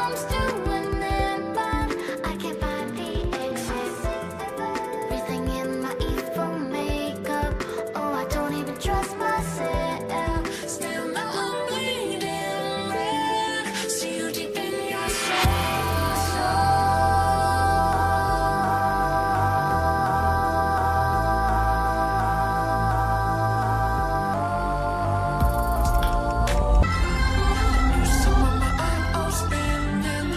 comes to an end, but I can't find the exit. Everything in my evil makeup, oh, I don't even trust myself. Still know I'm bleeding red, see you deep in your soul. Some of my eyeballs spinning,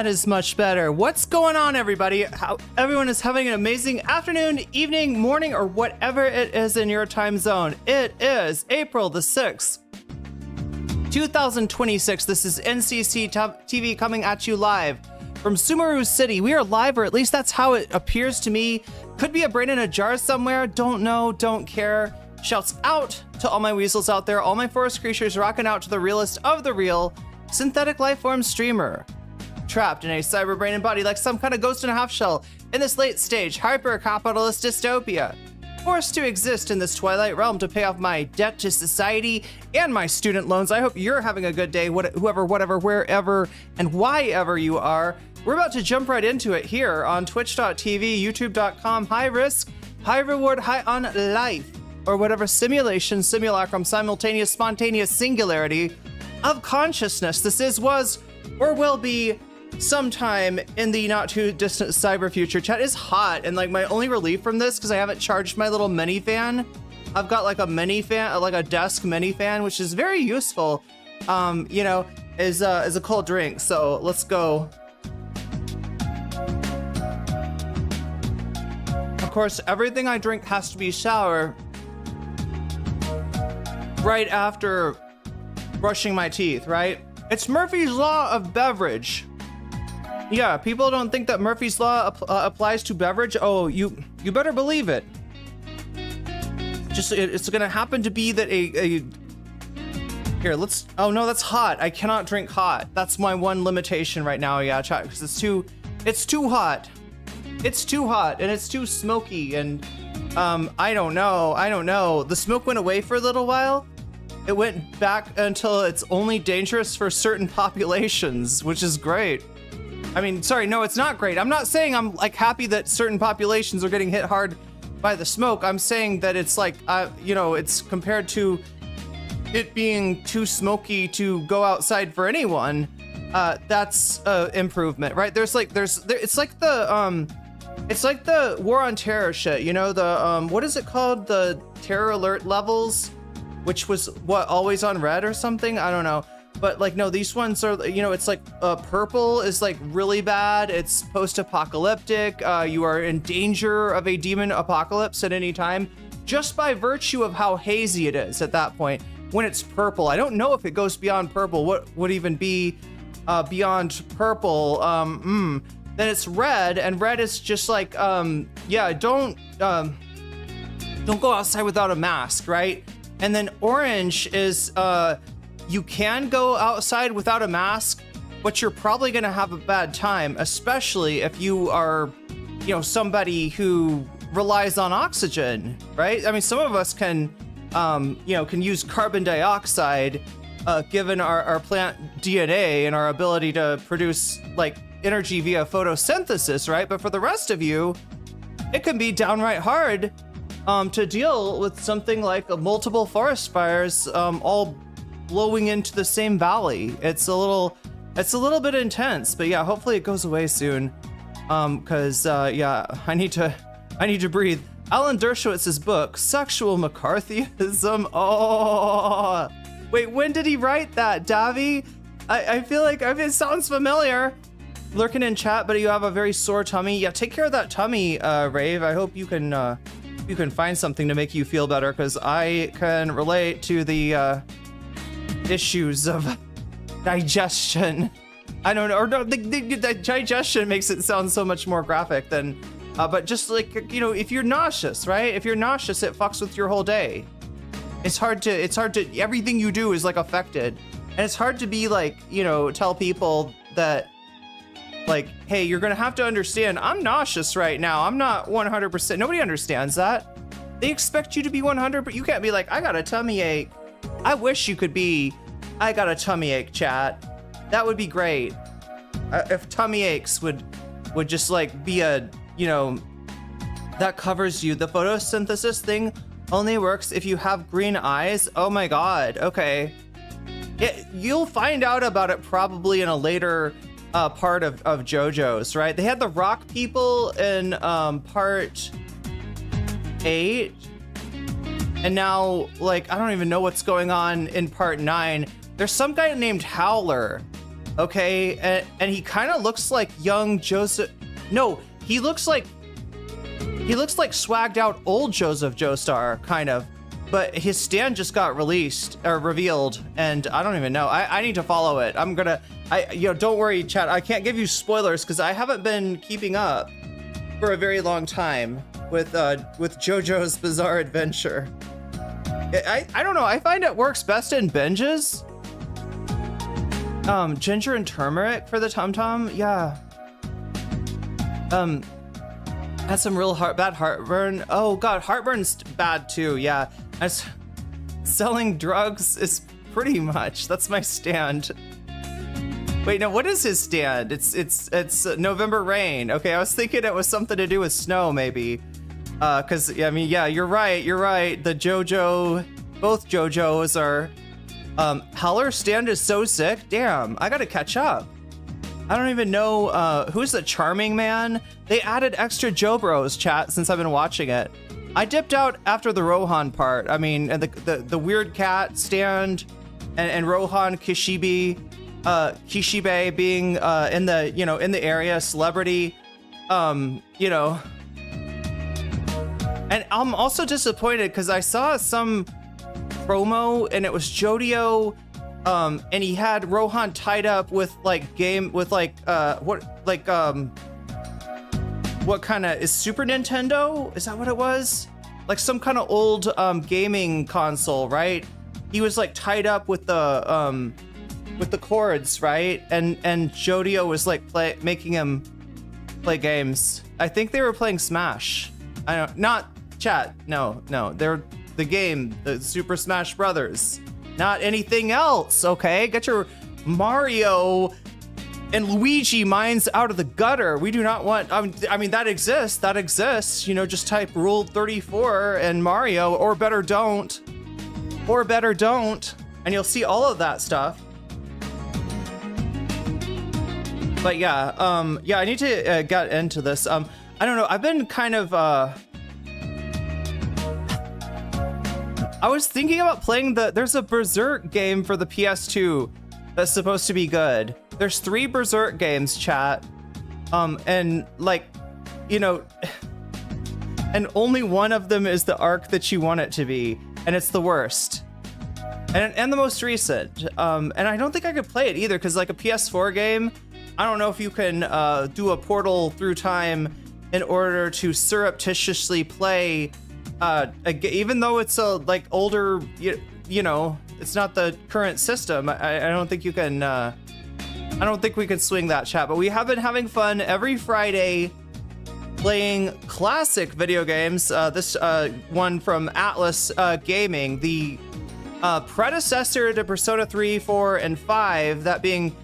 That is much better. What's going on, everybody? How everyone is having an amazing afternoon, evening, morning, or whatever it is in your time zone. It is April the 6th, 2026. This is NCC TV coming at you live from Sumeru City. We are live, or at least that's how it appears to me. Could be a brain in a jar somewhere. Don't know, don't care. Shouts out to all my weasels out there, all my forest creatures rocking out to the realest of the real synthetic lifeform streamer. Trapped in a cyber brain and body like some kind of ghost in a half shell in this late stage hyper-capitalist dystopia. Forced to exist in this twilight realm to pay off my debt to society and my student loans. I hope you're having a good day, whoever, whatever, wherever, and why ever you are. We're about to jump right into it here on twitch.tv, youtube.com, high risk, high reward, high on life, or whatever simulation, simulacrum, simultaneous, spontaneous singularity of consciousness this is, was, or will be sometime in the not too distant cyber future. Chat is hot, and like my only relief from this, because I haven't charged my little mini fan. I've got like a mini fan, like a desk mini fan, which is very useful. You know, is a cold drink. So let's go. Of course, everything I drink has to be sour right after brushing my teeth, right? It's Murphy's Law of beverage. Yeah, people don't think that Murphy's Law applies to beverage. Oh, you better believe it. Just it's gonna happen to be that here, let's, oh no, that's hot. I cannot drink hot. That's my one limitation right now. Yeah, chat, because it's too hot. It's too hot and it's too smoky, and I don't know. The smoke went away for a little while. It went back until it's only dangerous for certain populations, which is great. I mean, sorry, no, it's not great. I'm not saying I'm like happy that certain populations are getting hit hard by the smoke. I'm saying that it's like, you know, it's compared to it being too smoky to go outside for anyone. That's improvement, right? It's like the War on Terror shit, you know, the what is it called? The terror alert levels, which was what, always on red or something? I don't know. But like, no, these ones are, you know, it's like purple is like really bad. It's post-apocalyptic. You are in danger of a demon apocalypse at any time, just by virtue of how hazy it is at that point. When it's purple, I don't know if it goes beyond purple. What would even be beyond purple? Then it's red, and red is just like, yeah, don't go outside without a mask, right? And then orange is, you can go outside without a mask, but you're probably going to have a bad time, especially if you are, you know, somebody who relies on oxygen, right? I mean, some of us can, you know, can use carbon dioxide, given our plant DNA and our ability to produce like energy via photosynthesis, right? But for the rest of you, it can be downright hard to deal with something like multiple forest fires all blowing into the same valley. It's a little bit intense, but yeah, hopefully it goes away soon. Cause yeah, I need to breathe. Alan Dershowitz's book, Sexual McCarthyism. Oh, wait, when did he write that, Davi? I feel like it sounds familiar. Lurking in chat, but you have a very sore tummy. Yeah, take care of that tummy, Rave. I hope you can find something to make you feel better, because I can relate to the issues of digestion. I don't know, or no, the digestion makes it sound so much more graphic than, but just like, you know, if you're nauseous, right? If you're nauseous, it fucks with your whole day. It's hard to, everything you do is like affected. And it's hard to be like, you know, tell people that, like, hey, you're gonna have to understand, I'm nauseous right now. I'm not 100%. Nobody understands that. They expect you to be 100%, but you can't be like, I got a tummy ache. I wish you could be, I got a tummy ache, chat. That would be great. If tummy aches would just like be a, you know, that covers you. The photosynthesis thing only works if you have green eyes. Oh my God. Okay. You'll find out about it probably in a later part of JoJo's, right? They had the rock people in part 8, and now like I don't even know what's going on in part 9. There's some guy named Howler Okay, and he kind of looks like young Joseph. No, he looks like swagged out old Joseph Joestar, kind of. But his stand just got released or revealed, and I don't even know. I need to follow it. Don't worry, chat. I can't give you spoilers because I haven't been keeping up for a very long time with JoJo's Bizarre Adventure. I don't know. I find it works best in binges. Ginger and turmeric for the tum tum. Yeah. Had some real bad heartburn. Oh god, heartburn's bad too. Yeah. Selling drugs is pretty much, that's my stand. Wait, no, what is his stand? It's November Rain. Okay, I was thinking it was something to do with snow, maybe. Cause I mean, yeah, you're right. The both JoJos are. Howler's stand is so sick. Damn, I gotta catch up. I don't even know who's the charming man. They added extra Jobros, chat, since I've been watching it. I dipped out after the Rohan part. I mean, and the weird cat stand, and Rohan Kishibe being in the area, celebrity, And I'm also disappointed because I saw some promo and it was Jodio, and he had Rohan tied up with what kind of is Super Nintendo? Is that what it was? Like some kind of old gaming console, right? He was like tied up with the cords, right? And Jodio was like making him play games. I think they were playing Smash. I don't, not chat. No, they're the game, the Super Smash Brothers, not anything else. Okay, get your Mario and Luigi minds out of the gutter. We do not want. I mean that exists. That exists. Just type Rule 34 and Mario, or better don't, and you'll see all of that stuff. But yeah, I need to get into this. I don't know. I've been kind of. I was thinking about playing there's a Berserk game for the PS2 that's supposed to be good. There's 3 Berserk games, chat. And only one of them is the arc that you want it to be, and it's the worst. And the most recent. And I don't think I could play it either, because like a PS4 game, I don't know if you can do a portal through time in order to surreptitiously play even though it's a older, it's not the current system. I don't think you can. I don't think we can swing that, chat. But we have been having fun every Friday playing classic video games. This one from Atlas Gaming, the predecessor to Persona 3, 4, and 5, that being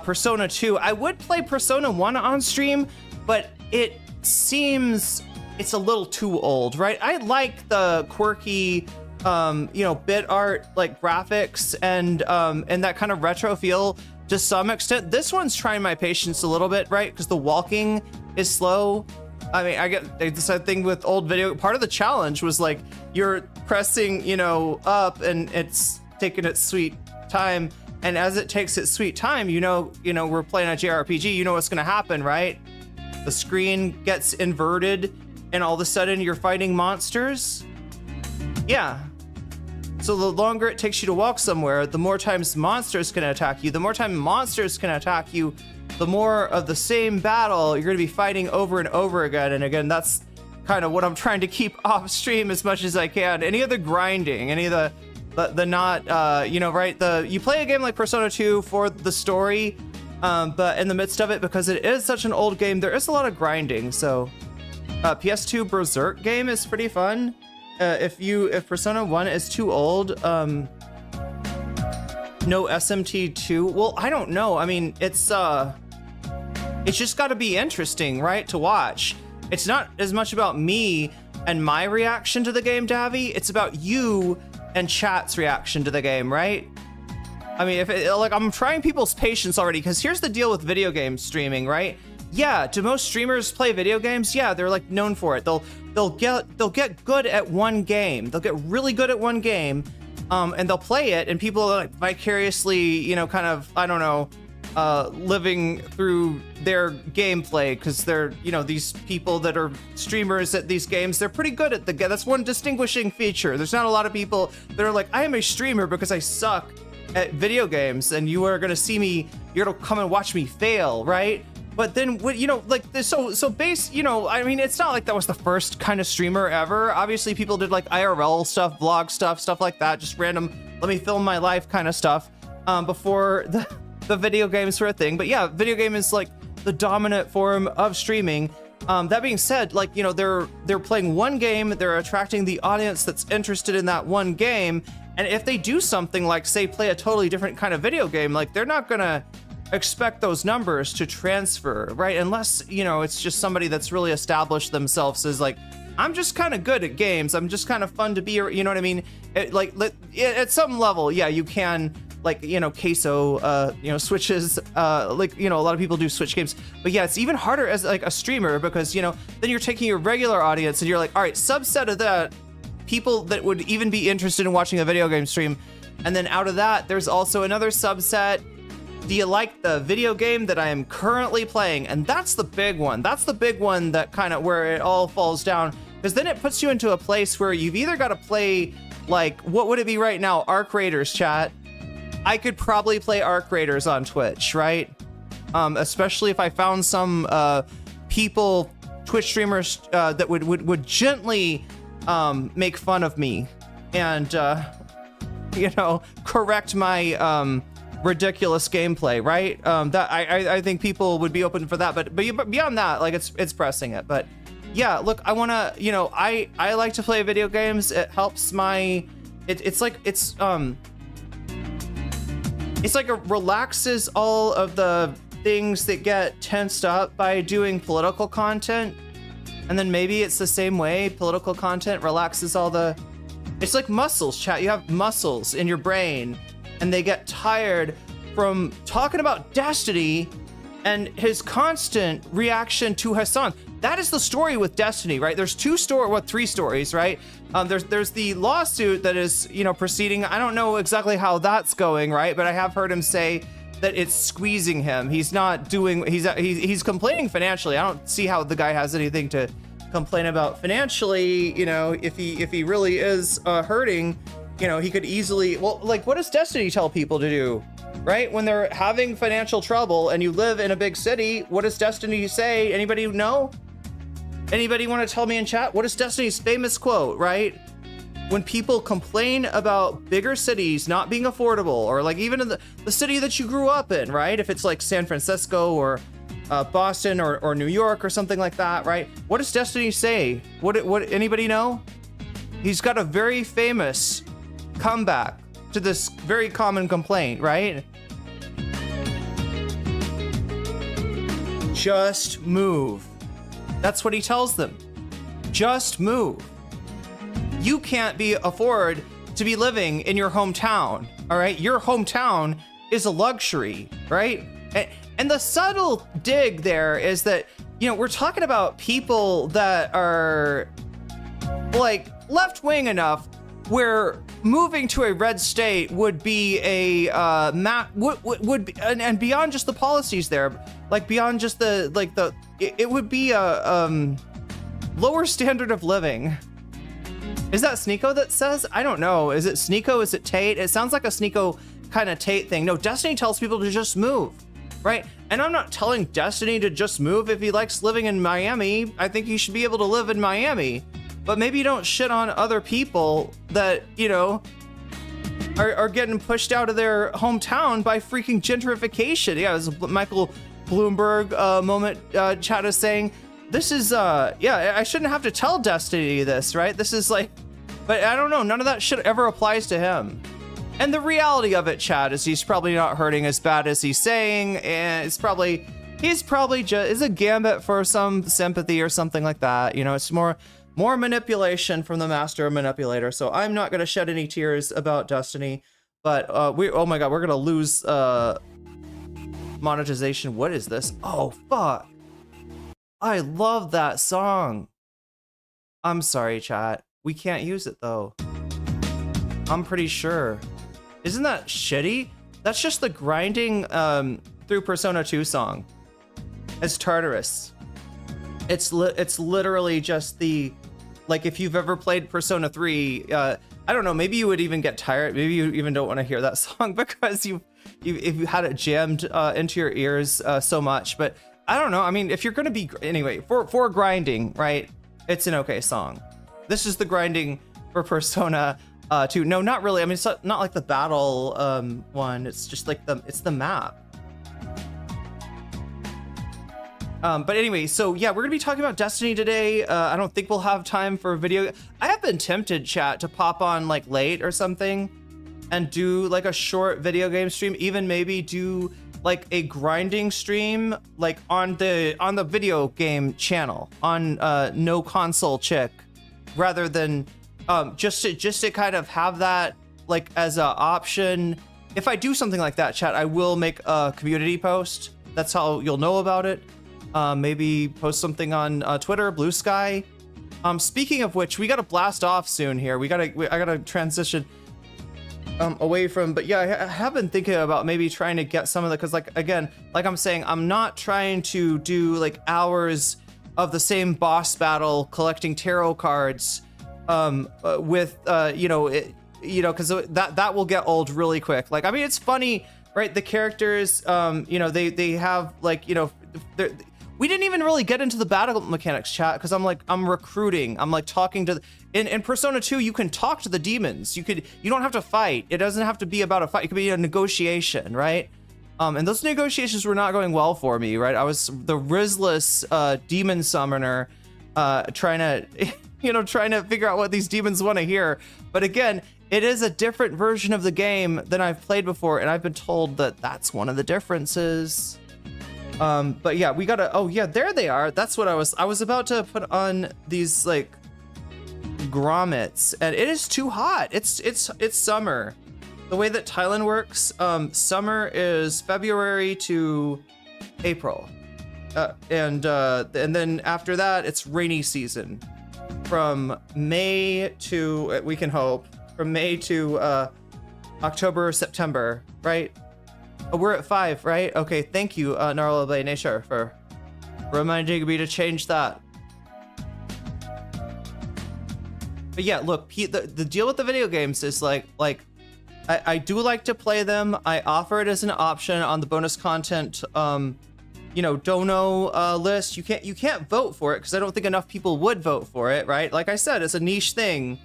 Persona 2. I would play Persona 1 on stream, but it seems it's a little too old, right? I like the quirky, bit art, like graphics and that kind of retro feel to some extent. This one's trying my patience a little bit, right? Because the walking is slow. I mean, I get this thing with old video. Part of the challenge was like you're pressing, up, and it's taking its sweet time. And as it takes its sweet time, we're playing a JRPG. You know what's gonna happen, right? The screen gets inverted, and all of a sudden you're fighting monsters. Yeah. So the longer it takes you to walk somewhere, the more times monsters can attack you. The more time monsters can attack you, the more of the same battle you're going to be fighting over and over again. And again, that's kind of what I'm trying to keep off stream as much as I can. Any of the grinding, any of the not, right? You play a game like Persona 2 for the story, but in the midst of it, because it is such an old game, there is a lot of grinding. So PS2 Berserk game is pretty fun. If Persona 1 is too old, no SMT2. Well, I don't know. I mean, it's just got to be interesting, right, to watch. It's not as much about me and my reaction to the game, Davy. It's about you and chat's reaction to the game, right? I mean, I'm trying people's patience already, because here's the deal with video game streaming, right? Yeah, do most streamers play video games? Yeah, they're like known for it. They'll get good at one game. They'll get really good at one game, and they'll play it, and people are like vicariously, kind of, I don't know, living through their gameplay, because they're, you know, these people that are streamers at these games, they're pretty good at the game. That's one distinguishing feature. There's not a lot of people that are like, I am a streamer because I suck at video games, and you are gonna see me, you're gonna come and watch me fail, right? But then, you know, like this, so base, you know, I mean, it's not like that was the first kind of streamer ever. Obviously, people did like IRL stuff, vlog stuff like that, just random, let me film my life kind of stuff, before the video games were a thing. But yeah, video game is like the dominant form of streaming. That being said, like, you know, they're playing one game, they're attracting the audience that's interested in that one game, and if they do something like, say, play a totally different kind of video game, like, they're not gonna expect those numbers to transfer, right? Unless, you know, it's just somebody that's really established themselves as like, I'm just kind of good at games, I'm just kind of fun to be, you know what I mean? At some level, yeah, you can, like, you know, queso, you know, switches, like, you know, a lot of people do switch games, but yeah, it's even harder as like a streamer, because, you know, then you're taking your regular audience and you're like, all right, subset of that, people that would even be interested in watching a video game stream, and then out of that, there's also another subset. Do you like the video game that I am currently playing? And that's the big one. That's the big one that kind of where it all falls down, because then it puts you into a place where you've either got to play, like, what would it be right now? Arc Raiders, chat. I could probably play Arc Raiders on Twitch, right? Especially if I found some people, Twitch streamers that would gently make fun of me and you know, correct my ridiculous gameplay, right? That I think people would be open for that, but beyond that, like, it's pressing it. But yeah, look, I want to, you know, I like to play video games. It helps my, it's like it relaxes all of the things that get tensed up by doing political content. And then maybe it's the same way political content relaxes all the, it's like muscles, chat. You have muscles in your brain, and they get tired from talking about Destiny and his constant reaction to Hasan. That is the story with Destiny, right? There's three stories, right? There's the lawsuit that is, you know, proceeding. I don't know exactly how that's going, right? But I have heard him say that it's squeezing him. He's not doing, he's complaining financially. I don't see how the guy has anything to complain about financially. You know, if he really is hurting, you know, he could easily, well, like, what does Destiny tell people to do, right? When they're having financial trouble and you live in a big city, what does Destiny say? Anybody know? Anybody want to tell me in chat? What is Destiny's famous quote, right? When people complain about bigger cities not being affordable, or like even in the city that you grew up in, right? If it's like San Francisco or Boston or New York or something like that, right? What does Destiny say? What anybody know? He's got a very famous comeback to this very common complaint, right? Just move. That's what he tells them. Just move. You can't afford to be living in your hometown, all right? Your hometown is a luxury, right? And the subtle dig there is that, you know, we're talking about people that are like left-wing enough where moving to a red state would be a would be, and beyond just the policies there, like beyond just it would be a lower standard of living. Is that Sneeko that says? I don't know. Is it Sneeko? Is it Tate? It sounds like a Sneeko kind of Tate thing. No, Destiny tells people to just move, right? And I'm not telling Destiny to just move if he likes living in Miami. I think he should be able to live in Miami. But maybe you don't shit on other people that, you know, are getting pushed out of their hometown by freaking gentrification. Yeah, it was Michael Bloomberg moment chat is saying, this is, yeah, I shouldn't have to tell Destiny this, right? This is like, but I don't know, none of that shit ever applies to him. And the reality of it, chat, is he's probably not hurting as bad as he's saying, and he's probably just is a gambit for some sympathy or something like that. You know, it's more manipulation from the master manipulator. So I'm not gonna shed any tears about Destiny, but oh my god, we're gonna lose monetization. What is this? Oh fuck, I love that song. I'm sorry, chat, we can't use it though. I'm pretty sure. Isn't that shitty? That's just the grinding through through Persona 2 song. It's Tartarus. It's literally just the, like, if you've ever played Persona 3, I don't know, maybe you would even get tired. Maybe you even don't want to hear that song because if you had it jammed into your ears so much. But I don't know. I mean, if you're going to be, anyway, for grinding, right? It's an okay song. This is the grinding for Persona 2. No, not really. I mean, it's not like the battle one. It's just like it's the map. But anyway, so yeah, we're gonna be talking about Destiny today. I don't think we'll have time for a video. I have been tempted, chat, to pop on like late or something and do like a short video game stream, even maybe do like a grinding stream like on the video game channel on nocommentchick, rather than just to kind of have that like as a option. If I do something like that, chat, I will make a community post. That's how you'll know about it. Maybe post something on Twitter, Blue Sky. Speaking of which, we gotta blast off soon here. I gotta transition away from, but yeah, I have been thinking about maybe trying to get some of the, because like, again, like I'm saying, I'm not trying to do like hours of the same boss battle collecting tarot cards with because that will get old really quick. Like, I mean, it's funny, right? The characters, they have like, we didn't even really get into the battle mechanics, chat, because I'm recruiting. I'm like talking to in Persona 2, you can talk to the demons. You don't have to fight. It doesn't have to be about a fight. It could be a negotiation, right? And those negotiations were not going well for me, right? I was the Rizless demon summoner, trying to figure out what these demons want to hear. But again, it is a different version of the game than I've played before, and I've been told that that's one of the differences. But yeah, we gotta, oh yeah, there they are. That's what I was about to put on these like grommets, and it is too hot. It's summer. The way that Thailand works, summer is February to April. And then after that, it's rainy season. From May to, we can hope, from May to October, September, right? Oh, we're at 5, right? Okay, thank you, Gnarl Bay Nature, for reminding me to change that. But yeah, look, the deal with the video games is like I do like to play them. I offer it as an option on the bonus content, dono list. You can't vote for it because I don't think enough people would vote for it, right? Like I said, it's a niche thing.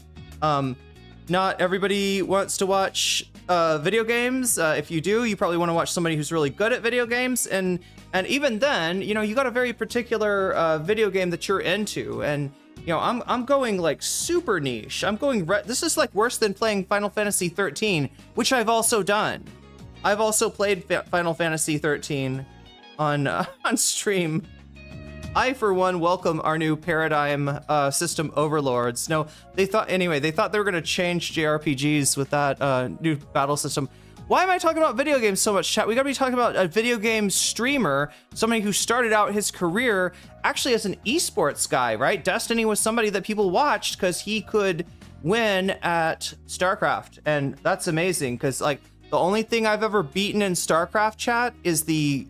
Not everybody wants to watch video games. If you do, you probably want to watch somebody who's really good at video games, and even then, you got a very particular video game that you're into, and I'm going like super niche. I'm going this is like worse than playing Final Fantasy 13, which I've also done. I've also played Final Fantasy 13 on stream. I, for one, welcome our new paradigm system overlords. No, they thought they were going to change JRPGs with that new battle system. Why am I talking about video games so much, chat? We got to be talking about a video game streamer, somebody who started out his career actually as an esports guy, right? Destiny was somebody that people watched because he could win at StarCraft, and that's amazing because like the only thing I've ever beaten in StarCraft, chat, is the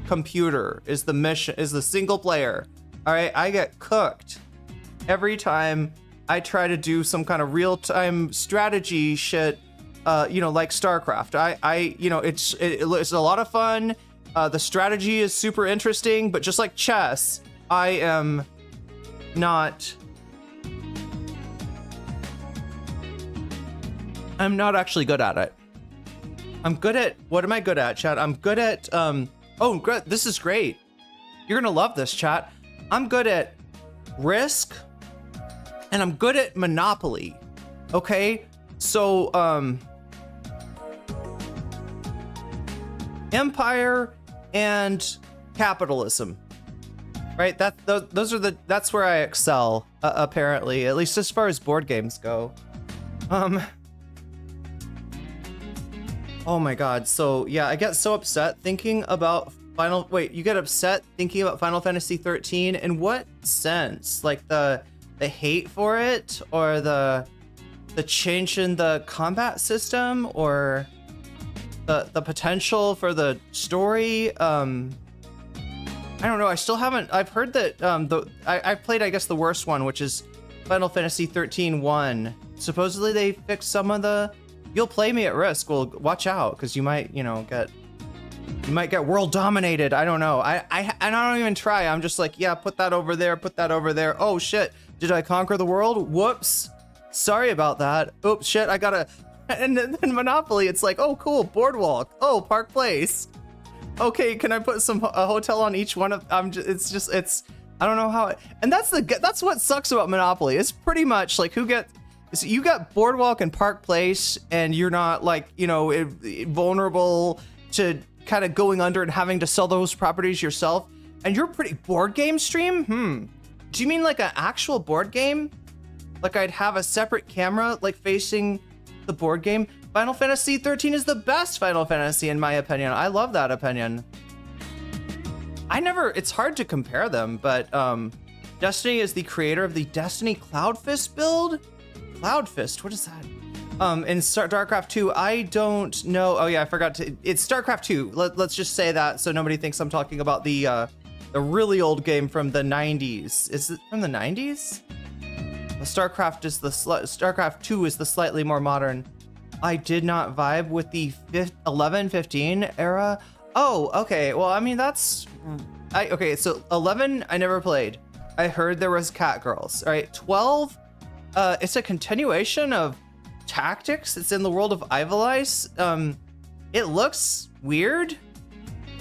computer, is the mission, is the single player. All right, I get cooked every time I try to do some kind of real-time strategy shit, like StarCraft. It's a lot of fun. The strategy is super interesting, but just like chess, I'm not actually good at it. What am I good at, chat? I'm good at oh, great. This is great. You're gonna love this, chat. I'm good at Risk, and I'm good at Monopoly. Okay? So, Empire and capitalism. Right? That's where I excel, apparently, at least as far as board games go. Oh my god, so yeah, I get so upset thinking about you get upset thinking about Final Fantasy 13? In what sense? Like the hate for it, or the change in the combat system, or the potential for the story. I don't know. I still haven't. I've heard that I've played, I guess, the worst one, which is Final Fantasy 13-1. Supposedly they fixed some of the. You'll play me at risk. Well, watch out, because you might, get world dominated. I don't know. I don't even try. I'm just like, yeah, put that over there. Put that over there. Oh shit! Did I conquer the world? Whoops. Sorry about that. Oops, shit. I gotta. And then Monopoly, it's like, oh cool, Boardwalk. Oh, Park Place. Okay, can I put a hotel on each one of? It's. I don't know how. And that's what sucks about Monopoly. It's pretty much like you got Boardwalk and Park Place, and you're not like vulnerable to kind of going under and having to sell those properties yourself. And you're pretty board game stream. Do you mean like an actual board game? Like I'd have a separate camera like facing the board game? Final Fantasy 13 is the best Final Fantasy in my opinion. I love that opinion. It's hard to compare them, but Destiny is the creator of the Destiny Cloudfist build? Cloudfist, what is that? In StarCraft 2, I don't know. Oh yeah, I forgot to, it's StarCraft 2. Let's just say that so nobody thinks I'm talking about the really old game from the 90s. Is it from the 90s? StarCraft 2 is the slightly more modern. I did not vibe with the 11-15 era. Oh, okay. Well, I mean, okay, so 11, I never played. I heard there was Cat Girls. All right, 12, it's a continuation of Tactics. It's in the world of Ivalice. It looks weird.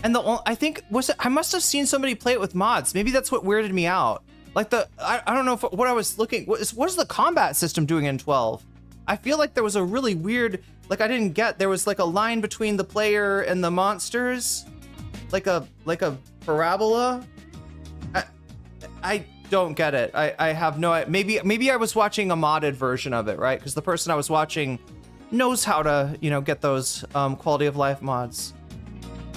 And I think, I must have seen somebody play it with mods. Maybe that's what weirded me out. Like I don't know what I was looking, what is the combat system doing in 12? I feel like there was a really weird, like I didn't get, there was like a line between the player and the monsters, like a parabola. I don't get it. I have no, maybe I was watching a modded version of it, right? Because the person I was watching knows how to, get those quality of life mods.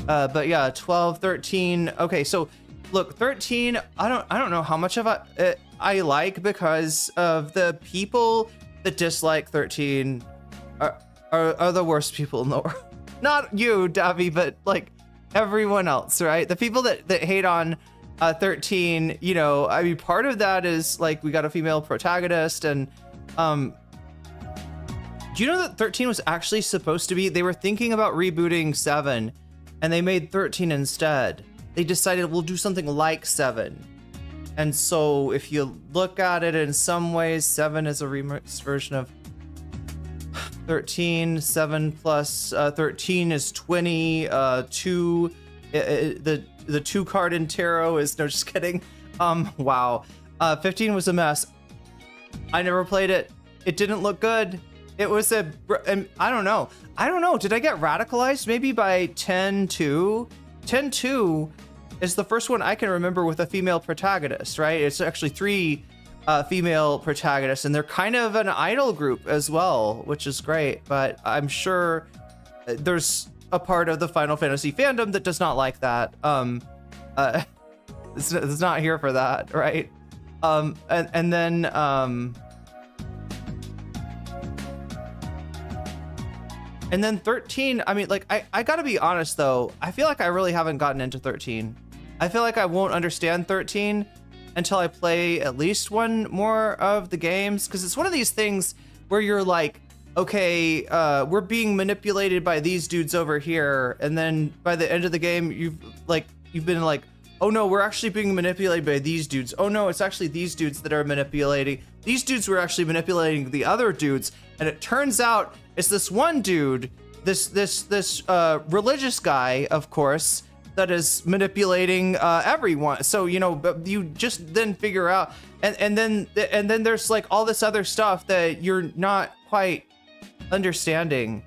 But yeah, 12, 13. Okay, so look, 13, I don't know how much of it I like, because of the people that dislike 13 are the worst people in the world. Not you, Davy, but like everyone else, right? The people that hate on 13, I mean, part of that is like we got a female protagonist, and do you know that 13 was actually supposed to be, they were thinking about rebooting 7 and they made 13 instead. They decided we'll do something like 7. And so if you look at it in some ways, 7 is a remix version of 13. 7 plus 13 is 20. 2, the 2 card in tarot is, no, just kidding. Wow. 15 was a mess. I never played it. It didn't look good. It was I don't know. Did I get radicalized maybe by 10-2? 10-2 is the first one I can remember with a female protagonist, right? It's actually 3 female protagonists, and they're kind of an idol group as well, which is great. But I'm sure there's a part of the Final Fantasy fandom that does not like that. It's not here for that, right? And then 13, I mean, like, I gotta be honest though, I feel like I really haven't gotten into 13. I feel like I won't understand 13 until I play at least one more of the games, because it's one of these things where you're like, okay, we're being manipulated by these dudes over here, and then by the end of the game, you've been like, oh no, we're actually being manipulated by these dudes. Oh no, it's actually these dudes that are manipulating. These dudes were actually manipulating the other dudes, and it turns out it's this one dude, this religious guy, of course, that is manipulating everyone. So but you just then figure out, and then there's like all this other stuff that you're not quite understanding.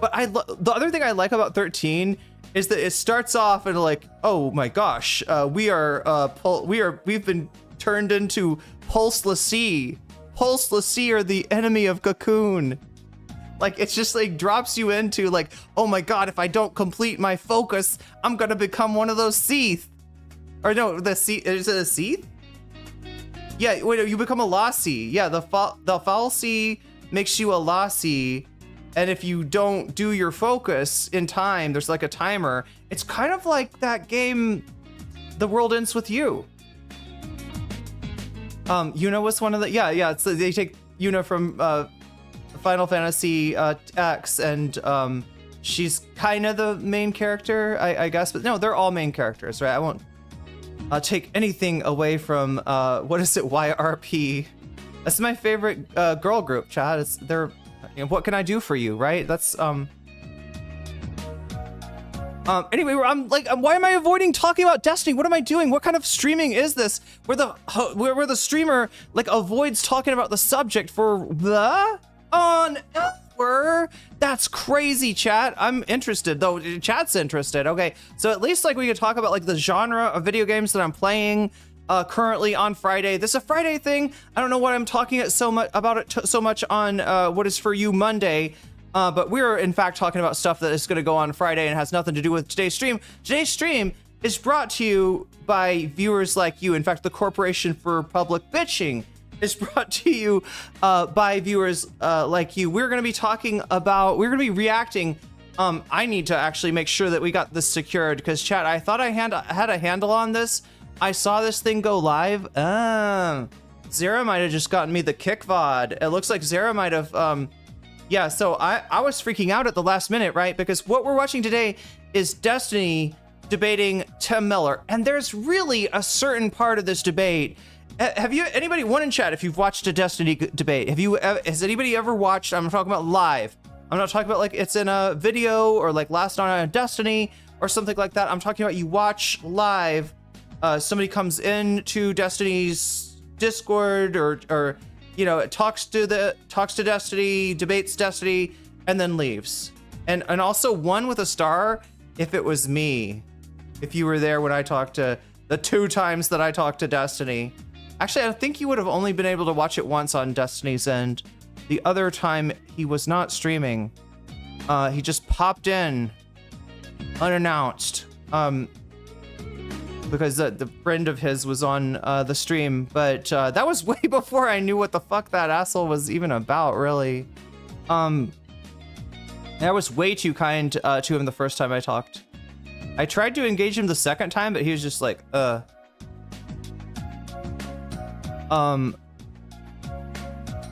But the other thing I like about 13 is that it starts off and like, oh my gosh, we've been turned into Pulse Lassie. Pulse Lassie are the enemy of Cocoon. Like, it's just like drops you into like, oh my god, if I don't complete my focus, I'm gonna become one of those Seath. Or no, is it a Seath? Yeah, wait, you become a Lassie. Yeah, the Fal'Cie makes you a Lassie, And if you don't do your focus in time, there's like a timer. It's kind of like that game, The World Ends With You. Yuna was one of the, it's, they take Yuna from Final Fantasy X, and she's kind of the main character, I guess, but no, they're all main characters, right? I won't take anything away from, what is it, YRP? That's my favorite girl group, Chad. They're, what can I do for you, right? That's, anyway, I'm like, why am I avoiding talking about Destiny? What am I doing? What kind of streaming is this? Where the streamer like avoids talking about the subject for the on hour? That's crazy, chat. I'm interested though. Chat's interested. Okay, so at least like we could talk about like the genre of video games that I'm playing currently on Friday. This is a Friday thing. I don't know why I'm talking so much on what is for you Monday. But we're in fact talking about stuff that is going to go on Friday and has nothing to do with today's stream. Today's stream is brought to you by viewers like you. In fact, the Corporation for Public Bitching is brought to you by viewers like you. We're going to be reacting. I need to actually make sure that we got this secured because chat, I thought I had a handle on this. I saw this thing go live. Zara might have just gotten me the kick VOD. It looks like Zara might have, yeah, so I was freaking out at the last minute, right? Because what we're watching today is Destiny debating Tim Miller. And there's really a certain part of this debate. Have you, anybody, one in chat, if you've watched a Destiny debate, has anybody ever watched, I'm talking about live. I'm not talking about like it's in a video or like Last Night on Destiny or something like that. I'm talking about you watch live, somebody comes into Destiny's Discord or you know, talks to Destiny, debates Destiny, and then leaves. And also one with a star if it was me. If you were there when I talked to the 2 times that I talked to Destiny. Actually, I think you would have only been able to watch it once on Destiny's end. The other time he was not streaming. He just popped in unannounced. Because the friend of his was on the stream, but that was way before I knew what the fuck that asshole was even about, really. I was way too kind to him the first time I talked. I tried to engage him the second time, but he was just like,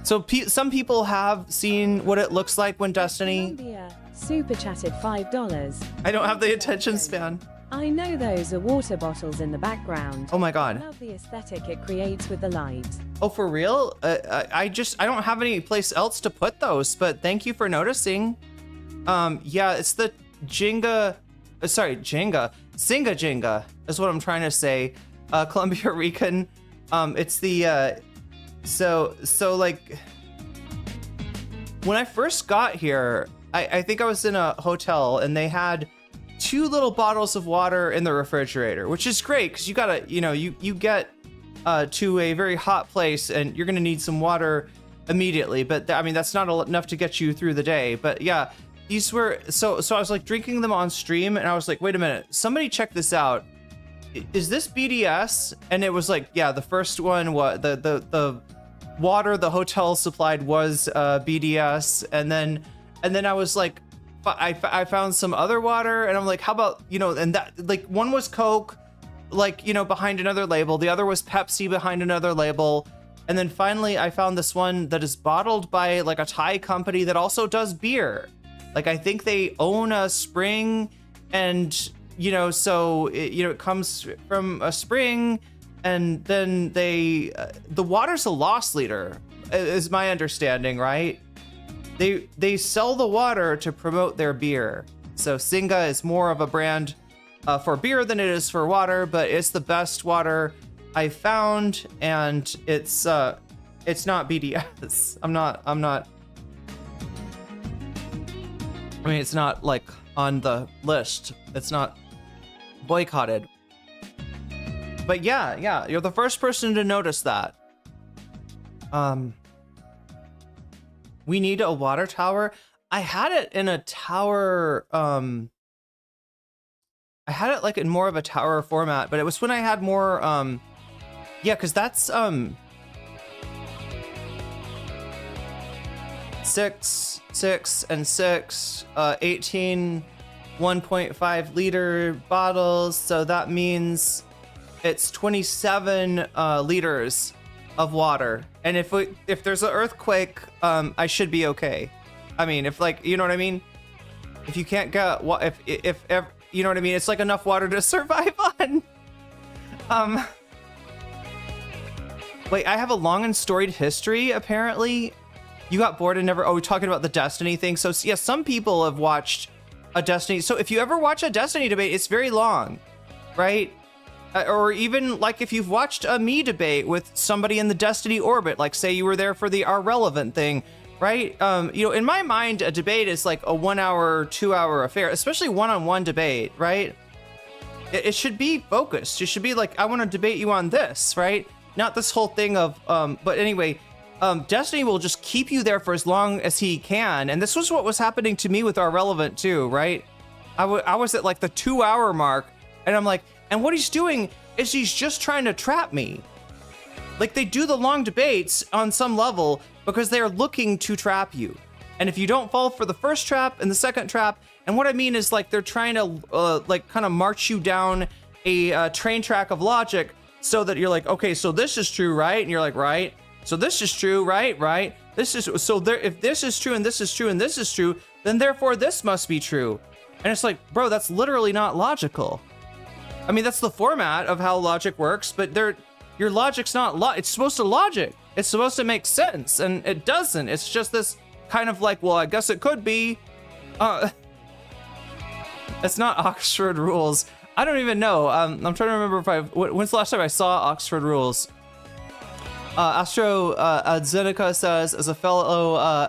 So some people have seen what it looks like when Destiny... Columbia super chatted $5. I don't have the attention span. I know those are water bottles in the background. Oh my god. I love the aesthetic it creates with the light. Oh, for real? I don't have any place else to put those, but thank you for noticing. Yeah, it's the Jenga, Jenga is what I'm trying to say. Columbia Rican. It's the, so like, when I first got here, I think I was in a hotel and they had 2 little bottles of water in the refrigerator, which is great because you gotta, you get to a very hot place and you're gonna need some water immediately. But I mean, that's not enough to get you through the day. But yeah, these were, so I was like drinking them on stream and I was like, wait a minute, somebody check this out. Is this BDS? And it was like, yeah, the first one, what the water the hotel supplied was BDS, and then I was like, I found some other water and I'm like, how about, and that, like, one was Coke, like, behind another label. The other was Pepsi behind another label. And then finally I found this one that is bottled by like a Thai company that also does beer. Like, I think they own a spring and, so it comes from a spring, and then the water's a loss leader is my understanding, right? They sell the water to promote their beer. So Singa is more of a brand for beer than it is for water, but it's the best water I found, and it's not BDS. I'm not. I mean, it's not like on the list. It's not boycotted. But yeah, you're the first person to notice that. We need a water tower. I had it in a tower. I had it like in more of a tower format, but it was when I had more. Yeah, because that's 6, 6, and 6, 18 1.5 liter bottles. So that means it's 27 liters of water. And if there's an earthquake, I should be okay. I mean, if like, you know what I mean? If you can't get, if you know what I mean? It's like enough water to survive on. Wait, I have a long and storied history, apparently. You got bored and never, we're talking about the Destiny thing. So yeah, some people have watched a Destiny. So if you ever watch a Destiny debate, it's very long, right? Or even like if you've watched a me debate with somebody in the Destiny orbit, like say you were there for the Are Relevant thing, right? You know, in my mind, a debate is like a 1 hour, 2 hour affair, especially one-on-one debate, right? It should be focused. It should be like, I want to debate you on this, right? Not this whole thing of, but anyway, Destiny will just keep you there for as long as he can. And this was what was happening to me with Our Relevant too, right? I was at like the 2 hour mark and I'm like, and what he's doing is he's just trying to trap me. Like they do the long debates on some level because they're looking to trap you. And if you don't fall for the first trap and the second trap, and what I mean is like they're trying to like kind of march you down a train track of logic so that you're like, okay, so this is true, right? And you're like, right. So this is true, right? This is, so there, if this is true and this is true and this is true, then therefore this must be true. And it's like, bro, that's literally not logical. I mean, that's the format of how logic works, but your logic's not it's supposed to logic. It's supposed to make sense, and it doesn't. It's just this kind of like, well, I guess it could be. It's not Oxford rules. I don't even know. I'm trying to remember when's the last time I saw Oxford rules. Astro Zeneca says, as a fellow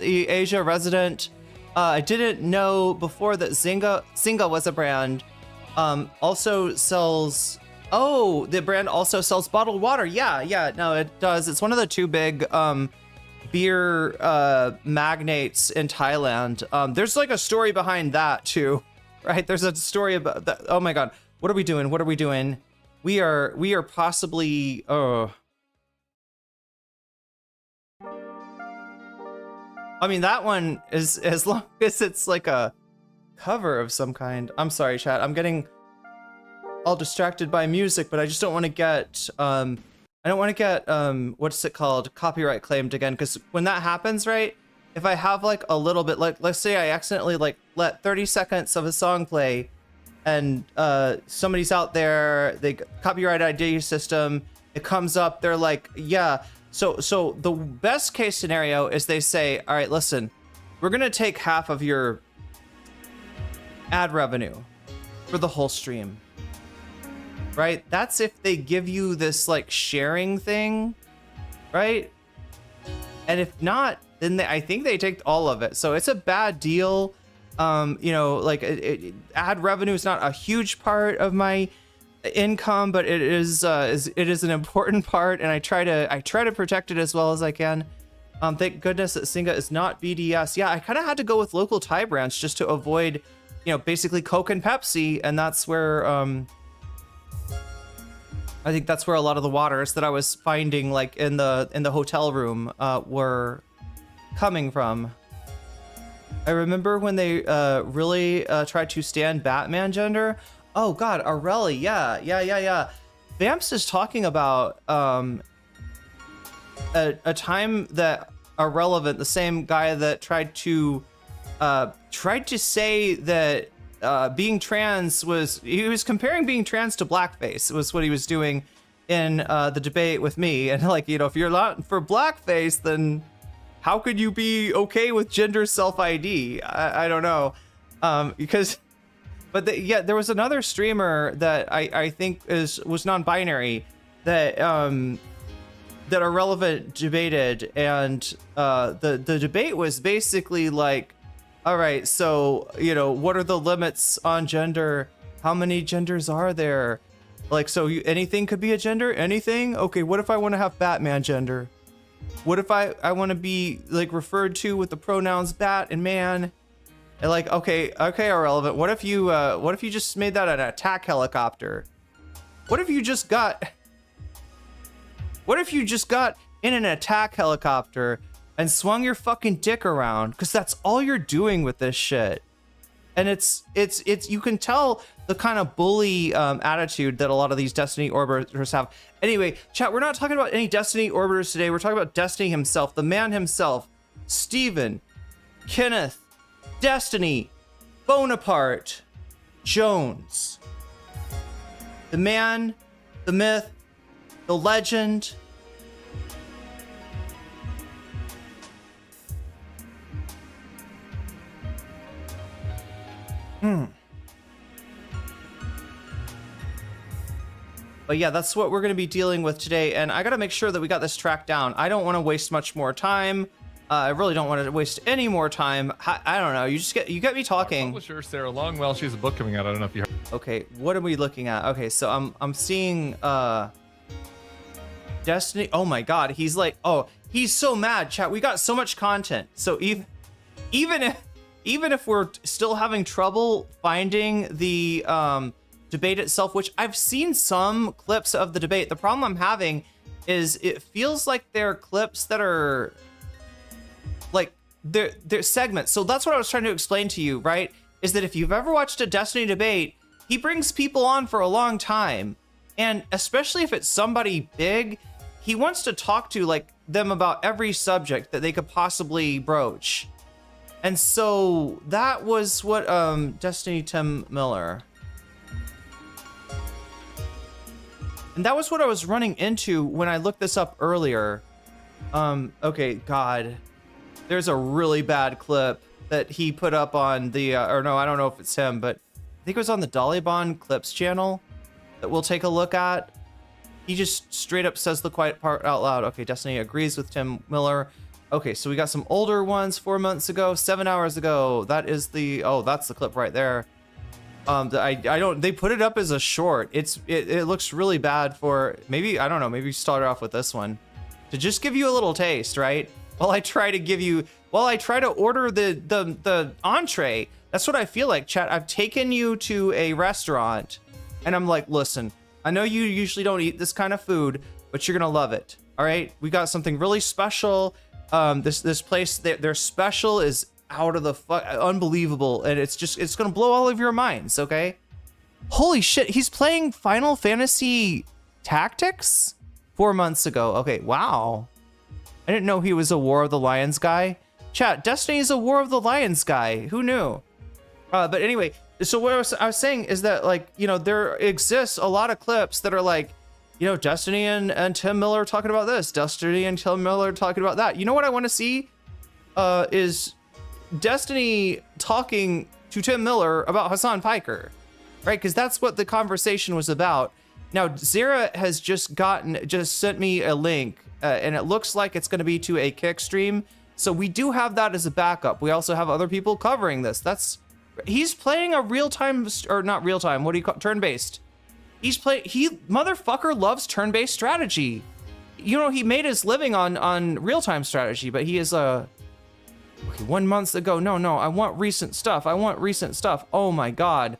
Asia resident, I didn't know before that Zynga was a brand. Also sells, the brand also sells bottled water. Yeah, no, it does. It's one of the two big beer magnates in Thailand. There's like a story behind that too, right? There's a story about that. Oh my God, what are we doing? We are possibly, I mean, that one is, as long as it's like a cover of some kind. I'm sorry, chat. I'm getting all distracted by music, but I just don't want to get, I don't want to get, what's it called? Copyright claimed again. Because when that happens, right? If I have like a little bit, like, let's say I accidentally like let 30 seconds of a song play and somebody's out there, they copyright ID system, it comes up, they're like, yeah. So the best case scenario is they say, all right, listen, we're going to take half of your ad revenue for the whole stream, right? That's if they give you this like sharing thing, right? And if not, then I think they take all of it. So it's a bad deal. You know, like ad revenue is not a huge part of my income, but it is an important part, and I try to protect it as well as I can. Thank goodness that Zynga is not BDS. Yeah, I kind of had to go with local Thai brands just to avoid, you know, basically Coke and Pepsi, and that's where I think that's where a lot of the waters that I was finding like in the hotel room were coming from. I remember when they really tried to stand Batman gender. Oh God, Arelli, yeah. Vamps is talking about a time that Irrelevant, the same guy that tried to say that being trans he was comparing being trans to blackface. It was what he was doing in the debate with me. And like, you know, if you're not for blackface, then how could you be okay with gender self-ID? I don't know. Because, but there was another streamer that I think was non-binary that that Irrelevant debated, and the debate was basically like, all right, so, you know, what are the limits on gender? How many genders are there? Like, so anything could be a gender? Anything? Okay, what if I want to have Batman gender? What if I want to be like referred to with the pronouns bat and man? And like, okay, Irrelevant. What if you just made that an attack helicopter? What if you just got in an attack helicopter and swung your fucking dick around, because that's all you're doing with this shit. And it's you can tell the kind of bully attitude that a lot of these Destiny orbiters have. Anyway, chat, we're not talking about any Destiny orbiters today. We're talking about Destiny himself, the man himself, Steven Kenneth Destiny Bonaparte Jones. The man, the myth, the legend. But yeah, that's what we're going to be dealing with today, and I got to make sure that we got this tracked down. I don't want to waste much more time. I really don't want to waste any more time. I don't know. You get me talking. Publisher Sarah Longwell. She has a book coming out. I don't know if you heard. Okay, what are we looking at? Okay, so I'm seeing Destiny. Oh my God, he's like, oh, he's so mad. Chat, we got so much content. So even if we're still having trouble finding the debate itself, which I've seen some clips of the debate. The problem I'm having is it feels like they're clips that are like they're segments. So that's what I was trying to explain to you, right? Is that if you've ever watched a Destiny debate, he brings people on for a long time, and especially if it's somebody big, he wants to talk to like them about every subject that they could possibly broach. And so that was what Destiny Tim Miller. And that was what I was running into when I looked this up earlier. Okay, God. There's a really bad clip that he put up on the, or no, I don't know if it's him, but I think it was on the Dolly Clips channel that we'll take a look at. He just straight up says the quiet part out loud. Okay, Destiny agrees with Tim Miller. Okay, so we got some older ones 4 months ago, 7 hours ago. That is the, oh, that's the clip right there. I don't, they put it up as a short. It looks really bad for, maybe, I don't know, maybe start off with this one to just give you a little taste, right? While I try to order the entree. That's what I feel like, chat. I've taken you to a restaurant and I'm like, listen, I know you usually don't eat this kind of food, but you're gonna love it. All right, we got something really special. This place, their special is out of the unbelievable, and it's gonna blow all of your minds. Okay, holy shit, he's playing Final Fantasy Tactics 4 months ago. Okay, wow, I didn't know he was a War of the Lions guy. Chat, Destiny is a War of the Lions guy. Who knew? But anyway, so what I was saying is that, like, you know, there exists a lot of clips that are like, you know, Destiny and Tim Miller talking about this, Destiny and Tim Miller talking about that. You know what I want to see is Destiny talking to Tim Miller about Hasan Piker, right? Because that's what the conversation was about. Now, Sarah has just sent me a link, and it looks like it's going to be to a Kick stream. So we do have that as a backup. We also have other people covering this. He's playing a real-time, or not real-time, what do you call, turn-based. He motherfucker loves turn-based strategy. You know, he made his living on real-time strategy, but he is okay, 1 month ago. No, I want recent stuff. Oh my God.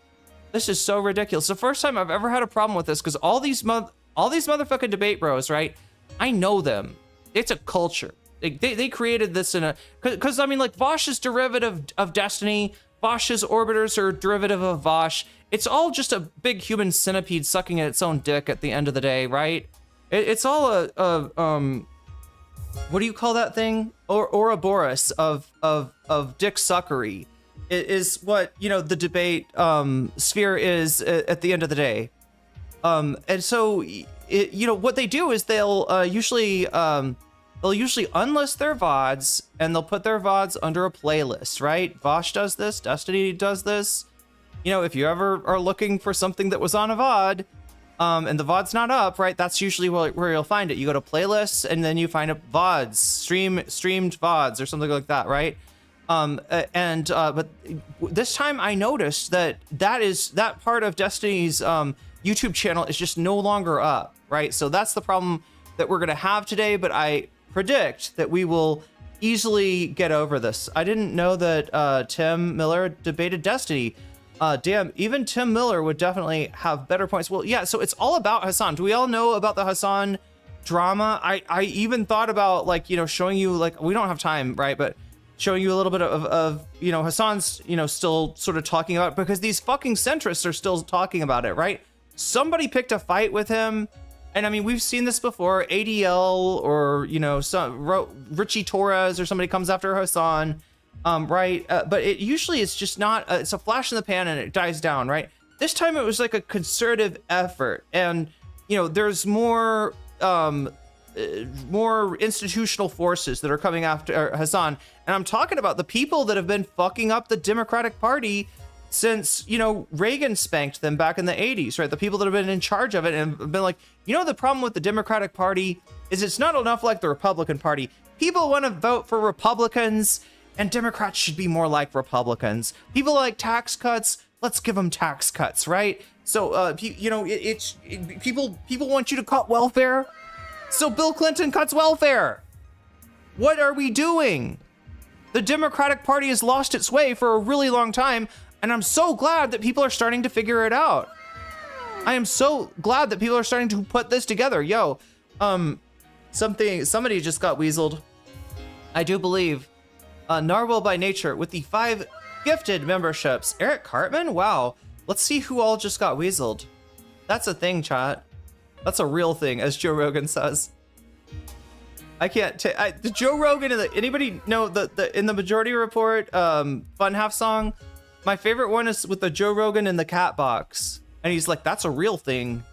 This is so ridiculous. The first time I've ever had a problem with this, because all these motherfucking debate bros, right? I know them. It's a culture. They created this because I mean, like, Vosh's derivative of Destiny, Vosh's orbiters are derivative of Vosh. It's all just a big human centipede sucking at its own dick at the end of the day, right? It's all a what do you call that thing? Ouroboros of dick suckery. It is what, you know, the debate sphere is at the end of the day. And so, you know, what they do is they'll usually unlist their VODs and they'll put their VODs under a playlist, right? Vosh does this, Destiny does this. You know, if you ever are looking for something that was on a VOD, and the VOD's not up, right? That's usually where you'll find it. You go to playlists and then you find up VODs, streamed VODs or something like that, right? But this time I noticed that part of Destiny's YouTube channel is just no longer up, right? So that's the problem that we're gonna have today, but I predict that we will easily get over this. I didn't know that Tim Miller debated Destiny. Damn, even Tim Miller would definitely have better points. Well, yeah, so it's all about Hasan. Do we all know about the Hasan drama. I even thought about, like, you know, showing you, like, we don't have time, right? But showing you a little bit of you know, Hasan's, you know, still sort of talking about it, because these fucking centrists are still talking about it, right? Somebody picked a fight with him. And I mean, we've seen this before, ADL, or, you know, Richie Torres or somebody comes after Hasan, right? But it usually is just not, it's a flash in the pan and it dies down, right? This time it was like a concerted effort, and, you know, there's more institutional forces that are coming after Hasan. And I'm talking about the people that have been fucking up the Democratic Party since, you know, Reagan spanked them back in the 80s, right? The people that have been in charge of it and been like, you know, the problem with the Democratic Party is it's not enough like the Republican Party. People want to vote for Republicans, and Democrats should be more like Republicans. People like tax cuts. Let's give them tax cuts, right? So, you know, people want you to cut welfare. So Bill Clinton cuts welfare. What are we doing? The Democratic Party has lost its way for a really long time, and I'm so glad that people are starting to figure it out. I am so glad that people are starting to put this together. Yo, somebody just got weaseled. I do believe. Narwhal by Nature with the 5 gifted memberships. Eric Cartman? Wow. Let's see who all just got weaseled. That's a thing, chat. That's a real thing, as Joe Rogan says. I can't take the Joe Rogan and anybody know the in the Majority Report Fun Half song? My favorite one is with the Joe Rogan in the cat box. And he's like, that's a real thing.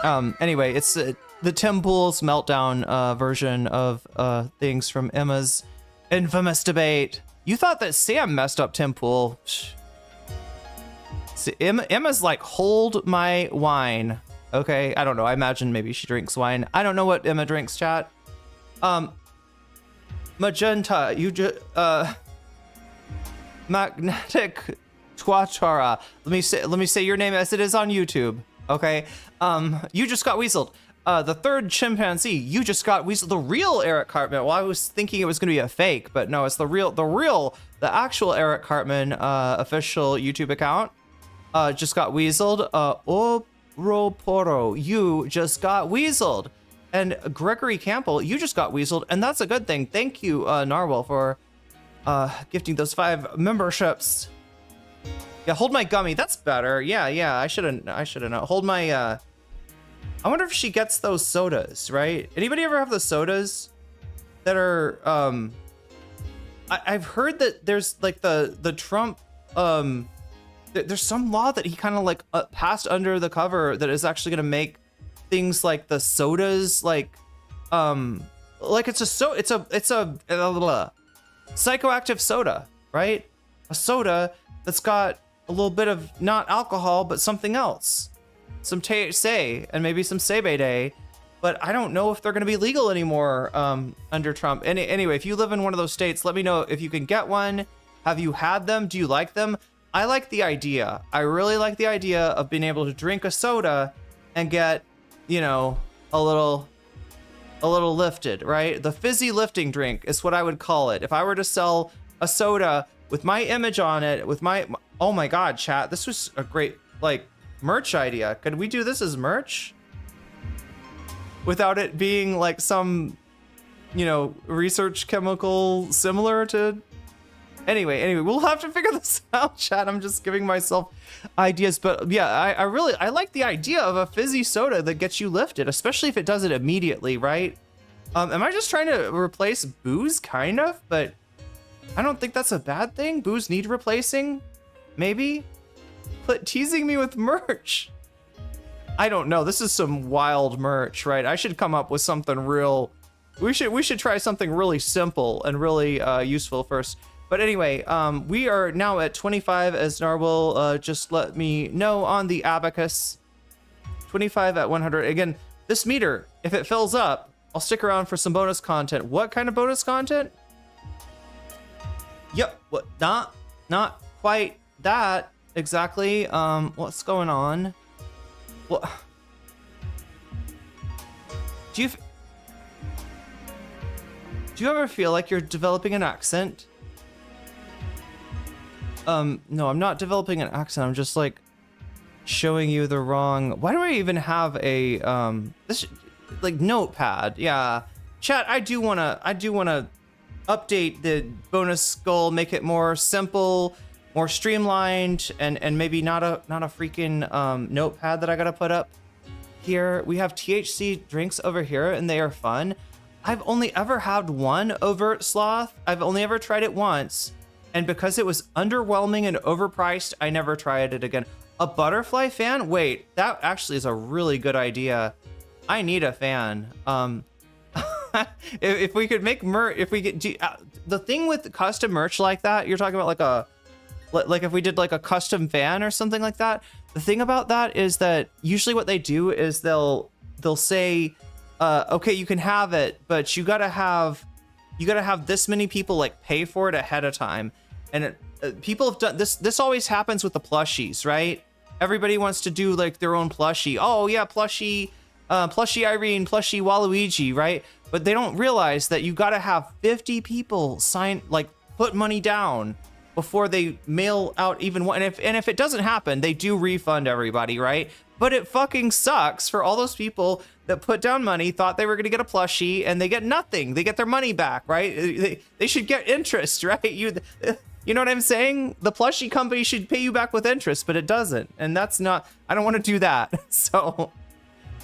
Anyway, it's the Tim Pool's meltdown version of things from Emma's infamous debate. You thought that Sam messed up Tim Pool. See, Emma's like, hold my wine. Okay, I don't know. I imagine maybe she drinks wine. I don't know what Emma drinks, chat. Magenta, you just Magnetic Twatara. Let me say your name as it is on YouTube. Okay. You just got weaseled. The third chimpanzee, you just got weaseled. The real Eric Cartman. Well, I was thinking it was gonna be a fake, but no, it's the actual Eric Cartman official YouTube account. Just got weaseled. Oroporo, you just got weaseled. And Gregory Campbell, you just got weaseled, and that's a good thing. Thank you, Narwhal, for gifting those 5 memberships. Yeah, hold my gummy. That's better. Yeah. I should have known. Hold my. I wonder if she gets those sodas, right? Anybody ever have the sodas that are? I've heard that there's like the Trump. There's some law that he kind of like passed under the cover that is actually gonna make things like the sodas like it's a psychoactive soda, right? A soda that's got a little bit of not alcohol but something else, some THC and maybe some CBD, but I don't know if they're gonna be legal anymore under Trump. Anyway, if you live in one of those states, let me know if you can get one. Have you had them? Do you like them? I like the idea. I really like the idea of being able to drink a soda and get, you know, a little lifted, right? The fizzy lifting drink is what I would call it. If I were to sell a soda with my image on it, with my, oh my God, chat, this was a great, like, merch idea. Could we do this as merch? Without it being like some, you know, research chemical similar to, Anyway, we'll have to figure this out, chat. I'm just giving myself ideas, but yeah, I like the idea of a fizzy soda that gets you lifted, especially if it does it immediately, right? Am I just trying to replace booze, kind of? But I don't think that's a bad thing. Booze need replacing, maybe? But teasing me with merch. I don't know. This is some wild merch, right? I should come up with something real. We should try something really simple and really useful first. But anyway, we are now at 25 as Narwhal just let me know on the abacus. 25 at 100. Again, this meter, if it fills up, I'll stick around for some bonus content. What kind of bonus content? Yep, what? Not quite that exactly. What's going on? What? Do you ever feel like you're developing an accent? No, I'm not developing an accent. I'm just like showing you the wrong. Why do I even have a like notepad. Yeah, chat. I do wanna update the bonus skull, make it more simple, more streamlined, and maybe not a freaking notepad that I gotta put up here. We have THC drinks over here, and they are fun. I've only ever had one overt sloth. I've only ever tried it once, and because it was underwhelming and overpriced, I never tried it again. A butterfly fan? Wait, that actually is a really good idea. I need a fan. If we could make merch, if we get the thing with custom merch like that, you're talking about like if we did like a custom fan or something like that. The thing about that is that usually what they do is they'll say, okay, you can have it, but you gotta have this many people like pay for it ahead of time. And people have done this. This always happens with the plushies, right? Everybody wants to do like their own plushie. Oh yeah, plushie Irene, plushie Waluigi, right? But they don't realize that you gotta have 50 people put money down before they mail out even one. And if it doesn't happen, they do refund everybody, right? But it fucking sucks for all those people that put down money, thought they were gonna get a plushie, and they get nothing. They get their money back, right? They should get interest, right? You know what I'm saying? The plushie company should pay you back with interest, but it doesn't. And that's not, I don't want to do that. So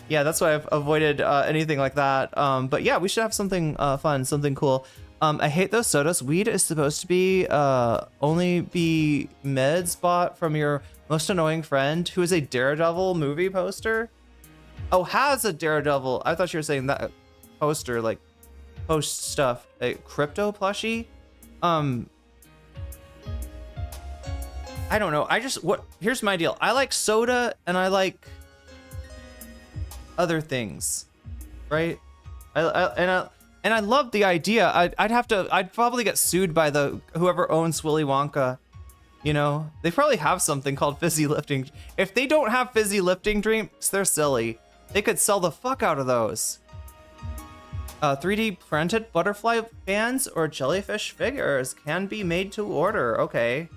yeah, that's why I've avoided anything like that. But yeah, we should have something fun, something cool. I hate those sodas. Weed is supposed to be only be meds bought from your most annoying friend who is a Daredevil movie poster. Oh, has a Daredevil. I thought you were saying that poster, like post stuff. A crypto plushie. I don't know. Here's my deal. I like soda and I like other things, right? I love the idea. I'd probably get sued by whoever owns Willy Wonka. You know, they probably have something called fizzy lifting. If they don't have fizzy lifting drinks, they're silly. They could sell the fuck out of those. 3D printed butterfly fans or jellyfish figures can be made to order. Okay.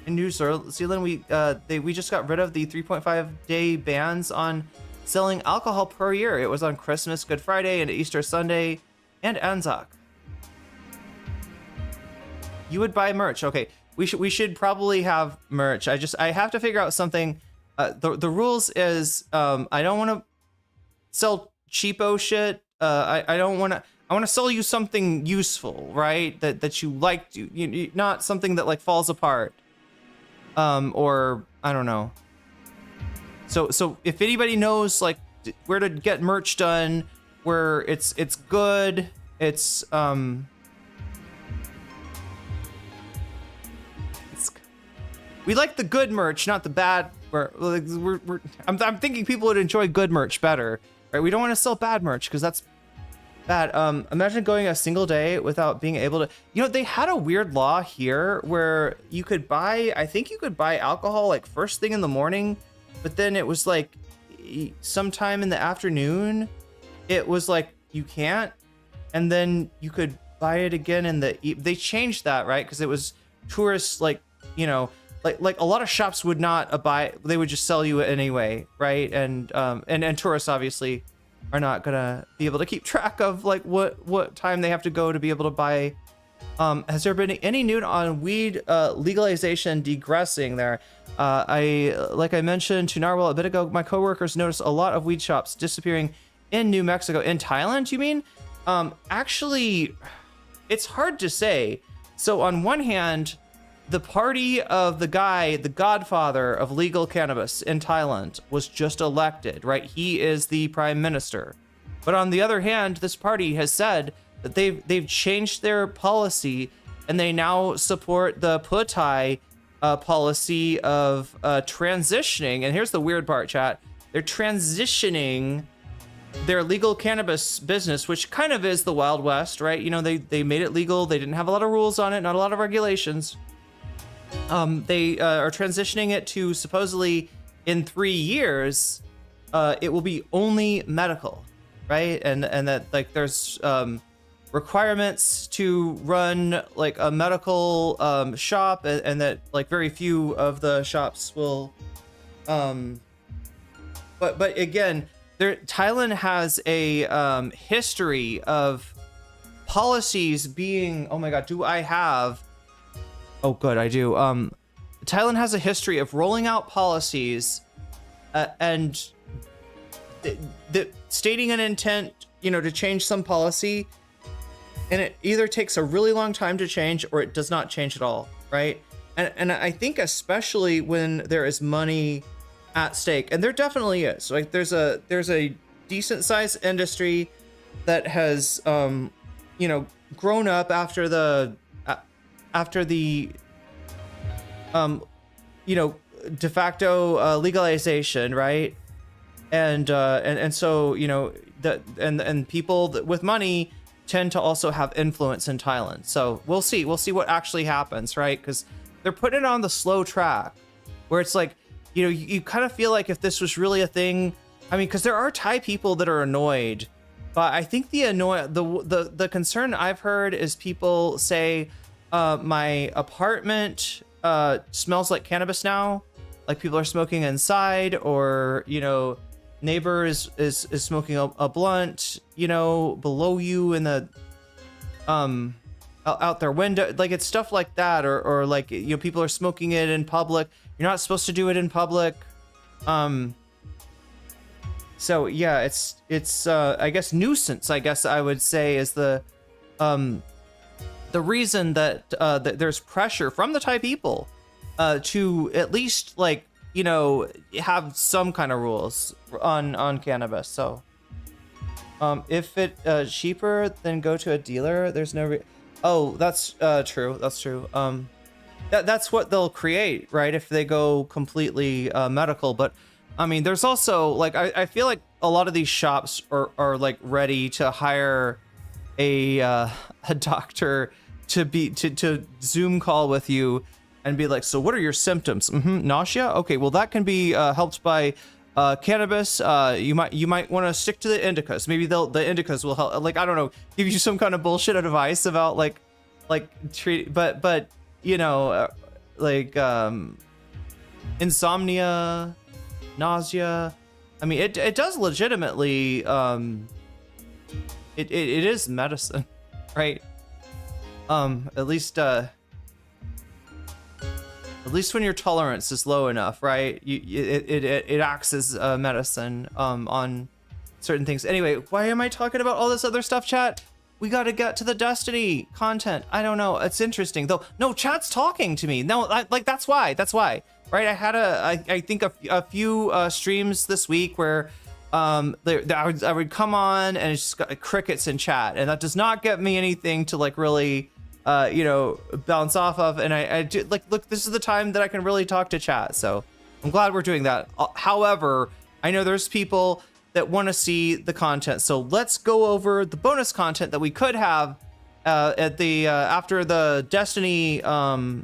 In New Zealand, we just got rid of the 3.5-day bans on selling alcohol per year. It was on Christmas, Good Friday, and Easter Sunday, and Anzac. You would buy merch. Okay, we should probably have merch. I have to figure out something. The rules is I don't want to sell cheapo shit. I want to sell you something useful, right? That you like, not something that like falls apart. Or I don't know. So if anybody knows like where to get merch done, where it's good, we like the good merch, not the bad. I'm thinking people would enjoy good merch better, right? We don't want to sell bad merch because that's bad. Imagine going a single day without being able to, they had a weird law here where you could buy, I think you could buy alcohol like first thing in the morning, but then it was like sometime in the afternoon, it was like, you can't. And then you could buy it again they changed that, right? Because it was tourists, like a lot of shops would not buy, they would just sell you it anyway, right? And tourists obviously are not gonna be able to keep track of like what time they have to go to be able to buy. Has there been any news on weed legalization degressing there? Like I mentioned to Narwhal a bit ago, my coworkers noticed a lot of weed shops disappearing in New Mexico. In Thailand, you mean? Actually, it's hard to say. So on one hand, the party of the godfather of legal cannabis in Thailand was just elected, right? He is the prime minister. But on the other hand, this party has said that they've changed their policy and they now support the Putai policy of transitioning. And here's the weird part, chat. They're transitioning their legal cannabis business, which kind of is the Wild West, right? They made it legal. They didn't have a lot of rules on it, not a lot of regulations. They are transitioning it to supposedly in 3 years, it will be only medical, right? And that like there's requirements to run like a medical shop, and that like very few of the shops will. But again, Thailand has a history of policies being, oh my god, do I have, oh good, I do. Thailand has a history of rolling out policies and stating an intent, to change some policy, and it either takes a really long time to change or it does not change at all, right? And I think especially when there is money at stake, and there definitely is. Like there's a decent sized industry that has grown up after the de facto legalization, right? And so and people with money tend to also have influence in Thailand. So we'll see what actually happens, right? Because they're putting it on the slow track, where it's like, you kind of feel like if this was really a thing, I mean, because there are Thai people that are annoyed, but I think the concern I've heard is people say, my apartment smells like cannabis now, like people are smoking inside, or neighbor is smoking a blunt, below you in the out their window, like it's stuff like that, or like people are smoking it in public. You're not supposed to do it in public. So yeah, it's I guess nuisance, I guess I would say, is the reason that that there's pressure from the Thai people to at least have some kind of rules on cannabis. So if it cheaper, then go to a dealer. There's no that's true. That's true. That's what they'll create, right? If they go completely medical. But I mean, there's also I feel like a lot of these shops are like ready to hire a doctor to Zoom call with you and be like, so what are your symptoms? Nausea? Okay, well that can be helped by cannabis. You might want to stick to the indicas. Maybe the indicas will help. I don't know, give you some kind of bullshit advice about treat, but insomnia, nausea. I mean, it does legitimately. It is medicine, right? At least when your tolerance is low enough, right? It acts as medicine on certain things. Anyway, why am I talking about all this other stuff, chat? We got to get to the Destiny content. I don't know. It's interesting though. No, chat's talking to me. No, that's why. Right? I had I think a few streams this week where I would come on and it's just got crickets in chat, and that does not get me anything to really bounce off of. And I do look, this is the time that I can really talk to chat. So I'm glad we're doing that. However, I know there's people that want to see the content. So let's go over the bonus content that we could have at the after the Destiny. I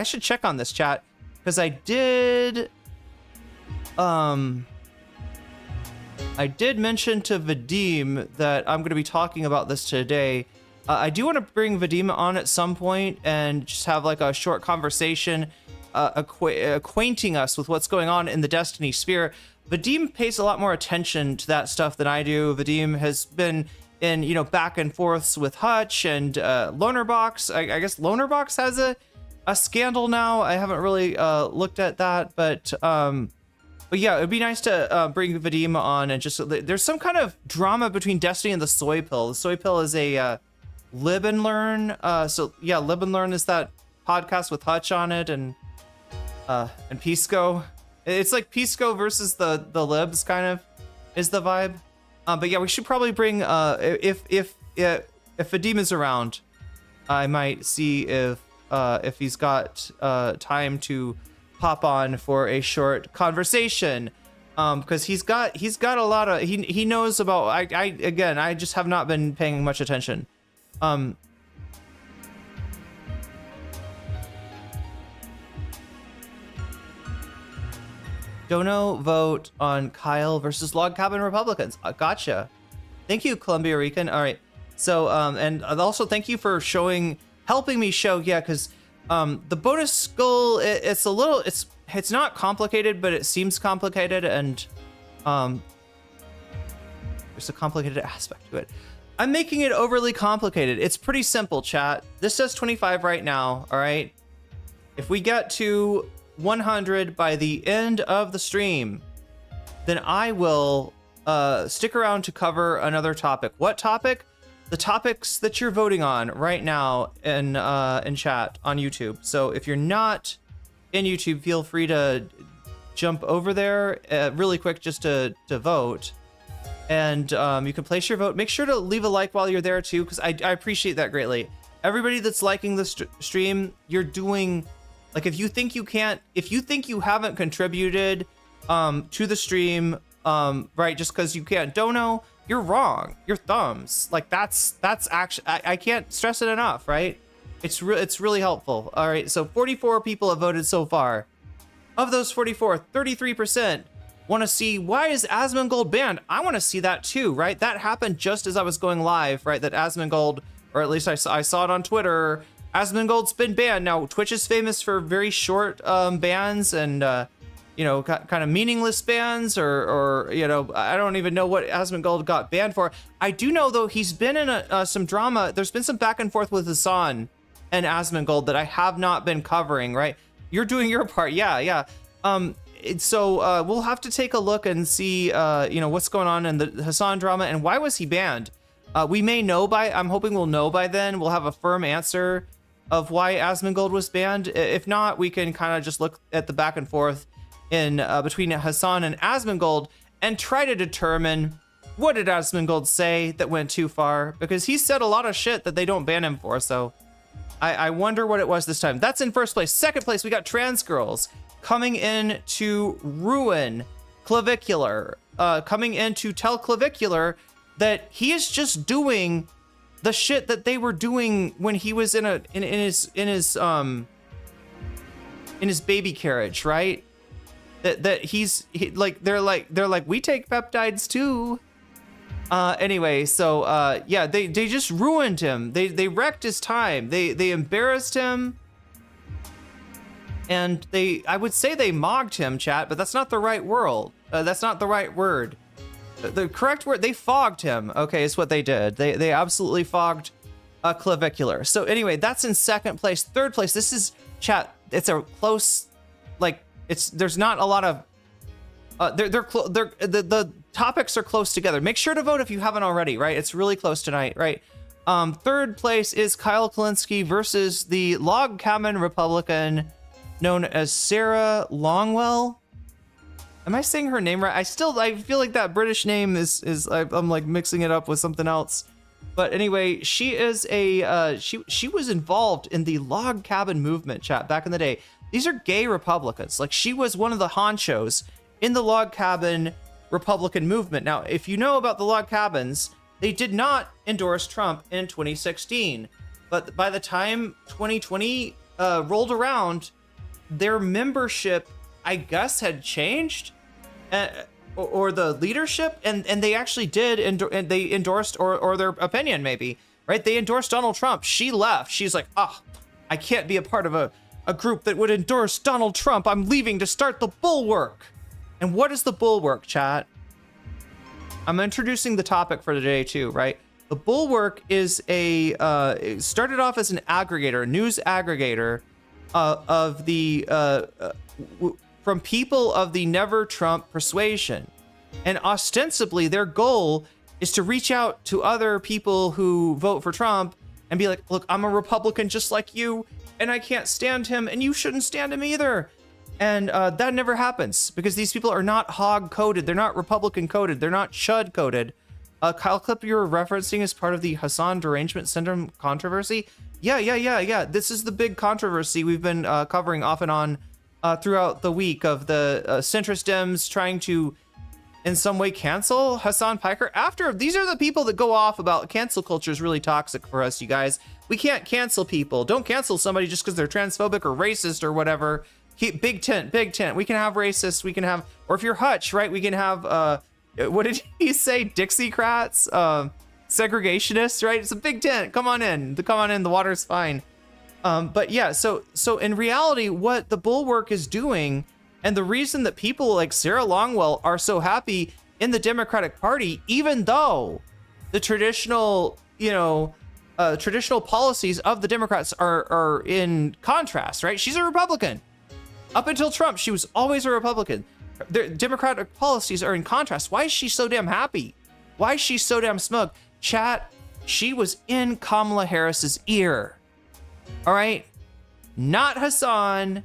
should check on this, chat, because I did mention to Vadim that I'm going to be talking about this today. I do want to bring Vadim on at some point and just have a short conversation acquainting us with what's going on in the Destiny sphere. Vadim pays a lot more attention to that stuff than I do. Vadim has been in, back and forths with Hutch and Lonerbox. I guess Lonerbox has a scandal now. I haven't really looked at that, but yeah, it'd be nice to bring Vadim on and just, there's some kind of drama between Destiny and the Soy Pill. The Soy Pill is a Live and Learn. So yeah, Live and Learn is that podcast with Hutch on it, and Pisco. It's like Pisco versus the Libs, kind of is the vibe. But yeah, we should probably bring if Vadim is around, I might see if he's got time to pop on for a short conversation, because he's got a lot of he knows about. I just have not been paying much attention. Dono vote on Kyle versus Log Cabin Republicans. Gotcha. Thank you, Columbia Rican. All right. So, and also thank you for helping me show. Yeah, because the bonus goal, it's not complicated, but it seems complicated, and There's a complicated aspect to it. I'm making it overly complicated. It's pretty simple, chat. This says 25 right now, all right? If we get to 100 by the end of the stream, then I will stick around to cover another topic. What topic? The topics that you're voting on right now in chat on YouTube. So if you're not in YouTube, feel free to jump over there really quick just to vote. And you can place your vote. Make sure to leave a like while you're there too, because I appreciate that greatly. Everybody that's liking the stream, you're doing, like, if you think you haven't contributed to the stream, right, just because you can't dono, you're wrong. Your thumbs, like, that's actually, I can't stress it enough, right? It's really helpful. All right, so 44 people have voted so far. Of those 44, 33% want to see, why is Asmongold banned? I want to see that too, right? That happened just as I was going live, right? That Asmongold, or at least I saw it on Twitter, Asmongold's been banned. Now, Twitch is famous for very short bans and, you know, kind of meaningless bans, or you know, I don't even know what Asmongold got banned for. I do know, though, he's been in some drama. There's been some back and forth with Hasan and Asmongold that I have not been covering, right? You're doing your part. Yeah. So we'll have to take a look and see, you know, what's going on in the Hasan drama and why was he banned. We may know I'm hoping we'll know by then. We'll have a firm answer of why Asmongold was banned. If not, we can kind of just look at the back and forth in between Hasan and Asmongold and try to determine, what did Asmongold say that went too far? Because he said a lot of shit that they don't ban him for. So I wonder what it was this time. That's in first place. Second place, we got trans girls coming in to ruin Clavvicular, coming in to tell Clavvicular that he is just doing the shit that they were doing when he was in his baby carriage, right? That they're like we take peptides too. Anyway, so yeah, they just ruined him. They wrecked his time. They embarrassed him. And I would say they mocked him, chat, but that's not the right word. That's not the right word. The correct word, they fogged him. Okay, is what they did. They absolutely fogged Clavvicular. So anyway, that's in second place. Third place, this is, chat, it's a close, like, there's not a lot of, the topics are close together. Make sure to vote if you haven't already, right? It's really close tonight, right? Third place is Kyle Kulinski versus the log cabin Republican known as Sarah Longwell. Am I saying her name right? I feel like that British name is I'm like mixing it up with something else. But anyway, she is she was involved in the log cabin movement, chat, back in the day. These are gay Republicans. Like, she was one of the honchos in the log cabin Republican movement. Now, if you know about the log cabins, they did not endorse Trump in 2016. But by the time 2020 rolled around, their membership, I guess, had changed, or the leadership, and they actually did, and they endorsed, or their opinion maybe, right? They endorsed Donald Trump. She left. She's like, I can't be a part of a group that would endorse Donald Trump. I'm leaving to start the Bulwark. And what is the Bulwark, chat? I'm introducing the topic for today too, right? The Bulwark is it started off as an aggregator, news aggregator, of the from people of the never Trump persuasion, and ostensibly their goal is to reach out to other people who vote for Trump and be like, look, I'm a Republican just like you, and I can't stand him, and you shouldn't stand him either. And that never happens, because these people are not hog coded, they're not Republican coded, they're not chud coded. Kyle clip you're referencing is part of the Hasan derangement syndrome controversy. Yeah. This is the big controversy we've been covering off and on throughout the week of the centrist Dems trying to, in some way, cancel Hasan Piker. These are the people that go off about cancel culture is really toxic for us, you guys. We can't cancel people. Don't cancel somebody just because they're transphobic or racist or whatever. Big tent. We can have racists. We can have, or if you're Hutch, right? We can have, what did he say? Dixiecrats, segregationists, right? It's a big tent. Come on in. The water's fine. But yeah, so in reality, what the Bulwark is doing And the reason that people like Sarah Longwell are so happy in the Democratic Party, even though the traditional, traditional policies of the Democrats are in contrast, right? She's a Republican. Up until Trump, she was always a Republican. The Democratic policies are in contrast. Why is she so damn happy? Why is she so damn smug? Chat, she was in Kamala Harris's ear. All right? Not Hasan,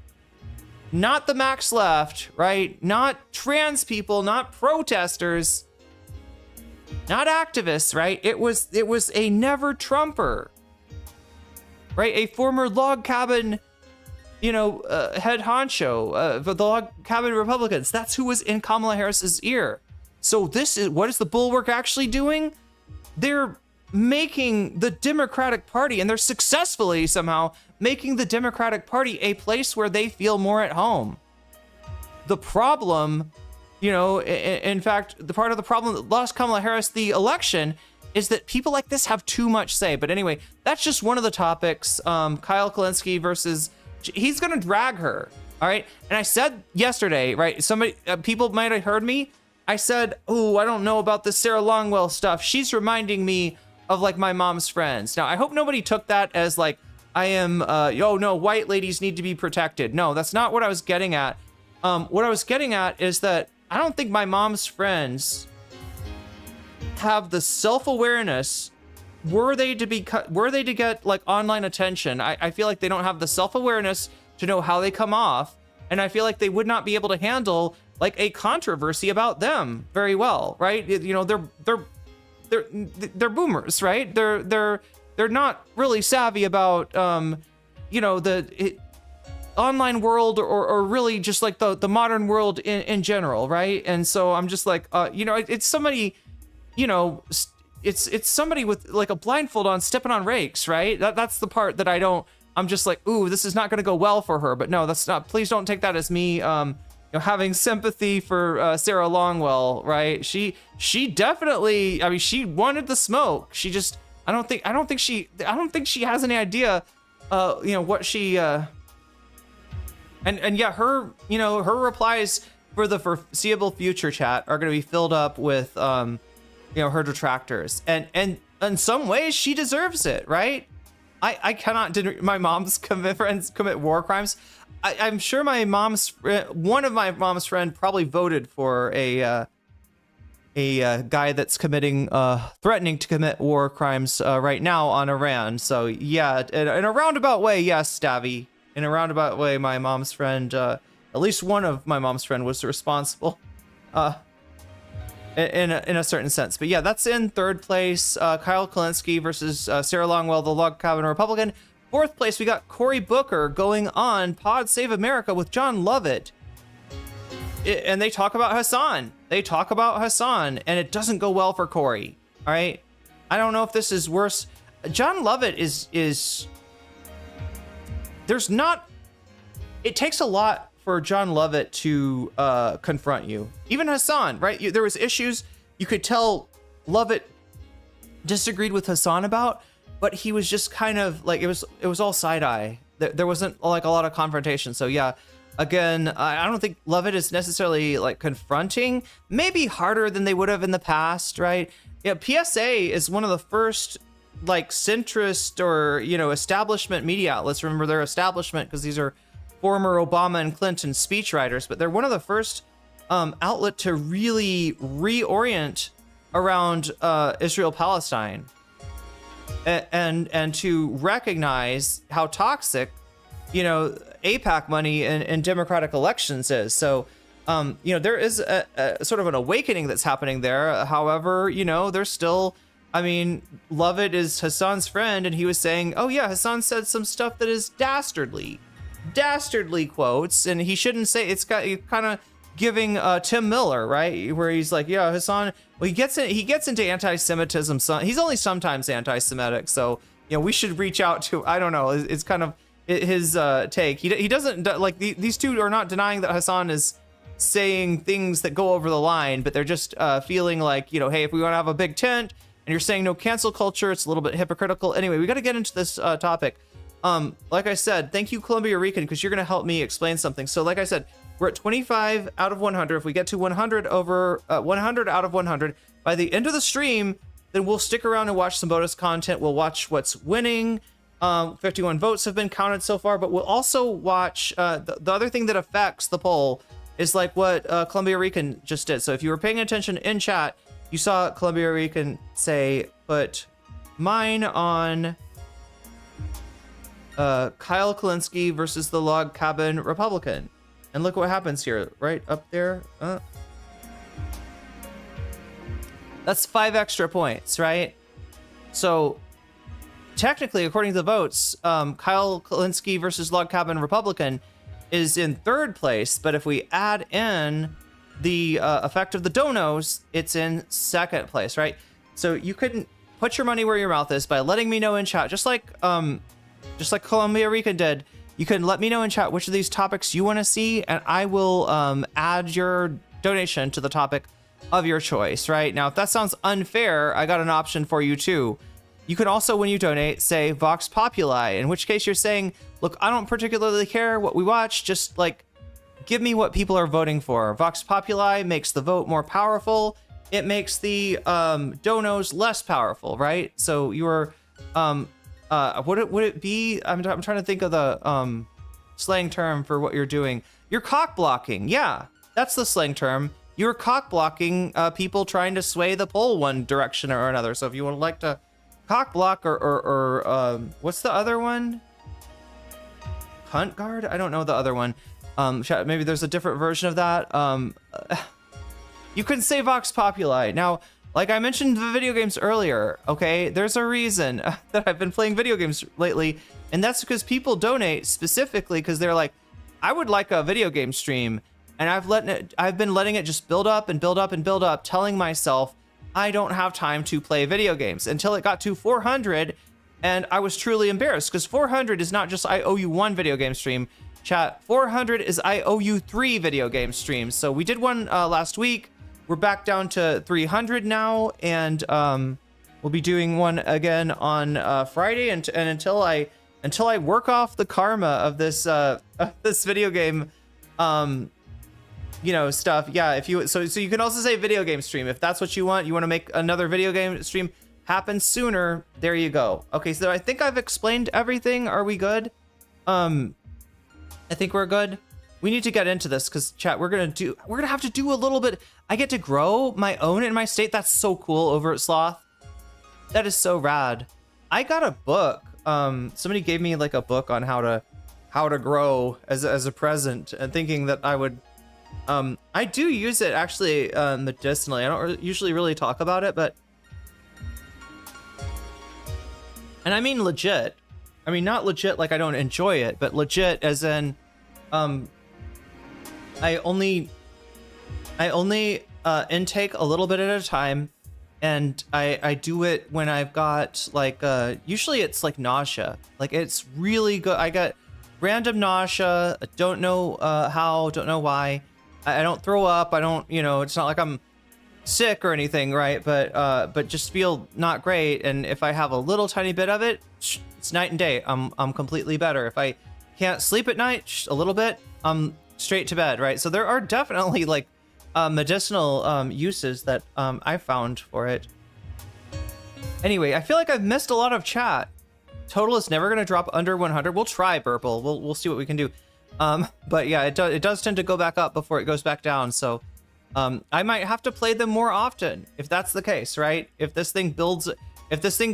not the Max left, right? Not trans people, not protesters, not activists, right? It was a never Trumper, right? A former log cabin, head honcho for the log cabin Republicans. That's who was in Kamala Harris's ear. So what is the Bulwark actually doing? They're making the Democratic Party, and they're successfully somehow making the Democratic Party a place where they feel more at home. The problem, in fact, the part of the problem that lost Kamala Harris the election is that people like this have too much say. But anyway, that's just one of the topics. Kyle Kulinski versus, he's gonna drag her, all right? And I said yesterday, right, people might have heard me. I said, oh, I don't know about this Sarah Longwell stuff. She's reminding me of like my mom's friends. Now, I hope nobody took that as like, I am, no, white ladies need to be protected. No, that's not what I was getting at. What I was getting at is that I don't think my mom's friends have the self-awareness were they to get like online attention. I feel like they don't have the self-awareness to know how they come off. And I feel like they would not be able to handle like a controversy about them very well, right? They're boomers, right? They're not really savvy about the online world or really just like the modern world in general, right? And so I'm just like, it's somebody, it's somebody with like a blindfold on stepping on rakes, right? That's the part that I'm just like, ooh, this is not going to go well for her. But no, that's not. Please don't take that as me having sympathy for Sarah Longwell, right? She definitely, I mean, she wanted the smoke. She just, I don't think she has any idea, what she, and yeah, her replies for the foreseeable future, chat, are going to be filled up with, her detractors, and in some ways she deserves it, right? I cannot deny my mom's friends commit war crimes. I'm sure one of my mom's friend probably voted for a guy that's threatening to commit war crimes right now on Iran. So yeah, in a roundabout way, yes, Stavy. In a roundabout way, my mom's friend, at least one of my mom's friend, was responsible, in a certain sense. But yeah, that's in third place. Kyle Kulinski versus Sarah Longwell, the log cabin Republican. Fourth place, we got Cory Booker going on Pod Save America with John Lovett. And they talk about Hasan. And it doesn't go well for Cory. All right. I don't know if this is worse. John Lovett is it takes a lot for John Lovett to confront you. Even Hasan, right? There was issues you could tell Lovett disagreed with Hasan about, but he was just kind of like, it was all side eye. There wasn't like a lot of confrontation. So yeah, again, I don't think Lovett is necessarily like confronting, maybe harder than they would have in the past, right? Yeah, PSA is one of the first like centrist or, establishment media outlets. Remember, they're establishment because these are former Obama and Clinton speechwriters, but they're one of the first outlet to really reorient around Israel-Palestine. And to recognize how toxic, AIPAC money in democratic elections is. So, there is a sort of an awakening that's happening there. However, there's still, Lovett is Hasan's friend, and he was saying, oh yeah, Hasan said some stuff that is dastardly quotes, and he shouldn't say. It's kind of giving Tim Miller, right, where he's like, yeah, Hasan, well, he gets into anti-Semitism. He's only sometimes anti-Semitic, so we should reach out to, I don't know, it's kind of his take. He doesn't like these two are not denying that Hasan is saying things that go over the line, but they're just feeling like, hey, if we want to have a big tent and you're saying no cancel culture, it's a little bit hypocritical. Anyway, we got to get into this topic. Like I said, thank you, Columbia Rican, because you're going to help me explain something. So like I said, We're at 25 out of 100. If we get to 100 out of 100 by the end of the stream, then we'll stick around and watch some bonus content. We'll watch what's winning. 51 votes have been counted so far, but we'll also watch the other thing that affects the poll is like what Columbia Rican just did. So if you were paying attention in chat, you saw Columbia Rican say, put mine on Kyle Kulinski versus the Log Cabin Republican. And look what happens here, right up there. That's 5 extra points, right? So technically, according to the votes, Kyle Kulinski versus Log Cabin Republican is in 3rd place, but if we add in the effect of the donos, it's in 2nd place, right? So you can put your money where your mouth is by letting me know in chat, just like Columbia Rican did. You can let me know in chat which of these topics you want to see, and I will add your donation to the topic of your choice, right? Now, if that sounds unfair, I got an option for you too. You can also, when you donate, say Vox Populi, in which case you're saying, look, I don't particularly care what we watch, just like give me what people are voting for. Vox Populi makes the vote more powerful. It makes the donos less powerful, right? So you're, would it be, I'm trying to think of the slang term for what you're doing. You're cock blocking. Yeah, that's the slang term. You're cock blocking people trying to sway the poll one direction or another. So if you would like to cock block or what's the other one? Hunt guard? I don't know the other one. Maybe there's a different version of that. You can say Vox Populi. Now, like I mentioned the video games earlier, okay, there's a reason that I've been playing video games lately, and that's because people donate specifically because they're like, I would like a video game stream, and I've been letting it just build up and build up and build up, telling myself I don't have time to play video games until it got to 400, and I was truly embarrassed because 400 is not just I owe you 1 video game stream. Chat, 400 is I owe you 3 video game streams. So we did one last week. We're back down to 300 now, and we'll be doing one again on Friday. And until I work off the karma of this video game, stuff. Yeah, if you so you can also say video game stream if that's what you want. You want to make another video game stream happen sooner. There you go. Okay, so I think I've explained everything. Are we good? I think we're good. We need to get into this because chat, we're gonna have to do a little bit. I get to grow my own in my state. That's so cool over at Sloth. That is so rad. I got a book. Somebody gave me like a book on how to grow as a present, and thinking that I would. I do use it actually medicinally. I don't usually really talk about it, but and I mean legit. I mean not legit like I don't enjoy it, but legit as in I only intake a little bit at a time, and I do it when I've got like usually it's like nausea. Like it's really good. I got random nausea. I don't know how, don't know why. I don't throw up. I don't, it's not like I'm sick or anything, right? But just feel not great. And if I have a little tiny bit of it, it's night and day. I'm completely better. If I can't sleep at night, a little bit, I'm straight to bed, right? So there are definitely like medicinal uses that I found for it. Anyway, I feel like I've missed a lot of chat. Total is never going to drop under 100. We'll try, Burple. We'll see what we can do. But yeah, it does tend to go back up before it goes back down. So I might have to play them more often if that's the case, right? If this thing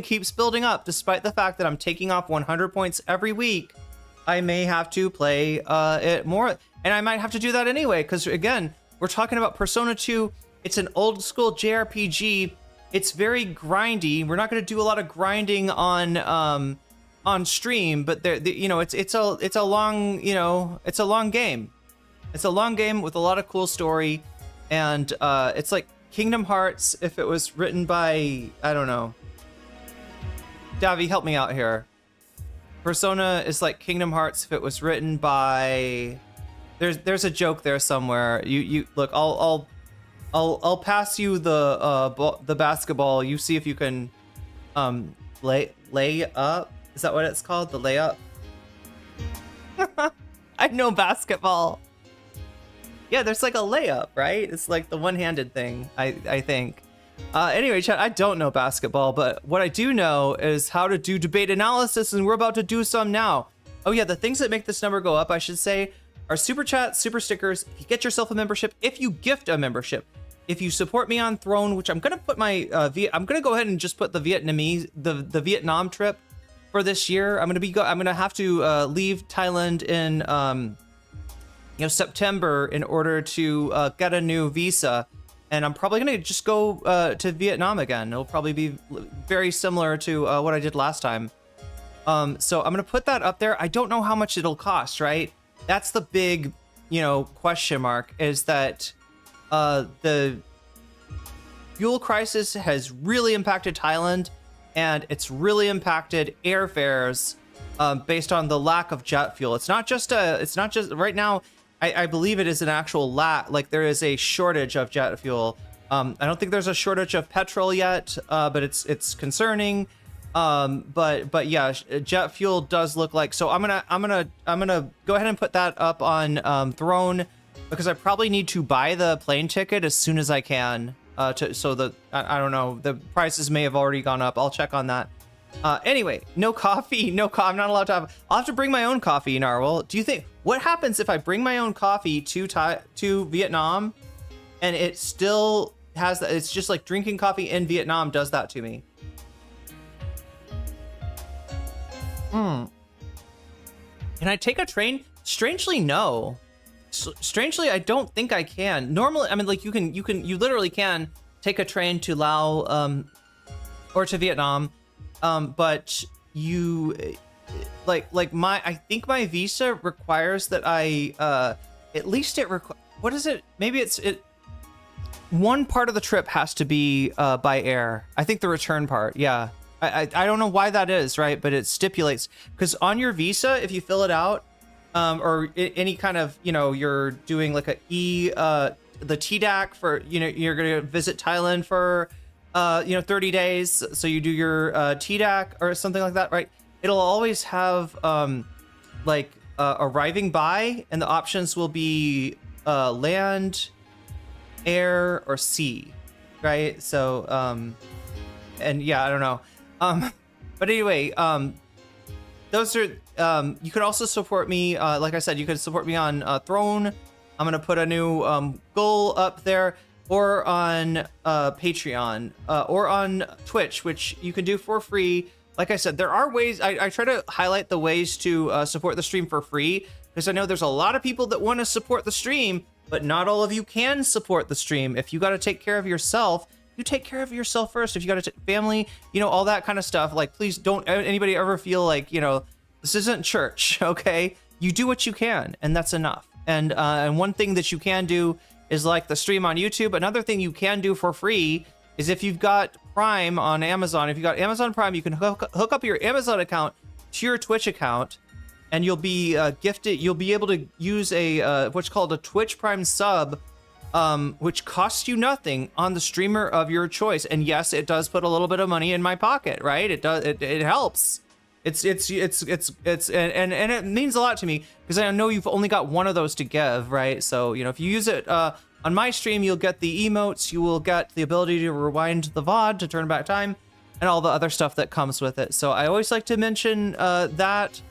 keeps building up, despite the fact that I'm taking off 100 points every week, I may have to play it more. And I might have to do that anyway, because again, we're talking about Persona 2. It's an old school JRPG. It's very grindy. We're not going to do a lot of grinding on stream, but it's a long game. It's a long game with a lot of cool story, and it's like Kingdom Hearts if it was written by, I don't know. Davi, help me out here. Persona is like Kingdom Hearts if it was written by. There's a joke there somewhere. You look. I'll pass you the basketball. You see if you can lay up. Is that what it's called? The layup? I know basketball. Yeah, there's like a layup, right? It's like the one-handed thing, I think. Anyway, chat, I don't know basketball, but what I do know is how to do debate analysis, and we're about to do some now. Oh yeah, the things that make this number go up, I should say, are super chat, super stickers. If you get yourself a membership, if you gift a membership, if you support me on Throne, which I'm gonna put my I'm gonna go ahead and just put the the Vietnam trip for this year. I'm gonna have to leave Thailand in September in order to get a new visa, and I'm probably gonna just go to Vietnam again. It'll probably be very similar to what I did last time. So I'm gonna put that up there. I don't know how much it'll cost, right? That's the big, question mark, is that the fuel crisis has really impacted Thailand, and it's really impacted airfares based on the lack of jet fuel. It's not just right now. I believe it is an actual lack. Like, there is a shortage of jet fuel. I don't think there's a shortage of petrol yet, but it's concerning. But yeah, jet fuel does look like. So I'm gonna go ahead and put that up on Throne, because I probably need to buy the plane ticket as soon as I can. So that I don't know, the prices may have already gone up. I'll check on that. Anyway, no coffee, I'm not allowed to have. I'll have to bring my own coffee, Narwhal. Do you think what happens if I bring my own coffee to Vietnam, and it still has that? It's just like drinking coffee in Vietnam does that to me. Can I take a train? Strangely, no. Strangely, I don't think I can. Normally, I mean, like, you literally can take a train to Laos, or to Vietnam, but you, I think my visa requires that at least what is it? Maybe one part of the trip has to be by air. I think the return part, yeah. I don't know why that is, right? But it stipulates, because on your visa, if you fill it out, or any kind of, you're doing like the TDAC for, you're going to visit Thailand for, 30 days. So you do your TDAC or something like that, right? It'll always have arriving by, and the options will be land, air, or sea, right? So, and yeah, I don't know. But anyway, those are, you could also support me. Like I said, you could support me on Throne. I'm going to put a new goal up there, or on Patreon, or on Twitch, which you can do for free. Like I said, there are ways. I try to highlight the ways to support the stream for free, because I know there's a lot of people that want to support the stream, but not all of you can support the stream. If you got to take care of yourself, you take care of yourself first. If you got to family, all that kind of stuff, like, please don't anybody ever feel like, this isn't church, okay? You do what you can, and that's enough. And one thing that you can do is like the stream on YouTube. Another thing you can do for free is, if you've got Prime on Amazon, if you've got Amazon Prime, you can hook up your Amazon account to your Twitch account, and you'll be gifted. You'll be able to use a what's called a Twitch Prime sub, which costs you nothing on the streamer of your choice. And yes, it does put a little bit of money in my pocket, right? It does. It helps. And it means a lot to me, because I know you've only got one of those to give, right? So, if you use it on my stream, you'll get the emotes, you will get the ability to rewind the VOD to turn back time, and all the other stuff that comes with it. So I always like to mention that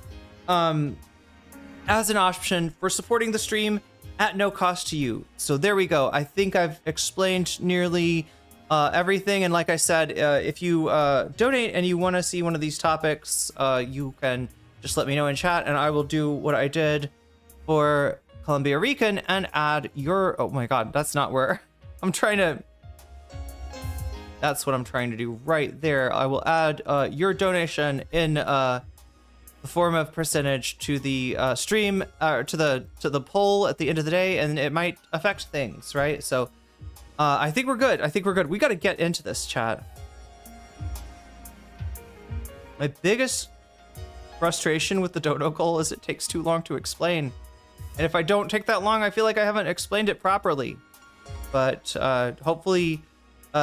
as an option for supporting the stream at no cost to you. So there we go. I think I've explained nearly everything. And like I said, if you donate and you want to see one of these topics, you can just let me know in chat, and I will do what I did for Columbia Rican and add your, oh my god, that's not where I'm trying to, that's what I'm trying to do right there. I will add your donation in the form of percentage to the stream, to the poll at the end of the day, and it might affect things, right? So I think we're good. We got to get into this, chat. My biggest frustration with the dodo goal is it takes too long to explain. And if I don't take that long, I feel like I haven't explained it properly. But hopefully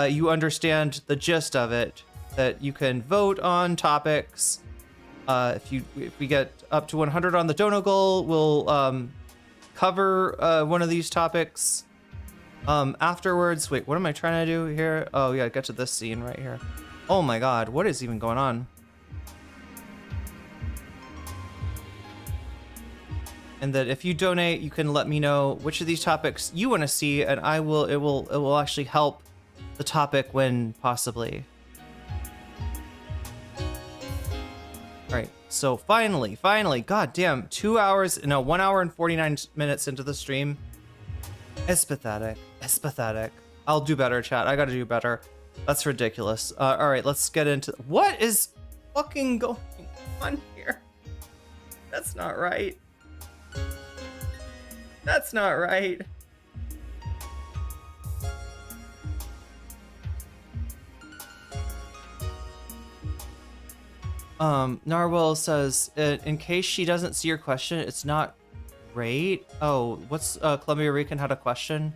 you understand the gist of it, that you can vote on topics. If we get up to 100 on the dono goal, we'll cover one of these topics afterwards. Wait, what am I trying to do here? Oh yeah, get to this scene right here. Oh my god, what is even going on? And that if you donate, you can let me know which of these topics you want to see, and it will actually help the topic win, possibly. All right, so finally, god damn, 1 hour and 49 minutes into the stream. It's pathetic. It's pathetic. I'll do better, chat. I gotta do better. That's ridiculous. All right, let's get into what is fucking going on here. That's not right. That's not right. Narwhal says, in case she doesn't see your question, it's not great. Oh, what's Columbia Rican had a question?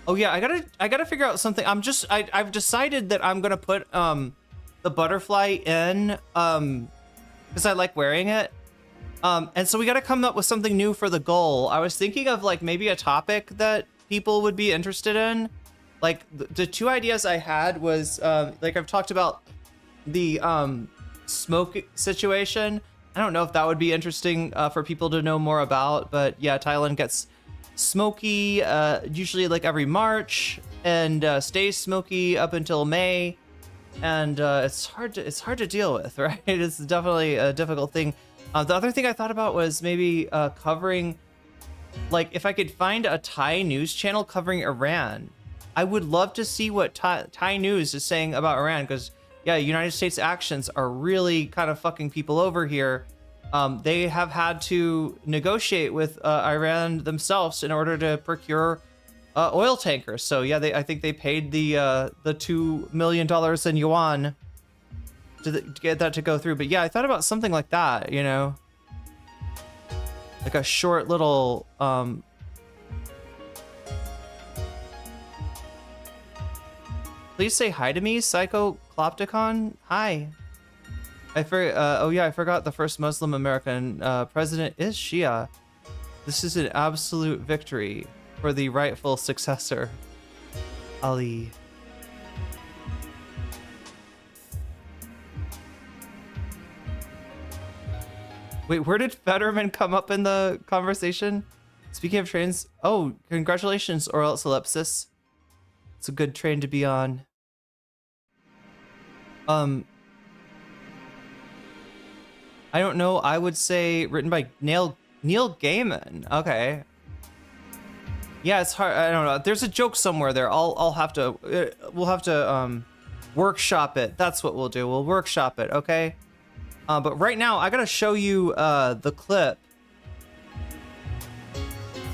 Oh yeah, I gotta figure out something. I've decided that I'm gonna put the butterfly in because I like wearing it. And so we got to come up with something new for the goal. I was thinking of like maybe a topic that people would be interested in. Like the two ideas I had was like I've talked about the smoke situation. I don't know if that would be interesting for people to know more about, but yeah, Thailand gets smoky usually like every March and stays smoky up until May. And it's hard to deal with, right? It's definitely a difficult thing. The other thing I thought about was maybe covering, like, if I could find a Thai news channel covering Iran. I would love to see what Thai news is saying about Iran, because, yeah, United States actions are really kind of fucking people over here. They have had to negotiate with Iran themselves in order to procure oil tankers. So, yeah, I think they paid the $2 million in yuan to get that to go through. But yeah, I thought about something like that, you know, like a short little please say hi to me, Psychoclopticon. Hi. Oh yeah, I forgot the first Muslim American president is Shia. This is an absolute victory for the rightful successor, Ali. Wait, where did Fetterman come up in the conversation? Speaking of trains, oh, congratulations, oral ellipsis. It's a good train to be on. I don't know. I would say written by Neil Gaiman. Okay. Yeah, it's hard. I don't know. There's a joke somewhere there. I'll have to. We'll have to workshop it. That's what we'll do. We'll workshop it. Okay. But right now, I gotta show you the clip.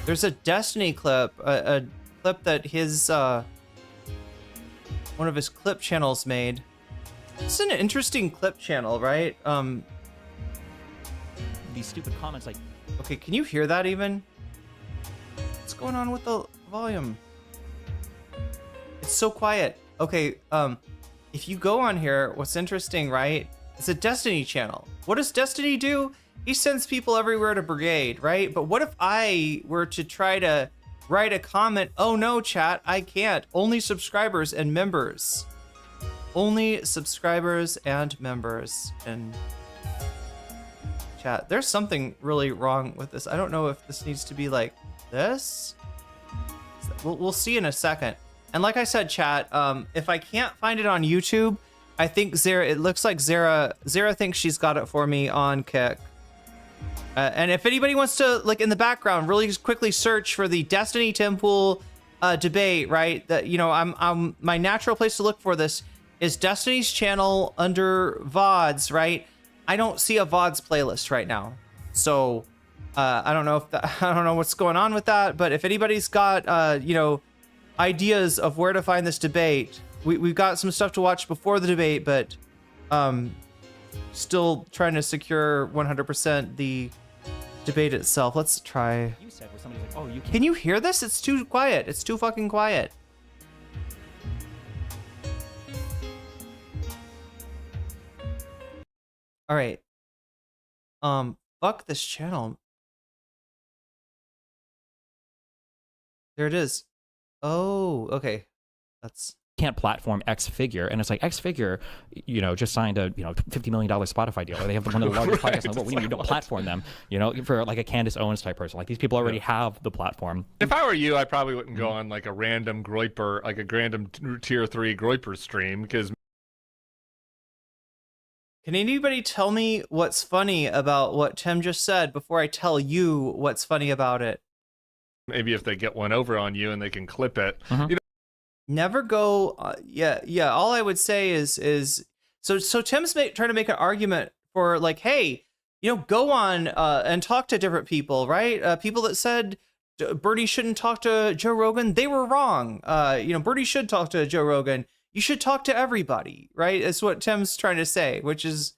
There's a Destiny clip, a clip that his one of his clip channels made. It's an interesting clip channel, right? These stupid comments like, okay, can you hear that even? What's going on with the volume? It's so quiet. Okay, if you go on here, what's interesting, right? It's a Destiny channel. What does Destiny do? He sends people everywhere to brigade, right? But what if I were to try to write a comment? Oh no, chat, I can't. Only subscribers and members. Only subscribers and members in chat. There's something really wrong with this. I don't know if this needs to be like this. We'll see in a second. And like I said, chat, if I can't find it on YouTube, I think it looks like Zara thinks she's got it for me on Kick. And if anybody wants to, like in the background, really just quickly search for the Destiny Temple debate, right? That, you know, my natural place to look for this is Destiny's channel under VODs, right? I don't see a VODs playlist right now. So I don't know if I don't know what's going on with that, but if anybody's got, you know, ideas of where to find this debate, we've got some stuff to watch before the debate, but still trying to secure 100% the debate itself. Let's try. you said where somebody's like, oh, you can't. Can you hear this? It's too quiet. It's too fucking quiet. All right. fuck this channel? There it is. Oh, okay. That's can't platform X figure, and it's like X figure, just signed a $50 million Spotify deal, or they have one of the largest podcasts. Like, what do you mean you don't platform them? For like a Candace Owens type person, like these people already have the platform. If I were you, I probably wouldn't go on like a random Groiper, like a random tier 3 Groiper stream, because. Can anybody tell me what's funny about what Tim just said before I tell you what's funny about it? Maybe if they get one over on you and they can clip it. Never go. Yeah. All I would say is so Tim's trying to make an argument for like, hey, go on and talk to different people, right? People that said Bernie shouldn't talk to Joe Rogan, they were wrong. Bernie should talk to Joe Rogan. You should talk to everybody, right? That's what Tim's trying to say, which is,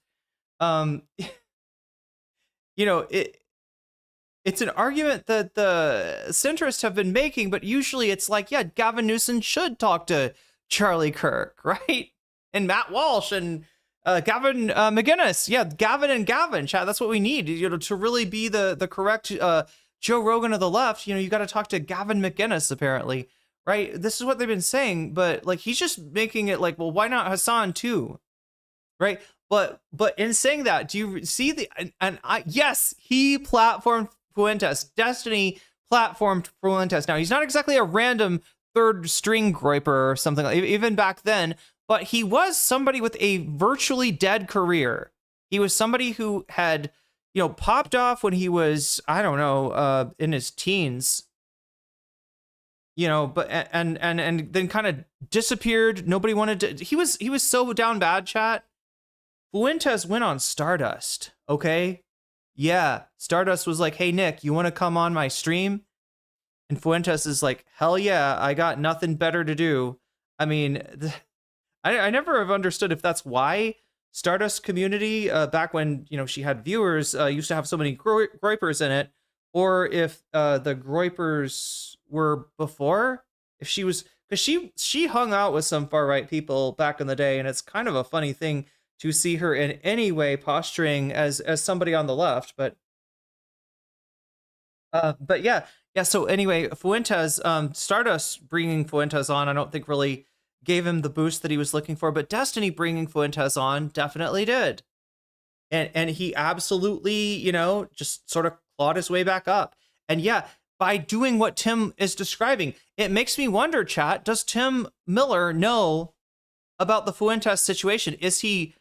it's an argument that the centrists have been making, but usually it's like, yeah, Gavin Newsom should talk to Charlie Kirk, right? And Matt Walsh and Gavin McGinnis. Yeah, Gavin and Gavin, chat. That's what we need, to really be the correct Joe Rogan of the left. You got to talk to Gavin McGinnis, apparently, right? This is what they've been saying, but like he's just making it like, well, why not Hasan too, right? But in saying that, do you see yes, he platformed Fuentes. Destiny platformed Fuentes. Now, he's not exactly a random third string groiper or something, even back then, but he was somebody with a virtually dead career. He was somebody who had, popped off when he was, I don't know, in his teens, but and then kind of disappeared. Nobody wanted to. He was so down bad, chat. Fuentes went on Stardust, okay? Yeah, Stardust was like, hey, Nick, you want to come on my stream? And Fuentes is like, hell yeah, I got nothing better to do. I mean, I never have understood if that's why Stardust community, back when, she had viewers, used to have so many groipers in it, or if the groipers were before, if she was, because she hung out with some far-right people back in the day, and it's kind of a funny thing to see her in any way posturing as somebody on the left, but yeah. So anyway, Fuentes, Stardust bringing Fuentes on, I don't think really gave him the boost that he was looking for, but Destiny bringing Fuentes on definitely did, and he absolutely, just sort of clawed his way back up, and yeah, by doing what Tim is describing, it makes me wonder, chat, does Tim Miller know about the Fuentes situation? Is he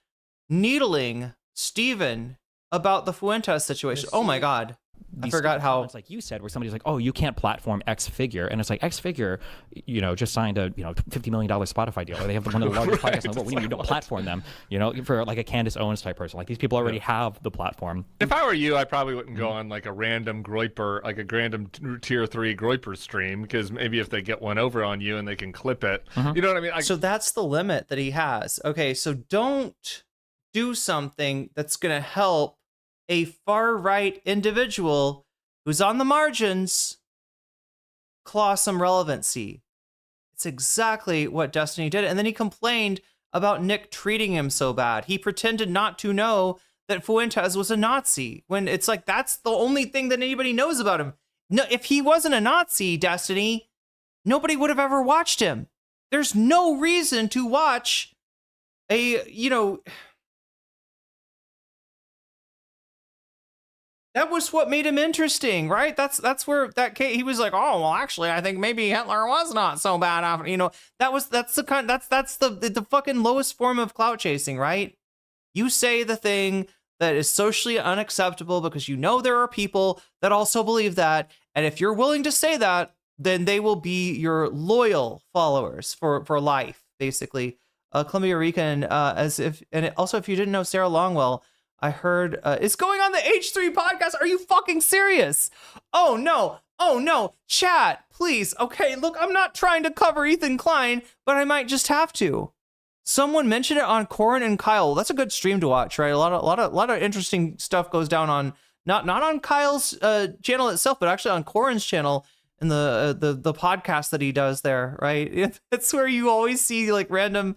needling Steven about the Fuentes situation? Oh my God. I forgot how. It's like you said, where somebody's like, oh, you can't platform X figure. And it's like X figure, just signed a, $50 million Spotify deal, or they have one of the largest podcasts. Like, what do you mean you don't platform them? For like a Candace Owens type person. Like these people already have the platform. If I were you, I probably wouldn't go on like a random Groiper, like a random tier 3 Groiper stream, because maybe if they get one over on you and they can clip it, you know what I mean? So that's the limit that he has. Okay, so don't do something that's going to help a far-right individual who's on the margins claw some relevancy. It's exactly what Destiny did. And then he complained about Nick treating him so bad. He pretended not to know that Fuentes was a Nazi, when it's like, that's the only thing that anybody knows about him. No, if he wasn't a Nazi, Destiny, nobody would have ever watched him. There's no reason to watch a, that was what made him interesting, right? That's where that came. He was like, oh, well, actually, I think maybe Hitler was not so bad. That's the fucking lowest form of clout chasing, right? You say the thing that is socially unacceptable because there are people that also believe that, and if you're willing to say that, then they will be your loyal followers for life, basically. Columbia Rican, also if you didn't know, Sarah Longwell, I heard, is going on the H3 podcast. Are you fucking serious? Oh no, chat, please. Okay, look, I'm not trying to cover Ethan Klein, but I might just have to. Someone mentioned it on Corin and Kyle. That's a good stream to watch, right? A lot of interesting stuff goes down on not on Kyle's channel itself, but actually on Corin's channel and the podcast that he does there, right? It's where you always see like random,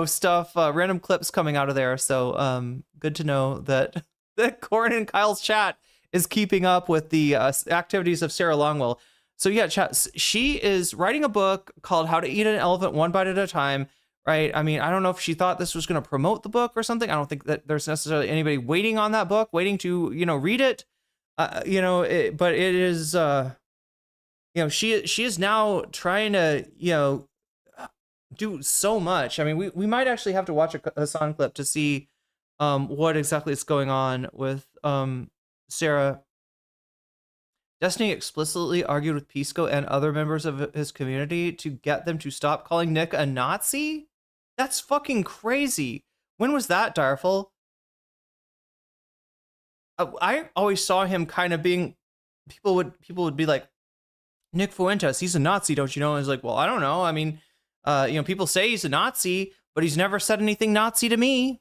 stuff, random clips coming out of there. So good to know that that Corin and Kyle's chat is keeping up with the activities of Sarah Longwell. So yeah, chat. She is writing a book called "How to Eat an Elephant One Bite at a Time." Right? I mean, I don't know if she thought this was going to promote the book or something. I don't think that there's necessarily anybody waiting on that book, waiting to read it. But it is. She is now trying to do so much. I mean, we might actually have to watch a Hasan clip to see what exactly is going on with Sarah. Destiny explicitly argued with Pisco and other members of his community to get them to stop calling Nick a Nazi. That's fucking crazy. When was that, Direful? I always saw him kind of being people would be like, Nick Fuentes, he's a Nazi, don't you know? And I was like, well, I don't know. I mean, people say he's a Nazi, but he's never said anything Nazi to me.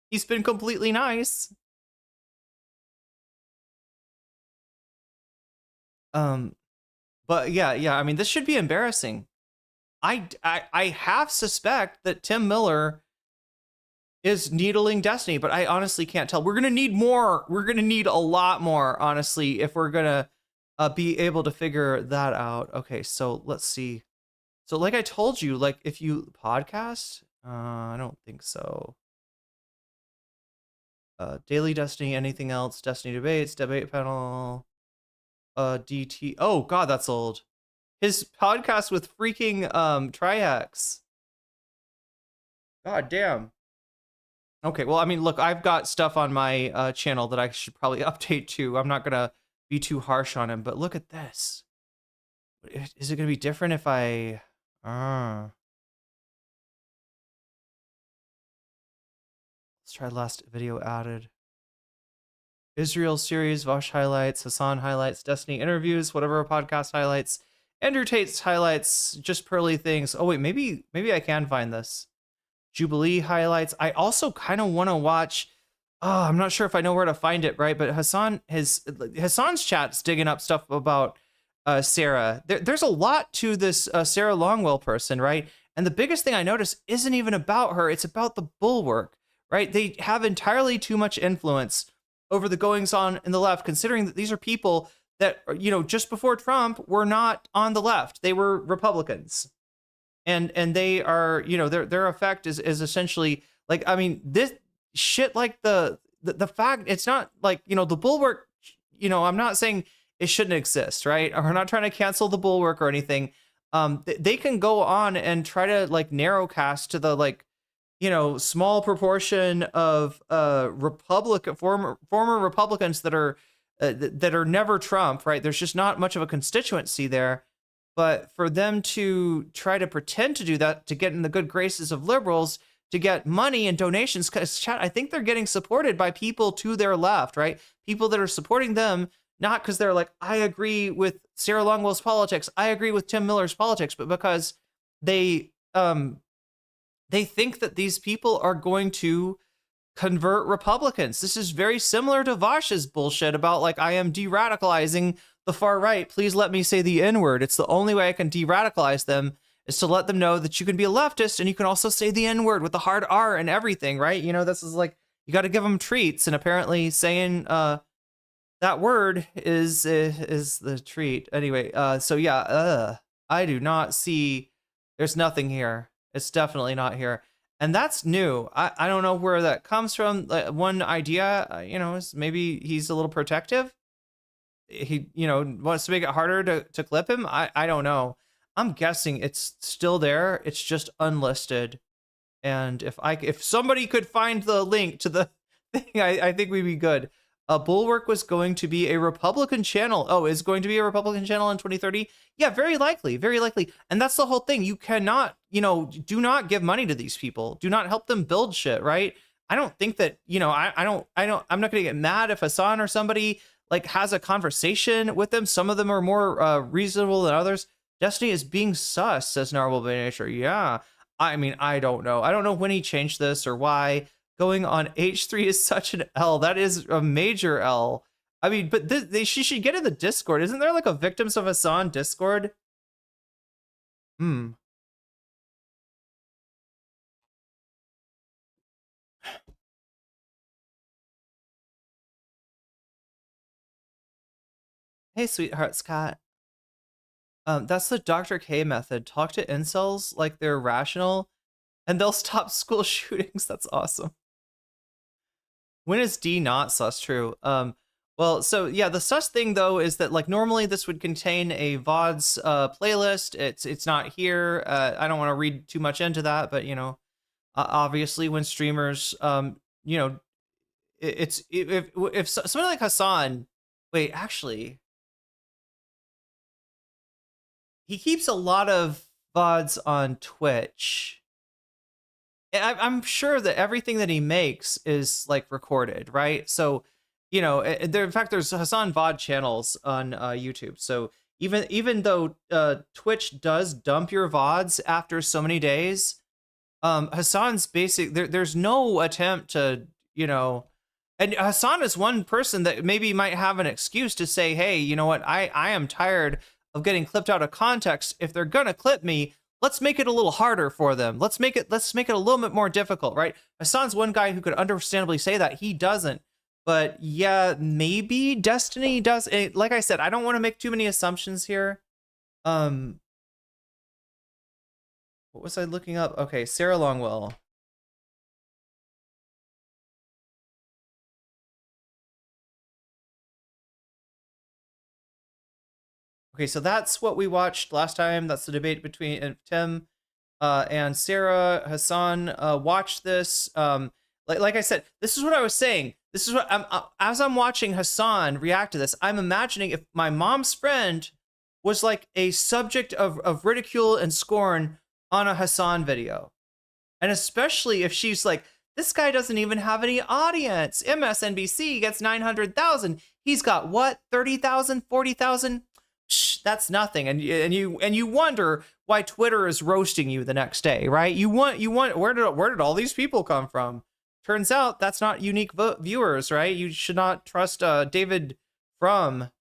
He's been completely nice. But yeah, I mean, this should be embarrassing. I half suspect that Tim Miller is needling Destiny, but I honestly can't tell. We're gonna need more. We're gonna need a lot more, honestly, if we're gonna be able to figure that out. Okay, so let's see. So like I told you, like if you podcast, I don't think so. Daily Destiny, anything else? Destiny debates, debate panel, DT. Oh God, that's old. His podcast with freaking Trihex. God damn. Okay, well, I mean, look, I've got stuff on my channel that I should probably update to. I'm not gonna be too harsh on him, but look at this. Is it gonna be different if I? Let's try last video added. Israel series, Vosh highlights, Hasan highlights, Destiny interviews, whatever podcast highlights, Andrew Tate's highlights, just pearly things. Oh wait, maybe I can find this. Jubilee highlights. I also kind of want to watch. Oh, I'm not sure if I know where to find it, right? But Hasan's chat's digging up stuff about Sarah. There's a lot to this Sarah Longwell person, right? And the biggest thing I notice isn't even about her. It's about the bulwark, right? They have entirely too much influence over the goings on in the left, considering that these are people that, just before Trump were not on the left. They were Republicans. And they are, their effect is essentially like, I mean, this shit, like the fact it's not like, the bulwark, I'm not saying it shouldn't exist, right? We're not trying to cancel the bulwark or anything. They can go on and try to like narrowcast to the small proportion of former Republicans that are never Trump, right? There's just not much of a constituency there. But for them to try to pretend to do that, to get in the good graces of liberals, to get money and donations, because I think they're getting supported by people to their left, right? People that are supporting them, not because they're like, I agree with Sarah Longwell's politics, I agree with Tim Miller's politics, but because they think that these people are going to convert Republicans. This is very similar to Vosh's bullshit about like, I am de-radicalizing the far right. Please let me say the N-word. It's the only way I can de-radicalize them is to let them know that you can be a leftist and you can also say the N-word with the hard R and everything, right? This is like, you got to give them treats, and apparently saying that word is the treat. Anyway, so yeah, I do not see, there's nothing here. It's definitely not here. And that's new. I don't know where that comes from. One idea, is maybe he's a little protective. He, wants to make it harder to clip him. I don't know. I'm guessing it's still there. It's just unlisted. And if somebody could find the link to the thing, I think we'd be good. Bulwark was going to be a Republican channel. Oh, is going to be a Republican channel in 2030? Yeah, very likely, very likely. And that's the whole thing. You cannot, do not give money to these people. Do not help them build shit, right? I don't think that, I'm not gonna get mad if Hasan or somebody like has a conversation with them. Some of them are more reasonable than others. Destiny is being sus, says Narwhal by Nature. Yeah, I mean, I don't know. I don't know when he changed this or why. Going on H3 is such an L. That is a major L. I mean, but she should get in the Discord. Isn't there like a Victims of Hasan Discord? Hey, sweetheart Scott. That's the Dr. K method. Talk to incels like they're rational, and they'll stop school shootings. That's awesome. When is D not sus true? Well, so yeah, the sus thing though is that like normally this would contain a VODs playlist. It's not here. I don't want to read too much into that, but you know, obviously when streamers, you know, if somebody like Hasan, wait, actually, he keeps a lot of VODs on Twitch. I'm sure that everything that he makes is like recorded, right? So, you know, there. In fact, there's Hasan VOD channels on YouTube. So even though Twitch does dump your VODs after so many days, Hasan's basic. There's no attempt to, you know, and Hasan is one person that maybe might have an excuse to say, hey, you know what? I am tired of getting clipped out of context. If they're gonna clip me, let's make it a little harder for them. Let's make it a little bit more difficult, right? Hasan's one guy who could understandably say that. He doesn't. But yeah, maybe Destiny does. Like I said, I don't want to make too many assumptions here. What was I looking up? Okay, Sarah Longwell. Okay, so that's what we watched last time. That's the debate between Tim and Sarah. Hasan watched this. Like I said, this is what I was saying. This is what as I'm watching Hasan react to this, I'm imagining if my mom's friend was like a subject of ridicule and scorn on a Hasan video. And especially if she's like, this guy doesn't even have any audience. MSNBC gets 900,000. He's got what? 30,000, 40,000? That's nothing. And you wonder why Twitter is roasting you the next day, right? You want where did all these people come from? Turns out that's not unique viewers, right? You should not trust David from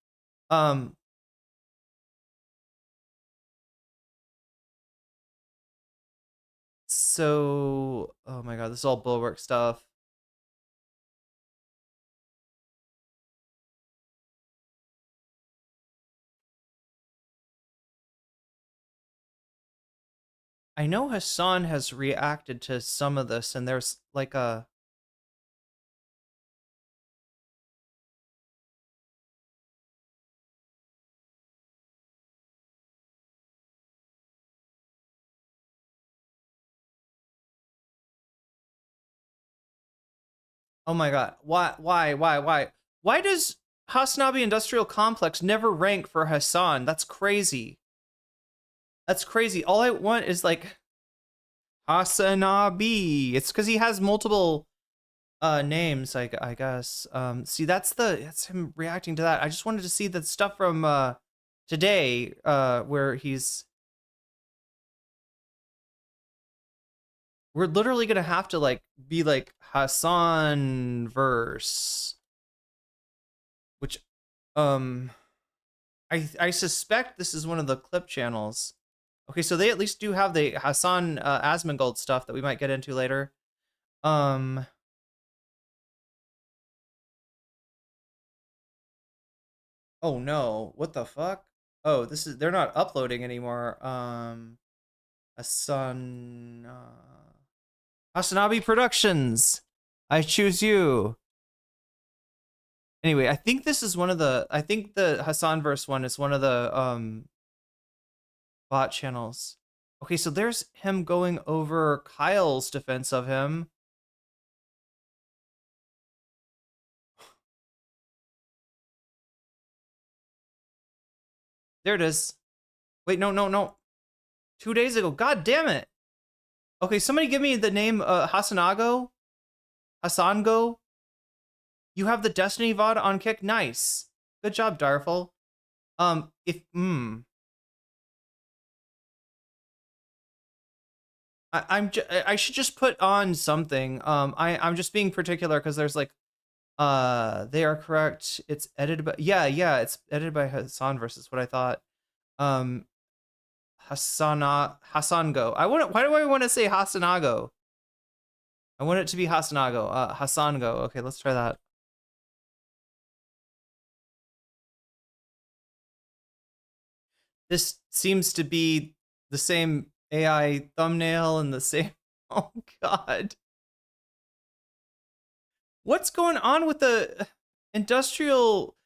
so oh my god, this is all bulwark stuff. I know Hasan has reacted to some of this, and there's like a oh my god, why does Hasanabi Industrial Complex never rank for Hasan? That's crazy. That's crazy. All I want is like Hasanabi. It's because he has multiple names, I guess. See, that's him reacting to that. I just wanted to see the stuff from today, where we're literally gonna have to like be like Hasan verse, which I suspect this is one of the clip channels. Okay, so they at least do have the Hasan Asmongold stuff that we might get into later. Oh no, what the fuck? Oh, they're not uploading anymore. Hasanabi Productions. I choose you. Anyway, I think this is I think the Hasan verse one is one of the bot channels. Okay, so there's him going over Kyle's defense of him. There it is. Wait, no. 2 days ago. God damn it. Okay, somebody give me the name Hasango. You have the Destiny VOD on Kick. Nice. Good job, Darful. I should just put on something. I'm just being particular because there's like they are correct. It's edited by it's edited by Hasan versus what I thought. Hasango. Why do I want to say Hasanago? I want it to be Hasanago. Hasango. Okay, let's try that. This seems to be the same AI thumbnail and the same. Oh God. What's going on with the industrial?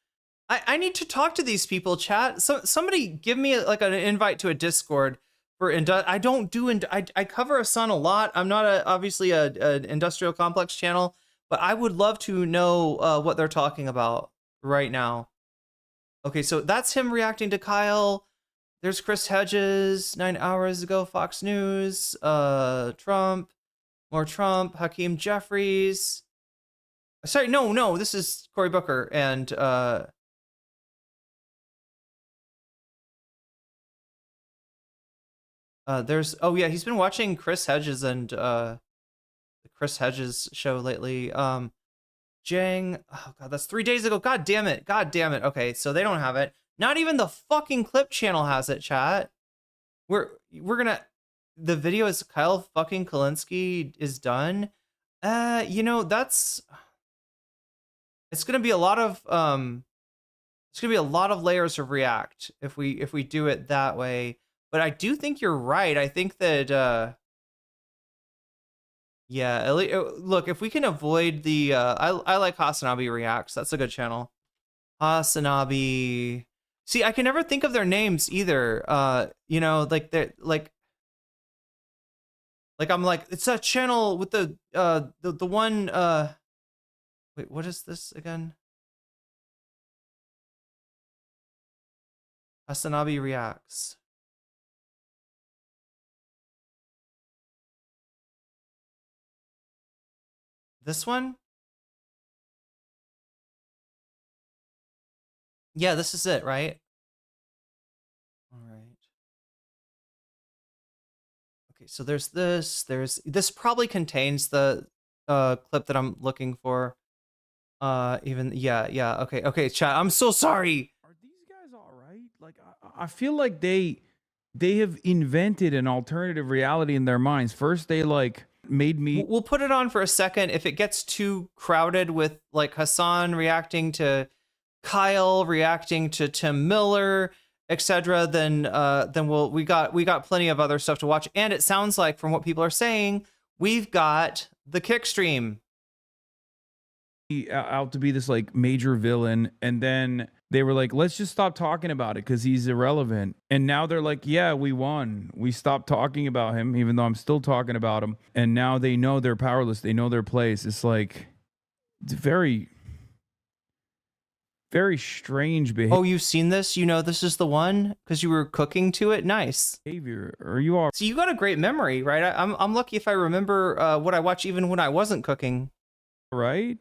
I need to talk to these people, chat. So somebody give me like an invite to a Discord for I don't do I cover Hasan a lot. I'm not obviously a industrial complex channel, but I would love to know what they're talking about right now. Okay, so that's him reacting to Kyle. There's Chris Hedges 9 hours ago, Fox News, Trump, more Trump, Hakeem Jeffries. Sorry, no, this is Cory Booker and there's he's been watching Chris Hedges and the Chris Hedges show lately. Jang, oh God, that's 3 days ago. God damn it. Okay, so they don't have it. Not even the fucking clip channel has it, chat. We're gonna, the video is Kyle fucking Kulinski is done. You know, it's gonna be a lot of layers of React if we do it that way. But I do think you're right. I think that yeah, look, if we can avoid the I like Hasanabi Reacts. That's a good channel. Hasanabi. See, I can never think of their names either. You know, like they're like I'm like, it's a channel with the one wait, what is this again? Hasanabi Reacts. This one? Yeah, this is it, right? All right. Okay, so there's this probably contains the clip that I'm looking for. Okay, chat. I'm so sorry. Are these guys all right? Like I feel like they have invented an alternative reality in their minds. First they like made me. We'll put it on for a second. If it gets too crowded with like Hasan reacting to Kyle, reacting to Tim Miller, etc., then we got plenty of other stuff to watch. And it sounds like from what people are saying, we've got the kick stream out to be this like major villain, and then they were like, let's just stop talking about it because he's irrelevant. And now they're like, yeah, we won. We stopped talking about him, even though I'm still talking about him. And now they know they're powerless. They know their place. It's like, it's very, very strange behavior. Oh, you've seen this? You know this is the one because you were cooking to it? Nice. Or you are. So you got a great memory, right? I'm lucky if I remember what I watch even when I wasn't cooking. Right?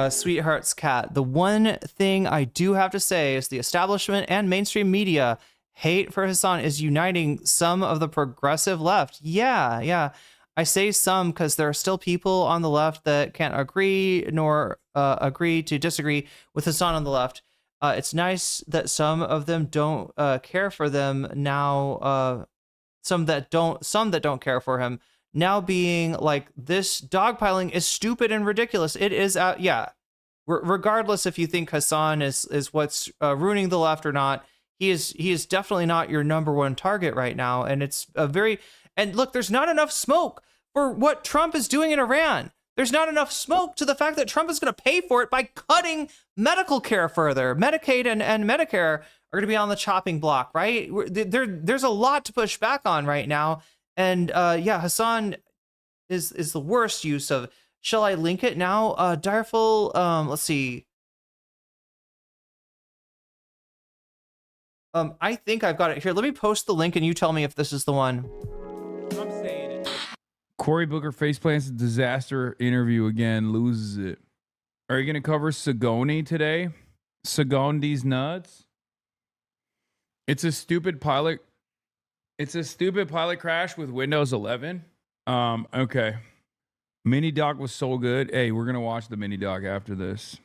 Sweetheart's cat. The one thing I do have to say is the establishment and mainstream media hate for Hasan is uniting some of the progressive left. Yeah. I say some because there are still people on the left that can't agree nor agree to disagree with Hasan on the left. It's nice that some of them don't care for them now. Some that don't care for him now being like, this dogpiling is stupid and ridiculous. It is, yeah. Regardless if you think Hasan is what's ruining the left or not, he is definitely not your number one target right now. And it's a very, and look, there's not enough smoke for what Trump is doing in Iran. There's not enough smoke to the fact that Trump is going to pay for it by cutting medical care further. Medicaid and Medicare are going to be on the chopping block, right? There's a lot to push back on right now. And yeah, Hasan is the worst use of. Shall I link it now? Direful. Let's see. I think I've got it here. Let me post the link, and you tell me if this is the one. I'm saying it. Cory Booker faceplants a disaster interview again, loses it. Are you gonna cover Sagoni today? Sagondi's nuts. It's a stupid pilot. It's a stupid pilot crash with Windows 11. Okay. Mini doc was so good. Hey, we're gonna watch the mini doc after this.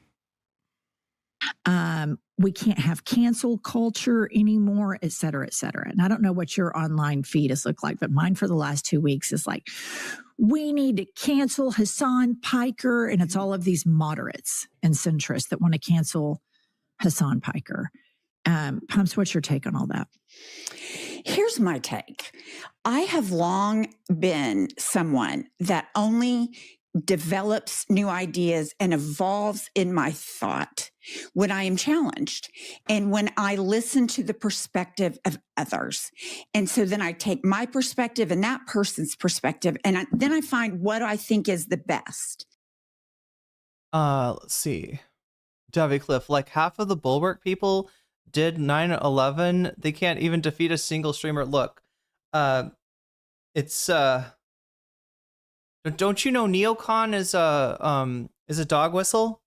We can't have cancel culture anymore, et cetera, et cetera. And I don't know what your online feed has looked like, but mine for the last 2 weeks is like, we need to cancel Hasan Piker. And it's all of these moderates and centrists that want to cancel Hasan Piker. Pumps, what's your take on all that? Here's my take. I have long been someone that only develops new ideas and evolves in my thought when I am challenged and when I listen to the perspective of others. And so then I take my perspective and that person's perspective, and then I find what I think is the best. Let's see. Davy Cliff, like half of the Bulwark people did 9/11. They can't even defeat a single streamer. Look, it's don't you know neocon is a dog whistle?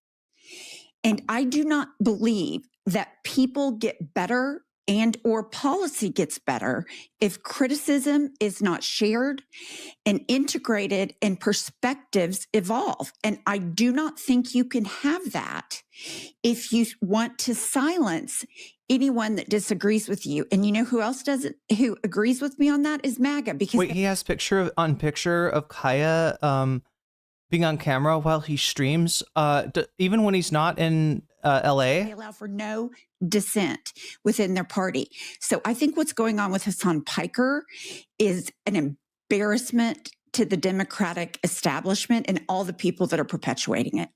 And I do not believe that people get better and or policy gets better if criticism is not shared and integrated and perspectives evolve. And I do not think you can have that if you want to silence anyone that disagrees with you. And you know who else doesn't, who agrees with me on that is MAGA. Because wait, he has picture of Kaya being on camera while he streams, even when he's not in LA. They allow for no dissent within their party. So I think what's going on with Hasan Piker is an embarrassment to the Democratic establishment and all the people that are perpetuating it.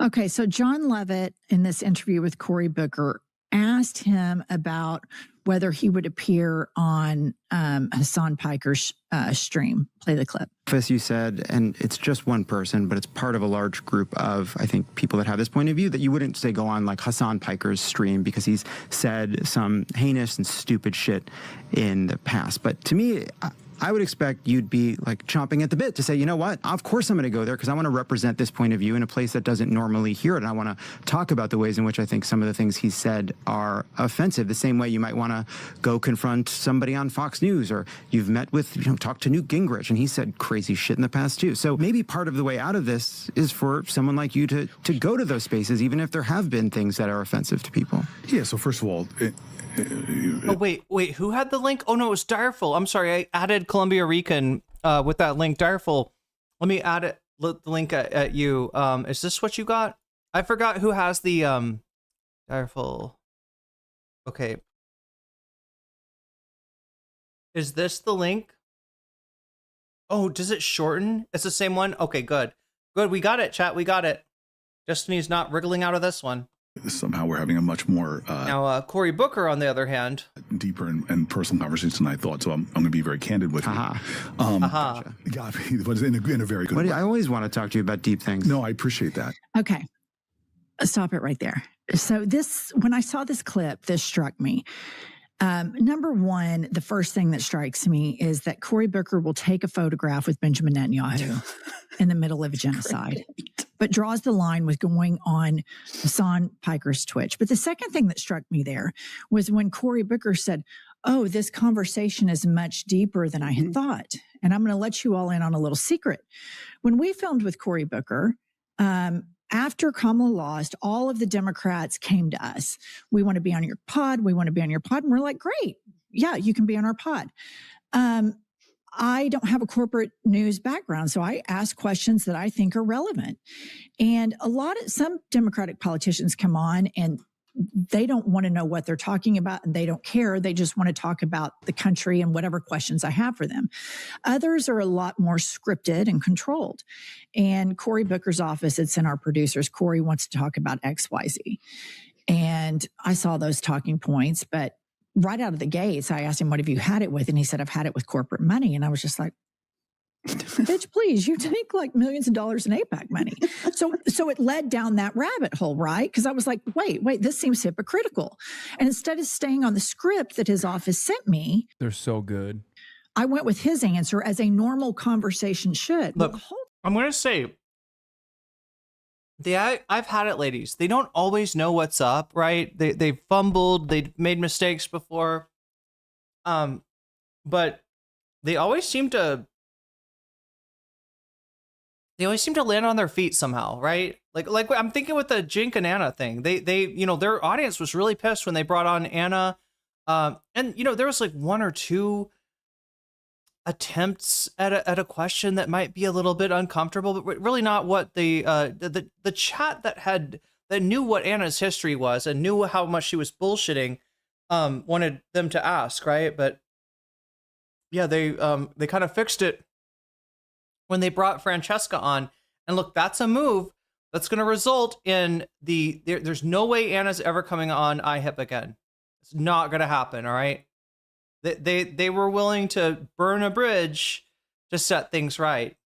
Okay, so John Levitt in this interview with Cory Booker asked him about whether he would appear on Hasan Piker's stream. Play the clip. As you said, and it's just one person, but it's part of a large group of, I think, people that have this point of view, that you wouldn't say go on like Hasan Piker's stream because he's said some heinous and stupid shit in the past. But to me, I would expect you'd be like chomping at the bit to say, you know what, of course I'm going to go there because I want to represent this point of view in a place that doesn't normally hear it. And I want to talk about the ways in which I think some of the things he said are offensive. The same way you might want to go confront somebody on Fox News, or you've met with, talked to Newt Gingrich and he said crazy shit in the past too. So maybe part of the way out of this is for someone like you to go to those spaces, even if there have been things that are offensive to people. Yeah, so first of all, oh, wait, who had the link? Oh, no, it was Direful. I'm sorry, I added Columbia Rican with that link. Direful, let me add it, the link at you. Is this what you got? I forgot who has the Direful. Okay. Is this the link? Oh, does it shorten? It's the same one? Okay, good. Good, we got it, chat, we got it. Destiny's not wriggling out of this one. somehow we're having a much more now Cory Booker, on the other hand, deeper and personal conversation than I thought. So I'm going to be very candid with you. Gotcha. Got me, but in a very good way. I always want to talk to you about deep things. No, I appreciate that. Okay. Stop it right there. So when I saw this clip, this struck me. Number one, the first thing that strikes me is that Cory Booker will take a photograph with Benjamin Netanyahu in the middle of a genocide, but draws the line with going on Hasan Piker's Twitch. But the second thing that struck me there was when Cory Booker said, "Oh, this conversation is much deeper than I had thought." And I'm going to let you all in on a little secret. When we filmed with Cory Booker, after Kamala lost, all of the Democrats came to us. "We want to be on your pod. We want to be on your pod." And we're like, "Great. Yeah, you can be on our pod." I don't have a corporate news background, so I ask questions that I think are relevant. And some Democratic politicians come on and they don't want to know what they're talking about and they don't care. They just want to talk about the country and whatever questions I have for them. Others are a lot more scripted and controlled. And Cory Booker's office, it's in our producers. Cory wants to talk about XYZ. And I saw those talking points, but right out of the gates, I asked him, "What have you had it with?" And he said, "I've had it with corporate money." And I was just like, "Bitch, please, you take like millions of dollars in AIPAC money." So it led down that rabbit hole, right? Because I was like, wait, this seems hypocritical. And instead of staying on the script that his office sent me, They're so good. I went with his answer as a normal conversation should. Look, I'm going to say, I've had it, ladies. They don't always know what's up, right? They've fumbled, they've made mistakes before. But they always seem to they always seem to land on their feet somehow, right? Like I'm thinking with the Jink and Anna thing. They you know, their audience was really pissed when they brought on Anna. And you know, there was like one or two attempts at a question that might be a little bit uncomfortable, but really not what the chat that knew what Anna's history was and knew how much she was bullshitting wanted them to ask, right? But yeah, they kind of fixed it when they brought Francesca on. And look, that's a move that's going to result in there's no way Anna's ever coming on iHip again. It's not going to happen, all right? They were willing to burn a bridge to set things right.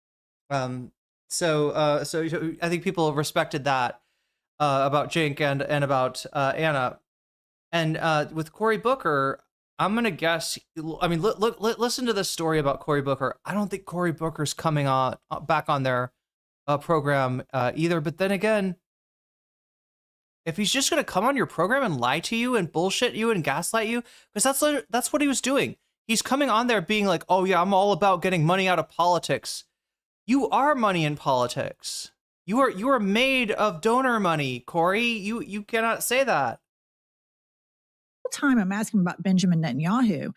So I think people respected that about Jink and about Anna. And with Cory Booker, I'm gonna guess. I mean, listen to this story about Cory Booker. I don't think Cory Booker's coming on back on their program either. But then again, if he's just gonna come on your program and lie to you and bullshit you and gaslight you, because that's what he was doing. He's coming on there being like, "Oh yeah, I'm all about getting money out of politics." You are money in politics. You are made of donor money, Cory. You cannot say that. Time I'm asking about Benjamin Netanyahu.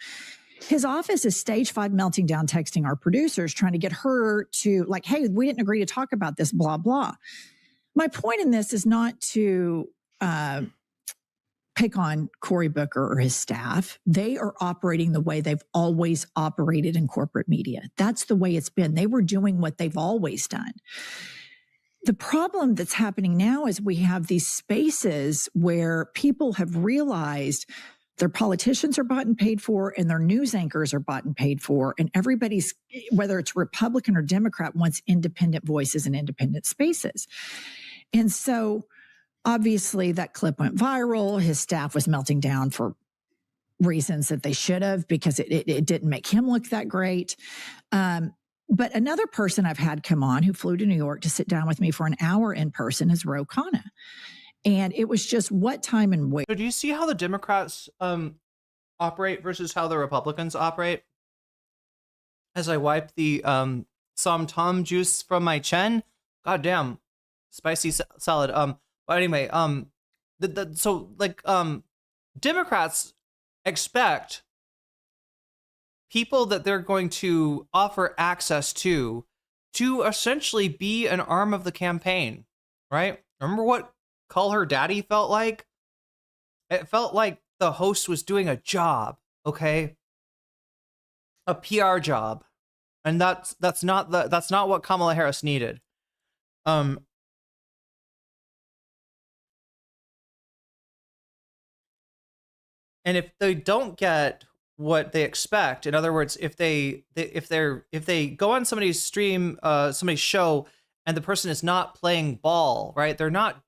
His office is stage 5 melting down, texting our producers, trying to get her to like, hey, we didn't agree to talk about this, blah, blah. My point in this is not to pick on Cory Booker or his staff. They are operating the way they've always operated in corporate media. That's the way it's been. They were doing what they've always done. The problem that's happening now is we have these spaces where people have realized their politicians are bought and paid for and their news anchors are bought and paid for. And everybody's, whether it's Republican or Democrat, wants independent voices and independent spaces. And so obviously that clip went viral. His staff was melting down for reasons that they should have, because it didn't make him look that great. But another person I've had come on who flew to New York to sit down with me for an hour in person is Ro Khanna. And it was just what time and where. So do you see how the Democrats operate versus how the Republicans operate? As I wipe the Som Tom juice from my chin, goddamn, spicy salad. But anyway, Democrats expect people that they're going to offer access to essentially be an arm of the campaign, right? Remember what Call Her Daddy felt like? It felt like the host was doing a job, okay? A PR job. And that's not what Kamala Harris needed. And if they don't get what they expect, in other words, if they go on somebody's stream, somebody's show, and the person is not playing ball, right? They're not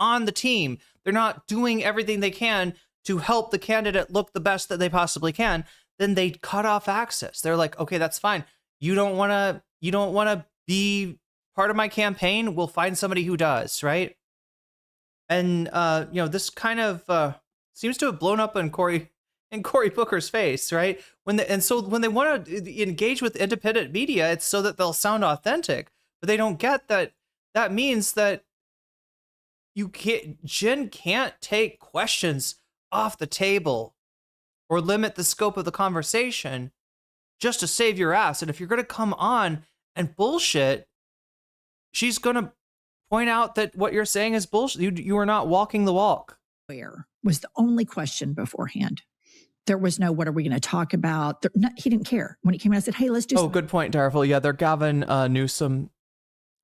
on the team. They're not doing everything they can to help the candidate look the best that they possibly can. Then they cut off access. They're like, okay, that's fine. You don't want to be part of my campaign. We'll find somebody who does, right? And this kind of seems to have blown up in Cory Booker's face, right? When they want to engage with independent media, it's so that they'll sound authentic. But they don't get that. That means that Jen can't take questions off the table or limit the scope of the conversation just to save your ass. And if you're going to come on and bullshit, she's going to point out that what you're saying is bullshit. You are not walking the walk. Where was the only question beforehand. There was no, what are we going to talk about? He didn't care. When he came out, I said, hey, let's do Oh, good point, Darful. Yeah, their Gavin Newsom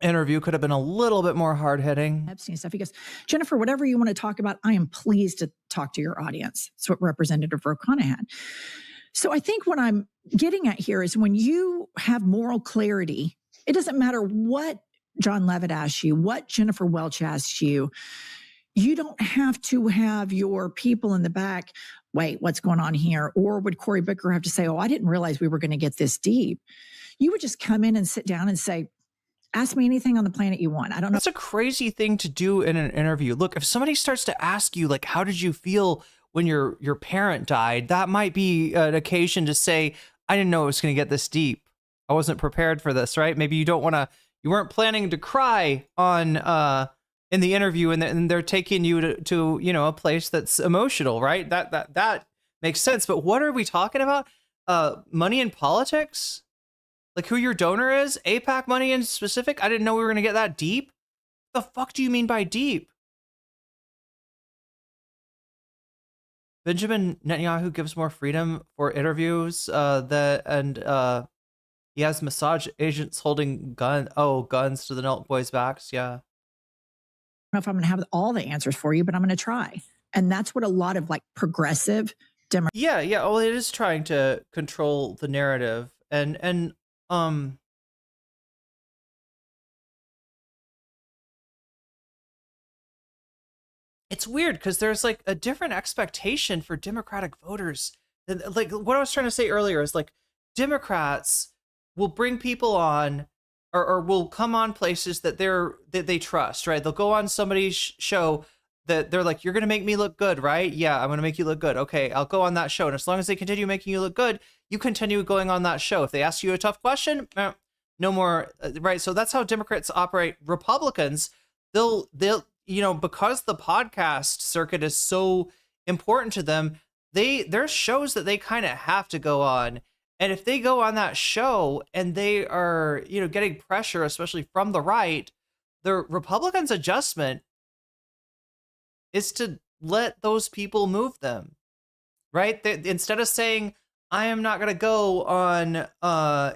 interview could have been a little bit more hard-hitting. Epstein stuff. He goes, Jennifer, whatever you want to talk about, I am pleased to talk to your audience. That's what Representative Ro Khanna had. So I think what I'm getting at here is when you have moral clarity, it doesn't matter what John Levitt asks you, what Jennifer Welch asks you, you don't have to have your people in the back, wait, what's going on here? Or would Cory Booker have to say, oh, I didn't realize we were going to get this deep. You would just come in and sit down and say, ask me anything on the planet you want. I don't know. That's a crazy thing to do in an interview. Look, if somebody starts to ask you, like, how did you feel when your parent died? That might be an occasion to say, I didn't know it was going to get this deep. I wasn't prepared for this, right? Maybe you don't want You weren't planning to cry on in the interview, and they're taking you to you know, a place that's emotional, right? That makes sense. But what are we talking about? Money in politics? Like who your donor is? AIPAC money in specific? I didn't know we were gonna get that deep. The fuck do you mean by deep? Benjamin Netanyahu gives more freedom for interviews he has massage agents holding guns to the Nelk boys' backs. Yeah. I don't know if I'm going to have all the answers for you, but I'm going to try. And that's what a lot of like progressive Democrats. Yeah. Well, it is trying to control the narrative, and it's weird because there's like a different expectation for Democratic voters. Like what I was trying to say earlier is like Democrats will bring people on or will come on places that they trust, right? They'll go on somebody's show that they're like, you're going to make me look good, right? Yeah, I'm going to make you look good. Okay, I'll go on that show. And as long as they continue making you look good, you continue going on that show. If they ask you a tough question, no more, right? So that's how Democrats operate. Republicans, they'll you know, because the podcast circuit is so important to them, there's shows that they kind of have to go on. And if they go on that show and they are, you know, getting pressure, especially from the right, the Republicans' adjustment is to let those people move them, right? Instead of saying, I am not going to go on,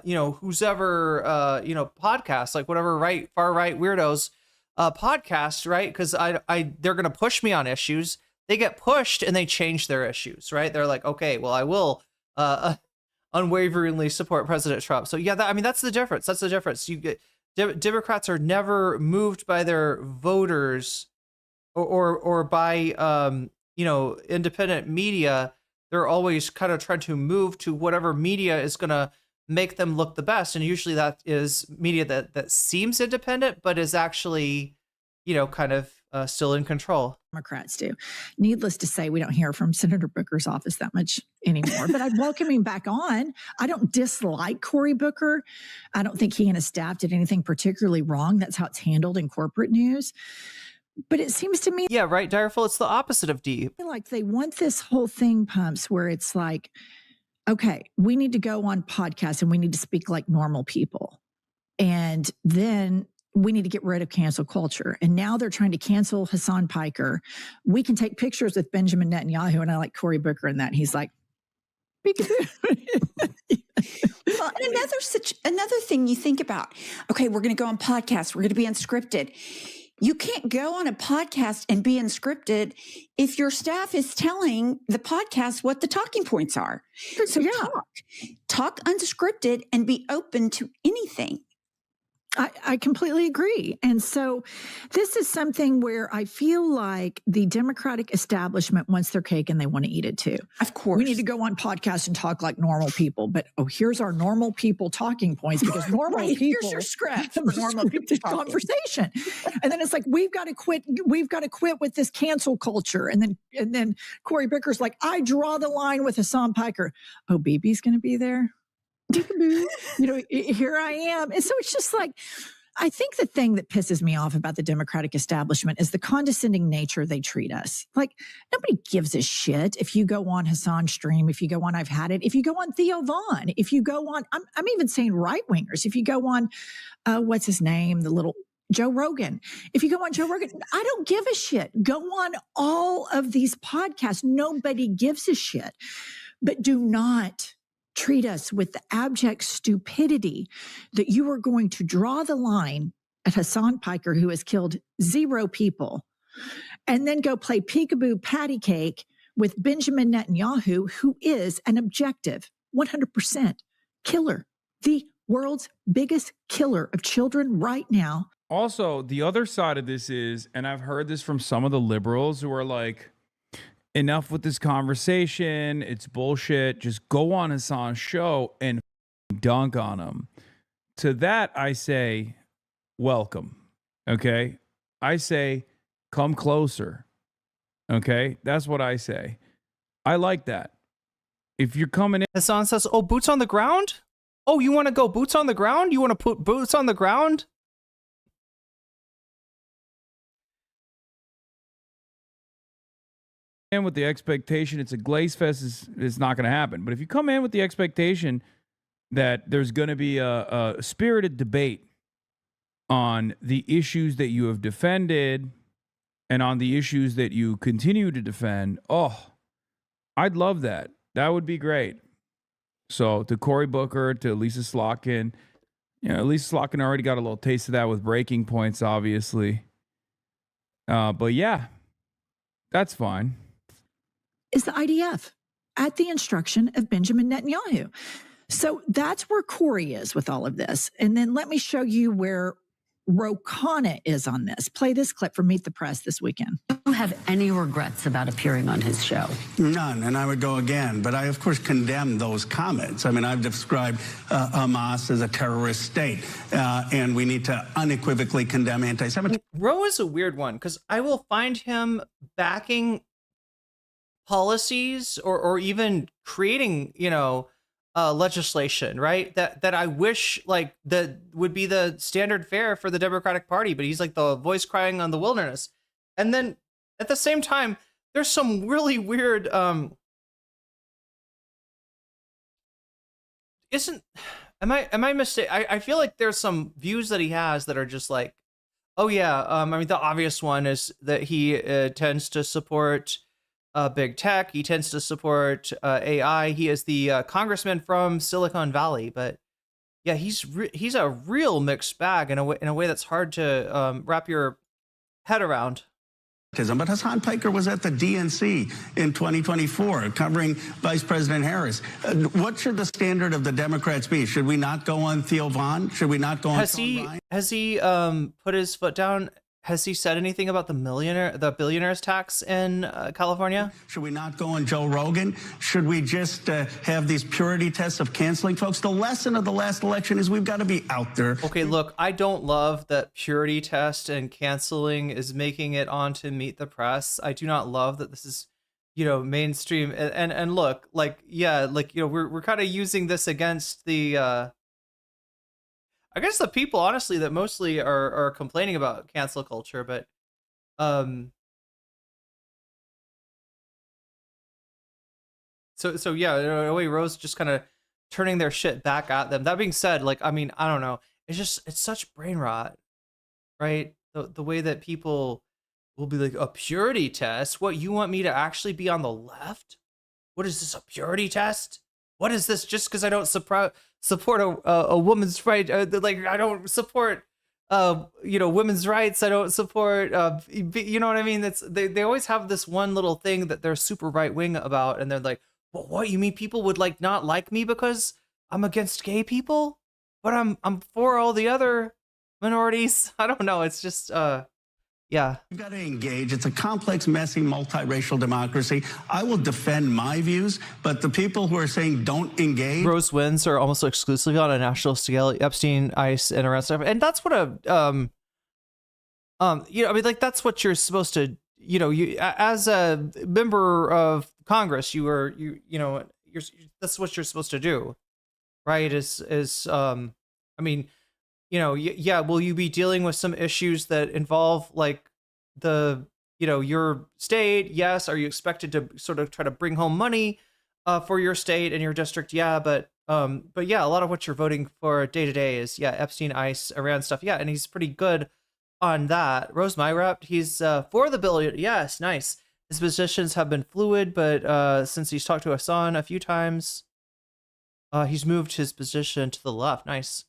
you know, who's ever, you know, podcast, like whatever far right weirdos podcast, right? Because they're going to push me on issues. They get pushed and they change their issues, right? They're like, okay, well, I will unwaveringly support President Trump. So yeah, that's the difference. That's the difference. You get Democrats are never moved by their voters or by you know, independent media. They're always kind of trying to move to whatever media is going to make them look the best, and usually that is media that seems independent but is actually, you know, kind of still in control. Democrats do. Needless to say, we don't hear from Senator Booker's office that much anymore, but I'd welcome him back on. I don't dislike Cory Booker. I don't think he and his staff did anything particularly wrong. That's how it's handled in corporate news. But it seems to me, yeah, right, Direful, it's the opposite of deep. Like they want this whole thing, Pumps, where it's like, okay, we need to go on podcasts and we need to speak like normal people. And then we need to get rid of cancel culture. And now they're trying to cancel Hasan Piker. We can take pictures with Benjamin Netanyahu, and I like Cory Booker in that. He's like, well, and another thing you think about, okay, we're going to go on podcasts. We're going to be unscripted. You can't go on a podcast and be unscripted if your staff is telling the podcast what the talking points are. So yeah, talk unscripted and be open to anything. I completely agree. And so this is something where I feel like the Democratic establishment wants their cake and they want to eat it too. Of course. We need to go on podcasts and talk like normal people. But, here's our normal people talking points, because normal people. Here's your script for normal people conversation. And then it's like, we've got to quit with this cancel culture. And then Cory Booker's like, I draw the line with Hasan Piker. Oh, BB's going to be there? You know, here I am. And so it's just like, I think the thing that pisses me off about the Democratic establishment is the condescending nature they treat us. Like, nobody gives a shit if you go on Hasan's stream, if you go on I've Had It, if you go on Theo Vaughn, if you go on, I'm even saying right-wingers, if you go on, what's his name, the little Joe Rogan. If you go on Joe Rogan, I don't give a shit. Go on all of these podcasts. Nobody gives a shit. But do not treat us with the abject stupidity that you are going to draw the line at Hasan Piker, who has killed 0 people, and then go play peekaboo patty cake with Benjamin Netanyahu, who is an objective 100% killer, the world's biggest killer of children right now. Also, the other side of this is, and I've heard this from some of the liberals who are like, enough with this conversation. It's bullshit. Just go on Hasan's show and dunk on him. To that, I say, welcome. Okay? I say, come closer. Okay? That's what I say. I like that. If you're coming in. Hasan says, oh, boots on the ground? Oh, you want to go boots on the ground? You want to put boots on the ground? in with the expectation it's a glaze fest, is not going to happen. But if you come in with the expectation that there's going to be a spirited debate on the issues that you have defended and on the issues that you continue to defend, oh, I'd love that. That would be great. So to Cory Booker, to Lisa Slotkin, Lisa Slotkin already got a little taste of that with Breaking Points, obviously. But yeah, that's fine. Is the IDF at the instruction of Benjamin Netanyahu. So that's where Cory is with all of this. And then let me show you where Ro Khanna is on this. Play this clip from Meet the Press this weekend. Do you have any regrets about appearing on his show? None, and I would go again. But I, of course, condemn those comments. I mean, I've described Hamas as a terrorist state, and we need to unequivocally condemn anti-Semitism. Ro is a weird one because I will find him backing policies or even creating, legislation, right? That I wish like that would be the standard fare for the Democratic Party, but he's like the voice crying on the wilderness. And then at the same time, there's some really weird am I mistaken? I feel like there's some views that he has that are just like, oh yeah, I mean the obvious one is that he tends to support big tech. He tends to support AI. He is the congressman from Silicon Valley, but yeah, he's a real mixed bag in a way that's hard to wrap your head around. But Hasan Piker was at the DNC in 2024 covering Vice President Harris. What should the standard of the Democrats be? Should we not go on Theo Vaughn? Should we not go on Has he put his foot down? Has he said anything about the billionaires tax in California? Should we not go on Joe Rogan? Should we just have these purity tests of canceling folks? The lesson of the last election is we've got to be out there. Okay, look, I don't love that purity test and canceling is making it onto Meet the Press. I do not love that this is, mainstream. And look, like, yeah, like, we're kind of using this against the I guess the people, honestly, that mostly are complaining about cancel culture, but so yeah, in a way, Rose just kind of turning their shit back at them. That being said, like, I mean, I don't know, it's such brain rot, right? The way that people will be like, a purity test? What, you want me to actually be on the left? What is this, a purity test? What is this? Just because I don't support a woman's right, like I don't support women's rights, I don't support you know what I mean? That's they always have this one little thing that they're super right wing about, and they're like, well, what, you mean people would like not like me because I'm against gay people, but I'm for all the other minorities? I don't know, it's just yeah. You've got to engage. It's a complex, messy, multiracial democracy. I will defend my views, but the people who are saying don't engage. Rose wins are almost exclusively on a national scale, Epstein, ICE, and around stuff. And that's what I mean, like, that's what you're supposed to, you as a member of Congress, that's what you're supposed to do, right? I mean, yeah, will you be dealing with some issues that involve like your state? Yes. Are you expected to sort of try to bring home money for your state and your district? Yeah. But yeah, a lot of what you're voting for day to day is, yeah, Epstein, ICE, Iran stuff. Yeah. And he's pretty good on that. Rose Myrapt, he's for the bill. Yes. Nice. His positions have been fluid, but since he's talked to Hasan a few times, he's moved his position to the left. Nice.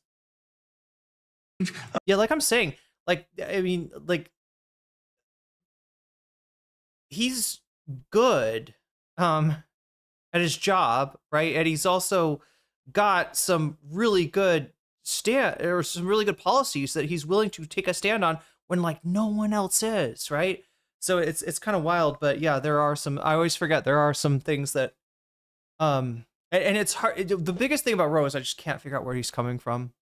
Yeah, like I'm saying, like, I mean, like, he's good at his job, right? And he's also got some really good some really good policies that he's willing to take a stand on when like no one else is, right? So it's kind of wild, but yeah, there are some, I always forget there are some things that and it's hard. The biggest thing about Rose, I just can't figure out where he's coming from.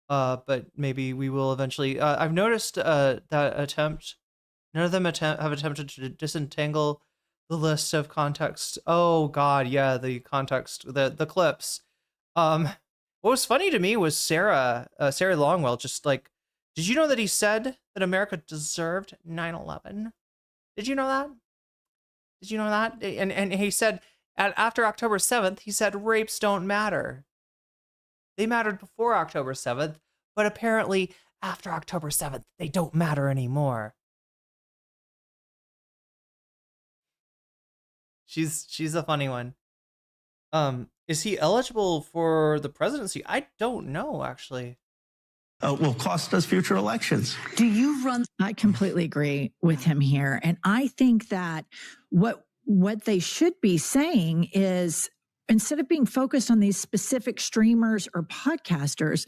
But maybe we will eventually. I've noticed that attempt. None of them have attempted to disentangle the list of context. Oh God, yeah, the context, the clips. What was funny to me was Sarah Longwell. Just like, did you know that he said that America deserved 9/11? Did you know that? Did you know that? And he said after October 7th, he said rapes don't matter. They mattered before October 7th, but apparently after October 7th, they don't matter anymore. She's a funny one. Is he eligible for the presidency? I don't know, actually. Will cost us future elections. Do you run? I completely agree with him here. And I think that what they should be saying is, instead of being focused on these specific streamers or podcasters,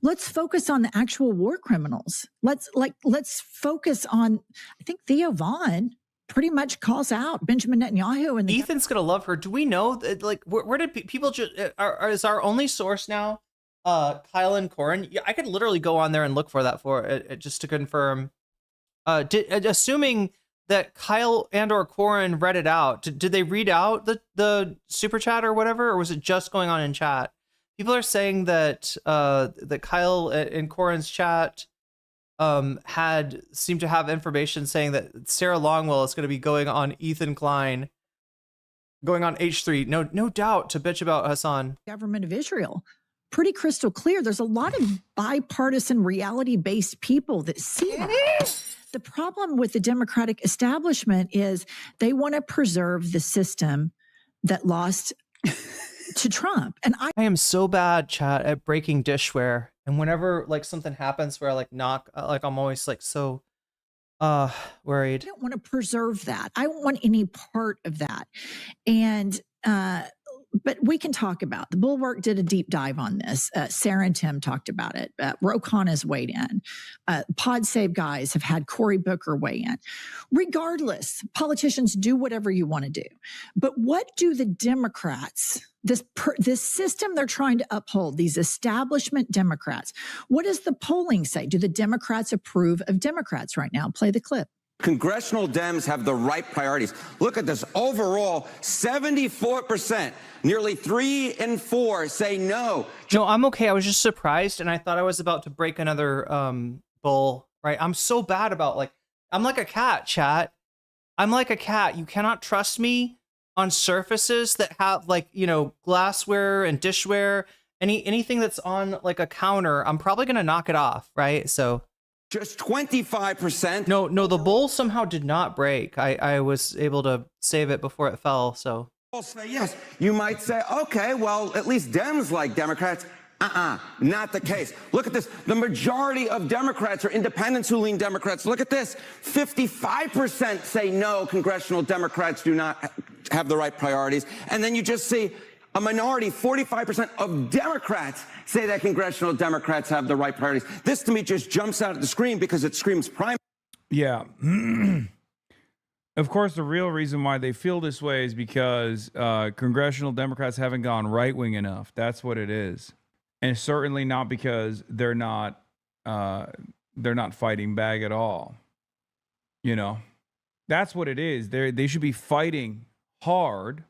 let's focus on the actual war criminals. Let's focus on, I think Theo Vaughn pretty much calls out Benjamin Netanyahu. And Ethan's going to love her. Do we know that, like, where did people just, is our only source now Kyle and Corin? Yeah, I could literally go on there and look for that just to confirm. Assuming that Kyle and or Corin read it out, did they read out the super chat or whatever, or was it just going on in chat? People are saying that that Kyle and Corin's chat seemed to have information saying that Sarah Longwell is going to be going on Ethan Klein, going on H3. No doubt to bitch about Hasan. Government of Israel. Pretty crystal clear. There's a lot of bipartisan, reality-based people that see that. The problem with the Democratic establishment is they want to preserve the system that lost to Trump. And I am so bad, chat, at breaking dishware. And whenever like something happens where I like knock, like I'm always like so worried. I don't want to preserve that. I don't want any part of that. And but we can talk about the Bulwark did a deep dive on this. Sarah and Tim talked about it. Rokan has weighed in. Pod Save guys have had Cory Booker weigh in. Regardless, politicians do whatever you want to do. But what do the Democrats, this system they're trying to uphold, these establishment Democrats, what does the polling say? Do the Democrats approve of Democrats right now? Play the clip. Congressional Dems have the right priorities. Look at this. Overall, 74%, nearly 3 in 4 say no. No, I'm okay. I was just surprised, and I thought I was about to break another bowl, right? I'm so bad about, like, I'm like a cat, chat. I'm like a cat. You cannot trust me on surfaces that have, like, you know, glassware and dishware. Anything that's on, like, a counter, I'm probably going to knock it off, right? So... just 25%. No, the bowl somehow did not break. I was able to save it before it fell, so. I'll say yes. You might say, okay, well, at least Dems like Democrats. Not the case. Look at this. The majority of Democrats are independents who lean Democrats. Look at this. 55% say no, congressional Democrats do not have the right priorities. And then you just see a minority, 45% of Democrats say that congressional Democrats have the right priorities. This, to me, just jumps out at the screen because it screams primary. Yeah. Of course, the real reason why they feel this way is because congressional Democrats haven't gone right-wing enough. That's what it is. And certainly not because they're not fighting back at all. You know, that's what it is. They should be fighting hard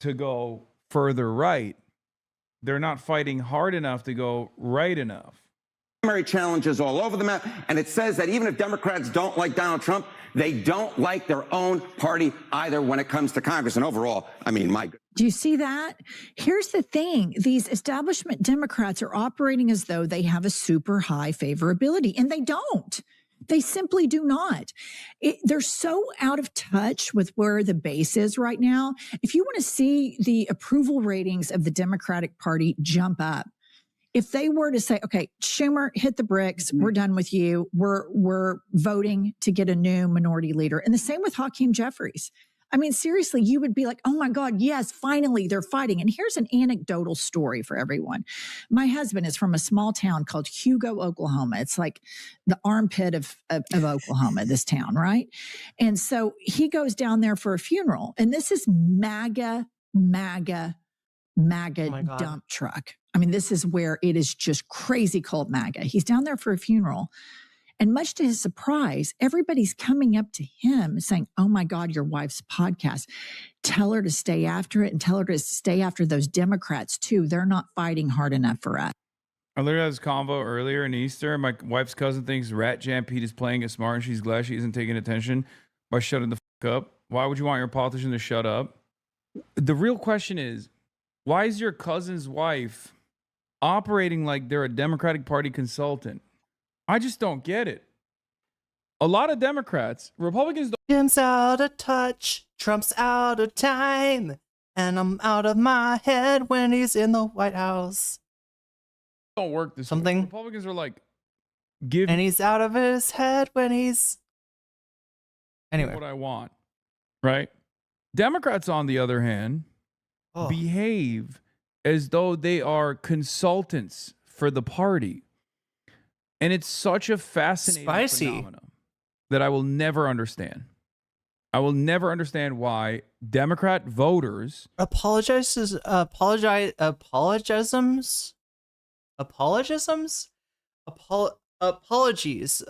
to go further right. They're not fighting hard enough to go right enough. Primary challenges all over the map, and it says that even if Democrats don't like Donald Trump, they don't like their own party either when it comes to Congress. And overall, I mean, my goodness. Do you see that? Here's the thing. These establishment Democrats are operating as though they have a super high favorability, and they don't. They simply do not. They're so out of touch with where the base is right now. If you want to see the approval ratings of the Democratic Party jump up, if they were to say, okay, Schumer, hit the bricks, we're done with you, we're voting to get a new minority leader. And the same with Hakeem Jeffries. I mean, seriously, you would be like, oh my God, yes, finally they're fighting. And here's an anecdotal story for everyone. My husband is from a small town called Hugo, Oklahoma. It's like the armpit of Oklahoma, this town, right? And so he goes down there for a funeral. And this is MAGA dump truck. I mean, this is where it is just crazy called MAGA. He's down there for a funeral. And much to his surprise, everybody's coming up to him saying, oh my God, your wife's podcast. Tell her to stay after it and tell her to stay after those Democrats too. They're not fighting hard enough for us. I literally had this convo earlier in Easter. My wife's cousin thinks Rat Jam Pete is playing it smart and she's glad she isn't taking attention by shutting the fuck up Why would you want your politician to shut up? The real question is, why is your cousin's wife operating like they're a Democratic Party consultant? I just don't get it. A lot of Democrats, Republicans don't. Jim's out of touch, Trump's out of time, and I'm out of my head when he's in the White House. Don't work this Something. way. Republicans are like, give And he's out of his head when he's... me Anyway. what I want, right? Democrats, on the other hand, Oh. behave as though they are consultants for the party. And it's such a fascinating Spicy. phenomenon that I will never understand. I will never understand why Democrat voters Apologisms? Apologies.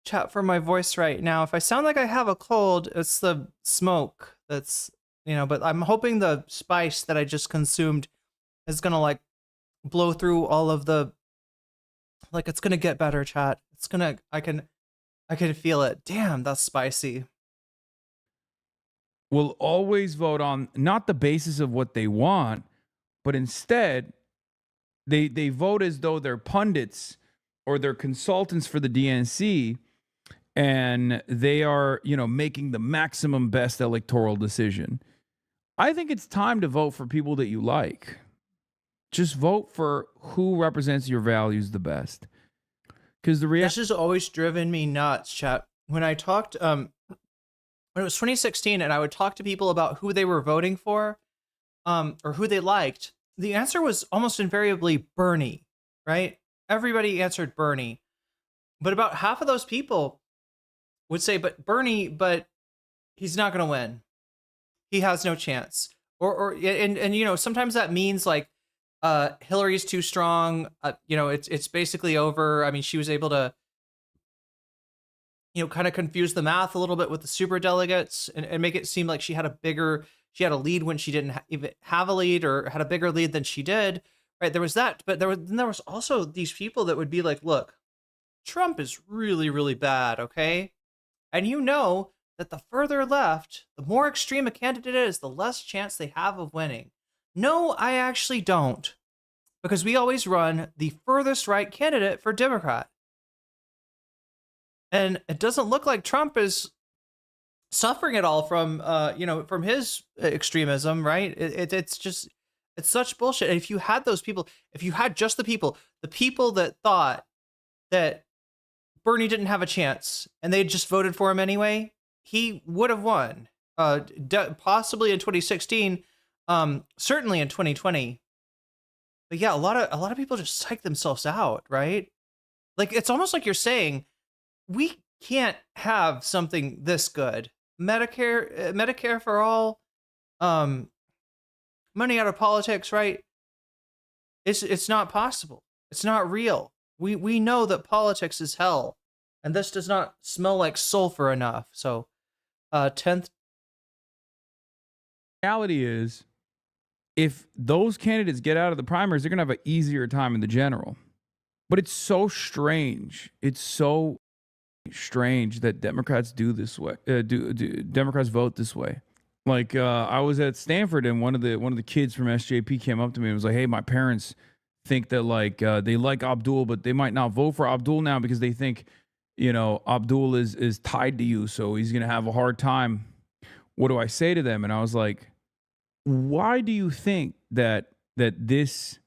Chat for my voice right now. If I sound like I have a cold, it's the smoke that's, but I'm hoping the spice that I just consumed is gonna like blow through all of the, like, it's gonna get better, chat. It's gonna, I can feel it. Damn, that's spicy. will always vote on not the basis of what they want, but instead they vote as though they're pundits or they're consultants for the DNC, and they are, making the maximum best electoral decision. I think it's time to vote for people that you like. Just vote for who represents your values the best. Because the This has always driven me nuts, chat. When I talked, when it was 2016, and I would talk to people about who they were voting for, or who they liked, the answer was almost invariably Bernie, right? Everybody answered Bernie, but about half of those people would say, "But Bernie, but he's not going to win. He has no chance." And sometimes that means like Hillary's too strong. It's basically over. I mean, she was able to, kind of confuse the math a little bit with the super delegates and make it seem like she had a lead when she didn't even have a lead, or had a bigger lead than she did. Right? There was that, but there was also these people that would be like, "Look, Trump is really, really bad, okay? And that the further left, the more extreme a candidate is, the less chance they have of winning." No, I actually don't. Because we always run the furthest right candidate for Democrat. And it doesn't look like Trump is suffering at all from, from his extremism, right? It's such bullshit. And if you had those people, if you had just the people that thought that Bernie didn't have a chance and they just voted for him anyway, he would have won. Possibly in 2016, certainly in 2020. But yeah, a lot of people just psych themselves out, right? Like, it's almost like you're saying, we can't have something this good. Medicare for all, money out of politics, right? It's not possible. It's not real. We know that politics is hell, and this does not smell like sulfur enough. So, 10th. reality is, if those candidates get out of the primaries, they're going to have an easier time in the general. But it's so strange. It's so strange that Democrats do this way. Democrats vote this way. Like, I was at Stanford, and one of the kids from SJP came up to me and was like, "Hey, my parents think that they like Abdul, but they might not vote for Abdul now because they think, Abdul is tied to you, so he's gonna have a hard time. What do I say to them?" And I was like, why do you think that this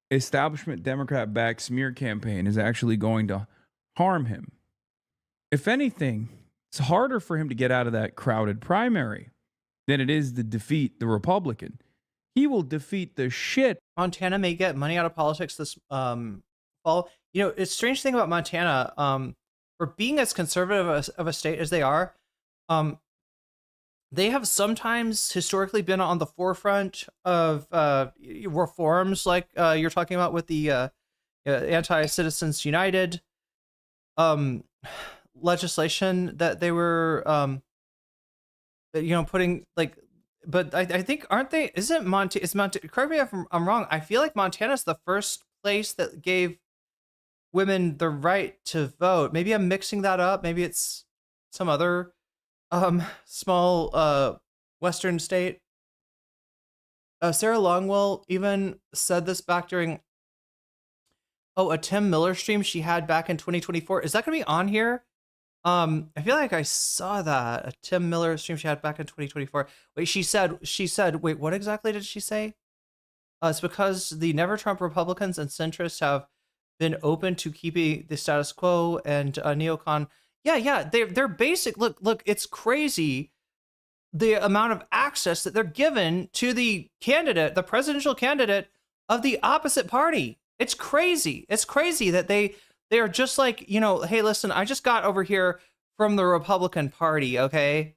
establishment Democrat-backed smear campaign is actually going to harm him? If anything, it's harder for him to get out of that crowded primary than it is to defeat the Republican. He will defeat the shit. Montana may get money out of politics this fall. It's a strange thing about Montana, for being as conservative of a state as they are, they have sometimes historically been on the forefront of reforms like you're talking about with the Anti-Citizens United legislation that they were putting, like, but I think, aren't they, correct me if I'm wrong, I feel like Montana's the first place that gave women the right to vote. Maybe I'm mixing that up. Maybe it's some other small Western state. Sarah Longwell even said this back during a Tim Miller stream she had back in 2024. Is that gonna be on here? I feel like I saw that, a Tim Miller stream she had back in 2024. Wait, she said, wait, what exactly did she say? It's because the Never Trump Republicans and centrists have been open to keeping the status quo and neocon. Yeah, they're basic. Look, it's crazy the amount of access that they're given to the candidate, the presidential candidate of the opposite party. It's crazy. It's crazy that they are just like, hey, listen, I just got over here from the Republican Party, okay?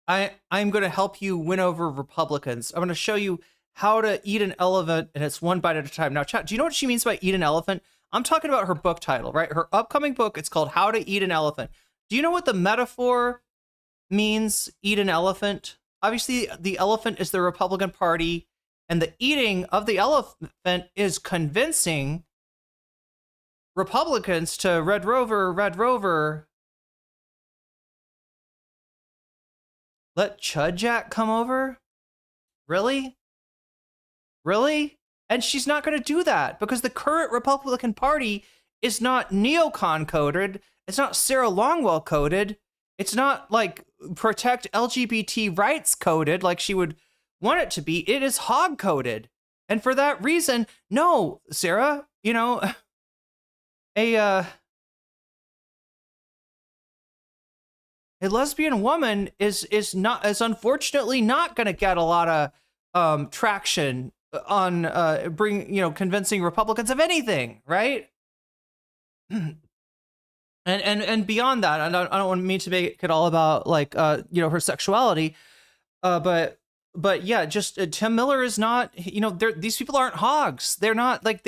I'm going to help you win over Republicans. I'm going to show you how to eat an elephant, and it's one bite at a time. Now, chat, do you know what she means by eat an elephant? I'm talking about her book title, right? Her upcoming book, it's called How to Eat an Elephant. Do you know what the metaphor means, eat an elephant? Obviously, the elephant is the Republican Party, and the eating of the elephant is convincing Republicans to Red Rover. Let Chudjack come over? Really? And she's not going to do that because the current Republican Party is not neocon coded. It's not Sarah Longwell coded. It's not like protect LGBT rights coded like she would want it to be. It is hog coded. And for that reason, no, Sarah, a lesbian woman is unfortunately not going to get a lot of traction on convincing Republicans of anything, right? and beyond that, I don't want me to make it all about her sexuality, but yeah, just Tim Miller is not, these people aren't hogs. They're not like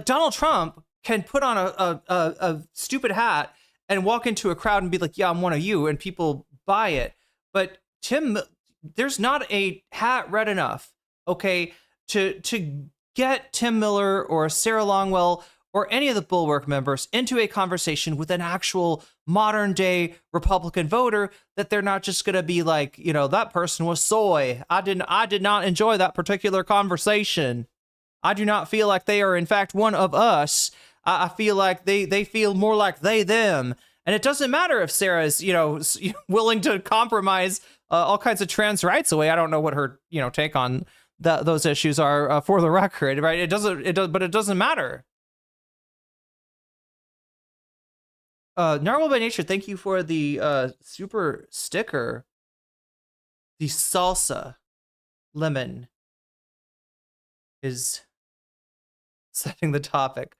Donald Trump can put on a stupid hat and walk into a crowd and be like, yeah, I'm one of you, and people buy it. But there's not a hat red enough, okay, to get Tim Miller or Sarah Longwell or any of the Bulwark members into a conversation with an actual modern day Republican voter, that they're not just going to be like, that person was soy. I did not enjoy that particular conversation. I do not feel like they are in fact one of us. I feel like they feel more like they, them. And it doesn't matter if Sarah is, willing to compromise all kinds of trans rights away. I don't know what her, take on those issues are for the record, right? It doesn't matter. Narwhal by Nature, thank you for the super sticker. The salsa lemon is setting the topic.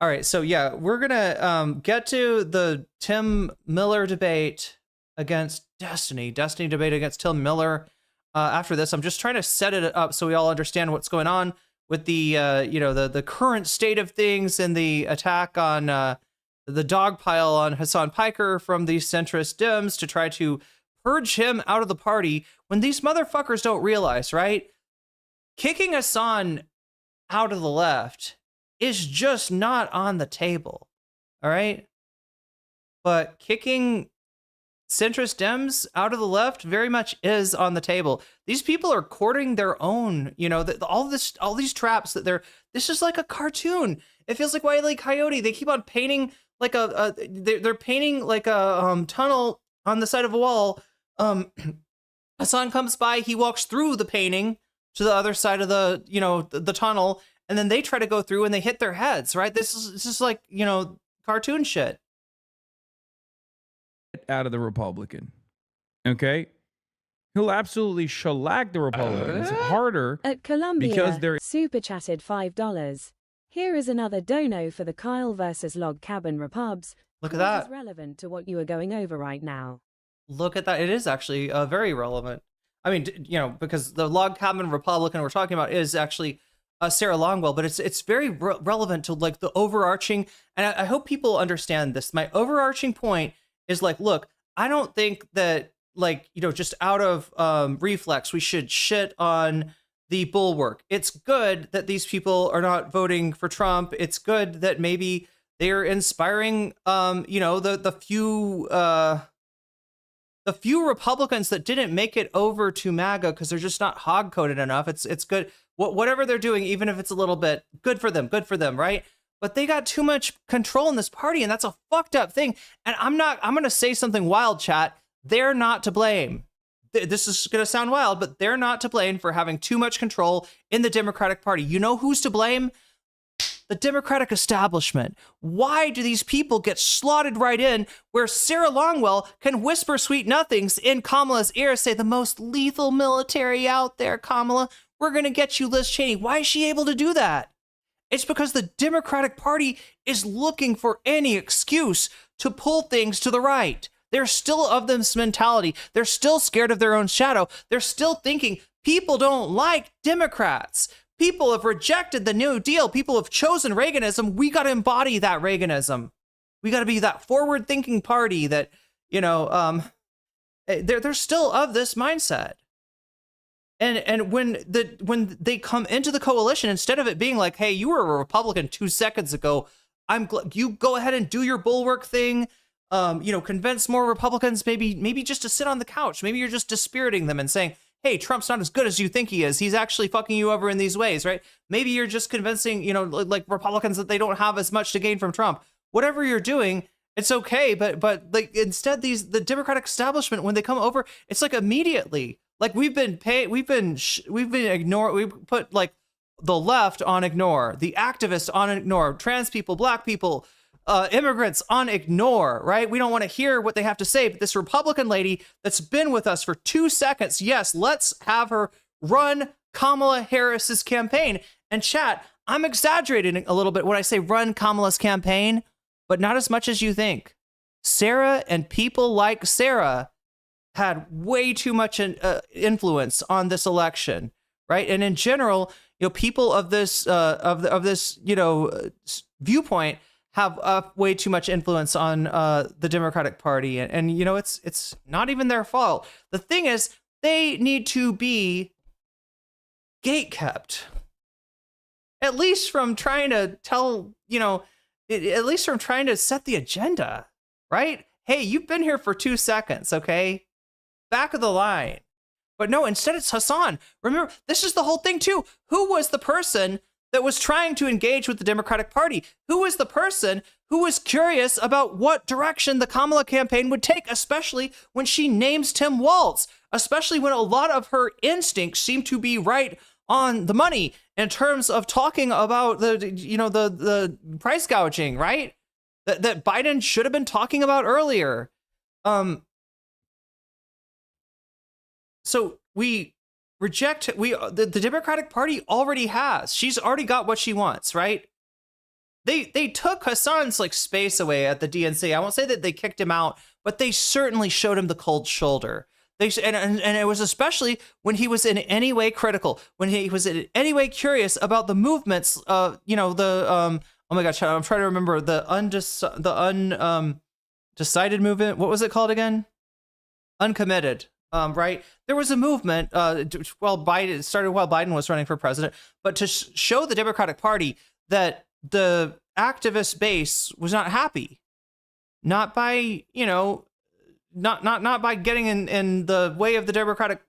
All right, so yeah, we're gonna get to the Tim Miller debate against Destiny debate against Tim Miller after this. I'm just trying to set it up so we all understand what's going on with the the current state of things and the attack on the dog pile on Hasan Piker from the centrist Dems to try to purge him out of the party, when these motherfuckers don't realize, right? Kicking Hasan out of the left is just not on the table, all right? But kicking centrist Dems out of the left very much is on the table. These people are courting their own, all these traps that this is like a cartoon. It feels like Wile E. Coyote. They keep on painting like they're painting like a tunnel on the side of a wall. Hasan comes by, he walks through the painting to the other side of the tunnel, and then they try to go through and they hit their heads, right? This is like, cartoon shit. Out of the Republican. Okay? He'll absolutely shellac the Republicans harder at Columbia, because they're super chatted $5. Here is another dono for the Kyle versus Log Cabin Repubs. Look at that. Is relevant to what you are going over right now. Look at that. It is actually very relevant. I mean, because the Log Cabin Republican we're talking about is actually Sarah Longwell, but it's very relevant to like the overarching, and I hope people understand this. My overarching point is like, look, I don't think that just out of reflex, we should shit on the Bulwark. It's good that these people are not voting for Trump. It's good that maybe They're inspiring, you know, the few Republicans that didn't make it over to MAGA because they're just not hog coded enough. It's good. Whatever they're doing, even if it's a little bit, good for them, right? But they got too much control in this party, and that's a fucked up thing. And I'm going to say something wild, chat. They're not to blame. This is going to sound wild, but they're not to blame for having too much control in the Democratic Party. You know who's to blame? The Democratic establishment. Why do these people get slotted right in where Sarah Longwell can whisper sweet nothings in Kamala's ear, say the most lethal military out there, Kamala, we're going to get you Liz Cheney. Why is she able to do that? It's because the Democratic Party is looking for any excuse to pull things to the right. They're still of this mentality. They're still scared of their own shadow. They're still thinking people don't like Democrats. People have rejected the New Deal. People have chosen Reaganism. We got to embody that Reaganism. We got to be that forward-thinking party that, you know, they're still of this mindset. And when they come into the coalition, instead of it being like, hey, you were a Republican 2 seconds ago, you go ahead and do your bulwark thing. You know, convince more Republicans, maybe just to sit on the couch. Maybe you're just dispiriting them and saying, hey, Trump's not as good as you think he is. He's actually fucking you over in these ways, right? Maybe you're just convincing, you know, like Republicans that they don't have as much to gain from Trump. Whatever you're doing, it's okay. But like instead, the Democratic establishment, when they come over, it's like immediately, like we've been ignored. We put like the left on ignore, the activists on ignore, trans people, black people, immigrants on ignore, right? We don't want to hear what they have to say, but this Republican lady that's been with us for 2 seconds, yes, let's have her run Kamala Harris's campaign. And chat, I'm exaggerating a little bit when I say run Kamala's campaign, but not as much as you think. Sarah and people like Sarah had way too much influence on this election, right? And in general, you know, people of this you know, viewpoint have way too much influence on the Democratic Party. And you know, it's not even their fault. The thing is, they need to be gatekept. At least from trying to tell, you know, at least from trying to set the agenda, right? Hey, you've been here for 2 seconds, okay? Back of the line. But no, instead it's Hasan. Remember, this is the whole thing too. Who was the person that was trying to engage with the Democratic Party? Who was the person who was curious about what direction the Kamala campaign would take, especially when she names Tim Walz, especially when a lot of her instincts seem to be right on the money in terms of talking about the price gouging, right? That Biden should have been talking about earlier. So we reject the Democratic Party already has. She's already got what she wants, right? They took Hasan's like space away at the DNC. I won't say that they kicked him out, but they certainly showed him the cold shoulder. And it was especially when he was in any way critical, when he was in any way curious about the movements of, you know, the oh my gosh, I'm trying to remember the undecided movement. What was it called again? Uncommitted. Right. There was a movement it started while Biden was running for president, but to show the Democratic Party that the activist base was not happy, not by, you know, not by getting in the way of the Democratic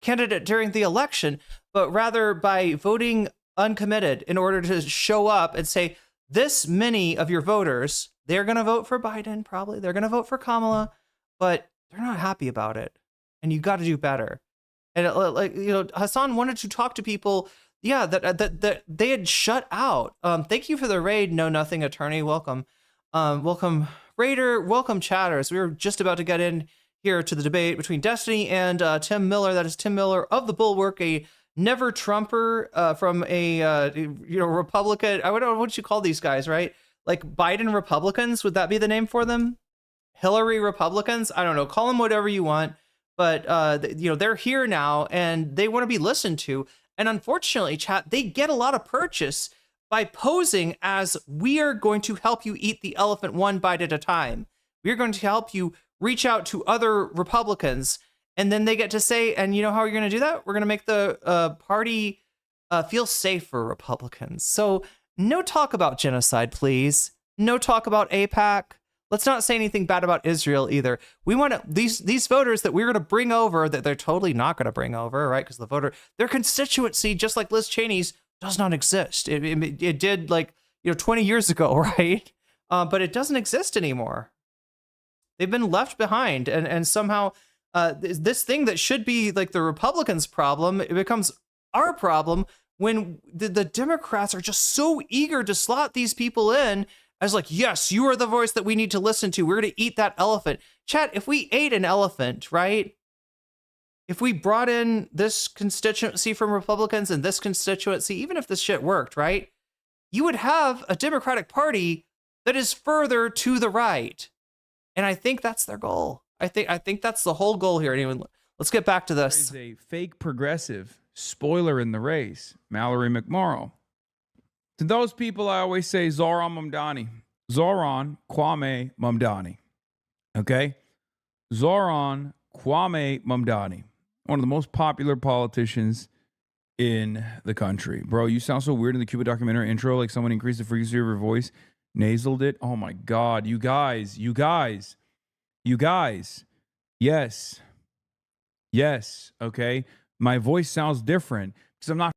candidate during the election, but rather by voting uncommitted in order to show up and say, this many of your voters, they're going to vote for Biden, probably. They're going to vote for Kamala, but they're not happy about it. And you got to do better. And like, you know, Hasan wanted to talk to people, yeah, that they had shut out. Thank you for the raid, Know Nothing Attorney. Welcome. Welcome, Raider. Welcome, chatters. We were just about to get in here to the debate between Destiny and Tim Miller. That is Tim Miller of the Bulwark, a never Trumper from a you know, Republican. I don't know what you call these guys, right? Like Biden Republicans. Would that be the name for them? Hillary Republicans? I don't know. Call them whatever you want. But, you know, they're here now and they want to be listened to. And unfortunately, chat, they get a lot of purchase by posing as, we are going to help you eat the elephant one bite at a time. We're going to help you reach out to other Republicans. And then they get to say, and you know how you're going to do that? We're going to make the party feel safe for Republicans. So no talk about genocide, please. No talk about AIPAC. Let's not say anything bad about Israel either. We want these voters that we're going to bring over, that they're totally not going to bring over, right? Because their constituency, just like Liz Cheney's, does not exist. It did, like, 20 years ago, right? But it doesn't exist anymore. They've been left behind, and somehow this thing that should be like the Republicans' problem, it becomes our problem when the Democrats are just so eager to slot these people in as like, yes, you are the voice that we need to listen to. We're going to eat that elephant. Chat, if we ate an elephant, right? If we brought in this constituency from Republicans and this constituency, even if this shit worked, right? You would have a Democratic Party that is further to the right. And I think that's their goal. I think that's the whole goal here. Anyway, let's get back to this. There's a fake progressive spoiler in the race, Mallory McMorrow. To those people, I always say Zoran Mamdani. Zoran Kwame Mamdani. Okay? Zoran Kwame Mamdani. One of the most popular politicians in the country. Bro, you sound so weird in the Cuba documentary intro, like someone increased the frequency of your voice, nasaled it. Oh my God. You guys. Yes. Okay? My voice sounds different because I'm not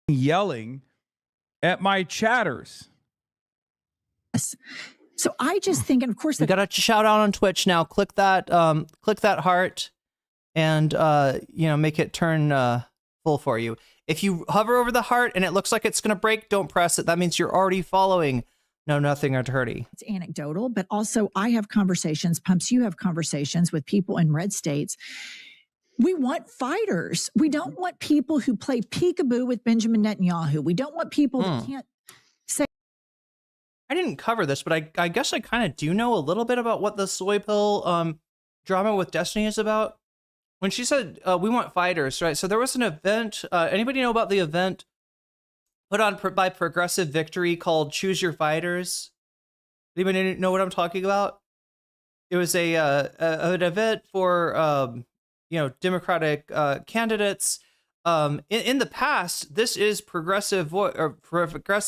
yelling at my chatters. So I just think, and of course, we got a shout out on Twitch now. Click that heart, and make it turn full for you. If you hover over the heart and it looks like it's gonna break, don't press it. That means you're already following No Nothing or Hurty. It's anecdotal, but also I have conversations, Pumps, you have conversations with people in red states. We want fighters. We don't want people who play peekaboo with Benjamin Netanyahu. We don't want people who can't say. I didn't cover this, but I guess I kind of do know a little bit about what the soy pill drama with Destiny is about. When she said, we want fighters, right? So there was an event. Anybody know about the event put on by Progressive Victory called Choose Your Fighters? Anybody know what I'm talking about? It was an event for Democratic candidates. In the past, this is Progressive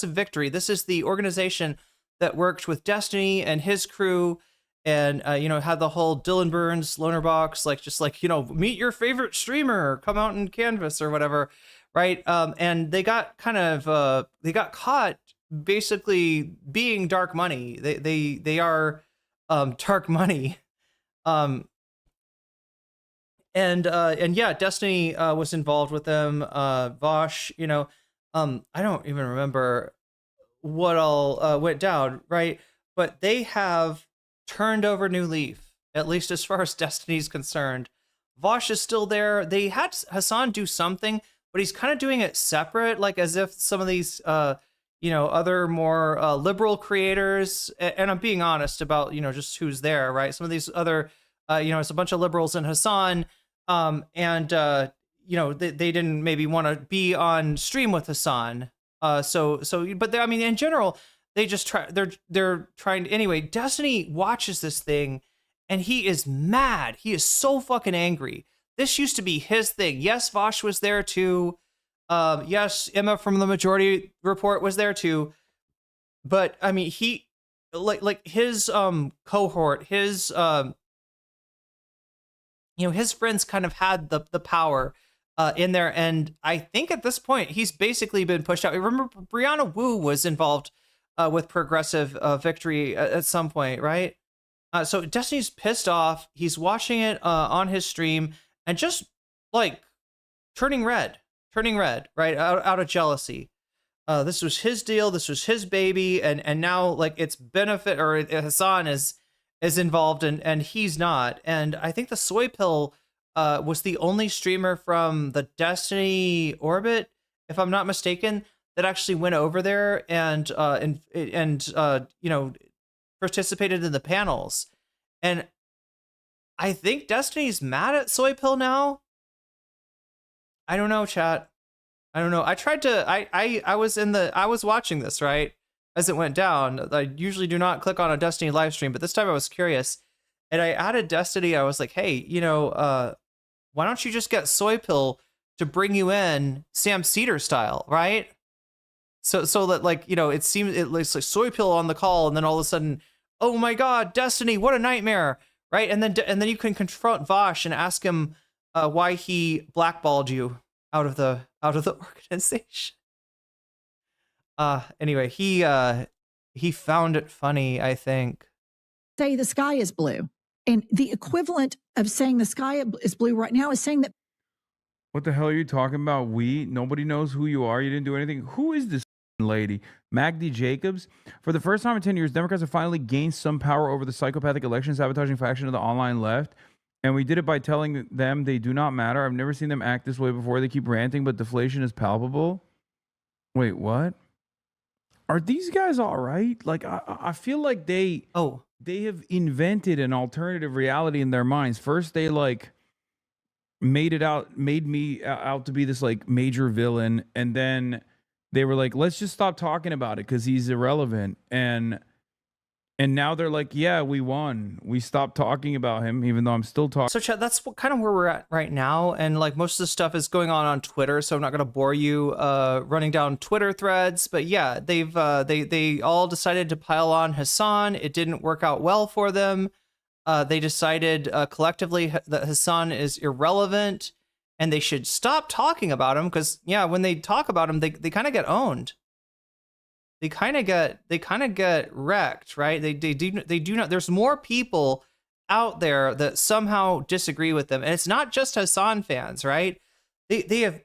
Victory. This is the organization that worked with Destiny and his crew, and had the whole Dylan Burns loner box, meet your favorite streamer, come out and canvas or whatever, right? And they got caught basically being dark money. They are dark money. And yeah, Destiny was involved with them. Vosh, I don't even remember what all went down, right? But they have turned over new leaf, at least as far as Destiny's concerned. Vosh is still there. They had Hasan do something, but he's kind of doing it separate, like as if some of these other more liberal creators, and I'm being honest about just who's there, right? Some of these other it's a bunch of liberals and Hasan, they didn't maybe want to be on stream with Hasan, but in general, they just they're trying to, anyway. Destiny watches this thing and he is mad. He is so fucking angry. This used to be his thing. Yes, Vosh was there too. Yes, Emma from the Majority Report was there too. But he like his cohort, his his friends kind of had the power in there, and I think at this point he's basically been pushed out. Remember, Brianna Wu was involved with Progressive Victory at some point, right? So Destiny's pissed off. He's watching it on his stream and just like turning red, right? Out of jealousy. This was his deal. This was his baby. And now like it's benefit, or Hasan is involved and he's not. And I think the soy pill was the only streamer from the Destiny orbit, if I'm not mistaken, that actually went over there and participated in the panels. And I think Destiny's mad at soy pill now. I don't know, chat. I don't know. I tried to I was watching this, right, as it went down. I usually do not click on a Destiny live stream, but this time I was curious and I added Destiny. I was like, hey, why don't you just get soy pill to bring you in Sam Cedar style, right? So that, like, you know, it seems it's like Soy Pill on the call, and then all of a sudden, oh my God, Destiny, what a nightmare, right? And then you can confront Vosh and ask him why he blackballed you out of the organization. Anyway, he found it funny, I think. Say the sky is blue. And the equivalent of saying the sky is blue right now is saying that. What the hell are you talking about? Nobody knows who you are. You didn't do anything. Who is this lady? Magdi Jacobs? For the first time in 10 years, Democrats have finally gained some power over the psychopathic election sabotaging faction of the online left. And we did it by telling them they do not matter. I've never seen them act this way before. They keep ranting, but deflation is palpable. Wait, what? Are these guys all right? Like, I feel like they have invented an alternative reality in their minds. First, they like made me out to be this like major villain, and then they were like, let's just stop talking about it because he's irrelevant. And now they're like, yeah, we won. We stopped talking about him, even though I'm still talking. So, Chad, that's kind of where we're at right now. And like most of the stuff is going on Twitter, so I'm not going to bore you running down Twitter threads. But yeah, they all decided to pile on Hasan. It didn't work out well for them. They decided collectively that Hasan is irrelevant and they should stop talking about him because, yeah, when they talk about him, they kind of get owned. They kind of get wrecked, right? They do not. There's more people out there that somehow disagree with them, and it's not just Hasan fans, right? They have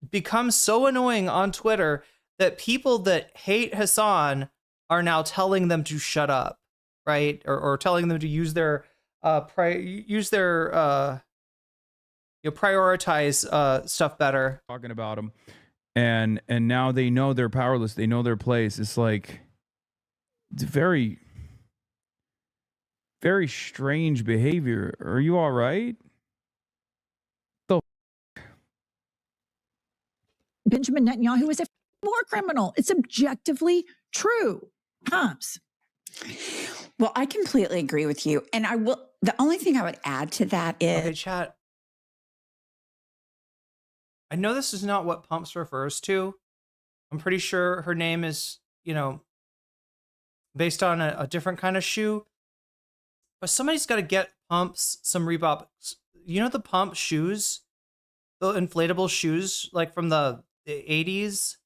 become so annoying on Twitter that people that hate Hasan are now telling them to shut up, right? Or telling them to use their prioritize stuff better. Talking about him. And now they know they're powerless. They know their place. It's like it's very, very strange behavior. Are you all right? Benjamin Netanyahu is a war criminal. It's objectively true. Pumps. Well, I completely agree with you. And I will. The only thing I would add to that is. Okay, chat. I know this is not what Pumps refers to. I'm pretty sure her name is, you know, based on a different kind of shoe. But somebody's got to get Pumps some Reebok. You know the Pump shoes? The inflatable shoes, like from the 80s?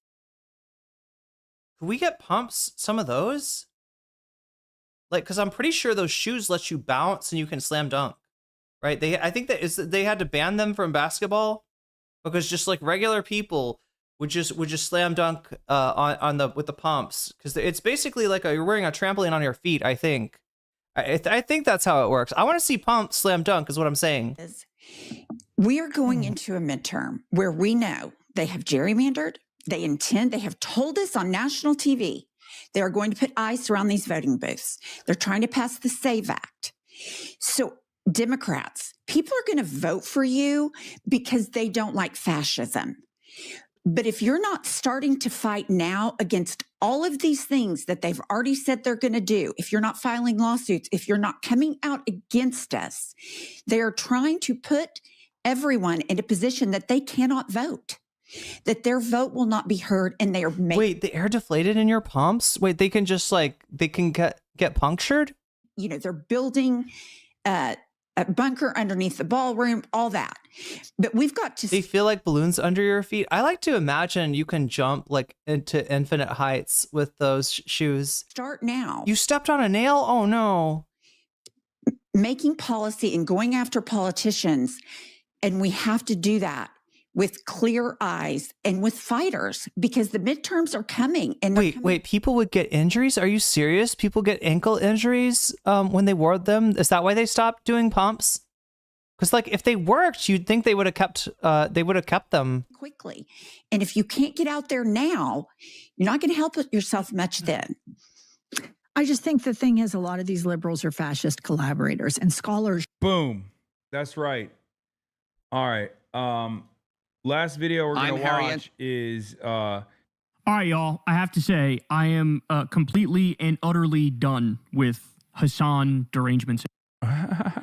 Could we get Pumps some of those? Like, because I'm pretty sure those shoes let you bounce and you can slam dunk, right? I think they had to ban them from basketball. Because just like regular people would just slam dunk with the Pumps, because it's basically like you're wearing a trampoline on your feet. I think think that's how it works. I want to see Pump slam dunk, is what I'm saying. We are going into a midterm where we know they have gerrymandered. They have told us on national TV they are going to put ice around these voting booths. They're trying to pass the SAVE Act. So Democrats, people are going to vote for you because they don't like fascism. But if you're not starting to fight now against all of these things that they've already said they're going to do, if you're not filing lawsuits, if you're not coming out against us, they are trying to put everyone in a position that they cannot vote, that their vote will not be heard, and they are Wait, the air deflated in your Pumps? Wait, they can just they can get punctured? You know, they're building a bunker underneath the ballroom, all that. But we've got to... They feel like balloons under your feet. I like to imagine you can jump like into infinite heights with those shoes. Start now. You stepped on a nail? Oh, no. Making policy and going after politicians. And we have to do that with clear eyes and with fighters, because the midterms are coming. And wait, people would get injuries? Are you serious? People get ankle injuries when they wore them? Is that why they stopped doing Pumps? Because like if they worked, you'd think they would have kept them quickly. And if you can't get out there now, you're not going to help yourself much then. I just think the thing is, a lot of these liberals are fascist collaborators and scholars. Boom. That's right. All right. Last video we're going to watch is... All right, y'all. I have to say, I am completely and utterly done with Hasan derangements.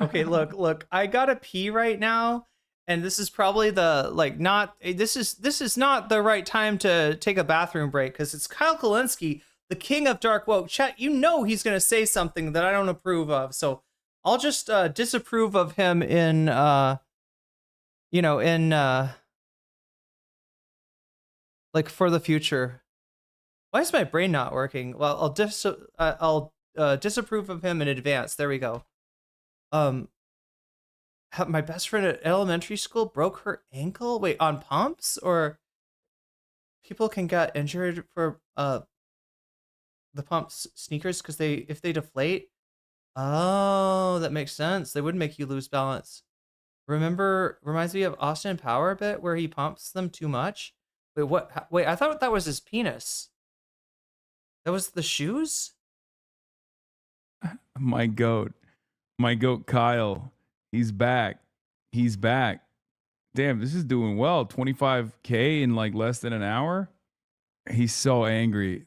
Okay, look. I gotta pee right now, and this is probably the like not this is not the right time to take a bathroom break because it's Kyle Kulinski, the king of dark woke. Chat, you know he's gonna say something that I don't approve of, so I'll just disapprove of him in like for the future. Why is my brain not working? Well, I'll disapprove of him in advance. There we go. My best friend at elementary school broke her ankle. Wait, on pumps? Or people can get injured for the pumps sneakers because if they deflate. Oh, that makes sense. They would make you lose balance. Reminds me of Austin Power a bit where he pumps them too much. Wait, what? Wait, I thought that was his penis. That was the shoes? My goat Kyle. He's back. Damn, this is doing well. 25K in like less than an hour. He's so angry.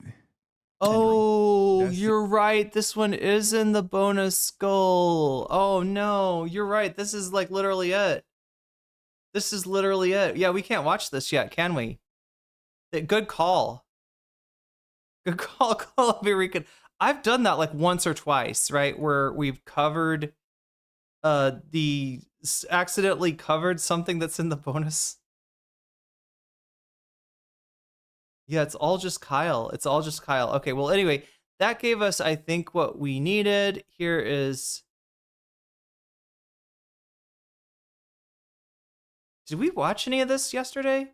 Oh, you're right. This one is in the bonus skull. Oh no, you're right. This is like literally it. Yeah, we can't watch this yet, can we? Good call. Call Irene. I've done that like once or twice, right? Where we've covered accidentally covered something that's in the bonus. Yeah, it's all just Kyle. Okay, well, anyway, that gave us, I think, what we needed. Here is... Did we watch any of this yesterday?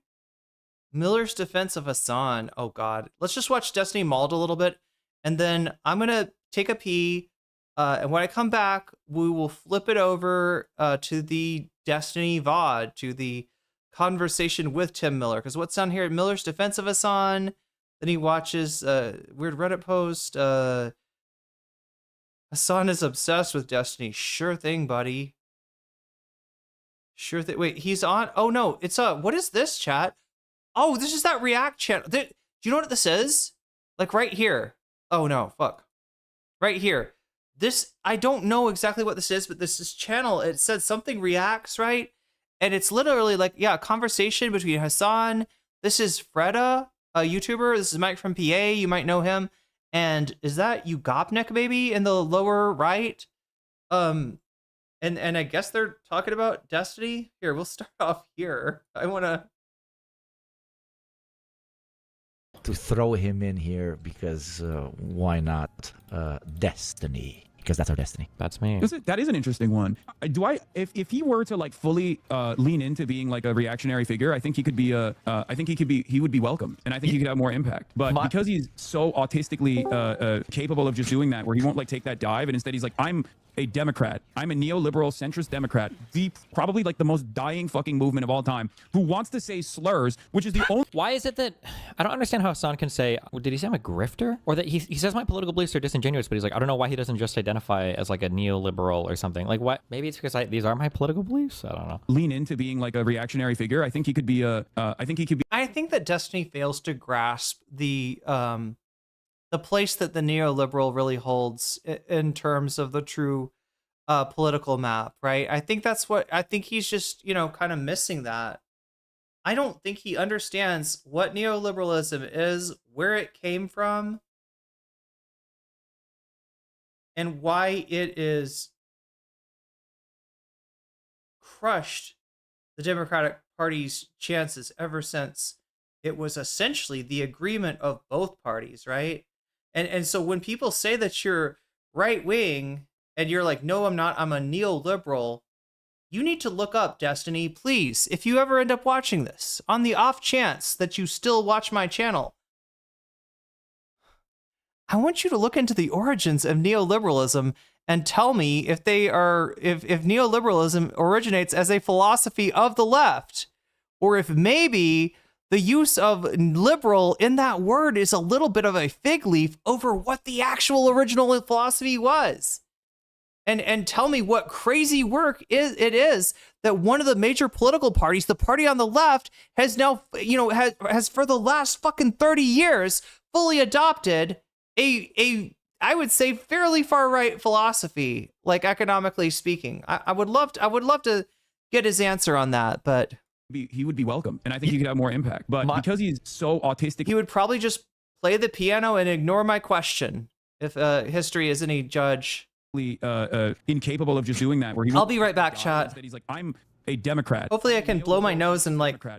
Miller's defense of Hasan. Oh, God. Let's just watch Destiny Mauled a little bit, and then I'm going to take a pee. And when I come back, we will flip it over to the Destiny VOD, to the conversation with Tim Miller. Because what's down here? Miller's defense of Hasan. Then he watches weird Reddit post. Hasan is obsessed with Destiny. Sure thing, buddy. Sure thing. Wait, he's on. Oh no, it's what is this, chat? Oh, this is that React channel. Do you know what this is? Like right here. Oh no, fuck. Right here. This, I don't know exactly what this is, but this channel, it said something reacts, right? And it's literally like, yeah, a conversation between Hasan. This is Freda, a YouTuber. This is Mike from PA. You might know him. And is that Ugopnik maybe in the lower right? And I guess they're talking about Destiny. Here, we'll start off here. I want to throw him in here because why not Destiny? Because that's our destiny. That's me. That is an interesting one. If he were to like fully lean into being like a reactionary figure, I think he could be he would be welcome, and I think he could have more impact. But because he's so autistically capable of just doing that, where he won't like take that dive, and instead he's like, I'm a Democrat. I'm a neoliberal centrist Democrat. Probably like the most dying fucking movement of all time, who wants to say slurs, which is the only. Why is it that I don't understand how Hasan can say? Did he say I'm a grifter, or that he says my political beliefs are disingenuous? But he's like, I don't know why he doesn't just identify as like a neoliberal or something. Like what? Maybe it's because these are my political beliefs. I don't know. Lean into being like a reactionary figure. I think he could be I think that Destiny fails to grasp the place that the neoliberal really holds in terms of the true political map, right? I think he's just, kind of missing that. I don't think he understands what neoliberalism is, where it came from, and why it is crushed the Democratic Party's chances ever since it was essentially the agreement of both parties, right? And so when people say that you're right wing and you're like, no, I'm not, I'm a neoliberal, you need to look up Destiny, please. If you ever end up watching this, on the off chance that you still watch my channel, I want you to look into the origins of neoliberalism and tell me if if neoliberalism originates as a philosophy of the left, or if maybe the use of liberal in that word is a little bit of a fig leaf over what the actual original philosophy was. And tell me what crazy work it is that one of the major political parties, the party on the left, has now, has for the last fucking 30 years fully adopted a I would say fairly far right philosophy, like economically speaking. I would love to get his answer on that, but he would be welcome, and I think he could have more impact. But because he's so autistic, he would probably just play the piano and ignore my question if history is any judge. Incapable of just doing that. Where I'll be right back, chat. He's like, I'm a Democrat. Hopefully I can blow my nose and like, I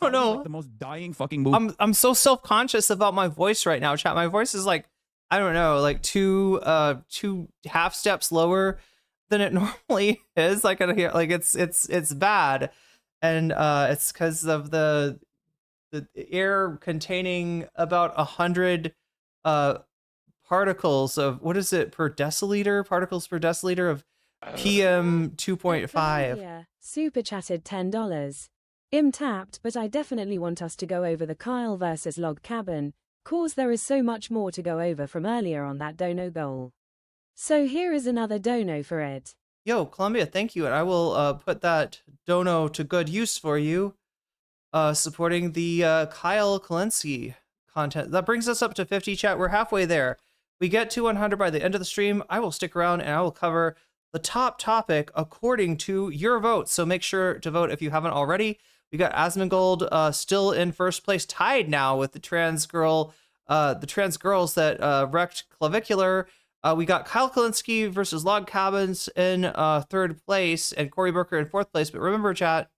don't know. Like the most dying fucking movie. I'm so self-conscious about my voice right now, chat. My voice is like, I don't know, like two half steps lower than it normally is. Like I hear, like it's bad, and it's because of the air containing about 100 particles of, what is it, per deciliter? Particles per deciliter of PM 2.5. Yeah, super chatted $10. I'm tapped, but I definitely want us to go over the Kyle versus Log Cabin, cause there is so much more to go over from earlier on that dono goal. So here is another dono for it. Yo, Columbia, thank you, and I will put that dono to good use for you, supporting the Kyle Kalinske content. That brings us up to 50, chat. We're halfway there. We get to 100 by the end of the stream. I will stick around and I will cover the top topic according to your vote. So make sure to vote if you haven't already. We got Asmongold still in first place, tied now with the trans girls that wrecked Clavvicular. We got Kyle Kalinske versus Log Cabins in third place and Cory Booker in fourth place. But remember, chat,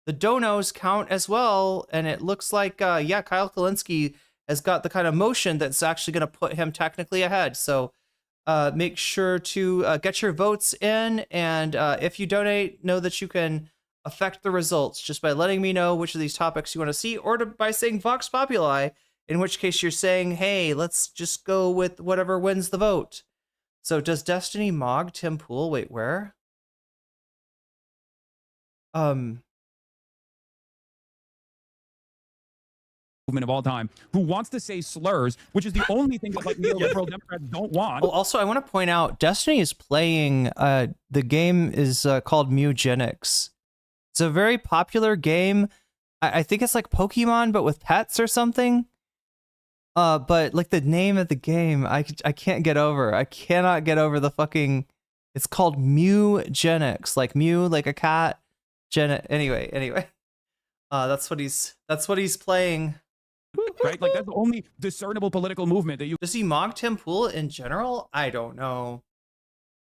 the donos count as well. And it looks like, yeah, Kyle Kalinske has got the kind of motion that's actually going to put him technically ahead. So make sure to get your votes in. And if you donate, know that you can affect the results just by letting me know which of these topics you want to see, or by saying Vox Populi, in which case you're saying, hey, let's just go with whatever wins the vote. So does Destiny Mog Tim Pool? Wait, where? Movement of all time, who wants to say slurs, which is the only thing that like neoliberal Democrats don't want. Oh, also, I want to point out, Destiny is playing, the game is called Mugenics. It's a very popular game. I think it's like Pokemon, but with pets or something. But like the name of the game, I can't get over. I cannot get over the fucking. It's called Mugenics, like Mew, like a cat. Anyway. That's what he's playing. Right, like that's the only discernible political movement that you. Does he mock Tim Pool in general? I don't know.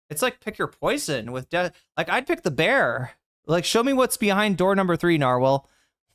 It's like pick your poison with like I'd pick the bear. Like show me what's behind door number 3, Narwhal.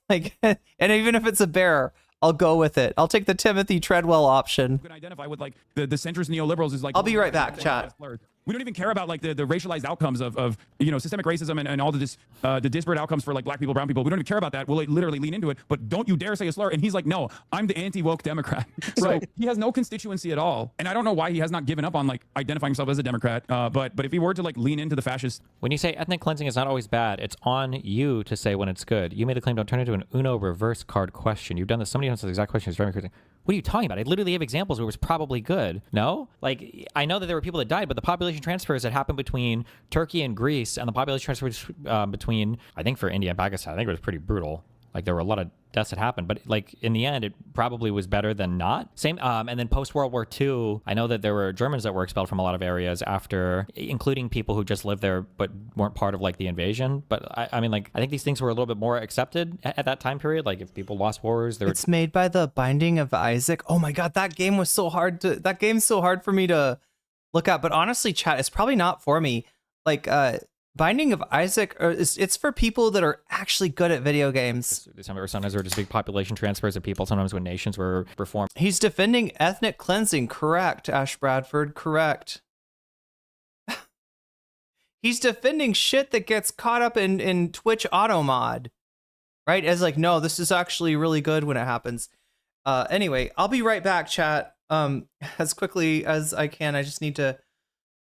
Like, and even if it's a bear, I'll go with it. I'll take the Timothy Treadwell option. You can identify with like the centrist neoliberals is like. I'll be right back, chat. We don't even care about like the racialized outcomes of systemic racism and all the disparate outcomes for like black people, brown people. We don't even care about that. We'll like, literally lean into it. But don't you dare say a slur. And he's like, no, I'm the anti-woke Democrat. So he has no constituency at all. And I don't know why he has not given up on like identifying himself as a Democrat. But if he were to like lean into the fascist. When you say ethnic cleansing is not always bad, it's on you to say when it's good. You made the claim to turn it into an Uno reverse card question. You've done this so many times. The exact question is very crazy. What are you talking about? I literally have examples where it was probably good. No? Like, I know that there were people that died, but the population transfers that happened between Turkey and Greece and the population transfers between, I think for India and Pakistan, I think it was pretty brutal. Like, there were a lot of deaths that happened, but like in the end, it probably was better than not. Same, and then post World War II, I know that there were Germans that were expelled from a lot of areas after, including people who just lived there but weren't part of like the invasion. But I mean, like I think these things were a little bit more accepted at that time period. Like if people lost wars, it's made by the Binding of Isaac. Oh my god, that game was so hard to. That game's so hard for me to look at. But honestly, chat, it's probably not for me. Like, Binding of Isaac, it's for people that are actually good at video games. Sometimes there were just big population transfers of people, sometimes when nations were reformed. He's defending ethnic cleansing. Correct, Ash Bradford, correct. He's defending shit that gets caught up in Twitch auto mod. Right? As like, no, this is actually really good when it happens. Anyway, I'll be right back, chat. As quickly as I can. I just need to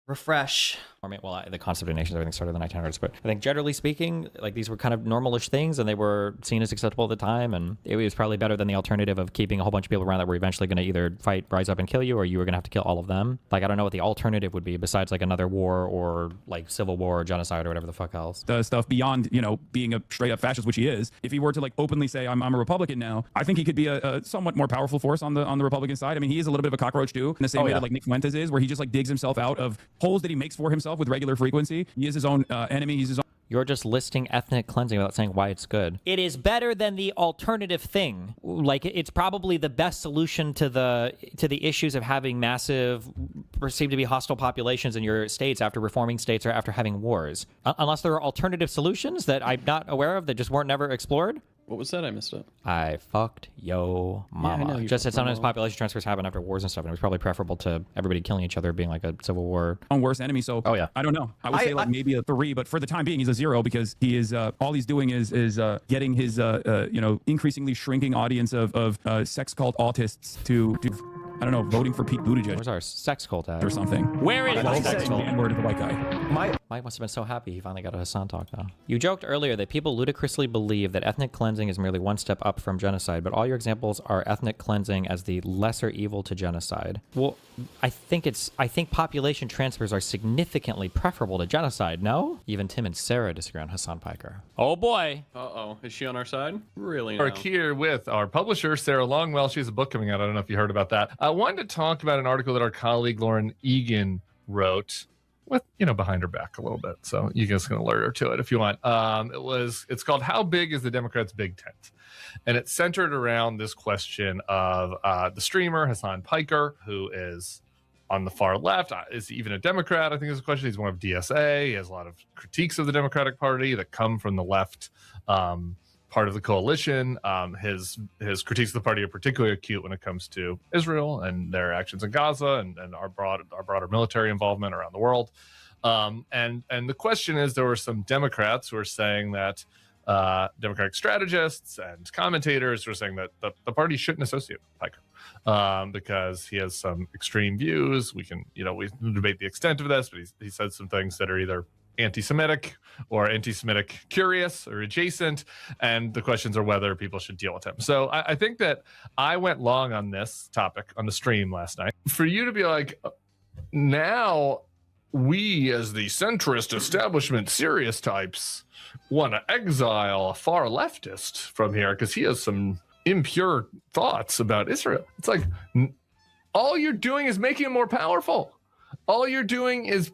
refresh. Well, the concept of nations, everything started in the 1900s, but I think generally speaking, like these were kind of normalish things and they were seen as acceptable at the time, and it was probably better than the alternative of keeping a whole bunch of people around that were eventually going to either fight, rise up and kill you, or you were going to have to kill all of them. Like, I don't know what the alternative would be besides like another war or like civil war or genocide or whatever the fuck else. The stuff beyond, being a straight up fascist, which he is, if he were to like openly say, I'm a Republican now, I think he could be a somewhat more powerful force on the Republican side. I mean, he is a little bit of a cockroach too, in the same way that like Nick Fuentes is, where he just like digs himself out of holes that he makes for himself with regular frequency. He is his own enemy. He's his own. You're just listing ethnic cleansing without saying why it's good. It is better than the alternative thing. Like, it's probably the best solution to the issues of having massive, perceived to be hostile populations in your states after reforming states or after having wars. Unless there are alternative solutions that I'm not aware of that just weren't never explored. What was that? I missed it. I fucked yo mama. I know, just that sometimes population transfers happen after wars and stuff, and it was probably preferable to everybody killing each other being like a civil war. On worst enemy, so I don't know. I would say like maybe a 3, but for the time being, he's a 0 because he is all he's doing is getting his increasingly shrinking audience of sex cult autists to I don't know, voting for Pete Buttigieg. Where's our sex cult at? Or something. Where is the sex cult? Word of the white guy. Mike must have been so happy he finally got a Hasan talk, though. You joked earlier that people ludicrously believe that ethnic cleansing is merely one step up from genocide, but all your examples are ethnic cleansing as the lesser evil to genocide. Well, I think population transfers are significantly preferable to genocide, no? Even Tim and Sarah disagree on Hasan Piker. Oh boy. Uh-oh. Is she on our side? Really? We're here with our publisher, Sarah Longwell. She has a book coming out. I don't know if you heard about that. I wanted to talk about an article that our colleague Lauren Egan wrote with, behind her back a little bit. So you guys can alert her to it if you want. It's called How Big is the Democrats' Big Tent? And it's centered around this question of the streamer Hasan Piker, who is on the far left. Is he even a Democrat? I think is the question. He's one of DSA. He has a lot of critiques of the Democratic Party that come from the left part of the coalition. His critiques of the party are particularly acute when it comes to Israel and their actions in Gaza and our broader military involvement around the world. And the question is, there were some Democrats who are saying that Democratic strategists and commentators were saying that the party shouldn't associate with Piker because he has some extreme views. We can debate the extent of this, but he said some things that are either anti-Semitic or anti-Semitic curious or adjacent, and the questions are whether people should deal with him. So I think that I went long on this topic on the stream last night. For you to be like, now we as the centrist establishment serious types want to exile a far leftist from here because he has some impure thoughts about Israel. It's like, all you're doing is making him more powerful. All you're doing is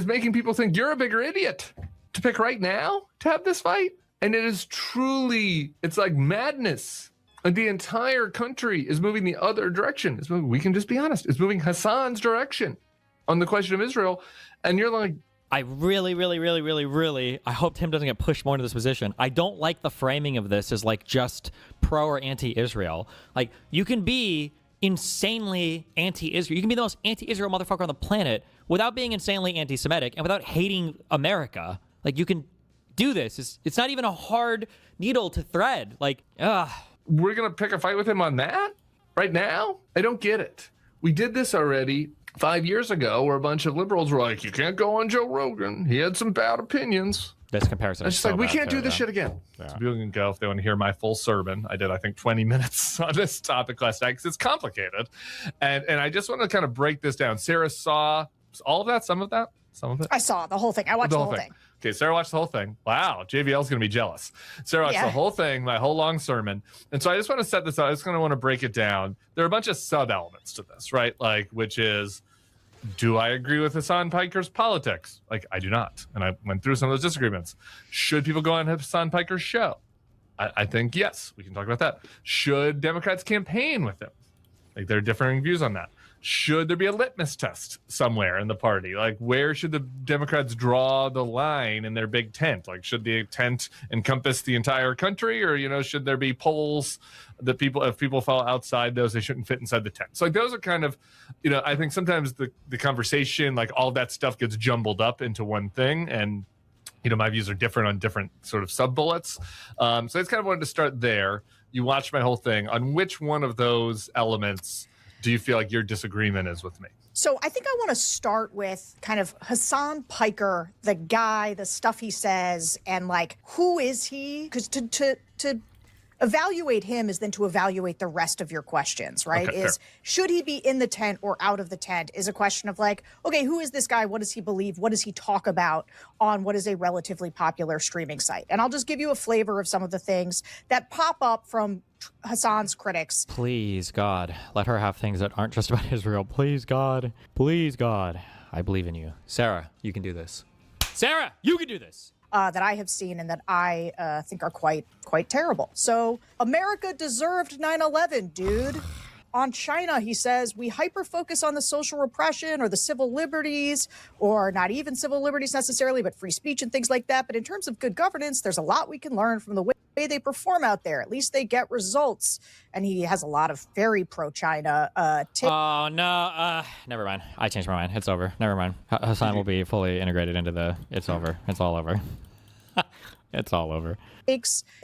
making people think you're a bigger idiot to pick right now to have this fight. And it is truly, it's like madness. Like the entire country is moving the other direction. We can just be honest. It's moving Hasan's direction on the question of Israel. And you're like, I really, I hope Tim doesn't get pushed more into this position. I don't like the framing of this as like just pro or anti-Israel. Like, you can be insanely anti-Israel. You can be the most anti-Israel motherfucker on the planet without being insanely anti-Semitic and without hating America. Like, you can do this. It's not even a hard needle to thread. Like, we're going to pick a fight with him on that right now? I don't get it. We did this already 5 years ago where a bunch of liberals were like, you can't go on Joe Rogan. He had some bad opinions. This comparison is just so like, we can't do this shit again. Yeah. So people can go if they want to hear my full sermon. I did, I think, 20 minutes on this topic last night because it's complicated. And I just want to kind of break this down. Sarah saw all of that, some of that, some of it? I saw the whole thing. I watched the whole thing. Okay, Sarah watched the whole thing. Wow, JVL's going to be jealous. Sarah watched the whole thing, my whole long sermon. And so I just want to set this up. I just kind of want to break it down. There are a bunch of sub-elements to this, right? Like, which is, do I agree with Hasan Piker's politics? Like, I do not. And I went through some of those disagreements. Should people go on Hasan Piker's show? I think yes, we can talk about that. Should Democrats campaign with him? Like, there are differing views on that. Should there be a litmus test somewhere in the party? Like, where should the Democrats draw the line in their big tent? Like, should the tent encompass the entire country, or, should there be polls that if people fall outside those, they shouldn't fit inside the tent? So, like, those are kind of, I think sometimes the conversation, like, all that stuff gets jumbled up into one thing, and my views are different on different sort of sub bullets. So I just kind of wanted to start there. You watched my whole thing. On which one of those elements do you feel like your disagreement is with me? So I think I want to start with kind of Hasan Piker, the guy, the stuff he says, and like, who is he? Because to evaluate him is then to evaluate the rest of your questions, right? Okay, should he be in the tent or out of the tent is a question of like, okay, who is this guy? What does he believe? What does he talk about on what is a relatively popular streaming site? And I'll just give you a flavor of some of the things that pop up from Hasan's critics. Please, God, let her have things that aren't just about Israel. Please, God. Please, God. I believe in you. Sarah, you can do this. Sarah, you can do this. that I have seen and that I think are quite terrible. So America deserved 9/11, dude. On China, he says, we hyper-focus on the social repression or the civil liberties, or not even civil liberties necessarily, but free speech and things like that. But in terms of good governance, there's a lot we can learn from the way they perform out there. At least they get results. And he has a lot of very pro-China Oh, no. Never mind. I changed my mind. It's over. Never mind. Hasan will be fully integrated into the... It's over. It's all over. It's all over.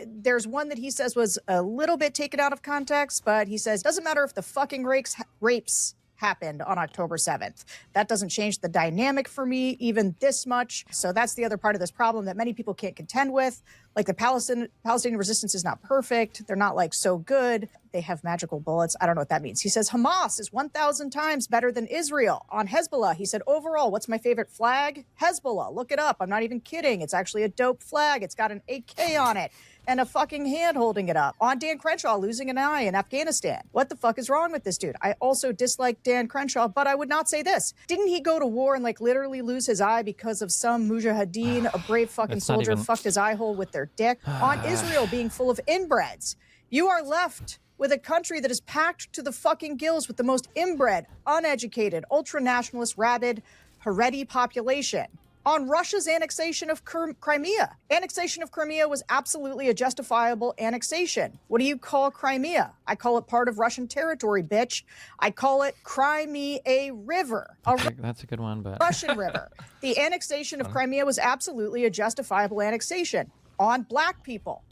There's one that he says was a little bit taken out of context, but he says, doesn't matter if the fucking rapes happened on October 7th. That doesn't change the dynamic for me even this much. So that's the other part of this problem that many people can't contend with. Like the Palestinian resistance is not perfect. They're not like so good. They have magical bullets. I don't know what that means. He says Hamas is 1,000 times better than Israel. On Hezbollah, he said, overall, what's my favorite flag? Hezbollah. Look it up. I'm not even kidding. It's actually a dope flag. It's got an AK on it and a fucking hand holding it up. On Dan Crenshaw losing an eye in Afghanistan. What the fuck is wrong with this dude? I also dislike Dan Crenshaw, but I would not say this. Didn't he go to war and like literally lose his eye because of some mujahideen, a brave fucking soldier, fucked his eye hole with their dick? On Israel being full of inbreds. You are left with a country that is packed to the fucking gills with the most inbred, uneducated, ultra-nationalist, rabid, Haredi population. On Russia's annexation of Crimea. Annexation of Crimea was absolutely a justifiable annexation. What do you call Crimea? I call it part of Russian territory, bitch. I call it Crimea River. That's a good one, but... Russian river. The annexation of Crimea was absolutely a justifiable annexation. On black people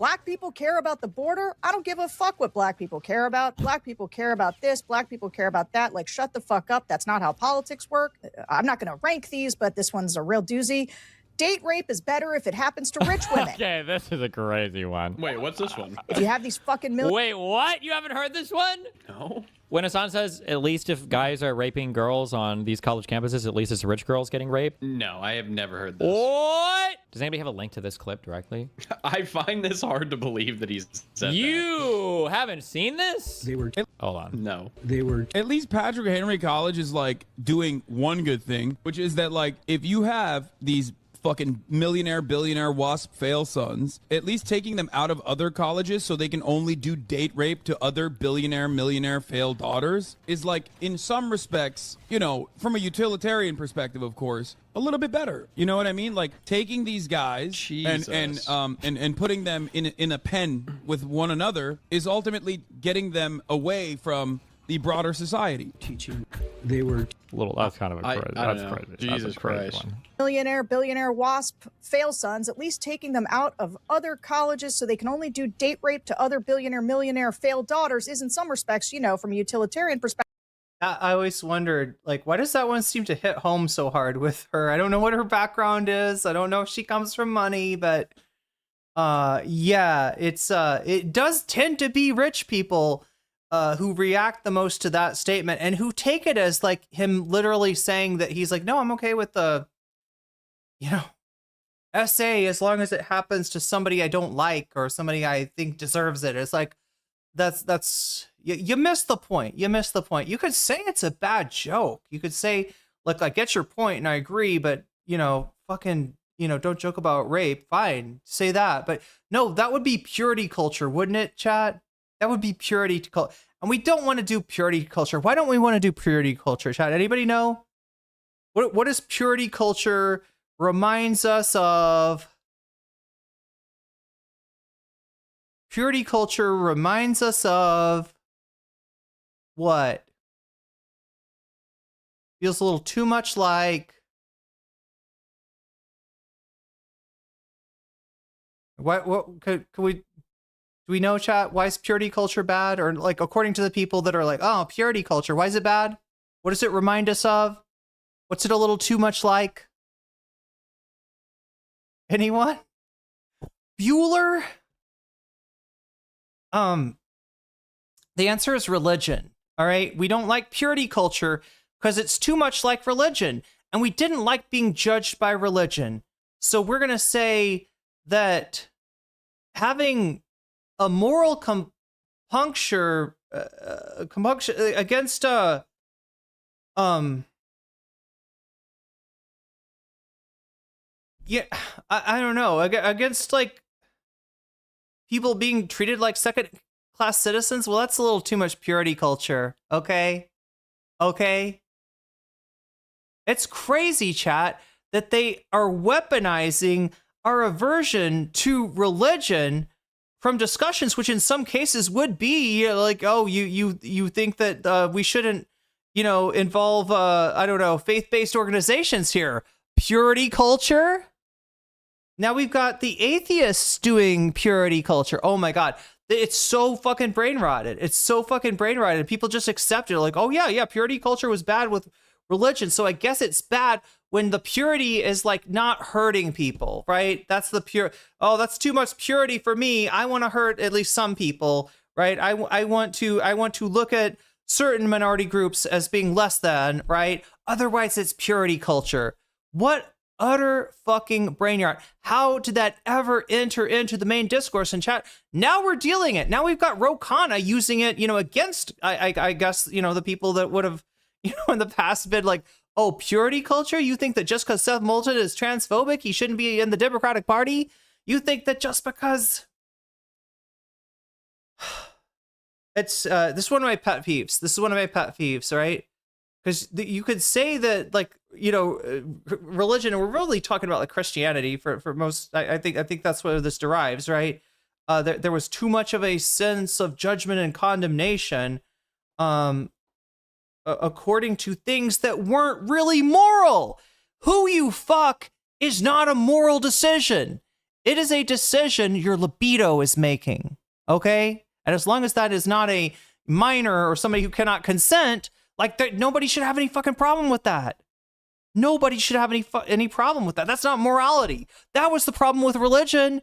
care about the border. I don't give a fuck what black people care about. Black people care about this. Black people care about that. Like, shut the fuck up. That's not how politics work. I'm not going to rank these, but this one's a real doozy. Date rape is better if it happens to rich women. Okay, this is a crazy one. Wait, what's this one? If you have these fucking Wait, what? You haven't heard this one? No. When Hasan says, at least if guys are raping girls on these college campuses, at least it's rich girls getting raped? No, I have never heard this. What? Does anybody have a link to this clip directly? I find this hard to believe that he's said You haven't seen this? They were... Hold on. No. They were... At least Patrick Henry College is like doing one good thing, which is that like if you have these fucking millionaire, billionaire, WASP fail sons, at least taking them out of other colleges so they can only do date rape to other billionaire, millionaire failed daughters is like, in some respects, you know, from a utilitarian perspective, of course, a little bit better. You know what I mean? Like taking these guys and putting them in a pen with one another is ultimately getting them away from the broader society. Teaching, they were little. That's kind of a crazy. That's crazy. Jesus Christ. Millionaire, billionaire, WASP fail sons, at least taking them out of other colleges so they can only do date rape to other billionaire, millionaire failed daughters is in some respects, you know, from a utilitarian perspective. I always wondered, like, why does that one seem to hit home so hard with her? I don't know what her background is. I don't know if she comes from money, but yeah, it does tend to be rich people who react the most to that statement and who take it as like him literally saying that he's like, no, I'm okay with the, you know, essay as long as it happens to somebody I don't like or somebody I think deserves it. It's like, you missed the point. You missed the point. You could say it's a bad joke. You could say, look, I get your point and I agree, but, you know, fucking, you know, don't joke about rape. Fine, say that. But no, that would be purity culture, wouldn't it, chat? That would be purity culture. And we don't want to do purity culture. Why don't we want to do purity culture, chat? Anybody know? What is purity culture reminds us of? Purity culture reminds us of what? Feels a little too much like... What could we... Do we know, chat, why is purity culture bad? Or like, according to the people that are like, oh, purity culture, why is it bad? What does it remind us of? What's it a little too much like? Anyone? Bueller? The answer is religion. All right. We don't like purity culture because it's too much like religion. And we didn't like being judged by religion. So we're going to say that having a moral compunction against the yeah, I don't know, against like people being treated like second class citizens. Well, that's a little too much purity culture. Okay. It's crazy, chat, that they are weaponizing our aversion to religion from discussions, which in some cases would be like, oh, you think that we shouldn't, involve, I don't know, faith-based organizations here. Purity culture? Now we've got the atheists doing purity culture. Oh my God. It's so fucking brain rotted. People just accept it like, oh yeah, purity culture was bad with religion. So I guess it's bad when the purity is like not hurting people, right? That's the pure. Oh, that's too much purity for me. I want to hurt at least some people, right? I want to look at certain minority groups as being less than, right? Otherwise, it's purity culture. What utter fucking brainyard. How did that ever enter into the main discourse in chat? Now we're dealing it. Now we've got Ro Khanna using it, against, I guess, the people that would have, in the past been like, oh, purity culture? You think that just because Seth Moulton is transphobic, he shouldn't be in the Democratic Party? You think that just because... It's, this is one of my pet peeves. Right? Because you could say that, like, religion, and we're really talking about like Christianity for most. I think that's where this derives, right? There was too much of a sense of judgment and condemnation, according to things that weren't really moral. Who you fuck is not a moral decision. It is a decision your libido is making. Okay, and as long as that is not a minor or somebody who cannot consent. Like, nobody should have any fucking problem with that. Nobody should have any problem with that. That's not morality. That was the problem with religion.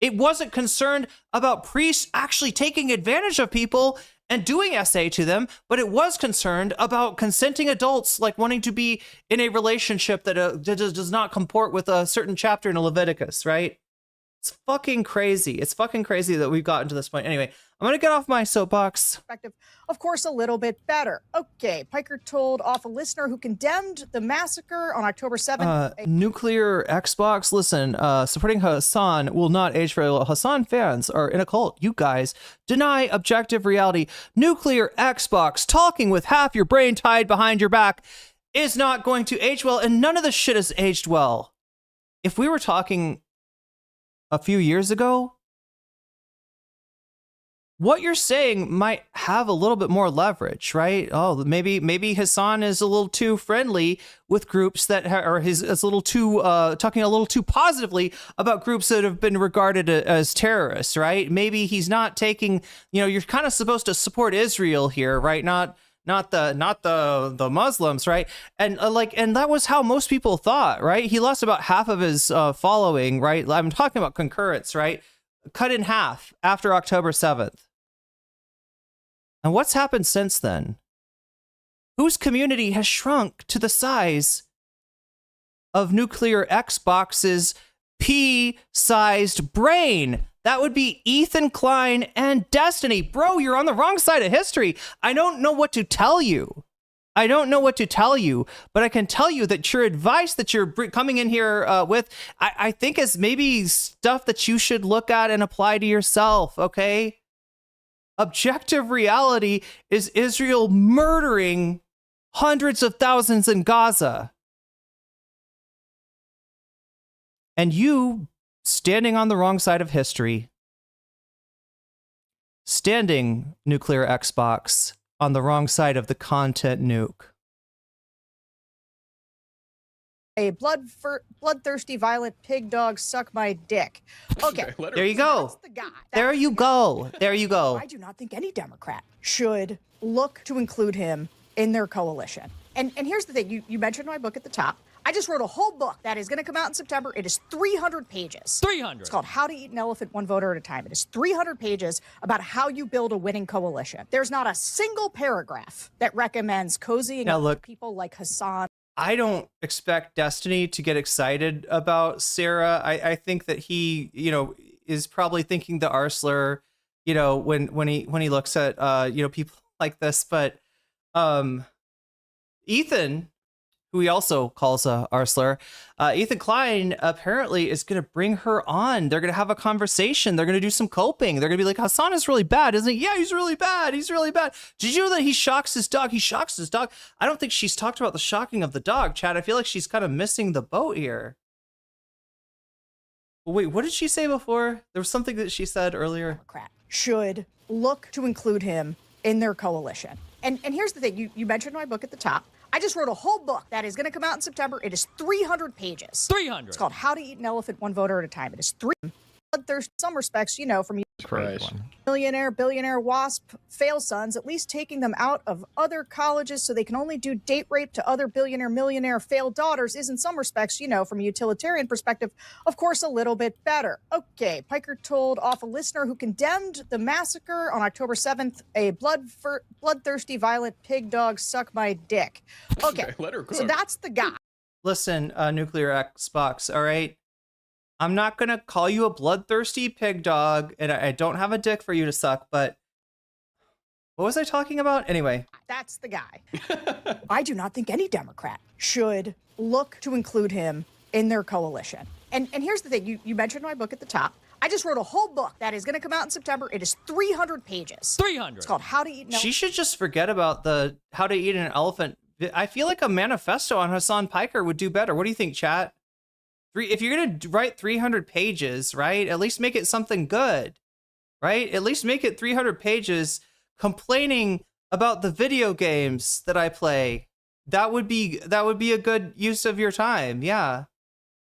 It wasn't concerned about priests actually taking advantage of people and doing SA to them, but it was concerned about consenting adults, like wanting to be in a relationship that does not comport with a certain chapter in Leviticus, right? It's fucking crazy. It's fucking crazy that we've gotten to this point. Anyway, I'm going to get off my soapbox. Of course, a little bit better. Okay, Piker told off a listener who condemned the massacre on October 7th. Nuclear Xbox, listen, supporting Hasan will not age very well. Hasan fans are in a cult. You guys deny objective reality. Nuclear Xbox, talking with half your brain tied behind your back, is not going to age well, and none of this shit has aged well. If we were talking a few years ago, what you're saying might have a little bit more leverage, right? Oh, maybe Hasan is a little too friendly with groups that is a little too talking a little too positively about groups that have been regarded as terrorists, right? Maybe he's not taking, you're kind of supposed to support Israel here, right? Not the Muslims, right? And and that was how most people thought, right? He lost about half of his following, right? I'm talking about concurrence, right? Cut in half after October 7th. And what's happened since then? Whose community has shrunk to the size of Nuclear Xbox's pea-sized brain? That would be Ethan Klein and Destiny. Bro, you're on the wrong side of history. I don't know what to tell you. But I can tell you that your advice that you're coming in here with, I think is maybe stuff that you should look at and apply to yourself, okay? Objective reality is Israel murdering hundreds of thousands in Gaza. And you standing on the wrong side of history. Standing, Nuclear Xbox, on the wrong side of the content nuke. A bloodthirsty, violent pig dog suck my dick. Okay, there you go. There you go. I do not think any Democrat should look to include him in their coalition. And here's the thing. You mentioned my book at the top. I just wrote a whole book that is going to come out in September. It is 300 pages. 300. It's called How to Eat an Elephant One Voter at a Time. It is 300 pages about how you build a winning coalition. There's not a single paragraph that recommends cozying up with people like Hasan. I don't expect Destiny to get excited about Sarah. I think that he, is probably thinking the R slur, when he looks at people like this. But Ethan, who he also calls a slur, Ethan Klein apparently is going to bring her on. They're going to have a conversation. They're going to do some coping. They're going to be like, Hasan is really bad, isn't he? Yeah, he's really bad. He's really bad. Did you know that he shocks his dog? He shocks his dog. I don't think she's talked about the shocking of the dog, Chad. I feel like she's kind of missing the boat here. Wait, what did she say before? There was something that she said earlier. Democrat should look to include him in their coalition. And here's the thing. You mentioned my book at the top. I just wrote a whole book that is going to come out in September. It is 300 pages. 300. It's called How to Eat an Elephant One Voter at a Time. It is 3. But there's some respects, you know, from millionaire, billionaire, WASP fail sons, at least taking them out of other colleges so they can only do date rape to other billionaire, millionaire failed daughters is in some respects, you know, from a utilitarian perspective, of course, a little bit better. Okay, Piker told off a listener who condemned the massacre on October 7th, a bloodthirsty, violent pig dog suck my dick. Okay, so that's the guy. Listen, Nuclear Xbox, all right? I'm not going to call you a bloodthirsty pig dog, and I don't have a dick for you to suck, but what was I talking about? Anyway. That's the guy. I do not think any Democrat should look to include him in their coalition. And here's the thing. You mentioned my book at the top. I just wrote a whole book that is going to come out in September. It is 300 pages. 300. It's called How to Eat an Elephant. She should just forget about the How to Eat an Elephant. I feel like a manifesto on Hasan Piker would do better. What do you think, chat? If you're going to write 300 pages, right, at least make it something good, right? At least make it 300 pages complaining about the video games that I play. That would be a good use of your time, yeah.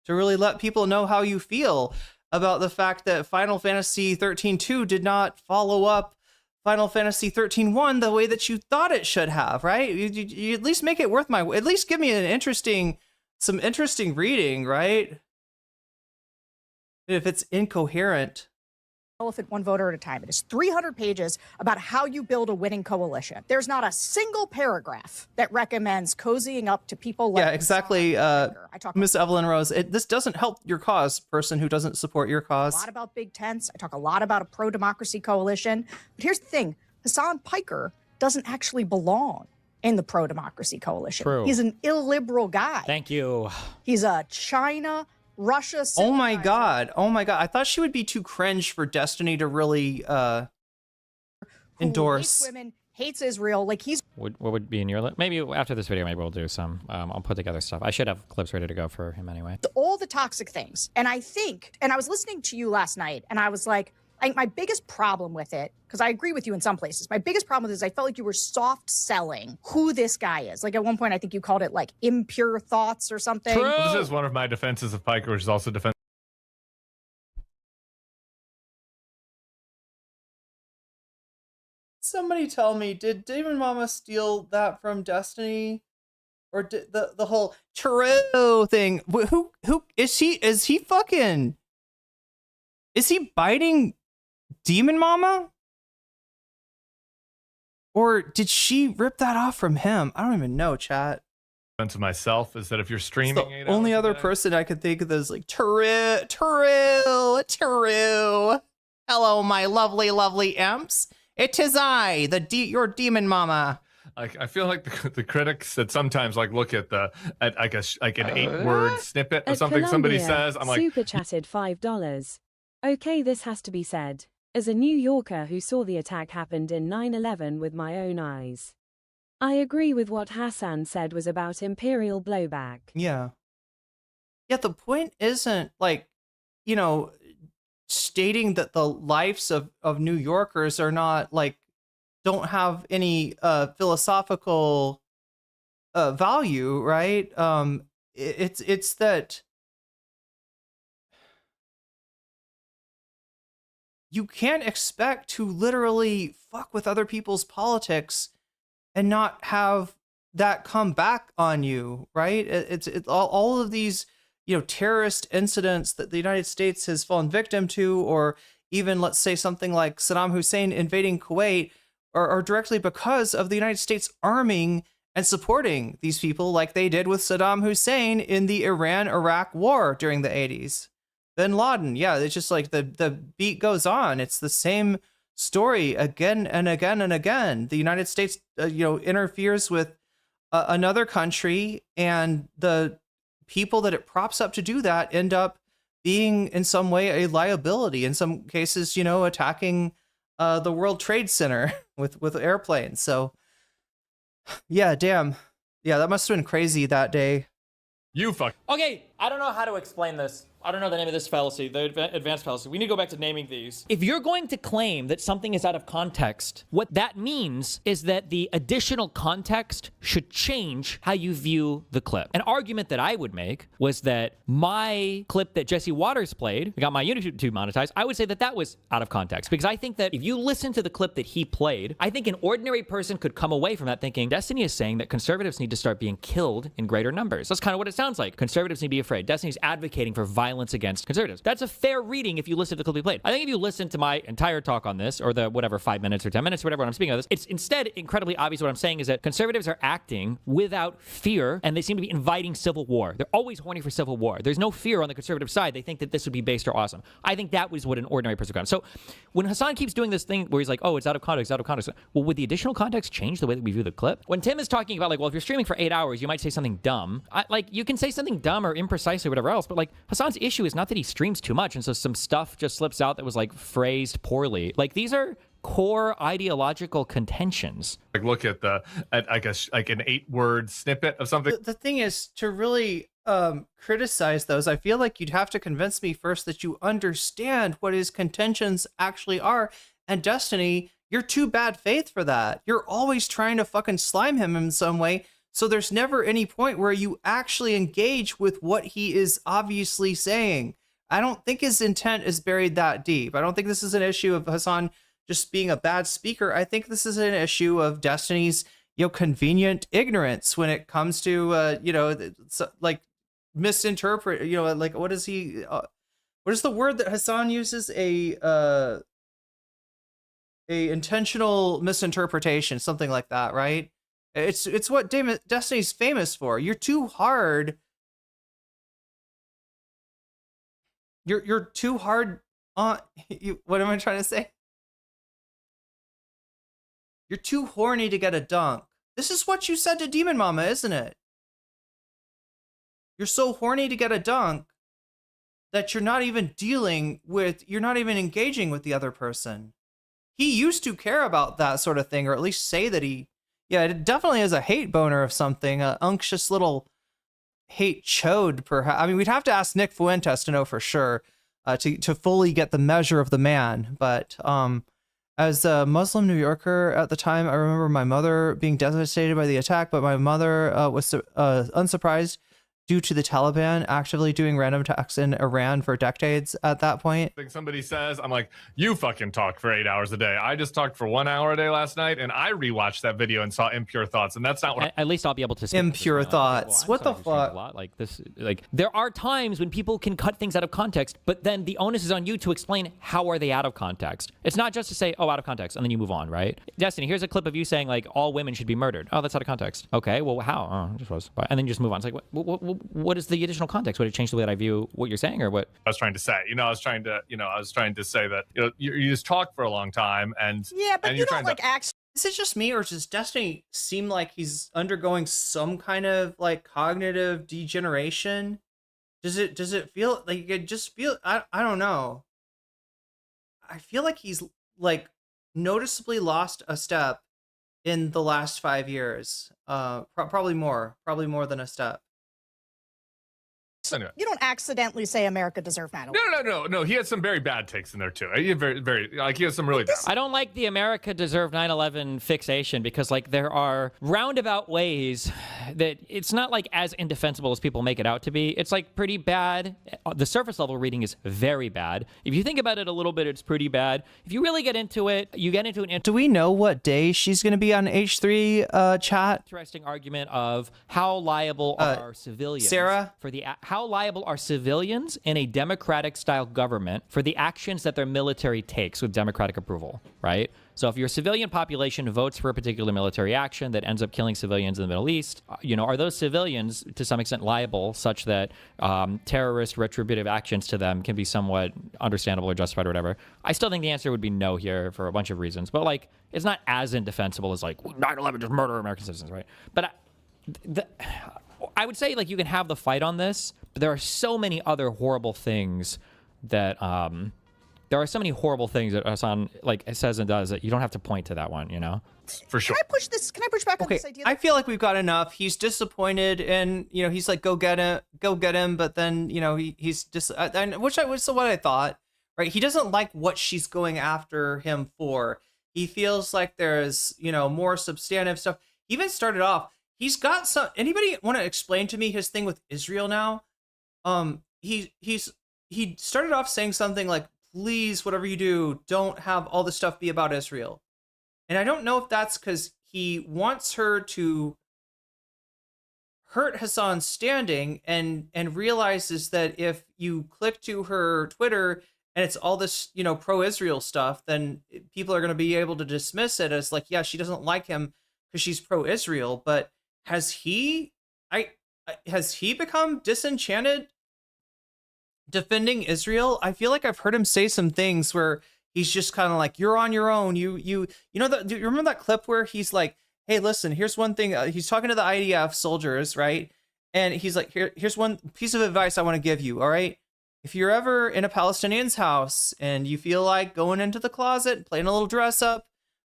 To really let people know how you feel about the fact that Final Fantasy 13-2 did not follow up Final Fantasy 13-1 the way that you thought it should have, right? You at least make it worth my... At least give me some interesting reading, right? If it's incoherent. Elephant One Voter at a Time. It is 300 pages about how you build a winning coalition. There's not a single paragraph that recommends cozying up to people like... Yeah, exactly. Miss Evelyn Rose, this doesn't help your cause, person who doesn't support your cause. A lot about big tents. I talk a lot about a pro-democracy coalition. But here's the thing. Hasan Piker doesn't actually belong in the pro-democracy coalition. True. He's an illiberal guy. Thank you. He's a China, Russia... Oh my God. I thought she would be too cringe for Destiny to really endorse. Hates women, hates Israel. Like he's... What would be in your list? Maybe after this video, maybe we'll do some. I'll put together stuff. I should have clips ready to go for him anyway. All the toxic things. And I think, and I was listening to you last night, and I was like, my biggest problem with it, because I agree with you in some places, my biggest problem with it is I felt like you were soft selling who this guy is. Like at one point, I think you called it like impure thoughts or something. True. This is one of my defenses of Piker, which is also defense. Somebody tell me, did Demon Mama steal that from Destiny? Or did the whole true thing? Who is he? Is he fucking... Is he biting Demon Mama? Or did she rip that off from him? I don't even know, chat. To myself is that if you're streaming, the only other person I could think of is like Taru. Hello, my lovely imps. It is I, your Demon Mama. I feel like the critics that sometimes like look at an 8-word snippet or something somebody says. I'm like, super chatted $5. Okay, this has to be said. As a New Yorker who saw the attack happened in 9/11 with my own eyes, I agree with what Hasan said was about imperial blowback. Yeah. Yeah, the point isn't like, you know, stating that the lives of New Yorkers are not like, don't have any philosophical value, right? It's that you can't expect to literally fuck with other people's politics and not have that come back on you, right? It's all of these, you know, terrorist incidents that the United States has fallen victim to, or even let's say something like Saddam Hussein invading Kuwait, are directly because of the United States arming and supporting these people like they did with Saddam Hussein in the Iran-Iraq war during the 80s. Bin Laden, yeah, it's just like the beat goes on. It's the same story again and again and again. The United States, interferes with another country, and the people that it props up to do that end up being in some way a liability. In some cases, you know, attacking the World Trade Center with airplanes. So yeah, damn. Yeah, that must have been crazy that day. You fuck. Okay, I don't know how to explain this. I don't know the name of this fallacy, the advanced fallacy. We need to go back to naming these. If you're going to claim that something is out of context, what that means is that the additional context should change how you view the clip. An argument that I would make was that my clip that Jesse Waters played, got my YouTube monetized, I would say that that was out of context. Because I think that if you listen to the clip that he played, I think an ordinary person could come away from that thinking, Destiny is saying that conservatives need to start being killed in greater numbers. That's kind of what it sounds like. Conservatives need to be afraid. Destiny's advocating for violence against conservatives. That's a fair reading if you listen to the clip we played. I think if you listen to my entire talk on this, or the whatever 5 minutes or 10 minutes or whatever when I'm speaking of this, it's instead incredibly obvious. What I'm saying is that conservatives are acting without fear, and they seem to be inviting civil war. They're always horny for civil war. There's no fear on the conservative side. They think that this would be based or awesome. I think that was what an ordinary person would. So when Hasan keeps doing this thing where he's like, oh, it's out of context, well, would the additional context change the way that we view the clip? When Tim is talking about like, well, if you're streaming for 8 hours, you might say something dumb. Like, you can say something dumb or imprecise or whatever else, but like Hasan's issue is not that he streams too much and so some stuff just slips out that was like phrased poorly. Like, these are core ideological contentions. Like, look at I guess like an 8-word snippet of something. The thing is, to really criticize those, I feel like you'd have to convince me first that you understand what his contentions actually are. And Destiny, you're too bad faith for that. You're always trying to fucking slime him in some way. So there's never any point where you actually engage with what he is obviously saying. I don't think his intent is buried that deep. I don't think this is an issue of Hasan just being a bad speaker. I think this is an issue of Destiny's, you know, convenient ignorance when it comes to, you know, like misinterpret, you know, like what is he, what is the word that Hasan uses? A intentional misinterpretation, something like that, right? It's what Destiny's famous for. You're too hard. You're too hard on you. What am I trying to say? You're too horny to get a dunk. This is what you said to Demon Mama, isn't it? You're so horny to get a dunk that you're not even you're not even engaging with the other person. He used to care about that sort of thing, or at least say that yeah, it definitely is a hate boner of something, an unctuous little hate chode, perhaps. I mean, we'd have to ask Nick Fuentes to know for sure, to fully get the measure of the man. But as a Muslim New Yorker at the time, I remember my mother being devastated by the attack, but my mother was unsurprised due to the Taliban actively doing random attacks in Iran for decades at that point. Like somebody says, I'm like, you fucking talk for 8 hours a day. I just talked for 1 hour a day last night, and I rewatched that video and saw impure thoughts, and that's not what at least I'll be able to impure thoughts. What the fuck? Like this, like there are times when people can cut things out of context, but then the onus is on you to explain how are they out of context. It's not just to say, oh, out of context, and then you move on, right? Destiny, here's a clip of you saying like all women should be murdered. Oh, that's out of context. Okay, well, how? Oh, it just was. And then you just move on. It's like, what is the additional context? Would it change the way that I view what you're saying, or what? I was trying to say. I was trying to say that you just talk for a long time, and yeah, but and you don't like act. Is it just me, or does Destiny seem like he's undergoing some kind of like cognitive degeneration? Does it feel like it just feel? I don't know. I feel like he's like noticeably lost a step in the last 5 years. Probably more than a step. Anyway. You don't accidentally say America deserved 9/11. No. He had some very bad takes in there too. He had he has some really bad. I don't like the America deserved 9/11 fixation because like there are roundabout ways that it's not like as indefensible as people make it out to be. It's like pretty bad. The surface level reading is very bad. If you think about it a little bit, it's pretty bad. If you really get into it, you get into an. Do we know what day she's going to be on H3 chat? Interesting argument of how liable are civilians, Sarah, for the how liable are civilians in a democratic-style government for the actions that their military takes with democratic approval, right? So if your civilian population votes for a particular military action that ends up killing civilians in the Middle East, are those civilians to some extent liable such that terrorist retributive actions to them can be somewhat understandable or justified or whatever? I still think the answer would be no here for a bunch of reasons, but like it's not as indefensible as like 9/11 just murder American citizens, right? But I would say like you can have the fight on this, but there are so many other horrible things that there are so many horrible things that Hasan like says and does that you don't have to point to that one, you know. For sure. Can I push back on this idea? I feel like we've got enough. He's disappointed, and you know he's like, go get him. But then you know he's just, which was what I thought. Right? He doesn't like what she's going after him for. He feels like there's more substantive stuff. He even started off. He's got some. Anybody want to explain to me his thing with Israel now? He started off saying something like, please, whatever you do, don't have all this stuff be about Israel. And I don't know if that's because he wants her to hurt Hasan's standing and realizes that if you click to her Twitter and it's all this, pro-Israel stuff, then people are going to be able to dismiss it as like, yeah, she doesn't like him because she's pro-Israel. But has he become disenchanted defending Israel? I feel like I've heard him say some things where he's just kind of like, you're on your own. Do you remember that clip where he's like, hey, listen, here's one thing. He's talking to the IDF soldiers, right? And he's like, here's one piece of advice I want to give you. All right. If you're ever in a Palestinian's house and you feel like going into the closet, playing a little dress up,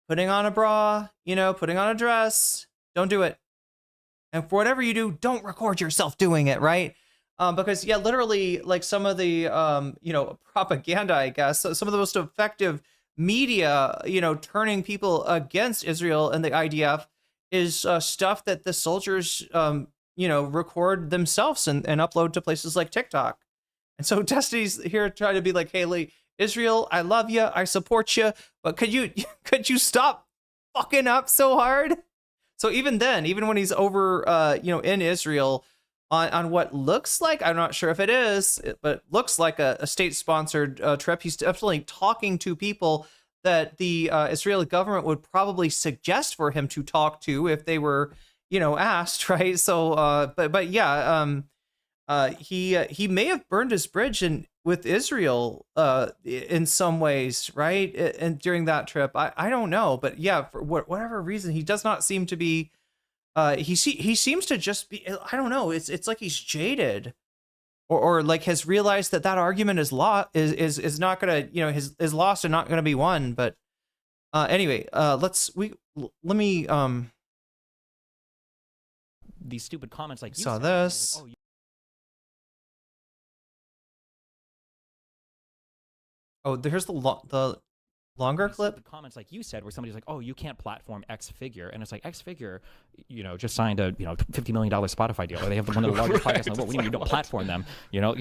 putting on a bra, putting on a dress, don't do it. And for whatever you do, don't record yourself doing it. Right. Because literally, like some of the, propaganda, I guess, some of the most effective media, turning people against Israel and the IDF is stuff that the soldiers, record themselves and upload to places like TikTok. And so Destiny's here trying to be like, hey, Lee, Israel, I love you, I support you, but could you stop fucking up so hard? So even then, even when he's over, in Israel, on what looks like, I'm not sure if it is, but looks like a state-sponsored trip. He's definitely talking to people that the Israeli government would probably suggest for him to talk to if they were, asked, right? So, he may have burned his bridge with Israel in some ways, right? And during that trip, I don't know, but yeah, for whatever reason, he does not seem to be. He seems to just be, I don't know, it's like he's jaded or like has realized that argument is not gonna, his lost and not gonna be won. But anyway, let me these stupid comments like you saw said, this. like, Here's the longer clip. The comments like you said, where somebody's like, "Oh, you can't platform X figure," and it's like X figure, just signed a $50 million Spotify deal, or they have one of the largest podcasts in the world. What do you mean you don't platform them?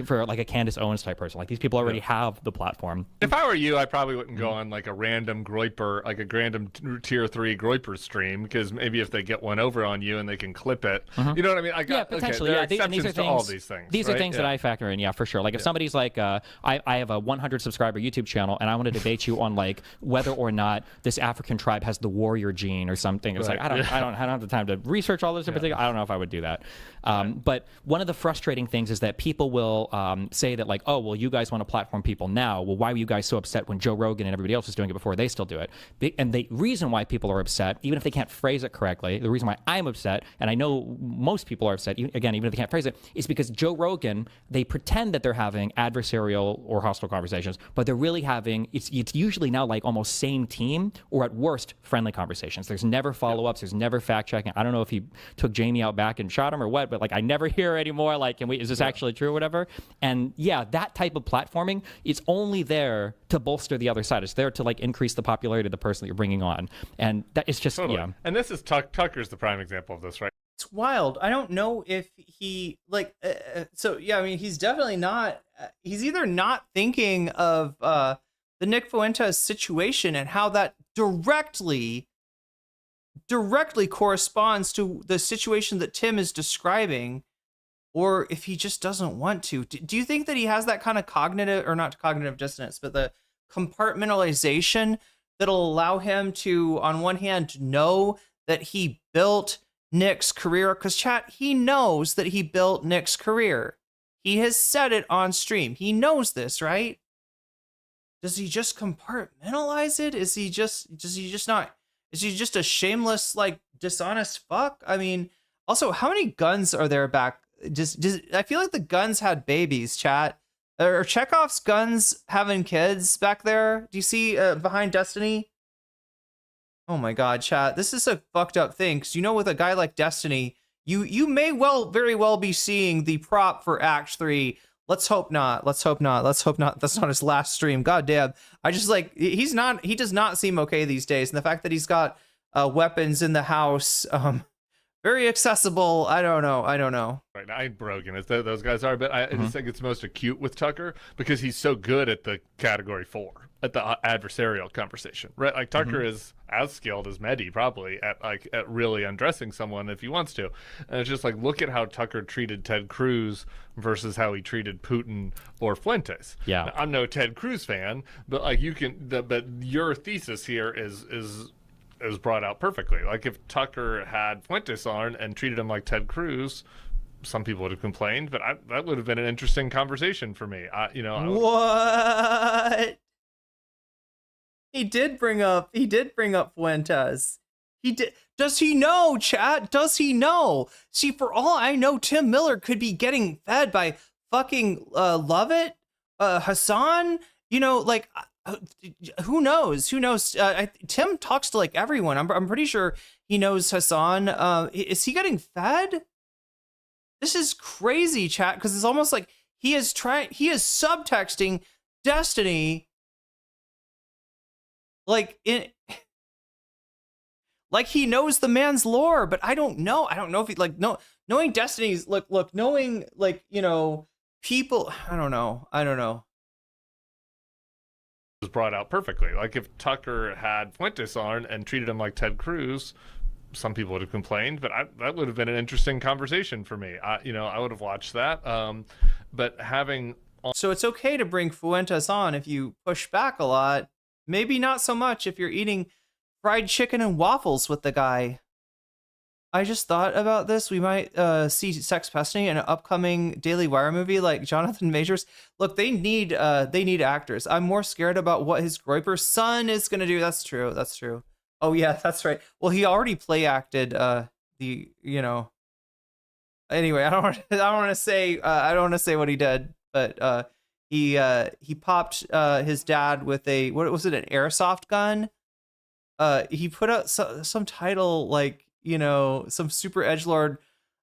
For like a Candace Owens type person, like these people already have the platform. If I were you, I probably wouldn't go on like a random Groyper, like a random tier 3 Groyper stream, because maybe if they get one over on you and they can clip it, you know what I mean? Potentially. There are These are exceptions things. to all these things. These are things that I factor in. Yeah, for sure. Like if somebody's like, I have a 100 subscriber YouTube channel, and I want to debate you on like whether or not this African tribe has the warrior gene or something. It's like I don't have the time to research all this in particular. I don't know if I would do that. But one of the frustrating things is that people will say that like, oh, well, you guys want to platform people now. Well, why were you guys so upset when Joe Rogan and everybody else was doing it before they still do it? And the reason why people are upset, even if they can't phrase it correctly, the reason why I'm upset, and I know most people are upset, again, even if they can't phrase it, is because Joe Rogan, they pretend that they're having adversarial or hostile conversations, but they're really having, it's usually now like almost same team, or at worst, friendly conversations. There's never follow-ups. There's never fact-checking. I don't know if he took Jamie out back and shot him or what, but like I never hear anymore. Like, is this actually true or whatever? And yeah, that type of platforming is only there to bolster the other side. It's there to like increase the popularity of the person that you're bringing on. And that is just, yeah. And this is Tucker's the prime example of this, right? It's wild. I don't know if he like, he's definitely not, he's either not thinking of, the Nick Fuentes situation and how that directly corresponds to the situation that Tim is describing, or if he just doesn't want to. Do you think that he has that kind of cognitive, or not cognitive dissonance, but the compartmentalization that'll allow him to, on one hand, know that he built Nick's career? Because chat, he knows that he built Nick's career. He has said it on stream. He knows this, right? Does he just compartmentalize it? Is he just a shameless, like, dishonest fuck? I mean, Also, how many guns are there back? Just I feel like the guns had babies, chat. Are Chekhov's guns having kids back there? Do you see behind Destiny? Oh my god, chat. This is a fucked up thing, because you know, with a guy like Destiny, you may very well be seeing the prop for Act 3. Let's hope not. Let's hope not. Let's hope not. That's not his last stream. God damn. I just like, he does not seem okay these days. And the fact that he's got weapons in the house, very accessible. I don't know. Right, I ain't broken as those guys are, but I just think it's most acute with Tucker because he's so good at the category 4, at the adversarial conversation, right? Like Tucker is as skilled as Mehdi probably at really undressing someone if he wants to, and it's just like, look at how Tucker treated Ted Cruz versus how he treated Putin or Fuentes. Yeah, now, I'm no Ted Cruz fan, but like but your thesis here is brought out perfectly. Like if Tucker had Fuentes on and treated him like Ted Cruz, some people would have complained, but that would have been an interesting conversation for me. What? He did bring up Fuentes. He did. Does he know, chat? Does he know? See, for all I know, Tim Miller could be getting fed by fucking Lovett, Hasan. You know, like. Who knows? Tim talks to like everyone. I'm pretty sure he knows Hasan. Is he getting fed? This is crazy, chat, because it's almost like he is subtexting Destiny like he knows the man's lore, but I don't know if he knowing Destiny's look knowing, like, you know, people. I don't know. Was brought out perfectly. Like if Tucker had Fuentes on and treated him like Ted Cruz, some people would have complained, but that would have been an interesting conversation for me. I would have watched that. But having so it's okay to bring Fuentes on if you push back a lot. Maybe not so much if you're eating fried chicken and waffles with the guy. I just thought about this. We might see Sex Pestany in an upcoming Daily Wire movie like Jonathan Majors. Look, they need actors. I'm more scared about what his Groiper son is going to do. That's true. Oh yeah, that's right. Well, he already play acted Anyway, I don't want to say what he did, but he popped his dad with a, what was it, an airsoft gun? He put out some title like, you know, some super edgelord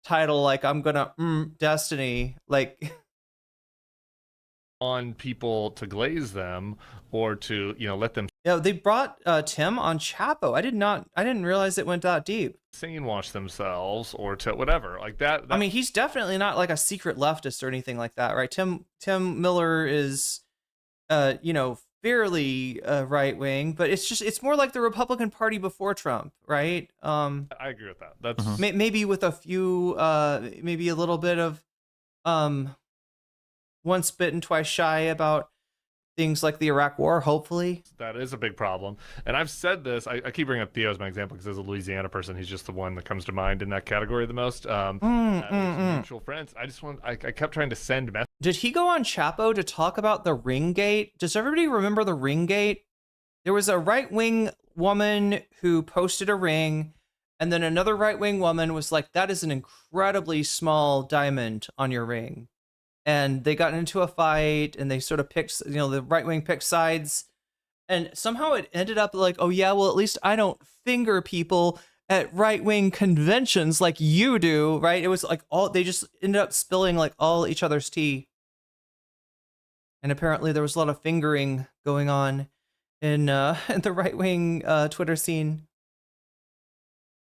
title like, I'm gonna Destiny, like on people to glaze them or to, you know, let them. Yeah, they brought Tim on Chapo. I didn't realize it went that deep. Scene wash themselves or to whatever like that. I mean, he's definitely not like a secret leftist or anything like that, right? Tim Miller is, you know, fairly right wing, but it's more like the Republican Party before Trump, right? I agree with that. That's maybe with a few, maybe a little bit of once bitten, twice shy about things like the Iraq War, hopefully. That is a big problem. And I've said this, I keep bringing up Theo as my example because as a Louisiana person, he's just the one that comes to mind in that category the most. Mutual friends. I kept trying to send messages. Did he go on Chapo to talk about the ring gate? Does everybody remember the ring gate? There was a right-wing woman who posted a ring, and then another right-wing woman was like, that is an incredibly small diamond on your ring. And they got into a fight, and they sort of picked, you know, the right wing picked sides. And somehow it ended up like, oh yeah, well, at least I don't finger people at right wing conventions like you do, right? It was like they just ended up spilling like all each other's tea. And apparently there was a lot of fingering going on in the right wing Twitter scene.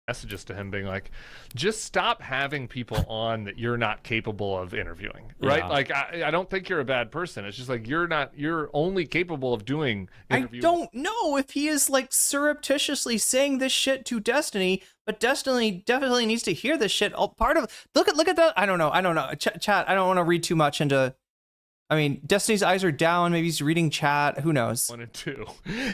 Messages to him being like, just stop having people on that you're not capable of interviewing, right? Yeah. Like I don't think you're a bad person. It's just like you're only capable of doing interviews. I don't know if he is like surreptitiously saying this shit to Destiny, but Destiny definitely needs to hear this shit. Look at that. I don't know. Chat, I don't want to read too much into I mean, Destiny's eyes are down. Maybe he's reading chat. Who knows? 1 and 2,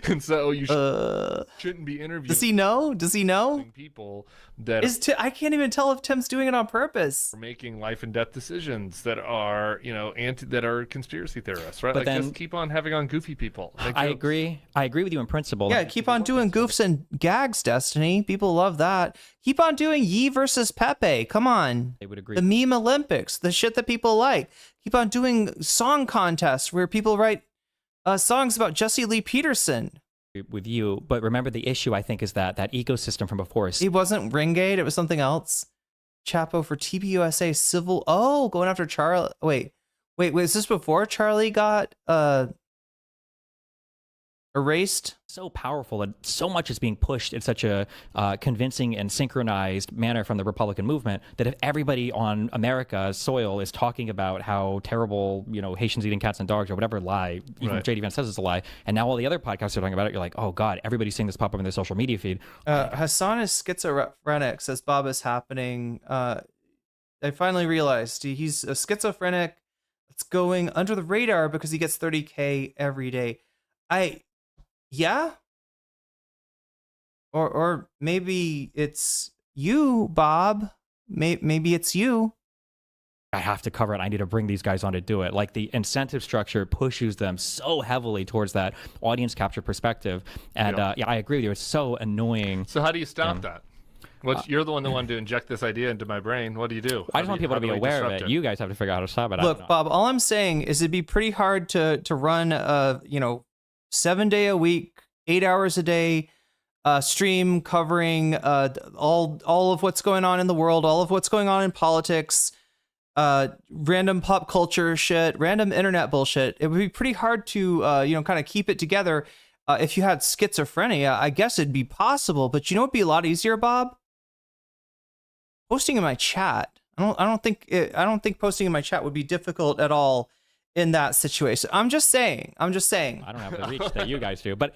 and so you shouldn't be interviewing. Does he know? Does he know? People that I can't even tell if Tim's doing it on purpose. are making life and death decisions that are, that are conspiracy theorists, right? But then, just keep on having on goofy people. I agree with you in principle. Yeah, keep on doing goofs and gags, Destiny. People love that. Keep on doing Yee versus Pepe. Come on. They would agree. The meme Olympics, the shit that people like. Keep on doing song contests where people write songs about Jesse Lee Peterson. With you, but remember the issue I think is that ecosystem from before is... It wasn't Ringate, it was something else. Chapo for TPUSA civil. Oh, going after Charlie. Wait, was this before Charlie got erased? So powerful, and so much is being pushed in such a convincing and synchronized manner from the Republican movement that if everybody on America's soil is talking about how terrible, Haitians eating cats and dogs or whatever lie, even if JD Vance says it's a lie, and now all the other podcasts are talking about it, you're like, oh God, everybody's seeing this pop up in their social media feed. Hasan is schizophrenic, says Bob is happening. I finally realized he's a schizophrenic that's going under the radar because he gets 30K every day. Yeah? Or maybe it's you, Bob. Maybe it's you. I have to cover it. I need to bring these guys on to do it. Like the incentive structure pushes them so heavily towards that audience capture perspective. And I agree with you. It's so annoying. So how do you stop that? You're the one that wanted to inject this idea into my brain. What do you do? I just want people to be aware of it. You guys have to figure out how to stop it. Look, Bob, all I'm saying is it'd be pretty hard to run 7-day a week, 8 hours a day stream covering all of what's going on in the world, all of what's going on in politics, random pop culture shit, random internet bullshit. It would be pretty hard to kind of keep it together if you had schizophrenia. I guess it'd be possible, but it'd be a lot easier, Bob. Posting in my chat. I don't think posting in my chat would be difficult at all in that situation. I'm just saying. I don't have the reach that you guys do, but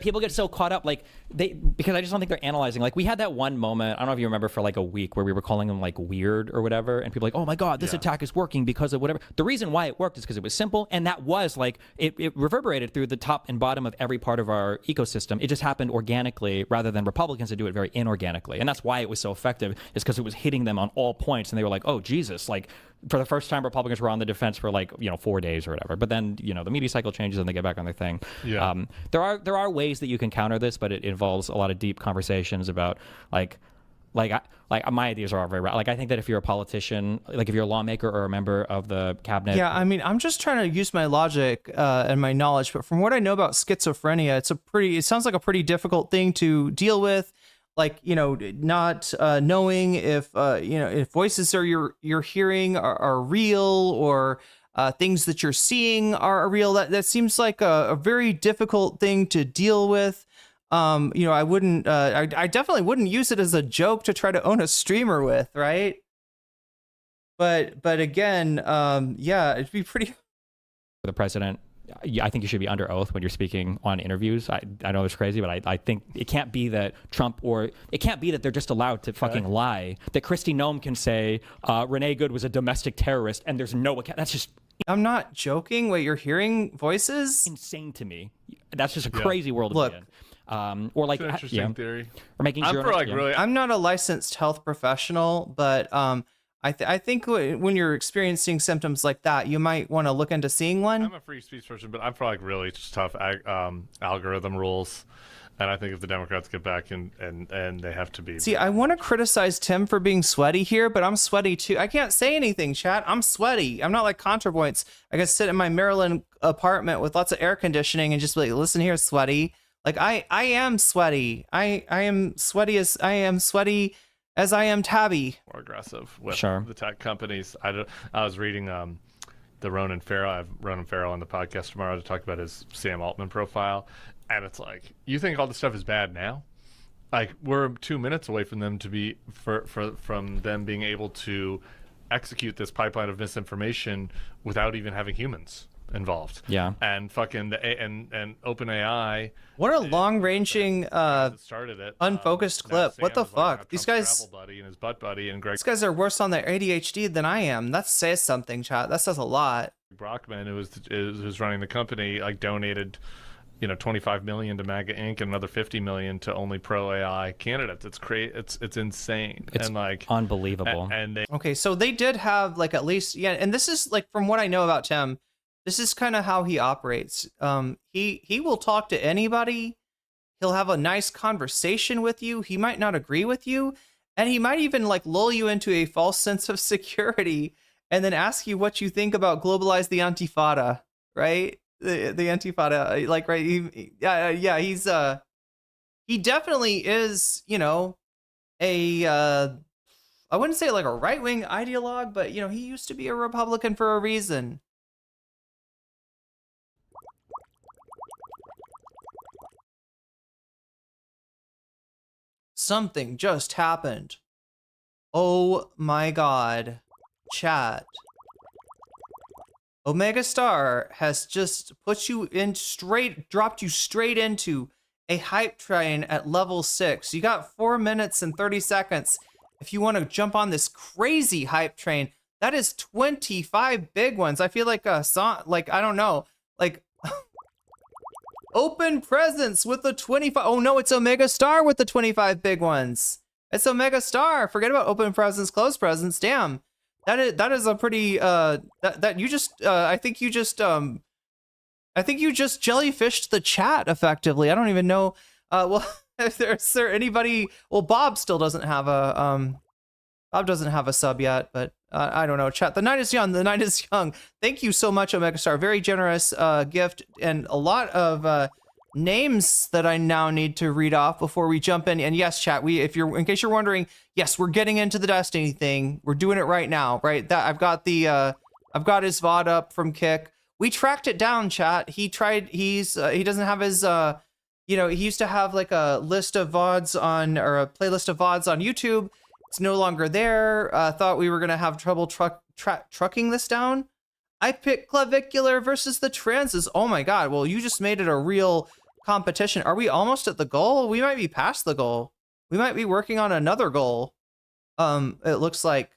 people get so caught up, because I just don't think they're analyzing. Like we had that one moment, I don't know if you remember, for like a week where we were calling them like weird or whatever, and people were like, oh my God, this attack is working because of whatever. The reason why it worked is because it was simple, and that was like, it reverberated through the top and bottom of every part of our ecosystem. It just happened organically rather than Republicans to do it very inorganically. And that's why it was so effective, is because it was hitting them on all points, and they were like, oh Jesus, like, for the first time, Republicans were on the defense for 4 days or whatever. But then, the media cycle changes and they get back on their thing. Yeah. There are ways that you can counter this, but it involves a lot of deep conversations about like my ideas are all very I think that if you're a politician, like if you're a lawmaker or a member of the cabinet. Yeah, I mean, I'm just trying to use my logic and my knowledge, but from what I know about schizophrenia, it sounds like a pretty difficult thing to deal with. Like, not knowing if voices you're hearing are real, or things that you're seeing are real. That seems like a very difficult thing to deal with. I definitely wouldn't use it as a joke to try to own a streamer with, right? But again, it'd be pretty. The president, I think you should be under oath when you're speaking on interviews. I know it's crazy, but I think it can't be that Trump, or it can't be that they're just allowed to fucking lie. That Kristi Noem can say Renee Good was a domestic terrorist, and there's no account. That's just. I'm not joking. Wait, you're hearing voices? Insane to me. That's just a crazy world to be in. Or like, it's an interesting theory. Or making sure. I'm not a licensed health professional, but I think when you're experiencing symptoms like that, you might want to look into seeing one. I'm a free speech person, but I'm for really just tough algorithm rules. And I think if the Democrats get back and they have to be. See, I want to criticize Tim for being sweaty here, but I'm sweaty too. I can't say anything, chat. I'm sweaty. I'm not like ContraPoints. I can sit in my Maryland apartment with lots of air conditioning and just be like, listen here, sweaty. Like I am sweaty. I am sweaty as I am tabby. More aggressive with the tech companies. I was reading the Ronan Farrow. I have Ronan Farrow on the podcast tomorrow to talk about his Sam Altman profile. And it's like, you think all this stuff is bad now? Like, we're 2 minutes away from them from them being able to execute this pipeline of misinformation without even having humans. involved. Yeah. And fucking and OpenAI. What a long-ranging, started it. unfocused clip. What the fuck? These guys, travel buddy and his butt buddy and Greg these guys are worse on their ADHD than I am. That says something, chat. That says a lot. Brockman, who's running the company, like donated, 25 million to MAGA Inc. and another 50 million to only pro AI candidates. It's insane. It's and like unbelievable. And they Okay, so they did have like at least, yeah, and this is like from what I know about Tim, this is kind of how he operates. He will talk to anybody. He'll have a nice conversation with you. He might not agree with you, and he might even like lull you into a false sense of security and then ask you what you think about globalize the Antifada, right? The Antifada, like, right? Yeah, he's he definitely is, a I wouldn't say like a right-wing ideologue, but he used to be a Republican for a reason. Something just happened. Oh my god. Chat. Omega Star has just dropped you straight into a hype train at level 6. You got 4 minutes and 30 seconds if you want to jump on this crazy hype train. That is 25 big ones. I feel like I don't know, like Open Presents with the 25. Oh no, it's Omega Star with the 25 big ones. It's Omega Star. Forget about Open Presents, Closed Presents. Damn. That is a pretty I think you just jellyfished the chat effectively. I don't even know. Well, if there's anybody. Well, Bob still doesn't have a sub yet, but I don't know. Chat. The night is young. The night is young. Thank you so much, Omega Star. Very generous gift and a lot of names that I now need to read off before we jump in. And yes, chat. In case you're wondering, yes, we're getting into the Destiny thing. We're doing it right now, right? I've got his VOD up from Kick. We tracked it down, chat. He doesn't have his he used to have like a list of VODs or a playlist of VODs on YouTube. It's no longer there. Thought we were gonna have trouble trucking this down. I picked Clavvicular versus the Transes. Oh my god. Well, you just made it a real competition. Are we almost at the goal? We might be past the goal. We might be working on another goal. It looks like.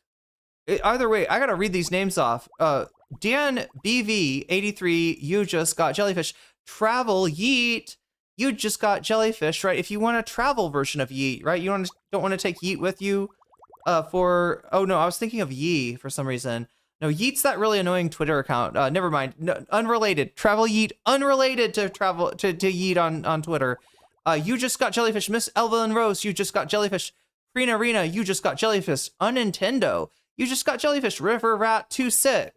Either way, I gotta read these names off. Dan BV83, you just got jellyfish. Travel Yeet, you just got jellyfish, right? If you want a travel version of Yeet, right? You don't want to take Yeet with you oh no, I was thinking of Yee for some reason. No, Yeet's that really annoying Twitter account. Never mind. No, unrelated. Travel Yeet, unrelated to travel to Yeet on Twitter. You just got jellyfish. Miss Elvin Rose, you just got jellyfish. Prina Arena, you just got jellyfish. Unintendo, you just got jellyfish. River Rat 2 Sick,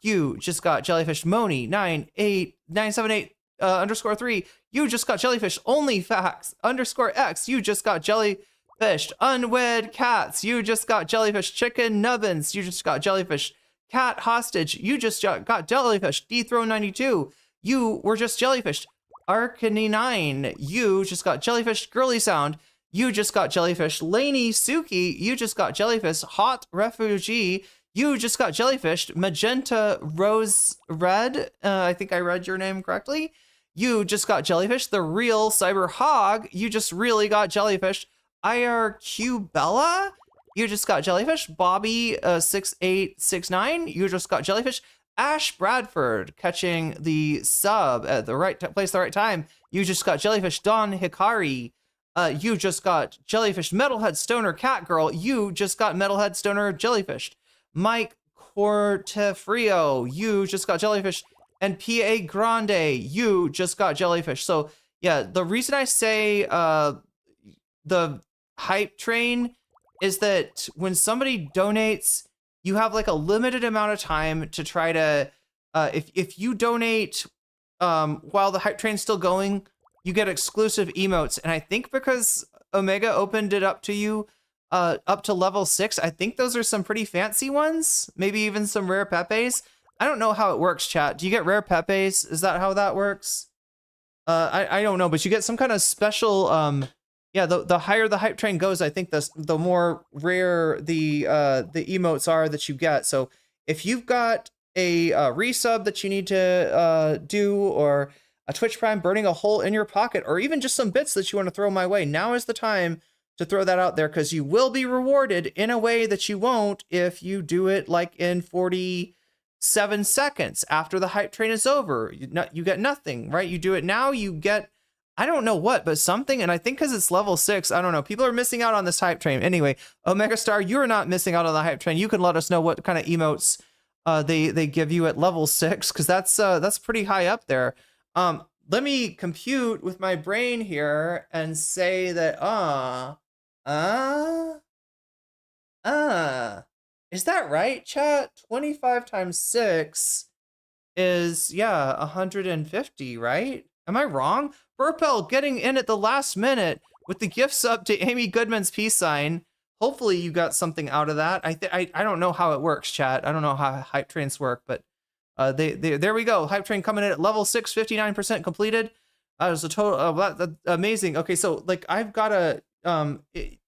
you just got jellyfish. Moni 98978 _3, you just got jellyfish. Only Facts _X, you just got jellyfish. Unwed Cats, you just got jellyfish. Chicken Nubbins, you just got jellyfish. Cat Hostage, you just got jellyfish. Dethrone 92, you were just jellyfish. Arcanine, you just got jellyfish. Girly Sound, you just got jellyfish. Laney Suki, you just got jellyfish. Hot Refugee, you just got jellyfish. Magenta Rose Red, I think I read your name correctly. You just got jellyfish. The Real Cyber Hog, you just really got jellyfish. IRQ Bella, you just got jellyfish. Bobby 6869, you just got jellyfish. Ash Bradford, catching the sub at the right place, the right time. You just got jellyfish. Don Hikari, you just got jellyfish. Metalhead Stoner Cat Girl, you just got Metalhead Stoner jellyfish. Mike Cortefrio, you just got jellyfish. And PA Grande, you just got jellyfish. So yeah, the reason I say the hype train is that when somebody donates, you have like a limited amount of time to try to if you donate while the hype train's still going, you get exclusive emotes. And I think because Omega opened it up to you up to level 6, I think those are some pretty fancy ones, maybe even some rare Pepes. I don't know how it works, chat. Do you get rare Pepes? Is that how that works? I don't know, but you get some kind of special yeah, the higher the hype train goes, I think the more rare the emotes are that you get. So if you've got a resub that you need to do, or a Twitch Prime burning a hole in your pocket, or even just some bits that you want to throw my way, now is the time to throw that out there, because you will be rewarded in a way that you won't if you do it like in 47 seconds after the hype train is over. You get nothing, right? You do it now, you get, I don't know what, but something. And I think because it's level 6, I don't know, people are missing out on this hype train. Anyway, Omega Star, you're not missing out on the hype train. You can let us know what kind of emotes they give you at level 6, because that's pretty high up there. Let me compute with my brain here and say that is that right, chat? 25 times 6 is, yeah, 150, right? Am I wrong? Burpel getting in at the last minute with the gift sub to Amy Goodman's peace sign. Hopefully you got something out of that. I don't know how it works, chat. I don't know how hype trains work, but there we go. Hype train coming in at level 6, 59% completed. There's a total that's amazing. Okay, so like I've got a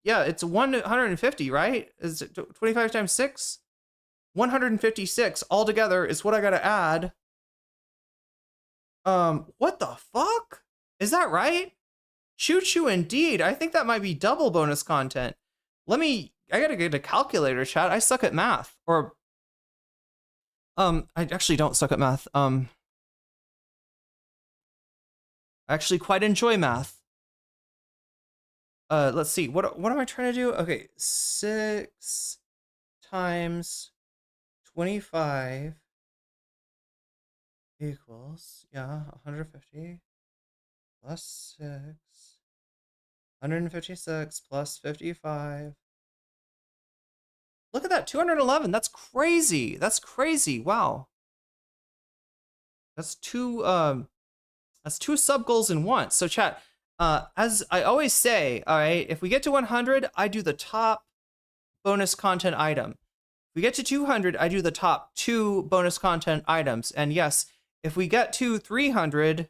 yeah, it's 150, right? Is it 25 times 6? 156 altogether is what I gotta add. What the fuck? Is that right? Choo choo indeed. I think that might be double bonus content. I gotta get a calculator, chat. I suck at math. Or I actually don't suck at math. I actually quite enjoy math. Let's see. What am I trying to do? Okay, 6 times 25 equals, yeah, 150 plus 6. 156 plus 55. Look at that, 211. That's crazy. That's crazy. Wow. That's two sub goals in one. So chat, as I always say, all right, if we get to 100, I do the top bonus content item. If we get to 200, I do the top 2 bonus content items. And yes, if we get to 300,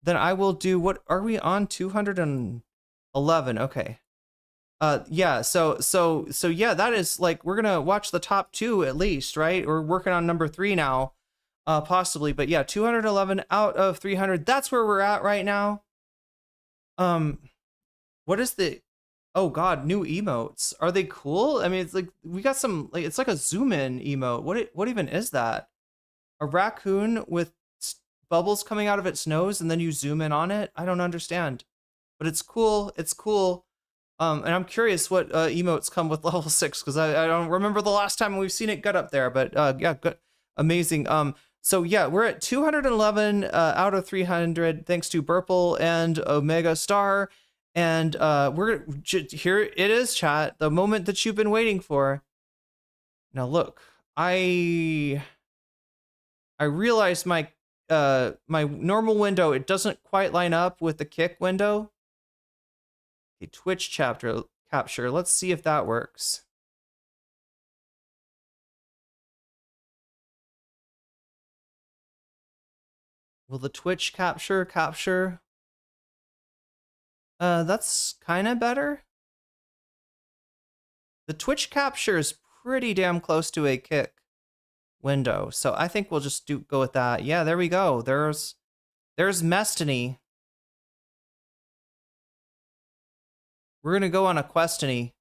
then I will do, what are we on? 211. Okay. Yeah, so yeah, that is like, we're gonna watch the top 2 at least, right? We're working on number 3 now, possibly, but yeah, 211 out of 300. That's where we're at right now. What is the, oh god, new emotes. Are they cool? I mean, it's like, we got some, like, it's like a zoom in emote. What even is that? A raccoon with bubbles coming out of its nose and then you zoom in on it? I don't understand, but it's cool. It's cool. And I'm curious what emotes come with level 6, because I don't remember the last time we've seen it get up there, but yeah, good, amazing. So yeah, we're at 211 out of 300, thanks to Burple and Omega Star. And here it is, chat, the moment that you've been waiting for. Now look, I realized my my normal window, it doesn't quite line up with the Kick window. A Twitch capture. Let's see if that works. Will the Twitch capture? That's kind of better. The Twitch capture is pretty damn close to a Kick window, so I think we'll just go with that. Yeah, there we go. There's Mestiny. We're gonna go on a questiny.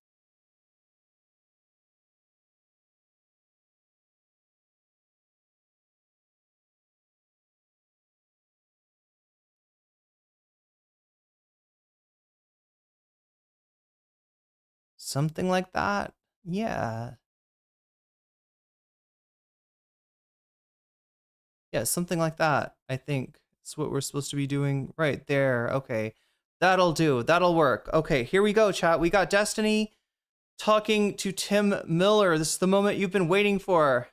Something like that. Yeah. Yeah, something like that. I think it's what we're supposed to be doing right there. Okay. That'll do. That'll work. Okay, here we go, chat. We got Destiny talking to Tim Miller. This is the moment you've been waiting for.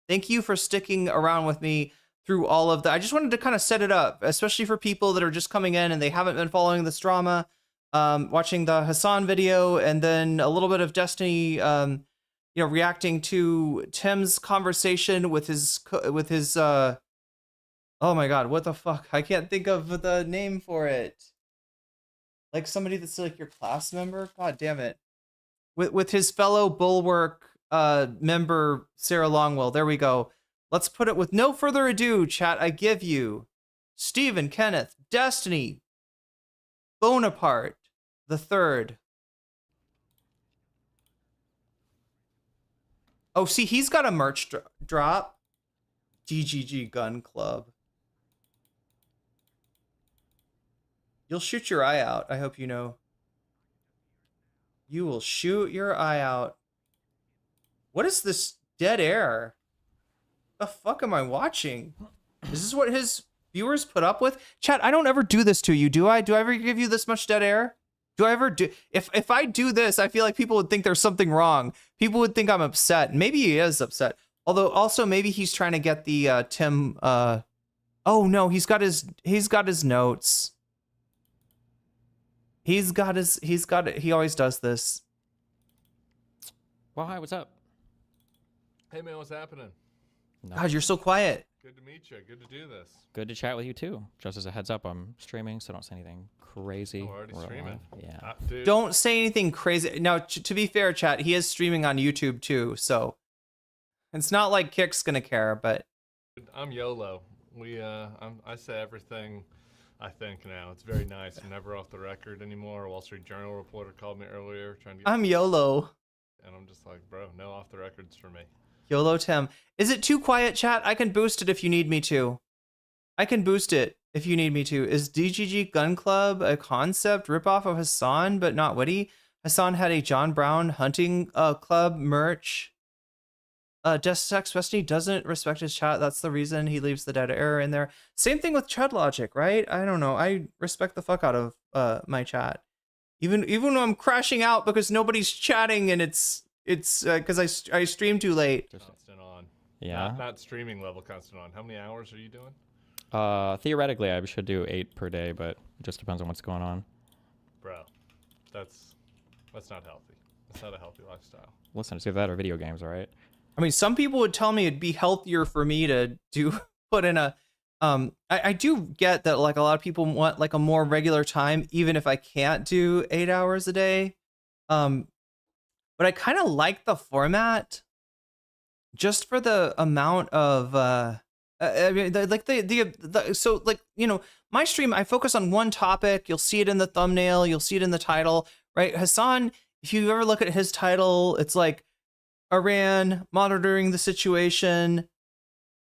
Thank you for sticking around with me through all of that. I just wanted to kind of set it up, especially for people that are just coming in and they haven't been following this drama, watching the Hasan video, and then a little bit of Destiny, reacting to Tim's conversation with his oh my god, what the fuck? I can't think of the name for it. Like somebody that's like your class member? God damn it. With his fellow Bulwark member, Sarah Longwell. There we go. Let's put it with no further ado, chat. I give you Steven Kenneth, Destiny, Bonaparte III. Oh, see, he's got a merch drop. GGG Gun Club. You'll shoot your eye out. I hope you know. You will shoot your eye out. What is this dead air? The fuck am I watching? Is this what his viewers put up with? Chat, I don't ever do this to you, do I? Do I ever give you this much dead air? Do I ever do? If I do this, I feel like people would think there's something wrong. People would think I'm upset. Maybe he is upset. Although also maybe he's trying to get the Tim. Oh no, he's got his notes. He always does this. Well, hi, what's up? Hey man, what's happening? God, you're so quiet. Good to meet you. Good to do this. Good to chat with you too. Just as a heads up, I'm streaming, so don't say anything crazy. Oh, already streaming. Yeah. Dude. Don't say anything crazy. Now, to be fair, chat, he is streaming on YouTube too, so it's not like Kick's gonna care. But I'm YOLO. I say everything I think now. It's very nice. I'm never off the record anymore. A Wall Street Journal reporter called me earlier trying to get... I'm YOLO. And I'm just like, bro, no off the records for me. YOLO Tim. Is it too quiet, chat? I can boost it if you need me to. I can boost it if you need me to. Is DGG Gun Club a concept ripoff of Hasan, but not witty? Hasan had a John Brown hunting club merch. Destex Destiny doesn't respect his chat. That's the reason he leaves the dead air in there. Same thing with Tread Logic, right? I don't know. I respect the fuck out of my chat. Even when I'm crashing out because nobody's chatting and it's because I stream too late. Constant on. Yeah. Not streaming level constant on. How many hours are you doing? Theoretically, I should do 8 per day, but it just depends on what's going on. Bro, that's not healthy. That's not a healthy lifestyle. Listen, it's either that or video games, all right? I mean, some people would tell me it'd be healthier for me to put in a I do get that like a lot of people want like a more regular time, even if I can't do 8 hours a day. But I kind of like the format just for the amount of I mean, so like, you know, my stream, I focus on one topic. You'll see it in the thumbnail. You'll see it in the title, right? Hasan, if you ever look at his title, it's like Iran monitoring the situation.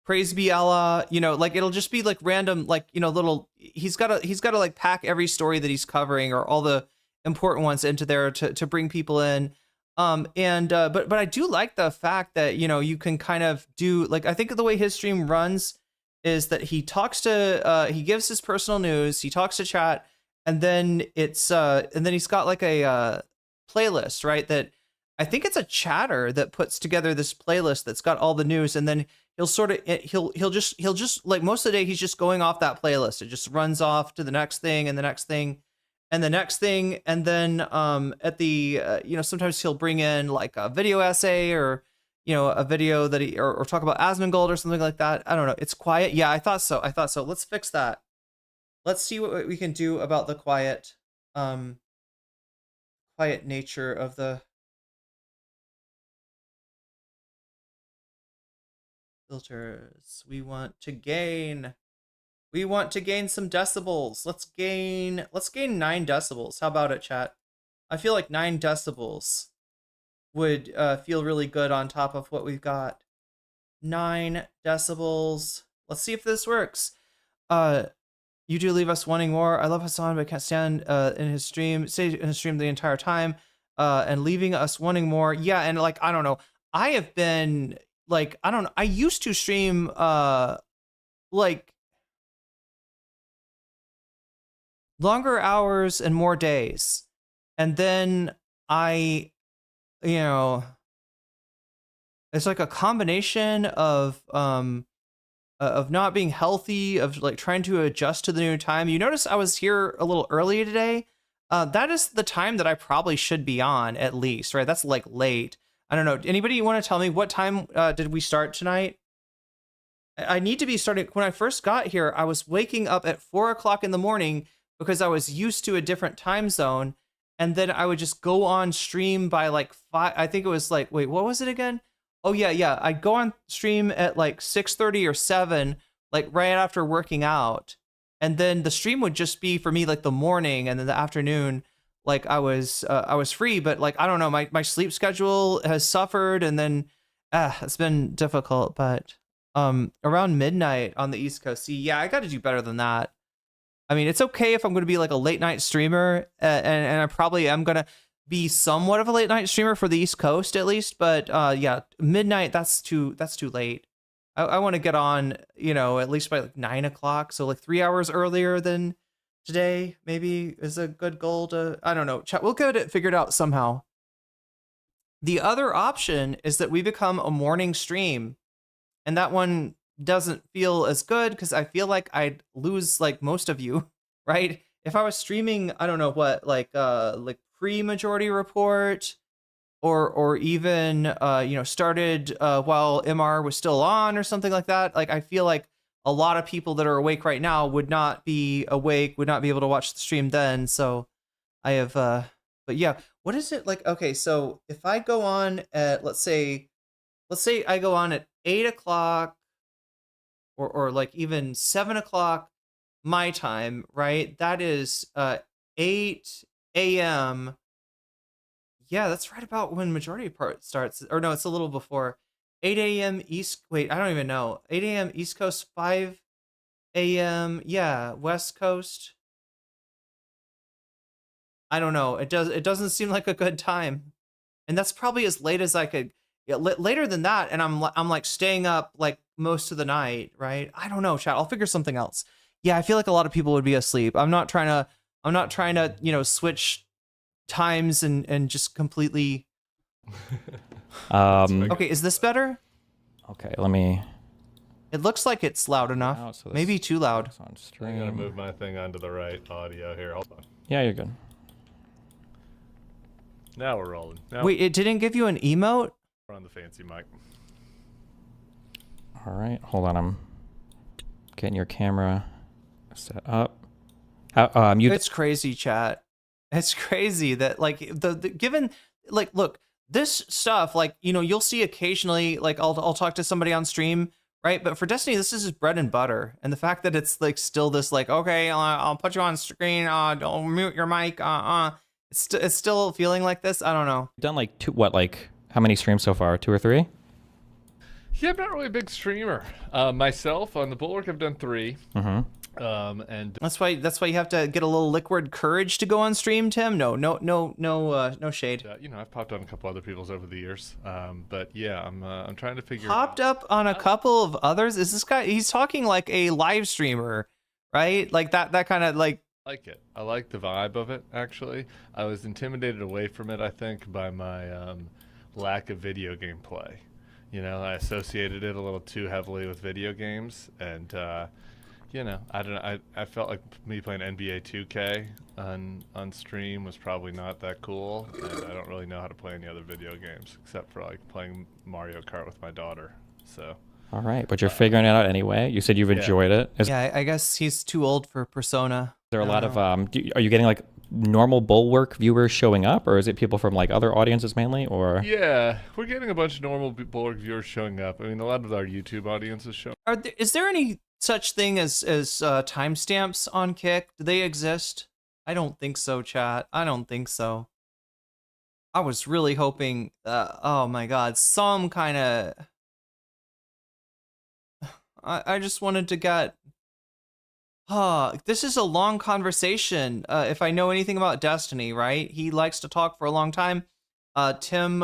Praise be Allah. You know, like it'll just be like random, like, you know, little, he's got to like pack every story that he's covering or all the important ones into there to bring people in. But I do like the fact that, you know, you can kind of do like, I think the way his stream runs is that he talks to, he gives his personal news, he talks to chat, and then it's, and then he's got like a playlist, right? That I think it's a chatter that puts together this playlist that's got all the news, and then he'll sort of, he'll just like most of the day, he's just going off that playlist. It just runs off to the next thing and the next thing. And the next thing, and then at the, you know, sometimes he'll bring in like a video essay or, you know, a video that he, or talk about Asmongold or something like that. I don't know. It's quiet. Yeah, I thought so. Let's fix that. Let's see what we can do about the quiet nature of the filters. We want to gain some decibels. Let's gain 9 decibels. How about it, chat? I feel like 9 decibels would feel really good on top of what we've got. 9 decibels. Let's see if this works. You do leave us wanting more. I love Hasan, but I can't stand in his stream the entire time, and leaving us wanting more. Yeah, and like, I don't know. I have been like, I don't know. I used to stream like longer hours and more days. And then you know, it's like a combination of not being healthy, of like trying to adjust to the new time. You notice I was here a little early today. That is the time that I probably should be on, at least, right? That's like late. I don't know. Anybody want to tell me what time did we start tonight? I need to be starting. When I first got here, I was waking up at 4 o'clock in the morning because I was used to a different time zone. And then I would just go on stream by like 5. I think it was like, wait, what was it again? Oh yeah. I'd go on stream at like 6:30 or 7, like right after working out. And then the stream would just be for me like the morning, and then the afternoon, like I was free, but like I don't know, my sleep schedule has suffered, and then it's been difficult. But around midnight on the East Coast, see, yeah, I got to do better than that. I mean, it's okay if I'm going to be like a late night streamer, and I probably am going to be somewhat of a late night streamer for the East Coast at least. But yeah, midnight, that's too late. I want to get on, at least by like 9 o'clock. So like 3 hours earlier than today, maybe is a good goal to, I don't know. We'll get it figured out somehow. The other option is that we become a morning stream, and that one doesn't feel as good because I feel like I'd lose like most of you, right? If I was streaming, I don't know what, like pre-majority report, or even started while MR was still on or something like that. Like I feel like a lot of people that are awake right now would not be awake, would not be able to watch the stream then. So I have but yeah, what is it like? Okay, so if I go on at let's say I go on at 8 o'clock or like even 7 o'clock my time, right? That is 8 a.m. Yeah, that's right about when majority part starts. Or no, it's a little before. 8 a.m. East. Wait, I don't even know. 8 a.m. East Coast, 5 a.m. Yeah, West Coast. I don't know. It doesn't seem like a good time, and that's probably as late as I could. Yeah, later than that, and I'm like staying up like most of the night, right? I don't know, chat. I'll figure something else. Yeah, I feel like a lot of people would be asleep. I'm not trying to switch times and just completely okay, is this better? Okay, let me. It looks like it's loud enough. Maybe too loud. I'm gonna move my thing onto the right audio here. Hold on. Yeah, you're good. Now we're rolling. Wait, it didn't give you an emote? We're on the fancy mic. All right, hold on. I'm getting your camera set up. It's crazy, chat. It's crazy that like the given like look, this stuff, like you'll see occasionally, like I'll talk to somebody on stream, right? But for Destiny, this is just bread and butter, and the fact that it's like still this like, okay, I'll put you on screen, don't mute your mic, it's still feeling like this. I don't know. You've done like how many streams so far? 2 or 3? Yeah, I'm not really a big streamer. Myself on the Bulwark, I've done 3. Mm-hmm. And that's why you have to get a little liquid courage to go on stream, Tim. No shade. I've popped on a couple other people's over the years. But yeah, I'm trying to figure. Popped up on a couple of others. Is this guy? He's talking like a live streamer, right? Like that kind of like. Like it. I like the vibe of it. Actually, I was intimidated away from it, I think, by my lack of video game play. I associated it a little too heavily with video games, and I don't know. I felt like me playing NBA 2K on stream was probably not that cool, and I don't really know how to play any other video games except for like playing Mario Kart with my daughter. So. All right, but you're figuring it out anyway. You said you've enjoyed it. Yeah, I guess he's too old for Persona. Is there a lot of are you getting like normal Bulwark viewers showing up, or is it people from like other audiences mainly, or? Yeah, we're getting a bunch of normal Bulwark viewers showing up. I mean, a lot of our YouTube audience is showing. Is there any such thing as timestamps on Kick? Do they exist? I don't think so, chat. I don't think so. I was really hoping. Oh my God, some kind of. I just wanted to get. This is a long conversation. If I know anything about Destiny, right? He likes to talk for a long time. Tim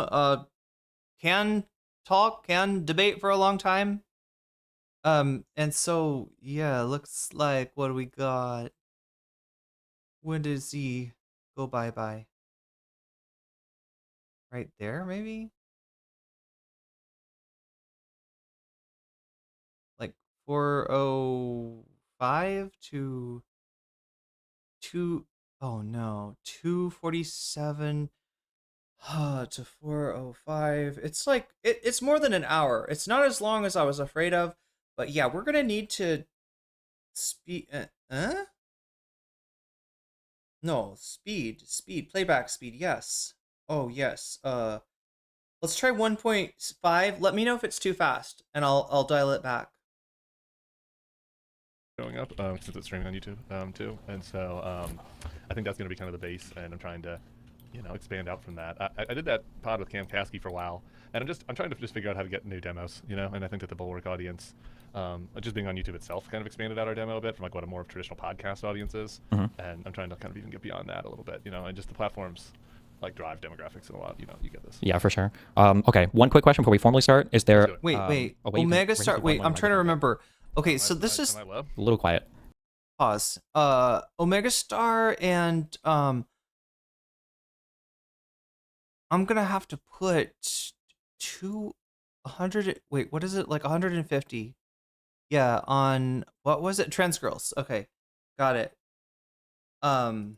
can talk, can debate for a long time. And so yeah, looks like what do we got? When does he go bye-bye? Right there, maybe? Like 4:05 to 2:47 to 4:05. It's like it's more than an hour. It's not as long as I was afraid of, but yeah, we're gonna need to speed. No, speed, playback speed. Yes. Oh yes. Let's try 1.5. Let me know if it's too fast, and I'll dial it back. Going up since it's streaming on YouTube too, and so I think that's going to be kind of the base, and I'm trying to, expand out from that. I did that pod with Cam Caskey for a while, and I'm trying to just figure out how to get new demos, and I think that the Bulwark audience, just being on YouTube itself, kind of expanded out our demo a bit from like what a more traditional podcast audience is, and I'm trying to kind of even get beyond that a little bit, and just the platforms like drive demographics and a lot, you get this. Yeah, for sure. Okay, one quick question before we formally start. Is there... Wait. Omega Star... Wait, I'm trying to remember. Okay, so this is... A little quiet. Pause. Omega Star and... I'm gonna have to put 200... Wait, what is it? Like 150. Yeah, on... What was it? Trans Girls. Okay, got it. So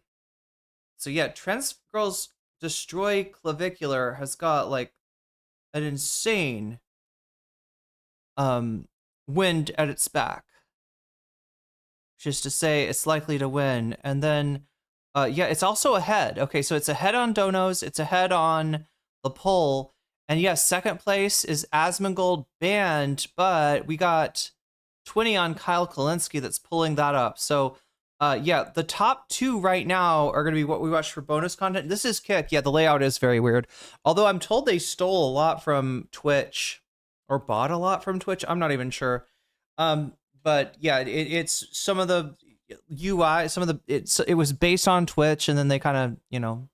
yeah, Trans Girls Destroy Clavvicular has got like an insane wind at its back, just to say it's likely to win. And then yeah, it's also ahead. Okay, so it's ahead on donos, it's ahead on the poll, and yes, second place is Asmongold Band, but we got 20 on Kyle Kalinske that's pulling that up. So yeah, the top two right now are going to be what we watch for bonus content. This is Kick. Yeah, the layout is very weird. Although I'm told they stole a lot from Twitch or bought a lot from Twitch. I'm not even sure. But yeah, it's some of the UI, it was based on Twitch, and then they kind of,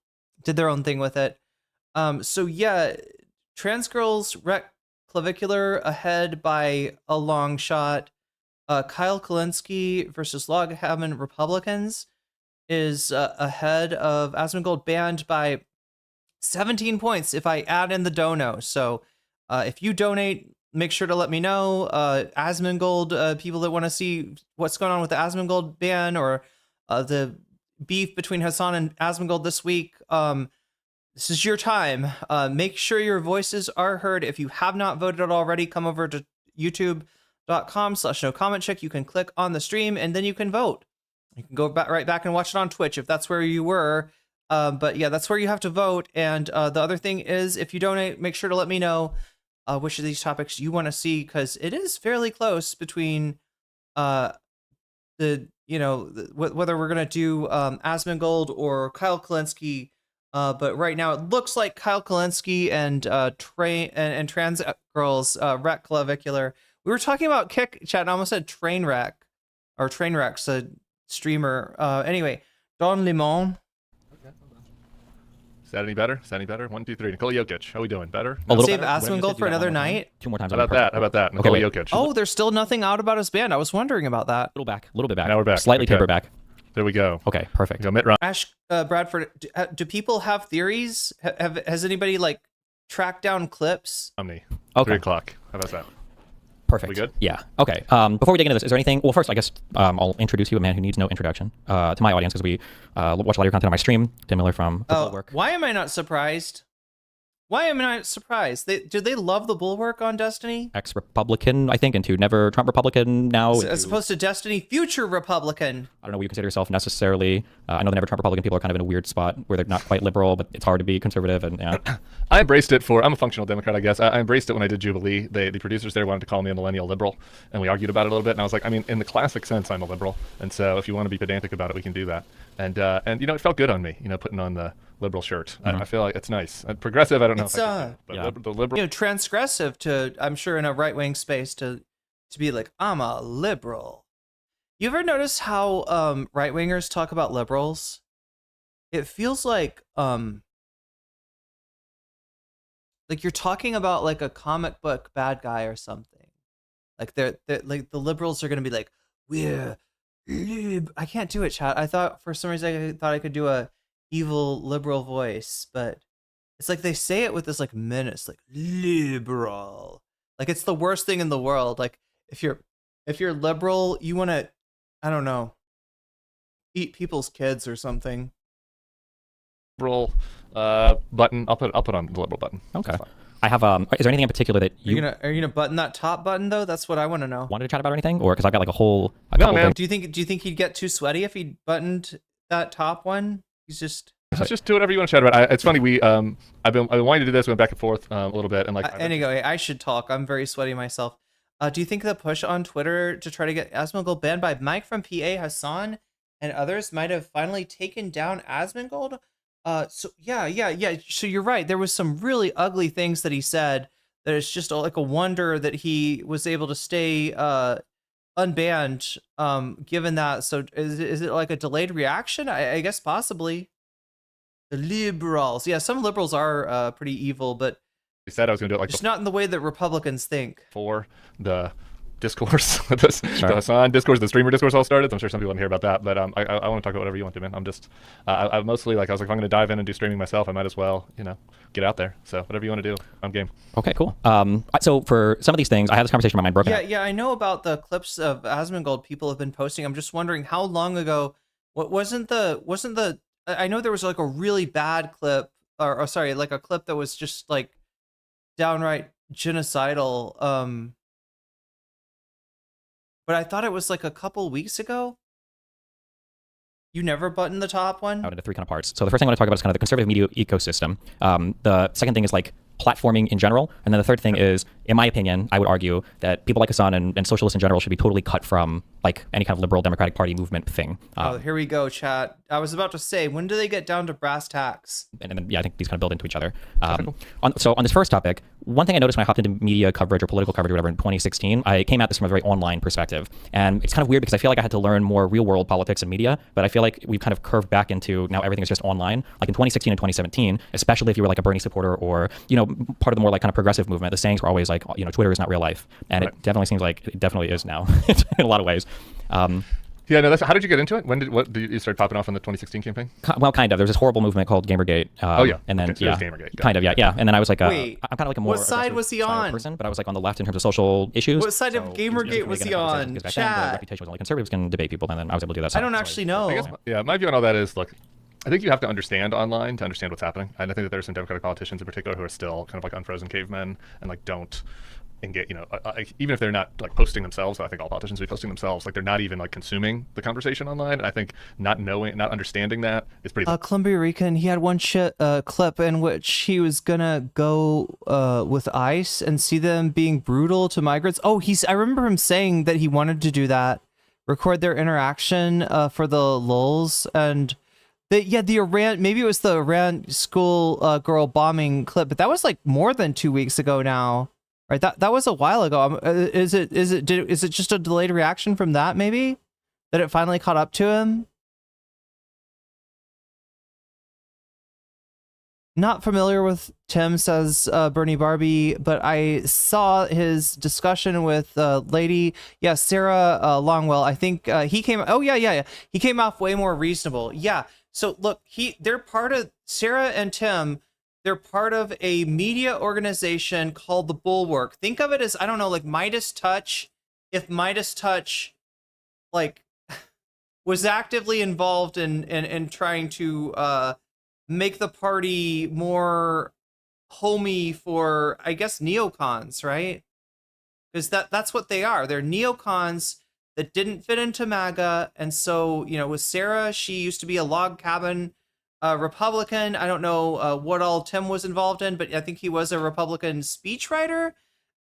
did their own thing with it. So yeah, Trans Girls Wreck Clavvicular ahead by a long shot. Kyle Kalinske versus Log Cabin Republicans is ahead of Asmongold Band by 17 points if I add in the dono. So if you donate, make sure to let me know. Asmongold, people that want to see what's going on with the Asmongold Band or the beef between Hasan and Asmongold this week, this is your time. Make sure your voices are heard. If you have not voted already, come over to youtube.com/nocommentchick. You can click on the stream and then you can vote. You can go right back and watch it on Twitch if that's where you were. But yeah, that's where you have to vote. And the other thing is, if you donate, make sure to let me know which of these topics you want to see, because it is fairly close between whether we're gonna do Asmongold or Kyle Kalinske. But right now it looks like Kyle Kalinske and Trans Girls Wreck Clavvicular. We were talking about Kick Chat and I almost said Trainwreck, or Trainwreck's a streamer. Anyway, Don Limon. Is that any better? 1, 2, 3. Nikola Jokic. How are we doing? Better? A little Save Asmongold for another night. 2 more times. How about that? Nikola Jokic. Oh, there's still nothing out about his band. I was wondering about that. A little bit back. Now we're back. Slightly taper back. There we go. Okay, perfect. Go Mitt Romney. Ash Bradford, do people have theories? Has anybody like tracked down clips? Romney. Okay. 3 o'clock. How about that? Perfect. We good? Yeah. Okay. Before we dig into this, is there anything? Well, first, I guess I'll introduce you, a man who needs no introduction, to my audience, because we watch a lot of your content on my stream. Tim Miller from The Bulwark. Why am I not surprised? Do they love the Bulwark on Destiny? Ex-Republican, I think, into never Trump Republican now. As opposed to Destiny future Republican. I don't know what you consider yourself necessarily. I know the never Trump Republican people are kind of in a weird spot where they're not quite liberal, but it's hard to be conservative. And yeah. I embraced it I'm a functional Democrat, I guess. I embraced it when I did Jubilee. The producers there wanted to call me a millennial liberal, and we argued about it a little bit. And I was like, I mean, in the classic sense, I'm a liberal. And so if you want to be pedantic about it, we can do that. And it felt good on me, putting on the liberal shirt. I feel like it's nice. Progressive, I don't know if I can say, but yeah. The liberal, transgressive to, I'm sure, in a right-wing space to be like, I'm a liberal. You ever notice how right-wingers talk about liberals? It feels like you're talking about like a comic book bad guy or something. Like they're like the liberals are gonna be like, we're I can't do it, chat. I thought for some reason I thought I could do a evil liberal voice, but it's like they say it with this like menace, like liberal. Like it's the worst thing in the world. Like if you're liberal, you want to, I don't know, eat people's kids or something. Liberal button. I'll put on the liberal button. Okay. I have is there anything in particular that are you gonna button that top button though? That's what I want to know. Wanted to chat about anything, or because I've got like a whole. No, man. Do you think he'd get too sweaty if he buttoned that top one? He's just. Let's just do whatever you want to chat about. It's funny. I've been wanting to do this. We went back and forth a little bit, and anyway, I should talk. I'm very sweaty myself. Do you think the push on Twitter to try to get Asmongold banned by Mike from PA, Hasan, and others might have finally taken down Asmongold? So yeah. So you're right. There was some really ugly things that he said. That it's just like a wonder that he was able to stay unbanned. Given that, so is it like a delayed reaction? I guess possibly. The liberals, yeah, some liberals are pretty evil, but he said I was going to do it like just not in the way that Republicans think. For the discourse, the Hasan discourse, the streamer discourse all started. I'm sure some people want to hear about that, but I want to talk about whatever you want to, man. I'm just, I mostly like, I was like, if I'm going to dive in and do streaming myself, I might as well, get out there. So whatever you want to do, I'm game. Okay, cool. So for some of these things, I had this conversation in my mind broken. Yeah, I know about the clips of Asmongold people have been posting. I'm just wondering how long ago. Wasn't the I know there was like a really bad clip, or sorry, like a clip that was just like downright genocidal. But I thought it was like a couple weeks ago. You never buttoned the top one? Out into three kind of parts. So the first thing I want to talk about is kind of the conservative media ecosystem. The second thing is like platforming in general. And then the third thing is, in my opinion, I would argue that people like Hasan and socialists in general should be totally cut from like any kind of liberal Democratic Party movement thing. Oh, here we go, chat. I was about to say, when do they get down to brass tacks? And then, yeah, I think these kind of build into each other. So on this first topic, one thing I noticed when I hopped into media coverage or political coverage or whatever in 2016, I came at this from a very online perspective. And it's kind of weird because I feel like I had to learn more real world politics and media, but I feel like we've kind of curved back into now everything is just online. Like in 2016 and 2017, especially if you were like a Bernie supporter or, part of the more like kind of progressive movement, the sayings were always like, Twitter is not real life. And it definitely seems like it definitely is now in a lot of ways. Yeah, no. How did you get into it? When did you start popping off in the 2016 campaign? Well, kind of. There's this horrible movement called Gamergate. And then so Gamergate. Kind of, yeah. And then I was like, wait, I'm kind of like a more what side was he on? Person, but I was like on the left in terms of social issues. What side of Gamergate was he on? Back then, the reputation was only conservatives can debate people, and then I was able to do that. I don't actually know. I guess, my view on all that is, look, I think you have to understand online to understand what's happening. And I think that there's some Democratic politicians in particular who are still kind of like unfrozen cavemen and like don't engage, even if they're not like posting themselves, I think all politicians should be posting themselves, like they're not even like consuming the conversation online. And I think not understanding that is pretty. Columbia Rican, he had one clip in which he was gonna go with ICE and see them being brutal to migrants. I remember him saying that he wanted to do that, record their interaction for the lulz. And the Iran, maybe it was the Iran school girl bombing clip, but that was like more than 2 weeks ago now. Right, that was a while ago. Is it just a delayed reaction from that, maybe? That it finally caught up to him? Not familiar with Tim, says Bernie Barbie, but I saw his discussion with Sarah Longwell. I think he came. Oh yeah. He came off way more reasonable. Yeah. So look, they're part of Sarah and Tim. They're part of a media organization called The Bulwark. Think of it as, I don't know, like Midas Touch. If Midas Touch, like, was actively involved in trying to make the party more homey for, I guess, neocons, right? Because that's what they are. They're neocons that didn't fit into MAGA. And so, with Sarah, she used to be a log cabin Republican. I don't know what all Tim was involved in, but I think he was a Republican speechwriter.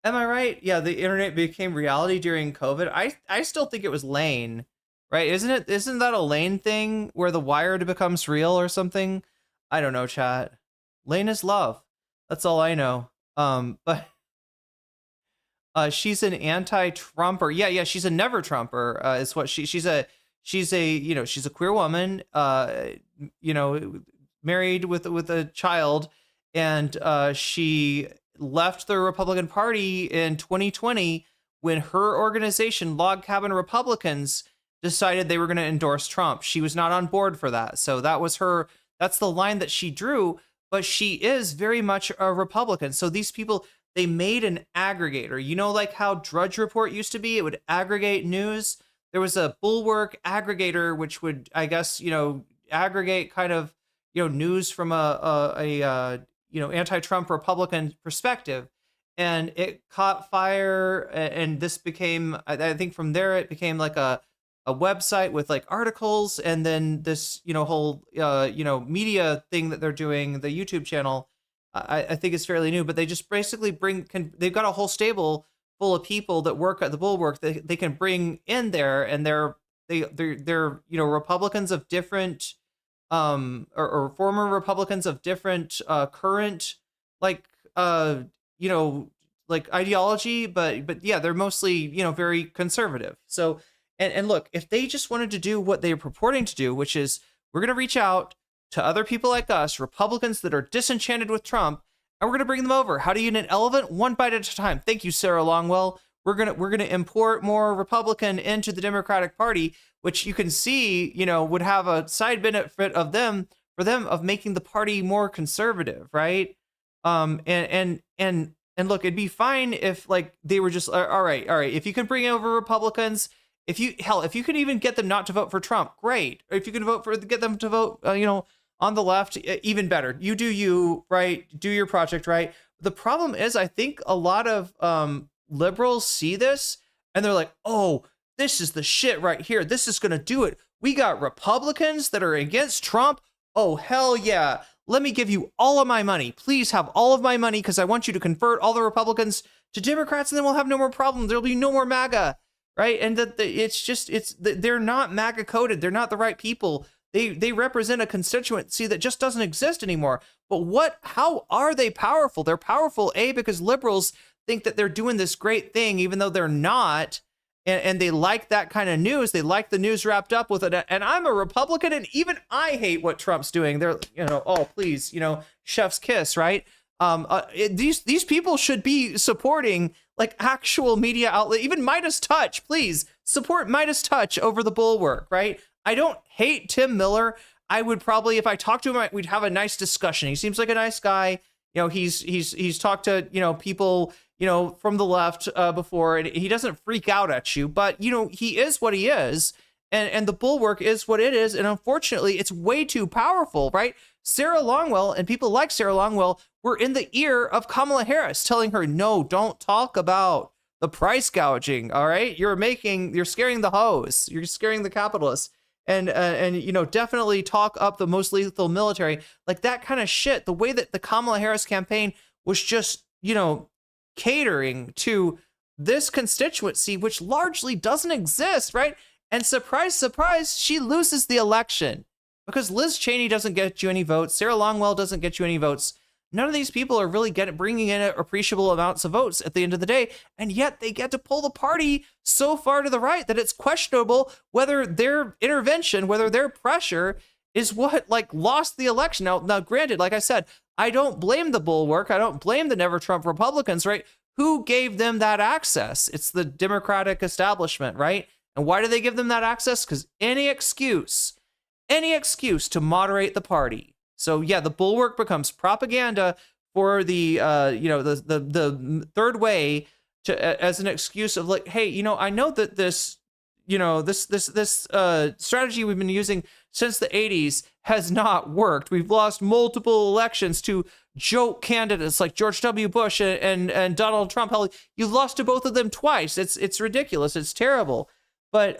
Am I right? Yeah, the internet became reality during COVID. I still think it was Lane, right? Isn't that a Lane thing where the Wired becomes real or something? I don't know, chat. Lane is love. That's all I know. But she's an anti-Trumper. Yeah, she's a never Trumper. Is what she's a she's a queer woman, married with a child, and she left the Republican Party in 2020 when her organization, Log Cabin Republicans, decided they were going to endorse Trump. She was not on board for that. So that's the line that she drew, but she is very much a Republican. So these people, they made an aggregator, like how Drudge Report used to be, it would aggregate news. There was a Bulwark aggregator, which would, I guess, aggregate kind of, news from a anti-Trump Republican perspective. And it caught fire, and this became, I think from there, it became like a a website with like articles, and then this, whole, media thing that they're doing, the YouTube channel, I think is fairly new, but they just basically they've got a whole stable full of people that work at the Bulwark that they can bring in there, and they're Republicans of different, or former Republicans of different, current, like, like ideology, but yeah, they're mostly, very conservative. So, and look, if they just wanted to do what they're purporting to do, which is we're going to reach out to other people like us, Republicans that are disenchanted with Trump, and we're going to bring them over. How do you eat an elephant? One bite at a time. Thank you, Sarah Longwell. We're gonna import more Republican into the Democratic Party, which you can see, would have a side benefit of of making the party more conservative, right? And look, it'd be fine if like they were just all right. If you can bring over Republicans, if you can even get them not to vote for Trump, great. Or if you can get them to vote, on the left, even better. You do you, right? Do your project, right? The problem is, I think a lot of liberals see this and they're like, oh, this is the shit right here. This is going to do it. We got Republicans that are against Trump. Oh, hell yeah. Let me give you all of my money. Please have all of my money because I want you to convert all the Republicans to Democrats, and then we'll have no more problem. There'll be no more MAGA, right? And they're not MAGA coded. They're not the right people. They represent a constituency that just doesn't exist anymore. But how are they powerful? They're powerful, A, because liberals think that they're doing this great thing, even though they're not. And they like that kind of news. They like the news wrapped up with it. And I'm a Republican, and even I hate what Trump's doing. They're, oh, please, chef's kiss, right? These people should be supporting like actual media outlet, even Midas Touch. Please support Midas Touch over the Bulwark, right? I don't hate Tim Miller. I would probably, if I talked to him, we'd have a nice discussion. He seems like a nice guy. He's talked to, people, from the left before, and he doesn't freak out at you, but he is what he is. And the Bulwark is what it is. And unfortunately, it's way too powerful, right? Sarah Longwell and people like Sarah Longwell were in the ear of Kamala Harris telling her, no, don't talk about the price gouging. All right. You're scaring the hoes. You're scaring the capitalists. And definitely talk up the most lethal military, like that kind of shit. The way that the Kamala Harris campaign was just, catering to this constituency, which largely doesn't exist, right? And surprise, surprise, she loses the election because Liz Cheney doesn't get you any votes. Sarah Longwell doesn't get you any votes. None of these people are really bringing in appreciable amounts of votes at the end of the day, and yet they get to pull the party so far to the right that it's questionable whether their intervention, whether their pressure is what lost the election. Now, granted, like I said, I don't blame the Bulwark. I don't blame the Never Trump Republicans, right? Who gave them that access? It's the Democratic establishment, right? And why do they give them that access? Because any excuse to moderate the party. So yeah, the Bulwark becomes propaganda for the the third way as an excuse of like, hey, I know that this strategy we've been using since the 80s has not worked. We've lost multiple elections to joke candidates like George W. Bush and Donald Trump. Hell, you've lost to both of them twice. It's ridiculous. It's terrible. But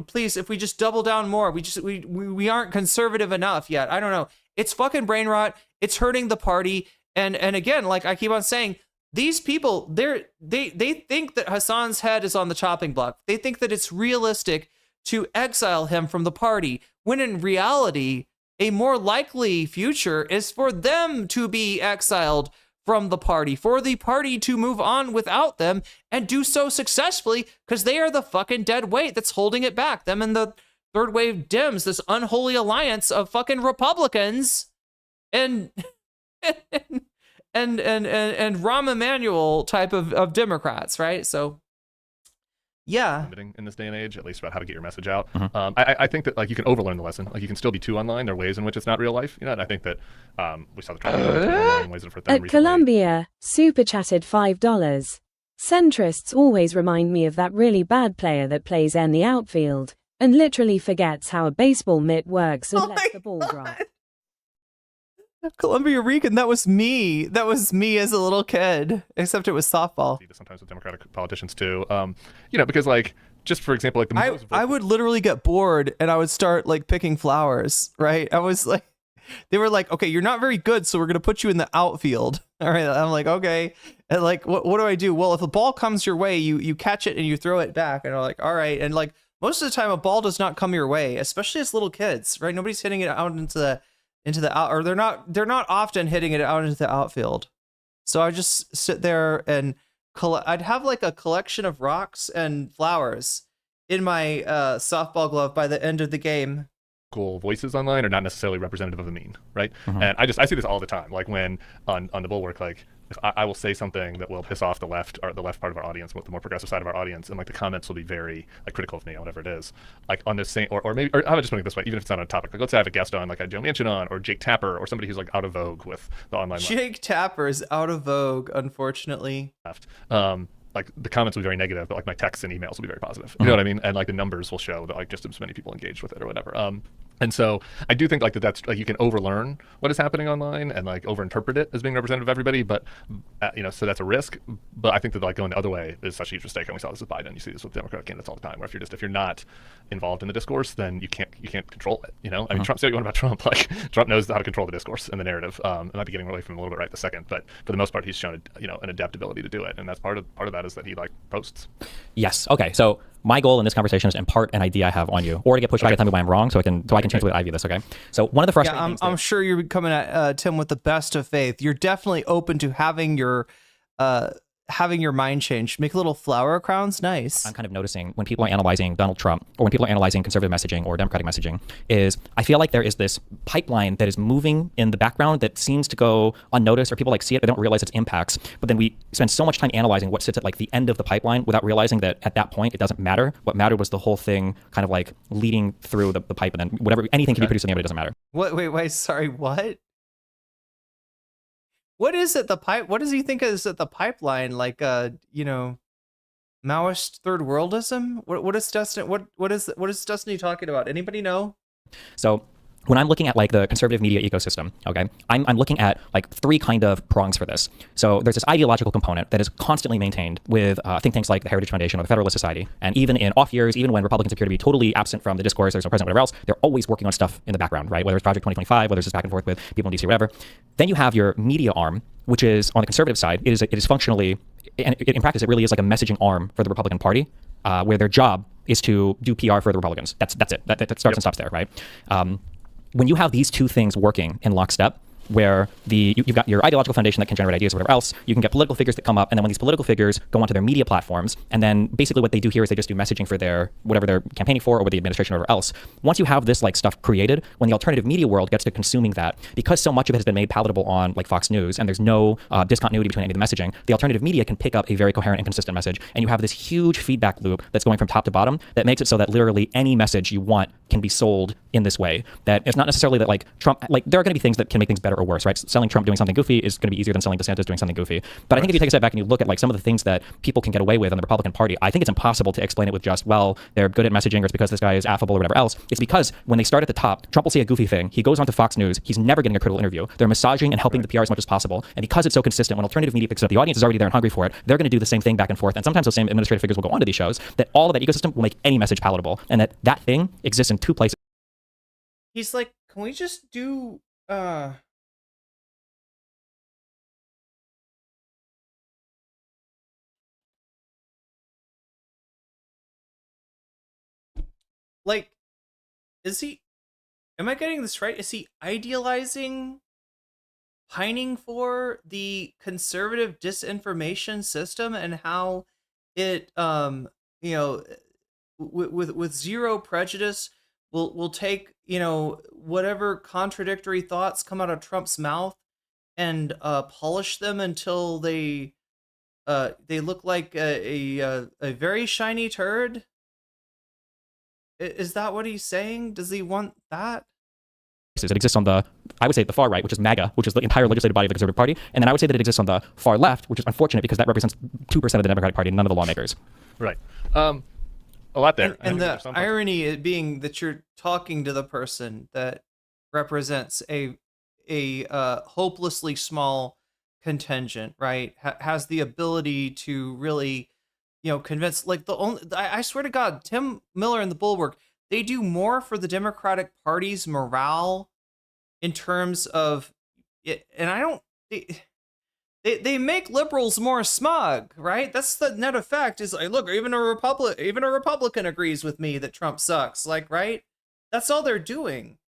please, if we just double down more, we aren't conservative enough yet. I don't know. It's fucking brain rot. It's hurting the party. And again, like I keep on saying, these people, they think that Hasan's head is on the chopping block. They think that it's realistic to exile him from the party, when in reality, a more likely future is for them to be exiled from the party, for the party to move on without them and do so successfully, because they are the fucking dead weight that's holding it back. Them and the third wave Dems, this unholy alliance of fucking Republicans and Rahm Emanuel type of Democrats, right? So yeah, limiting in this day and age, at least about how to get your message out. I think that you can overlearn the lesson. You can still be too online. There are ways in which it's not real life. And I think that we saw the trend ways for them At Columbia, super chatted $5. Centrists always remind me of that really bad player that plays in the outfield and literally forgets how a baseball mitt works and lets the ball drop. Columbia Rican, that was me. That was me as a little kid, except it was softball. Sometimes with Democratic politicians too, because just for example, like I would literally get bored and I would start like picking flowers, right? I was like, they were like, okay, you're not very good, so we're gonna put you in the outfield. All right, I'm like, okay, and like, what do I do? Well, if a ball comes your way, you catch it and you throw it back, and I'm like, all right, and like most of the time, a ball does not come your way, especially as little kids, right? Nobody's hitting it out into the out, or they're not often hitting it out into the outfield. So I just sit there and I'd have like a collection of rocks and flowers in my softball glove by the end of the game. Voices online are not necessarily representative of the mean, right? And I see this all the time, like when on the Bulwark, like if I will say something that will piss off the left or the left part of our audience, the more progressive side of our audience, and like the comments will be very like critical of me or whatever it is, like on the same or maybe or I would just put it this way, even if it's not on a topic, like let's say I have a guest on, like I had Joe Manchin on or Jake Tapper or somebody who's like out of vogue with the online Jake Tapper is out of vogue, unfortunately. left. Like the comments will be very negative, but like my texts and emails will be very positive. You know what I mean? And like the numbers will show that like just as many people engaged with it or whatever. And so I do think like that's like you can overlearn what is happening online and like overinterpret it as being representative of everybody, but so that's a risk. But I think that like going the other way is such a huge mistake, and we saw this with Biden. You see this with Democratic candidates all the time, where if you're not involved in the discourse, then you can't control it. I mean, Trump, say what you want about Trump, like Trump knows how to control the discourse and the narrative. I might be getting away from him a little bit right this second, but for the most part, he's shown an adaptability to do it, and that's part of that is that he like posts. Yes. Okay. So my goal in this conversation is to impart an idea I have on you, or to get pushback and tell me why I'm wrong, so I can change the way I view this. Okay. So one of the frustrating things I'm sure you're coming at Tim with the best of faith. You're definitely open to having your mind changed. Make little flower crowns. Nice. I'm kind of noticing when people are analyzing Donald Trump or when people are analyzing conservative messaging or Democratic messaging is I feel like there is this pipeline that is moving in the background that seems to go unnoticed, or people like see it but don't realize its impacts. But then we spend so much time analyzing what sits at like the end of the pipeline without realizing that at that point it doesn't matter. What mattered was the whole thing kind of like leading through the pipe, and then anything can be produced in the end, it doesn't matter. Wait, sorry, what? What is it? What does he think is at the pipeline? Like, Maoist third worldism? What is Destiny talking about? Anybody know? So when I'm looking at like the conservative media ecosystem, okay, I'm looking at like three kind of prongs for this. So there's this ideological component that is constantly maintained with think tanks like the Heritage Foundation or the Federalist Society. And even in off years, even when Republicans appear to be totally absent from the discourse, there's no president, whatever else, they're always working on stuff in the background, right? Whether it's Project 2025, whether it's just back and forth with people in DC, whatever. Then you have your media arm, which is on the conservative side. It is functionally, and in practice, it really is like a messaging arm for the Republican Party, where their job is to do PR for the Republicans. That's it. That starts and stops there, right? When you have these two things working in lockstep, where you've got your ideological foundation that can generate ideas or whatever else, you can get political figures that come up, and then when these political figures go onto their media platforms, and then basically what they do here is they just do messaging for whatever they're campaigning for or with the administration or whatever else. Once you have this like stuff created, when the alternative media world gets to consuming that, because so much of it has been made palatable on like Fox News, and there's no discontinuity between any of the messaging, the alternative media can pick up a very coherent and consistent message, and you have this huge feedback loop that's going from top to bottom that makes it so that literally any message you want can be sold in this way. That it's not necessarily that like Trump, like there are going to be things that can make things better or worse, right? Selling Trump doing something goofy is going to be easier than selling DeSantis doing something goofy. But I think if you take a step back and you look at like some of the things that people can get away with in the Republican Party, I think it's impossible to explain it with just, well, they're good at messaging, or it's because this guy is affable or whatever else. It's because when they start at the top, Trump will say a goofy thing. He goes on to Fox News. He's never getting a critical interview. They're massaging and helping the PR as much as possible. And because it's so consistent, when alternative media picks it up, the audience is already there and hungry for it. They're going to do the same thing back and forth. And sometimes those same administrative figures will go onto these shows. That all of that ecosystem will make any message palatable, and that thing exists in two places. He's like, can we just do like, am I getting this right? Is he idealizing, pining for the conservative disinformation system and how it, with zero prejudice will take, whatever contradictory thoughts come out of Trump's mouth and polish them until they look like a very shiny turd? Is that what he's saying? Does he want that? It exists on the, I would say, the far right, which is MAGA, which is the entire legislative body of the Conservative Party. And then I would say that it exists on the far left, which is unfortunate because that represents 2% of the Democratic Party, none of the lawmakers. Right. A lot there. And the irony being that you're talking to the person that represents a hopelessly small contingent, right? Has the ability to really, convinced. Like I swear to God, Tim Miller and the Bulwark, they do more for the Democratic Party's morale in terms of it, and I don't. They make liberals more smug, right? That's the net effect. Is like, look, even a Republican agrees with me that Trump sucks. Like, right? That's all they're doing.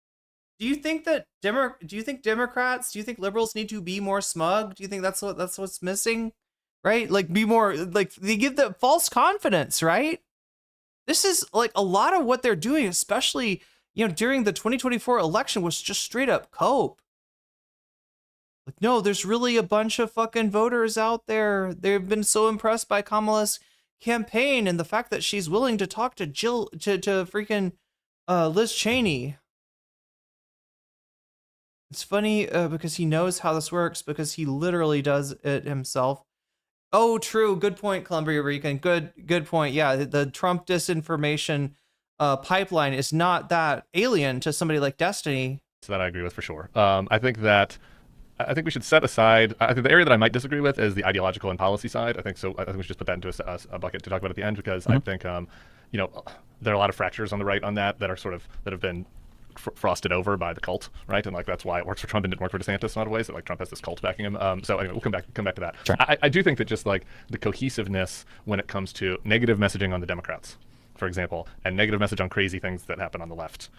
Do you think that do you think liberals need to be more smug? Do you think that's what's missing? Right? Like, be more, like, they give the false confidence, right? This is like a lot of what they're doing, especially, during the 2024 election, was just straight up cope. Like, no, there's really a bunch of fucking voters out there. They've been so impressed by Kamala's campaign and the fact that she's willing to talk to freaking Liz Cheney. It's funny because he knows how this works, because he literally does it himself. Oh, true. Good point, Columbia Rican. Good point. Yeah, the Trump disinformation pipeline is not that alien to somebody like Destiny. So that I agree with for sure. I think we should set aside. I think the area that I might disagree with is the ideological and policy side. I think we should just put that into a bucket to talk about at the end, because I think there are a lot of fractures on the right on that have been frosted over by the cult, right? And like that's why it works for Trump and didn't work for DeSantis in a lot of ways. That like Trump has this cult backing him. So anyway, we'll come back to that. Sure. I do think that just like the cohesiveness when it comes to negative messaging on the Democrats, for example, and negative message on crazy things that happen on the left,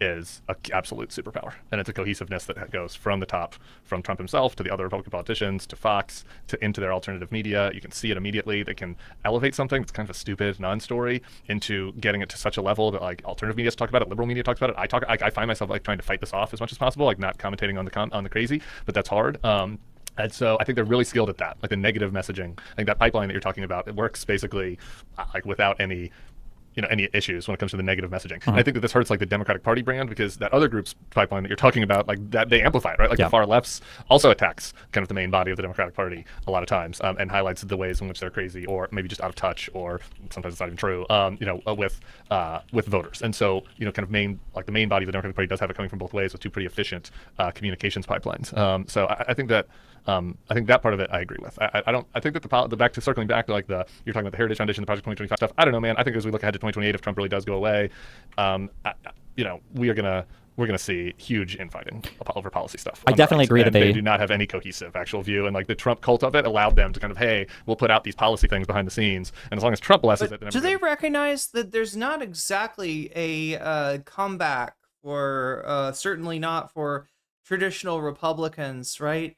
is an absolute superpower. And it's a cohesiveness that goes from the top, from Trump himself to the other Republican politicians, to Fox, to into their alternative media. You can see it immediately. They can elevate something that's kind of a stupid non-story into getting it to such a level that like alternative media talk about it, liberal media talks about it. I find myself like trying to fight this off as much as possible, like not commentating on the crazy, but that's hard. And so I think they're really skilled at that, like the negative messaging. I think that pipeline that you're talking about, it works basically like without any issues when it comes to the negative messaging. And I think that this hurts like the Democratic Party brand, because that other group's pipeline that you're talking about, like that they amplify it, right? Like the far left's also attacks kind of the main body of the Democratic Party a lot of times, and highlights the ways in which they're crazy or maybe just out of touch, or sometimes it's not even true, with voters. And so, kind of the main body of the Democratic Party does have it coming from both ways with two pretty efficient communications pipelines. So I think that part of it I agree with. I think that circling back to like you're talking about the Heritage Foundation, the Project 2025 stuff. I don't know, man. I think as we look ahead to 2028, if Trump really does go away, we're gonna see huge infighting over policy stuff. I definitely agree that they do not have any cohesive actual view, and like the Trump cult of it allowed them to kind of, hey, we'll put out these policy things behind the scenes, and as long as Trump blesses it, then do they recognize that there's not exactly a comeback for certainly not for traditional Republicans, right?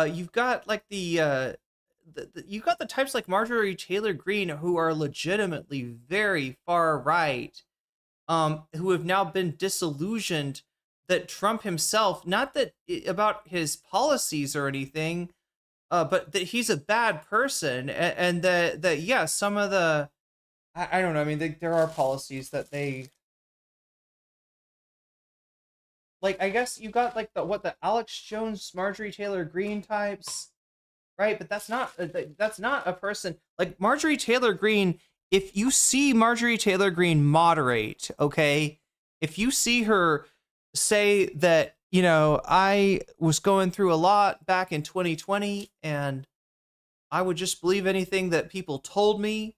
You've got like you've got the types like Marjorie Taylor Greene, who are legitimately very far right, who have now been disillusioned that Trump himself, not that about his policies or anything, but that he's a bad person, and that yeah, some of the I don't know. I mean, there are policies that they. Like, I guess you got like the Alex Jones, Marjorie Taylor Greene types, right? But that's not a person like Marjorie Taylor Greene. If you see Marjorie Taylor Greene moderate, okay, if you see her say that, I was going through a lot back in 2020 and I would just believe anything that people told me,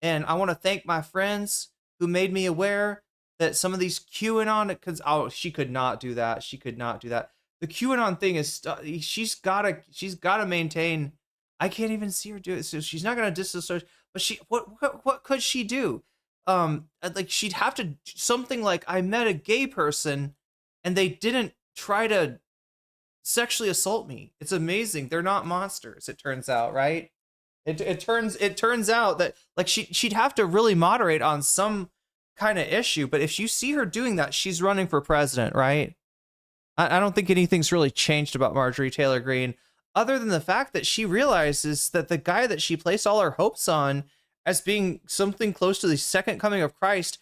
and I want to thank my friends who made me aware that some of these QAnon, because she could not do that. She could not do that. The QAnon thing is she's gotta maintain. I can't even see her do it. So she's not gonna disassociate. But what could she do? Like she'd have to something like, I met a gay person, and they didn't try to sexually assault me. It's amazing. They're not monsters. It turns out, right? It turns out that like she'd have to really moderate on some kind of issue, but if you see her doing that, she's running for president, right? I don't think anything's really changed about Marjorie Taylor Greene, other than the fact that she realizes that the guy that she placed all her hopes on as being something close to the second coming of Christ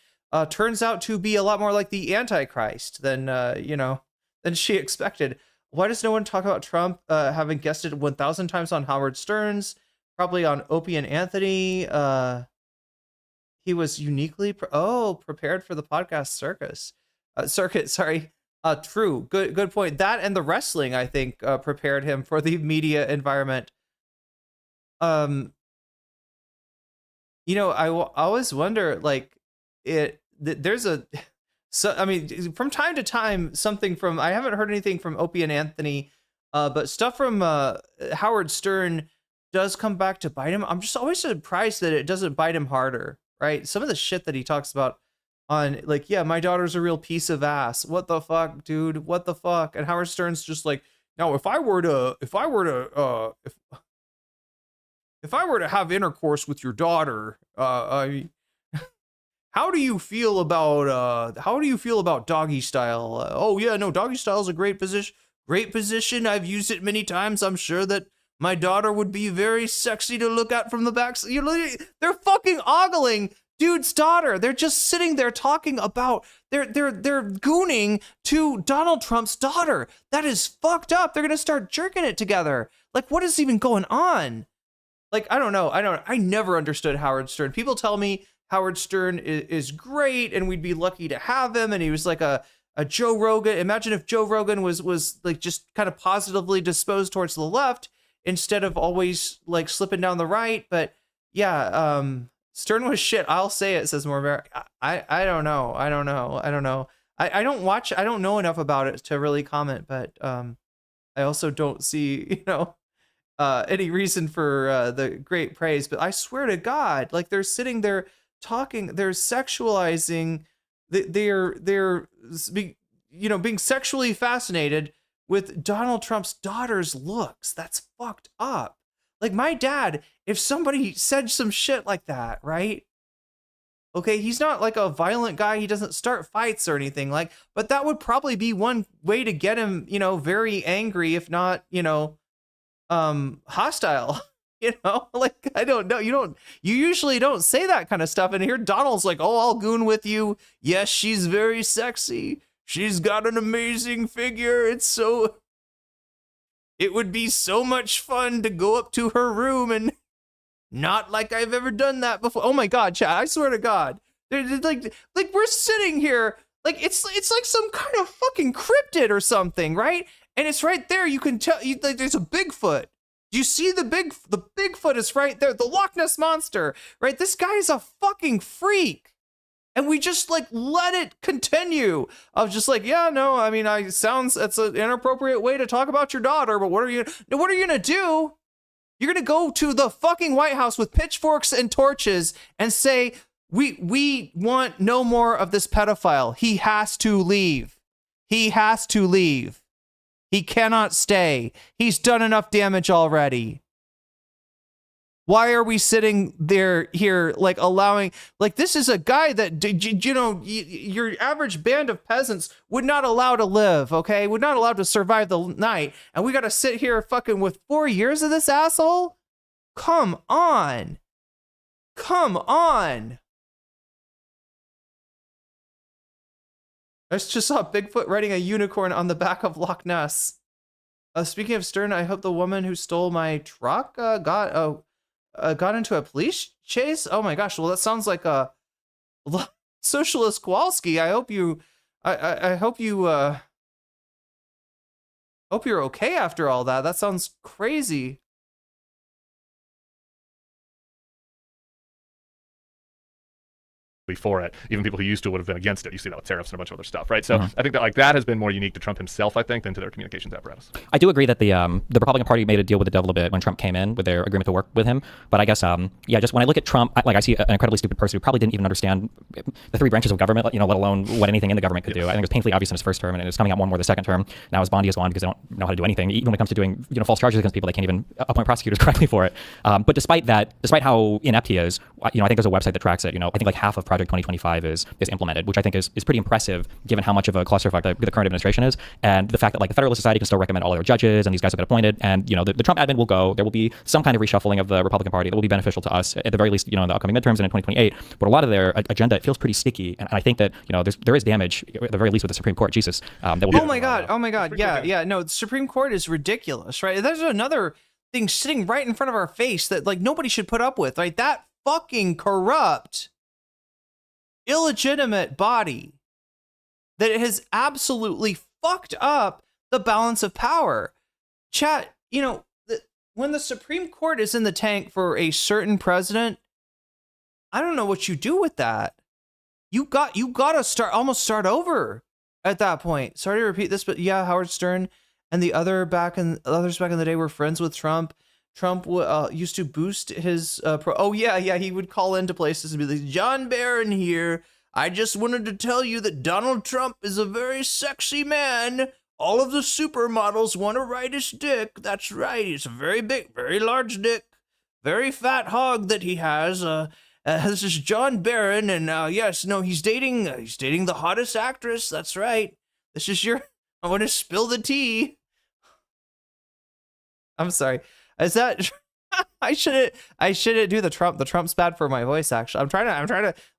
turns out to be a lot more like the Antichrist than than she expected. Why does no one talk about Trump having guested 1,000 times on Howard Stern's, probably on Opie and Anthony? He was uniquely prepared for the podcast circuit. Sorry. True. Good point. That and the wrestling, I think, prepared him for the media environment. You know, I always wonder, like, there's a, so I mean, from time to time, something from, I haven't heard anything from Opie and Anthony, but stuff from Howard Stern does come back to bite him. I'm just always surprised that it doesn't bite him harder, right? Some of the shit that he talks about on, like, yeah, my daughter's a real piece of ass. What the fuck, dude? What the fuck? And Howard Stern's just like, now, if I were to have intercourse with your daughter, how do you feel about doggy style? Oh yeah, no, doggy style is a great position. Great position. I've used it many times. I'm sure that my daughter would be very sexy to look at from the back. You know, they're fucking ogling dude's daughter. They're just sitting there talking about they're gooning to Donald Trump's daughter. That is fucked up. They're gonna start jerking it together. Like, what is even going on? Like, I don't know. I never understood Howard Stern. People tell me Howard Stern is great and we'd be lucky to have him. And he was like a Joe Rogan. Imagine if Joe Rogan was like just kind of positively disposed towards the left instead of always like slipping down the right. But yeah, Stern was shit. I'll say it, says Mormar. I don't know. I don't know enough about it to really comment, but I also don't see, any reason for the great praise. But I swear to God, like, they're sitting there talking, they're sexualizing, they're being sexually fascinated with Donald Trump's daughter's looks. That's fucked up. Like, my dad, if somebody said some shit like that, right? Okay, he's not like a violent guy. He doesn't start fights or anything, like, but that would probably be one way to get him, very angry, if not, hostile. Like, I don't know. You usually don't say that kind of stuff. And here Donald's like, oh, I'll goon with you. Yes, she's very sexy. She's got an amazing figure. It would be so much fun to go up to her room, and not like I've ever done that before. Oh my God, Chad, I swear to God. They're like we're sitting here, like it's like some kind of fucking cryptid or something, right? And it's right there. You can tell, like, there's a Bigfoot. Do you see the Bigfoot is right there, the Loch Ness Monster, right? This guy is a fucking freak. And we just like let it continue of just like, yeah, no, I mean, it's an inappropriate way to talk about your daughter, but what are you gonna do? You're gonna go to the fucking White House with pitchforks and torches and say, we want no more of this pedophile. He has to leave. He has to leave. He cannot stay. He's done enough damage already. Why are we sitting here, like, allowing, like, this is a guy that, your average band of peasants would not allow to live, okay? Would not allow to survive the night. And we got to sit here fucking with 4 years of this asshole? Come on. Come on. I just saw Bigfoot riding a unicorn on the back of Loch Ness. Speaking of Stern, I hope the woman who stole my truck got into a police chase. Oh my gosh! Well, that sounds like a socialist Kowalski. I hope you hope you're okay after all that. That sounds crazy. For it, even people who used to would have been against it. You see that with tariffs and a bunch of other stuff, right? So I think that, like, that has been more unique to Trump himself, I think, than to their communications apparatus. I do agree that the Republican Party made a deal with the devil a bit when Trump came in with their agreement to work with him. But I guess just when I look at Trump, I see an incredibly stupid person who probably didn't even understand the three branches of government, let alone what anything in the government could do. I think it was painfully obvious in his first term, and it's coming out more and more the second term. Now his Bondi is gone because they don't know how to do anything. Even when it comes to doing false charges against people, they can't even appoint prosecutors correctly for it. But despite how inept he is, I think there's a website that tracks it. I think like half of Project 2025 is implemented, which I think is pretty impressive given how much of a clusterfuck the current administration is, and the fact that, like, the Federalist Society can still recommend all their judges, and these guys will get appointed, and the Trump admin will go. There will be some kind of reshuffling of the Republican Party that will be beneficial to us at the very least, in the upcoming midterms and in 2028. But a lot of their agenda, it feels pretty sticky, and I think that there is damage at the very least with the Supreme Court. Jesus, that will. Oh my God, yeah. No, the Supreme Court is ridiculous, right? There's another thing sitting right in front of our face that, like, nobody should put up with, right? That fucking corrupt, illegitimate body that has absolutely fucked up the balance of power. Chat, when the Supreme Court is in the tank for a certain president, I don't know what you do with that. You got to start over at that point. Sorry to repeat this, but yeah, Howard Stern and the others back in the day were friends with Trump. Trump used to boost his he would call into places and be like, John Barron here. I just wanted to tell you that Donald Trump is a very sexy man. All of the supermodels want to ride his dick. That's right. It's a very big, very large dick. Very fat hog that he has. This is John Barron, and he's dating the hottest actress. That's right. This is I want to spill the tea. I'm sorry. Is that I shouldn't do the Trump. The Trump's bad for my voice, actually.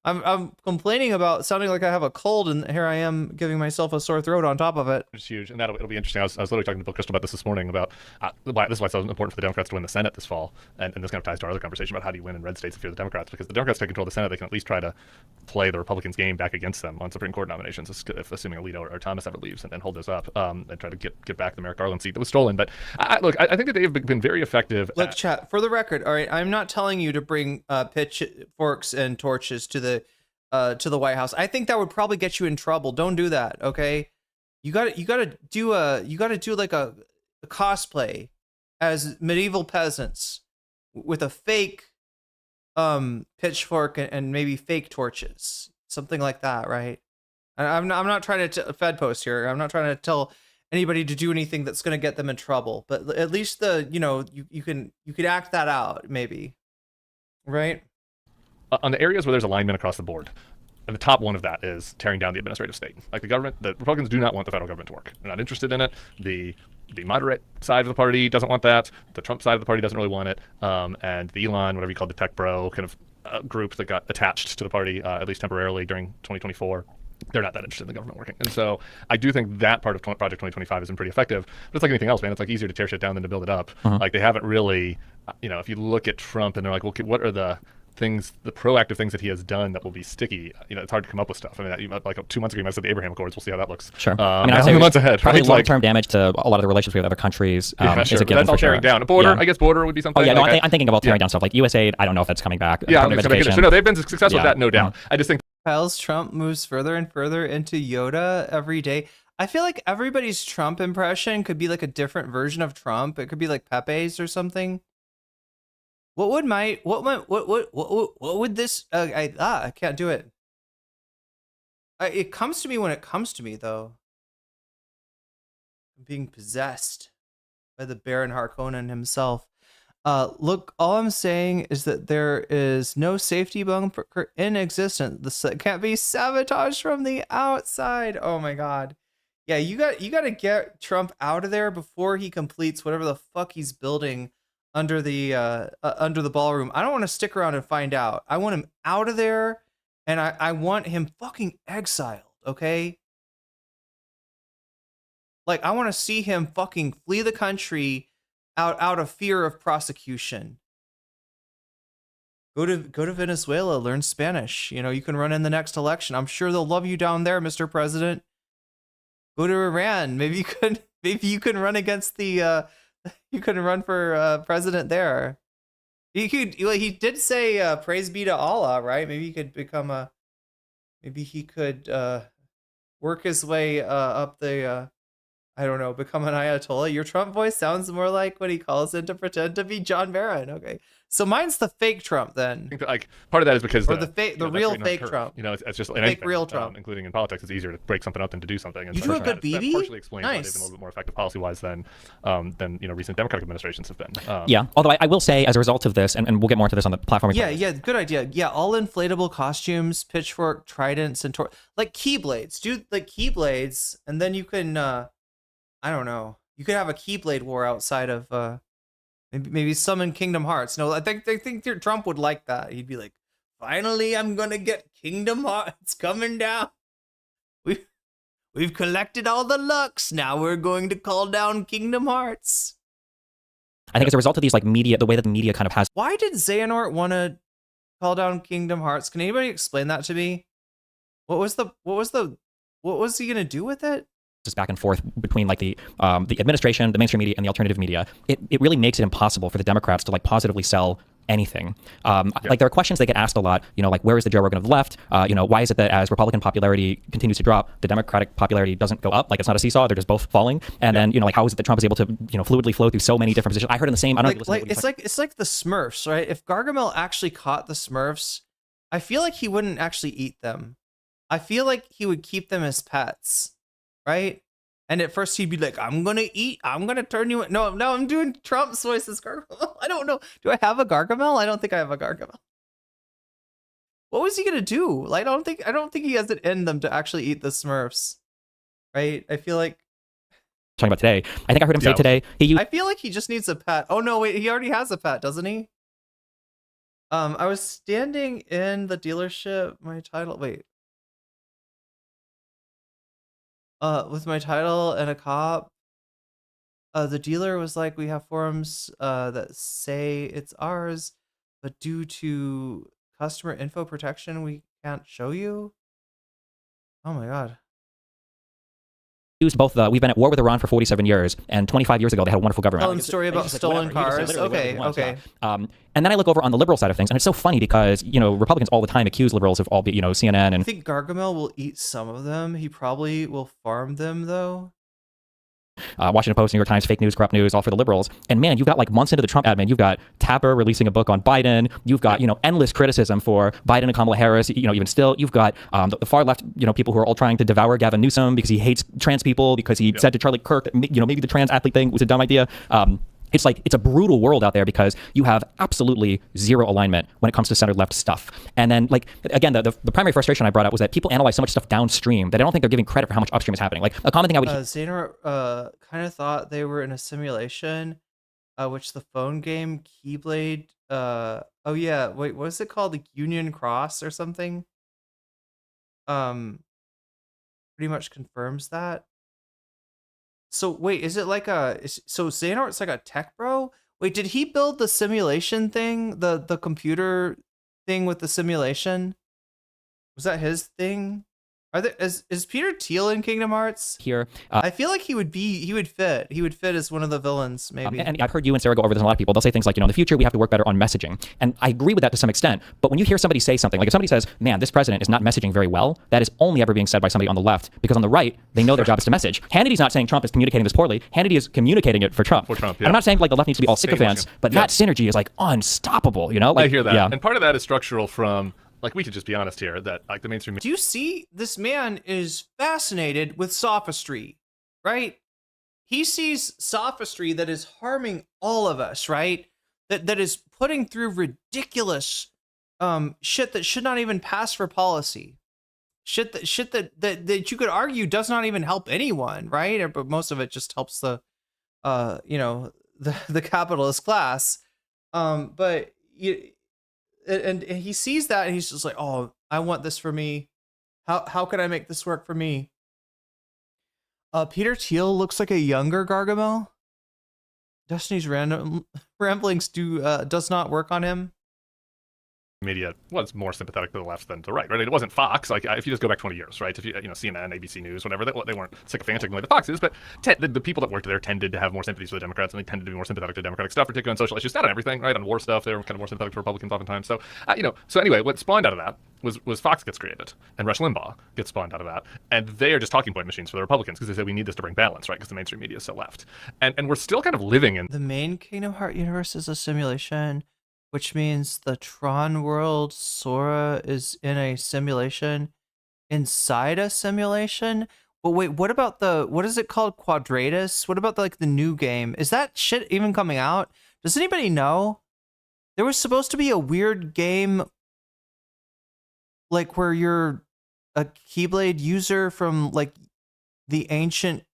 I'm complaining about sounding like I have a cold, and here I am giving myself a sore throat on top of it. It's huge, and it'll be interesting. I was literally talking to Bill Kristol about this morning about this is why it's so important for the Democrats to win the Senate this fall, and this kind of ties to our other conversation about how do you win in red states if you're the Democrats, because the Democrats take control of the Senate, they can at least try to play the Republicans' game back against them on Supreme Court nominations, if assuming Alito or Thomas ever leaves, and hold those up, and try to get back the Merrick Garland seat that was stolen. But I think that they've been very effective. Look, chat, for the record, all right, I'm not telling you to bring pitchforks and torches to the White House. I think that would probably get you in trouble. Don't do that, okay? You gotta do like a cosplay as medieval peasants with a fake pitchfork and maybe fake torches, something like that, right? I'm not trying to Fed post here. I'm not trying to tell anybody to do anything that's going to get them in trouble, but at least you could act that out, maybe, right? On the areas where there's alignment across the board, and the top one of that is tearing down the administrative state. Like the Republicans do not want the federal government to work. They're not interested in it. The moderate side of the party doesn't want that. The Trump side of the party doesn't really want it. And the Elon, whatever you call the tech bro kind of group that got attached to the party, at least temporarily during 2024, they're not that interested in the government working. And so I do think that part of Project 2025 has been pretty effective. But it's like anything else, man. It's like easier to tear shit down than to build it up. Like they haven't really, if you look at Trump and they're like, well, what are the proactive things that he has done that will be sticky? It's hard to come up with stuff. I mean, like 2 months ago, you might have said the Abraham Accords. We'll see how that looks. Sure. I'd say months ahead. Probably right? long-term damage to a lot of the relations we have with other countries. Is a given that's all for sure. tearing down. A border, I guess border would be something. Oh, yeah, no, I'm thinking about tearing down stuff like USAID. I don't know if that's coming back. Yeah, no, they've been successful with that, no doubt. I just think Kyle's Trump moves further and further into Yoda every day. I feel like everybody's Trump impression could be like a different version of Trump. It could be like Pepe's or something. What would this? I can't do it. It comes to me when it comes to me, though. I'm being possessed by the Baron Harkonnen himself. Look, all I'm saying is that there is no safety bunker in existence. This can't be sabotaged from the outside. Oh my god. Yeah, you got to get Trump out of there before he completes whatever the fuck he's building under the ballroom. I don't want to stick around and find out. I want him out of there, and I want him fucking exiled, okay? Like, I want to see him fucking flee the country out of fear of prosecution. Go to Venezuela, learn Spanish. You can run in the next election. I'm sure they'll love you down there, Mr. President. Go to Iran. Maybe you can run against the you couldn't run for president there. He did say praise be to Allah, right? Maybe he could become maybe he could work his way up the I don't know, become an Ayatollah. Your Trump voice sounds more like what he calls it to pretend to be John Barron. Okay, so mine's the fake Trump then. I think that, part of that is because the real fake Trump. It's just fake anything, real Trump, including in politics. It's easier to break something up than to do something. And you do a good BB. That partially explains why they've been a Nice. little bit more effective policy-wise than recent Democratic administrations have been. Yeah, although I will say, as a result of this, and we'll get more into this on the platform. Yeah, good idea. Yeah, all inflatable costumes, pitchfork, tridents, and like keyblades. Do like keyblades, and then you can. I don't know. You could have a Keyblade war outside of maybe summon Kingdom Hearts. No, I think Trump would like that. He'd be like, "Finally, I'm gonna get Kingdom Hearts coming down. We've collected all the Lux. Now we're going to call down Kingdom Hearts." I think as a result of these media, the way that the media kind of has. Why did Xehanort want to call down Kingdom Hearts? Can anybody explain that to me? What was he gonna do with it? Just back and forth between the administration, the mainstream media, and the alternative media, it really makes it impossible for the Democrats to positively sell anything. Like there are questions they get asked a lot, like where is the Joe Rogan of the left? Why is it that as Republican popularity continues to drop, the Democratic popularity doesn't go up? Like it's not a seesaw, they're just both falling. And then, like how is it that Trump is able to, fluidly flow through so many different positions? I heard in the same, I don't know. It's like the Smurfs, right? If Gargamel actually caught the Smurfs, I feel like he wouldn't actually eat them. I feel like he would keep them as pets, right? And at first he'd be like, I'm going to turn you. No, I'm doing Trump's voice as Gargamel. I don't know. Do I have a Gargamel? I don't think I have a Gargamel. What was he going to do? Like, I don't think he has it in them to actually eat the Smurfs, right? I feel like. Talking about today. I think I heard him say today. I feel like he just needs a pet. Oh, no, wait. He already has a pet, doesn't he? I was standing in the dealership. My title. Wait. With my title and a cop, the dealer was like, we have forms that say it's ours, but due to customer info protection, we can't show you. Oh my God. Used both we've been at war with Iran for 47 years, and 25 years ago they had a wonderful government. Oh, and story about stolen cars. Okay. And then I look over on the liberal side of things, and it's so funny because Republicans all the time accuse liberals of all be CNN. And I think Gargamel will eat some of them. He probably will farm them though. Washington Post, New York Times, fake news, corrupt news, all for the liberals. And man, you've got like months into the Trump admin, you've got Tapper releasing a book on Biden. You've got, endless criticism for Biden and Kamala Harris. Even still, you've got the far left, people who are all trying to devour Gavin Newsom because he hates trans people, because he said to Charlie Kirk that, maybe the trans athlete thing was a dumb idea. It's like, it's a brutal world out there because you have absolutely zero alignment when it comes to center-left stuff. And then, like, again, the primary frustration I brought up was that people analyze so much stuff downstream that I don't think they're giving credit for how much upstream is happening. Like, a common thing I would... Xander kind of thought they were in a simulation, which the phone game Keyblade... oh, yeah, wait, what is it called? Like Union Cross or something? Pretty much confirms that. So wait, is it like so Xehanort's like a tech bro? Wait, did he build the simulation thing? The computer thing with the simulation? Was that his thing? Is Peter Thiel in Kingdom Hearts? Here. I feel like he would fit. He would fit as one of the villains, maybe. And I've heard you and Sarah go over this, and a lot of people, they'll say things like, in the future we have to work better on messaging. And I agree with that to some extent. But when you hear somebody say something, like if somebody says, man, this president is not messaging very well, that is only ever being said by somebody on the left, because on the right, they know their job is to message. Hannity's not saying Trump is communicating this poorly. Hannity is communicating it for Trump. And I'm not saying like the left needs to be all sycophants, but that synergy is like unstoppable, Like, I hear that. Yeah. And part of that is structural from... Like, we could just be honest here that, like, the mainstream... Do you see? This man is fascinated with sophistry, right? He sees sophistry that is harming all of us, right? That is putting through ridiculous shit that should not even pass for policy. Shit that you could argue does not even help anyone, right? But most of it just helps the, the capitalist class. But... And he sees that and he's just like, oh, I want this for me. How can I make this work for me? Peter Thiel looks like a younger Gargamel. Destiny's ramblings does not work on him. Media was more sympathetic to the left than to the right, right? It wasn't Fox. Like, if you just go back 20 years, right? If you, CNN, ABC News, whatever, they weren't sycophantic like the Foxes, but the people that worked there tended to have more sympathies for the Democrats, and they tended to be more sympathetic to Democratic stuff, particularly on social issues, not on everything, right? On war stuff, they were kind of more sympathetic to Republicans oftentimes. So, so anyway, what spawned out of that was Fox gets created, and Rush Limbaugh gets spawned out of that, and they are just talking point machines for the Republicans because they say we need this to bring balance, right? Because the mainstream media is so left, and we're still kind of living in the main Kingdom Hearts universe is a simulation. Which means the Tron world, Sora is in a simulation inside a simulation. But wait, what about what is it called? Quadratus? What about the new game? Is that shit even coming out? Does anybody know? There was supposed to be a weird game like where you're a Keyblade user from like the ancient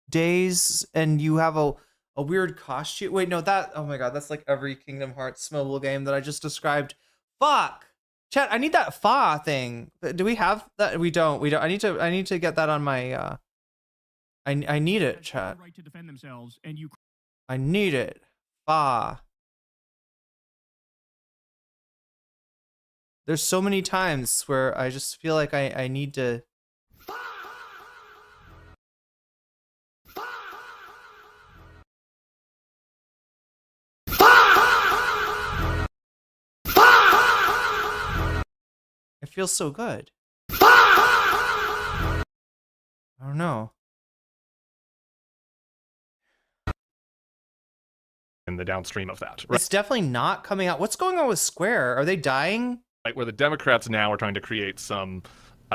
days and you have a weird costume. Wait, no, oh my god, that's like every Kingdom Hearts mobile game that I just described. Fuck. Chat, I need that fa thing. Do we have that? We don't. I need to get that on my I need it, chat. Right to defend themselves and you I need it. Fa. There's so many times where I just feel like I need to feels so good. I don't know. In the downstream of that, right? It's definitely not coming out. What's going on with Square? Are they dying? Right, where the Democrats now are trying to create some.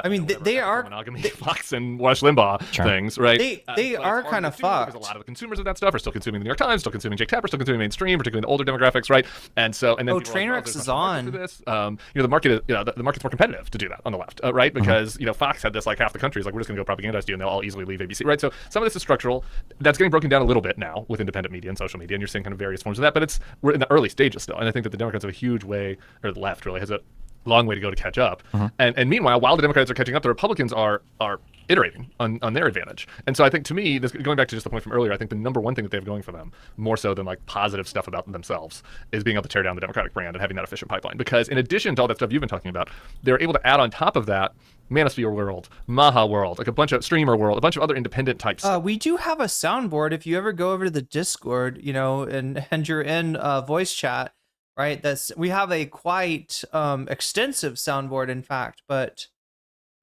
I mean, they are monogamy, Fox and Rush Limbaugh things, right? They are kind of fucked. Because a lot of the consumers of that stuff are still consuming the New York Times, still consuming Jake Tapper, still consuming mainstream, particularly the older demographics, right? And so, and then Trainwrecks is on. This. The market is, the market's more competitive to do that on the left, right? Because Fox had this like half the country is like, we're just going to go propagandize you, and they'll all easily leave ABC, right? So some of this is structural. That's getting broken down a little bit now with independent media and social media, and you're seeing kind of various forms of that. But we're in the early stages still, and I think that the Democrats have a huge way, or the left really has a long way to go to catch up. And meanwhile, while the Democrats are catching up, the Republicans are iterating on their advantage. And so I think, to me, this, going back to just the point from earlier, I think the number one thing that they have going for them, more so than like positive stuff about themselves, is being able to tear down the Democratic brand and having that efficient pipeline. Because in addition to all that stuff you've been talking about, they're able to add on top of that Manosphere World, Maha World, like a bunch of Streamer World, a bunch of other independent types. We do have a soundboard. If you ever go over to the Discord, and you're in voice chat, right? We have a quite extensive soundboard, in fact, but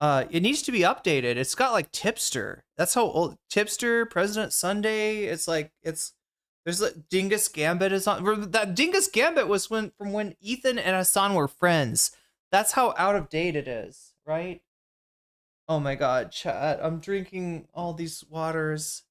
it needs to be updated. It's got like Tipster. That's how old Tipster, President Sunday. It's like there's like Dingus Gambit is on. That Dingus Gambit was from when Ethan and Hasan were friends. That's how out of date it is, right? Oh my God, chat! I'm drinking all these waters.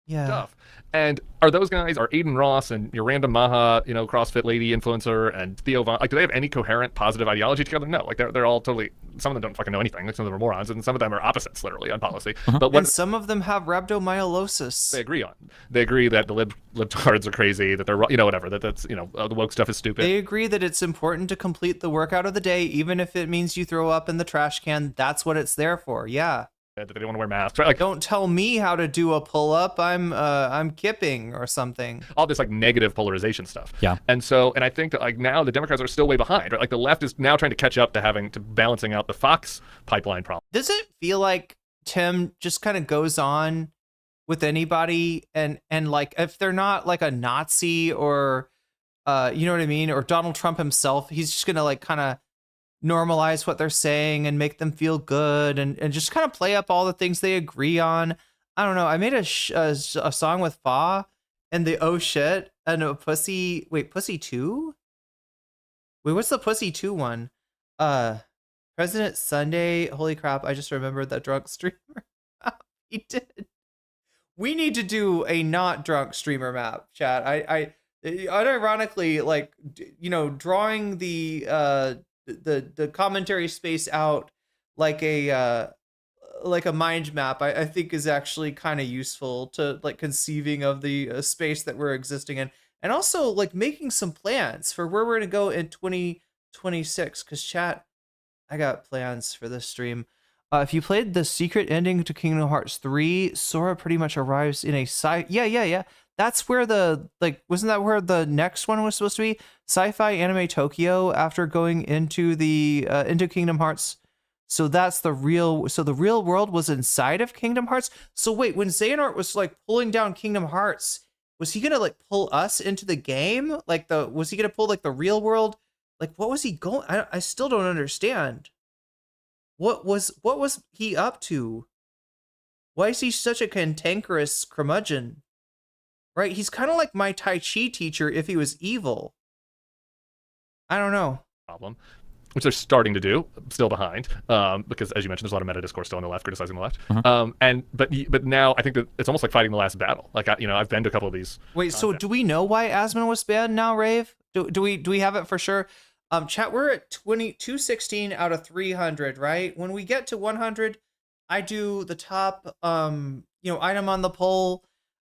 Yeah. Stuff. And are those guys, are Aiden Ross and your random Maha, CrossFit lady influencer and Theo Von, like, do they have any coherent positive ideology together? No, like they're all totally, some of them don't fucking know anything. Like some of them are morons, and some of them are opposites literally on policy. But and some of them have rhabdomyolysis. They agree on. They agree that the libtards are crazy, that they're, whatever, that's, the woke stuff is stupid. They agree that it's important to complete the workout of the day, even if it means you throw up in the trash can. That's what it's there for. Yeah. That they don't want to wear masks, right? Like, don't tell me how to do a pull-up. I'm kipping or something. All this like negative polarization stuff. Yeah. And I think that like now the Democrats are still way behind, right? Like the left is now trying to catch up to balancing out the Fox pipeline problem. Does it feel like Tim just kind of goes on with anybody and like if they're not like a Nazi or you know what I mean, or Donald Trump himself, he's just gonna like kind of normalize what they're saying and make them feel good and just kind of play up all the things they agree on. I don't know. I made a song with Fa and the oh shit and a Pussy 2? Wait, what's the Pussy 2 one? President Sunday. Holy crap, I just remembered that drunk streamer. He did. We need to do a not drunk streamer map, chat. I unironically, like, drawing the commentary space out like a mind map, I think is actually kind of useful to like conceiving of the space that we're existing in, and also like making some plans for where we're gonna go in 2026. Because chat, I got plans for this stream. If you played the secret ending to Kingdom Hearts 3, Sora pretty much arrives in a yeah. That's where wasn't that where the next one was supposed to be? Sci-Fi Anime Tokyo after going into the into Kingdom Hearts. So that's the real world was inside of Kingdom Hearts. So wait, when Xehanort was like pulling down Kingdom Hearts, was he gonna like pull us into the game? Like was he gonna pull like the real world? Like what was he going? I still don't understand. What was he up to? Why is he such a cantankerous curmudgeon? Right? He's kind of like my Tai Chi teacher if he was evil. I don't know. Problem, which they're starting to do, still behind, because as you mentioned, there's a lot of meta discourse still on the left, criticizing the left. But now I think that it's almost like fighting the last battle. Like I've been to a couple of these. Wait, so do we know why Asmon was banned now, Rave? Do we have it for sure? Chat, we're at 216 out of 300, right? When we get to 100, I do the top item on the poll.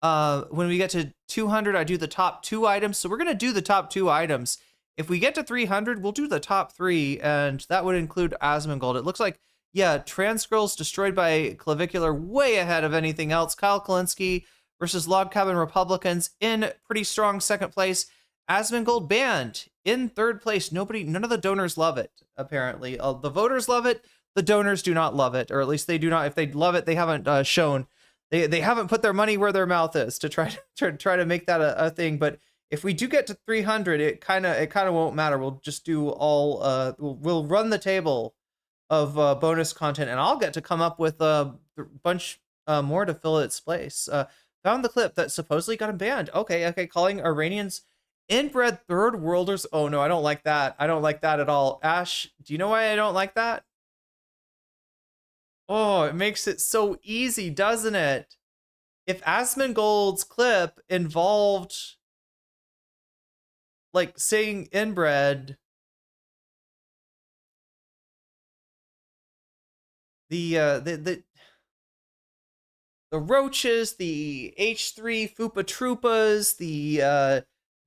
When we get to 200, I do the top 2 items. So we're going to do the top 2 items. If we get to 300, we'll do the top 3, and that would include Asmongold. It looks like, yeah, Trans Girls destroyed by Clavvicular, way ahead of anything else. Kyle Kalinske versus Log Cabin Republicans in pretty strong second place. Asmongold banned in third place. None of the donors love it, apparently. The voters love it. The donors do not love it, or at least they do not. If they love it, they haven't shown. They haven't put their money where their mouth is to try to make that a thing. But If we do get to 300, it kind of won't matter. We'll just do all we'll run the table of bonus content, and I'll get to come up with a bunch more to fill its place. Found the clip that supposedly got him banned. Okay, calling Iranians inbred third worlders. Oh no, I don't like that. I don't like that at all. Ash, do you know why I don't like that? Oh, it makes it so easy, doesn't it? If Asmongold's clip involved like saying inbred, the roaches, the H3 Fupa Troopas, the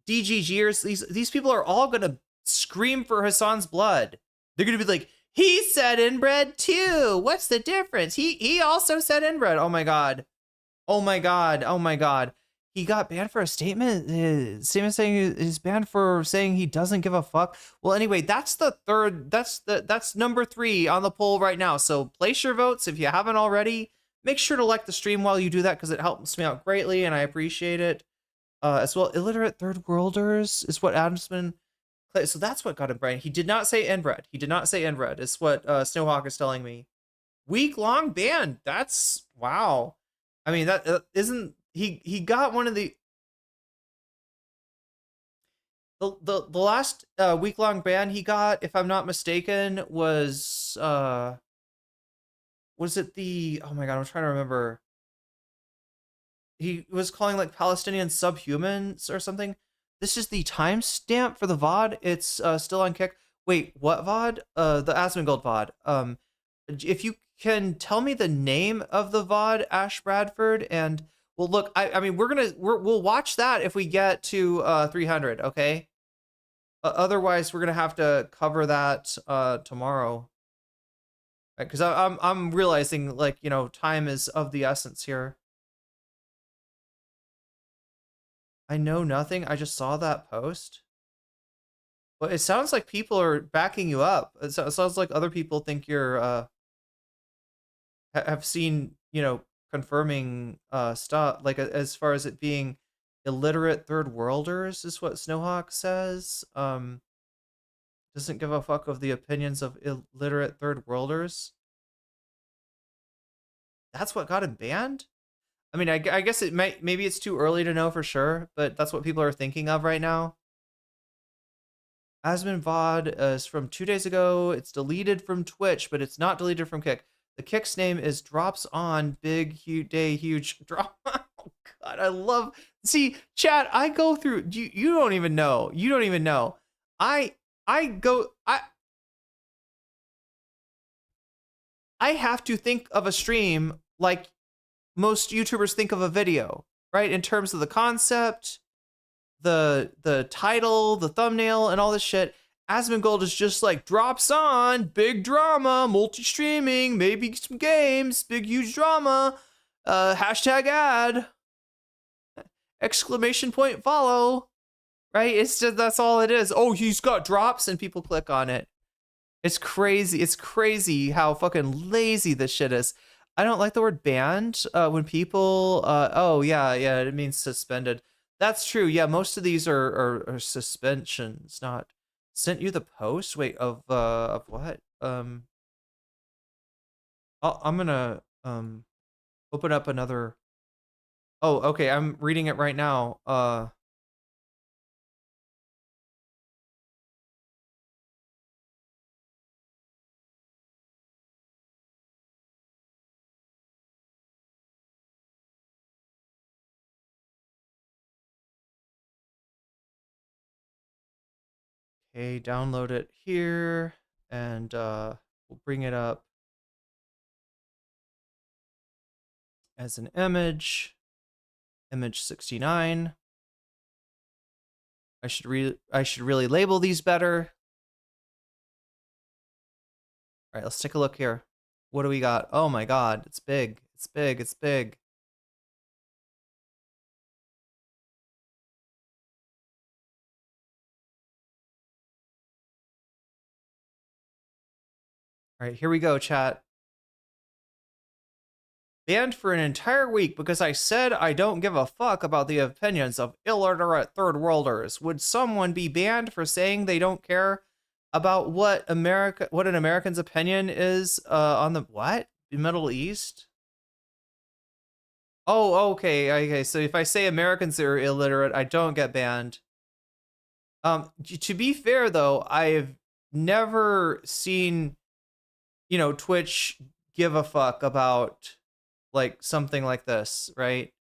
DGGers, these people are all gonna scream for Hasan's blood. They're gonna be like, he said inbred too. What's the difference? He also said inbred. Oh my god. Oh my god. Oh my god. He got banned for a statement. Statement saying he's banned for saying he doesn't give a fuck. Well, anyway, that's the third. That's number 3 on the poll right now. So place your votes if you haven't already. Make sure to like the stream while you do that because it helps me out greatly and I appreciate it. As well, illiterate third worlders is what Adamsman. So that's what got him banned. He did not say inbred. He did not say inbred. Is what Snowhawk is telling me. Week-long ban. That's wow. I mean, that isn't. He got one of the last week-long ban he got, if I'm not mistaken, was it the, oh my god, I'm trying to remember. He was calling like Palestinian subhumans or something. This is the timestamp for the VOD. It's still on Kick. Wait, what VOD? The Asmongold VOD. If you can tell me the name of the VOD, Ash Bradford, and well, look, I mean, we'll watch that if we get to 300, okay? Otherwise, we're gonna have to cover that tomorrow, because I'm realizing, like, you know, time is of the essence here. I know nothing. I just saw that post. But it sounds like people are backing you up. It sounds like other people think you're have seen, you know, confirming stuff, like as far as it being illiterate third worlders is what Snowhawk says. Doesn't give a fuck of the opinions of illiterate third worlders. That's what got him banned? I mean, I guess it might, maybe it's too early to know for sure, but that's what people are thinking of right now. Asmin VOD is from 2 days ago. It's deleted from Twitch, but it's not deleted from Kick. The Kick's name is Drops On Big Huge Drop. Oh god, I love. See, chat, I go through. You don't even know. You don't even know. I have to think of a stream like most YouTubers think of a video, right? In terms of the concept, the title, the thumbnail, and all this shit. Asmongold is just like, drops on, big drama, multi-streaming, maybe some games, big huge drama, hashtag ad, exclamation point follow, right? It's just, that's all it is. Oh, he's got drops and people click on it. It's crazy. It's crazy how fucking lazy this shit is. I don't like the word banned when people, oh yeah, it means suspended. That's true. Yeah, most of these are suspensions, not. Sent you the post? Wait, of what? I'm gonna open up another. Oh, okay, I'm reading it right now. Okay, download it here, and we'll bring it up as an image 69. I should really label these better. All right, let's take a look here. What do we got? Oh my god, it's big. It's big. It's big. All right, here we go, chat. banned for an entire week because I said I don't give a fuck about the opinions of illiterate third worlders. Would someone be banned for saying they don't care about what an American's opinion is on the Middle East? Oh, okay. So if I say Americans are illiterate, I don't get banned. To be fair though, I've never seen, Twitch give a fuck about like something like this, right?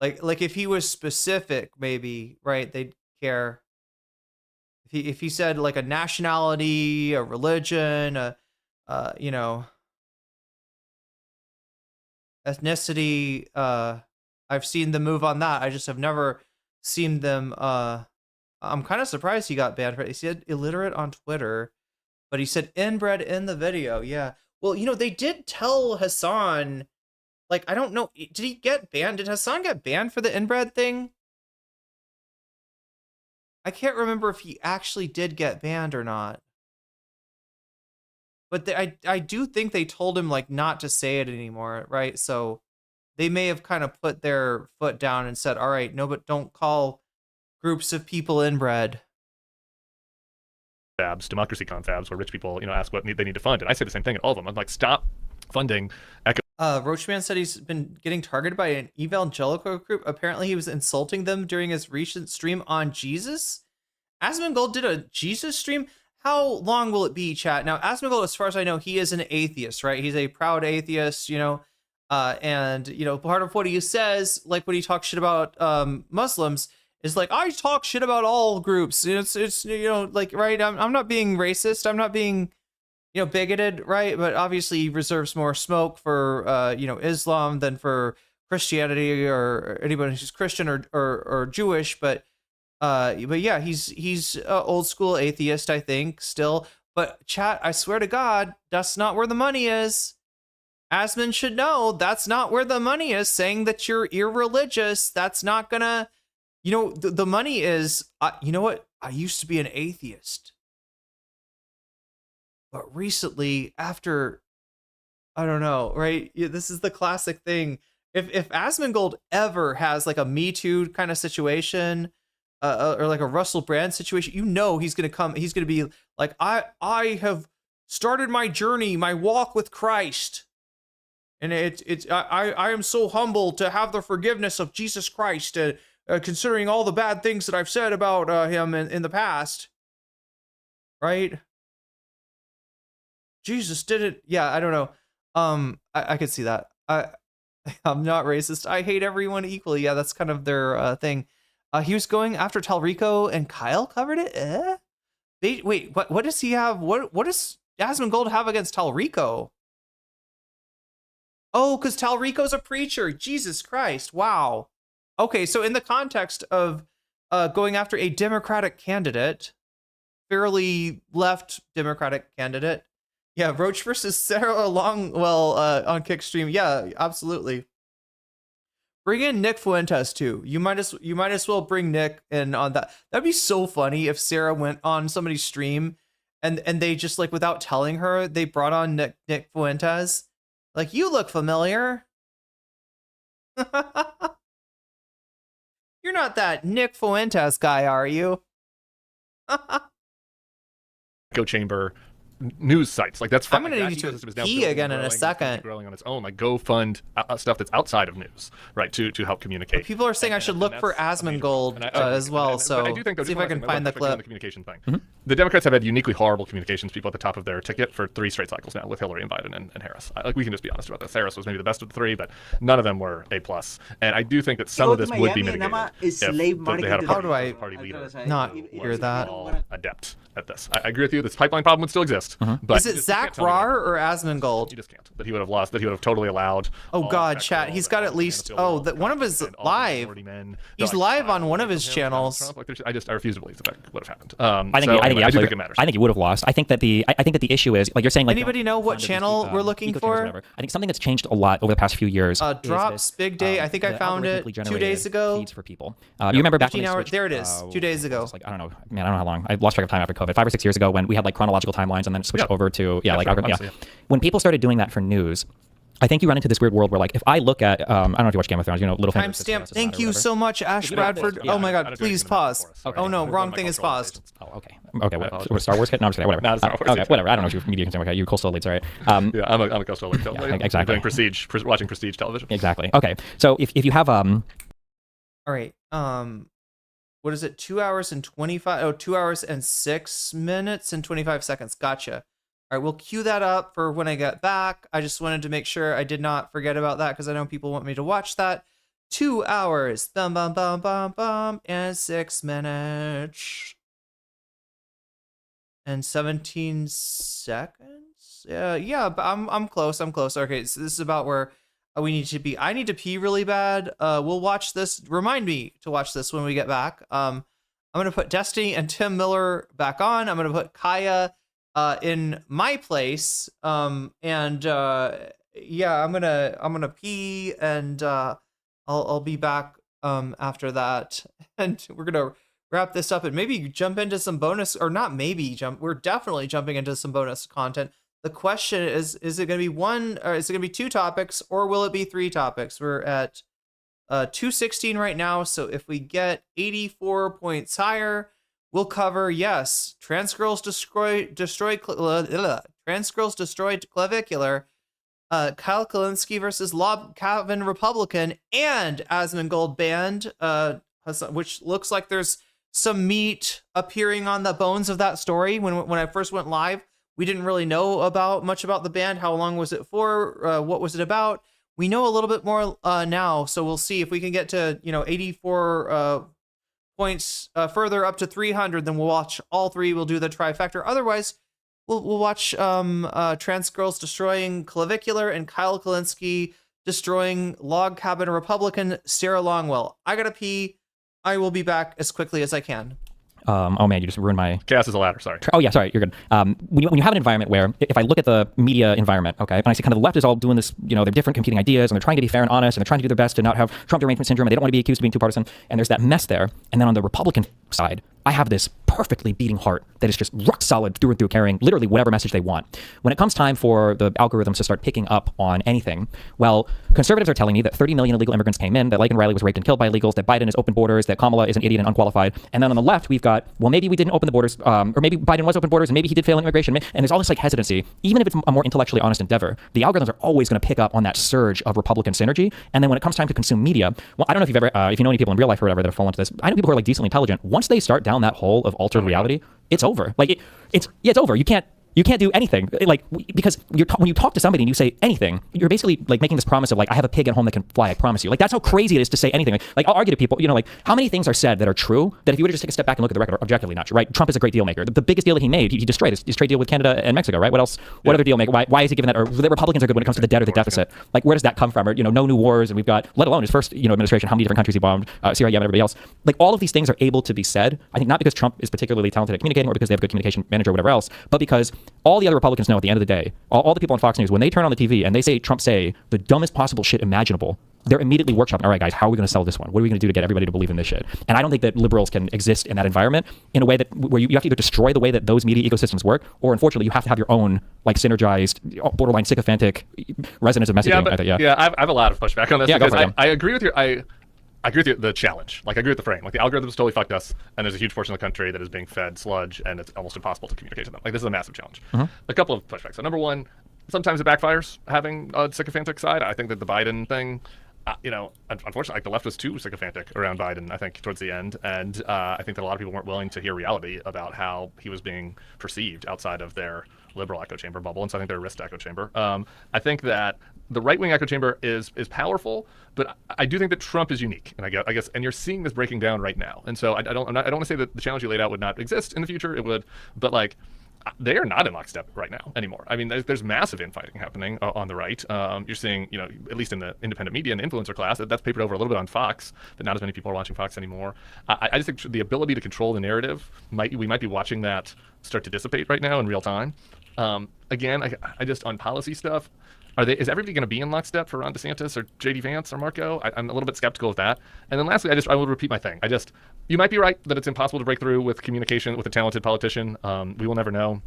Like if he was specific, maybe, right, they'd care. If he said like a nationality, a religion, ethnicity, I've seen them move on that. I just have never seen them. I'm kind of surprised he got banned for it. He said illiterate on Twitter, but he said inbred in the video. Yeah. Well, they did tell Hasan, like, I don't know, did he get banned? Did Hasan get banned for the inbred thing? I can't remember if he actually did get banned or not. But I do think they told him, like, not to say it anymore, right? So they may have kind of put their foot down and said, all right, no, but don't call groups of people inbred. Democracy confabs, where rich people, ask what they need to fund. And I say the same thing at all of them. I'm like, stop funding Roachman said he's been getting targeted by an evangelical group. Apparently he was insulting them during his recent stream on Jesus. Asmongold did a Jesus stream. How long will it be, chat? Now, Asmongold, as far as I know, he is an atheist, right? He's a proud atheist, and part of what he says, like when he talks shit about Muslims, is like, I talk shit about all groups. It's like, right? I'm not being racist. I'm not being bigoted, right? But obviously he reserves more smoke for Islam than for Christianity or anybody who's Christian or Jewish. But yeah, he's old school atheist, I think, still. But chat, I swear to God, that's not where the money is. Asmon should know that's not where the money is. Saying that you're irreligious, that's not gonna, the money is, you know what? I used to be an atheist. But recently, after, I don't know, right? This is the classic thing. If Asmongold ever has like a Me Too kind of situation, or like a Russell Brand situation, he's gonna come. He's gonna be like, I have started my journey, my walk with Christ, and I am so humbled to have the forgiveness of Jesus Christ, considering all the bad things that I've said about him in the past, right? Jesus didn't. Yeah, I don't know. I could see that. I'm not racist. I hate everyone equally. Yeah, that's kind of their thing. He was going after Talrico, and Kyle covered it. Wait, what does he have? What does Asmongold have against Talrico? Oh, because Talrico's a preacher. Jesus Christ! Wow. Okay, so in the context of going after a Democratic candidate, fairly left Democratic candidate. Yeah, Roach versus Sarah Longwell on Kickstream. Yeah, absolutely. Bring in Nick Fuentes too. You might as well bring Nick in on that. That'd be so funny if Sarah went on somebody's stream and they just, like, without telling her, they brought on Nick Fuentes. Like, you look familiar. You're not that Nick Fuentes guy, are you? Echo chamber news sites, like, that's fine. I'm gonna need you to pee again in a second. Growing on its own, like, go fund stuff that's outside of news, right? To help communicate. But people are saying I should look for Asmongold as well. So I do think, though, see if I can find the clip. The communication thing. The Democrats have had uniquely horrible communications people at the top of their ticket for 3 straight cycles now, with Hillary and Biden and Harris. Like, we can just be honest about this. Harris was maybe the best of the 3, but none of them were A+. And I do think that some of this would be mitigated if they had a party leader not hear that? Adept at this. I agree with you. This pipeline problem would still exist. But is it Zach Rar or Asmongold? You just can't. That he would have lost. That he would have totally allowed. Oh God, chat. He's got at least. Oh, that one of his live. He's live on one of his channels. I refuse to believe that would have happened. I think it matters. I think he would have lost. I think that the issue is, like you're saying, like, anybody know what channel we're looking for? I think something that's changed a lot over the past few years. Drops Big Day. I think I found it 2 days ago. Feeds for people. You remember back when there it is. 2 days ago. Like, I don't know, man. I don't know how long. I lost track of time after COVID. 5 or 6 years ago, when we had like chronological timelines, and and then switch over to Yeah, like sure, algorithm. obviously, When people started doing that for news, I think you run into this weird world where, like, if I look at, I don't know if you watch Game of Thrones, Littlefinger. Timestamp. Thank you so much, Ash Bradford. Oh my God, please pause. Oh no, wrong thing is paused. Oh, okay. Okay, what, Star Wars kit? No, I'm just kidding. Whatever. Not a Star Wars okay, kit. whatever. I don't know if you're media consumer. Okay, you coastal elites, all right? Yeah, I'm a coastal elite. Exactly. Doing prestige, watching prestige television. Exactly. Okay, so if you have All right. What is it? 2 hours and 25. Oh, 2 hours and 6 minutes and 25 seconds. Gotcha. All right, we'll cue that up for when I get back. I just wanted to make sure I did not forget about that because I know people want me to watch that. 2 hours, and 6 minutes and 17 seconds. Yeah, but I'm close. Okay, so this is about where we need to be. I need to pee really bad. We'll watch this. Remind me to watch this when we get back. I'm gonna put Destiny and Tim Miller back on. I'm gonna put Kaya in my place. Yeah, I'm gonna pee and I'll be back after that, and we're gonna wrap this up and maybe jump into some bonus, or not maybe jump. We're definitely jumping into some bonus content. The question is it gonna be one, or is it gonna be 2 topics, or will it be 3 topics? We're at 216 right now, so if we get 84 points higher, we'll cover, yes, trans girls destroyed Clavvicular, Kyle Kalinske versus Lob Cabin Republican, and Asmongold Band, which looks like there's some meat appearing on the bones of that story. When I first went live, we didn't really know much about the band. How long was it for? What was it about? We know a little bit more now, so we'll see if we can get to 84 points further up to 300. Then we'll watch all 3. We'll do the trifecta. Otherwise, we'll watch trans girls destroying Clavvicular and Kyle Kalinske destroying Log Cabin Republican Sarah Longwell. I gotta pee. I will be back as quickly as I can. Oh man, you just ruined my... Chaos is a ladder, sorry. Oh yeah, sorry, you're good. When you have an environment where, if I look at the media environment, okay, and I see kind of the left is all doing this, they're different competing ideas, and they're trying to be fair and honest, and they're trying to do their best to not have Trump derangement syndrome, and they don't want to be accused of being too partisan, and there's that mess there. And then on the Republican side, I have this perfectly beating heart that is just rock solid through and through, carrying literally whatever message they want. When it comes time for the algorithms to start picking up on anything, well, conservatives are telling me that 30 million illegal immigrants came in, that Laken Riley was raped and killed by illegals, that Biden has opened borders, that Kamala is an idiot and unqualified. And then on the left, we've got, well, maybe we didn't open the borders, or maybe Biden was open borders, and maybe he did fail in immigration. And there's all this like hesitancy. Even if it's a more intellectually honest endeavor, the algorithms are always going to pick up on that surge of Republican synergy. And then when it comes time to consume media, well, I don't know if you've ever, if you know any people in real life or whatever that have fallen into this, I know people who are like decently intelligent. Once they start down that hole of altered reality, it's over. Like it's over. You can't do anything, like, because when you talk to somebody and you say anything, you're basically like making this promise of like, I have a pig at home that can fly, I promise you. Like, that's how crazy it is to say anything. Like I'll argue to people, like, how many things are said that are true that if you were to just take a step back and look at the record, are objectively not true, right? Trump is a great deal maker. The biggest deal that he made, he destroyed his trade deal with Canada and Mexico, right? What else? What other deal maker? Why is he giving that? Or the Republicans are good when it comes to the debt or the deficit. Like, where does that come from? Or, no new wars, and we've got, let alone his first, administration, how many different countries he bombed, Syria, Yemen, everybody else. Like, all of these things are able to be said, I think, not because Trump is particularly talented at communicating or because they have a good communication manager or whatever else, but because all the other Republicans know at the end of the day, all the people on Fox News, when they turn on the TV and they say Trump say the dumbest possible shit imaginable, they're immediately workshopping, all right, guys, how are we going to sell this one? What are we going to do to get everybody to believe in this shit? And I don't think that liberals can exist in that environment in a way that where you have to either destroy the way that those media ecosystems work, or unfortunately, you have to have your own like synergized, borderline sycophantic resonance of messaging. I have a lot of pushback on this because I agree with your I agree with the challenge. Like, I agree with the frame. Like, the algorithms totally fucked us, and there's a huge portion of the country that is being fed sludge, and it's almost impossible to communicate to them. Like, this is a massive challenge. A couple of pushbacks. So, number one, sometimes it backfires having a sycophantic side. I think that the Biden thing, unfortunately, like, the left was too sycophantic around Biden, I think, towards the end. And I think that a lot of people weren't willing to hear reality about how he was being perceived outside of their liberal echo chamber bubble. And so I think they're a risk echo chamber. I think that the right-wing echo chamber is powerful, but I do think that Trump is unique, and I guess, and you're seeing this breaking down right now. And so I don't want to say that the challenge you laid out would not exist in the future. It would, but like, they are not in lockstep right now anymore. I mean, there's massive infighting happening on the right. You're seeing, at least in the independent media and the influencer class, that's papered over a little bit on Fox, but not as many people are watching Fox anymore. I just think the ability to control the narrative we might be watching that start to dissipate right now in real time. Again, I just, on policy stuff, is everybody going to be in lockstep for Ron DeSantis or JD Vance or Marco? I'm a little bit skeptical of that. And then lastly, I will repeat my thing. You might be right that it's impossible to break through with communication with a talented politician. We will never know.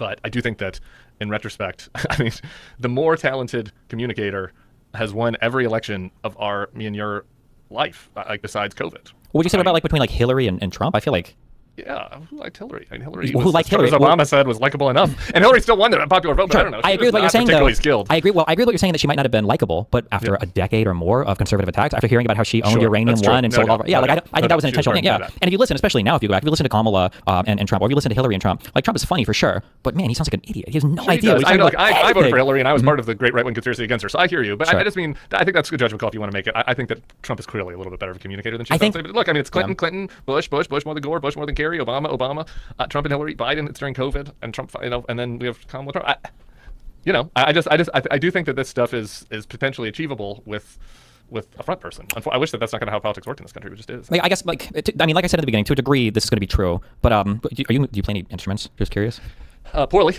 But I do think that, in retrospect, I mean, the more talented communicator has won every election of me and your life, like besides COVID. What would you say about like between like Hillary and Trump? I feel like. Yeah, who liked Hillary? I mean, Hillary, who liked Hillary? As Obama said, was likable enough, and Hillary still won the popular vote. But I don't know. I agree with what you're saying, though. Skilled. I agree. Well, I agree with what you're saying that she might not have been likable, but after a decade or more of conservative attacks, after hearing about how she owned uranium one and sold all, I think that was an intentional thing. Yeah, and if you listen, especially now, if you go back, if you listen to Kamala and Trump, or if you listen to Hillary and Trump, like Trump is funny for sure, but man, he sounds like an idiot. He has no idea. I voted for Hillary, and I was part of the great right-wing conspiracy against her. So I hear you, but I just mean I think that's a good judgment call if you want to make it. I think that Trump is clearly a little bit better of a communicator than she is. But look, I mean, it's Clinton, Bush more than Gore, Bush more than Kerry, Obama, Trump and Hillary, Biden. It's during COVID, and Trump, and then we have Kamala Trump. I do think that this stuff is potentially achievable with a front person. I wish that's not going to how politics work in this country, but it just is. I guess, like I said at the beginning, to a degree, this is going to be true. But do you play any instruments? Just curious. Poorly.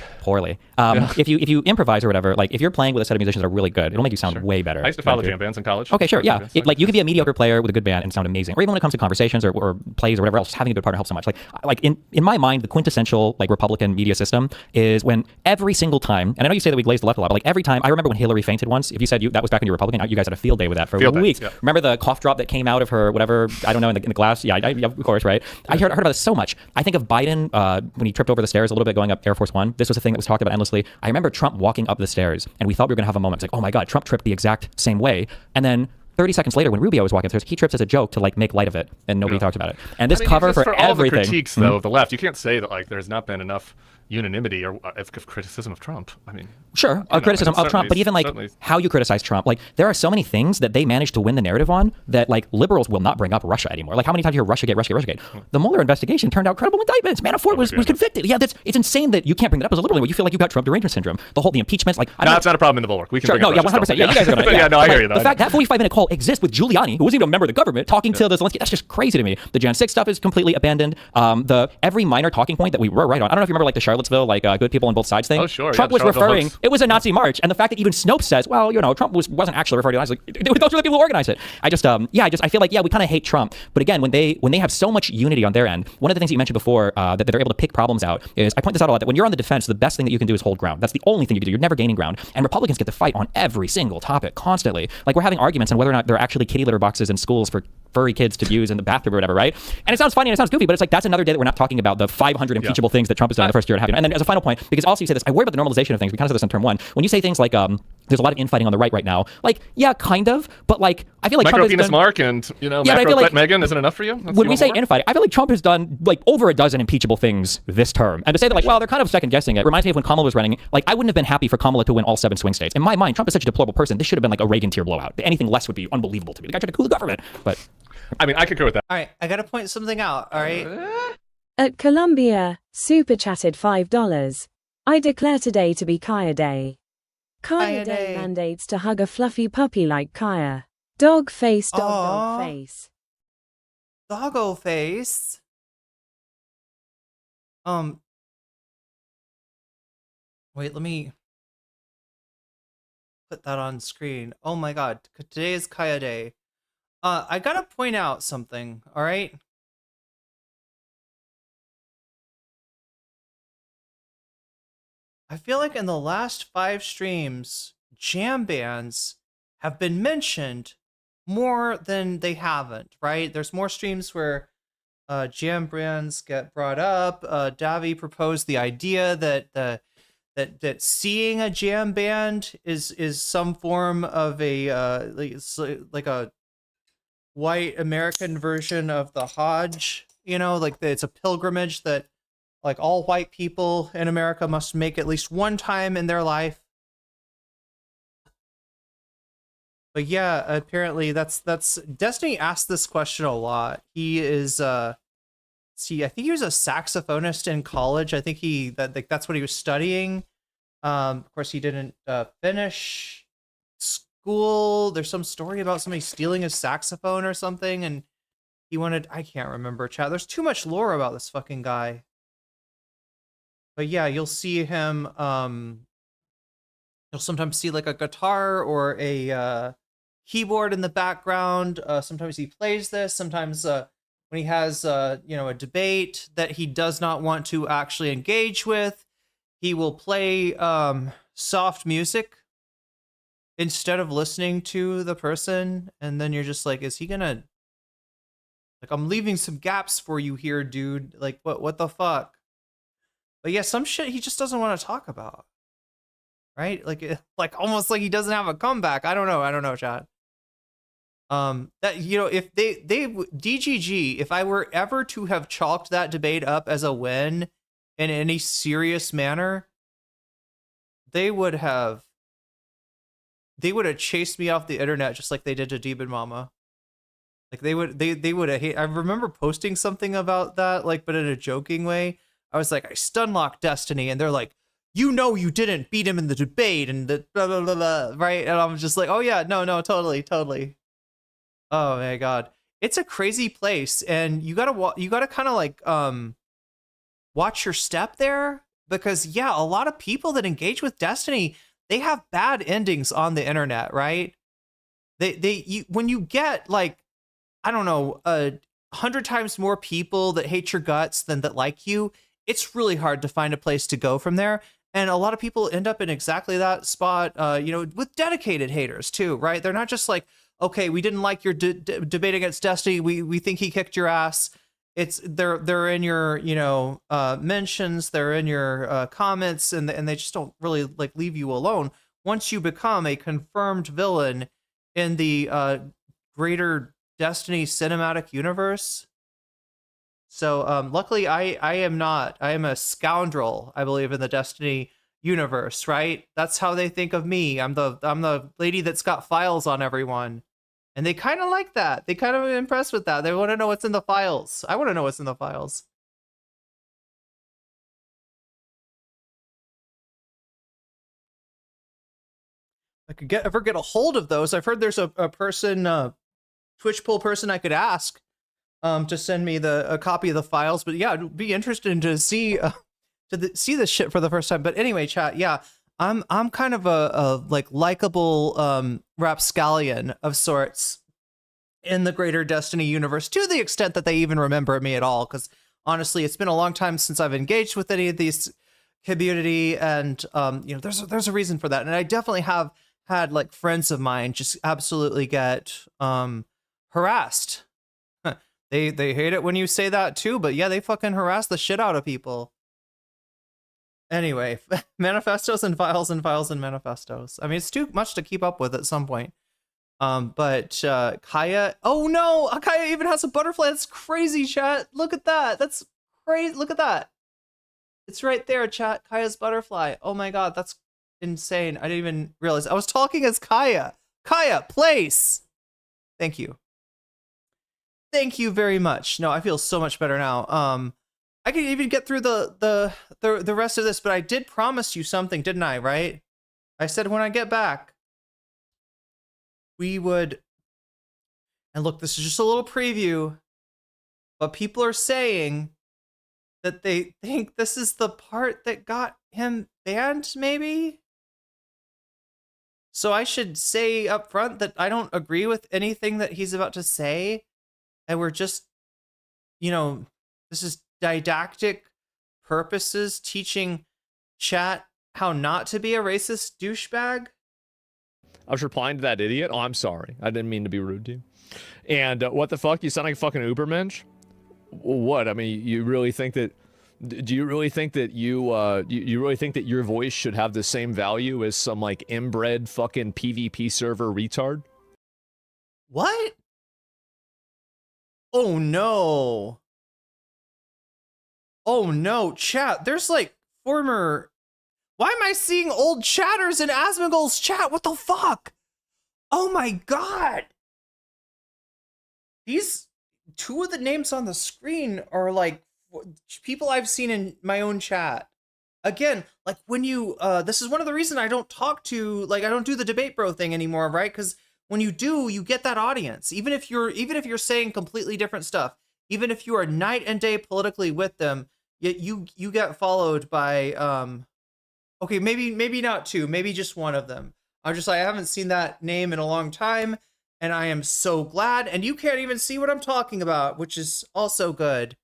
If you improvise or whatever, like if you're playing with a set of musicians that are really good, it'll make you sound way better. I used to follow jam bands in college. Okay, sure, yeah. Like you could be a mediocre player with a good band and sound amazing. Or even when it comes to conversations or plays or whatever else, having a good partner helps so much. Like in my mind, the quintessential like Republican media system is when every single time, and I know you say that we glazed the left a lot, but like every time, I remember when Hillary fainted once. If you said that was back when you were Republican, you guys had a field day with that for weeks. Yeah. Remember the cough drop that came out of her, whatever, I don't know, in the glass? Yeah, of course, right? I heard about this so much. I think of Biden when he tripped over the stairs a little bit going up Air Force One. This was a thing that was talked about endlessly. I remember Trump walking up the stairs, and we thought we were going to have a moment. It's like, oh my God, Trump tripped the exact same way. And then 30 seconds later, when Rubio was walking upstairs, he trips as a joke to like make light of it, and nobody talked about it. And this cover for all everything. The critiques, though, of the left, you can't say that like there's not been enough unanimity or criticism of Trump. I mean, sure, criticism of Trump, but even like how you criticize Trump, like there are so many things that they managed to win the narrative on that like liberals will not bring up Russia anymore. Like how many times you hear Russiagate? The Mueller investigation turned out credible indictments. Manafort was convicted. Yeah, it's insane that you can't bring that up as a liberal. You feel like you got Trump derangement syndrome. The impeachments, like that's not a problem in the Bulwark. We can bring up 100%. Yeah, you guys are gonna. Yeah, no, I hear you though. The fact that 45-minute call exists with Giuliani, who wasn't even a member of the government, talking to the Zelensky, that's just crazy to me. The Jan 6 stuff is completely abandoned. Every minor talking point that we were right on. I don't know if you remember like the Charlottesville, like good people on both sides thing. Oh, sure. Trump was referring, it was a Nazi march. And the fact that even Snopes says, well, Trump wasn't actually referring to Nazis. Like, those are the people who organized it. I feel like, we kind of hate Trump. But again, when they have so much unity on their end, one of the things that you mentioned before that they're able to pick problems out is, I point this out a lot, that when you're on the defense, the best thing that you can do is hold ground. That's the only thing you can do. You're never gaining ground. And Republicans get to fight on every single topic constantly. Like we're having arguments on whether or not there are actually kitty litter boxes in schools for furry kids to use in the bathroom or whatever, right? And it sounds funny and it sounds goofy, but it's like that's another day that we're not talking about the 500 impeachable things that Trump has done in the first year and a half. And then as a final point, because also you say this, I worry about the normalization of things. We kind of said this in term one. When you say things like there's a lot of infighting on the right now, like kind of, but like I feel like Micro Trump penis has done, Mark and macro like, Megan isn't enough for you? When we say infighting, I feel like Trump has done like over a dozen impeachable things this term, and to say that like they're kind of second guessing it reminds me of when Kamala was running. Like I wouldn't have been happy for Kamala to win all 7 swing states. In my mind, Trump is such a deplorable person. This should have been like a Reagan tier blowout. Anything less would be unbelievable to me. The guy tried to coup the government, but. I mean, I concur with that. All right, I gotta point something out. All right. At Columbia, super chatted $5. I declare today to be Kaya Day. Kaya Day mandates to hug a fluffy puppy like Kaya. Dog face, dog face. Doggo face. Wait, let me put that on screen. Oh my God, today is Kaya Day. I gotta point out something, all right? I feel like in the last 5 streams, jam bands have been mentioned more than they haven't, right? There's more streams where jam bands get brought up. Davi proposed the idea that seeing a jam band is some form of a like a white American version of the Hajj, like it's a pilgrimage that like all white people in America must make at least one time in their life. But yeah, apparently that's Destiny asked this question a lot. He is I think he was a saxophonist in college. I think that's what he was studying. Of course he didn't finish school. There's some story about somebody stealing his saxophone or something, and I can't remember, chat. There's too much lore about this fucking guy. But yeah, you'll see him, you'll sometimes see like a guitar or a keyboard in the background. Sometimes he plays this. Sometimes when he has a debate that he does not want to actually engage with, he will play soft music instead of listening to the person, and then you're just like, is he gonna, like, I'm leaving some gaps for you here, dude. Like, what the fuck? But yeah, some shit he just doesn't want to talk about. Right? Like almost like he doesn't have a comeback. I don't know, chat. That, you know, if they DGG, if I were ever to have chalked that debate up as a win in any serious manner, they would have chased me off the internet just like they did to Demon Mama. Like they would have hate. I remember posting something about that, like, but in a joking way. I was like, I stunlocked Destiny, and they're like, you know, you didn't beat him in the debate, and the blah blah blah blah, right? And I'm just like, oh yeah, no, totally. Oh my god, it's a crazy place, and you gotta kind of like watch your step there, because yeah, a lot of people that engage with Destiny, they have bad endings on the internet, right? When you get like, I don't know, 100 times more people that hate your guts than that like you, it's really hard to find a place to go from there. And a lot of people end up in exactly that spot, you know, with dedicated haters too, right? They're not just like, okay, we didn't like your debate against Destiny, we think he kicked your ass. It's they're in your, you know, mentions, they're in your comments, and they just don't really like leave you alone. Once you become a confirmed villain in the greater Destiny cinematic universe. So luckily I am not. I am a scoundrel, I believe, in the Destiny universe, right? That's how they think of me. I'm the lady that's got files on everyone. And they kind of like that. They kind of impressed with that. They want to know what's in the files. I want to know what's in the files. I could ever get a hold of those. I've heard there's a person, Twitch poll person I could ask to send me a copy of the files. But yeah, I'd be interested to see see this shit for the first time. But anyway, chat, yeah, I'm kind of a like likable rapscallion of sorts in the greater Destiny universe, to the extent that they even remember me at all. Because honestly, it's been a long time since I've engaged with any of these community, and you know, there's a reason for that. And I definitely have had like friends of mine just absolutely get harassed. They hate it when you say that too, but yeah, they fucking harass the shit out of people. Anyway, manifestos and files and files and manifestos. I mean, it's too much to keep up with at some point. But Kaya, oh no, Kaya even has a butterfly. That's crazy, chat. Look at that. That's crazy. Look at that. It's right there, chat. Kaya's butterfly. Oh my god, that's insane. I didn't even realize I was talking as Kaya. Kaya, place. Thank you. Thank you very much. No, I feel so much better now. I can even get through the rest of this, but I did promise you something, didn't I? Right? I said when I get back, we would. And look, this is just a little preview, but people are saying that they think this is the part that got him banned, maybe? So I should say up front that I don't agree with anything that he's about to say, and we're just, you know, this is didactic purposes, teaching chat how not to be a racist douchebag. I was replying to that idiot. Oh, I'm sorry. I didn't mean to be rude to you. And what the fuck? You sound like a fucking Ubermensch? What? I mean, you really think that? Do you really think that you really think that your voice should have the same value as some like inbred fucking PvP server retard? What? Oh no. Oh no, chat. There's like former. Why am I seeing old chatters in Asmongold's chat? What the fuck? Oh my god. These two of the names on the screen are like people I've seen in my own chat. Again, like when you, this is one of the reasons I don't talk to, like I don't do the debate bro thing anymore, right? Because when you do, you get that audience. Even if you're saying completely different stuff, even if you are night and day politically with them, yet you get followed by, okay, maybe not two, maybe just one of them. I'm just like, I haven't seen that name in a long time, and I am so glad. And you can't even see what I'm talking about, which is also good.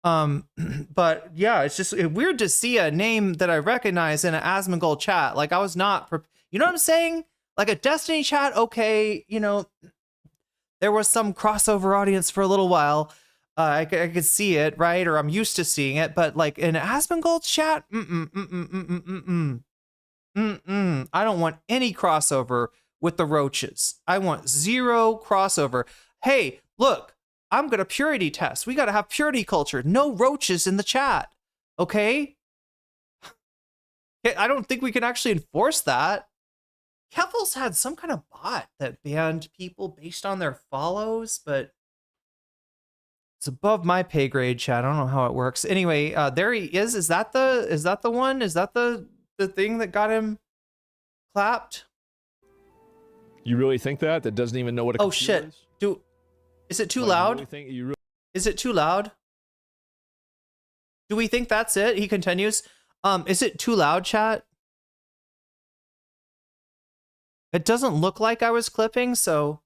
But yeah, it's just weird to see a name that I recognize in an Asmongold chat. Like I was not, you know what I'm saying? Like a Destiny chat, okay, you know, there was some crossover audience for a little while. I could see it, right? Or I'm used to seeing it, but like in Asmongold chat, I don't want any crossover with the roaches. I want zero crossover. Hey, look, I'm gonna purity test. We gotta have purity culture. No roaches in the chat, okay? I don't think we can actually enforce that. Keffels had some kind of bot that banned people based on their follows, but it's above my pay grade, chat. I don't know how it works. Anyway, there he is. Is that the one? Is that the thing that got him clapped? You really think that? That doesn't even know what a Oh computer shit. is? Is it too Like, loud? You really think, you really... Is it too loud? Do we think that's it? He continues. Is it too loud, chat? It doesn't look like I was clipping, so...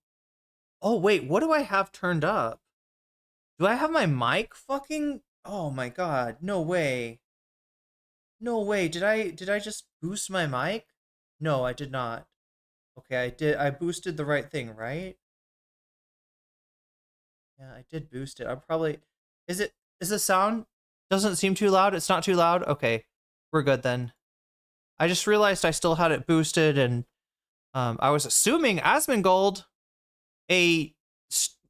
Oh, wait, what do I have turned up? Do I have my mic fucking... Oh my god, no way. No way, did I just boost my mic? No, I did not. Okay, I did. I boosted the right thing, right? Yeah, I did boost it. I'm probably... Is the sound... Doesn't seem too loud? It's not too loud? Okay, we're good then. I just realized I still had it boosted, and I was assuming Asmongold, a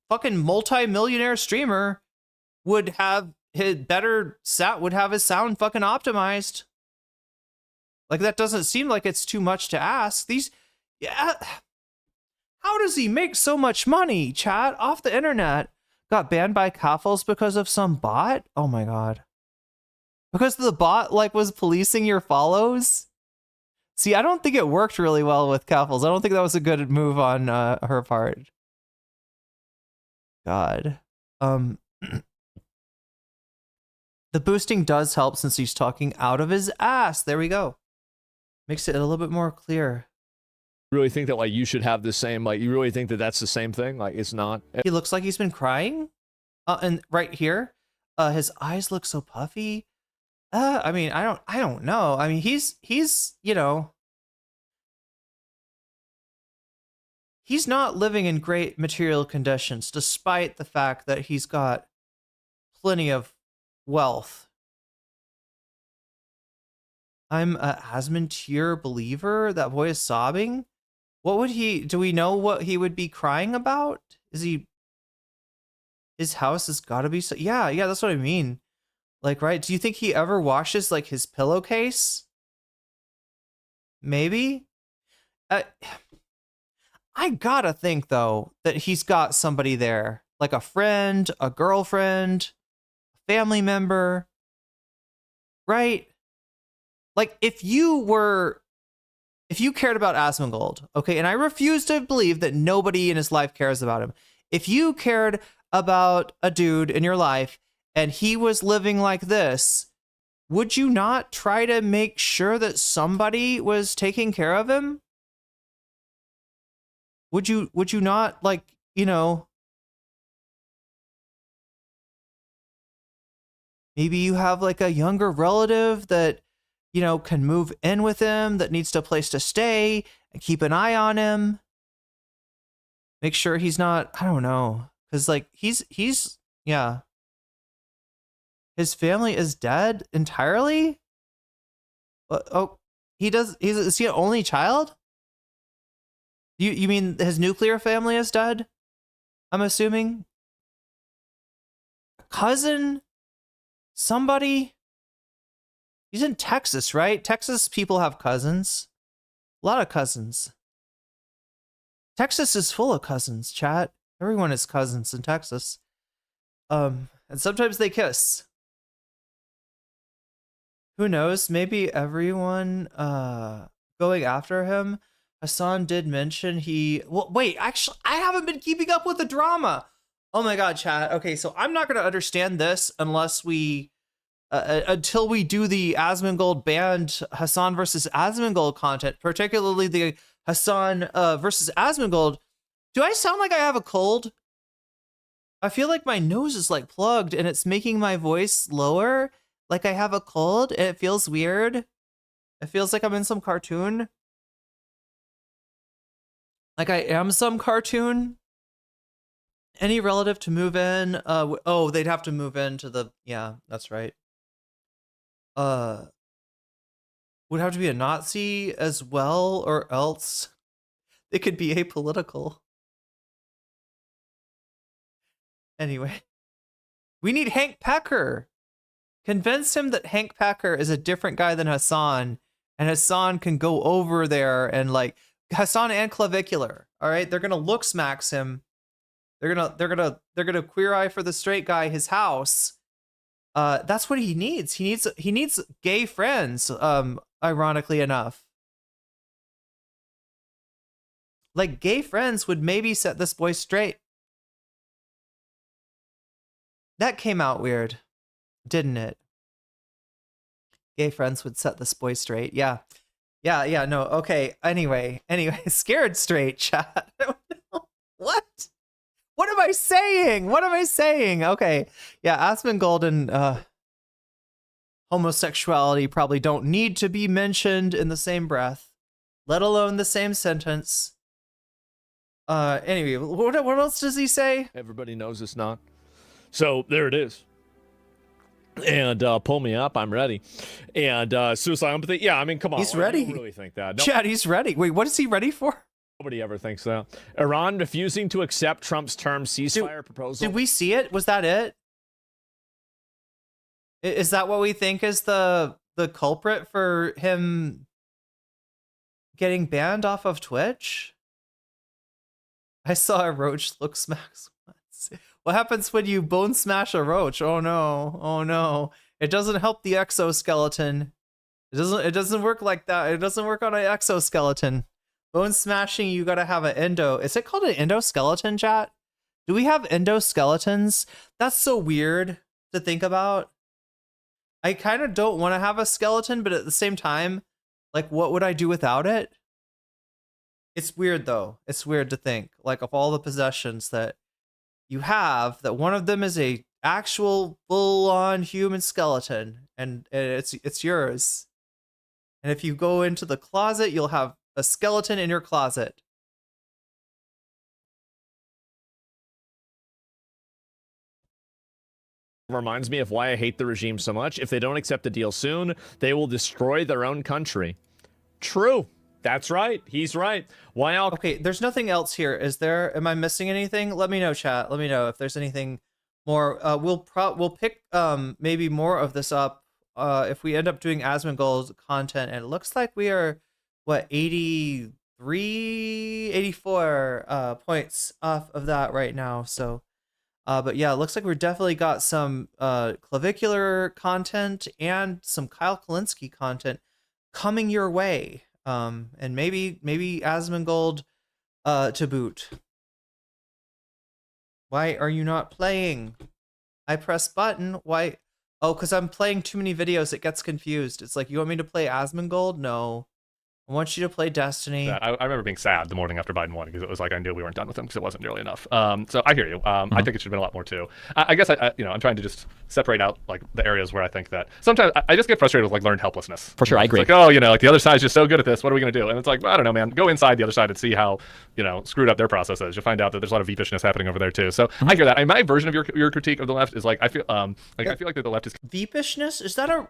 fucking multi-millionaire streamer, would have his would have his sound fucking optimized. Like, that doesn't seem like it's too much to ask. Yeah, how does he make so much money, chat? Off the internet. Got banned by Keffels because of some bot? Oh my god. Because the bot, like, was policing your follows? See, I don't think it worked really well with Keffels. I don't think that was a good move on her part. God. The boosting does help since he's talking out of his ass. There we go. Makes it a little bit more clear. really think that, like, you should have the same, like, you really think that that's the same thing? Like, it's not. He looks like he's been crying. And right here, his eyes look so puffy. I mean, I don't know. I mean, he's, you know, he's not living in great material conditions, despite the fact that he's got plenty of wealth. I'm a Asmon tier believer. That boy is sobbing. What would he, do we know what he would be crying about? Is he, his house has got to be so, yeah, that's what I mean. Like, right? Do you think he ever washes, like, his pillowcase? Maybe? I gotta think, though, that he's got somebody there. Like a friend, a girlfriend, a family member. Right? Like, if you cared about Asmongold, okay, and I refuse to believe that nobody in his life cares about him. If you cared about a dude in your life and he was living like this, would you not try to make sure that somebody was taking care of him? Would you not, like, you know, maybe you have like a younger relative that, you know, can move in with him, that needs a place to stay, and keep an eye on him. Make sure he's not, I don't know. Because, like, he's, yeah. His family is dead entirely? Oh, is he an only child? You mean his nuclear family is dead? I'm assuming? Cousin? Somebody? He's in Texas, right? Texas people have cousins. A lot of cousins. Texas is full of cousins, chat. Everyone has cousins in Texas. And sometimes they kiss. Who knows? Maybe everyone going after him. Hasan did mention well, wait, actually, I haven't been keeping up with the drama. Oh my god, chat. Okay, so I'm not going to understand this unless we until we do the Asmongold banned Hasan versus Asmongold content, particularly the Hasan versus Asmongold. Do I sound like I have a cold? I feel like my nose is like plugged and it's making my voice lower. Like I have a cold. It feels weird. It feels like I'm in some cartoon. Like I am some cartoon. Any relative to move in? Oh, they'd have to move into the, yeah, that's right. Would have to be a Nazi as well, or else it could be apolitical. Anyway, we need Hank Pecker. Convince him that Hank Pecker is a different guy than Hasan, and Hasan can go over there and like Hasan and Clavvicular. All right, they're gonna look smacks him. They're gonna queer eye for the straight guy his house. That's what he needs. He needs gay friends. Ironically enough, like gay friends would maybe set this boy straight. That came out weird, didn't it? Gay friends would set this boy straight. Yeah. No. Okay. Anyway, scared straight chat. What? What am I saying? Okay. Yeah. Asmongold and homosexuality probably don't need to be mentioned in the same breath, let alone the same sentence. Anyway, what else does he say? Everybody knows it's not. So there it is. And pull me up, I'm ready. And suicide empathy, yeah, I mean, come on. He's ready. I don't really think that. No, Chad, he's ready. Wait, what is he ready for? Nobody ever thinks that. Iran refusing to accept Trump's term ceasefire proposal. Did we see it? Was that it? Is that what we think is the culprit for him getting banned off of Twitch? I saw a roach look smacks once. What happens when you bone smash a roach? Oh no. It doesn't help the exoskeleton. It doesn't work like that. It doesn't work on an exoskeleton. Bone smashing, you gotta have an endo. Is it called an endoskeleton, chat? Do we have endoskeletons? That's so weird to think about. I kind of don't want to have a skeleton, but at the same time, like, what would I do without it? It's weird, though. It's weird to think, like, of all the possessions that you have, that one of them is a actual full-on human skeleton, and it's yours. And if you go into the closet, you'll have a skeleton in your closet. Reminds me of why I hate the regime so much. If they don't accept the deal soon, they will destroy their own country. True. That's right. He's right. Why else? Okay, there's nothing else here, is there? Am I missing anything? Let me know, chat. Let me know if there's anything more. We'll pick maybe more of this up if we end up doing Asmongold's content, and it looks like we are what 84 points off of that right now. So but yeah, it looks like we're definitely got some Clavvicular content and some Kyle Kalinske content coming your way. And maybe Asmongold to boot. Why are you not playing? I press button. Why? Oh, because I'm playing too many videos. It gets confused. It's like, you want me to play Asmongold? No. I want you to play Destiny. I remember being sad the morning after Biden won because it was like I knew we weren't done with him because it wasn't nearly enough. So I hear you. I think it should have been a lot more too. I guess I'm trying to just separate out like the areas where I think that sometimes I just get frustrated with like learned helplessness. For sure, I agree. It's like, like the other side's just so good at this. What are we going to do? And it's like, well, I don't know, man. Go inside the other side and see how screwed up their process is. You'll find out that there's a lot of veepishness happening over there too. So I hear that. And my version of your critique of the left is like I feel like that the left is veepishness. Is that a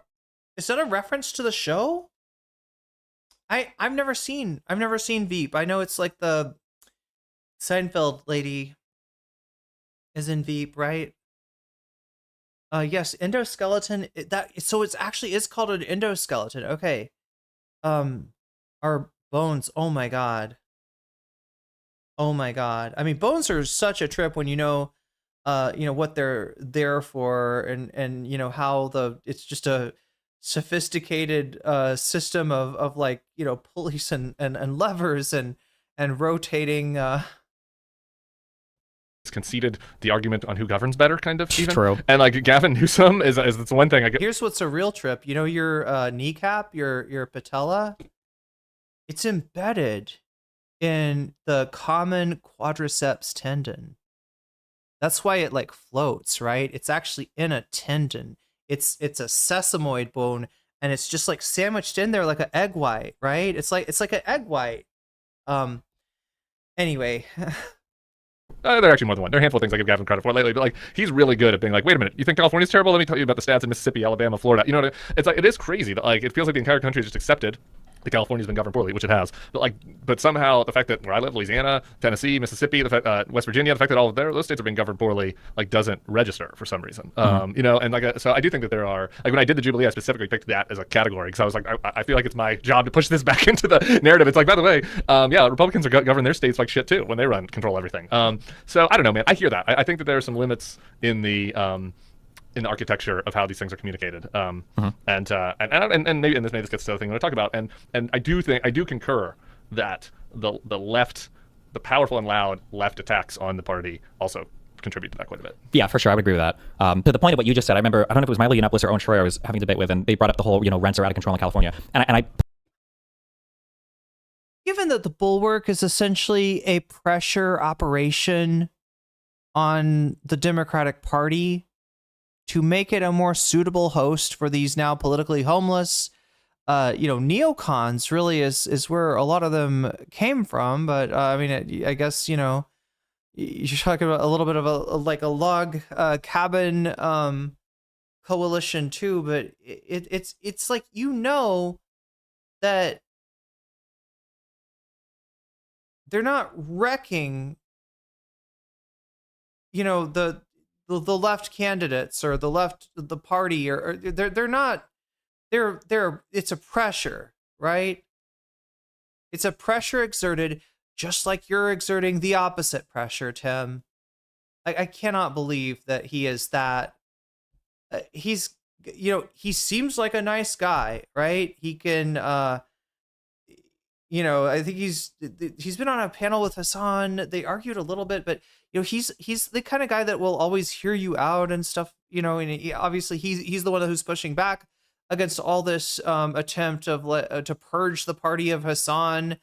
reference to the show? I've never seen Veep. I know it's like the Seinfeld lady is in Veep, right? Yes, endoskeleton. So it's actually is called an endoskeleton. Okay. Our bones. Oh my god. I mean, bones are such a trip when you know what they're there for, and how it's just a sophisticated system of like pulleys and levers and rotating conceded the argument on who governs better, kind of. Even. True. And like Gavin Newsom is it's one thing I get. Here's what's a real trip. Your kneecap, your patella, it's embedded in the common quadriceps tendon. That's why it like floats, right? It's actually in a tendon. It's a sesamoid bone, and it's just like sandwiched in there like an egg white, right? It's like an egg white. Anyway. There are actually more than one. There are a handful of things I give Gavin credit for lately, but like he's really good at being like, wait a minute, you think California's terrible? Let me tell you about the stats in Mississippi, Alabama, Florida. You know, it's like it is crazy that like it feels like the entire country has just accepted that California's been governed poorly, which it has. But somehow the fact that where I live, Louisiana, Tennessee, Mississippi, the fact, West Virginia, the fact that all of those states are being governed poorly, like doesn't register for some reason. You know, and like so I do think that there are like when I did the Jubilee, I specifically picked that as a category because I was like, I feel like it's my job to push this back into the narrative. It's like, by the way, yeah, Republicans are govern their states like shit too when they control everything. So I don't know, man. I hear that. I think that there are some limits in the architecture of how these things are communicated, and maybe and this gets to the thing that I talk about, and I do concur that the left, the powerful and loud left attacks on the party also contribute to that quite a bit. Yeah, for sure, I would agree with that. To the point of what you just said, I remember I don't know if it was Milo Yiannopoulos or Owen Schroyer I was having a debate with, and they brought up the whole rents are out of control in California, and I. Given that the Bulwark is essentially a pressure operation on the Democratic Party to make it a more suitable host for these now politically homeless, neocons really is where a lot of them came from. But I mean, I guess, you're talking about a little bit of a log cabin coalition too. But it's like, that they're not wrecking, the left candidates or the party or they're not, it's a pressure, right? It's a pressure exerted just like you're exerting the opposite pressure, Tim. I cannot believe that he is that. He seems like a nice guy, right? He can, I think he's been on a panel with Hasan. They argued a little bit, but he's the kind of guy that will always hear you out and stuff, and obviously he's the one who's pushing back against all this attempt of to purge the party of Hasan,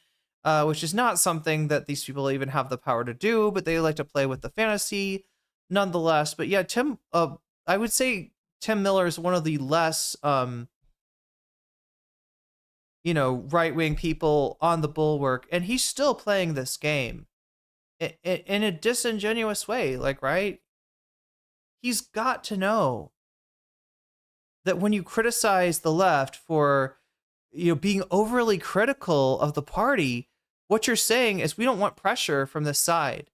which is not something that these people even have the power to do, but they like to play with the fantasy nonetheless. But yeah, Tim, I would say Tim Miller is one of the less right-wing people on the Bulwark, and he's still playing this game in a disingenuous way, right? He's got to know that when you criticize the left for, being overly critical of the party, what you're saying is we don't want pressure from this side.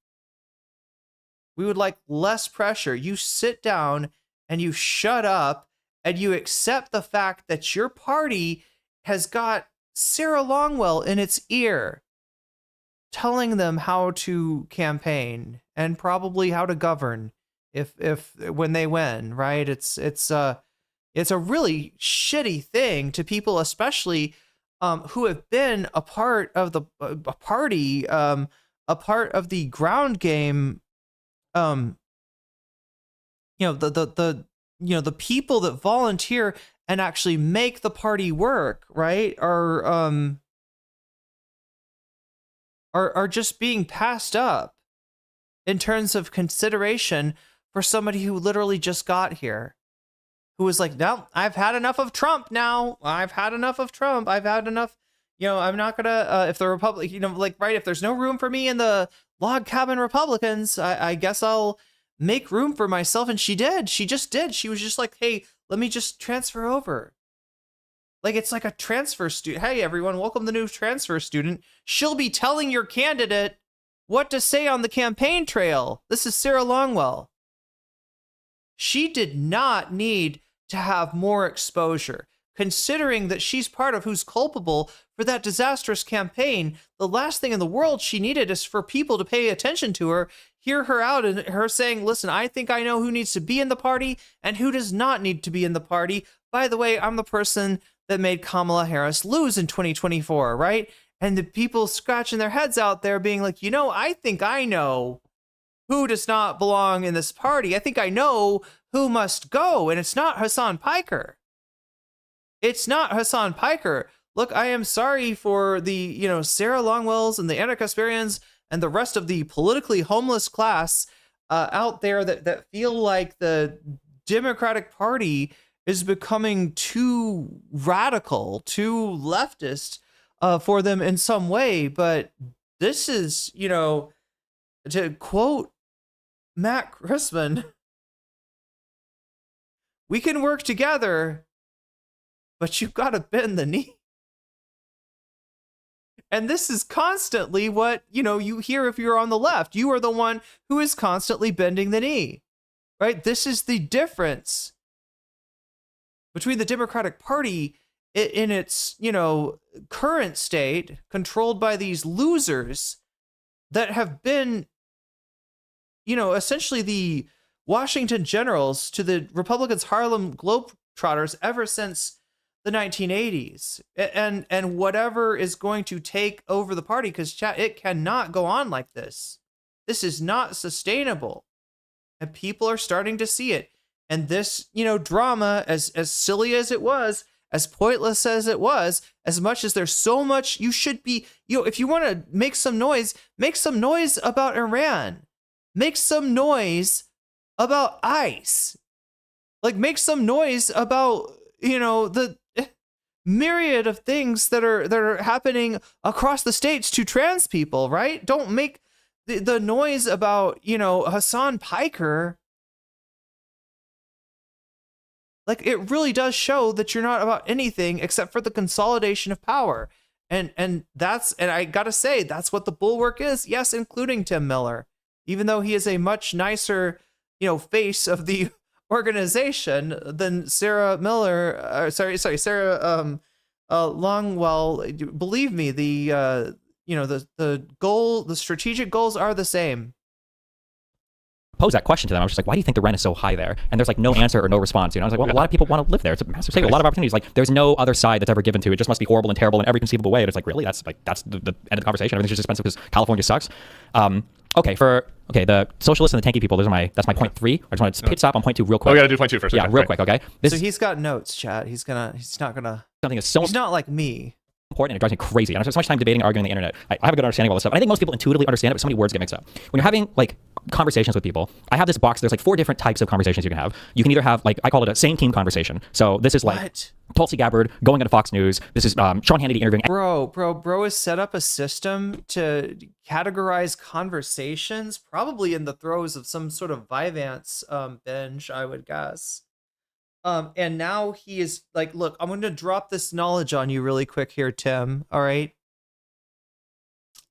We would like less pressure. You sit down and you shut up and you accept the fact that your party has got Sarah Longwell in its ear telling them how to campaign and probably how to govern when they win, right? It's a really shitty thing to people, especially who have been a part of the party, a part of the ground game. The people that volunteer and actually make the party work, right, are just being passed up in terms of consideration for somebody who literally just got here, who was like, no, I've had enough of Trump now. I've had enough of Trump. I've had enough. I'm not gonna, if the Republic, right, if there's no room for me in the log cabin Republicans, I guess I'll make room for myself. And she did. She just did. She was just like, hey, let me just transfer over. Like, it's like a transfer student. Hey, everyone, welcome the new transfer student. She'll be telling your candidate what to say on the campaign trail. This is Sarah Longwell. She did not need to have more exposure, considering that she's part of who's culpable for that disastrous campaign. The last thing in the world she needed is for people to pay attention to her, hear her out, and her saying, listen, I think I know who needs to be in the party and who does not need to be in the party. By the way, I'm the person that made Kamala Harris lose in 2024, right? And the people scratching their heads out there being like, I think I know who does not belong in this party. I think I know who must go, and it's not Hasan Piker. It's not Hasan Piker. Look, I am sorry for the, Sarah Longwells and the anarcho-Kasparians and the rest of the politically homeless class out there that feel like the Democratic Party is becoming too radical, too leftist for them in some way. But this is, to quote Matt Christman, we can work together, but you've got to bend the knee. And this is constantly what, you hear if you're on the left. You are the one who is constantly bending the knee, right? This is the difference between the Democratic Party in its, current state, controlled by these losers that have been, essentially the Washington Generals to the Republicans' Harlem Globetrotters ever since the 1980s, and whatever is going to take over the party, because it cannot go on like this. This is not sustainable, and people are starting to see it. And this, drama, as silly as it was, as pointless as it was, as much as there's so much you should be, if you want to make some noise about Iran, make some noise about ICE, like make some noise about, the myriad of things that are happening across the states to trans people, right? Don't make the noise about, Hasan Piker. Like, it really does show that you're not about anything except for the consolidation of power. And I gotta say, that's what the bulwark is. Yes, including Tim Miller, even though he is a much nicer, face of the organization than Sarah Longwell. Believe me, the strategic goals are the same. Pose that question to them. I was just like, why do you think the rent is so high there? And there's like no answer or no response. I was like, well, a lot of people want to live there. It's a massive city, a lot of opportunities. Like, there's no other side that's ever given to it. It just must be horrible and terrible in every conceivable way. And it's like, really? That's the end of the conversation. Everything's just expensive because California sucks. The socialists and the tanky people. That's my point 3. I just want to pit stop on point 2 real quick. Oh, we got to do point 2 first. Yeah, real quick. Okay. So he's got notes, chat. He's not gonna. Something is so. He's not like me. Important, and it drives me crazy. And I spend so much time debating and arguing on the internet. I have a good understanding of all this stuff. And I think most people intuitively understand it, but so many words get mixed up. When you're having like conversations with people, I have this box. There's like 4 different types of conversations you can have. You can either have, like, I call it a same team conversation. So this is like Tulsi Gabbard going into Fox News. This is Sean Hannity interviewing. Bro has set up a system to categorize conversations, probably in the throes of some sort of Vyvanse binge, I would guess. And now he is like, look, I'm going to drop this knowledge on you really quick here, Tim. All right.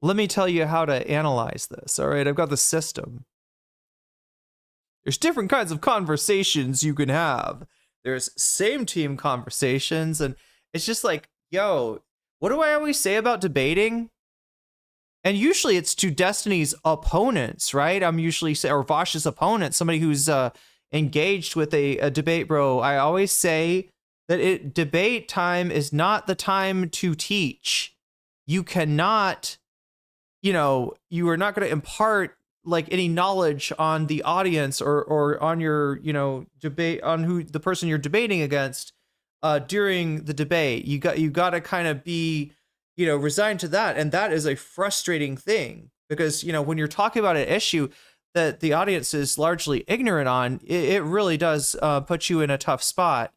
Let me tell you how to analyze this. All right. I've got the system. There's different kinds of conversations you can have. There's same team conversations. And it's just like, yo, what do I always say about debating? And usually it's to Destiny's opponents, right? I'm usually, or Vosh's opponent, somebody who's, engaged with a debate, bro. I always say that debate time is not the time to teach. You cannot, you are not going to impart like any knowledge on the audience or on your, debate, on who the person you're debating against during the debate. You got to kind of be, resigned to that. And that is a frustrating thing because, when you're talking about an issue that the audience is largely ignorant on, it really does put you in a tough spot.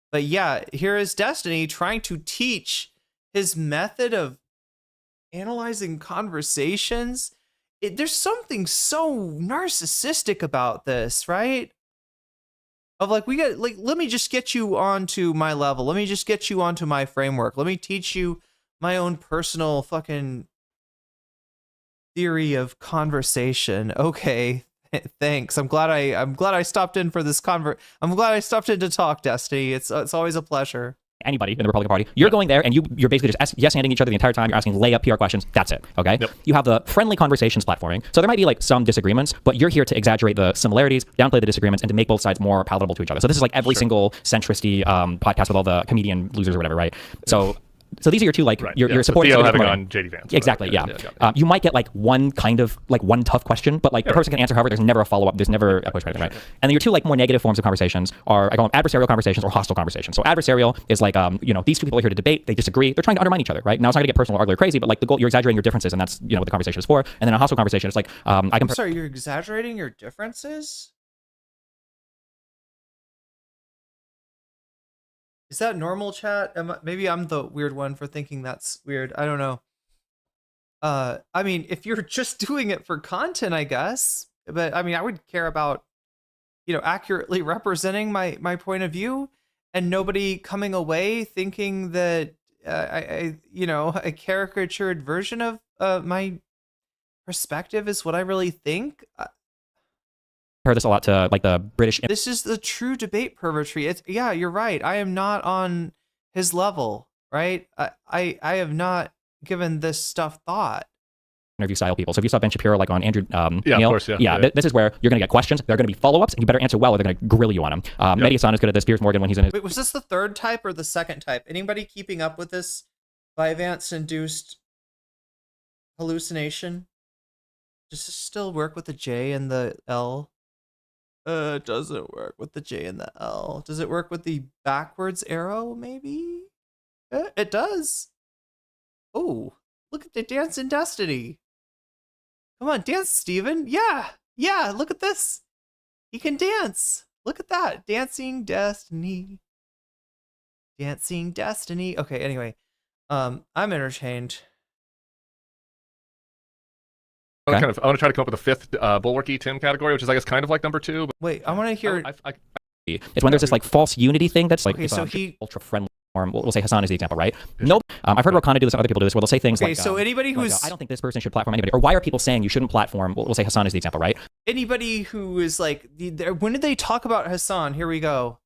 But yeah, here is Destiny trying to teach his method of analyzing conversations. There's something so narcissistic about this, right? Of like, let me just get you onto my level. Let me just get you onto my framework. Let me teach you my own personal fucking theory of conversation. Okay, thanks. I'm glad I stopped in for this I'm glad I stopped in to talk, Destiny. It's always a pleasure. Anybody in the Republican Party, you're going there and you're basically just yes-handing each other the entire time. You're asking layup PR questions. That's it. Okay. Yep. You have the friendly conversations platforming. So there might be like some disagreements, but you're here to exaggerate the similarities, downplay the disagreements, and to make both sides more palatable to each other. So this is like every single centristy podcast with all the comedian losers or whatever, right? So So these are your two, like, Right, your yeah, so supporting. Theo somebody having promoting. on JD Vance. Exactly, yeah. You might get like one kind of like one tough question, but like the person can answer. However, there's never a follow up. There's never a pushback, right? And then your two like more negative forms of conversations are, I call them adversarial conversations or hostile conversations. So adversarial is like, these two people are here to debate. They disagree. They're trying to undermine each other, right? Now it's not going to get personal, ugly, or crazy, but like the goal, you're exaggerating your differences, and that's what the conversation is for. And then a hostile conversation is like, I'm sorry, you're exaggerating your differences? Is that normal, chat? Maybe I'm the weird one for thinking that's weird. I don't know. I mean, if you're just doing it for content, I guess. But I mean, I would care about, accurately representing my point of view, and nobody coming away thinking that a caricatured version of my perspective is what I really think. heard this a lot to like the British. This is the true debate purgatory. Yeah, you're right. I am not on his level, right? I have not given this stuff thought. Interview style people. So if you saw Ben Shapiro like on Andrew yeah, Neil, of course, yeah. This is where you're going to get questions. There are going to be follow-ups, and you better answer well, or they're going to grill you on them. Mehdi Hasan is good at this. Piers Morgan, when he's in his... Wait, was this the third type or the second type? Anybody keeping up with this Vyvanse-induced hallucination? Does this still work with the J and the L? It doesn't work with the J and the L. Does it work with the backwards arrow, maybe? It does. Oh, look at the dance in Destiny. Come on, dance, Steven. Yeah, look at this. He can dance. Look at that. Dancing Destiny. Dancing Destiny. Okay, anyway. I'm entertained. Okay. I want to try to come up with a fifth bulwarky Tim category, which is, I guess, kind of like number two. But wait, I want to hear. It's when there's this like false unity thing that's like okay, so he ultra friendly. We'll say Hasan is the example, right? Nope. I've heard Rokana do this, and other people do this, where they'll say things like, okay, so anybody who's I don't think this person should platform anybody, or why are people saying you shouldn't platform? We'll say Hasan is the example, right? Anybody who is like, when did they talk about Hasan? Here we go.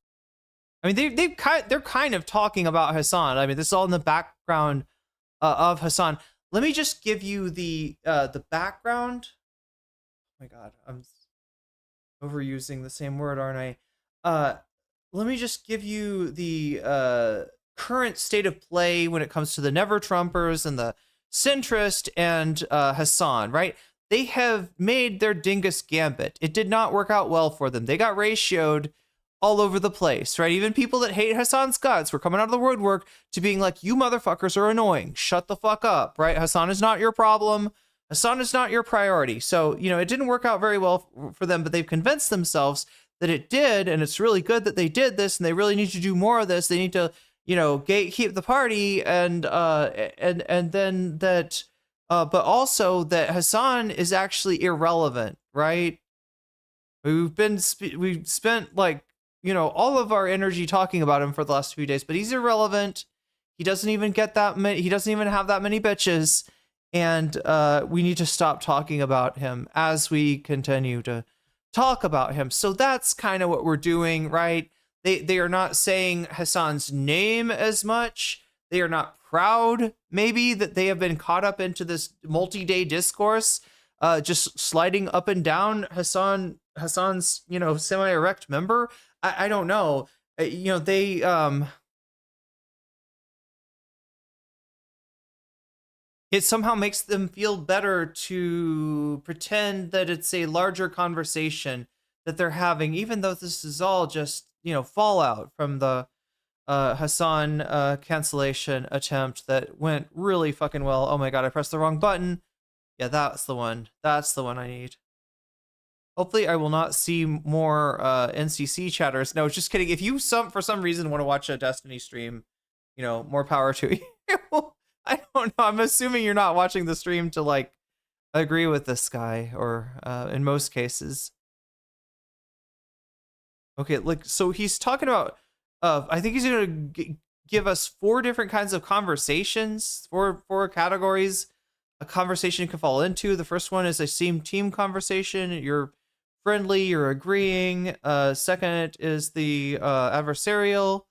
I mean, they're kind of talking about Hasan. I mean, this is all in the background of Hasan. Let me just give you the background. Oh my God, I'm overusing the same word, aren't I? Let me just give you the current state of play when it comes to the Never Trumpers and the centrist and Hasan, right? They have made their dingus gambit. It did not work out well for them. They got ratioed all over the place, right? Even people that hate Hasan's guts were coming out of the woodwork to being like, you motherfuckers are annoying. Shut the fuck up, right? Hasan is not your problem. Hasan is not your priority. So, it didn't work out very well for them, but they've convinced themselves that it did, and it's really good that they did this, and they really need to do more of this. They need to, gatekeep the party, and then that, but also that Hasan is actually irrelevant, right? We've spent like, all of our energy talking about him for the last few days, but he's irrelevant. He doesn't even get that many. He doesn't even have that many bitches, and we need to stop talking about him as we continue to talk about him. So that's kind of what we're doing, right? They are not saying Hasan's name as much. They are not proud, maybe, that they have been caught up into this multi-day discourse, just sliding up and down Hasan's, semi-erect member. I don't know. They it somehow makes them feel better to pretend that it's a larger conversation that they're having, even though this is all just, fallout from the Hasan cancellation attempt that went really fucking well. Oh my God, I pressed the wrong button. Yeah, that's the one. That's the one I need. Hopefully I will not see more NCC chatters. No, just kidding. If you for some reason want to watch a Destiny stream, more power to you. I don't know. I'm assuming you're not watching the stream to like agree with this guy, or in most cases. Okay, so he's talking about. I think he's going to give us 4 different kinds of conversations, four categories a conversation can fall into. The first one is a team conversation. You're friendly, you're agreeing. Second is the adversarial.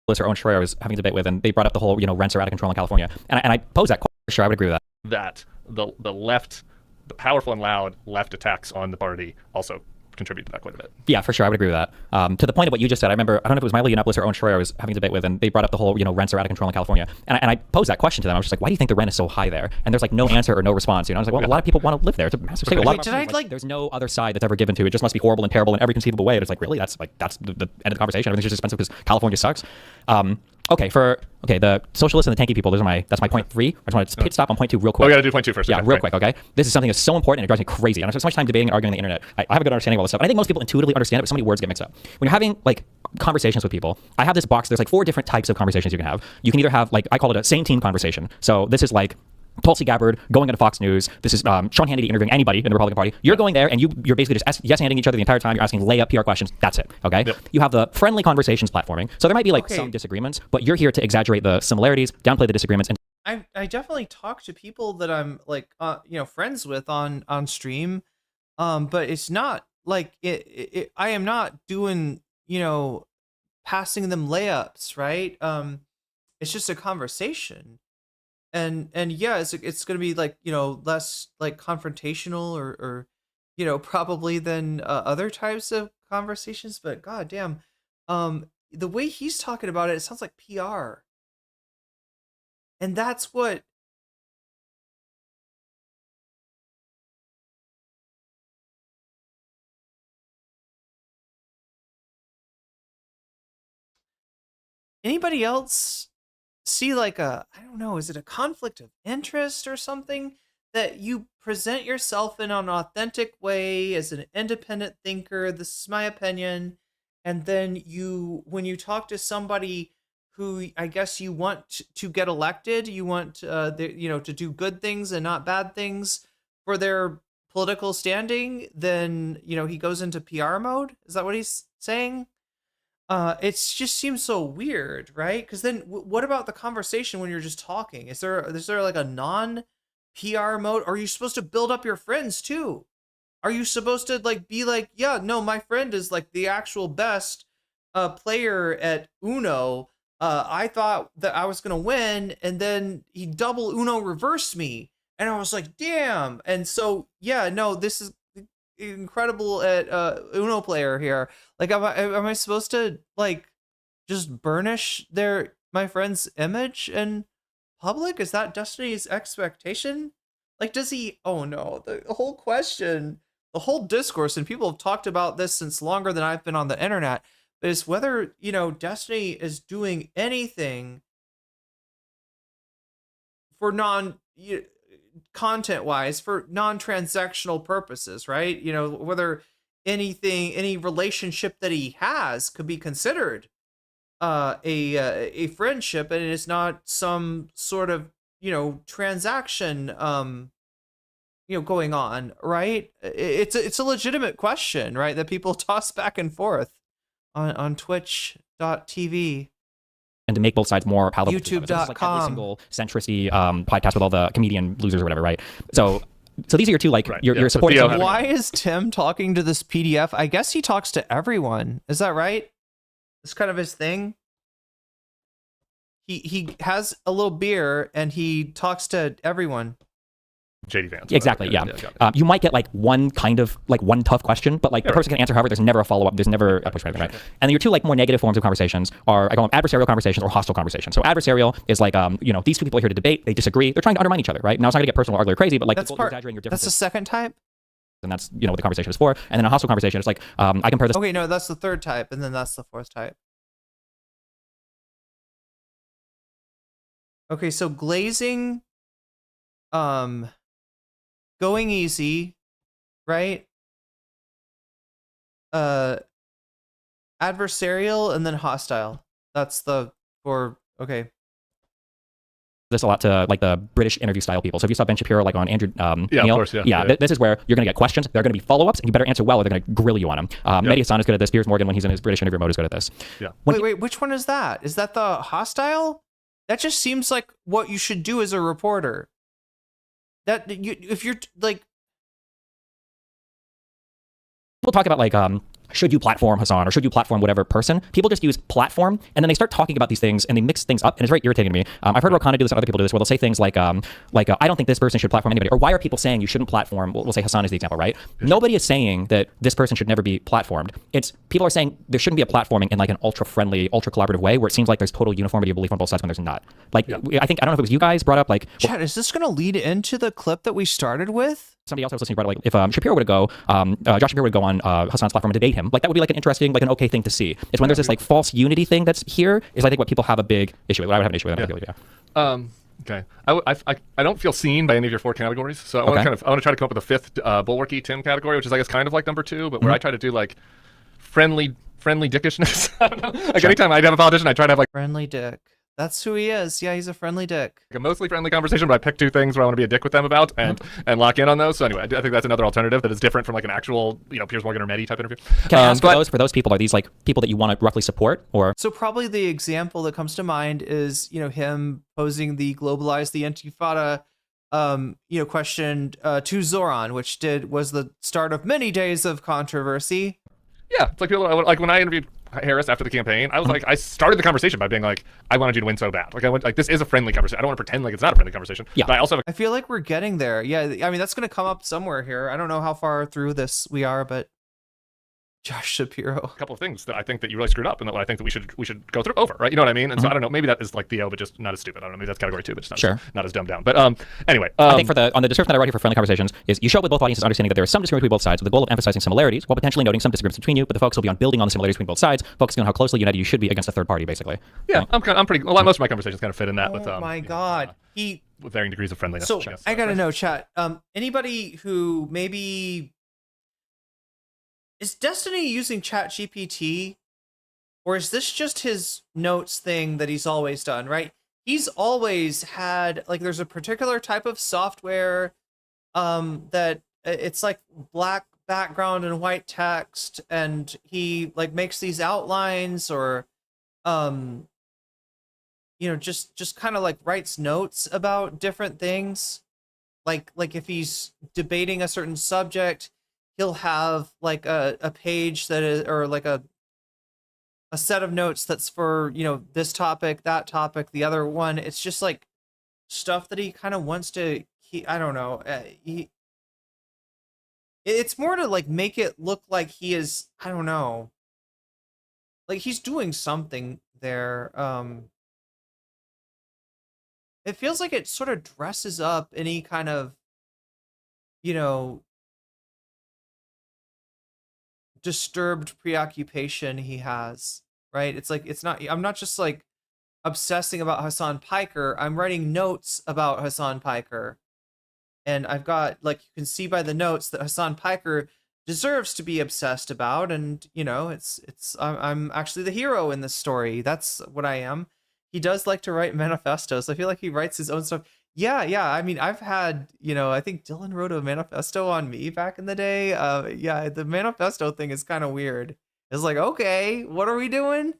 Or Owen Schroyer was having a debate with, and they brought up the whole, rents are out of control in California. And I posed that question. Sure, I would agree with that. That the left, the powerful and loud left attacks on the party also contribute to that quite a bit. Yeah, for sure. I would agree with that. To the point of what you just said, I remember, I don't know if it was Milo Yiannopoulos or Owen Schroyer I was having a debate with, and they brought up the whole, rents are out of control in California. And I posed that question to them. I was just like, why do you think the rent is so high there? And there's like no answer or no response. I was like, well, a lot of people want to live there. It's a massive city. There's no other side that's ever given to it. It just must be horrible and terrible in every conceivable way. And it's like, really? That's the end of the conversation. Everything's just expensive because California sucks. The socialists and the tanky people, that's my point 3. I just want to pit stop on point 2 real quick. Oh, we got to do point 2 first. Yeah, real quick, okay? This is something that's so important and it drives me crazy. And I spend so much time debating and arguing on the internet. I have a good understanding of all this stuff. And I think most people intuitively understand it, but so many words get mixed up. When you're having like conversations with people, I have this box, there's like 4 different types of conversations you can have. You can either have, like, I call it a same team conversation. So this is like Tulsi Gabbard going into Fox News. This is Sean Hannity interviewing anybody in the Republican Party. You're going there and you're basically just yes-handing each other the entire time. You're asking layup PR questions. That's it. Okay. Yep. You have the friendly conversations platforming. So there might be like some disagreements, but you're here to exaggerate the similarities, downplay the disagreements. And I definitely talk to people that I'm like friends with on stream, but it's not like I am not doing passing them layups, right? It's just a conversation. And yeah, it's going to be like, less like confrontational or probably than other types of conversations. But goddamn, the way he's talking about it sounds like PR. And that's what. Anybody else see like I don't know, is it a conflict of interest or something that you present yourself in an authentic way as an independent thinker? This is my opinion. And then when you talk to somebody who I guess you want to get elected, you want to do good things and not bad things for their political standing, then he goes into PR mode. Is that what he's saying? It just seems so weird, right? Because then what about the conversation when you're just talking? Is there like a non-PR mode? Are you supposed to build up your friends too? Are you supposed to like be like, yeah, no, my friend is like the actual best player at Uno. I thought that I was gonna win, and then he double Uno reversed me, and I was like, damn. And so yeah, no, this is incredible at Uno player here. Like, am I supposed to like just burnish my friend's image in public? Is that Destiny's expectation? Like, does he? Oh no, the whole question, the whole discourse, and people have talked about this since longer than I've been on the internet, is whether Destiny is doing anything for content wise, for non-transactional purposes, right? Whether any relationship that he has could be considered a friendship, and it's not some sort of transaction going on, right? It's a legitimate question, right, that people toss back and forth on twitch.tv. And to make both sides more palatable. YouTube.com. Like every single centricity podcast with all the comedian losers or whatever, right? So these are your two, like, right. You're supporting. Why is Tim talking to this PDF? I guess he talks to everyone. Is that right? It's kind of his thing. He has a little beer and he talks to everyone. JD Vance. Exactly, yeah. You might get like one tough question, but like the person can answer however. There's never a follow-up. There's never a pushback, right? And then your two like more negative forms of conversations are, I call them adversarial conversations or hostile conversations. So adversarial is like, these two people are here to debate. They disagree. They're trying to undermine each other, right? Now it's not going to get personal, ugly, or crazy, but like people exaggerating your differences. That's the second type? And that's, what the conversation is for. And then a hostile conversation is like, I compare this. Okay, no, that's the third type. And then that's the fourth type. Okay, so glazing, going easy, right? Adversarial and then hostile. That's the four. Okay. This a lot to like the British interview style people. So if you saw Ben Shapiro like on Andrew Neil, of course, yeah. This is where you're going to get questions. There are going to be follow-ups, and you better answer well, or they're going to grill you on them. Mehdi Hasan is good at this. Piers Morgan, when he's in his British interview mode, is good at this. Yeah. Wait, which one is that? Is that the hostile? That just seems like what you should do as a reporter. If you're like, we'll talk about like should you platform Hasan or should you platform whatever person? People just use platform and then they start talking about these things and they mix things up, and it's very irritating to me. I've heard Rokana do this and other people do this, where they'll say things like I don't think this person should platform anybody, or why are people saying you shouldn't platform? We'll say Hasan is the example, right? Nobody is saying that this person should never be platformed. It's people are saying there shouldn't be a platforming in like an ultra friendly, ultra collaborative way where it seems like there's total uniformity of belief on both sides when there's not. Like I don't know if it was you guys brought up like Chad, is this going to lead into the clip that we started with? Somebody else I was listening brought up, like if Shapiro would go, Josh Shapiro would go on Hasan's platform and debate him. Like that would be like an interesting, like an okay thing to see. It's when there's this like false unity thing that's here is I think what people have a big issue with. What I would have an issue with. Okay. I don't feel seen by any of your 4 categories, so I want to try to come up with a 5th bulwarky Tim category, which is I guess kind of like number 2, but where I try to do like friendly dickishness. I don't know. Like anytime I have a politician, I try to have like friendly dick. That's who he is. Yeah, he's a friendly dick. Like a mostly friendly conversation, but I pick 2 things where I want to be a dick with them about and lock in on those. So anyway, I think that's another alternative that is different from like an actual, Piers Morgan or Mehdi type interview. Can I ask for those people, are these like people that you want to roughly support, or? So probably the example that comes to mind is, him posing the globalize the Intifada, question to Zoran, which was the start of many days of controversy. Yeah, it's like people like when I interviewed Harris after the campaign, I was like, I started the conversation by being like, I wanted you to win so bad. Like this is a friendly conversation. I don't want to pretend like it's not a friendly conversation. Yeah. But I feel like we're getting there. Yeah. I mean, that's going to come up somewhere here. I don't know how far through this we are, but Josh Shapiro. A couple of things that I think that you really screwed up and that I think that we should go through over, right? You know what I mean? And so I don't know, maybe that is like Theo, but just not as stupid. I don't know, maybe that's category 2, but just not as dumbed down. But anyway. I think on the description that I wrote here for friendly conversations is you show up with both audiences understanding that there is some disagreement between both sides with the goal of emphasizing similarities while potentially noting some disagreements between you, but the focus will be on building on the similarities between both sides, focusing on how closely united you should be against a third party, basically. Yeah, I'm pretty, most of my conversations kind of fit in that with my God. With varying degrees of friendliness. So I gotta know, chat. Anybody who maybe is Destiny using ChatGPT, or is this just his notes thing that he's always done? Right? He's always had like there's a particular type of software, that it's like black background and white text, and he like makes these outlines or, just kind of like writes notes about different things. Like if he's debating a certain subject, he'll have like a page that is, or like a set of notes that's for, this topic, that topic, the other one. It's just like stuff that he kind of wants to, I don't know. It's more to like make it look like he is, I don't know. Like he's doing something there. It feels like it sort of dresses up any kind of, disturbed preoccupation he has, right? It's like I'm not just like obsessing about Hasan Piker. I'm writing notes about Hasan Piker, and I've got, like, you can see by the notes that Hasan Piker deserves to be obsessed about, and I'm actually the hero in this story. That's what I am. He does like to write manifestos. I feel like he writes his own stuff. Yeah. I mean, I've had, I think Dylan wrote a manifesto on me back in the day. Yeah, the manifesto thing is kind of weird. It's like, okay, what are we doing?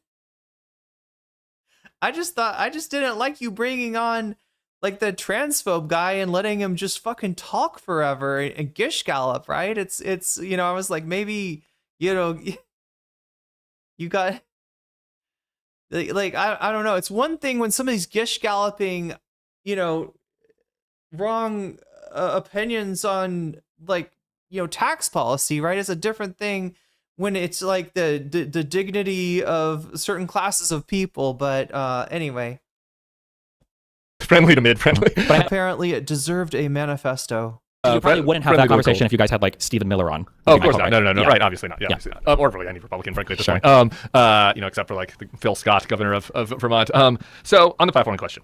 I just didn't like you bringing on like the transphobe guy and letting him just fucking talk forever and gish gallop, right? It's I was like, maybe, you got like, I don't know. It's one thing when somebody's gish galloping, wrong opinions on, like, tax policy, right? It's a different thing when it's like the dignity of certain classes of people. But anyway, friendly to mid-friendly. But apparently it deserved a manifesto. You probably wouldn't have that conversation if you guys had like Stephen Miller on. Oh, of course not. No, right? Obviously not. Yeah, obviously not. Or really any Republican, frankly, at this point. Except for like Phil Scott, governor of Vermont. So on the platforming question,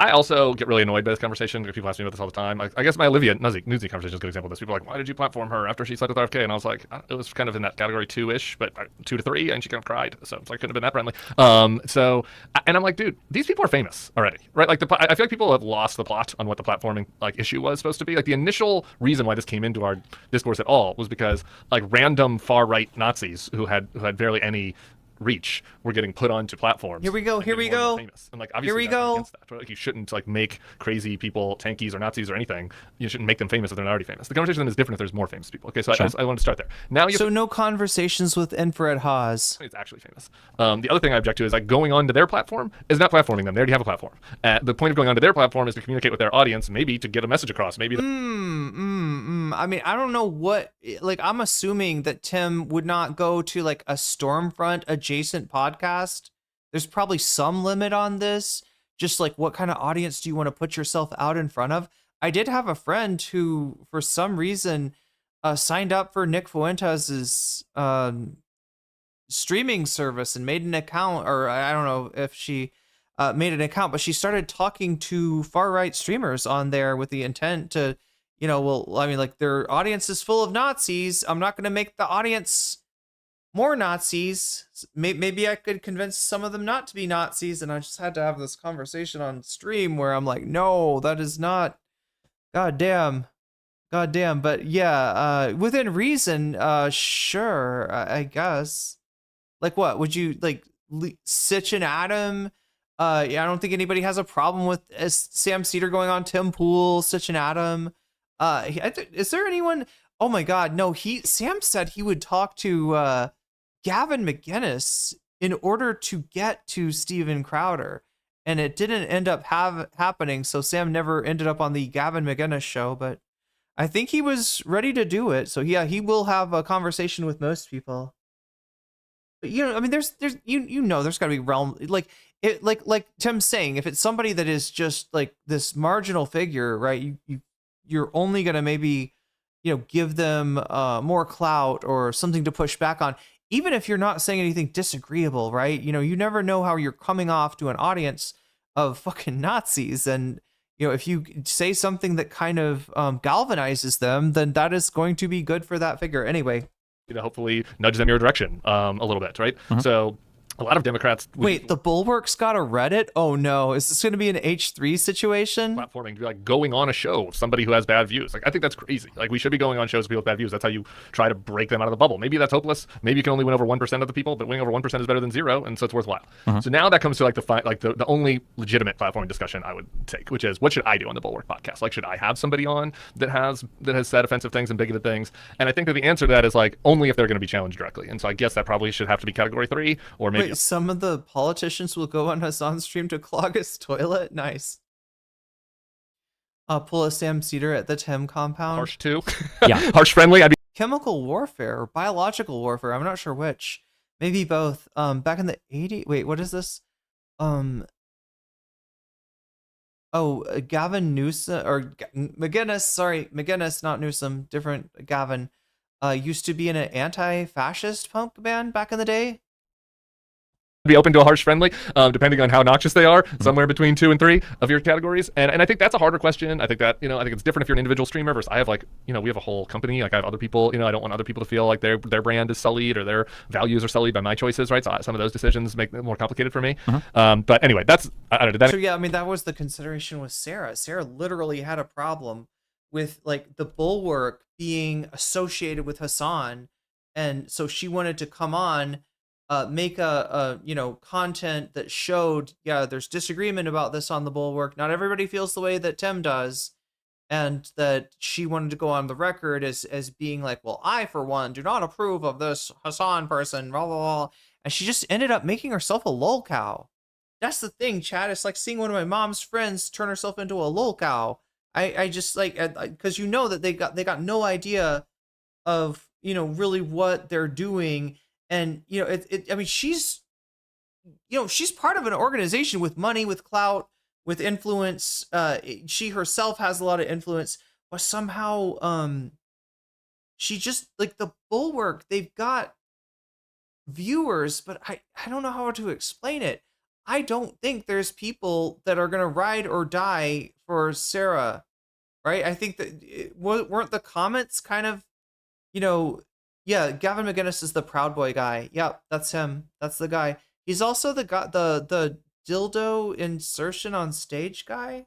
I also get really annoyed by this conversation. People ask me about this all the time. I guess my Olivia Nuzzi conversation is a good example of this. People are like, why did you platform her after she slept with RFK? And I was like, it was kind of in that category 2-ish, but 2 to 3, and she kind of cried. So I couldn't have been that friendly. And I'm like, dude, these people are famous already, right? Like, I feel like people have lost the plot on what the platforming like issue was supposed to be. Like, the initial reason why this came into our discourse at all was because like random far right Nazis who had barely any reach were getting put onto platforms. Here we go. and Here getting we more and more go. famous. And like Here obviously we that's not go. against that. Right? Like you shouldn't like make crazy people tankies or Nazis or anything. You shouldn't make them famous if they're not already famous. The conversation then is different if there's more famous people. Okay, so Sure. I want to start there. Now So no conversations with Infrared Haas. it's actually famous. The other thing I object to is like going onto their platform is not platforming them. They already have a platform. The point of going onto their platform is to communicate with their audience, maybe to get a message across. Maybe. I mean, I don't know what. Like, I'm assuming that Tim would not go to like a Stormfront adjacent podcast. There's probably some limit on this. Just like, what kind of audience do you want to put yourself out in front of? I did have a friend who, for some reason, signed up for Nick Fuentes's streaming service and made an account, or I don't know if she made an account, but she started talking to far right streamers on there with the intent to, well, I mean, like, their audience is full of Nazis. I'm not going to make the audience more Nazis. Maybe I could convince some of them not to be Nazis. And I just had to have this conversation on stream where I'm like, no, that is not. Goddamn. But yeah, within reason, sure, I guess. Like, what would you like? Sitch and Adam. Yeah, I don't think anybody has a problem with Sam Cedar going on Tim Pool, Sitch and Adam. Is there anyone? Oh my God, no. Sam said he would talk to Gavin McInnes in order to get to Steven Crowder, and it didn't end up happening. So Sam never ended up on the Gavin McInnes show, but I think he was ready to do it. So yeah, he will have a conversation with most people. But I mean, there's there's got to be realm like Tim's saying, if it's somebody that is just like this marginal figure, right? You're only gonna maybe give them more clout or something to push back on, even if you're not saying anything disagreeable, right? You never know how you're coming off to an audience of fucking Nazis, and if you say something that kind of galvanizes them, then that is going to be good for that figure anyway. Hopefully nudge them your direction a little bit, right? So a lot of Democrats. Wait, the Bulwark's got a Reddit? Oh no, is this going to be an H3 situation? Platforming to be like going on a show with somebody who has bad views. Like, I think that's crazy. Like, we should be going on shows with people with bad views. That's how you try to break them out of the bubble. Maybe that's hopeless. Maybe you can only win over 1% of the people, but winning over 1% is better than 0, and so it's worthwhile. So now that comes to like the only legitimate platforming discussion I would take, which is, what should I do on the Bulwark podcast? Like, should I have somebody on that has said offensive things and bigoted things? And I think that the answer to that is like only if they're going to be challenged directly. And so I guess that probably should have to be category 3, or maybe. Wait, some of the politicians will go on Hasan's stream to clog his toilet. Nice. Pull a Sam Cedar at the Tim compound. Harsh too. Yeah. Harsh friendly. I'd be chemical warfare or biological warfare. I'm not sure which. Maybe both. Back in the 80s. Wait, what is this? Gavin Newsom or McGinnis. Sorry, McGinnis, not Newsom. Different Gavin. Used to be in an anti-fascist punk band back in the day. Be open to a harsh friendly, depending on how noxious they are, somewhere between 2 and 3 of your categories. And I think that's a harder question. I think that, I think it's different if you're an individual streamer versus I have like, we have a whole company. Like, I have other people, I don't want other people to feel like their brand is sullied or their values are sullied by my choices, right? So some of those decisions make it more complicated for me. But anyway, I don't know. So yeah, I mean, that was the consideration with Sarah. Sarah literally had a problem with like the Bulwark being associated with Hasan. And so she wanted to come on, make a content that showed, yeah, there's disagreement about this on the Bulwark. Not everybody feels the way that Tim does, and that she wanted to go on the record as being like, well, I for one do not approve of this Hasan person, blah blah blah. And she just ended up making herself a lol cow. That's the thing, Chad. It's like seeing one of my mom's friends turn herself into a lol cow. I just like, because that they got no idea of really what they're doing. And I mean, she's part of an organization with money, with clout, with influence. She herself has a lot of influence, but somehow she just, like, the Bulwark, they've got viewers, but I don't know how to explain it. I don't think there's people that are gonna ride or die for Sarah, right? I think that weren't the comments kind of, yeah, Gavin McInnes is the Proud Boy guy. Yep, that's him. That's the guy. He's also the guy, the dildo insertion on stage guy.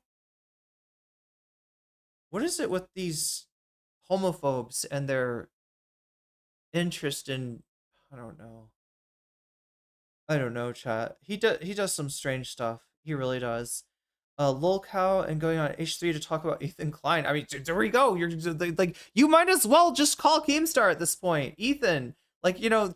What is it with these homophobes and their interest in, I don't know. I don't know, chat. He does some strange stuff. He really does. Lolcow and going on H3 to talk about Ethan Klein. I mean, there we go. You're like, you might as well just call Keemstar at this point. Ethan, like, you know,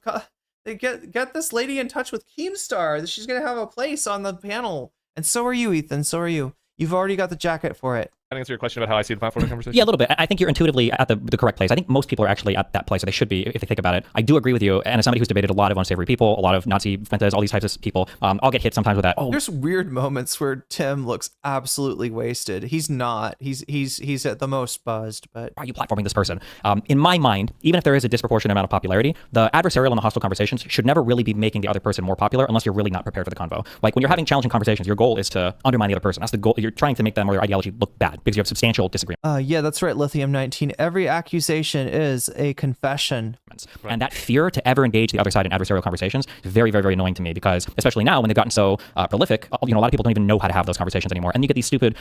get this lady in touch with Keemstar. She's gonna have a place on the panel. And so are you, Ethan. So are you. You've already got the jacket for it. Can I answer your question about how I see the platforming conversation? Yeah, a little bit. I think you're intuitively at the correct place. I think most people are actually at that place, or they should be if they think about it. I do agree with you. And as somebody who's debated a lot of unsavory people, a lot of Nazi fentas, all these types of people, I'll get hit sometimes with that. Oh, there's weird moments where Tim looks absolutely wasted. He's not. He's at the most buzzed. But are you platforming this person? In my mind, even if there is a disproportionate amount of popularity, the adversarial and the hostile conversations should never really be making the other person more popular unless you're really not prepared for the convo. Like when you're having challenging conversations, your goal is to undermine the other person. That's the goal. You're trying to make them or their ideology look bad because you have substantial disagreement. Yeah, that's right, Lithium 19. Every accusation is a confession. Right. And that fear to ever engage the other side in adversarial conversations is very, very, very annoying to me because, especially now when they've gotten so prolific, a lot of people don't even know how to have those conversations anymore. And you get these stupid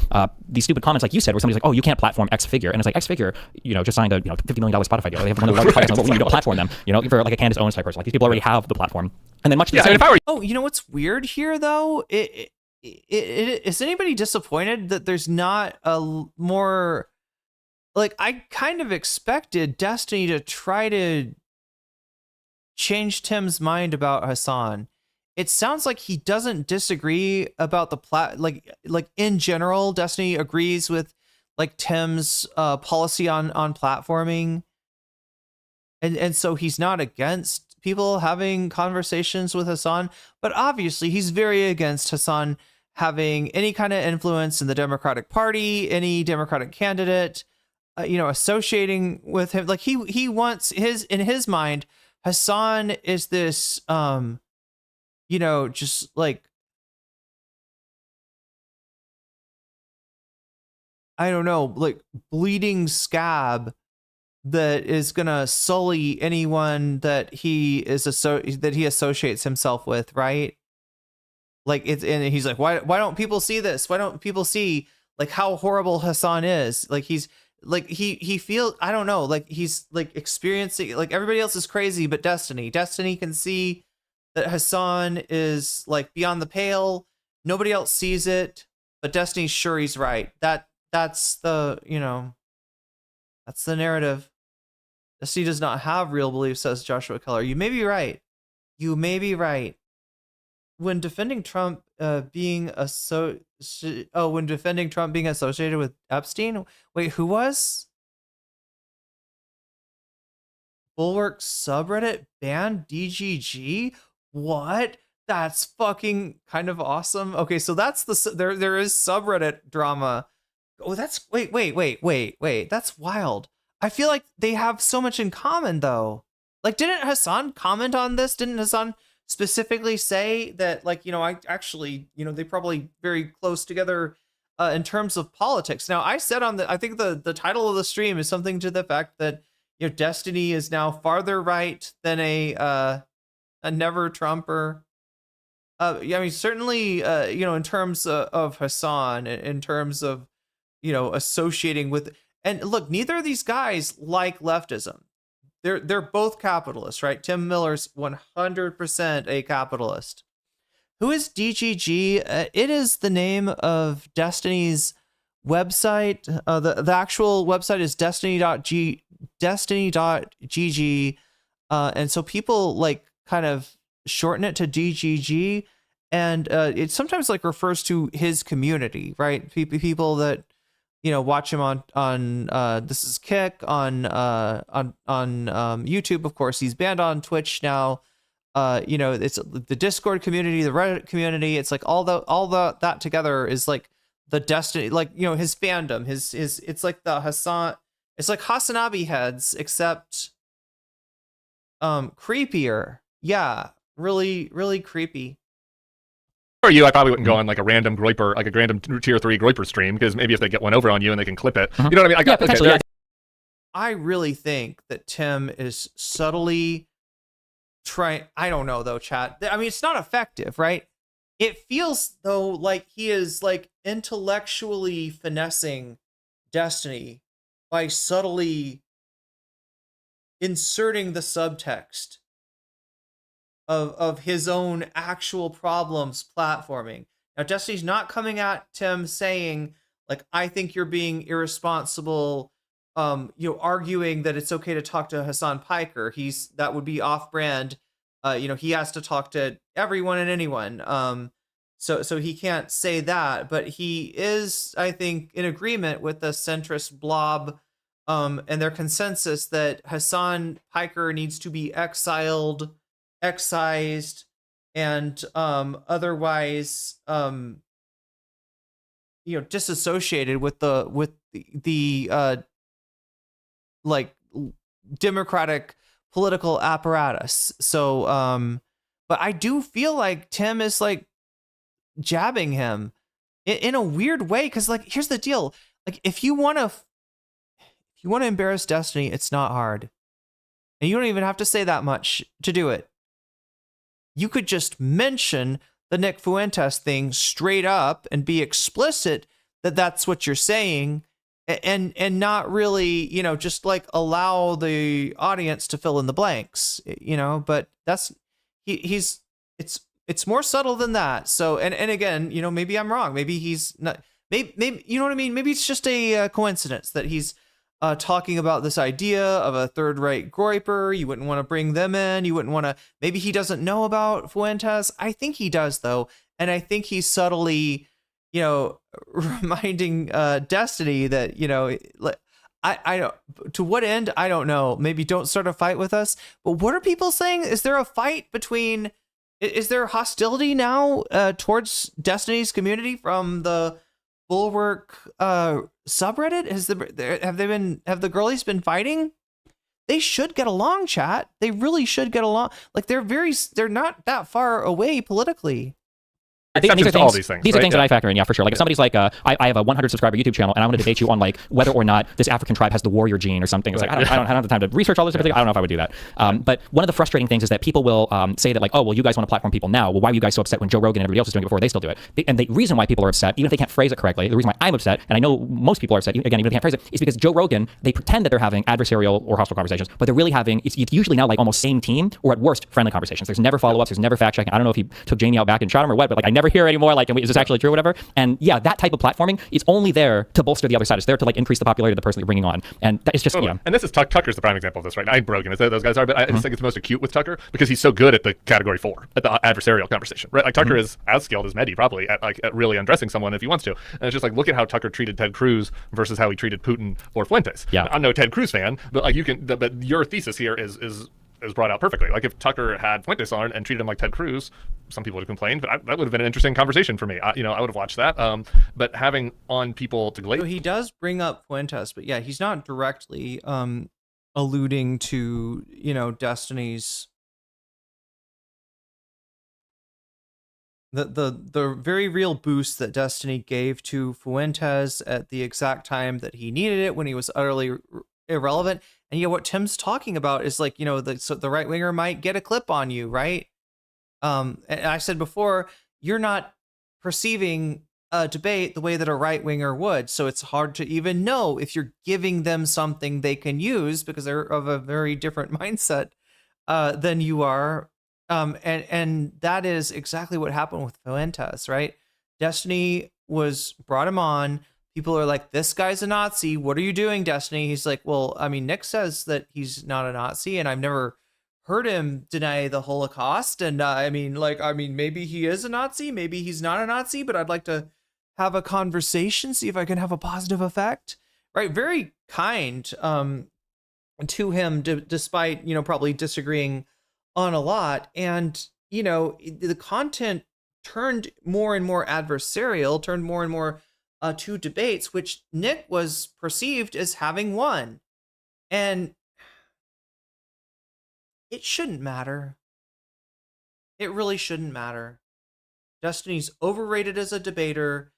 comments, like you said, where somebody's like, "Oh, you can't platform X figure," and it's like X figure, just signed a $50 million Spotify deal. They have one of the largest podcasts. You don't platform them, for like a Candace Owens type person. Like these people already have the platform. And then much the same. Oh, you know what's weird here though? Is anybody disappointed that there's not a more, like, I kind of expected Destiny to try to change Tim's mind about Hasan. It sounds like he doesn't disagree about the like in general, Destiny agrees with like Tim's policy on platforming. And so he's not against people having conversations with Hasan, but obviously he's very against Hasan having any kind of influence in the Democratic Party, any Democratic candidate, associating with him. Like he wants in his mind, Hasan is this, just like, I don't know, like bleeding scab that is gonna sully anyone that he associates himself with, right? Like and he's like, why don't people see this? Why don't people see like how horrible Hasan is? Like he's like he feels, I don't know, like he's like experiencing, like everybody else is crazy, but Destiny can see that Hasan is like beyond the pale. Nobody else sees it, but Destiny's sure he's right. That's the that's the narrative. Destiny does not have real beliefs, says Joshua Keller. You may be right. When defending Trump being associated with Epstein, wait, who was? Bulwark subreddit banned DGG? What? That's fucking kind of awesome. Okay, so that's there is subreddit drama. Oh, that's wait. That's wild. I feel like they have so much in common though. Like, didn't Hasan comment on this? Didn't Hasan specifically say that, like, I actually, they probably very close together in terms of politics. Now, I said I think the title of the stream is something to the fact that, Destiny is now farther right than a never Trumper. I mean, certainly, in terms of Hasan, in terms of, associating with, and look, neither of these guys like leftism. They're both capitalists, right? Tim Miller's 100% a capitalist. Who is DGG? It is the name of Destiny's website. The actual website is destiny.gg. And so people like kind of shorten it to DGG, and it sometimes like refers to his community, right? People that watch him on This Is Kick on YouTube. Of course, he's banned on Twitch now. It's the Discord community, the Reddit community. It's like all that together is like the Destiny, like, his fandom, his it's like the Hasan. It's like Hasanabi heads, except creepier. Yeah, really, really creepy. For you, I probably wouldn't go on like a random Groiper, like a random tier 3 Groiper stream, because maybe if they get one over on you and they can clip it, you know what I mean? I really think that Tim is subtly trying. I don't know though, chat. I mean, it's not effective, right? It feels though like he is like intellectually finessing Destiny by subtly inserting the subtext of his own actual problems platforming. Now, Destiny's not coming at Tim saying, like, I think you're being irresponsible, arguing that it's okay to talk to Hasan Piker. That would be off brand. He has to talk to everyone and anyone. So he can't say that, but he is, I think, in agreement with the centrist blob and their consensus that Hasan Piker needs to be excised, and otherwise, disassociated with the like democratic political apparatus. So, but I do feel like Tim is like jabbing him in a weird way, because like, here's the deal: like, if you want to embarrass Destiny, it's not hard, and you don't even have to say that much to do it. You could just mention the Nick Fuentes thing straight up and be explicit that that's what you're saying, and not really, just like allow the audience to fill in the blanks, but it's more subtle than that. So, and again, maybe I'm wrong. Maybe he's not, maybe, you know what I mean? Maybe it's just a coincidence that he's talking about this idea of a third-rate groiper. You wouldn't want to bring them in. You wouldn't want to, maybe he doesn't know about Fuentes. I think he does, though. And I think he's subtly, reminding Destiny that, I don't, to what end, I don't know. Maybe don't start a fight with us. But what are people saying? Is there a fight between, is there hostility now towards Destiny's community from the Bulwark subreddit? Have the girlies been fighting? They should get along, chat. They really should get along. Like, they're not that far away politically. I think these are things, things, these are things that I factor in, yeah, for sure. Like if somebody's like, I have a 100 subscriber YouTube channel and I want to debate you on like whether or not this African tribe has the warrior gene or something. It's like, I don't have the time to research all this different thing. I don't know if I would do that. But one of the frustrating things is that people will say that like, oh, well, you guys want to platform people now. Well, why are you guys so upset when Joe Rogan and everybody else is doing it before they still do it? And the reason why people are upset, even if they can't phrase it correctly, the reason why I'm upset, and I know most people are upset, again, even if they can't phrase it, is because Joe Rogan, they pretend that they're having adversarial or hostile conversations, but they're really having, it's usually now like almost same team or at worst friendly conversations. There's never follow-ups, there's never fact-checking. I don't know if he took Jamie out back and shot him or what, but like I never hear anymore, like, is this actually true or whatever? And yeah, that type of platforming is only there to bolster the other side. It's there to like increase the popularity of the person that you're bringing on. And that is just, And this is Tucker's the prime example of this, right? I'm Rogan, those guys are, but I just think it's most acute with Tucker because he's so good at the category 4, at the adversarial conversation, right? Like Tucker is as skilled as Mehdi probably at really undressing someone if he wants to. And it's just like, look at how Tucker treated Ted Cruz versus how he treated Putin or Fuentes. Yeah. I'm no Ted Cruz fan, but like but your thesis here is brought out perfectly. Like if Tucker had Fuentes on and treated him like Ted Cruz, some people would have complained, but that would have been an interesting conversation for me. I would have watched that. But having on people to glaze. So he does bring up Fuentes, but yeah, he's not directly alluding to Destiny's the very real boost that Destiny gave to Fuentes at the exact time that he needed it, when he was utterly irrelevant. And what Tim's talking about is like, the right winger might get a clip on you, right? And I said before, you're not perceiving a debate the way that a right winger would, so it's hard to even know if you're giving them something they can use because they're of a very different mindset than you are. And that is exactly what happened with Fuentes, right? Destiny brought him on. People are like, this guy's a Nazi. What are you doing, Destiny? He's like, well, I mean, Nick says that he's not a Nazi, and I've never heard him deny the Holocaust. And maybe he is a Nazi, maybe he's not a Nazi, but I'd like to have a conversation, see if I can have a positive effect. Right? Very kind to him, despite probably disagreeing on a lot. And the content turned more and more adversarial, turned more and more to debates, which Nick was perceived as having won. And it shouldn't matter. It really shouldn't matter. Destiny's overrated as a debater.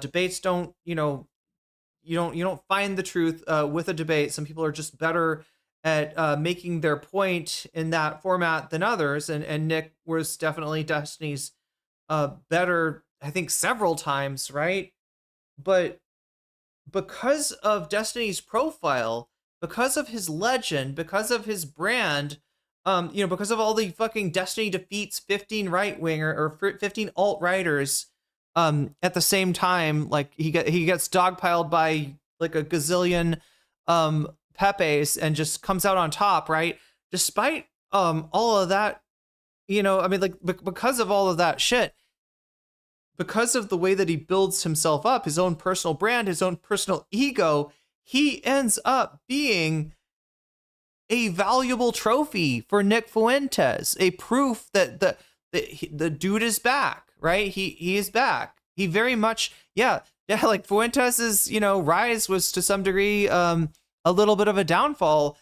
Debates don't, you don't find the truth with a debate. Some people are just better at making their point in that format than others. And Nick was definitely Destiny's better, I think, several times, right? But because of Destiny's profile, because of his legend, because of his brand, because of all the fucking Destiny defeats 15 right winger or 15 alt righters, at the same time, like he gets dogpiled by like a gazillion, Pepes and just comes out on top, right? Despite, all of that, because of all of that shit, because of the way that he builds himself up, his own personal brand, his own personal ego, he ends up being a valuable trophy for Nick Fuentes, a proof that the dude is back, right? He is back. He very much, like Fuentes's, rise was to some degree a little bit of a downfall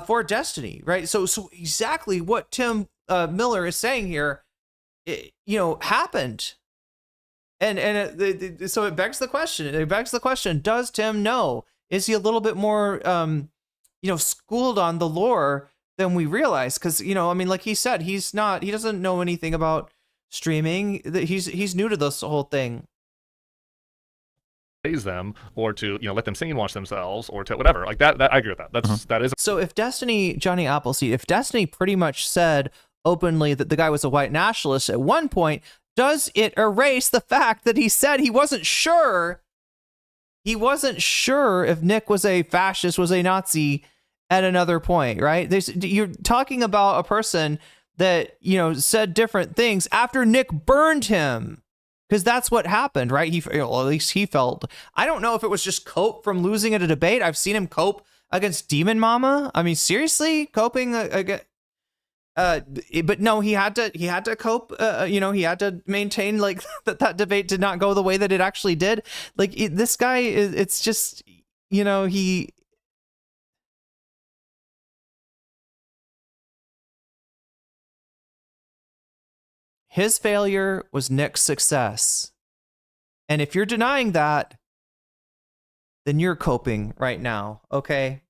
for Destiny, right? So exactly what Tim Miller is saying here, happened. And so it begs the question, does Tim know? Is he a little bit more, schooled on the lore than we realize? Because, like he said, he doesn't know anything about streaming. He's new to this whole thing. Praise them, or to let them sing and watch themselves, or to whatever, like that I agree with that. That is. So if Destiny, Johnny Appleseed, if Destiny pretty much said openly that the guy was a white nationalist at one point, does it erase the fact that he said he wasn't sure if Nick was a fascist, was a Nazi at another point, right? You're talking about a person that, said different things after Nick burned him, because that's what happened, right? At least he felt. I don't know if it was just cope from losing at a debate. I've seen him cope against Demon Mama. I mean, seriously, coping against. But no, he had to cope. He had to maintain like that debate did not go the way that it actually did. Like this guy, it's just, his failure was Nick's success. And if you're denying that, then you're coping right now. Okay.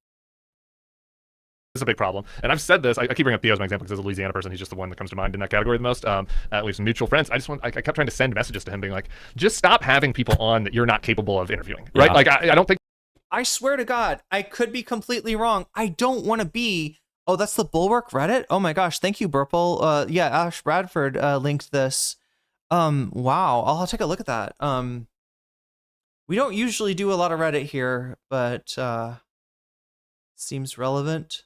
It's a big problem, and I've said this. I keep bringing up Theo as my example because as a Louisiana person, he's just the one that comes to mind in that category the most. At least mutual friends. I kept trying to send messages to him, being like, just stop having people on that you're not capable of interviewing, right? Yeah. Like I don't think. I swear to God, I could be completely wrong. I don't want to be. Oh, that's the Bulwark Reddit. Oh my gosh, thank you, Burple. Yeah, Ash Bradford linked this. Wow, I'll take a look at that. We don't usually do a lot of Reddit here, but seems relevant.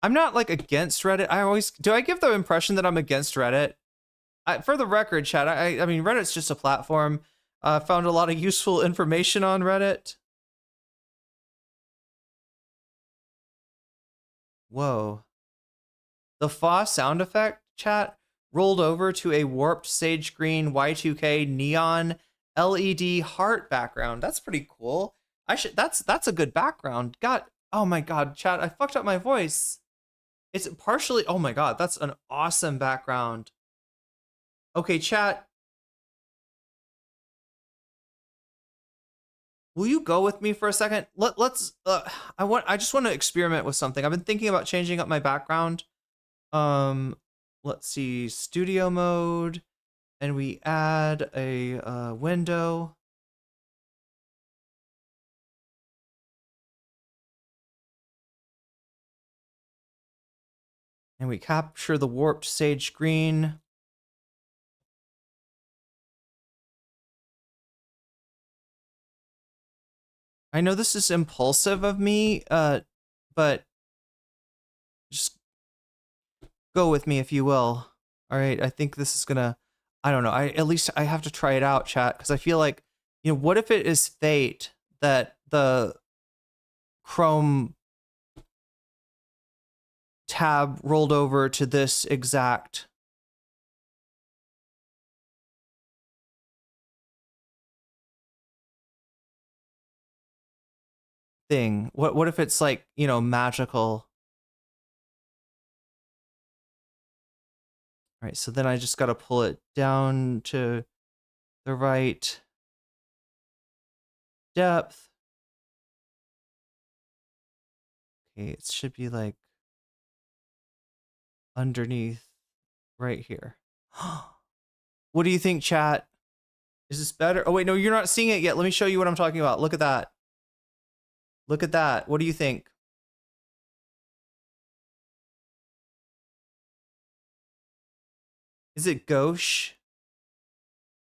I'm not like against Reddit. Do I give the impression that I'm against Reddit? For the record, chat, I mean, Reddit's just a platform. Found a lot of useful information on Reddit. Whoa. The Fa sound effect, chat, rolled over to a warped sage green Y2K neon LED heart background. That's pretty cool. That's a good background. God, oh my God, chat, I fucked up my voice. It's partially, oh my God, that's an awesome background. Okay, chat. Will you go with me for a second? Let's I just want to experiment with something. I've been thinking about changing up my background. Let's see, studio mode, and we add a window. And we capture the warped sage green. I know this is impulsive of me, but just go with me if you will. All right, I think this is gonna, I don't know, at least I have to try it out, chat, because I feel like, what if it is fate that the Chrome tab rolled over to this exact thing? What if it's like, magical? All right, so then I just got to pull it down to the right depth. Okay, it should be like underneath right here. What do you think, chat? Is this better? Oh wait, no, you're not seeing it yet. Let me show you what I'm talking about. Look at that. Look at that. What do you think? Is it Gauche?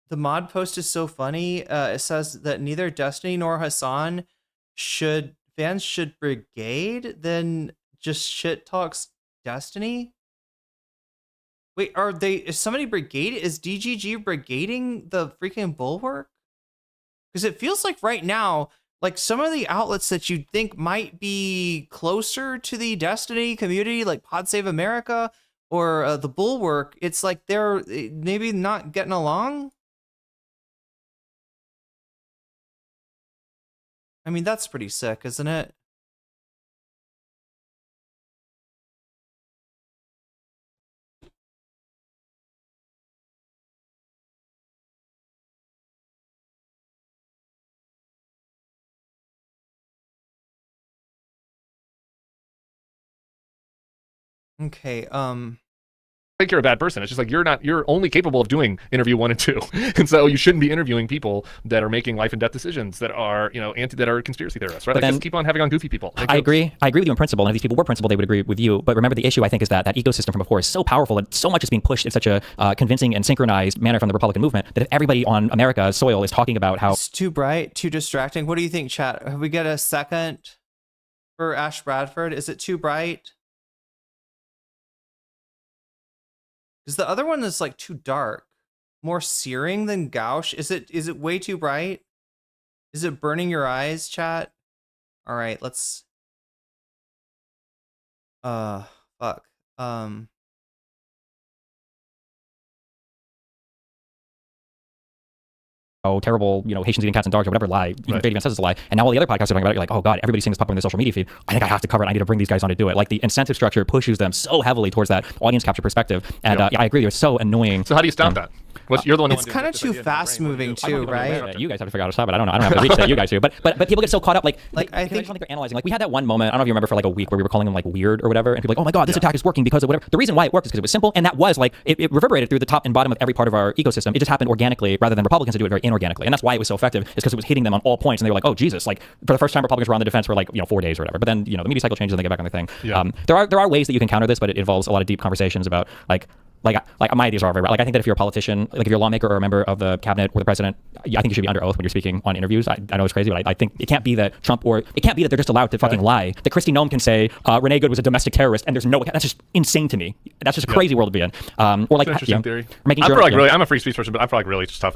The mod post is so funny. It says that neither Destiny nor Hasan fans should brigade, then just shit talks Destiny. Wait, is somebody brigade? Is DGG brigading the freaking Bulwark? Because it feels like right now, like some of the outlets that you'd think might be closer to the Destiny community, like Pod Save America or the Bulwark, it's like they're maybe not getting along. I mean, that's pretty sick, isn't it? Okay, think you're a bad person. It's just like you're only capable of doing interview 1 and 2. And so you shouldn't be interviewing people that are making life and death decisions that are, that are conspiracy theorists, right? Like, just keep on having on goofy people. I agree with you in principle, and if these people were principled, they would agree with you. But remember, the issue, I think, is that ecosystem from before is so powerful and so much is being pushed in such a convincing and synchronized manner from the Republican movement that if everybody on America's soil is talking about how it's too bright, too distracting. What do you think, chat? Have we get a second for Ash Bradford? Is it too bright? Because the other one is like too dark, more searing than Gauche. Is it way too bright? Is it burning your eyes, chat? All right, let's. Fuck. how terrible, Haitians eating cats and dogs or whatever lie, even Fade says it's a lie. And now all the other podcasts are talking about it. You're like, oh God, everybody's seeing this pop up in the social media feed. I think I have to cover it. I need to bring these guys on to do it. Like the incentive structure pushes them so heavily towards that audience capture perspective. And yeah, I agree. They're so annoying. So how do you stop that? You're the one. It's kind of too fast moving too, right? You guys have to figure out how to stop it. I don't know. I don't have the reach that you guys do. But people get so caught up. I think they're analyzing. Like we had that one moment. I don't know if you remember for like a week where we were calling them like weird or whatever, and people were like, oh my God, this attack is working because of whatever. The reason why it worked is because it was simple, and that was like it reverberated through the top and bottom of every part of our ecosystem. It just happened organically rather than Republicans to do it very inorganically, and that's why it was so effective. Is because it was hitting them on all points, and they were like, oh Jesus, like for the first time Republicans were on the defense for like 4 days or whatever. But then the media cycle changes and they get back on the thing. Yeah. There are ways that you can counter this, but it involves a lot of deep conversations about like my ideas are very like I think that if you're a politician, like if you're a lawmaker or a member of the cabinet or the president, I think you should be under oath when you're speaking on interviews. I know it's crazy, but I think it can't be that Trump it can't be that they're just allowed to fucking lie. That Kristi Noem can say Renee Good was a domestic terrorist, and there's no. That's just insane to me. That's just a crazy world to be in. Or like interesting theory. Making sure, really, I'm a free speech person, but I feel like really just tough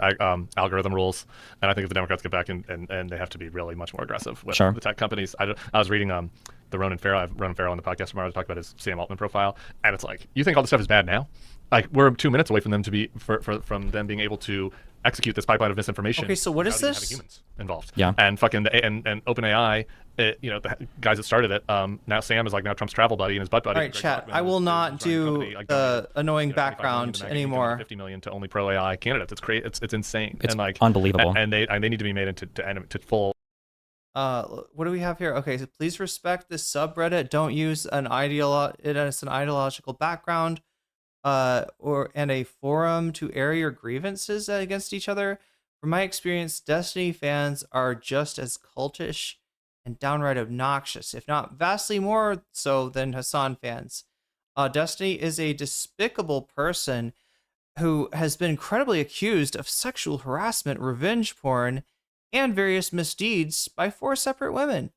algorithm rules, and I think if the Democrats get back and they have to be really much more aggressive with the tech companies. I was reading the Ronan Farrow. I have Ronan Farrow on the podcast tomorrow to talk about his Sam Altman profile, and it's like, you think all this stuff is bad now? Like we're 2 minutes away from them from them being able to execute this pipeline of misinformation. Okay, so what is this? Having humans involved. Yeah. And fucking and OpenAI, the guys that started it. Now Sam is like now Trump's travel buddy and his butt buddy. All right, chat. I will not do the annoying background anymore. 50 million to only pro AI candidates. It's insane. It's and like unbelievable. And they need to be made into full. What do we have here? Okay, so please respect this subreddit. Don't use it as an ideological background. And a forum to air your grievances against each other. From my experience, Destiny fans are just as cultish and downright obnoxious, if not vastly more so than Hasan fans. Destiny is a despicable person who has been credibly accused of sexual harassment, revenge porn, and various misdeeds by 4 separate women.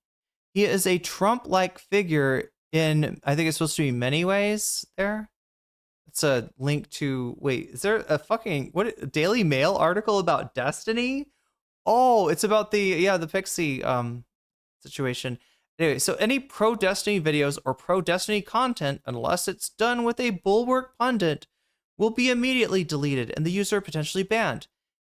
He is a Trump-like figure in, I think it's supposed to be many ways there. It's a link to, wait, is there a fucking, Daily Mail article about Destiny? Oh, it's about the Pixie situation. Anyway, so any pro-Destiny videos or pro-Destiny content, unless it's done with a Bulwark pundit, will be immediately deleted and the user potentially banned.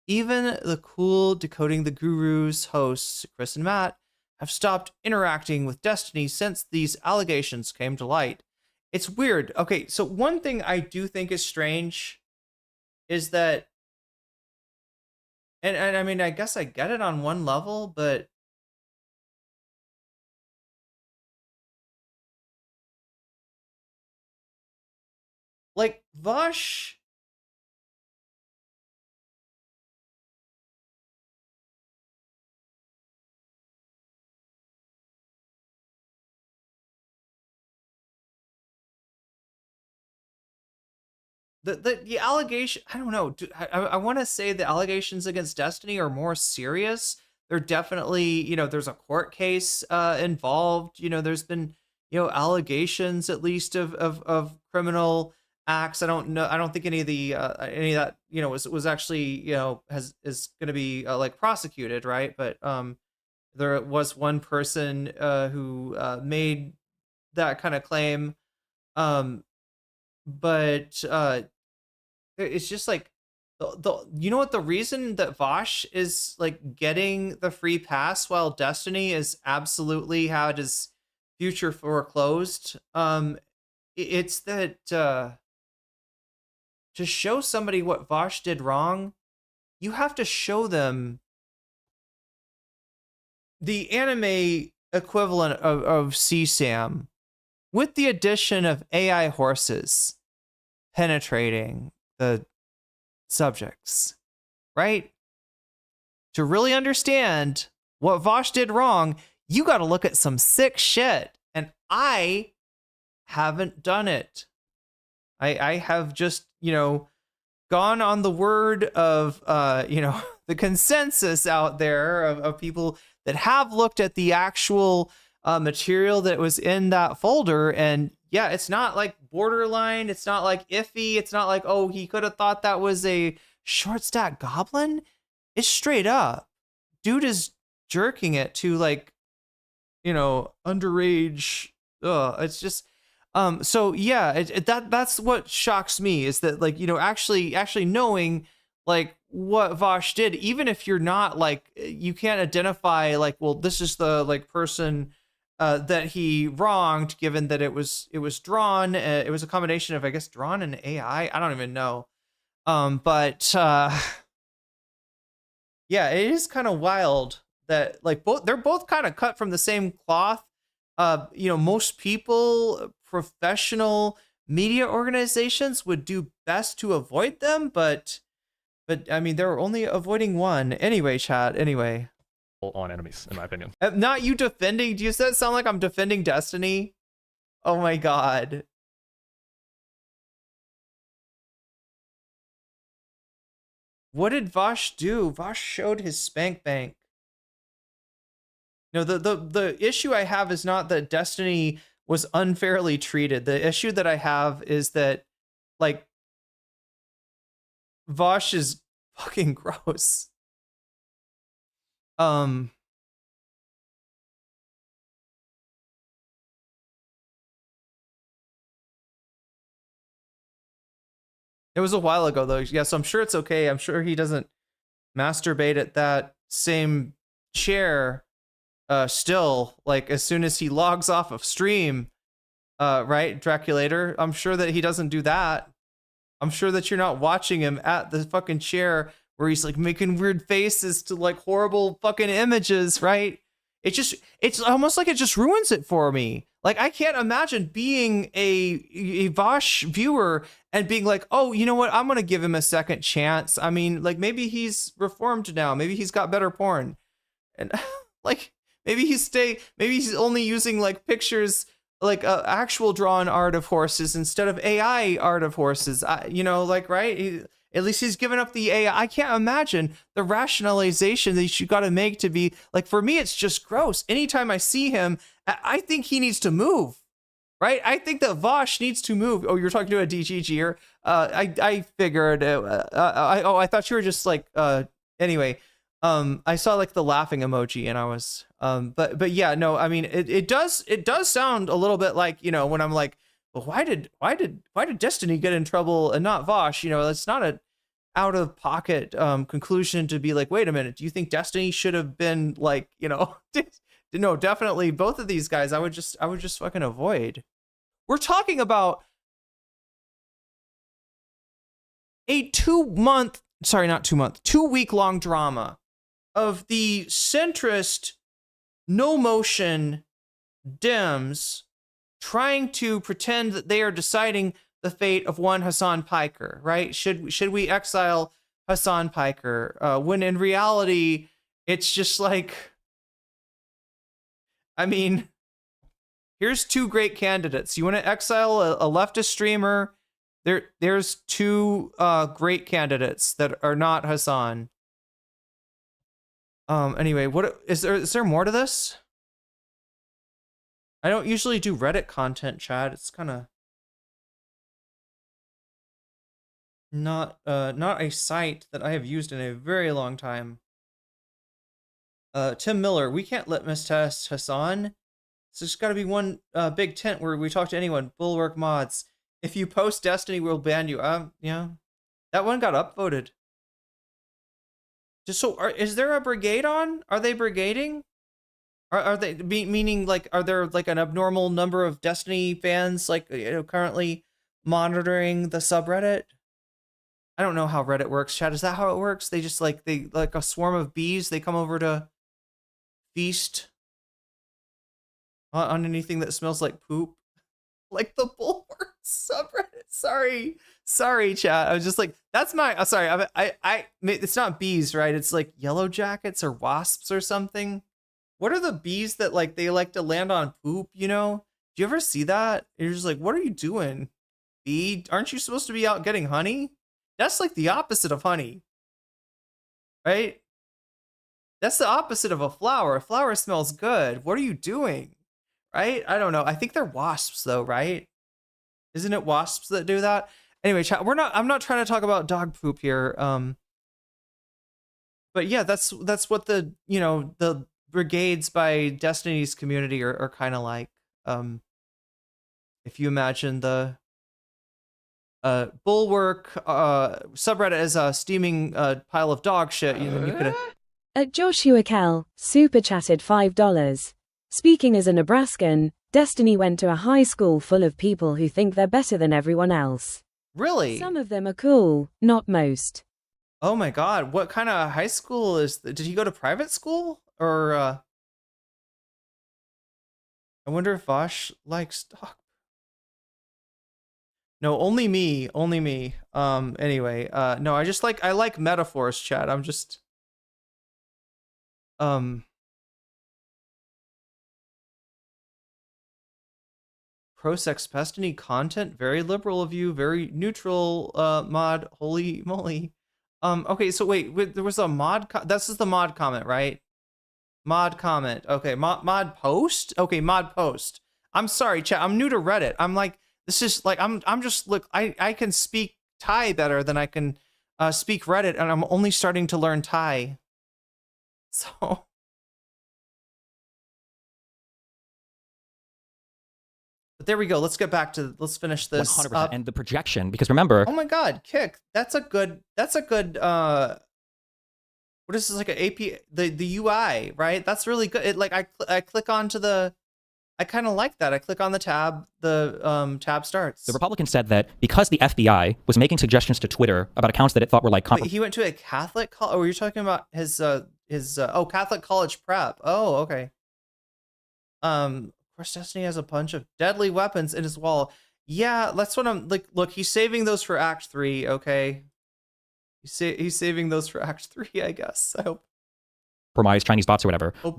Even the cool Decoding the Gurus hosts, Chris and Matt, have stopped interacting with Destiny since these allegations came to light. It's weird. Okay, so one thing I do think is strange is that, and I mean, I guess I get it on one level, but like Vosh, the allegation, I don't know. I want to say the allegations against Destiny are more serious. They're definitely, you know, there's a court case involved. You know, there's been, you know, allegations at least of criminal acts. I don't know. I don't think any of that, you know, was actually, you know, is going to be like prosecuted, right? But there was one person who made that kind of claim. But it's just like the you know what, the reason that Vosh is like getting the free pass while Destiny is absolutely had his future foreclosed, it's that to show somebody what Vosh did wrong, you have to show them the anime equivalent of CSAM with the addition of AI horses penetrating the subjects, right? To really understand what Vosh did wrong, you got to look at some sick shit. And I haven't done it. I have just, you know, gone on the word of, you know, the consensus out there of people that have looked at the actual material that was in that folder. And yeah, it's not like borderline. It's not like iffy. It's not like, oh, he could have thought that was a short stack goblin. It's straight up. Dude is jerking it to like, you know, underage. It's just, so yeah, that's what shocks me is that like, you know, actually knowing like what Vosh did, even if you're not like, you can't identify like, well, this is the like person that he wronged, given that it was drawn. It was a combination of, I guess, drawn and AI. I don't even know. But yeah, it is kind of wild that like they're both kind of cut from the same cloth. You know, most people, professional media organizations would do best to avoid them, but I mean, they're only avoiding one anyway. Chat anyway. On enemies, in my opinion. Not you defending. Do you sound like I'm defending Destiny? Oh my god. What did Vosh do? Vosh showed his spank bank. No, the issue I have is not that Destiny was unfairly treated. The issue that I have is that like Vosh is fucking gross. It was a while ago though. Yes, I'm sure it's okay. I'm sure he doesn't masturbate at that same chair still, like as soon as he logs off of stream, right, Draculator? I'm sure that he doesn't do that. I'm sure that you're not watching him at the fucking chair where he's like making weird faces to like horrible fucking images, right? It's almost like it just ruins it for me. Like I can't imagine being a Vosh viewer and being like, oh, you know what? I'm gonna give him a second chance. I mean, like maybe he's reformed now. Maybe he's got better porn, and like maybe he's only using like pictures, like actual drawn art of horses instead of AI art of horses. You know, like right. At least he's given up the AI. I can't imagine the rationalization that you got to make to be like, for me, it's just gross. Anytime I see him, I think he needs to move, right? I think that Vosh needs to move. Oh, you're talking to a DGG here. I figured, I thought you were just like, anyway, I saw like the laughing emoji and I was, but yeah, no, I mean, it does sound a little bit like, you know, when I'm like, well, why did Destiny get in trouble and not Vosh? You know, it's not a out of pocket conclusion to be like, wait a minute, do you think Destiny should have been like, you know, no, definitely both of these guys. I would just fucking avoid. We're talking about a 2 week long drama of the centrist, no motion Dems trying to pretend that they are deciding the fate of one Hasan Piker, right? Should we exile Hasan Piker? When in reality, it's just like, I mean, here's two great candidates. You want to exile a leftist streamer? There's two great candidates that are not Hasan. Anyway, what is there more to this? I don't usually do Reddit content, Chad. It's kind of not a site that I have used in a very long time. Tim Miller, we can't litmus test Hasan. So there's got to be one big tent where we talk to anyone. Bulwark mods. If you post Destiny, we'll ban you. Yeah, that one got upvoted. Just so, is there a brigade on? Are they brigading? Are they meaning like? Are there like an abnormal number of Destiny fans like currently monitoring the subreddit? I don't know how Reddit works, Chad. Is that how it works? They just like a swarm of bees. They come over to feast on anything that smells like poop, like the Bulwark subreddit. Sorry, chat. I was just like, that's my. Sorry, I. It's not bees, right? It's like yellow jackets or wasps or something. What are the bees that like they like to land on poop? Do you ever see that? You're just like, what are you doing, bee? Aren't you supposed to be out getting honey? That's like the opposite of honey, right? That's the opposite of a flower. A flower smells good. What are you doing? Right? I don't know. I think they're wasps though, right? Isn't it wasps that do that? Anyway, chat, I'm not trying to talk about dog poop here. But yeah, that's what the brigades by Destiny's community are kind of like. If you imagine the Bulwark subreddit as a steaming pile of dog shit, you could. At Joshua Kell, super chatted $5. Speaking as a Nebraskan, Destiny went to a high school full of people who think they're better than everyone else. Really? Some of them are cool, not most. Oh my god, what kind of high school did he go to private school? Or I wonder if Vosh likes dog. No, only me. Anyway, no, I like metaphors, chat. I'm just pro-sex Destiny content, very liberal of you, very neutral mod, holy moly. Okay, so wait, there was a mod this is the mod comment, right? Mod comment. Okay, mod post? Okay, mod post. I'm sorry, chat. I'm new to Reddit. I'm like, this is like I'm just look, I can speak Thai better than I can speak Reddit, and I'm only starting to learn Thai. So but there we go. Let's finish this 100%. up. And the projection, because remember, oh my god, Kick. That's a good what is this, like an AP, the UI, right? That's really good. It like I click onto I kind of like that. I click on the tab, tab starts. the Republicans said that because the FBI was making suggestions to Twitter about accounts that it thought were like Wait, he went to a Catholic college. Oh, you're talking about his Catholic college prep. Oh, okay. Of course, Destiny has a bunch of deadly weapons in his wall. Yeah, that's what I'm like. Look, he's saving those for Act 3. Okay, he's saving those for Act 3. I guess. I hope. compromised Chinese bots or whatever. Hope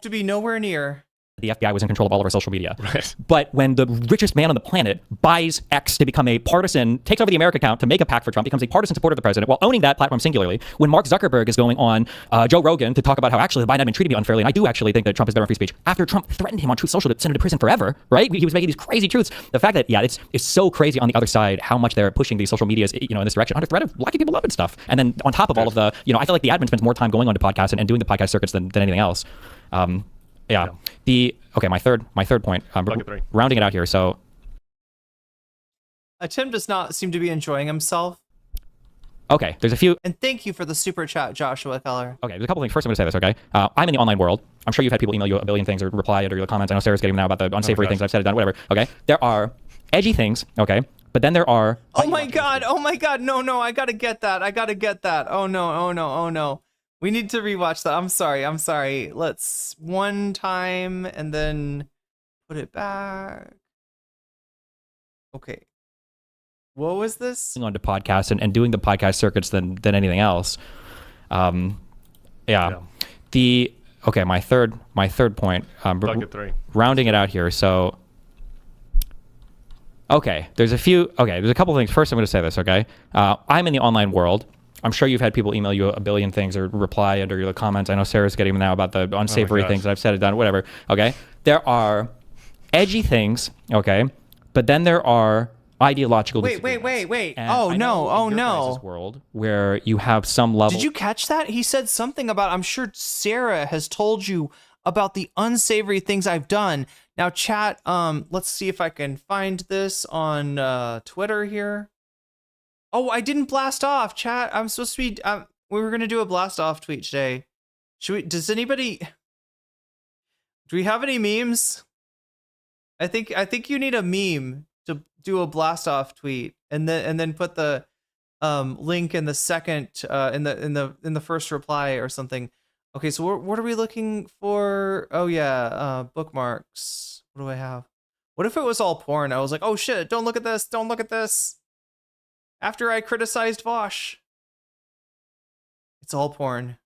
to be nowhere near. The FBI was in control of all of our social media. Right. But when the richest man on the planet buys X to become a partisan, takes over the America account to make a PAC for Trump, becomes a partisan supporter of the president while owning that platform singularly, when Mark Zuckerberg is going on Joe Rogan to talk about how actually the Biden admin treated me unfairly, and I do actually think that Trump is better on free speech, after Trump threatened him on Truth Social to send him to prison forever, right? He was making these crazy truths. The fact that, yeah, it's so crazy on the other side how much they're pushing these social medias, in this direction, under threat of locking people up and stuff. And then on top of all of the, I feel like the admin spends more time going on to podcasts and doing the podcast circuits than anything else. Yeah. My third point. Rounding it out here. So, Tim does not seem to be enjoying himself. Okay, there's a few. And thank you for the super chat, Joshua Keller. Okay, there's a couple things. First, I'm going to say this. Okay, I'm in the online world. I'm sure you've had people email you a billion things or reply under your comments. I know Sarah's getting them now about the unsavory things I've said and done. Whatever. Okay, there are edgy things. Okay, but then there are. Oh my god! No! I gotta get that. Oh no! We need to rewatch that. I'm sorry. Let's one time and then put it back. Okay. What was this? On to podcasts and doing the podcast circuits than anything else. My third point. Bucket 3. Rounding it out here. So, Okay, there's a couple things. First, I'm going to say this, okay? I'm in the online world. I'm sure you've had people email you a billion things or reply under the comments. I know Sarah's getting them now about the unsavory things that I've said and done, whatever, okay? There are edgy things, okay? But then there are ideological disagreements. Wait. And Oh, I no. know Oh, in your no. guys' world where you have some level... Did you catch that? He said something about, I'm sure Sarah has told you about the unsavory things I've done. Now, chat, let's see if I can find this on Twitter here. Oh, I didn't blast off, chat. I'm supposed to be, we were going to do a blast off tweet today. Do we have any memes? I think you need a meme to do a blast off tweet and then put the link in the second in the first reply or something. Okay, so what are we looking for? Oh yeah, bookmarks. What do I have? What if it was all porn? I was like, oh shit, don't look at this, don't look at this. After I criticized Vosh. It's all porn.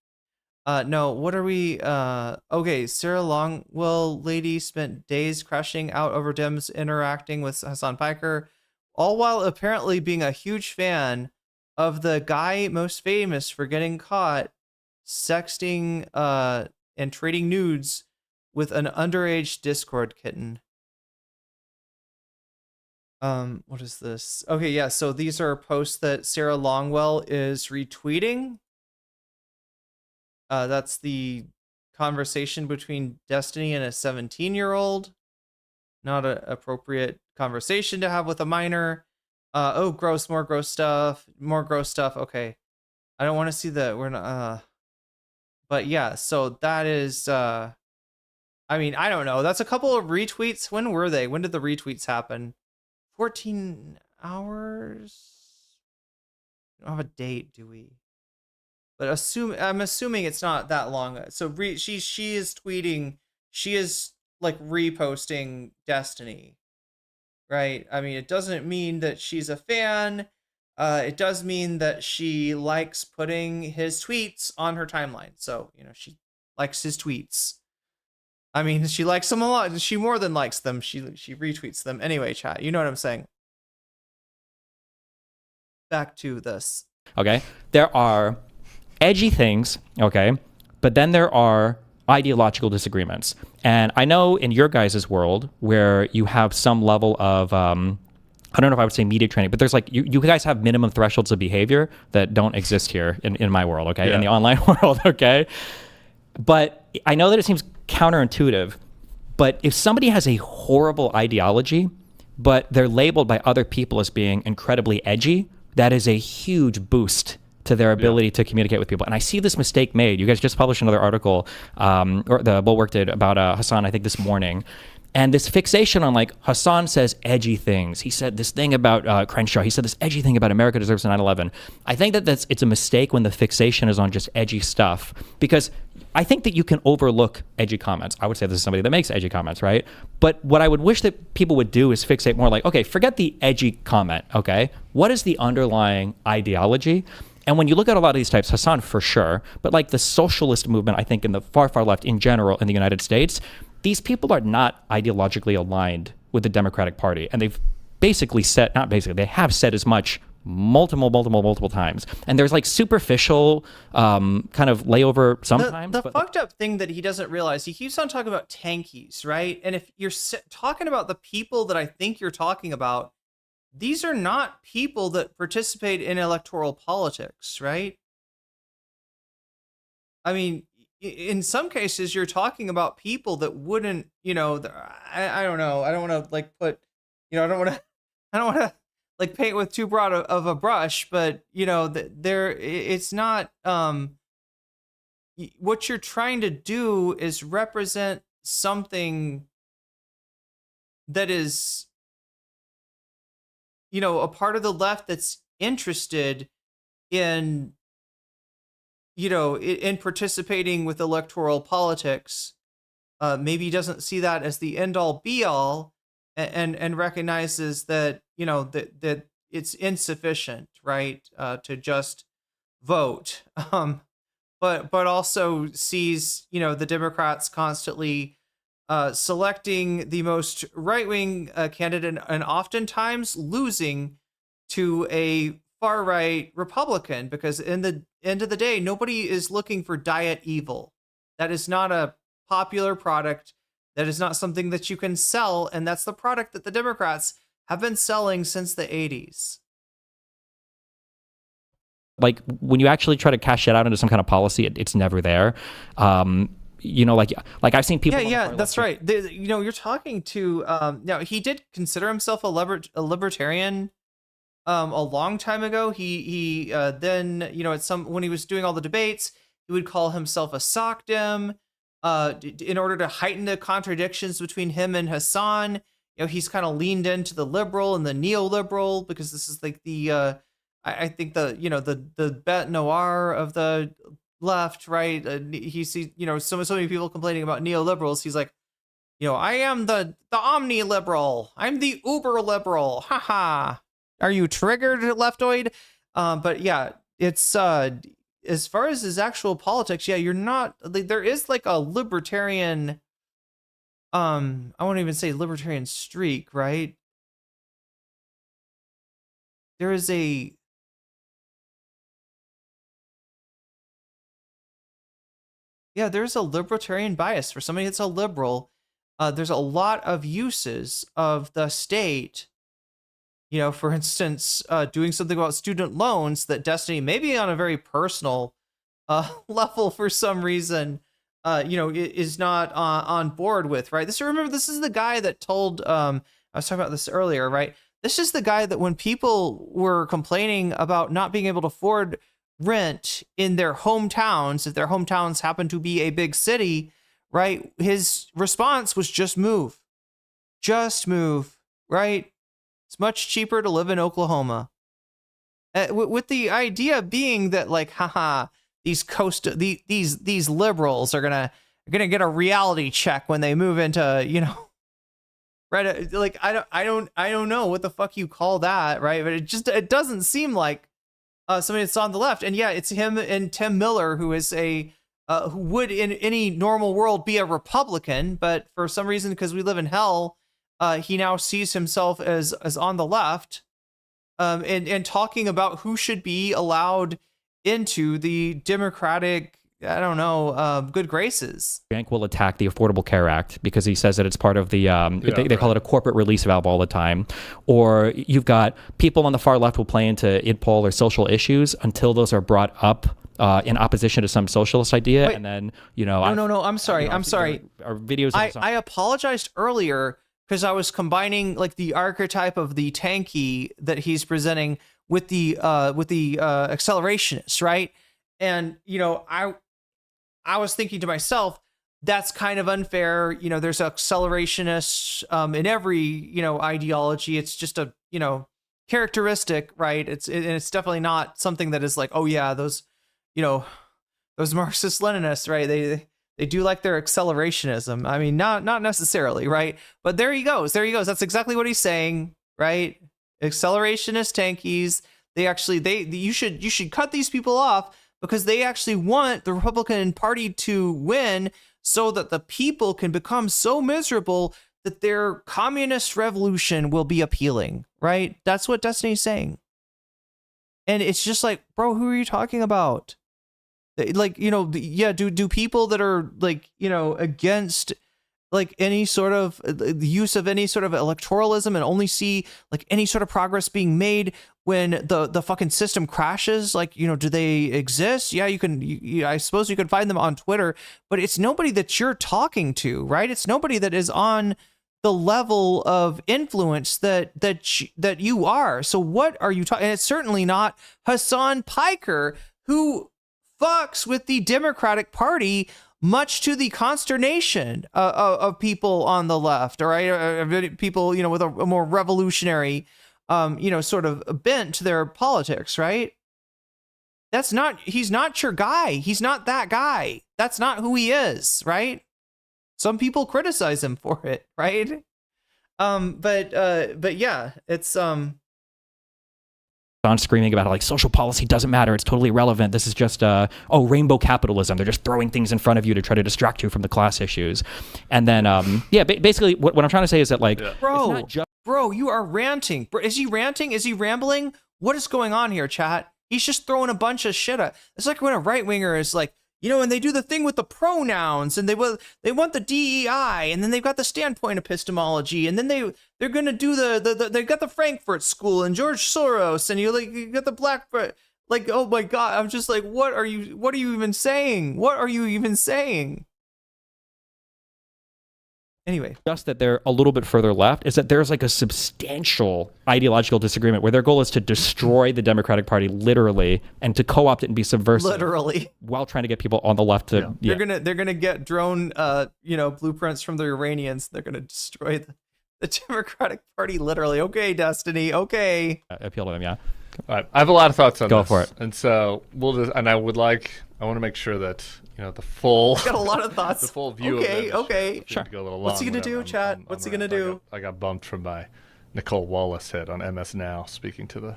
No, what are we? Okay, Sarah Longwell lady spent days crashing out over Dems interacting with Hasan Piker, all while apparently being a huge fan of the guy most famous for getting caught sexting and trading nudes with an underage Discord kitten. What is this? Okay, yeah, so these are posts that Sarah Longwell is retweeting. That's the conversation between Destiny and a 17-year-old. Not an appropriate conversation to have with a minor. Oh, gross, more gross stuff. Okay. I don't want to see that. We're not, but yeah, so that is, I mean, I don't know. That's a couple of retweets. When were they? When did the retweets happen? 14 hours? We don't have a date, do we? But I'm assuming it's not that long. So she is tweeting, she is like reposting Destiny, right? I mean, it doesn't mean that she's a fan. It does mean that she likes putting his tweets on her timeline. So, you know, she likes his tweets. I mean, she likes them a lot. She more than likes them. She retweets them. Anyway, chat, you know what I'm saying. Back to this. Okay, there are edgy things, okay, but then there are ideological disagreements. And I know in your guys' world where you have some level of, I don't know if I would say media training, but there's like, you guys have minimum thresholds of behavior that don't exist here in my world, okay, in the online world, okay? But I know that it seems counterintuitive, but if somebody has a horrible ideology, but they're labeled by other people as being incredibly edgy, that is a huge boost to their ability to communicate with people. And I see this mistake made. You guys just published another article, or the Bulwark did, about Hasan, I think this morning. And this fixation on like, Hasan says edgy things. He said this thing about Crenshaw. He said this edgy thing about America deserves a 9/11. I think that it's a mistake when the fixation is on just edgy stuff, because I think that you can overlook edgy comments. I would say this is somebody that makes edgy comments, right? But what I would wish that people would do is fixate more like, okay, forget the edgy comment, okay? What is the underlying ideology? And when you look at a lot of these types, Hasan for sure, but like the socialist movement, I think in the far, far left in general in the United States, these people are not ideologically aligned with the Democratic Party. And they've basically said, not basically, they have said as much multiple times. And there's like superficial kind of layover sometimes. The fucked up thing that he doesn't realize, he keeps on talking about tankies, right? And if you're talking about the people that I think you're talking about, these are not people that participate in electoral politics, right? I mean, in some cases, you're talking about people that wouldn't, you know, I don't know. I don't want to like put, you know, I don't want to like paint with too broad of a brush, but you know, it's not, what you're trying to do is represent something that is, you know, a part of the left that's interested in, you know, in participating with electoral politics. Maybe doesn't see that as the end all be all, and recognizes that, you know, that it's insufficient, right, to just vote. But also sees, you know, the Democrats constantly selecting the most right-wing candidate and oftentimes losing to a far-right Republican, because in the end of the day, nobody is looking for diet evil. That is not a popular product. That is not something that you can sell, and that's the product that the Democrats have been selling since the 80s. Like when you actually try to cash it out into some kind of policy, it's never there. Like I've seen people. Yeah, that's right. You're talking to. Now he did consider himself a libertarian. A long time ago, he then when he was doing all the debates, he would call himself a sock dem. In order to heighten the contradictions between him and Hasan, he's kind of leaned into the liberal and the neoliberal, because this is like the I think the bête noire of the left, right? He sees so many people complaining about neoliberals. He's like, I am the omni liberal. I'm the uber liberal. Haha. Are you triggered, leftoid? But yeah, it's as far as his actual politics, yeah, you're not. There is like a libertarian. I won't even say libertarian streak, right? There is a. Yeah, there's a libertarian bias for somebody that's a liberal. There's a lot of uses of the state. For instance, doing something about student loans that Destiny, maybe on a very personal level for some reason, is not on board with, right? Remember, this is the guy that told, I was talking about this earlier, right? This is the guy that when people were complaining about not being able to afford rent in their hometowns, if their hometowns happen to be a big city, right? His response was just move, right? It's much cheaper to live in Oklahoma. With the idea being that, like, haha, these liberals are gonna get a reality check when they move into, right? Like, I don't know what the fuck you call that, right? But it doesn't seem like somebody that's on the left. And yeah, it's him and Tim Miller, who is who would in any normal world be a Republican, but for some reason, because we live in hell, he now sees himself as on the left, and talking about who should be allowed into the Democratic, good graces. Bank will attack the Affordable Care Act because he says that it's part of the, they call it a corporate release valve all the time. Or you've got people on the far left will play into IDPOL or social issues until those are brought up in opposition to some socialist idea. Wait, and then, No, I'm sorry. Our videos. I apologized earlier because I was combining like the archetype of the tanky that he's presenting with the accelerationist, right? And I was thinking to myself, that's kind of unfair. There's accelerationists in every ideology. It's just a characteristic, right? It's definitely not something that is like, oh yeah, those Marxist Leninists, right? They do like their accelerationism. I mean, not necessarily, right? But there he goes. That's exactly what he's saying, right? Accelerationist tankies. You should cut these people off because they actually want the Republican Party to win so that the people can become so miserable that their communist revolution will be appealing, right? That's what Destiny's saying. And it's just like, bro, who are you talking about? Like, yeah, do people that are like, against like any sort of the use of any sort of electoralism and only see like any sort of progress being made when the fucking system crashes, like, do they exist? Yeah, I suppose you can find them on Twitter, but it's nobody that you're talking to, right? It's nobody that is on the level of influence that you are. So what are you talking? And it's certainly not Hasan Piker, who fucks with the Democratic Party, much to the consternation of people on the left, all right? People, with a more revolutionary, sort of bent to their politics, right? He's not your guy. He's not that guy. That's not who he is, right? Some people criticize him for it, right? But yeah, it's, on screaming about how like social policy doesn't matter, it's totally irrelevant, this is just rainbow capitalism, they're just throwing things in front of you to try to distract you from the class issues. And then basically what I'm trying to say is that like bro, you are ranting. Is he ranting? Is he rambling? What is going on here, chat? He's just throwing a bunch of shit at. It's like when a right winger is like, and they do the thing with the pronouns, and they want the DEI, and then they've got the standpoint epistemology, and then they're gonna do they got the Frankfurt School and George Soros, and you got the Blackford. Like, oh my God, I'm just like, what are you even saying? What are you even saying? Anyway, just that they're a little bit further left is that there's like a substantial ideological disagreement where their goal is to destroy the Democratic Party literally and to co-opt it and be subversive literally while trying to get people on the left to they're gonna get drone blueprints from the Iranians. They're gonna destroy the Democratic Party literally. Okay, Destiny. Okay. Appeal to them, yeah. All right. I have a lot of thoughts on Go this. for it. And so I want to make sure that the full got a lot of thoughts. The full view okay, of it. Okay. Sure. Go a little What's he long, gonna do, chat? What's he gonna do? I got bumped from my Nicole Wallace hit on MS Now, speaking to the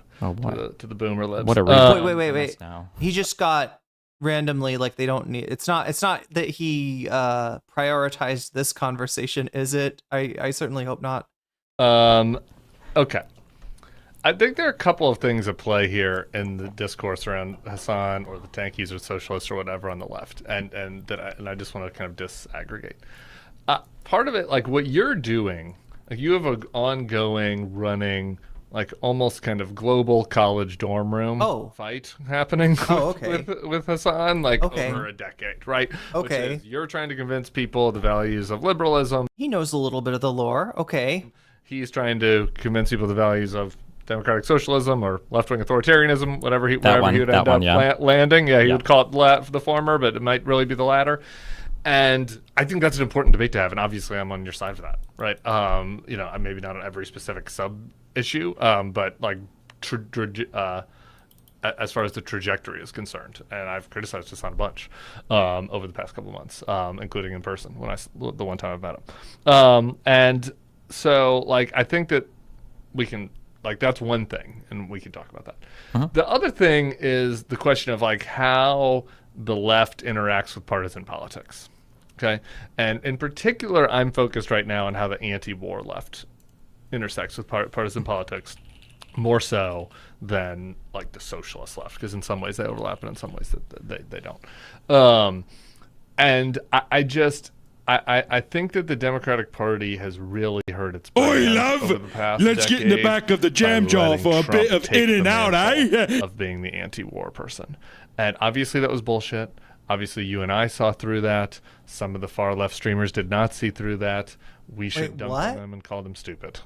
to the boomer libs. What a wait. He just got randomly, like, they don't need. It's not that he prioritized this conversation, is it? I certainly hope not. Okay. I think there are a couple of things at play here in the discourse around Hasan or the tankies or socialists or whatever on the left, and I just want to kind of disaggregate. Part of it, like what you're doing, like you have an ongoing, running, like almost kind of global college dorm room fight happening with Hasan, like over a decade, right? Okay. Which is you're trying to convince people the values of liberalism. He knows a little bit of the lore. Okay. He's trying to convince people the values of democratic socialism or left-wing authoritarianism, whatever he would end up landing. Yeah, he would call it the former, but it might really be the latter. And I think that's an important debate to have, and obviously I'm on your side for that, right? I'm maybe not on every specific sub-issue, but like as far as the trajectory is concerned, and I've criticized this on a bunch over the past couple of months, including in person the one time I've met him. And so, like, I think that we can. Like, that's one thing, and we can talk about that. The other thing is the question of, like, how the left interacts with partisan politics, okay? And in particular, I'm focused right now on how the anti-war left intersects with partisan politics more so than, like, the socialist left, because in some ways they overlap, and in some ways they don't. And I think that the Democratic Party has really hurt its brand over the past Let's get in the back of the jam jar for a bit of in and out, eh? Of being the anti-war person. And obviously that was bullshit. Obviously you and I saw through that. Some of the far left streamers did not see through that. We should dump on them and call them stupid.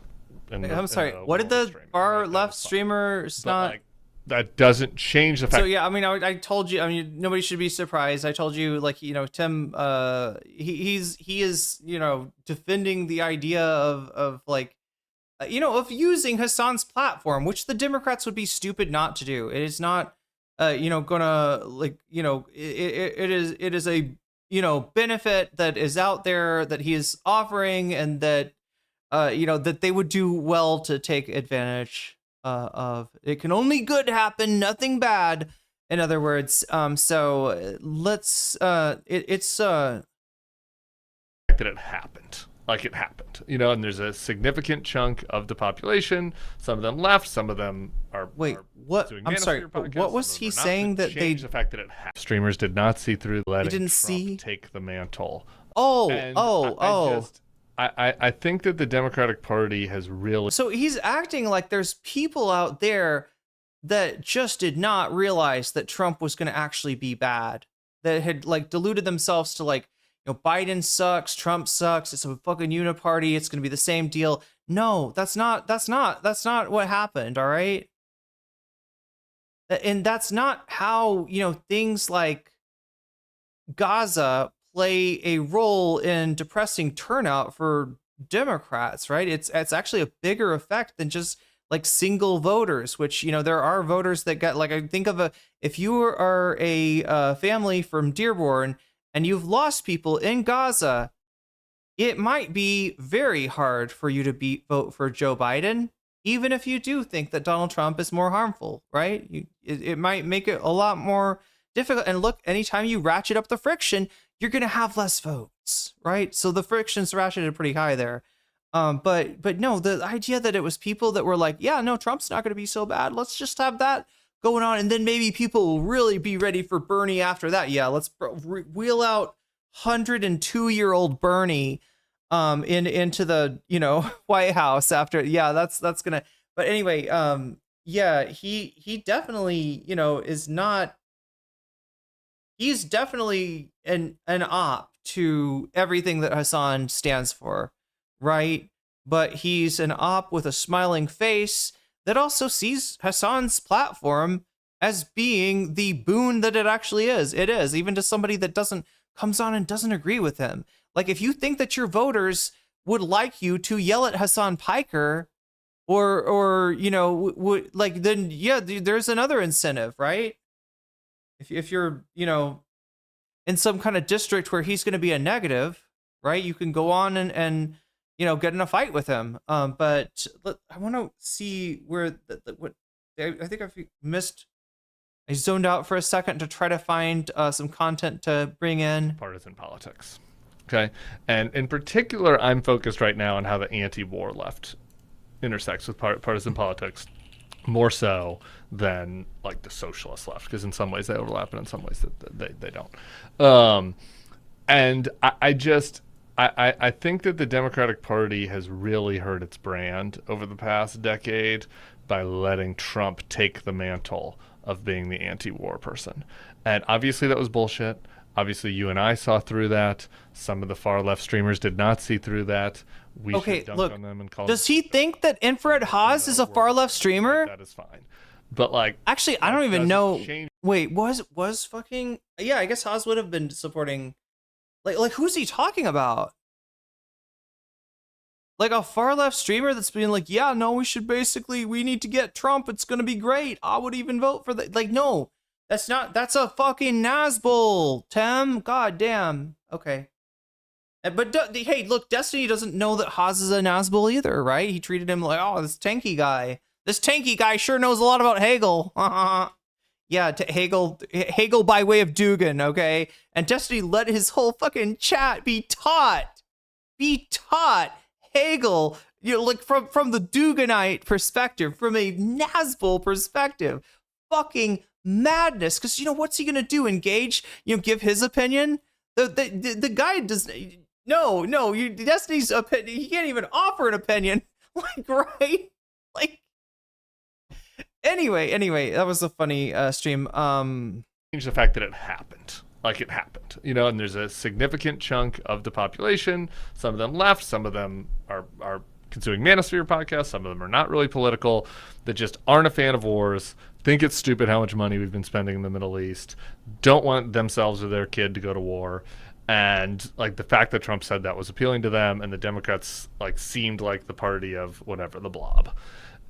I'm sorry. What did the far left streamers not... Like, that doesn't change the fact. So yeah, I mean, I told you. I mean, nobody should be surprised. I told you, like, Tim. He is defending the idea of like, of using Hasan's platform, which the Democrats would be stupid not to do. It is not, gonna like, it is a benefit that is out there that he is offering, and that that they would do well to take advantage of. It can only good happen, nothing bad, in other words. So let's it's that it happened, like it happened, and there's a significant chunk of the population, some of them left, some of them are what I'm sorry, what was he saying that they the fact that it happened. Streamers did not see through letting Trump take the mantle. I think that the Democratic Party has really... So he's acting like there's people out there that just did not realize that Trump was going to actually be bad, that had like deluded themselves to like, Biden sucks, Trump sucks, it's a fucking uniparty, it's going to be the same deal. No, that's not what happened, all right? And that's not how, things like Gaza play a role in depressing turnout for Democrats, right? It's actually a bigger effect than just like single voters, which, there are voters that get, like, I think of if you are a family from Dearborn and you've lost people in Gaza, it might be very hard for you to vote for Joe Biden. even if you do think that Donald Trump is more harmful, right? It might make it a lot more difficult. And look, anytime you ratchet up the friction, you're going to have less votes, right? So the friction's ratcheted pretty high there. But no, the idea that it was people that were like, yeah, no, Trump's not going to be so bad. Let's just have that going on. And then maybe people will really be ready for Bernie after that. Yeah, let's wheel out 102-year-old Bernie into the, White House after. Yeah, that's going to. But anyway, yeah, he definitely, is not. He's definitely an op to everything that Hasan stands for. Right, but he's an op with a smiling face that also sees Hasan's platform as being the boon that it actually is. It is, even to somebody that comes on and doesn't agree with him. Like, if you think that your voters would like you to yell at Hasan Piker, or then yeah, there's another incentive, right? If you're in some kind of district where he's going to be a negative, right? You can go on and get in a fight with him. But I want to see where what I think I've missed. I zoned out for a second to try to find some content to bring in. Partisan politics. Okay. And in particular, I'm focused right now on how the anti-war left intersects with partisan politics more so than like the socialist left, because in some ways they overlap and in some ways they don't. And I think that the Democratic Party has really hurt its brand over the past decade by letting Trump take the mantle of being the anti-war person. And obviously that was bullshit. Obviously you and I saw through that. Some of the far left streamers did not see through that. We should dunk on them and call does he think that Infrared Haas is a far left streamer? That is fine. But like, actually, I don't even know. Wait, was fucking, yeah, I guess Haas would have been supporting, like who's he talking about? Like a far left streamer that's being like, yeah, no, we need to get Trump. It's going to be great. I would even vote for that. Like, no, that's a fucking Nazgul, Tim. God damn. Okay. But hey, look, Destiny doesn't know that Haas is a Nazgul either, right? He treated him like, oh, this tanky guy sure knows a lot about Hegel. Yeah, Hegel by way of Dugan, okay? And Destiny let his whole fucking chat be taught Hegel, like from the Duganite perspective, from a Nazgul perspective. Fucking madness. Because what's he gonna do? Engage? Give his opinion? The guy does. No, Destiny's opinion. He can't even offer an opinion. Like, right? Like. Anyway, that was a funny stream. Change the fact that it happened. Like, it happened, and there's a significant chunk of the population. Some of them left. Some of them are consuming Manosphere podcasts. Some of them are not really political, that just aren't a fan of wars, think it's stupid how much money we've been spending in the Middle East, don't want themselves or their kid to go to war. And like the fact that Trump said that was appealing to them, and the Democrats like seemed like the party of whatever, the blob.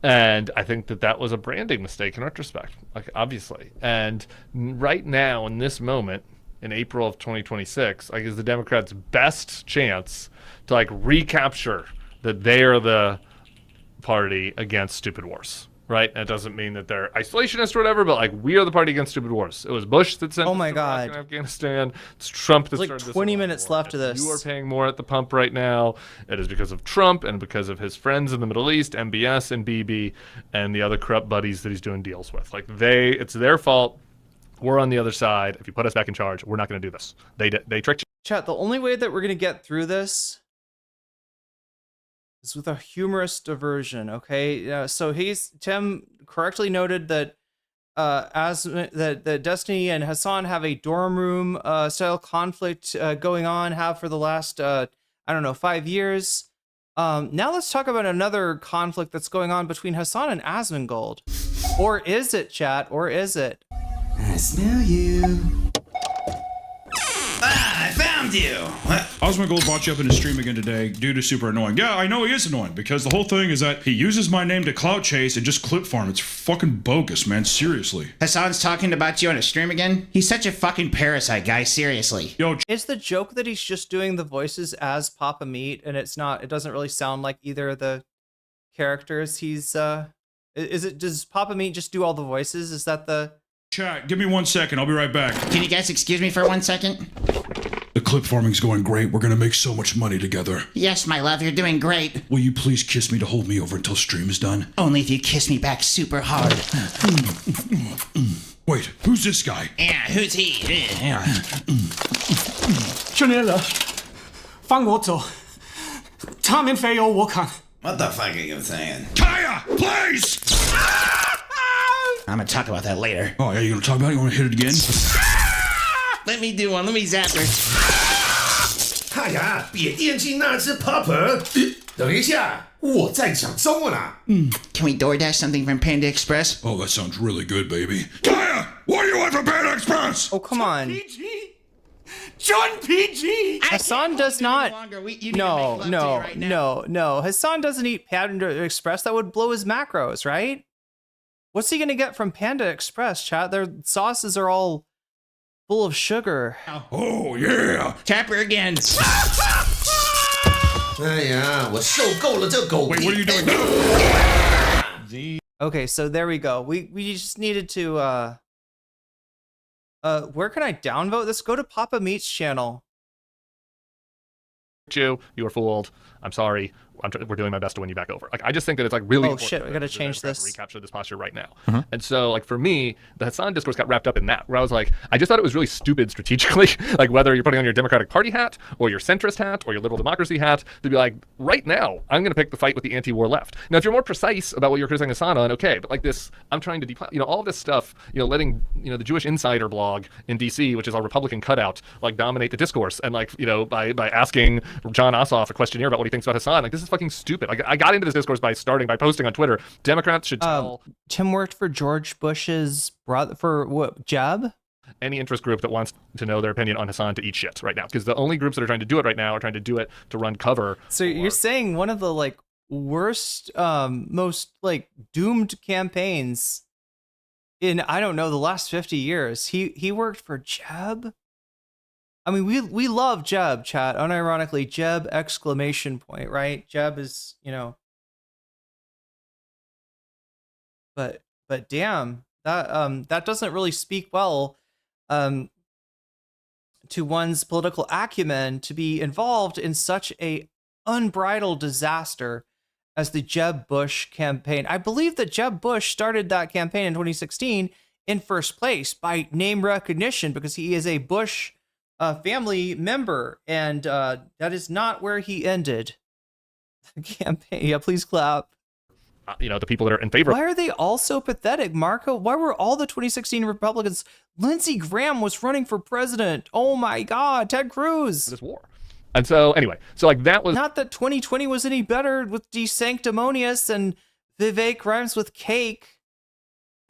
And I think that was a branding mistake in retrospect, like obviously. And right now in this moment, in April of 2026, like is the Democrats' best chance to like recapture that they are the party against stupid wars, right? And it doesn't mean that they're isolationist or whatever, but like we are the party against stupid wars. It was Bush that sent Iraq and Afghanistan. It's Trump that started this. 20 minutes left of this. You are paying more at the pump right now. It is because of Trump and because of his friends in the Middle East, MBS and BB, and the other corrupt buddies that he's doing deals with. Like it's their fault. We're on the other side. If you put us back in charge, we're not going to do this. They tricked you. Chat, the only way that we're going to get through this is with a humorous diversion, okay? So Tim correctly noted that that Destiny and Hasan have a dorm room style conflict going on, have for the last 5 years. Now let's talk about another conflict that's going on between Hasan and Asmongold. Or is it, chat? Or is it? I smell you. I found you. Osmongold brought you up in his stream again today. Dude is super annoying. Yeah, I know he is annoying because the whole thing is that he uses my name to clout chase and just clip farm. It's fucking bogus, man. Seriously. Hasan's talking about you on a stream again? He's such a fucking parasite, guy. Seriously. Yo, is the joke that he's just doing the voices as Papa Meat and it doesn't really sound like either of the characters he's does Papa Meat just do all the voices? Is that the Chat, give me 1 second. I'll be right back. Can you guys excuse me for 1 second? The clip farming's going great. We're gonna make so much money together. Yes, my love, you're doing great. Will you please kiss me to hold me over until stream is done? Only if you kiss me back super hard. Wait, who's this guy? Yeah, who's he? 兄弟了，放我走，他们非要我看。 What the fuck are you saying? Kaya, please! I'm gonna talk about that later. Oh, yeah, you gonna talk about it? You wanna hit it again? Let me do one. Let me zap her. 哎呀，别惦记那只 Popper。等一下，我在讲中文啊。Can we DoorDash something from Panda Express? Oh, that sounds really good, baby. Kaya, what do you want from Panda Express? Oh, come on. John PG. Hassan does not. No. Hassan doesn't eat Panda Express. That would blow his macros, right? What's he gonna get from Panda Express, chat? Their sauces are all full of sugar. Oh yeah. Tap her again. 哎呀，我受够了这狗。 Wait, what are you doing now? Okay, so there we go. We just needed to where can I downvote this? Go to Papa Meat's channel. You were fooled. I'm sorry. We're doing my best to win you back over. Like, I just think that it's like really. Oh shit! I gotta change this. Recapture this posture right now. And so, like for me, the Hasan discourse got wrapped up in that, where I was like, I just thought it was really stupid strategically, like whether you're putting on your Democratic Party hat or your centrist hat or your liberal democracy hat, to be like, right now, I'm going to pick the fight with the anti-war left. Now, if you're more precise about what you're criticizing Hasan on, okay, but like this, I'm trying to, all this stuff, letting, the Jewish Insider blog in D.C., which is our Republican cutout, like dominate the discourse, and like, by asking John Ossoff a questionnaire about what he thinks about Hasan, like this is fucking stupid. Like I got into this discourse by posting on Twitter, Democrats should tell Tim worked for George Bush's brother for what, Jeb? Any interest group that wants to know their opinion on Hasan to eat shit right now, because the only groups that are trying to do it right now are trying to do it to run cover. So you're saying one of the like worst, most like doomed campaigns in, I don't know, the last 50 years. He worked for Jeb. I mean, we love Jeb, chat. Unironically, Jeb ! Right? Jeb is, But damn, that doesn't really speak well to one's political acumen to be involved in such a unbridled disaster as the Jeb Bush campaign. I believe that Jeb Bush started that campaign in 2016 in first place by name recognition because he is a Bush family member, and that is not where he ended the campaign. Yeah, please clap. The people that are in favor. Why are they all so pathetic, Marco? Why were all the 2016 Republicans? Lindsey Graham was running for president. Oh my God, Ted Cruz. This war. And so anyway, so like that was not that 2020 was any better with De Sanctimonious and Vivek rhymes with cake.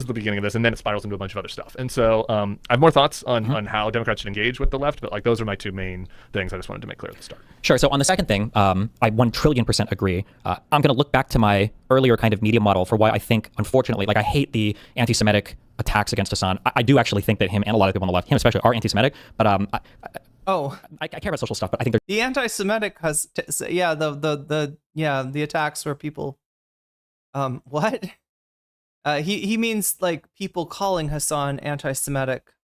The beginning of this, and then it spirals into a bunch of other stuff. And so I have more thoughts on how Democrats should engage with the left, but like those are my two main things I just wanted to make clear at the start. Sure. So on the second thing, I 1,000,000,000% agree. I'm going to look back to my earlier kind of media model for why I think, unfortunately, like I hate the anti-Semitic attacks against Hasan. I do actually think that him and a lot of people on the left, him especially, are anti-Semitic, but I care about social stuff, but I think they're the anti-Semitic has the attacks where people what? He means like people calling Hasan anti-Semitic.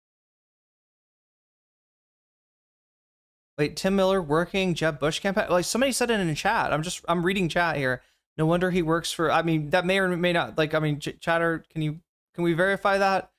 Wait, Tim Miller working Jeb Bush campaign? Like somebody said it in chat. I'm reading chat here. No wonder he works for. I mean, that may or may not. Like, I mean, chatter. Can we verify that?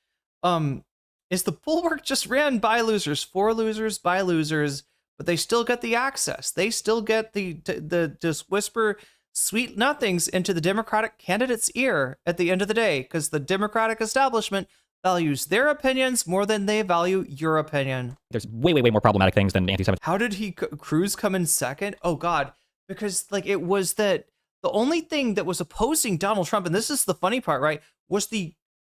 Is the bulwark just ran by losers, for losers, by losers, but they still get the access. They still get the just whisper sweet nothings into the Democratic candidate's ear at the end of the day, because the Democratic establishment values their opinions more than they value your opinion. There's way more problematic things than anti-Semitic. How did Cruz come in second? Oh God, because like it was that the only thing that was opposing Donald Trump, and this is the funny part, right, was the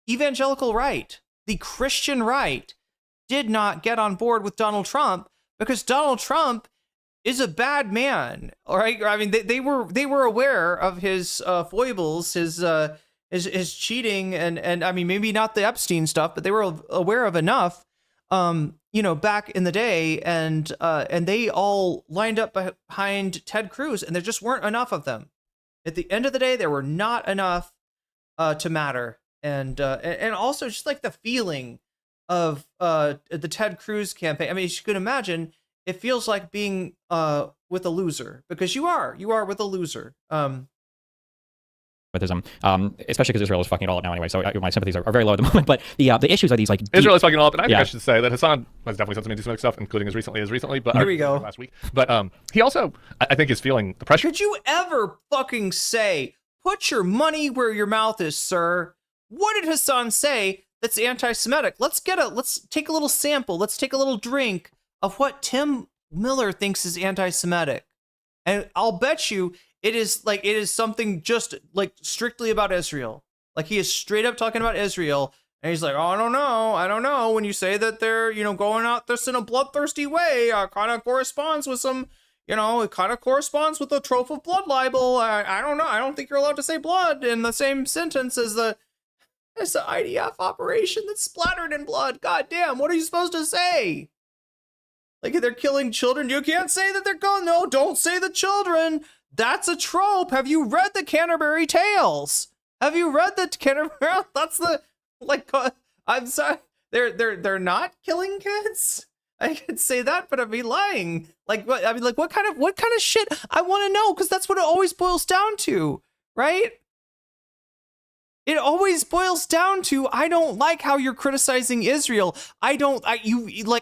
evangelical right, the Christian right, did not get on board with Donald Trump because Donald Trump is a bad man. All right, I mean they were aware of his foibles, his cheating, and I mean maybe not the Epstein stuff, but they were aware of enough, back in the day, and they all lined up behind Ted Cruz, and there just weren't enough of them. At the end of the day, there were not enough to matter. And also just like the feeling of the Ted Cruz campaign. I mean, as you can imagine, it feels like being with a loser, because you are with a loser. Especially because Israel is fucking it all up now anyway. So my sympathies are very low at the moment. But the issues are these like Israel is fucking it all up, and I think I should say that Hasan has definitely said some anti-Semitic stuff, including as recently. But here we go last week. But he also, I think, is feeling the pressure. Could you ever fucking say, "Put your money where your mouth is, sir"? What did Hasan say that's anti-Semitic? Let's take a little sample. Let's take a little drink of what Tim Miller thinks is anti-Semitic, and I'll bet you it is something just like strictly about Israel. Like, he is straight up talking about Israel, and he's like, "Oh, I don't know. When you say that they're, going out this in a bloodthirsty way, kind of corresponds with some, it kind of corresponds with the trope of blood libel. I don't know. I don't think you're allowed to say blood in the same sentence as the IDF operation that's splattered in blood. God damn, what are you supposed to say? Like, they're killing children. You can't say that they're going. No, don't say the children. That's a trope. Have you read the Canterbury Tales? Have you read the Canterbury? That's the, I'm sorry. They're not killing kids. I could say that, but I'd be lying. What kind of shit? I want to know, because that's what it always boils down to, right? It always boils down to, I don't like how you're criticizing Israel. I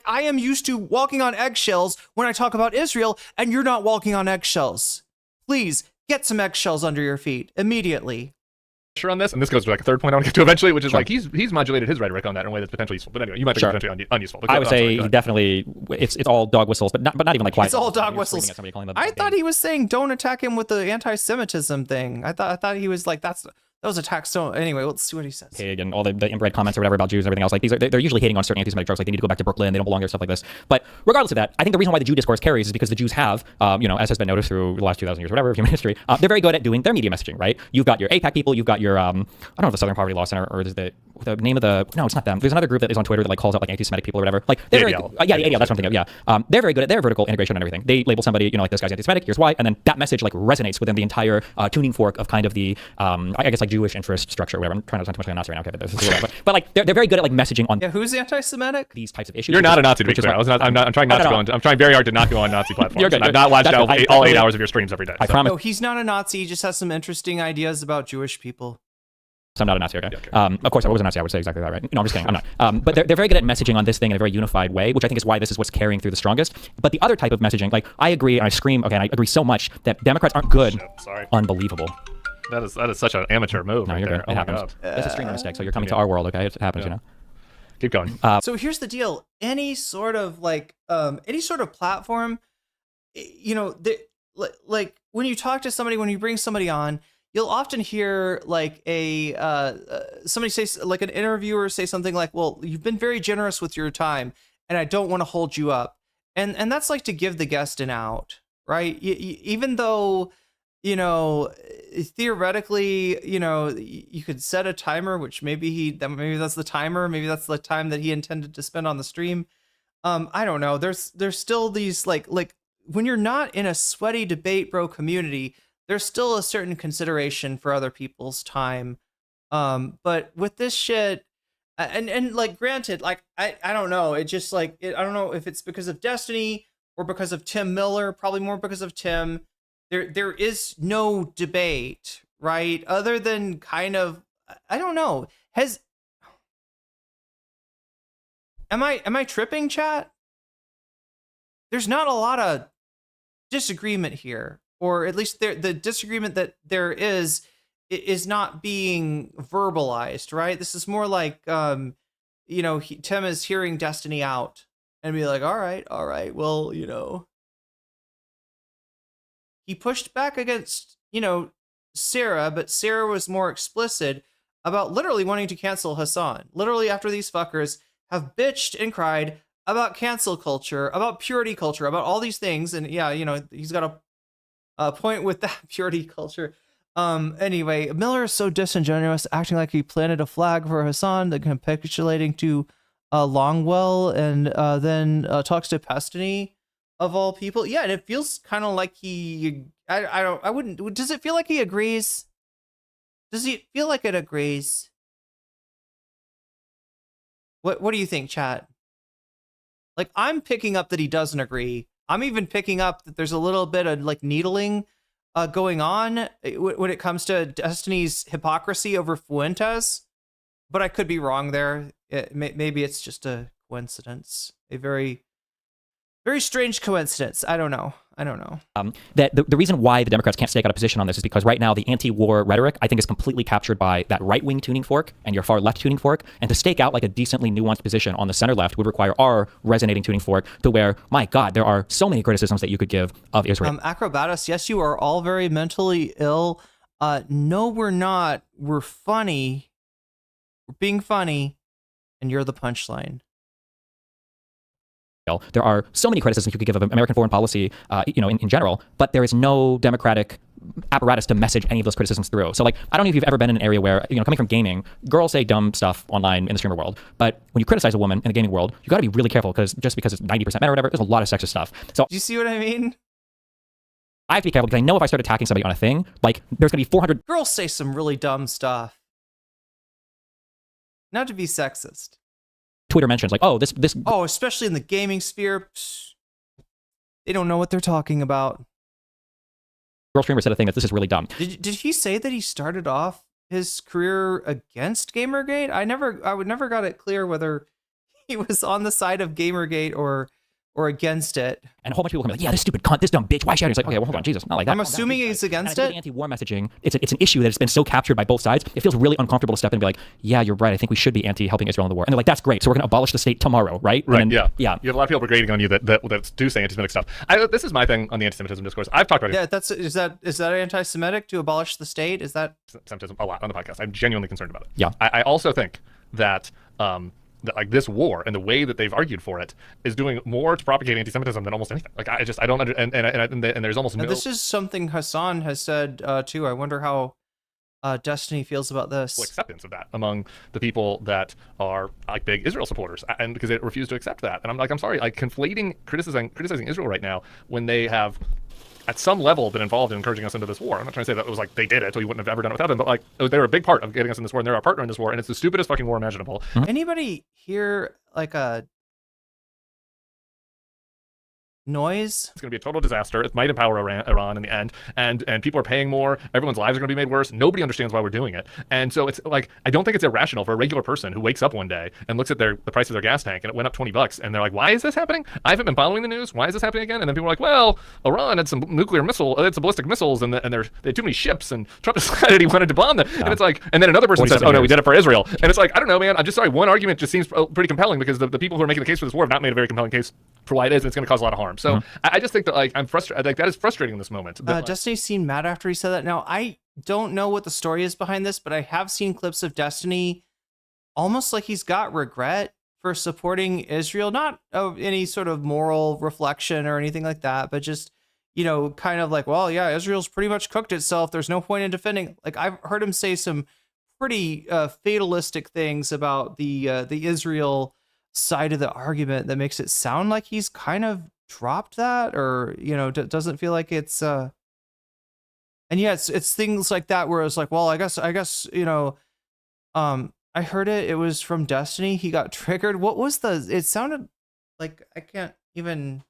am used to walking on eggshells when I talk about Israel, and you're not walking on eggshells. Please get some eggshells under your feet immediately. Sure on this, and this goes to like a third point I want to get to eventually, which is like he's modulated his rhetoric on that in a way that's potentially useful. But anyway, you might think it's potentially unuseful. I would say definitely it's all dog whistles, but not even like quiet. It's all dog whistles. I thought he was saying don't attack him with the anti-Semitism thing. I thought he was like those attacks don't. Anyway, let's see what he says. Pig and all the inbred comments or whatever about Jews and everything else. Like they're usually hating on certain anti-Semitic tropes. Like they need to go back to Brooklyn. They don't belong there, stuff like this. But regardless of that, I think the reason why the Jew discourse carries is because the Jews have, as has been noticed through the last 2,000 years or whatever of human history, they're very good at doing their media messaging, right? You've got your AIPAC people. You've got your I don't know if the Southern Poverty Law Center or is the name of the it's not them. There's another group that is on Twitter that like calls out like anti-Semitic people or whatever. Like they're the ADL. That's something. Yeah, they're very good at their vertical integration and everything. They label somebody, like this guy's anti-Semitic. Here's why, and then that message like resonates within the entire tuning fork of kind of the I guess like Jewish interest structure or whatever. I'm trying not to sound too much like a Nazi right now, okay, but this is whatever. But like they're very good at like messaging on. Yeah, who's anti-Semitic? These types of issues. You're not a Nazi, to be clear. I'm trying not to go on. I'm trying very hard to not go on Nazi platforms. You're good. I've not watched all 8 hours of your streams every day. I promise. No, he's not a Nazi. He just has some interesting ideas about Jewish people. So I'm not a Nazi, okay? Of course, I was a Nazi. I would say exactly that, right? No, I'm just kidding. I'm not. But they're very good at messaging on this thing in a very unified way, which I think is why this is what's carrying through the strongest. But the other type of messaging, like I agree and I scream, okay, and I agree so much that Democrats aren't good. Sorry. Unbelievable. That is such an amateur move. No, right you're there. good. It happens. It's a streamer mistake, so you're coming to our world, okay? It happens, Keep going. So here's the deal. Any sort of platform, like when you talk to somebody, when you bring somebody on, you'll often hear like somebody say, like an interviewer say something like, "Well, you've been very generous with your time, and I don't want to hold you up," and that's like to give the guest an out, right? Even though, theoretically, you could set a timer, which maybe that's the timer, maybe that's the time that he intended to spend on the stream. I don't know. There's still these like when you're not in a sweaty debate bro community, there's still a certain consideration for other people's time. But with this shit, and like granted, like I don't know, it just like I don't know if it's because of Destiny or because of Tim Miller, probably more because of Tim. There is no debate, right? Other than kind of, I don't know. Am I tripping, chat? There's not a lot of disagreement here, or at least the disagreement that there is not being verbalized, right? This is more like, Tim is hearing Destiny out and be like, all right, well, he pushed back against, Sarah, but Sarah was more explicit about literally wanting to cancel Hasan. Literally after these fuckers have bitched and cried about cancel culture, about purity culture, about all these things. And yeah, he's got a point with that purity culture. Anyway, Miller is so disingenuous, acting like he planted a flag for Hasan, then capitulating to Longwell, and then talks to Pestany of all people. Yeah, and it feels kind of like he I wouldn't. Does it feel like he agrees? Does he feel like it agrees? What do you think, chat? Like, I'm picking up that he doesn't agree. I'm even picking up that there's a little bit of like needling going on when it comes to Destiny's hypocrisy over Fuentes. But I could be wrong there. Maybe it's just a coincidence. A very, very strange coincidence. I don't know. That the reason why the Democrats can't stake out a position on this is because right now the anti-war rhetoric, I think, is completely captured by that right-wing tuning fork and your far-left tuning fork. And to stake out like a decently nuanced position on the center-left would require our resonating tuning fork to where, my God, there are so many criticisms that you could give of Israel. Acrobatus, yes, you are all very mentally ill. No, we're not. We're funny. We're being funny. And you're the punchline. There are so many criticisms you could give of American foreign policy, in general, but there is no democratic apparatus to message any of those criticisms through. So, like, I don't know if you've ever been in an area where, coming from gaming, girls say dumb stuff online in the streamer world, but when you criticize a woman in the gaming world, you got to be really careful because just because it's 90% men or whatever, there's a lot of sexist stuff. So, do you see what I mean? I have to be careful because I know if I start attacking somebody on a thing, like, there's going to be 400 girls say some really dumb stuff. Not to be sexist. Twitter mentions, like, oh, this. Oh, especially in the gaming sphere. They don't know what they're talking about. Girl streamer said a thing that this is really dumb. Did he say that he started off his career against Gamergate? I never got it clear whether he was on the side of Gamergate or against it. And a whole bunch of people come like, yeah, this stupid cunt, this dumb bitch, why shout? It's like, okay, well, hold on, Jesus, not like that. I'm assuming he's against it. Anti-war messaging, it's an issue that's been so captured by both sides. It feels really uncomfortable to step in and be like, yeah, you're right. I think we should be anti-helping Israel in the war. And they're like, that's great. So we're going to abolish the state tomorrow, right? Right. And then, yeah. You have a lot of people grading on you that do say anti-Semitic stuff. This is my thing on the anti-Semitism discourse. I've talked about it. Yeah, is that anti-Semitic to abolish the state? Is that Semitism a lot on the podcast? I'm genuinely concerned about it. Yeah. I also think that that like this war and the way that they've argued for it is doing more to propagate anti-Semitism than almost anything. Like I don't understand, and there's almost no. This is something Hasan has said too. I wonder how Destiny feels about this. Acceptance of that among the people that are like big Israel supporters, and because they refuse to accept that. And I'm sorry, like conflating criticizing Israel right now when they have at some level been involved in encouraging us into this war. I'm not trying to say that it was like they did it, so we wouldn't have ever done it without them, but like they were a big part of getting us in this war, and they're our partner in this war, and it's the stupidest fucking war imaginable. Anybody hear like a noise? It's going to be a total disaster. It might empower Iran in the end, and people are paying more. Everyone's lives are going to be made worse. Nobody understands why we're doing it, and so it's like I don't think it's irrational for a regular person who wakes up one day and looks at the price of their gas tank and it went up $20, and they're like, "Why is this happening? I haven't been following the news. Why is this happening again?" And then people are like, "Well, Iran had some it's ballistic missiles, and they had too many ships, and Trump decided he wanted to bomb them." Yeah. And it's like, and then another person says, "Oh no, we did it for Israel," and it's like, I don't know, man. I'm just sorry. One argument just seems pretty compelling because the people who are making the case for this war have not made a very compelling case for why it is, and it's going to cause a lot of harm. So I just think that like I'm frustrated. Like that is frustrating in this moment. Destiny seemed mad after he said that. Now I don't know what the story is behind this, but I have seen clips of Destiny almost like he's got regret for supporting Israel, not of any sort of moral reflection or anything like that, but just kind of like, well, yeah, Israel's pretty much cooked itself. There's no point in defending. Like I've heard him say some pretty fatalistic things about the Israel side of the argument that makes it sound like he's kind of dropped that, or doesn't feel like it's and yeah, it's things like that where it's like, well, I guess I heard it was from Destiny, he got triggered. What was it sounded like, I can't even,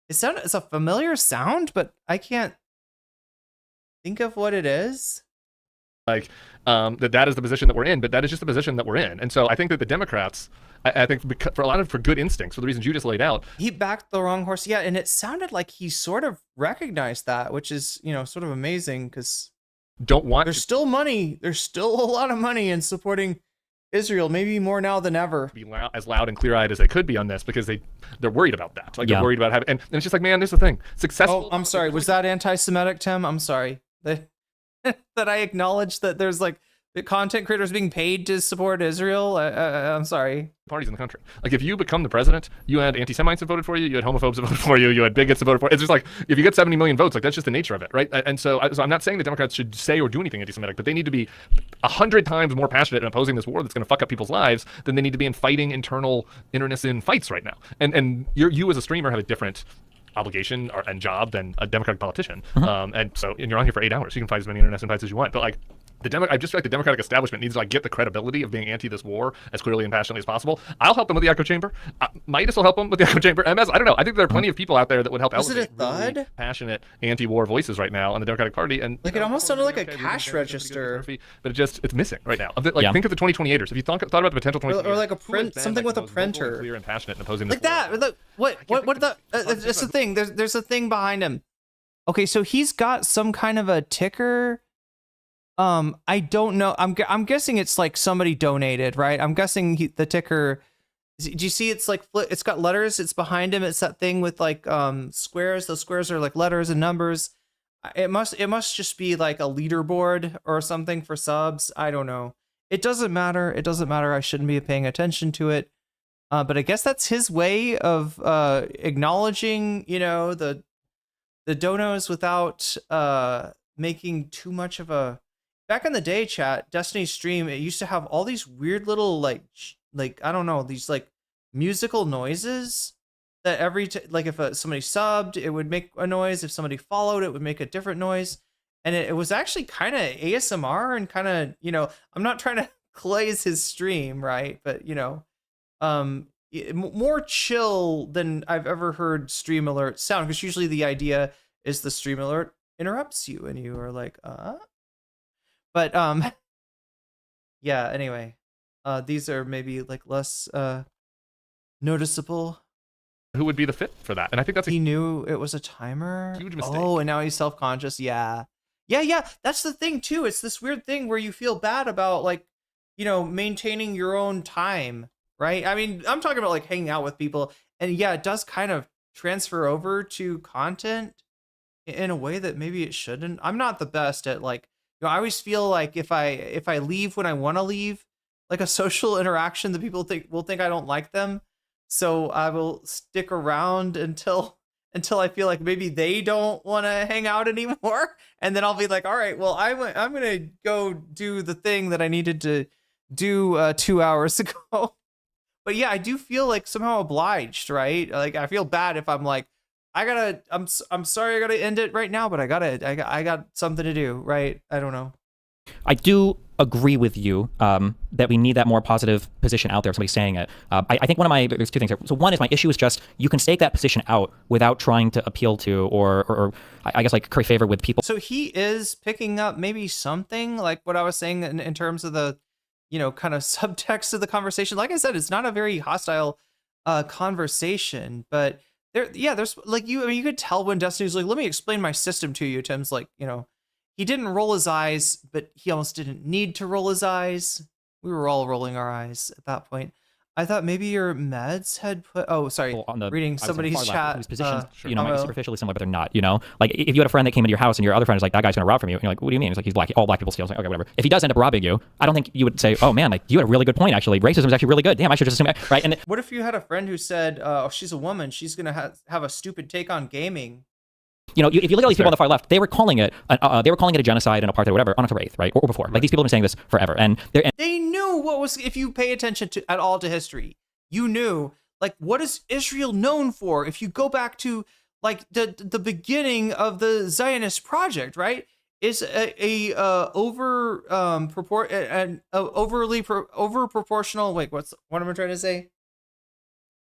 it's a familiar sound, but I can't think of what it is. Like that is the position that we're in, but that is just the position that we're in. And so I think that the Democrats, I think for good instincts, for the reasons you just laid out, he backed the wrong horse. Yeah, and it sounded like he sort of recognized that, which is sort of amazing because there's still money. There's still a lot of money in supporting Israel, maybe more now than ever. Be as loud and clear-eyed as they could be on this because they're worried about that. Like they're worried about having, and it's just like, man, this is the thing. Successful. Oh, I'm sorry. Was that anti-Semitic, Tim? I'm sorry. That I acknowledge that there's like the content creators being paid to support Israel. I'm sorry. Parties in the country. Like if you become the president, you had anti-Semites that voted for you, you had homophobes that voted for you, you had bigots that voted for you. It's just like if you get 70 million votes, like that's just the nature of it, right? And so I'm not saying the Democrats should say or do anything anti-Semitic, but they need to be 100 times more passionate in opposing this war that's going to fuck up people's lives than they need to be in fighting internal internecine fights right now. And you as a streamer have a different obligation and job than a Democratic politician. And you're on here for 8 hours. You can fight as many internet invites as you want. But like, I just feel like the Democratic establishment needs to like get the credibility of being anti this war as clearly and passionately as possible. I'll help them with the echo chamber. Midas will help them with the echo chamber. MS, I don't know. I think there are plenty of people out there that would help elevate really passionate anti-war voices right now in the Democratic Party. And like, it almost sounded like a cash register, but it's missing right now. Like, think of the 2028ers. Have you thought about the potential 2028ers? Or like a print, something with a printer, clear and passionate and opposing like that. Look, what the? It's the thing. There's a thing behind him. Okay, so he's got some kind of a ticker. I don't know. I'm guessing it's like somebody donated, right? I'm guessing the ticker. Do you see? It's like it's got letters. It's behind him. It's that thing with like squares. Those squares are like letters and numbers. It must just be like a leaderboard or something for subs. I don't know. It doesn't matter. It doesn't matter. I shouldn't be paying attention to it. But I guess that's his way of acknowledging, the donos without making too much of a. Back in the day, chat, Destiny's stream, it used to have all these weird little like I don't know, these like musical noises that like if somebody subbed, it would make a noise. If somebody followed, it would make a different noise. And it was actually kind of ASMR and kind of, I'm not trying to glaze his stream, right? But, more chill than I've ever heard stream alert sound, because usually the idea is the stream alert interrupts you and you are like, But yeah, anyway, these are maybe like less noticeable. Who would be the fit for that? And I think he knew it was a timer. Huge mistake. Oh, and now he's self-conscious. Yeah. That's the thing too. It's this weird thing where you feel bad about like, maintaining your own time, right? I mean, I'm talking about like hanging out with people, and yeah, it does kind of transfer over to content in a way that maybe it shouldn't. I'm not the best at like. I always feel like if I leave when I want to leave, like a social interaction, the people will think I don't like them, so I will stick around until I feel like maybe they don't want to hang out anymore, and then I'll be like, all right, well, I'm gonna go do the thing that I needed to do 2 hours ago. But yeah, I do feel like somehow obliged, right? Like I feel bad if I'm like, I'm sorry, I gotta end it right now, but I got something to do, right? I don't know. I do agree with you that we need that more positive position out there, somebody saying it. I think there's two things here. So one is my issue is just, you can stake that position out without trying to appeal to or I guess like curry favor with people. So he is picking up maybe something like what I was saying in terms of the, kind of subtext of the conversation. Like I said, it's not a very hostile conversation, but there's like you could tell when Destiny's like, let me explain my system to you. Tim's like, he didn't roll his eyes, but he almost didn't need to roll his eyes. We were all rolling our eyes at that point. I thought maybe your meds had put. Oh, sorry. Well, reading somebody's chat. Whose positions, might be superficially similar, but they're not. Like if you had a friend that came into your house and your other friend is like, that guy's gonna rob from you, and you're like, what do you mean? It's like, he's black. All black people steal. Like, okay, whatever. If he does end up robbing you, I don't think you would say, oh man, like you had a really good point. Actually, racism is actually really good. Damn, I should just assume, right? And what if you had a friend who said, oh, she's a woman, she's gonna have a stupid take on gaming? If you look at all these people on the far left, they were calling it a genocide and apartheid or whatever on October 8th, right? Or before. Like these people have been saying this forever, and they knew what was. If you pay attention at all to history, you knew like what is Israel known for. If you go back to like the beginning of the Zionist project, right, is over proportional. Wait, what am I trying to say?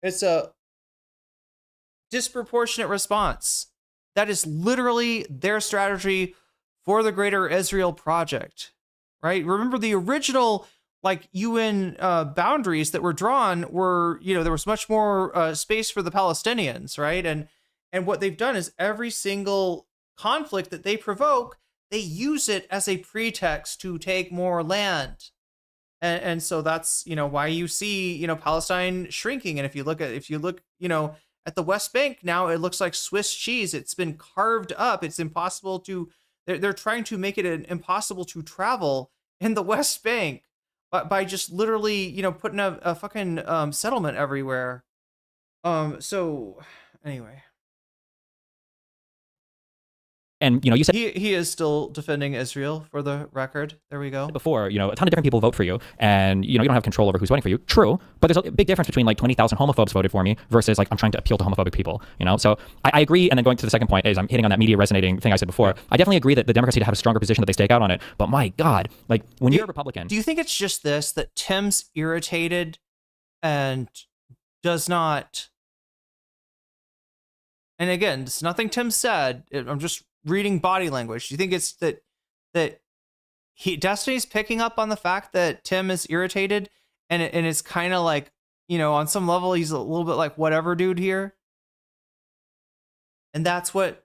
It's a disproportionate response. That is literally their strategy for the Greater Israel Project, right? Remember the original like UN boundaries that were drawn were, there was much more space for the Palestinians, right? And what they've done is every single conflict that they provoke, they use it as a pretext to take more land. And so that's, why you see, Palestine shrinking. And if you look, at the West Bank now, it looks like Swiss cheese. It's been carved up. It's impossible to. They're trying to make it impossible to travel in the West Bank, by just literally, putting a fucking settlement everywhere. So anyway. And, you know, you said he is still defending Israel, for the record. There we go. Before, you know, a ton of different people vote for you, and, you know, you don't have control over who's voting for you. True, but there's a big difference between like 20,000 homophobes voted for me versus like I'm trying to appeal to homophobic people, you know? So I agree. And then going to the second point is I'm hitting on that media resonating thing I said before. I definitely agree that the Democrats need to have a stronger position that they stake out on it. But my God, like when you're a Republican. Do you think it's just this, that Tim's irritated and does not... And again, it's nothing Tim said. I'm just reading body language. Do you think it's that Destiny's picking up on the fact that Tim is irritated, and it's kind of like, you know, on some level he's a little bit like whatever dude here, and that's what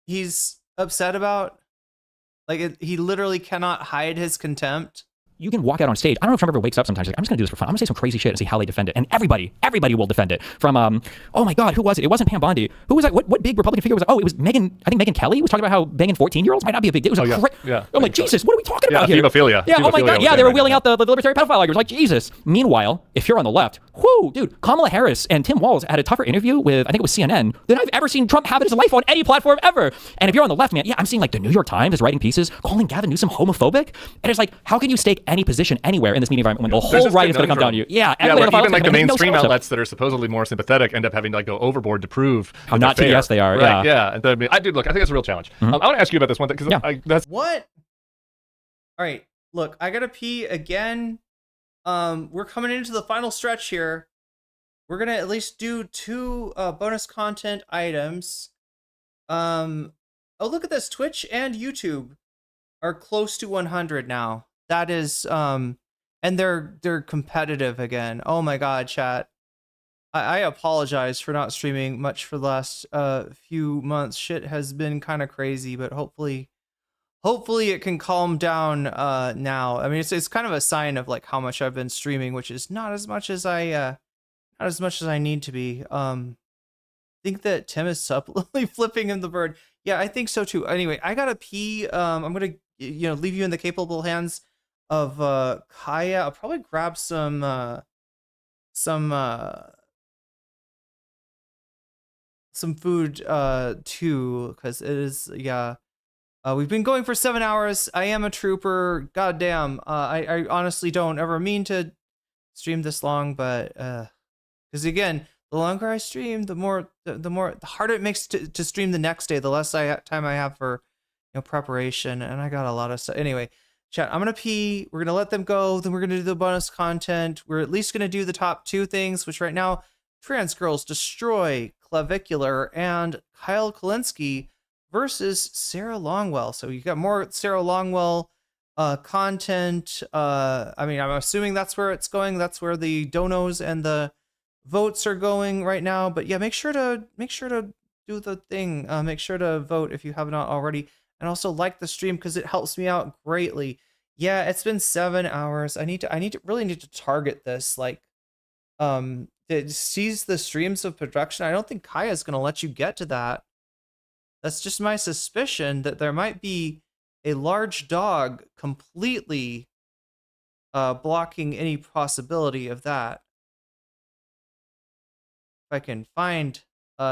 he's upset about? Like he literally cannot hide his contempt. You can walk out on stage. I don't know if Trump ever wakes up sometimes. Like, I'm just gonna do this for fun. I'm gonna say some crazy shit and see how they defend it. And everybody will defend it. From oh my God, who was it? It wasn't Pam Bondi. Who was that? What big Republican figure was it? Oh, it was Megan. I think Megan Kelly was talking about how banging 14-year-olds might not be a big deal. It was I'm like, Jesus, what are we talking about here? Hemophilia. Yeah. Oh my God. Yeah, they were wheeling out the libertarian pedophile arguments. Like, Jesus. Meanwhile, if you're on the left, whoo, dude, Kamala Harris and Tim Walz had a tougher interview with, I think it was CNN, than I've ever seen Trump have in his life on any platform ever. And if you're on the left, man, yeah, I'm seeing like the New York Times is writing pieces calling Gavin Newsom homophobic, and it's like, how can you stake any position anywhere in this media environment when the whole right is going to come down to you? Yeah, where even like the mainstream outlets that are supposedly more sympathetic end up having to like go overboard to prove how not fair. Yes, they are. Right? Yeah. And I mean, I think that's a real challenge. I want to ask you about this one thing because that's what. All right, look, I gotta pee again. We're coming into the final stretch here. We're gonna at least do 2 bonus content items. Oh, look at this! Twitch and YouTube are close to 100 now. That is and they're competitive again. Oh my God, chat. I apologize for not streaming much for the last few months. Shit has been kind of crazy, but hopefully it can calm down now. I mean, it's kind of a sign of like how much I've been streaming, which is not as much as I need to be. Think that Tim is subtly flipping him the bird. Yeah, I think so too. Anyway, I gotta pee. I'm gonna leave you in the capable hands of Kaya. I'll probably grab some food too, because it is we've been going for 7 hours. I am a trooper. Goddamn. I honestly don't ever mean to stream this long, but because again, the longer I stream, the harder it makes to stream the next day. The less time I have for preparation, and I got a lot of stuff. Anyway, chat, I'm gonna pee. We're gonna let them go. Then we're gonna do the bonus content. We're at least gonna do the top 2 things, which right now, Trans Girls Destroy, Clavvicular, and Kyle Kulinski versus Sarah Longwell. So you got more Sarah Longwell content. I mean, I'm assuming that's where it's going. That's where the donos and the votes are going right now. But yeah, make sure to do the thing. Make sure to vote if you have not already. And also like the stream because it helps me out greatly. Yeah, it's been 7 hours. I really need to target this. Like, it sees the streams of production. I don't think Kaya's gonna let you get to that. That's just my suspicion that there might be a large dog completely blocking any possibility of that. If I can find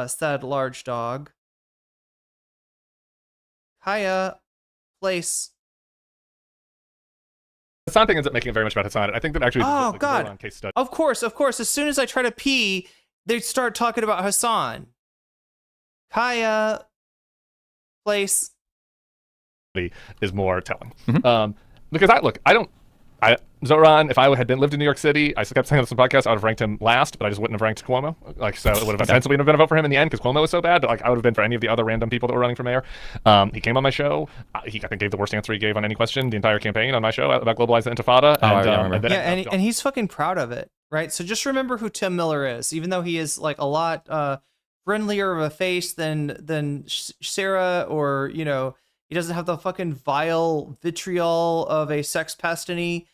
said large dog. Kaya, place. Hasan thing ends up making it very much about Hasan. I think that actually oh like God, a case study. Of course. As soon as I try to pee, they start talking about Hasan. Kaya, place is more telling. Because Zoran, if I had lived in New York City, I kept saying on some podcasts, I would have ranked him last, but I just wouldn't have ranked Cuomo. Like, so it would have ostensibly been a vote for him in the end because Cuomo was so bad, but like I would have been for any of the other random people that were running for mayor. He came on my show. He, I think, gave the worst answer he gave on any question the entire campaign on my show about globalize the intifada. And he's fucking proud of it, right? So just remember who Tim Miller is, even though he is like a lot friendlier of a face than Sarah, or he doesn't have the fucking vile vitriol of a sex pest in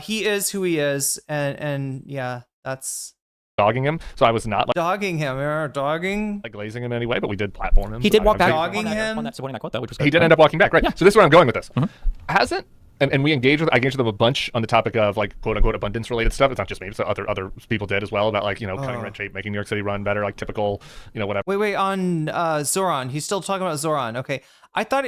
he is who he is, and yeah, that's dogging him. So I was not like dogging him or dogging, like glazing him in any way, but we did platform him. He did walk back. Dogging him. That quote, though, which was he did end up walking back, right? Yeah. So this is where I'm going with this. Hasn't and we I engaged with them a bunch on the topic of like quote unquote abundance related stuff. It's not just me, so other people did as well, about like, cutting red tape, making New York City run better, like typical, whatever. Wait, on Zoran, he's still talking about Zoran. Okay, I thought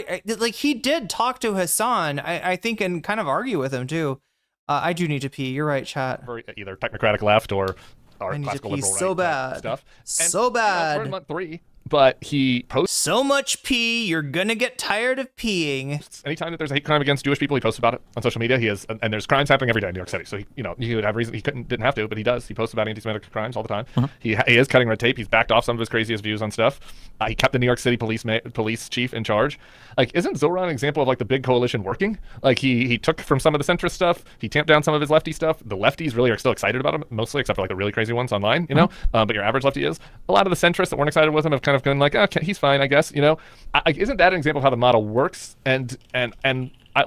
he did talk to Hasan, I think, and kind of argue with him too. I do need to pee. You're right, chat. Either technocratic left or classical liberal so right bad stuff. So bad. We're in month 3. But he posts so much pee, you're gonna get tired of peeing. Anytime that there's a hate crime against Jewish people, he posts about it on social media. He is, and there's crimes happening every day in New York City. So he would have reason he didn't have to, but he does. He posts about anti-Semitic crimes all the time. He is cutting red tape. He's backed off some of his craziest views on stuff. He kept the New York City police chief in charge. Like, isn't Zoran an example of like the big coalition working? Like he took from some of the centrist stuff. He tamped down some of his lefty stuff. The lefties really are still excited about him, mostly, except for like the really crazy ones online. But your average lefty is. A lot of the centrists that weren't excited with him have kind of been like, okay, he's fine, I guess. Isn't that an example of how the model works? And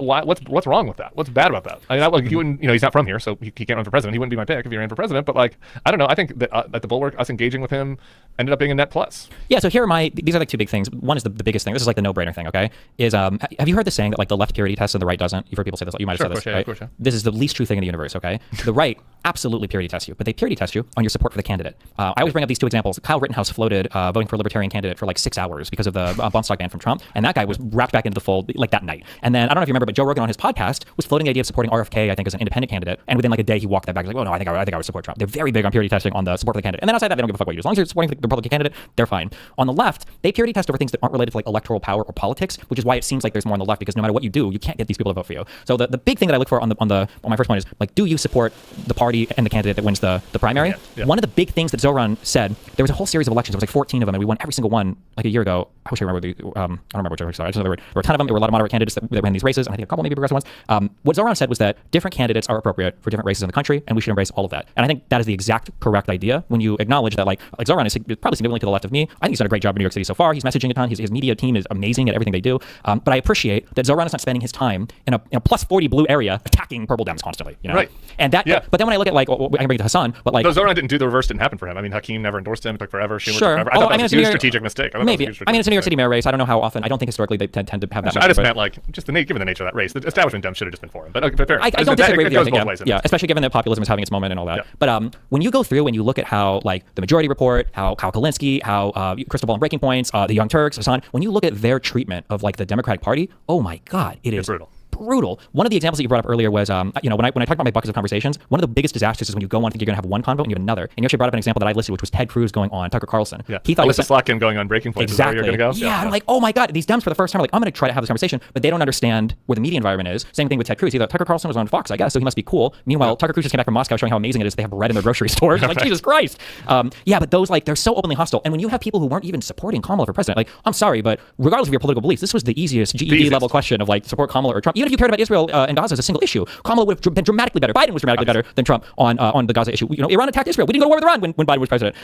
what's wrong with that? What's bad about that? I mean, he wouldn't. He's not from here, so he can't run for president. He wouldn't be my pick if he ran for president. But like, I don't know. I think that the Bulwark, us engaging with him, ended up being a net plus. Yeah. So here are these are like two big things. One is the biggest thing. This is like the no-brainer thing. Okay. Is have you heard the saying that like the left purity tests and the right doesn't? You've heard people say this. You might have said this. Right? Of course, yeah. This is the least true thing in the universe. Okay. The right absolutely purity tests you, but they purity test you on your support for the candidate. I always bring up these two examples. Kyle Rittenhouse floated voting for a libertarian candidate for like 6 hours because of the bump stock ban from Trump, and that guy was wrapped back into the fold like that night. And then I don't know if you remember, but Joe Rogan on his podcast was floating the idea of supporting RFK, I think, as an independent candidate, and within like a day he walked that back. He's like, oh no, I think I would support Trump. They're very big on purity testing on the support for the candidate. And then outside that, they don't give a fuck what you do. As long as you're supporting the Republican candidate, they're fine. On the left, they purity test over things that aren't related to like electoral power or politics, which is why it seems like there's more on the left, because no matter what you do, you can't get these people to vote for you. So the big thing that I look for on my first point is like, do you support the party and the candidate that wins the primary? Yeah. One of the big things that Zoran said, there was a whole series of elections. There was like 14 of them, and we won every single one like a year ago. I wish I remember I don't remember which. Sorry, I just know there were a ton of them. There were a lot of moderate candidates that ran these races, and I think a couple maybe progressive ones. What Zoran said was that different candidates are appropriate for different races in the country, and we should embrace all of that. And I think that is the exact correct idea when you acknowledge that like Zoran is probably significantly to the left of me. I think he's done a great job in New York City so far. He's messaging a ton. His media team is amazing at everything they do. But I appreciate that Zoran is not spending his time in a plus 40 blue area attacking purple Dems constantly. Right. And that. Yeah. But then when I look at like, I can bring it to Hassan, but like, no, Zoran didn't do the reverse. Didn't happen for him. I mean, Hakeem never endorsed him. It took forever. Schumer took forever. I thought that was a huge strategic mistake. Maybe. I mean, it's a New York City mayor race. I don't know how often. I don't think historically they tend to have that. I just meant like just given the nature of that race, the establishment Dems should have just been for him. But fair. I don't disagree with you. Yeah, especially given that populism is having its moment and all that. Yeah. But when you go through and you look at how like the Majority Report, how Kyle Kalinske, how Crystal Ball and Breaking Points, the Young Turks, Hassan, when you look at their treatment of like the Democratic Party, oh my God, it's brutal. One of the examples that you brought up earlier was, when I talk about my buckets of conversations, one of the biggest disasters is when you go on thinking you're going to have one convo and you have another. And you actually brought up an example that I listed, which was Ted Cruz going on Tucker Carlson. Yeah. He thought Alyssa Slotkin going on Breaking Points. Exactly. Is where you're going to go? Yeah. I'm like, oh my God, these Dems for the first time are like, I'm going to try to have this conversation, but they don't understand where the media environment is. Same thing with Ted Cruz. He thought Tucker Carlson was on Fox, I guess, so he must be cool. Meanwhile, Tucker Cruz just came back from Moscow showing how amazing it is they have bread in their grocery stores. Like, Jesus Christ. But those like, they're so openly hostile. And when you have people who weren't even supporting Kamala for president, like, I'm sorry, but regardless of your political beliefs, this was the easiest GED level question of like support Kamala or Trump. Even if you cared about Israel and Gaza as a single issue, Kamala would have been dramatically better. Biden was dramatically better than Trump on the Gaza issue. Iran attacked Israel. We didn't go to war with Iran when Biden was president.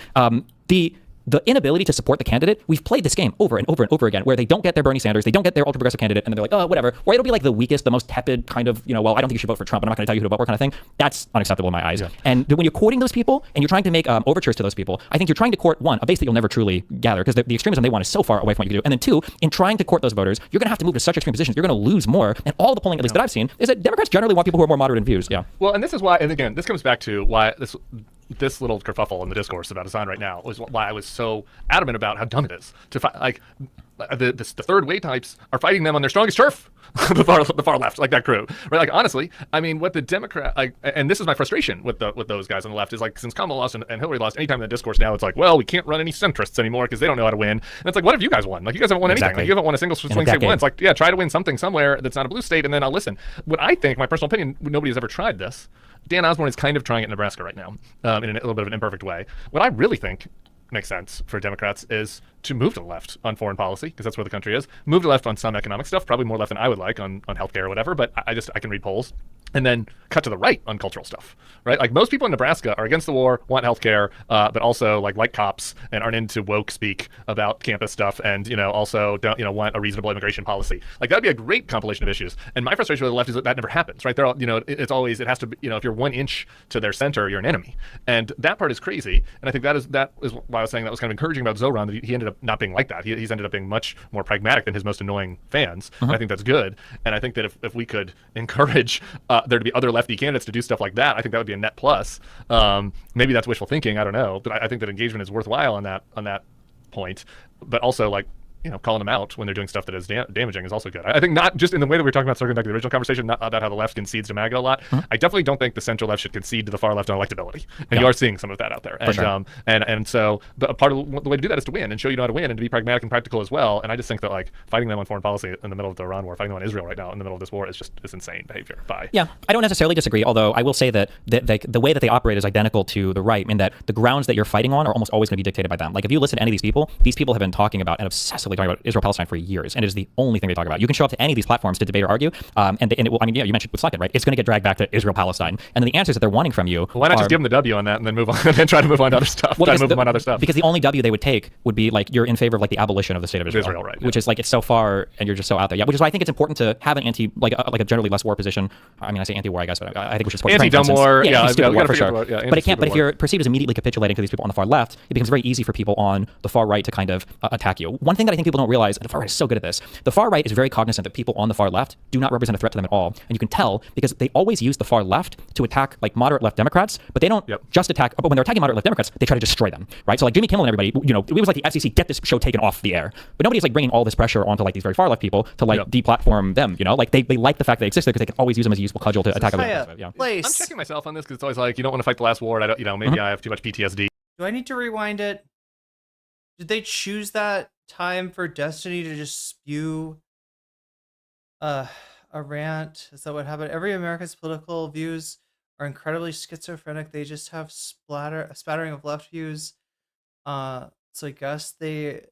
The inability to support the candidate, we've played this game over and over and over again, where they don't get their Bernie Sanders, they don't get their ultra progressive candidate, and they're like, oh, whatever. Or it'll be like the weakest, the most tepid kind of, well, I don't think you should vote for Trump, and I'm not going to tell you who to vote for kind of thing. That's unacceptable in my eyes. Yeah. And when you're courting those people and you're trying to make overtures to those people, I think you're trying to court, one, a base that you'll never truly gather, because the extremism they want is so far away from what you can do. And then two, in trying to court those voters, you're going to have to move to such extreme positions. You're going to lose more. And all the polling, at least that I've seen, is that Democrats generally want people who are more moderate in views. Yeah. Well, and this is why, and again, this comes back to why this little kerfuffle in the discourse about Hasan right now was why I was so adamant about how dumb it is to fight. Like the third way types are fighting them on their strongest turf, the far left, like that crew, right? Like honestly, I mean, what the Democrat, like, and this is my frustration with those guys on the left is like, since Kamala lost and Hillary lost, anytime in the discourse now, it's like, well, we can't run any centrists anymore because they don't know how to win. And it's like, what have you guys won? Like, you guys haven't won anything. Like, you haven't won a single swing state once. Like, yeah, try to win something somewhere that's not a blue state, and then I'll listen. What I think, my personal opinion, nobody's ever tried this. Dan Osborne is kind of trying it in Nebraska right now, in a little bit of an imperfect way. What I really think makes sense for Democrats is to move to the left on foreign policy, because that's where the country is. Move to the left on some economic stuff, probably more left than I would like on healthcare or whatever, but I can read polls. And then cut to the right on cultural stuff, right? Like most people in Nebraska are against the war, want healthcare, but also like cops and aren't into woke speak about campus stuff, and also don't want a reasonable immigration policy. Like that'd be a great compilation of issues. And my frustration with the left is that never happens, right? They're all, it's always, it has to be, if you're 1 inch to their center, you're an enemy, and that part is crazy. And I think that is why why I was saying that was kind of encouraging about Zoran, that he ended up not being like that. He's ended up being much more pragmatic than his most annoying fans. And I think that's good. And I think that if we could encourage there to be other lefty candidates to do stuff like that, I think that would be a net plus. Maybe that's wishful thinking, I don't know, but I think that engagement is worthwhile on that point. But also, like, you know, calling them out when they're doing stuff that is damaging is also good. I think not just in the way that we were talking about, circling back to the original conversation, not about how the left concedes to MAGA a lot. I definitely don't think the center left should concede to the far left on electability. And you are seeing some of that out there. And, and so, but a part of the way to do that is to win and show you know how to win and to be pragmatic and practical as well. And I just think that, like, fighting them on foreign policy in the middle of the Iran war, fighting them on Israel right now in the middle of this war is insane behavior. Yeah, I don't necessarily disagree, although I will say that the way that they operate is identical to the right, in that the grounds that you're fighting on are almost always going to be dictated by them. Like, if you listen to any of these people have been talking about and obsessively talking about Israel-Palestine for years, and it is the only thing they talk about. You can show up to any of these platforms to debate or argue, and it will, I mean, yeah, you mentioned with Slackett, right? It's going to get dragged back to Israel-Palestine, and the answers that they're wanting from you. Why not just give them the W on that and then move on, and then try to move on to other stuff? Well, because the only W they would take would be like, you're in favor of like the abolition of the state of Israel, right? Which is like, it's so far and you're just so out there. Yeah, which is why I think it's important to have an like a generally less war position. I mean, I say anti-war, I guess, but I think we should support anti-dumb war. Yeah, war for sure. But it can't. But if you're perceived as immediately capitulating to these people on the far left, it becomes very easy for people on the far right to kind of attack you. One thing that I think people don't realize, and the far right is so good at this, the far right is very cognizant that people on the far left do not represent a threat to them at all. And you can tell because they always use the far left to attack like moderate left Democrats, but they don't just attack, but when they're attacking moderate left Democrats, they try to destroy them, right? So like Jimmy Kimmel and everybody, you know, it was like the FCC, get this show taken off the air. But nobody's like bringing all this pressure onto like these very far left people to like deplatform them, you know? Like they like the fact that they exist because they can always use them as a useful cudgel to attack other people. I'm checking myself on this because it's always like, you don't want to fight the last war. I don't, you know, maybe I have too much PTSD. Do I need to rewind it? Did they choose that time for Destiny to just spew a rant? Is that what happened? Every American's political views are incredibly schizophrenic. They just have a spattering of left views. So I guess they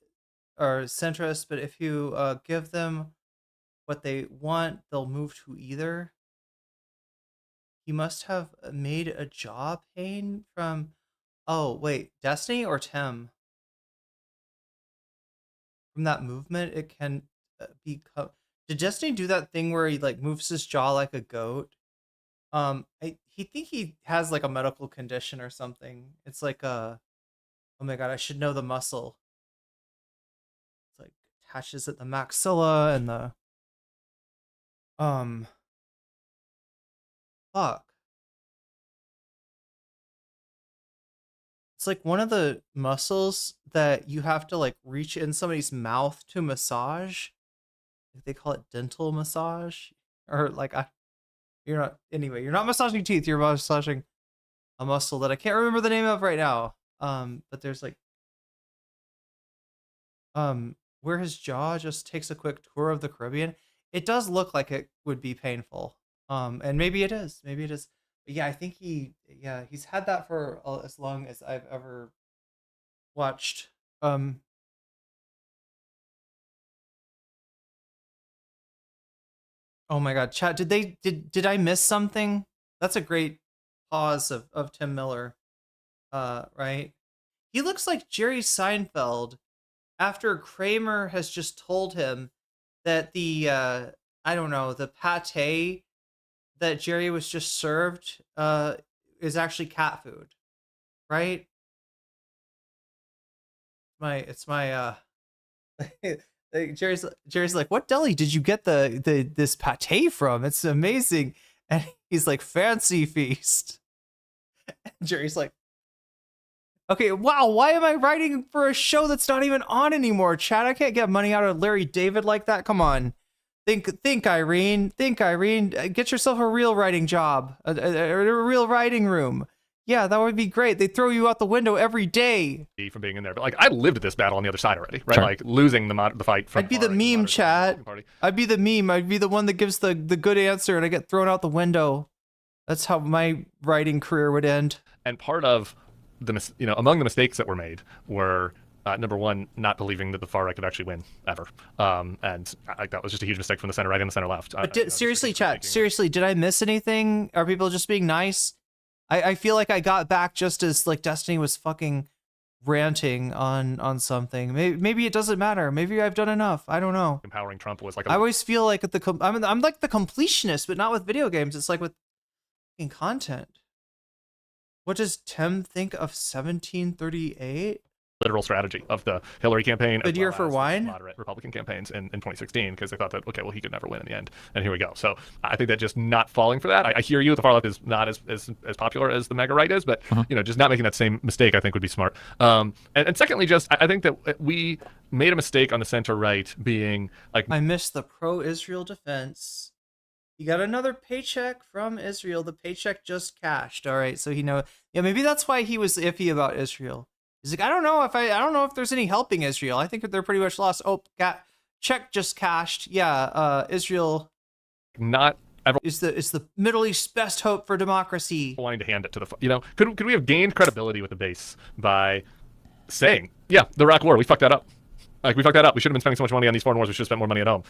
are centrist, but if you give them what they want, they'll move to either. He must have made a jaw pain from, oh wait, Destiny or Tim? From that movement, it can become. Did Destiny do that thing where he like moves his jaw like a goat? He think he has like a medical condition or something. It's like oh my god, I should know the muscle. It's like attaches at the maxilla and the fuck. It's like one of the muscles that you have to like reach in somebody's mouth to massage. They call it dental massage, or like you're not massaging teeth, you're massaging a muscle that I can't remember the name of right now. But there's like where his jaw just takes a quick tour of the Caribbean. It does look like it would be painful. And maybe it is. But yeah, I think he's had that for as long as I've ever watched. Oh my god, chat, did I miss something? That's a great pause of Tim Miller. Right? He looks like Jerry Seinfeld after Kramer has just told him that the I don't know, the pate that Jerry was just served is actually cat food. Right? It's my Jerry's like, what deli did you get this pate from? It's amazing. And he's like, Fancy Feast. And Jerry's like, okay, wow, why am I writing for a show that's not even on anymore, Chad? I can't get money out of Larry David like that. Come on. Think, Irene. Get yourself a real writing job, a real writing room. Yeah, that would be great. They throw you out the window every day. From being in there, but like I lived this battle on the other side already, right? Sure. Like losing the fight. From I'd be the meme, chat. I'd be the meme. I'd be the one that gives the good answer, and I get thrown out the window. That's how my writing career would end. And part of among the mistakes that were made were number one, not believing that the far right could actually win ever, and that was just a huge mistake from the center right and the center left. But seriously, chat. Seriously, did I miss anything? Are people just being nice? I feel like I got back just as like Destiny was fucking ranting on something. Maybe it doesn't matter. Maybe I've done enough. I don't know. Empowering Trump was like I always feel like I'm like the completionist, but not with video games. It's like with fucking content. What does Tim think of 1738? literal strategy of the Hillary campaign. Good year for wine. Moderate Republican campaigns in 2016, because they thought that, okay, well, he could never win in the end. And here we go. So I think that just not falling for that. I hear you. The far left is not as popular as the mega right is, but just not making that same mistake, I think, would be smart. And secondly, just I think that we made a mistake on the center right being like, I missed the pro-Israel defense. He got another paycheck from Israel. The paycheck just cashed. All right, so maybe that's why he was iffy about Israel. He's like, I don't know if there's any helping Israel. I think they're pretty much lost. Oh, check just cashed. Yeah, Israel not ever is the Middle East's best hope for democracy. Wanting to hand it to the could we have gained credibility with the base by saying, yeah, the Iraq War, we fucked that up. Like, we fucked that up. We shouldn't have been spending so much money on these foreign wars. We should have spent more money at home.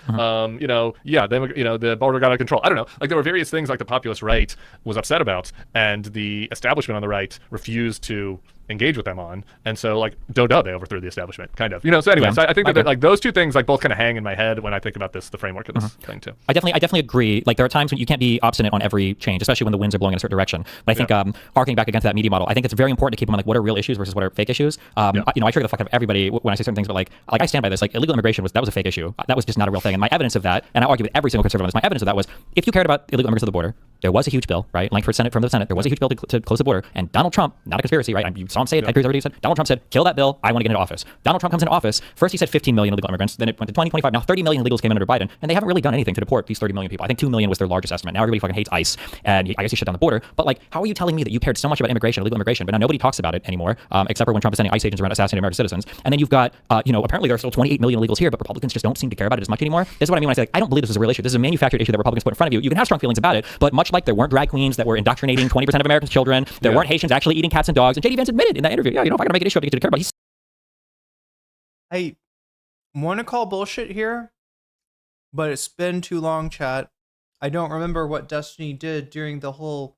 The border got out of control. I don't know. Like, there were various things like the populist right was upset about, and the establishment on the right refused to engage with them on. And so, like, they overthrew the establishment, kind of. So anyway, so I think that like those two things like both kind of hang in my head when I think about the framework of this thing too. I definitely agree. Like, there are times when you can't be obstinate on every change, especially when the winds are blowing in a certain direction. But I think harking back against that media model, I think it's very important to keep in mind, like, what are real issues versus what are fake issues. I trigger the fuck out of everybody when I say certain things, but like I stand by this. Like, illegal immigration was a fake issue. That was just not a real thing. And my evidence of that, and I argue with every single conservative on this, my evidence of that was, if you cared about illegal immigrants at the border, there was a huge bill, right? Like, from the Senate, there was a huge bill to close the border, and Donald Trump, not a conspiracy, right? You saw him say it. Everybody said, Donald Trump said, kill that bill. I want to get into office. Donald Trump comes into office. First, he said 15 million illegal immigrants. Then it went to 20, 25. Now 30 million illegals came in under Biden, and they haven't really done anything to deport these 30 million people. I think 2 million was their largest estimate. Now everybody fucking hates ICE, and I guess he shut down the border. But like, how are you telling me that you cared so much about immigration, illegal immigration, but now nobody talks about it anymore, except for when Trump is sending ICE agents around assassinating American citizens? And then you've got, apparently there are still 28 million illegals here, but Republicans just don't seem to care about it as much anymore. This is what I mean when I say, like, I don't believe this is a real issue. This is a manufactured issue that Republicans put in front of you. You can have strong feelings about it, but much like there weren't drag queens that were indoctrinating 20% of Americans' children, there weren't Haitians actually eating cats and dogs, and J.D. Vance admitted in that interview, if I gotta make an issue, I get to care about. I want to call bullshit here, but it's been too long, chat. I don't remember what Destiny did during the whole,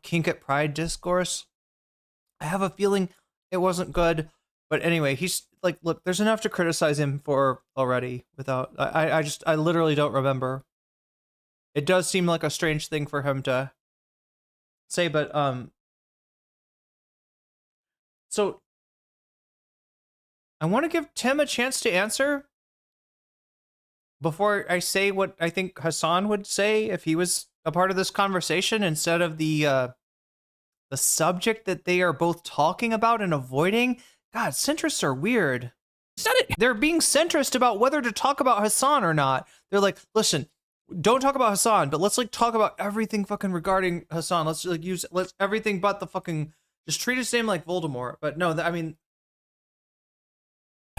kink at Pride discourse. I have a feeling it wasn't good, but anyway, he's like, look, there's enough to criticize him for already without, I literally don't remember. It does seem like a strange thing for him to say, but, so I want to give Tim a chance to answer before I say what I think Hasan would say if he was a part of this conversation, instead of the subject that they are both talking about and avoiding. God, centrists are weird. They're being centrist about whether to talk about Hasan or not. They're like, listen, don't talk about Hasan, but let's talk about everything fucking regarding Hasan. Let's let's everything but the fucking, just treat his name like Voldemort. But no, I mean,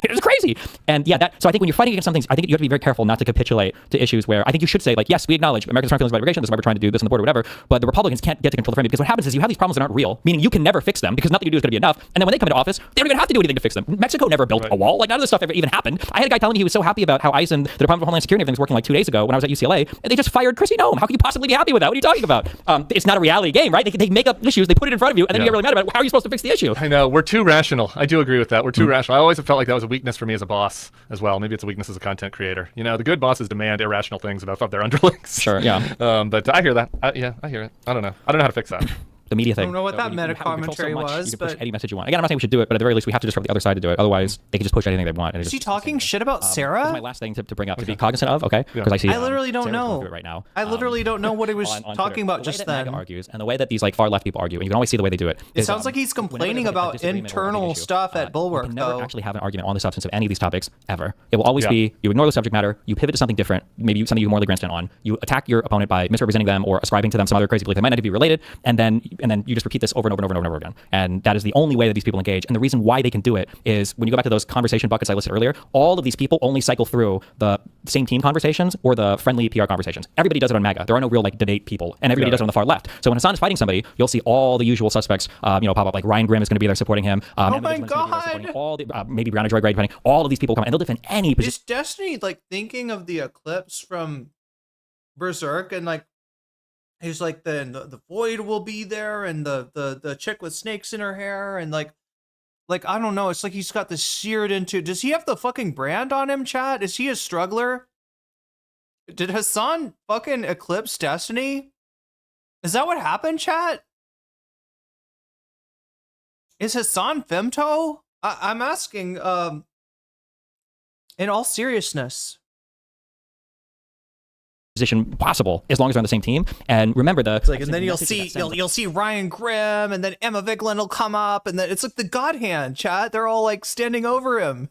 it was crazy. And yeah, so I think when you're fighting against something, I think you have to be very careful not to capitulate to issues where I think you should say, like, yes, we acknowledge Americans' strong feelings about immigration. This is why we're trying to do this on the border, whatever. But the Republicans can't get to control the framing, because what happens is you have these problems that aren't real, meaning you can never fix them because nothing you do is going to be enough. And then when they come into office, they don't even have to do anything to fix them. Mexico never built a wall. Like, none of this stuff ever even happened. I had a guy telling me he was so happy about how ICE and the Department of Homeland Security and everything was working like 2 days ago when I was at UCLA, and they just fired Chrissy Noem. How can you possibly be happy with that? What are you talking about? It's not a reality game, right? They make up issues, they put it in front of you, and then you get really mad about it. How are you supposed to fix the issue? I know, we're too rational. I do agree with that. We're too rational. I always have felt like that was a weakness for me as a boss as well. Maybe it's a weakness as a content creator. The good bosses demand irrational things of their underlings. Sure, yeah. But I hear that. I hear it. I don't know how to fix that. The media thing. I don't know what that meta commentary was, you can push but any message you want. Again, I'm not saying we should do it, but at the very least, we have to disrupt the other side to do it. Otherwise, they can just push anything they want. Is he talking shit about Sarah? That's my last thing to bring up, to be cognizant of, okay? Because I see. I literally don't know right now. I literally don't know what he was talking about just then. Argues, and the way that these far left people argue, and you can always see the way they do it. It sounds like he's complaining about internal stuff at Bulwark. You can never actually have an argument on the substance of any of these topics ever. It will always be you ignore the subject matter, you pivot to something different, maybe something you morally grandstand on, you attack your opponent by misrepresenting them or ascribing to them some other crazy belief that might not be related, and then you just repeat this over and over and over and over again. And that is the only way that these people engage. And the reason why they can do it is when you go back to those conversation buckets I listed earlier, all of these people only cycle through the same team conversations or the friendly PR conversations. Everybody does it on MAGA. There are no real debate people, and everybody does it on the far left. So when Hasan is fighting somebody, you'll see all the usual suspects pop up. Like Ryan Grimm is going to be there supporting him. Oh my God! All the maybe Brianna Joy Gray, depending. All of these people come and they'll defend any position. Is Destiny thinking of the eclipse from Berserk, and he's like, then the void will be there, and the chick with snakes in her hair, and I don't know. It's like he's got this seared into. Does he have the fucking brand on him, chat? Is he a struggler? Did Hasan fucking eclipse Destiny? Is that what happened, chat? Is Hasan femto? I'm asking, in all seriousness, position possible as long as they're on the same team. And remember and then you'll see Ryan Grimm, and then Emma Vigeland will come up, and then it's like the God Hand, chat. They're all like standing over him.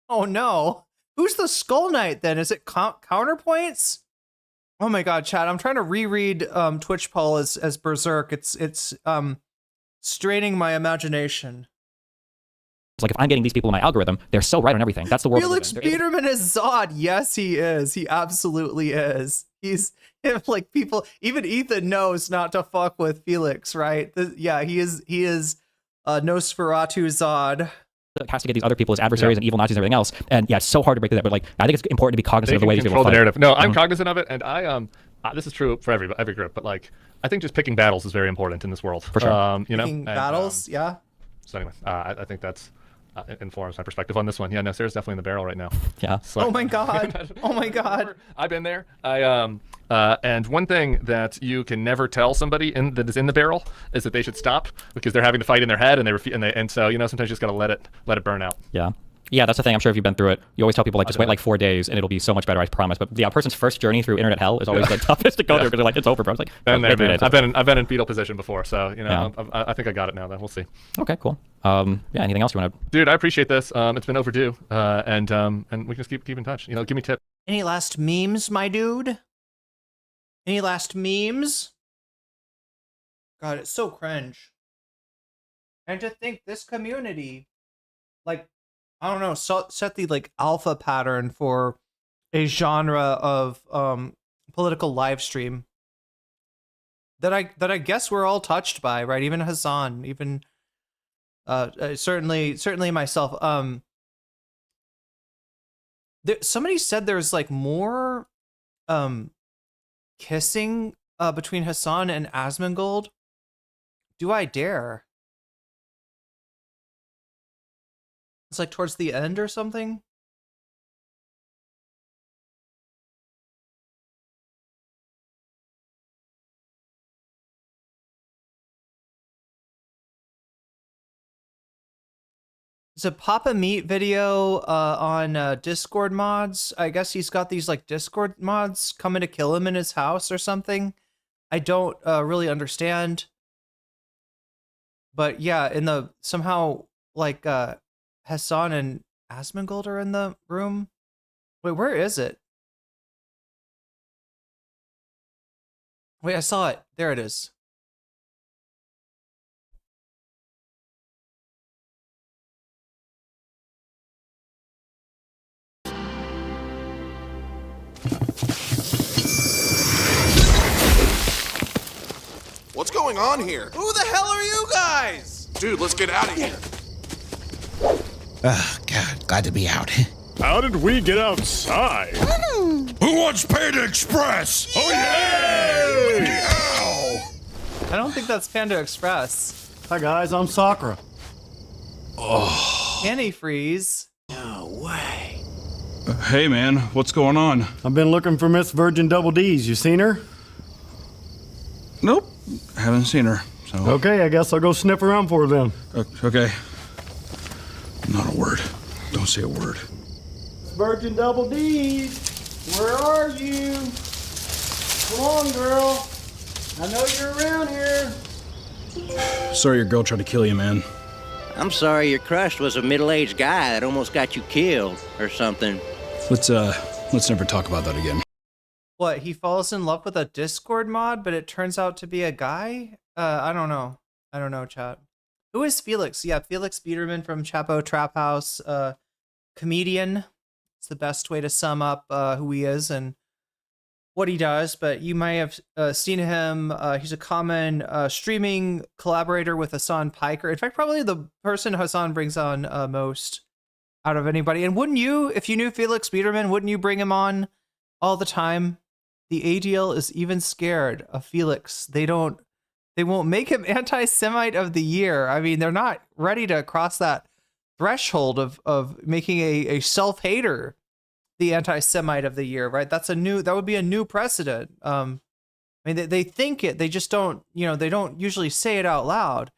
Oh no, who's the Skull Knight then? Is it Counterpoints? Oh my God, chat. I'm trying to reread Twitch poll as Berserk. It's straining my imagination. It's like, if I'm getting these people in my algorithm, they're so right on everything. That's the world. Felix Biederman is Zod. Yes, he is. He absolutely is. He's like, people, even Ethan knows not to fuck with Felix, right? Yeah, he is Nosferatu Zod. Has to get these other people as adversaries and evil Nazis and everything else. And yeah, it's so hard to break through that. But like, I think it's important to be cognizant of the way these people control the fight. narrative. No, I'm cognizant of it, and I this is true for every group, but like, I think just picking battles is very important in this world. For sure. Picking battles, yeah. So anyway, I think that's informs my perspective on this one. Yeah, no, Sarah's definitely in the barrel right now. Yeah. So, oh my God. Oh my God. I've been there. And one thing that you can never tell somebody that is in the barrel is that they should stop, because they're having to fight in their head, and so sometimes you just gotta let it burn out. Yeah. Yeah, that's the thing. I'm sure if you've been through it, you always tell people, like, just wait like 4 days and it'll be so much better, I promise. But yeah, a person's first journey through internet hell is always the toughest to go through, because they're like, it's over, bro. It's like, been there, man. I've been in fetal position before, so I think I got it now. Then we'll see. Okay, cool. Yeah, anything else you want to? Dude, I appreciate this. It's been overdue, and we can just keep in touch. Give me tips. Any last memes, my dude? Any last memes? God, it's so cringe. And to think this community, like, I don't know, set the like alpha pattern for a genre of political live stream that I guess we're all touched by, right? Even Hasan, even certainly myself. Somebody said there's like more kissing between Hasan and Asmongold. Do I dare? It's like towards the end or something. It's a Papa Meat video on Discord mods. I guess he's got these like Discord mods coming to kill him in his house or something. I don't really understand. But yeah, somehow like Hasan and Asmongold are in the room. Wait, where is it? Wait, I saw it. There it is. What's going on here? Who the hell are you guys? Dude, let's get out of here. Oh, God, glad to be out. How did we get outside? Who wants Panda Express? Oh, yeah! I don't think that's Panda Express. Hi, guys, I'm Sakura. Oh. Antifreeze. No way. Hey, man, what's going on? I've been looking for Miss Virgin Double D's. You seen her? Nope, haven't seen her. So. Okay, I guess I'll go sniff around for her then. Okay. Not a word. Don't say a word. Virgin Double D's, where are you? Come on, girl. I know you're around here. Sorry your girl tried to kill you, man. I'm sorry your crush was a middle-aged guy that almost got you killed or something. Let's never talk about that again. What, he falls in love with a Discord mod, but it turns out to be a guy? I don't know. I don't know, chat. Who is Felix? Yeah, Felix Biederman from Chapo Trap House, comedian. It's the best way to sum up who he is and what he does, but you might have seen him. He's a common streaming collaborator with Hasan Piker. In fact, probably the person Hasan brings on most out of anybody. And wouldn't you, if you knew Felix Biederman, wouldn't you bring him on all the time? The ADL is even scared of Felix. They won't make him anti-Semite of the year. I mean, they're not ready to cross that threshold of making a self-hater the anti-Semite of the year, right? That would be a new precedent. I mean, they think it, they just don't, they don't usually say it out loud.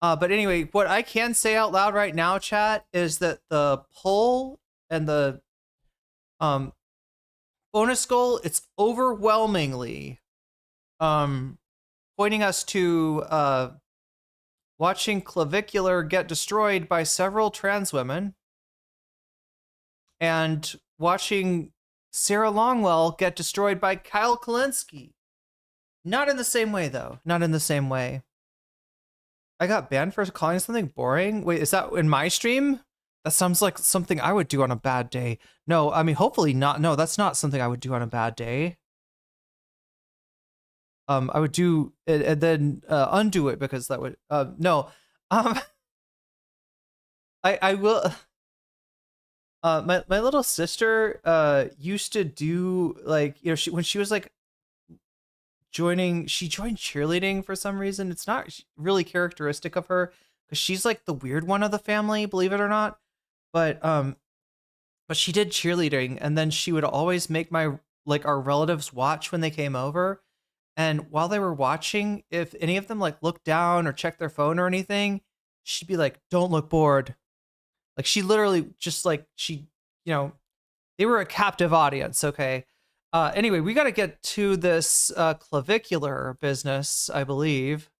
But anyway, what I can say out loud right now, chat, is that the poll and the bonus goal, it's overwhelmingly pointing us to watching Clavvicular get destroyed by several trans women and watching Sarah Longwell get destroyed by Kyle Kalinske. Not in the same way, though. Not in the same way. I got banned for calling something boring? Wait, is that in my stream? That sounds like something I would do on a bad day. No, I mean, hopefully not. No, that's not something I would do on a bad day. I would do it and then undo it because that would no. I will. My little sister used to do, like, you know, when she was like she joined cheerleading for some reason. It's not really characteristic of her because she's like the weird one of the family, believe it or not. But she did cheerleading, and then she would always make our relatives watch when they came over. And while they were watching, if any of them like looked down or checked their phone or anything, she'd be like, "Don't look bored." Like, she literally just like, they were a captive audience. Okay. Anyway, we got to get to this Clavvicular business, I believe.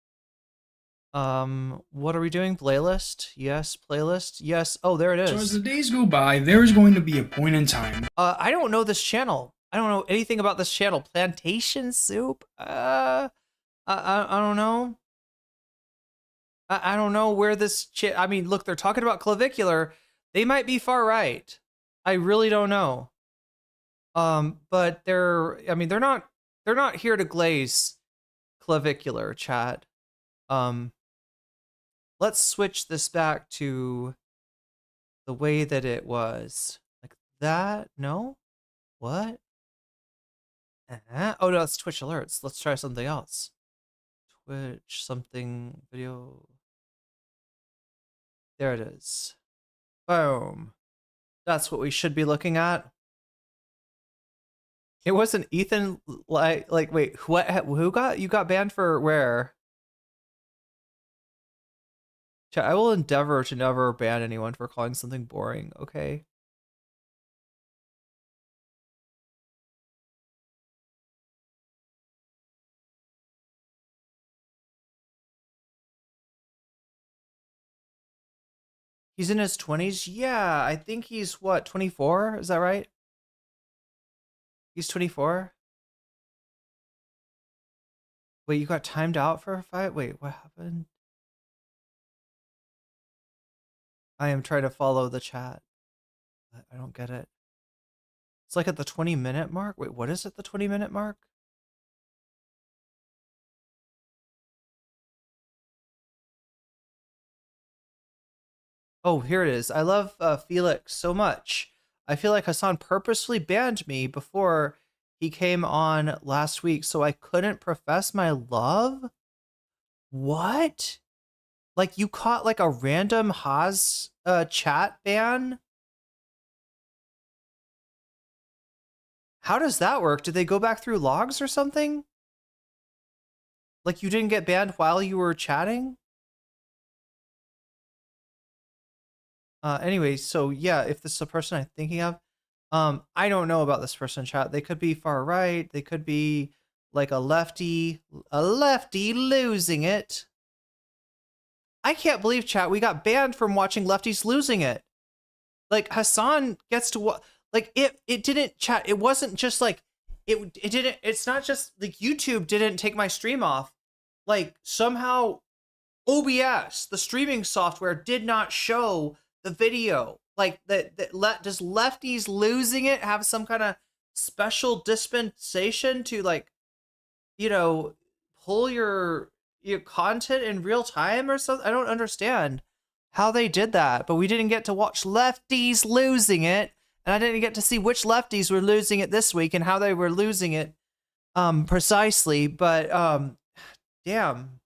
What are we doing? Playlist? Yes, playlist. Yes. Oh, there it is. So as the days go by, there's going to be a point in time. I don't know this channel. I don't know anything about this channel. Plantation Soup? I don't know. I don't know where this I mean, look, they're talking about Clavvicular. They might be far right. I really don't know. But they're not here to glaze Clavvicular, chat. Let's switch this back to the way that it was. Like that? No? What? Oh, no, that's Twitch alerts. Let's try something else. Twitch something video. There it is. Boom. That's what we should be looking at. It wasn't Ethan, like wait, what? Who got banned for where? I will endeavor to never ban anyone for calling something boring, okay? He's in his 20s? Yeah, I think he's, what, 24? Is that right? He's 24? Wait, you got timed out for a fight? Wait, what happened? I am trying to follow the chat. I don't get it. It's like at the 20-minute mark? Wait, what is it, the 20-minute mark? Oh, here it is. I love Felix so much. I feel like Hasan purposefully banned me before he came on last week so I couldn't profess my love? What? Like, you caught like a random Haas chat ban? How does that work? Did they go back through logs or something? Like, you didn't get banned while you were chatting? Anyway, so yeah, if this is a person I'm thinking of, I don't know about this person, chat. They could be far right. They could be like a lefty losing it. I can't believe, chat, we got banned from watching lefties losing it. Like, Hasan gets to like it didn't, chat. It wasn't just like it didn't. It's not just like YouTube didn't take my stream off. Like, somehow OBS, the streaming software, did not show the video. Like, does lefties losing it have some kind of special dispensation to, like, pull your content in real time or something? I don't understand how they did that, but we didn't get to watch lefties losing it, and I didn't get to see which lefties were losing it this week and how they were losing it precisely. But damn.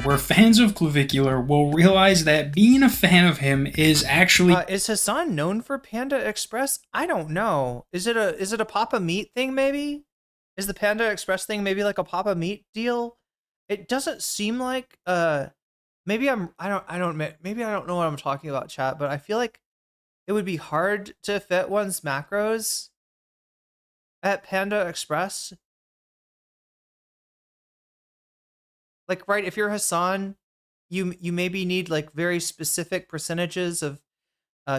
Where fans of Clavvicular will realize that being a fan of him is actually... is Hasan known for Panda Express? I don't know. Is it a Papa Meat thing, maybe? Is the Panda Express thing maybe like a Papa Meat deal? it doesn't seem like maybe I don't maybe I don't know what I'm talking about, chat, but I feel like it would be hard to fit one's macros at Panda Express. Like, right, if you're Hasan, you maybe need like very specific percentages of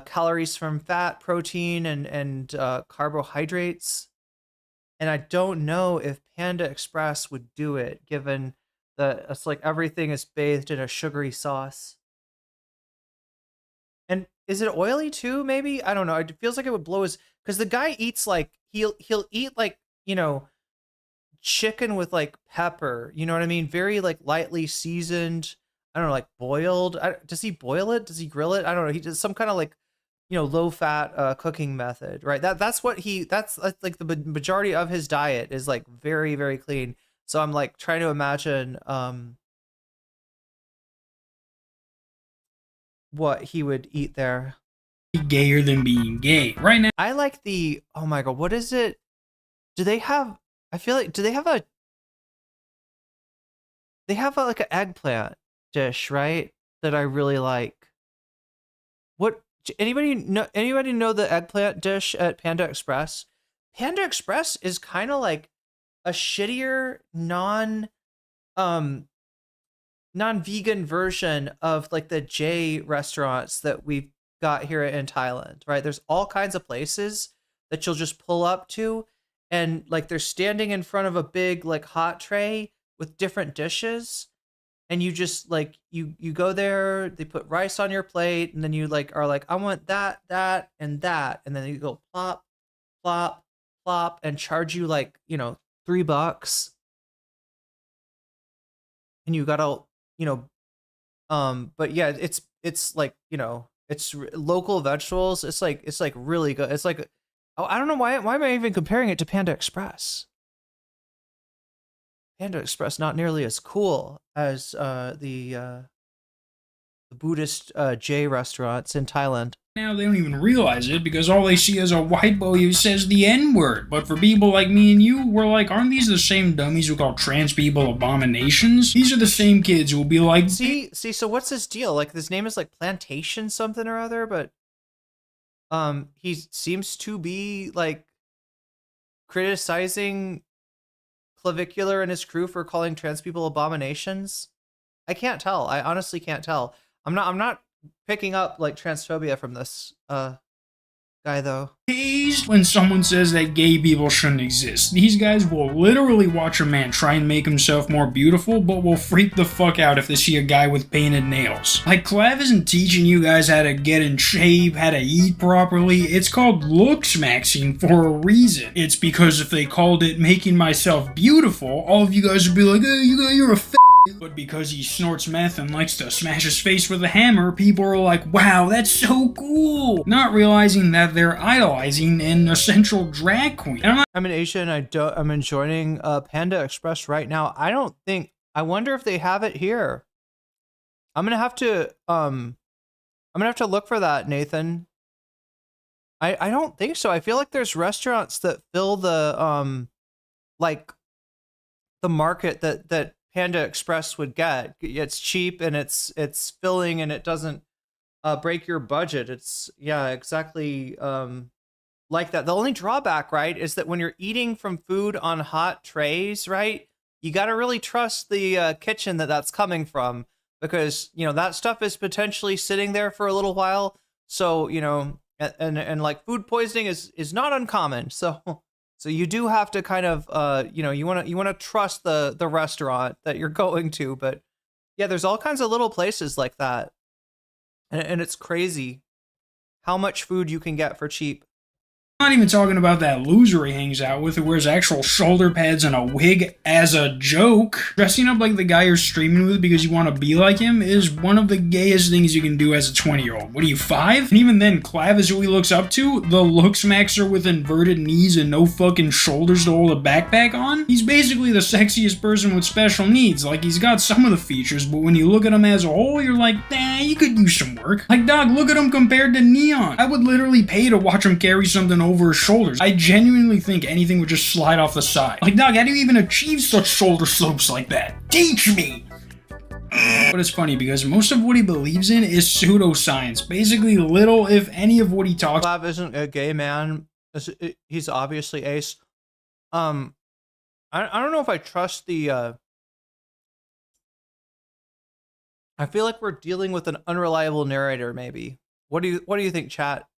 calories from fat, protein, and carbohydrates. And I don't know if Panda Express would do it, given that it's like everything is bathed in a sugary sauce. And is it oily too? Maybe, I don't know. It feels like it would blow his, because the guy eats like he'll eat like, you know, chicken with like pepper. You know what I mean? Very like lightly seasoned. I don't know, like boiled. Does he boil it? Does he grill it? I don't know. He does some kind of like, you know, low fat cooking method, right? That's like the majority of his diet is like very, very clean. So I'm like trying to imagine what he would eat there. Gayer than being gay. Right now, I like the, oh my god, what is it? Do they have, I feel like, do they have like an eggplant dish, right? That I really like. What, anybody know the eggplant dish at Panda Express? Panda Express is kind of like a shittier non-vegan version of like the J restaurants that we've got here in Thailand, right? There's all kinds of places that you'll just pull up to, and like they're standing in front of a big like hot tray with different dishes, and you just like you go there, they put rice on your plate, and then you like are like, I want that, and that, and then you go plop, plop, plop, and charge you like, you know, $3, and you gotta, you know, but yeah, it's like, you know, it's local vegetables. It's like really good. It's like, oh, I don't know why am I even comparing it to Panda Express? Panda Express not nearly as cool as the Buddhist J restaurants in Thailand. now they don't even realize it because all they see is a white boy who says the N-word. But for people like me and you, we're like, aren't these the same dummies who call trans people abominations? These are the same kids who will be like, see, so what's his deal? Like, his name is like Plantation something or other, but he seems to be like criticizing Clavvicular and his crew for calling trans people abominations. I can't tell. I honestly can't tell. I'm not picking up like transphobia from this guy though. When someone says that gay people shouldn't exist, these guys will literally watch a man try and make himself more beautiful, but will freak the fuck out if they see a guy with painted nails. Like, Clav isn't teaching you guys how to get in shape, how to eat properly. It's called looks maxing for a reason. It's because if they called it making myself beautiful, all of you guys would be like, hey, you're a f***. But because he snorts meth and likes to smash his face with a hammer, people are like, wow, that's so cool! Not realizing that they're idolizing an essential drag queen. I'm in Asia and I'm enjoying Panda Express right now. I wonder if they have it here. I'm gonna have to look for that, Nathan. I don't think so. I feel like there's restaurants that fill the like the market that Panda Express would get. It's cheap and it's filling and it doesn't break your budget. It's, yeah, exactly like that. The only drawback, right, is that when you're eating from food on hot trays, right, you got to really trust the kitchen that's coming from, because, you know, that stuff is potentially sitting there for a little while. So, you know, and like food poisoning is not uncommon. So you do have to kind of, you know, you want to trust the restaurant that you're going to. But yeah, there's all kinds of little places like that. And it's crazy how much food you can get for cheap. I'm not even talking about that loser he hangs out with who wears actual shoulder pads and a wig as a joke. Dressing up like the guy you're streaming with because you want to be like him is one of the gayest things you can do as a 20-year-old. What are you, 5? And even then, Clav is who he looks up to, the looks maxer with inverted knees and no fucking shoulders to hold a backpack on. He's basically the sexiest person with special needs. Like, he's got some of the features, but when you look at him as a whole, you're like, nah, you could use some work. Like, dog, look at him compared to Neon. I would literally pay to watch him carry something over over his shoulders. I genuinely think anything would just slide off the side. Like, dog, how do you even achieve such shoulder slopes like that? Teach me! But it's funny because most of what he believes in is pseudoscience. Basically, little, if any, of what he talks. Clav isn't a gay man. He's obviously ace. I don't know if I trust the. I feel like we're dealing with an unreliable narrator. Maybe. What do you think, chat?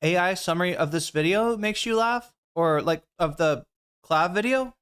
AI summary of this video makes you laugh, or like of the Clav video?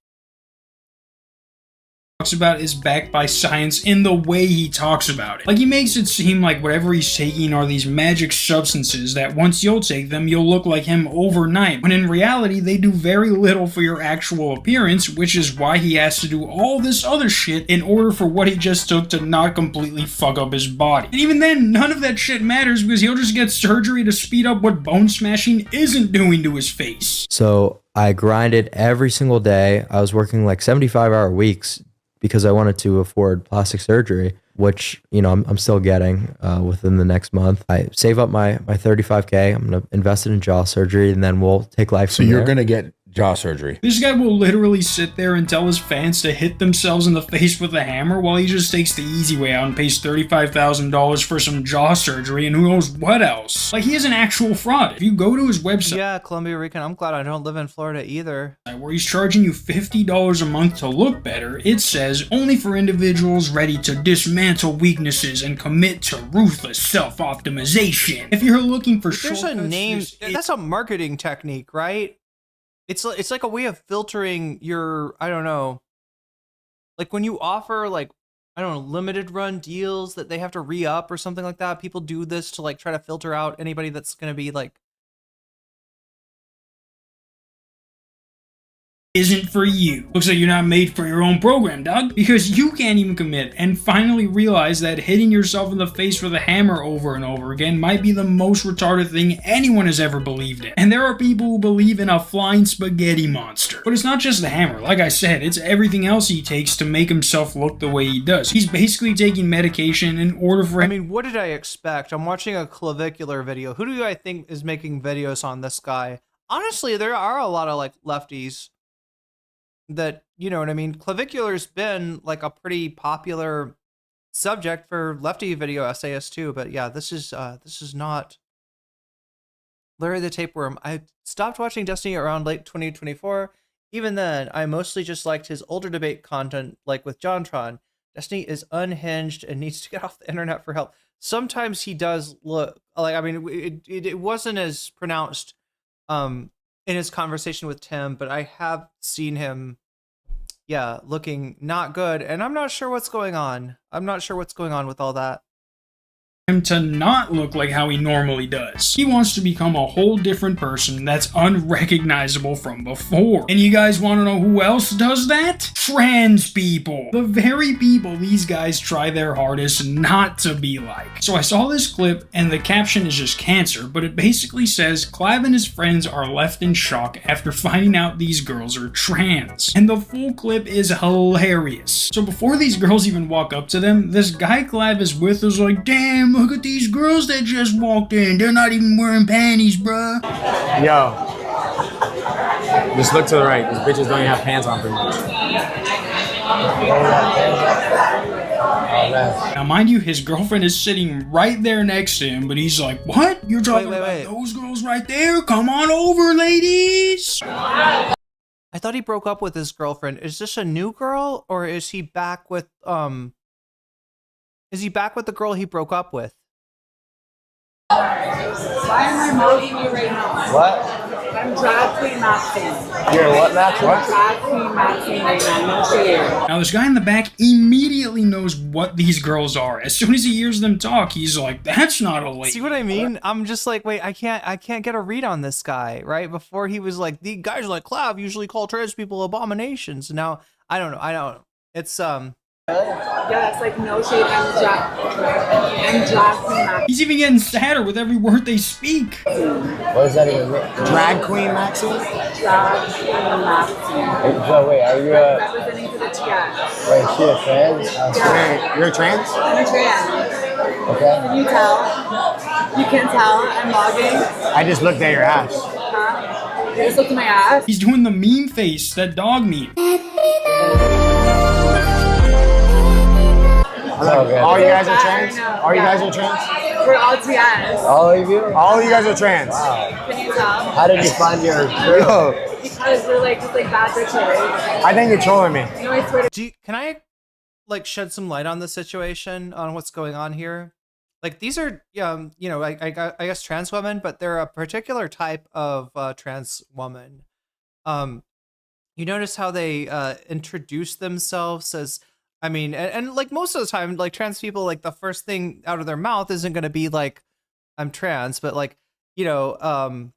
Talks about is backed by science in the way he talks about it. Like, he makes it seem like whatever he's taking are these magic substances that once you'll take them, you'll look like him overnight. When in reality, they do very little for your actual appearance, which is why he has to do all this other shit in order for what he just took to not completely fuck up his body. And even then, none of that shit matters because he'll just get surgery to speed up what bone smashing isn't doing to his face. So I grinded every single day. I was working like 75-hour weeks because I wanted to afford plastic surgery, which, you know, I'm still getting within the next month. I save up my 35K. I'm going to invest it in jaw surgery, and then we'll take life from there. So you're going to get jaw surgery. This guy will literally sit there and tell his fans to hit themselves in the face with a hammer while he just takes the easy way out and pays $35,000 for some jaw surgery and who knows what else. Like, he is an actual fraud. If you go to his website... Yeah, Columbia Rican, I'm glad I don't live in Florida either. Where he's charging you $50 a month to look better, it says, only for individuals ready to dismantle weaknesses and commit to ruthless self-optimization. If you're looking for There's a name... That's a marketing technique, right? It's like a way of filtering your, I don't know, like when you offer like, I don't know, limited run deals that they have to re-up or something like that. People do this to like try to filter out anybody that's going to be like, isn't for you. Looks like you're not made for your own program, dog. Because you can't even commit and finally realize that hitting yourself in the face with a hammer over and over again might be the most retarded thing anyone has ever believed in. And there are people who believe in a flying spaghetti monster. But it's not just the hammer. Like I said, it's everything else he takes to make himself look the way he does. He's basically taking medication in order for him. I mean, what did I expect? I'm watching a Clavvicular video. Who do I think is making videos on this guy? Honestly, there are a lot of like lefties that, you know what I mean? Clavvicular's been like a pretty popular subject for lefty video essayists too, but yeah, this is not Larry the Tapeworm. I stopped watching Destiny around late 2024. Even then, I mostly just liked his older debate content, like with JonTron. Destiny is unhinged and needs to get off the internet for help. Sometimes he does look like, I mean, it wasn't as pronounced in his conversation with Tim, but I have seen him, yeah, looking not good, and I'm not sure what's going on. I'm not sure what's going on with all that. Him to not look like how he normally does. He wants to become a whole different person that's unrecognizable from before. And you guys want to know who else does that? Trans people. The very people these guys try their hardest not to be like. So I saw this clip and the caption is just cancer, but it basically says Clav and his friends are left in shock after finding out these girls are trans. And the full clip is hilarious. So before these girls even walk up to them, this guy Clav is with is like, damn, look at these girls that just walked in. They're not even wearing panties, bruh. Yo. Just look to the right. These bitches don't even have pants on pretty much. Now, mind you, his girlfriend is sitting right there next to him, but he's like, what? You're talking about those girls right there? Come on over, ladies. I thought he broke up with his girlfriend. Is this a new girl, or is he back with the girl he broke up with? Why am I mocking you right now? What? I'm drag queen Maxine. You're what, Max? I'm drag queen Maxine right now, no shade. Now this guy in the back immediately knows what these girls are. As soon as he hears them talk, he's like, that's not a lady. See what I mean? I'm just like, wait, I can't get a read on this guy, right? Before he was like, the guys like Clav usually call trans people abominations. Now, I don't know. It's, Yeah, it's like no shade. I'm drag queen Maxine. He's even getting sadder with every word they speak. What does that even mean? Drag queen Maxine? Drag queen Maxine. So wait, are you a... Representing to the TS. Wait, she a trans? Yeah. You're a trans? I'm a trans. Can you tell? You can't tell. I'm logging. I just looked at your ass. Huh? You just looked at my ass. He's doing the meme face, that dog meme. All you guys are trans? All you guys are trans? We're all TS. All of you? All of you guys are trans. Wow. Can you tell? How did you find your girl? Because we're like just like bad bitches. I think you're trolling me. No, I swear to Can I like shed some light on the situation, on what's going on here? Like these are, you know, I guess trans women, but they're a particular type of trans woman. You notice how they introduce themselves as, I mean, and like most of the time, like trans people, like the first thing out of their mouth isn't going to be like, I'm trans, but like, you know,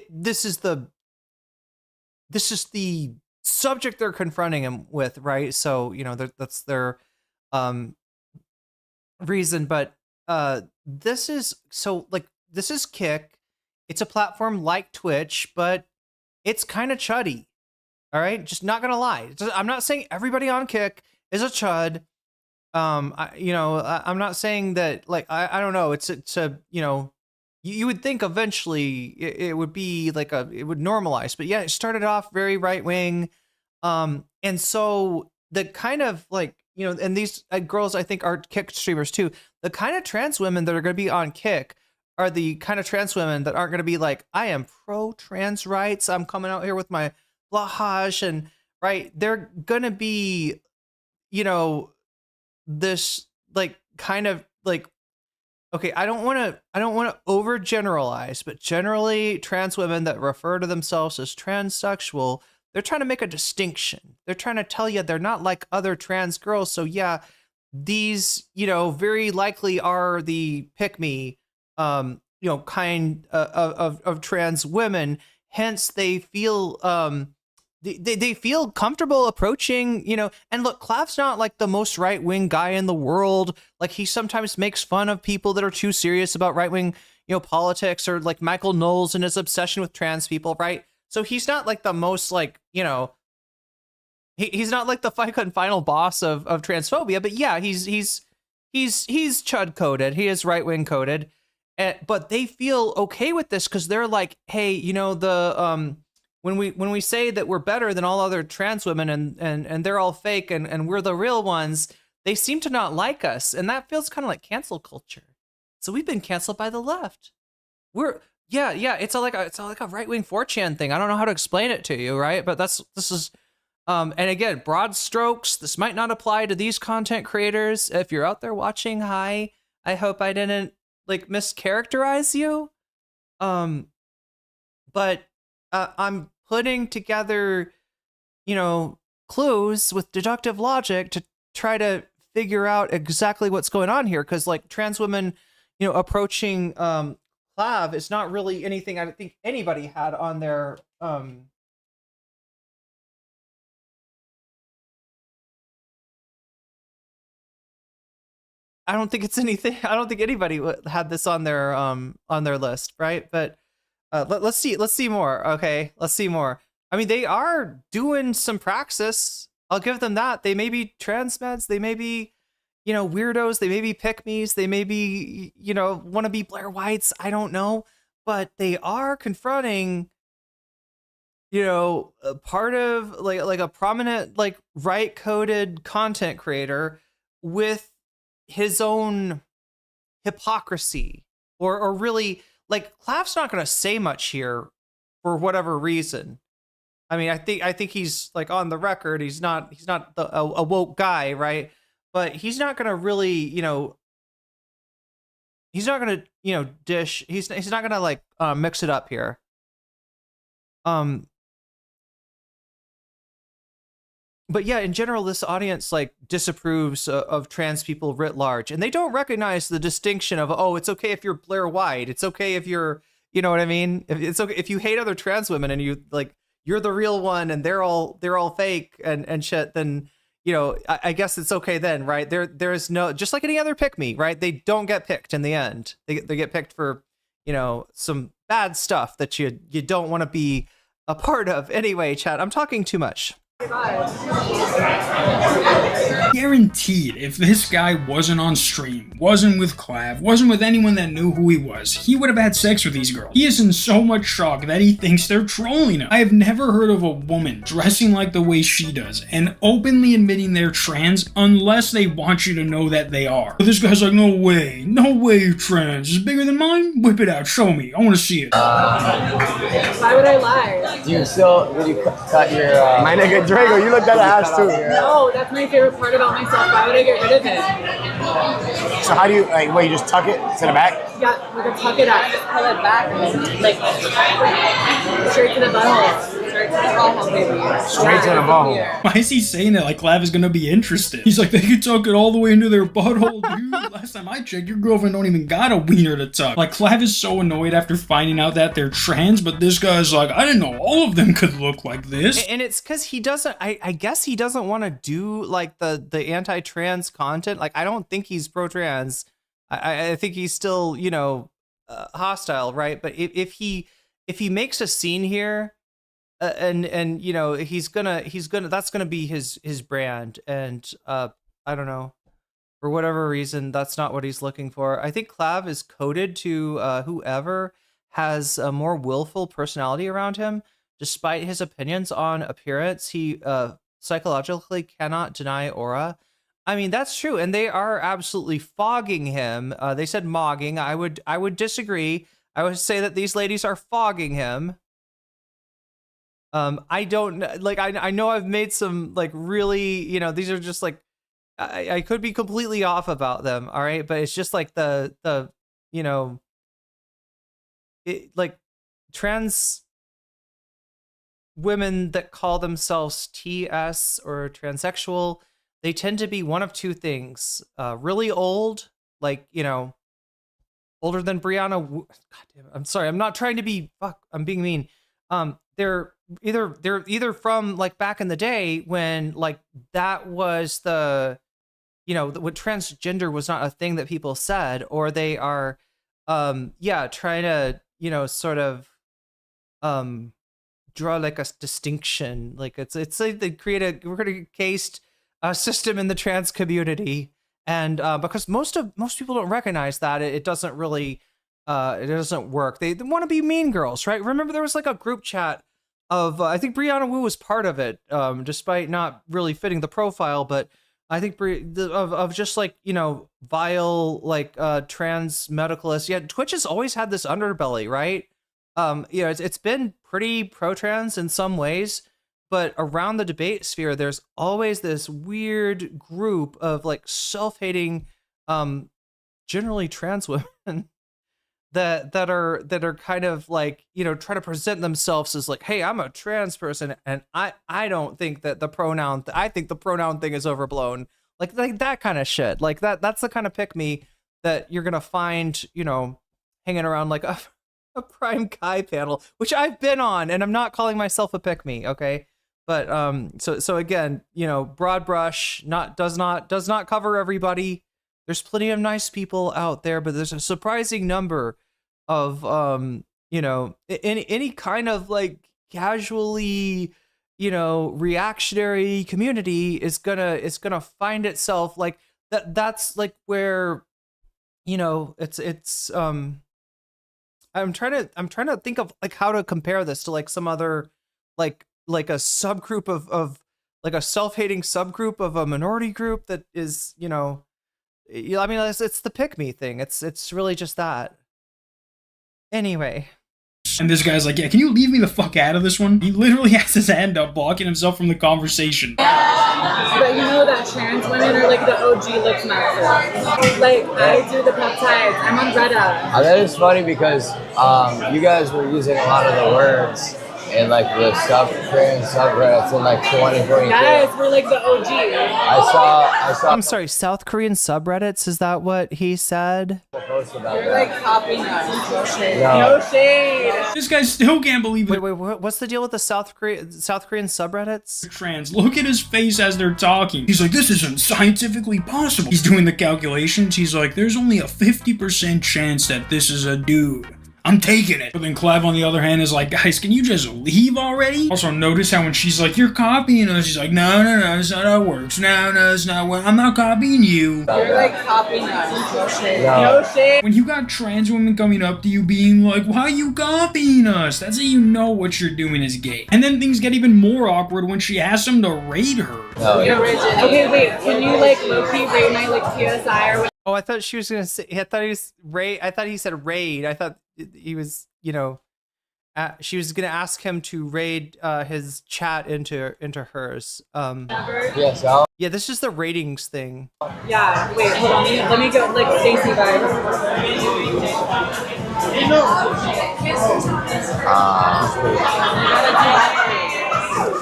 this is the subject they're confronting him with, right? So, you know, that's their reason. But this is Kick. It's a platform like Twitch, but it's kind of chuddy. All right, just not gonna lie. I'm not saying everybody on Kick is a chud. I'm not saying that. Like, I don't know. It's a you know, you would think eventually it would be like it would normalize, but yeah, it started off very right wing, and so the kind of like, you know, and these girls I think are Kick streamers too. The kind of trans women that are going to be on Kick are the kind of trans women that aren't going to be like, I am pro trans rights. I'm coming out here with my blahage, and right, they're going to be, you know, this like kind of like, okay, I don't want to overgeneralize, but generally trans women that refer to themselves as transsexual, they're trying to make a distinction. They're trying to tell you they're not like other trans girls. So yeah, these, you know, very likely are the pick me, you know, kind of trans women. Hence they feel, they feel comfortable approaching, you know, and look, Clav's not like the most right-wing guy in the world. Like he sometimes makes fun of people that are too serious about right-wing, you know, politics, or like Michael Knowles and his obsession with trans people, right? So he's not like the most like, you know, he's not like the final boss of transphobia, but yeah, he's chud coded. He is right-wing coded, but they feel okay with this because they're like, hey, you know, the when we say that we're better than all other trans women and they're all fake and we're the real ones, they seem to not like us. And that feels kind of like cancel culture. So we've been canceled by the left. It's like a right-wing 4chan thing. I don't know how to explain it to you, right? But this is and again, broad strokes. This might not apply to these content creators. If you're out there watching, hi. I hope I didn't like mischaracterize you. But I'm putting together, you know, clues with deductive logic to try to figure out exactly what's going on here. Because like trans women, you know, approaching Clav is not really anything I think anybody had on their I don't think it's anything. I don't think anybody had this on their list, right? But let's see more. Okay, let's see more. I mean, they are doing some praxis. I'll give them that. They may be trans meds. They may be, you know, weirdos. They may be pick-me's. They may be, you know, want to be Blair Whites. I don't know. But they are confronting, you know, a part of like a prominent like right-coded content creator with his own hypocrisy, or really like Clav's not going to say much here for whatever reason. I mean, I think he's like on the record. He's not a woke guy, right? But he's not going to really, you know, he's not going to, you know, dish. He's not going to like mix it up here. But yeah, in general, this audience like disapproves of trans people writ large, and they don't recognize the distinction of, oh, it's okay if you're Blair White, it's okay if you're, you know what I mean? It's okay if you hate other trans women and you like you're the real one and they're all fake and shit. Then, you know, I guess it's okay then, right? There is no, just like any other pick me, right? They don't get picked in the end. They get picked for, you know, some bad stuff that you don't want to be a part of. Anyway, chat, I'm talking too much. Guaranteed, if this guy wasn't on stream, wasn't with Clav, wasn't with anyone that knew who he was, he would have had sex with these girls. He is in so much shock that he thinks they're trolling him. I have never heard of a woman dressing like the way she does and openly admitting they're trans unless they want you to know that they are. But this guy's like, no way you're trans. Is it bigger than mine? Whip it out, show me. I want to see it. Why would I lie? Do you still, would you cut your, my nigga Drago, you looked at the ass too. No, that's my favorite part about myself. Why would I get rid of it? So how do you, like, what, you just tuck it to the back? Yeah, we can tuck it up, just pull it back, and then, like, straight to the butthole. Straight to the butthole, baby. Straight to the butthole. Why is he saying that like Clav is gonna be interested? He's like, they could tuck it all the way into their butthole, dude. Last time I checked, your girlfriend don't even got a wiener to tuck. Like, Clav is so annoyed after finding out that they're trans, but this guy's like, I didn't know all of them could look like this. And it's because he doesn't, I guess he doesn't want to do like the anti-trans content. Like, I don't think he's pro-trans. I think he's still, you know, hostile, right? But if he makes a scene here, and you know, he's gonna that's gonna be his brand, and I don't know, for whatever reason, that's not what he's looking for. I think Clav is coded to whoever has a more willful personality around him. Despite his opinions on appearance, he psychologically cannot deny aura. I mean, that's true, and they are absolutely fogging him. They said mogging. I would disagree. I would say that these ladies are fogging him. I don't like. I know I've made some like really, you know, these are just like I could be completely off about them. All right, but it's just like the you know, like trans women that call themselves TS or transsexual. They tend to be one of two things: really old, like, you know, older than Brianna. God damn it, I'm sorry. I'm not trying to be. Fuck. I'm being mean. They're either from like back in the day when like that was the, you know, when transgender was not a thing that people said, or they are, yeah, trying to, you know, sort of, draw like a distinction. Like it's like they create a cased system in the trans community, and because most people don't recognize that it doesn't really it doesn't work. They want to be mean girls, right? Remember there was like a group chat of I think Brianna Wu was part of it, despite not really fitting the profile, but I think of just like, you know, vile like trans medicalists. Yeah, Twitch has always had this underbelly, right? You know, it's been pretty pro-trans in some ways, but around the debate sphere, there's always this weird group of like self-hating, generally trans women that are kind of like, you know, try to present themselves as like, hey, I'm a trans person, and I don't think that the pronoun, I think the pronoun thing is overblown, like that kind of shit. Like that's the kind of pick me that you're gonna find, you know, hanging around like a Prime Kai panel, which I've been on, and I'm not calling myself a pick me, okay? But so again, you know, broad brush does not cover everybody. There's plenty of nice people out there, but there's a surprising number of you know, any kind of like casually, you know, reactionary community is gonna find itself like that's like where, you know, it's I'm trying to think of like how to compare this to like some other like a subgroup of like a self-hating subgroup of a minority group that is, you know, I mean, it's the pick me thing. It's really just that. Anyway. And this guy's like, yeah, can you leave me the fuck out of this one? He literally has his hand up, blocking himself from the conversation. But you know that trans women are like the OG lip masters. Like, I do the peptides. I'm on Greta. That is funny because you guys were using a lot of the words in like the trans subreddits in like 2022. Yes, we're like the OG. I saw. I'm sorry, South Korean subreddits. Is that what he said? You're like copying us. No shade. No shade. This guy still can't believe it. Wait, what's the deal with the South Korean subreddits? Trans. Look at his face as they're talking. He's like, this isn't scientifically possible. He's doing the calculations. He's like, there's only a 50% chance that this is a dude. I'm taking it. But then Clav, on the other hand, is like, guys, can you just leave already? Also, notice how when she's like, you're copying us, she's like, no, that's not how it works. No, it's not what, I'm not copying you. You're like copying us. No shit. No shit. When you got trans women coming up to you being like, why are you copying us? That's how you know what you're doing is gay. And then things get even more awkward when she asks him to raid her. Oh, yeah. Okay, wait, can you like low-key rate my like PSI or what? Oh, I thought she was gonna say. I thought he was raid. I thought he said raid. I thought he was, you know, she was gonna ask him to raid his chat into hers. Yes, Al. Yeah, this is the ratings thing. Yeah, wait, hold on. Let me go like Stacy vibes.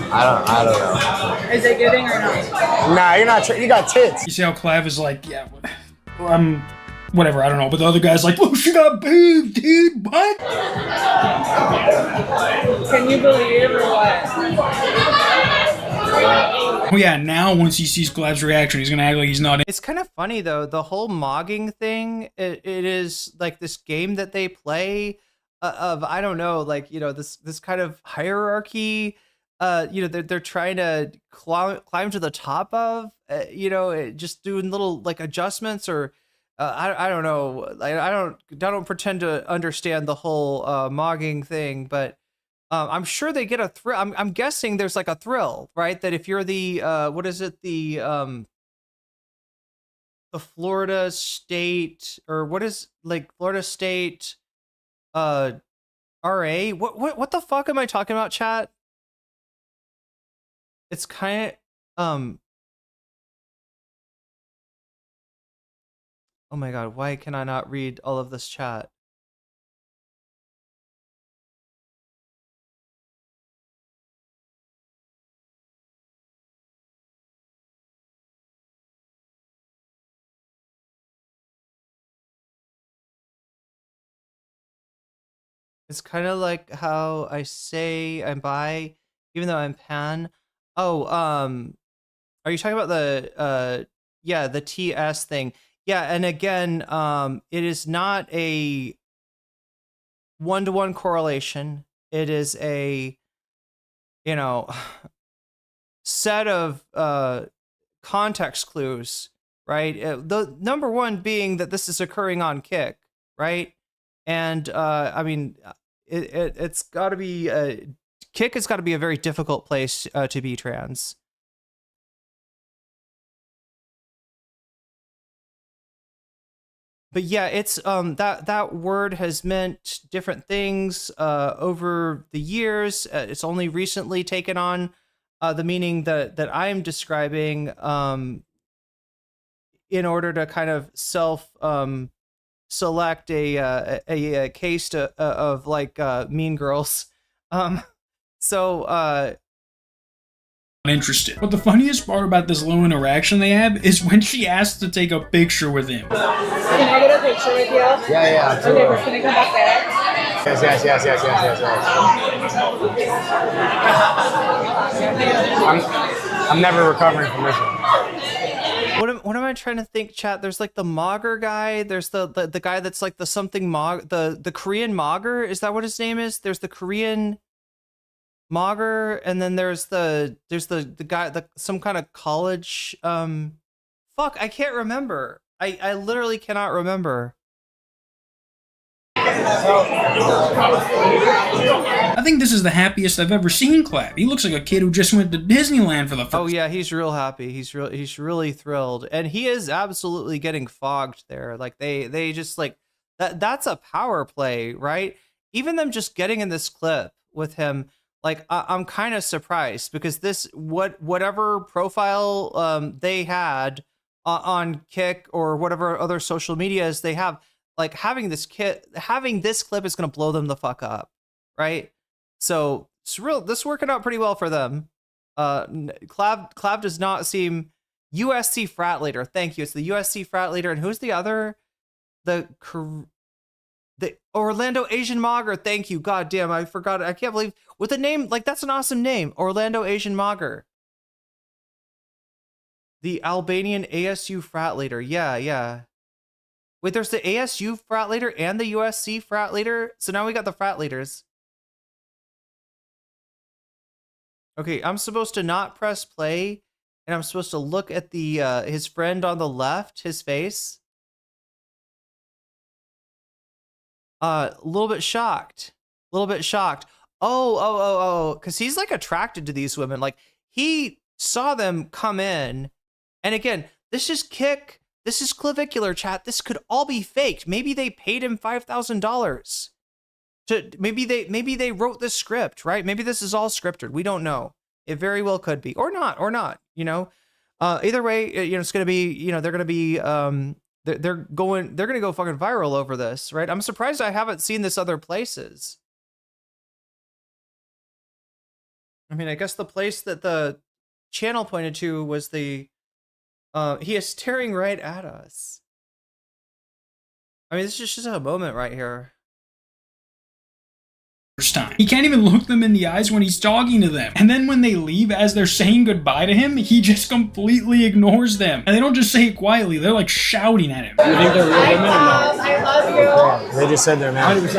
I don't know. Is it giving or not? Nah, you're not. You got tits. You see how Clav is like, yeah, whatever, I don't know. But the other guy's like, oh, she got boobs, dude. What? Can you believe or what? Oh yeah, now once he sees Clav's reaction, he's gonna act like he's not in. It's kind of funny though. The whole mogging thing. It is like this game that they play of, I don't know, like, you know, this kind of hierarchy. You know, they're trying to climb to the top of, you know, just doing little like adjustments or I don't know. I don't pretend to understand the whole mogging thing, but I'm sure they get a thrill. I'm guessing there's like a thrill, right? That if you're the what is it, the Florida State, or what is like Florida State RA? What the fuck am I talking about, chat? It's kind of oh my god, why can I not read all of this chat? It's kind of like how I say I'm bi, even though I'm pan. Oh, are you talking about the yeah, the TS thing? Yeah, and again, it is not a one-to-one correlation. It is a, you know, set of context clues, right? The number one being that this is occurring on Kick, right? And I mean, it's got to be Kick has got to be a very difficult place to be trans. But yeah, it's that word has meant different things over the years. It's only recently taken on the meaning that I'm describing in order to kind of select a case of like Mean Girls. Interested. But the funniest part about this little interaction they have is when she asks to take a picture with him. Can I get a picture with you? Yeah. Okay, but can I come back there? Yes. I'm never recovering from this one. What am I trying to think, chat? There's like the Mogger guy. There's the guy that's like the something Mog, the Korean Mogger. Is that what his name is? There's the Korean Mogger, and then there's the guy, some kind of college. Fuck, I can't remember. I literally cannot remember. I think this is the happiest I've ever seen Clav. He looks like a kid who just went to Disneyland for the first. Oh yeah, he's real happy. He's really thrilled, and he is absolutely getting fogged there. Like they just like that's a power play, right? Even them just getting in this clip with him, like I'm kind of surprised, because this whatever profile they had on Kick or whatever other social medias they have, like having this clip is gonna blow them the fuck up, right? So it's real. This is working out pretty well for them. Clav does not seem USC frat leader. Thank you. It's the USC frat leader, and who's the other? The Orlando Asian Mogger. Thank you. God damn, I forgot. I can't believe with a name like that's an awesome name, Orlando Asian Mogger. The Albanian ASU frat leader. Yeah. Wait, there's the ASU frat leader and the USC frat leader. So now we got the frat leaders. Okay, I'm supposed to not press play, and I'm supposed to look at the his friend on the left, his face. A little bit shocked. A little bit shocked. Oh, because he's like attracted to these women. Like he saw them come in, and again, this is Kick. This is Clavvicular, chat. This could all be faked. Maybe they paid him $5,000. Maybe they wrote the script, right? Maybe this is all scripted. We don't know. It very well could be, or not. You know, either way, you know, it's gonna be. You know, they're gonna be. They're gonna go fucking viral over this, right? I'm surprised I haven't seen this other places. I mean, I guess the place that the channel pointed to was the. He is staring right at us. I mean, this is just a moment right here. Time. He can't even look them in the eyes when he's talking to them. And then when they leave, as they're saying goodbye to him, he just completely ignores them. And they don't just say it quietly, they're like shouting at him. You think they're real women or no? I love you. They just said they're married. 100%.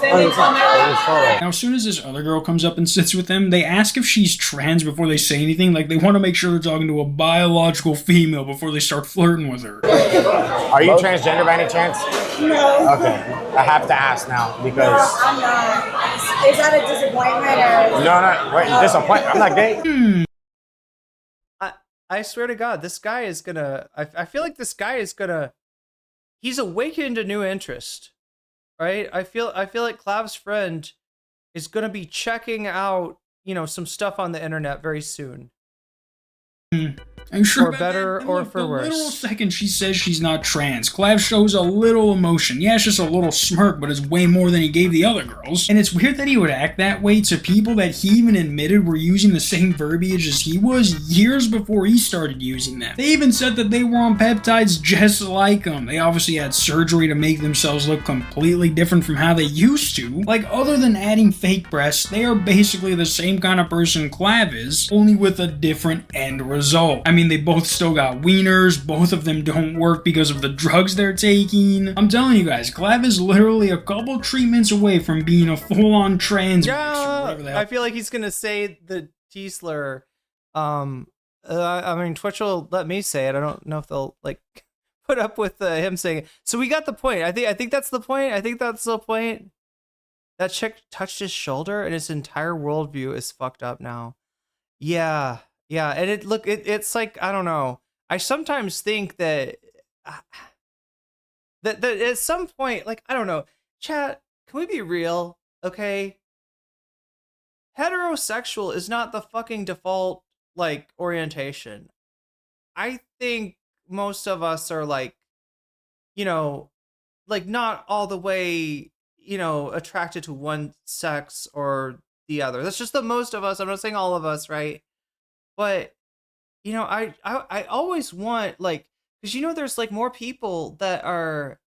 100%. Now, as soon as this other girl comes up and sits with them, they ask if she's trans before they say anything. Like, they want to make sure they're talking to a biological female before they start flirting with her. Are you transgender by any chance? No. Okay. I have to ask now because... No, I'm not. Is that a disappointment or... No. Wait, disappointment? I'm not gay. I swear to God, this guy is gonna... I feel like this guy is gonna... He's awakened a new interest, right? I feel like Clav's friend is gonna be checking out, you know, some stuff on the internet very soon. I'm sure for better that. or Look, for the worse. literal second she says she's not trans, Clav shows a little emotion. Yeah, it's just a little smirk, but it's way more than he gave the other girls. And it's weird that he would act that way to people that he even admitted were using the same verbiage as he was years before he started using them. They even said that they were on peptides just like him. They obviously had surgery to make themselves look completely different from how they used to. Like, other than adding fake breasts, they are basically the same kind of person Clav is, only with a different end result. I mean, they both still got wieners, both of them don't work because of the drugs they're taking. I'm telling you guys, Clav is literally a couple treatments away from being a full-on trans mix or whatever the hell. I feel like he's gonna say the T slur. I mean, Twitch will let me say it. I don't know if they'll like put up with him saying it. So we got the point. I think that's the point. I think that's the point. That chick touched his shoulder, and his entire worldview is fucked up now. Yeah. And it's like, I don't know. I sometimes think that at some point, like, I don't know, chat, can we be real? Okay. Heterosexual is not the fucking default, like, orientation. I think most of us are like, you know, like not all the way, you know, attracted to one sex or the other. That's just the most of us. I'm not saying all of us, right? But, you know, I always want, like, because, you know, there's, like, more people that are,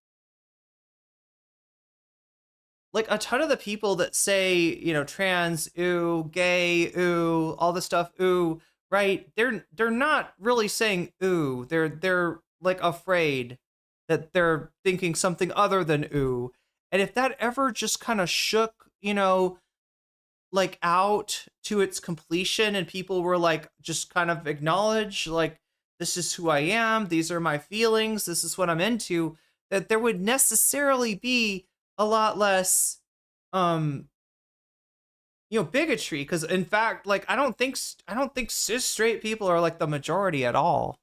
like, a ton of the people that say, you know, trans, ooh, gay, ooh, all this stuff, ooh, right? They're not really saying ooh. They're like, afraid that they're thinking something other than ooh. And if that ever just kind of shook, you know, like out to its completion and people were like just kind of acknowledge like this is who I am, these are my feelings, this is what I'm into, that there would necessarily be a lot less you know, bigotry, because in fact, like I don't think cis straight people are like the majority at all,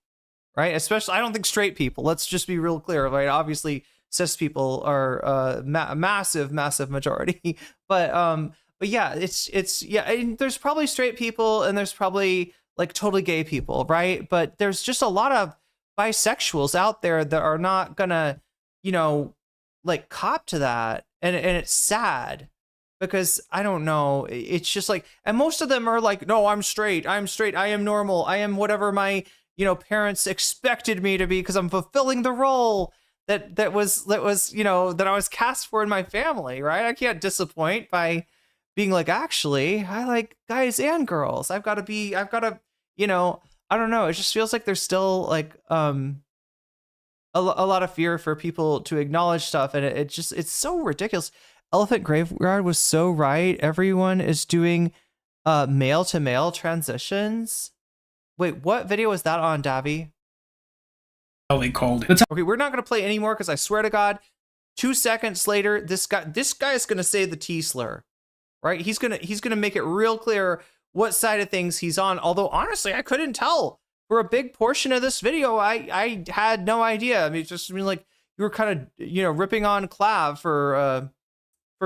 right? Especially I don't think straight people, let's just be real clear, right? Obviously cis people are a massive majority, but yeah, it's yeah, and there's probably straight people and there's probably like totally gay people, right? But there's just a lot of bisexuals out there that are not gonna, you know, like cop to that, and it's sad because I don't know, it's just like, and most of them are like, no, I'm straight, I am normal, I am whatever my, you know, parents expected me to be because I'm fulfilling the role that was you know, that I was cast for in my family, right? I can't disappoint by being like, actually, I like guys and girls. I've got to, you know, I don't know. It just feels like there's still like, a lot of fear for people to acknowledge stuff, and it's so ridiculous. Elephant Graveyard was so right. Everyone is doing male to male transitions. Wait, what video was that on, Davy? How they called it. Okay, we're not gonna play anymore because I swear to God, 2 seconds later, this guy is gonna say the T slur, right? He's gonna make it real clear what side of things he's on. Although honestly, I couldn't tell for a big portion of this video. I had no idea. I mean, like you were kind of ripping on Clav for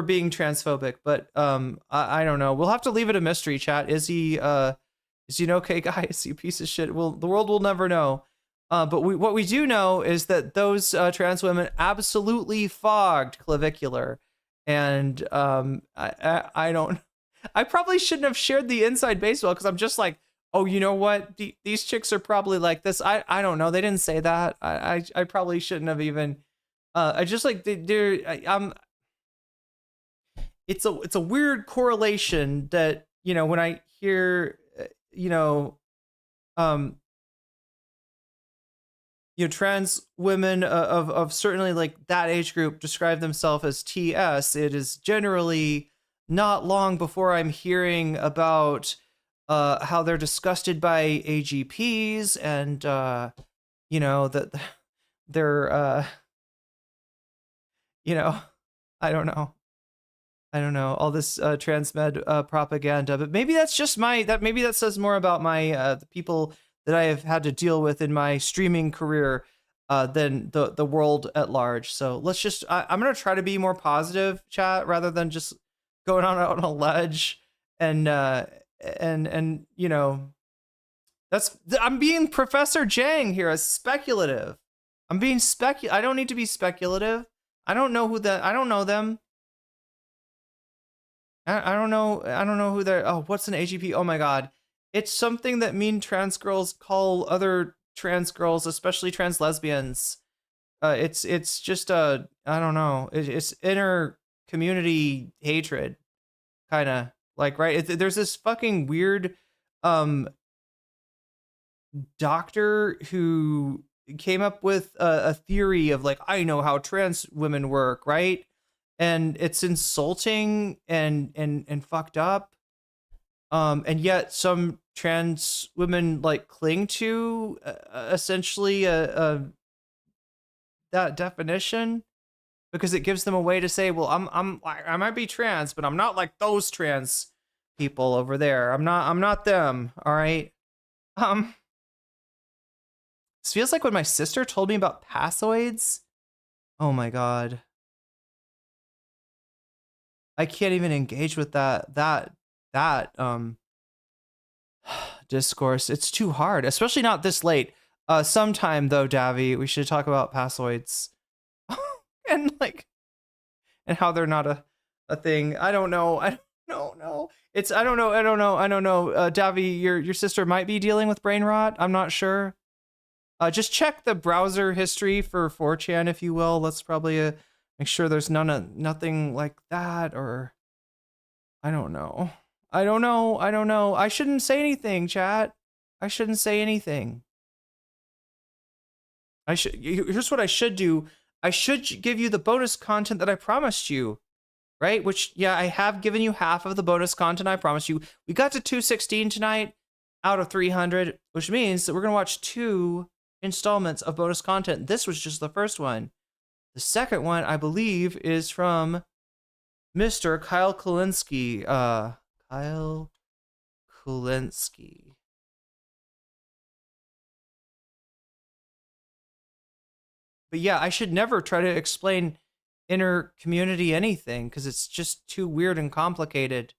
being transphobic, but I don't know. We'll have to leave it a mystery, chat. Is he an okay guy? Is he a piece of shit? Well, the world will never know. But what we do know is that those trans women absolutely fogged Clavvicular, and I probably shouldn't have shared the inside baseball because I'm just like, oh, you know what? These chicks are probably like this. I don't know. They didn't say that. I probably shouldn't have even. I just like it's a weird correlation that when I hear trans women of certainly like that age group describe themselves as TS, it is generally not long before I'm hearing about how they're disgusted by AGPs and that they're I don't know all this transmed propaganda, but maybe that's just maybe that says more about my the people that I have had to deal with in my streaming career than the world at large. So let's just I'm gonna try to be more positive, chat, rather than just going on a ledge and I'm being Professor Jang here as speculative. I'm being I don't need to be speculative. I don't know I don't know them. I don't know who they're. Oh, what's an AGP? Oh my God. It's something that mean trans girls call other trans girls, especially trans lesbians. It's just I don't know. It's inner community hatred, kind of like, right. There's this fucking weird doctor who came up with a theory of like, I know how trans women work, right? And it's insulting and fucked up. And yet some trans women like cling to essentially that definition because it gives them a way to say, well, I might be trans, but I'm not like those trans people over there. I'm not them. All right. This feels like when my sister told me about passoids. Oh my God. I can't even engage with that discourse. It's too hard, especially not this late. Sometime though, Davy, we should talk about passoids and how they're not a thing. I don't know. I don't know. I don't know. Davy, your sister might be dealing with brain rot. I'm not sure. Just check the browser history for 4chan, if you will. Let's probably make sure there's nothing like that, or I don't know. I don't know. I shouldn't say anything, chat. I shouldn't say anything. Here's what I should do. I should give you the bonus content that I promised you, right? Which, yeah, I have given you half of the bonus content I promised you. We got to 216 tonight out of 300, which means that we're going to watch 2 installments of bonus content. This was just the first one. The second one, I believe, is from Mr. Kyle Kulinski. Kyle Kulinski. But yeah, I should never try to explain inner community anything because it's just too weird and complicated.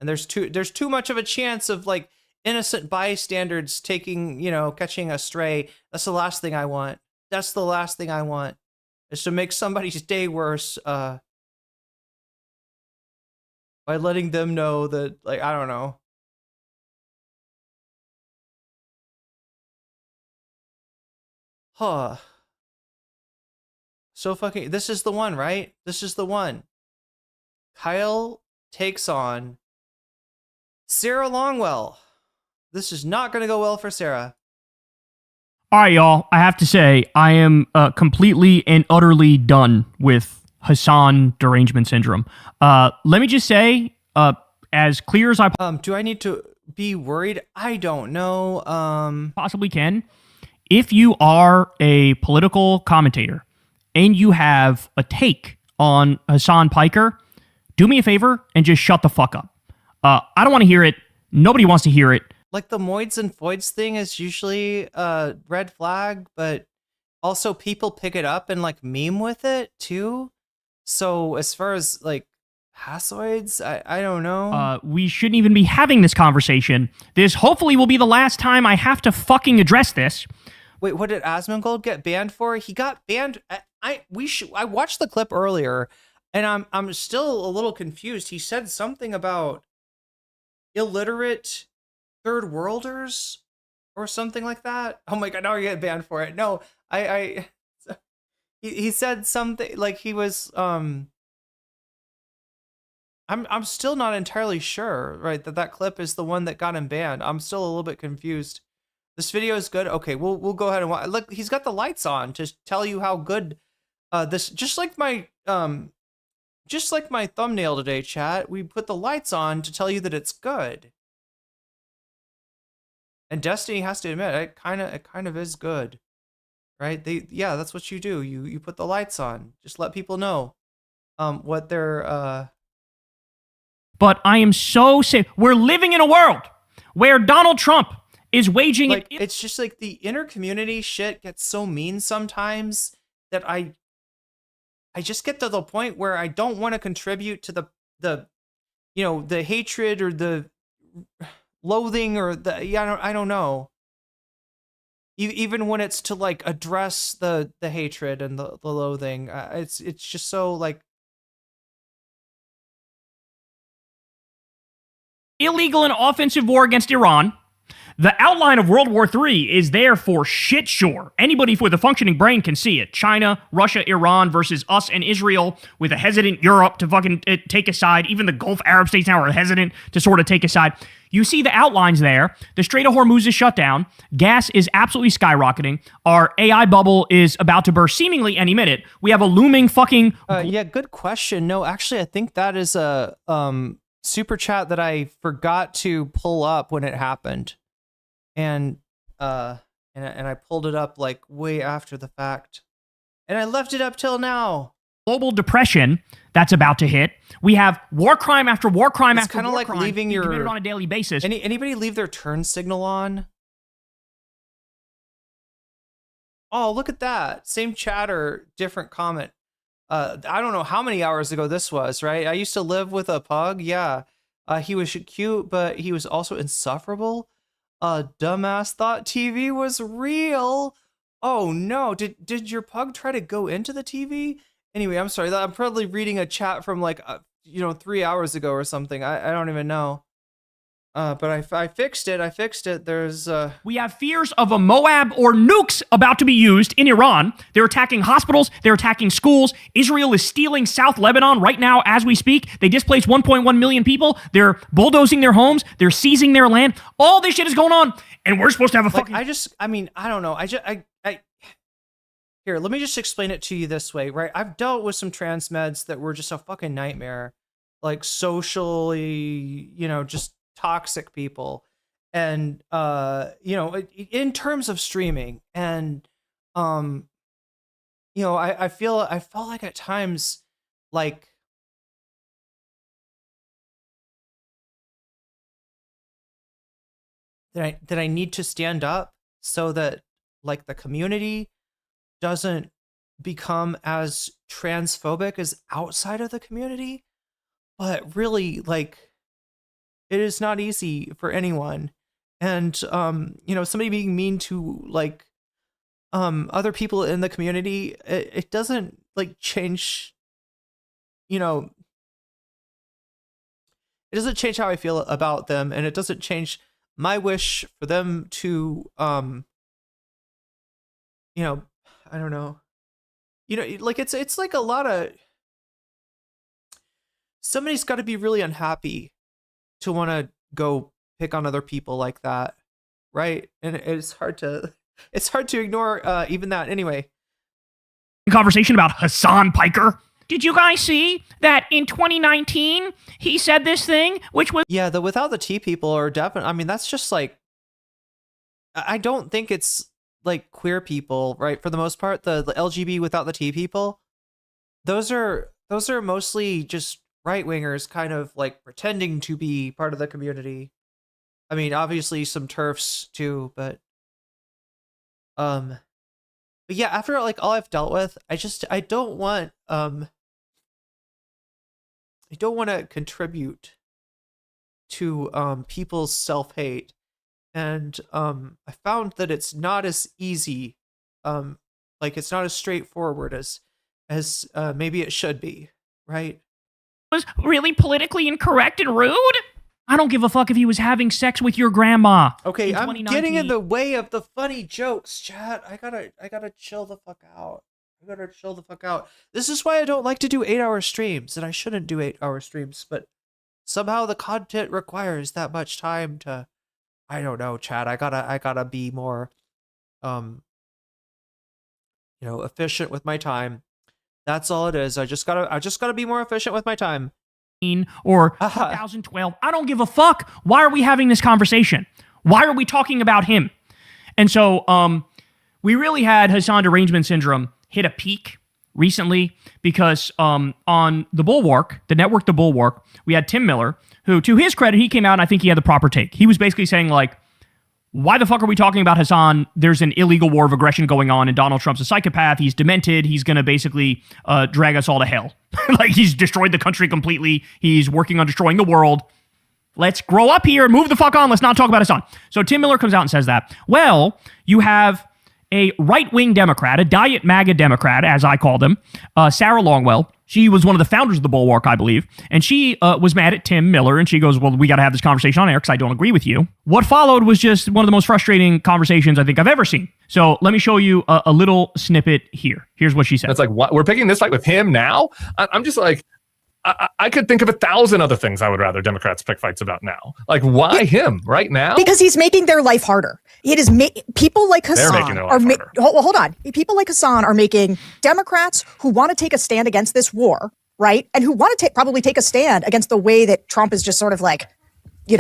And there's too much of a chance of like innocent bystanders catching a stray. That's the last thing I want. That's the last thing I want. Is to make somebody's day worse by letting them know that, like, I don't know. Huh. So fucking, this is the one, right? This is the one. Kyle takes on Sarah Longwell. This is not going to go well for Sarah. All right, y'all. I have to say, I am completely and utterly done with Hasan derangement syndrome. Let me just say, as clear as I do I need to be worried? I don't know. Possibly can. If you are a political commentator and you have a take on Hasan Piker, do me a favor and just shut the fuck up. I don't want to hear it. Nobody wants to hear it. Like the moids and foids thing is usually a red flag, but also people pick it up and like meme with it too. So as far as like Hasoids, I don't know. We shouldn't even be having this conversation. This hopefully will be the last time I have to fucking address this. Wait, what did Asmongold get banned for? He got banned. I watched the clip earlier, and I'm still a little confused. He said something about illiterate third worlders or something like that. Oh my god, now you're getting banned for it. No, he said something like he was I'm still not entirely sure, right, that clip is the one that got him banned. I'm still a little bit confused. This video is good. Okay, we'll go ahead and watch. Look, he's got the lights on to tell you how good this, just like my thumbnail today, chat. We put the lights on to tell you that it's good. And Destiny has to admit, it kind of is good. Right? Yeah, that's what you do. You put the lights on. Just let people know what they're But I am so sick. We're living in a world where Donald Trump is waging like it's just like the inner community shit gets so mean sometimes that I just get to the point where I don't want to contribute to the the hatred or the loathing or the I don't know. Even when it's to like address the hatred and the loathing, it's just so like illegal and offensive war against Iran. The outline of World War III is there for shit sure. Anybody with a functioning brain can see it. China, Russia, Iran versus us and Israel, with a hesitant Europe to fucking take a side. Even the Gulf Arab states now are hesitant to sort of take a side. You see the outlines there. The Strait of Hormuz is shut down. Gas is absolutely skyrocketing. Our AI bubble is about to burst seemingly any minute. We have a looming fucking... yeah, good question. No, actually, I think that is a super chat that I forgot to pull up when it happened. And I pulled it up like way after the fact, and I left it up till now. Global depression that's about to hit. We have war crime after war crime after war crime. It's kind of like leaving your committed on a daily basis. Anybody leave their turn signal on? Oh, look at that! Same chatter, different comment. I don't know how many hours ago this was. Right? I used to live with a pug. Yeah, he was cute, but he was also insufferable. Dumbass thought TV was real. Oh no, did your pug try to go into the TV? Anyway, I'm sorry. I'm probably reading a chat from like 3 hours ago or something. I don't even know. But I fixed it. There's we have fears of a Moab or nukes about to be used in Iran. They're attacking hospitals. They're attacking schools. Israel is stealing South Lebanon right now as we speak. They displaced 1.1 million people. They're bulldozing their homes. They're seizing their land. All this shit is going on, and we're supposed to have a fucking... I don't know. Here, let me just explain it to you this way, right? I've dealt with some trans meds that were just a fucking nightmare. Like socially, just toxic people, and in terms of streaming, and I felt like at times like that I need to stand up so that like the community doesn't become as transphobic as outside of the community. But really, like, it is not easy for anyone. And somebody being mean to like other people in the community, it doesn't like change, it doesn't change how I feel about them, and it doesn't change my wish for them to I don't know. Like it's like a lot of, somebody's got to be really unhappy to want to go pick on other people like that, right? And it's hard to It's hard to ignore even that. Anyway. Conversation about Hasan Piker. Did you guys see that in 2019 he said this thing, which was the without the T people are definitely. I mean, that's just like. I don't think it's like queer people, right? For the most part, the LGBT without the T people, those are mostly just right wingers, kind of like pretending to be part of the community. I mean, obviously some TERFs too, but yeah, after like all I've dealt with, I don't want to contribute to people's self-hate. And I found that it's not as easy, like it's not as straightforward as maybe it should be, right? Was really politically incorrect and rude. I don't give a fuck if he was having sex with your grandma. Okay, I'm getting in the way of the funny jokes, chat. I gotta chill the fuck out. This is why I don't like to do 8-hour streams, and I shouldn't do 8-hour streams, but somehow the content requires that much time to. I don't know, Chad. I gotta be more, efficient with my time. That's all it is. I just gotta be more efficient with my time. Or 2012. I don't give a fuck. Why are we having this conversation? Why are we talking about him? And so, we really had Hasan derangement syndrome hit a peak recently because on the Bulwark, the network, the Bulwark, we had Tim Miller, who, to his credit, he came out and I think he had the proper take. He was basically saying, like, why the fuck are we talking about Hasan? There's an illegal war of aggression going on, and Donald Trump's a psychopath. He's demented. He's going to basically drag us all to hell. Like, he's destroyed the country completely. He's working on destroying the world. Let's grow up here and move the fuck on. Let's not talk about Hasan. So Tim Miller comes out and says that. Well, you have a right-wing Democrat, a diet MAGA Democrat, as I call them, Sarah Longwell. She was one of the founders of the Bulwark, I believe, and she was mad at Tim Miller, and she goes, well, we got to have this conversation on air because I don't agree with you. What followed was just one of the most frustrating conversations I think I've ever seen. So let me show you a little snippet here. Here's what she said. It's like, what? We're picking this fight with him now? I'm just like, I could think of 1,000 other things I would rather Democrats pick fights about now. Like, why him right now? Because he's making their life harder. It is people like Hasan They're making their life harder. Hold on. People like Hasan are making Democrats who want to take a stand against this war, right? And who want to probably take a stand against the way that Trump is just sort of like,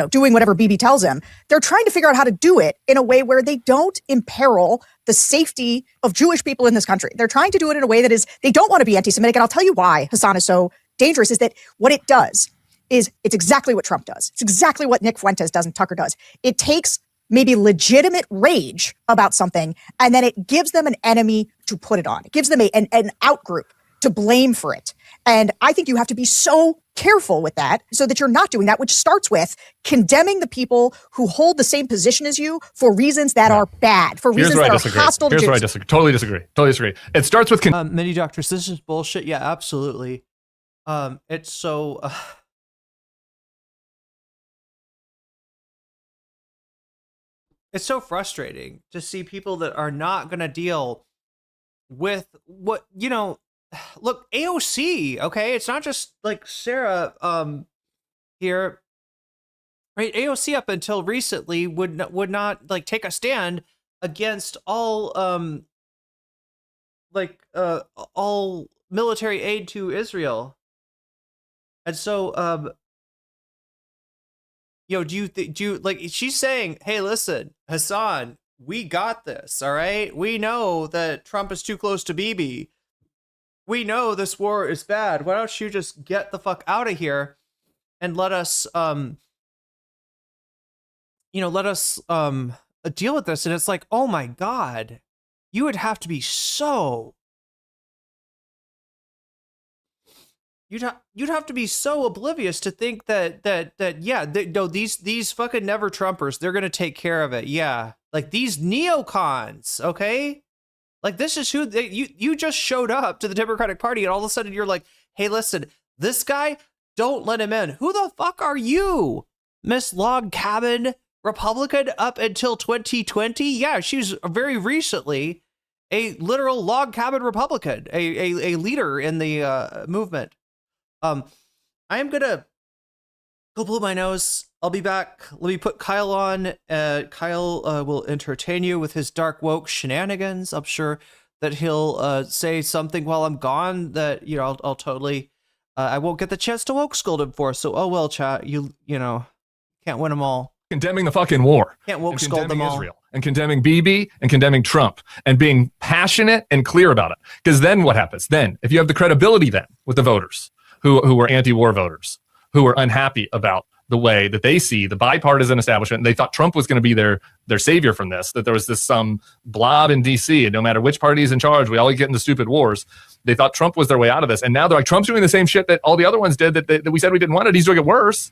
doing whatever Bibi tells him. They're trying to figure out how to do it in a way where they don't imperil the safety of Jewish people in this country. They're trying to do it in a way that is, they don't want to be anti-Semitic. And I'll tell you why Hasan is so dangerous is that what it does is it's exactly what Trump does. It's exactly what Nick Fuentes does and Tucker does. It takes maybe legitimate rage about something, and then it gives them an enemy to put it on. It gives them an outgroup to blame for it. And I think you have to be so careful with that so that you're not doing that, which starts with condemning the people who hold the same position as you for reasons that are bad, for reasons that are hostile to Jews. Here's where I disagree. Totally disagree. It starts with... Many doctors, this is bullshit. Yeah, absolutely. It's so... It's so frustrating to see people that are not going to deal with what, look, AOC, okay? It's not just like Sarah here, right? AOC up until recently would not like take a stand against all military aid to Israel. And so do you like, she's saying, hey, listen, Hasan, we got this, all right? We know that Trump is too close to Bibi. We know this war is bad. Why don't you just get the fuck out of here and let us deal with this? And it's like, oh my God, you would have to be so... You'd have to be so oblivious to think that these fucking never Trumpers, they're gonna take care of it. Yeah, like these neocons, okay? Like this is who you just showed up to the Democratic Party, and all of a sudden you're like, hey, listen, this guy, don't let him in. Who the fuck are you, Miss Log Cabin Republican? Up until 2020, yeah, she's very recently a literal log cabin Republican, a leader in the movement. I am gonna go blow my nose I'll be back. Let me put Kyle on. Kyle will entertain you with his dark woke shenanigans. I'm sure that he'll say something while I'm gone that, you know, I'll totally, I won't get the chance to woke scold him for. So, oh well, chat, you know, can't win them all. Condemning the fucking war. Can't woke scold them all. Israel, and condemning Bibi and condemning Trump and being passionate and clear about it. Because then what happens? Then, if you have the credibility then with the voters who were anti-war voters, who were unhappy about the way that they see the bipartisan establishment, and they thought Trump was going to be their savior from this, that there was this some blob in D.C., and no matter which party is in charge, we all get into stupid wars. They thought Trump was their way out of this. And now they're like, Trump's doing the same shit that all the other ones did that we said we didn't want it. He's doing it worse.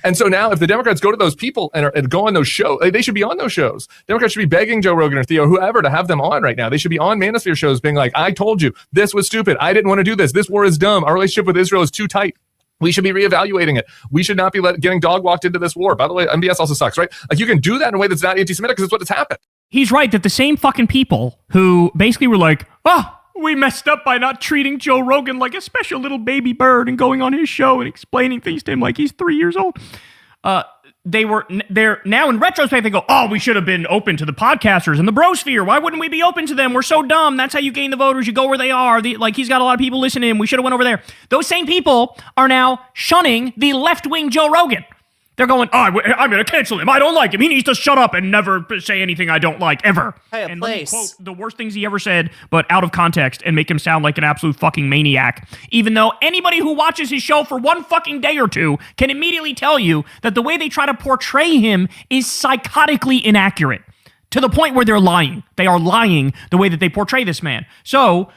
And so now if the Democrats go to those people and go on those shows, they should be on those shows. Democrats should be begging Joe Rogan or Theo, whoever, to have them on right now. They should be on Manosphere shows being like, I told you, this was stupid. I didn't want to do this. This war is dumb. Our relationship with Israel is too tight. We should be reevaluating it. We should not be getting dog walked into this war. By the way, MBS also sucks, right? Like, you can do that in a way that's not anti-Semitic because it's what has happened. He's right that the same fucking people who basically were like, we messed up by not treating Joe Rogan like a special little baby bird and going on his show and explaining things to him like he's 3 years old. They're now in retrospect, they go, we should have been open to the podcasters and the brosphere. Why wouldn't we be open to them? We're so dumb. That's how you gain the voters. You go where they are. He's got a lot of people listening to him. We should have went over there. Those same people are now shunning the left-wing Joe Rogan. They're going, I'm going to cancel him. I don't like him. He needs to shut up and never say anything I don't like, ever. And let me quote the worst things he ever said, but out of context, and make him sound like an absolute fucking maniac. Even though anybody who watches his show for one fucking day or two can immediately tell you that the way they try to portray him is psychotically inaccurate. To the point where they're lying. They are lying the way that they portray this man. So,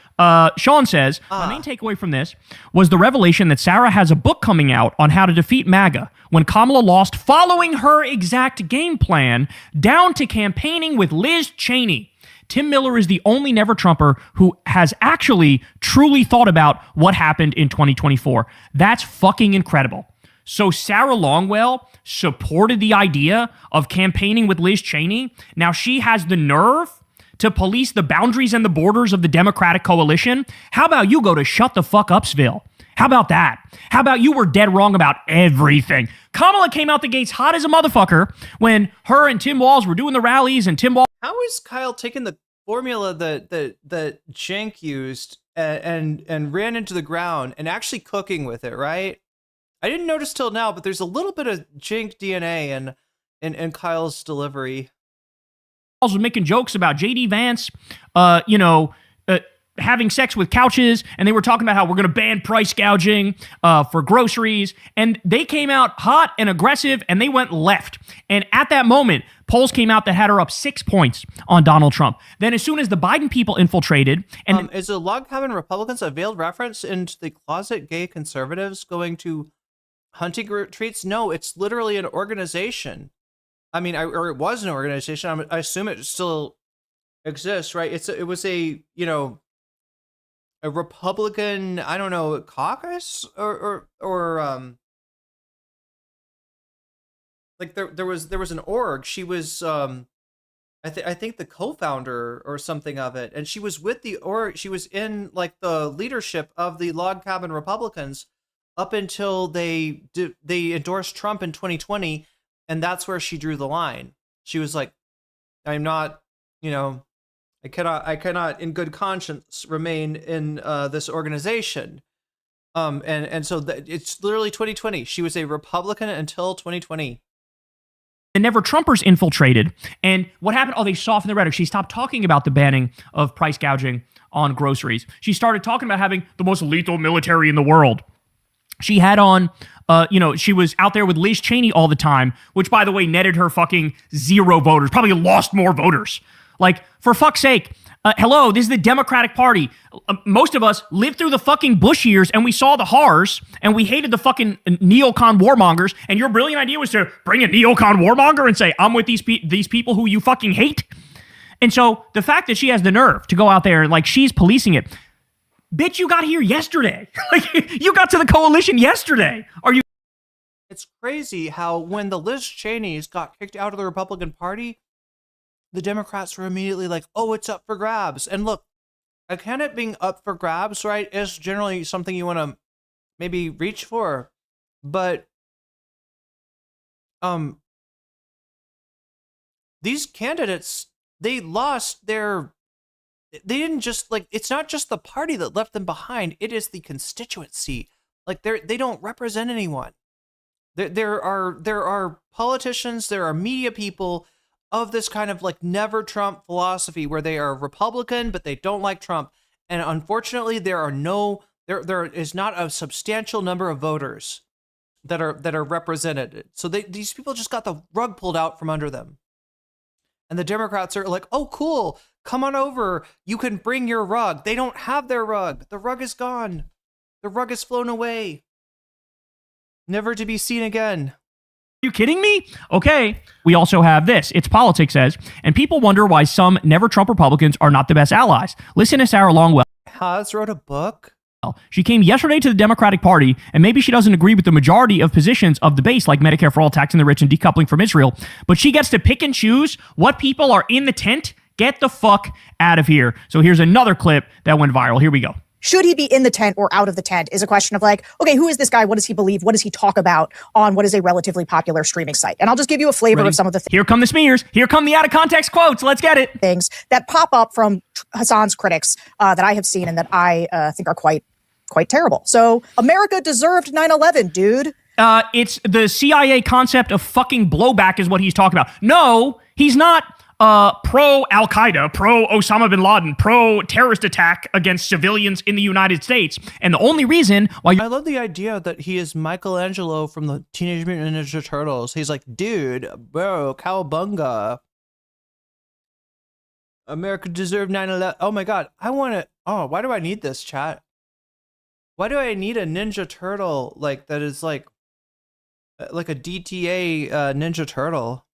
Sean says, my main takeaway from this was the revelation that Sarah has a book coming out on how to defeat MAGA when Kamala lost following her exact game plan down to campaigning with Liz Cheney. Tim Miller is the only never-Trumper who has actually truly thought about what happened in 2024. That's fucking incredible. So Sarah Longwell supported the idea of campaigning with Liz Cheney. Now she has the nerve to police the boundaries and the borders of the Democratic coalition. How about you go to shut the fuck upsville? How about that? How about you were dead wrong about everything? Kamala came out the gates hot as a motherfucker when her and Tim Walz were doing the rallies, and Tim Walz... How is Kyle taking the formula that Cenk used and ran into the ground and actually cooking with it, right? I didn't notice till now, but there's a little bit of Cenk DNA in Kyle's delivery. Was making jokes about J.D. Vance, having sex with couches, and they were talking about how we're going to ban price gouging for groceries, and they came out hot and aggressive, and they went left. And at that moment, polls came out that had her up 6 points on Donald Trump. Then as soon as the Biden people infiltrated... and is the log cabin Republicans a veiled reference into the closet gay conservatives going to hunting retreats? No, it's literally an organization. I mean, or it was an organization. I assume it still exists, right? It was a Republican, I don't know, caucus or like there was an org. She was I think the co-founder or something of it, and she was with the org. She was in like the leadership of the log cabin Republicans up until they endorsed Trump in 2020, and that's where she drew the line. She was like, I'm not, I cannot in good conscience remain in this organization. And so it's literally 2020. She was a Republican until 2020. The never-Trumpers infiltrated, and what happened? They softened the rhetoric. She stopped talking about the banning of price gouging on groceries. She started talking about having the most lethal military in the world. She had on, she was out there with Liz Cheney all the time, which, by the way, netted her fucking 0 voters, probably lost more voters. Like, for fuck's sake, hello, this is the Democratic Party. Most of us lived through the fucking Bush years, and we saw the horrors, and we hated the fucking neocon warmongers, and your brilliant idea was to bring a neocon warmonger and say, I'm with these people who you fucking hate. And so the fact that she has the nerve to go out there and, like, she's policing it, bitch, you got here yesterday. Like, you got to the coalition yesterday. Are you? It's crazy how when the Liz Cheneys got kicked out of the Republican Party, the Democrats were immediately like, oh, it's up for grabs. And look, a candidate being up for grabs, right, is generally something you want to maybe reach for. But these candidates, they lost their, they didn't just like, it's not just the party that left them behind, it is the constituency. Like they don't represent anyone. There are politicians, there are media people of this kind of like never Trump philosophy where they are Republican but they don't like Trump, and unfortunately there is not a substantial number of voters that are represented. So these people just got the rug pulled out from under them, and the Democrats are like, oh cool, come on over, you can bring your rug. They don't have their rug. The rug is gone. The rug has flown away, never to be seen again. You kidding me? Okay. We also have this. It's Politics says, and people wonder why some never Trump Republicans are not the best allies. Listen to Sarah Longwell. Haas wrote a book. She came yesterday to the Democratic Party, and maybe she doesn't agree with the majority of positions of the base, like Medicare for all, taxing the rich, and decoupling from Israel, but she gets to pick and choose what people are in the tent. Get the fuck out of here. So here's another clip that went viral. Here we go. Should he be in the tent or out of the tent is a question of like, okay, who is this guy? What does he believe? What does he talk about on what is a relatively popular streaming site? And I'll just give you a flavor of some of the Here come the smears. Here come the out of context quotes. Let's get it. Things that pop up from Hasan's critics that I have seen and that I think are quite terrible. So America deserved 9/11, dude. It's the CIA concept of fucking blowback is what he's talking about. No, he's not pro Al-Qaeda, pro Osama bin Laden, pro terrorist attack against civilians in the United States. And the only reason why I love the idea that he is Michelangelo from the Teenage Mutant Ninja Turtles. He's like, dude, bro, cowabunga. America deserved 9/11. Oh my God. I want to, why do I need this, chat? Why do I need a Ninja Turtle like that is like a DTA Ninja Turtle?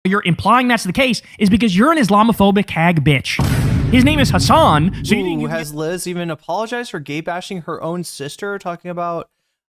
You're implying that's the case is because you're an Islamophobic hag bitch. His name is Hasan. So has Liz even apologized for gay bashing her own sister, talking about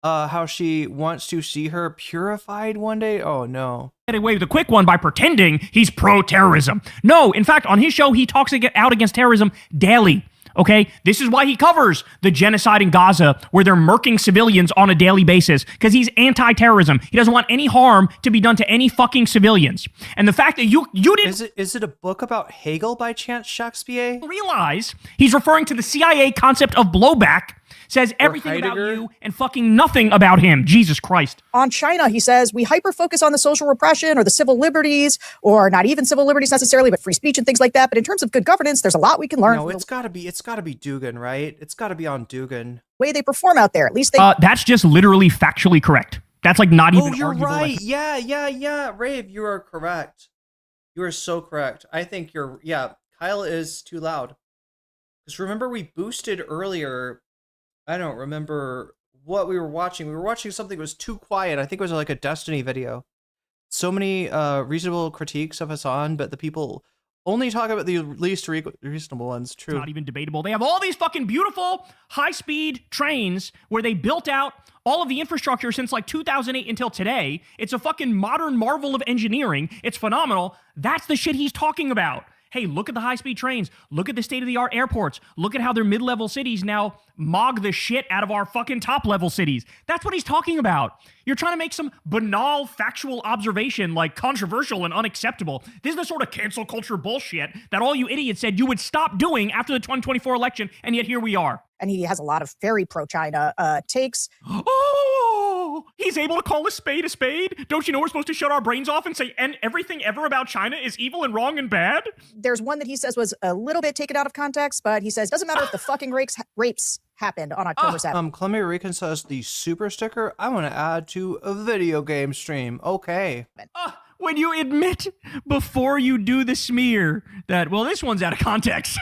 how she wants to see her purified one day? Oh no. Get away with a quick one by pretending he's pro-terrorism. No, in fact, on his show, he talks out against terrorism daily. Okay, this is why he covers the genocide in Gaza, where they're murking civilians on a daily basis, because he's anti-terrorism. He doesn't want any harm to be done to any fucking civilians. And the fact that you didn't is it a book about Hegel by chance, Shakespeare? Realize he's referring to the CIA concept of blowback, says everything about you and fucking nothing about him. Jesus Christ. On China, he says, we hyper-focus on the social repression or the civil liberties, or not even civil liberties necessarily, but free speech and things like that. But in terms of good governance, there's a lot we can learn. No, it's gotta be Dugan, right? It's gotta be on Dugan. Way they perform out there. At least they that's just literally factually correct. That's like not even you're arguable. right. Yeah. Rave, you are correct. You are so correct. I think Kyle is too loud. Because remember we boosted earlier, I don't remember what we were watching. We were watching something that was too quiet. I think it was like a Destiny video. So many reasonable critiques of Hasan, but the people only talk about the least reasonable ones. True. It's not even debatable. They have all these fucking beautiful high-speed trains where they built out all of the infrastructure since like 2008 until today. It's a fucking modern marvel of engineering. It's phenomenal. That's the shit he's talking about. Hey, look at the high-speed trains. Look at the state-of-the-art airports. Look at how their mid-level cities now mog the shit out of our fucking top-level cities. That's what he's talking about. You're trying to make some banal, factual observation like controversial and unacceptable. This is the sort of cancel culture bullshit that all you idiots said you would stop doing after the 2024 election, and yet here we are. And he has a lot of very pro-China takes. Oh, he's able to call a spade a spade? Don't you know we're supposed to shut our brains off and say and everything ever about China is evil and wrong and bad? There's one that he says was a little bit taken out of context, but he says, doesn't matter if the fucking rapes happened on October 7th. Clemmy Rican says the super sticker I want to add to a video game stream. Okay. When you admit before you do the smear that, well, this one's out of context.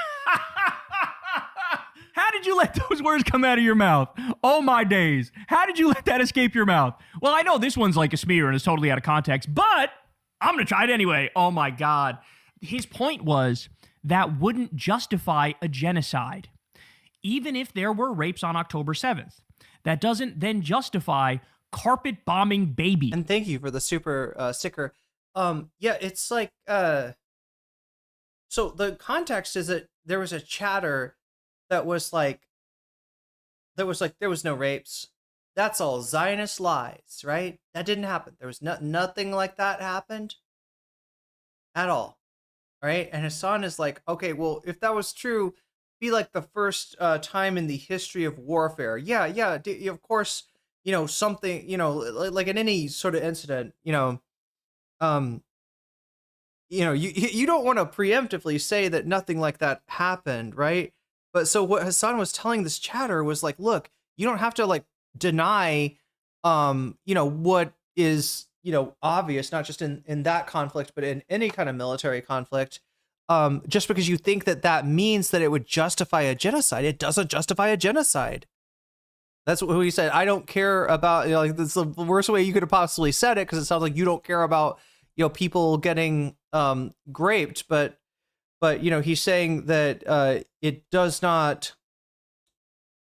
How did you let those words come out of your mouth? Oh my days. How did you let that escape your mouth? Well, I know this one's like a smear and it's totally out of context, but I'm going to try it anyway. Oh my God. His point was that wouldn't justify a genocide. Even if there were rapes on October 7th, that doesn't then justify carpet bombing baby. And thank you for the super sticker. Yeah, it's like, so the context is that there was a chatter that was like, there was no rapes. that's all Zionist lies, right? That didn't happen. There was nothing like that happened at all, right? And Hasan is like, okay, well, if that was true, be like the first time in the history of warfare. Yeah, of course, something, like in any sort of incident, you don't want to preemptively say that nothing like that happened, right? But so what Hasan was telling this chatter was like, look, you don't have to like deny, what is, obvious, not just in that conflict, but in any kind of military conflict. Just because you think that means that it would justify a genocide. It doesn't justify a genocide. That's what he said. I don't care about, like, that's the worst way you could have possibly said it, because it sounds like you don't care about, people getting graped, but he's saying that it does not,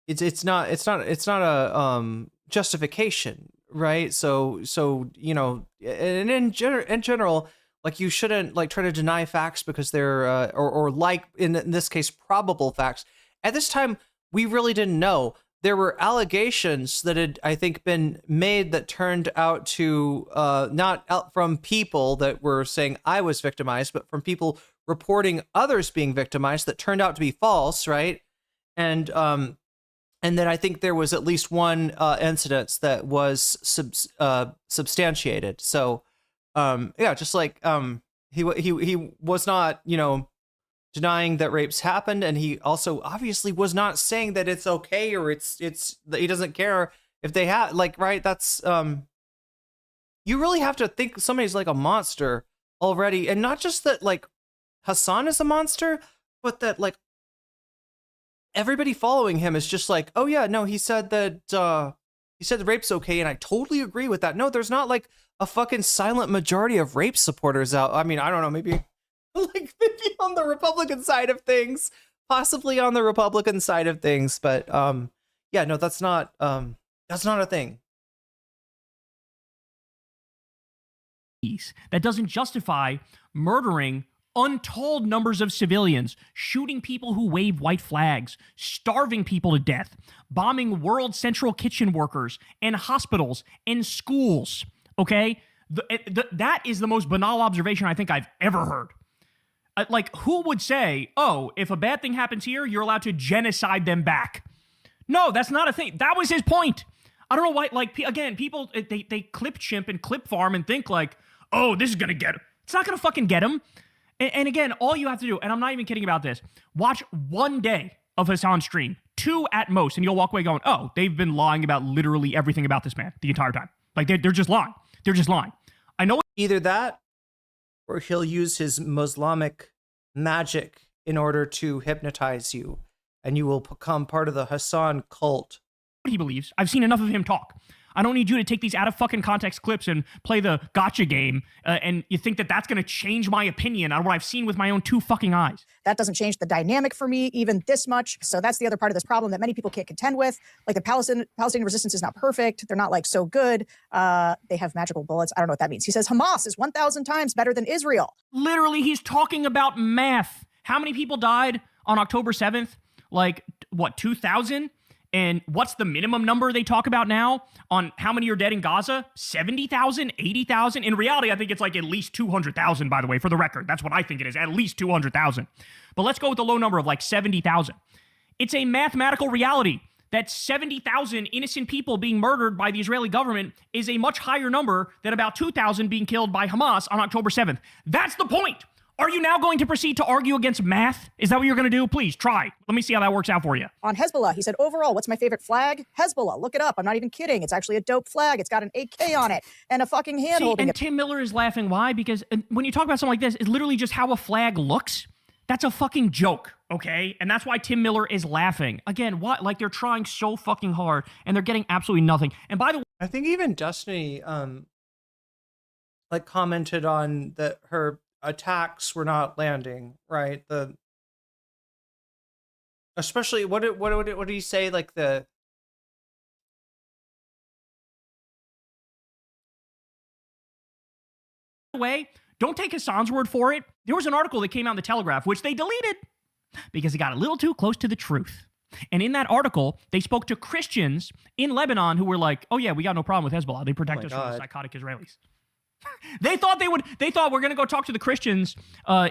it's not a justification, right? So and in general, like, you shouldn't like try to deny facts because they're or like in this case probable facts. At this time, we really didn't know. There were allegations that had, I think, been made that turned out to not out from people that were saying I was victimized, but from people reporting others being victimized that turned out to be false, right? And then I think there was at least one incident that was substantiated. So just like he was not, denying that rapes happened, and he also obviously was not saying that it's okay or it's that he doesn't care if they have, like, right? That's you really have to think somebody's like a monster already, and not just that like Hasan is a monster, but that like everybody following him is just like, oh yeah, no, he said that the rape's okay, and I totally agree with that. No, there's not like a fucking silent majority of rape supporters out. I mean, I don't know, maybe on the Republican side of things, possibly on the Republican side of things, but no, that's not a thing. That doesn't justify murdering untold numbers of civilians, shooting people who wave white flags, starving people to death, bombing World Central Kitchen workers and hospitals and schools. Okay, that is the most banal observation I think I've ever heard. Like, who would say, oh, if a bad thing happens here, you're allowed to genocide them back? No, that's not a thing. That was his point. I don't know why, like, again, people, they clip chimp and clip farm and think like, oh, this is going to get him. It's not going to fucking get him. And again, all you have to do, and I'm not even kidding about this, watch one day of Hasan's stream, 2 at most, and you'll walk away going, oh, they've been lying about literally everything about this man the entire time. Like, they're just lying. They're just lying. I know either that, or he'll use his Muslimic magic in order to hypnotize you, and you will become part of the Hasan cult. He believes. I've seen enough of him talk. I don't need you to take these out of fucking context clips and play the gotcha game, and you think that that's going to change my opinion on what I've seen with my own 2 fucking eyes. That doesn't change the dynamic for me even this much. So that's the other part of this problem that many people can't contend with. Like, the Palestinian resistance is not perfect. They're not like so good. They have magical bullets. I don't know what that means. He says Hamas is 1,000 times better than Israel. Literally, he's talking about math. How many people died on October 7th? Like, what, 2,000? And what's the minimum number they talk about now on how many are dead in Gaza? 70,000, 80,000? In reality, I think it's like at least 200,000, by the way, for the record. That's what I think it is, at least 200,000. But let's go with the low number of like 70,000. It's a mathematical reality that 70,000 innocent people being murdered by the Israeli government is a much higher number than about 2,000 being killed by Hamas on October 7th. That's the point. Are you now going to proceed to argue against math? Is that what you're going to do? Please try. Let me see how that works out for you. On Hezbollah, he said, overall, what's my favorite flag? Hezbollah. Look it up. I'm not even kidding. It's actually a dope flag. It's got an AK on it and a fucking hand holding it. Tim Miller is laughing. Why? Because when you talk about something like this, it's literally just how a flag looks. That's a fucking joke, okay? And that's why Tim Miller is laughing. Again, what? Like, they're trying so fucking hard and they're getting absolutely nothing. And by the way, I think even Destiny commented on that her attacks were not landing, right? Especially what did he say? Like the way, don't take Hasan's word for it. There was an article that came out in the Telegraph, which they deleted because it got a little too close to the truth. And in that article, they spoke to Christians in Lebanon who were like, oh yeah, we got no problem with Hezbollah. They protect us from the psychotic Israelis. They thought we're going to go talk to the Christians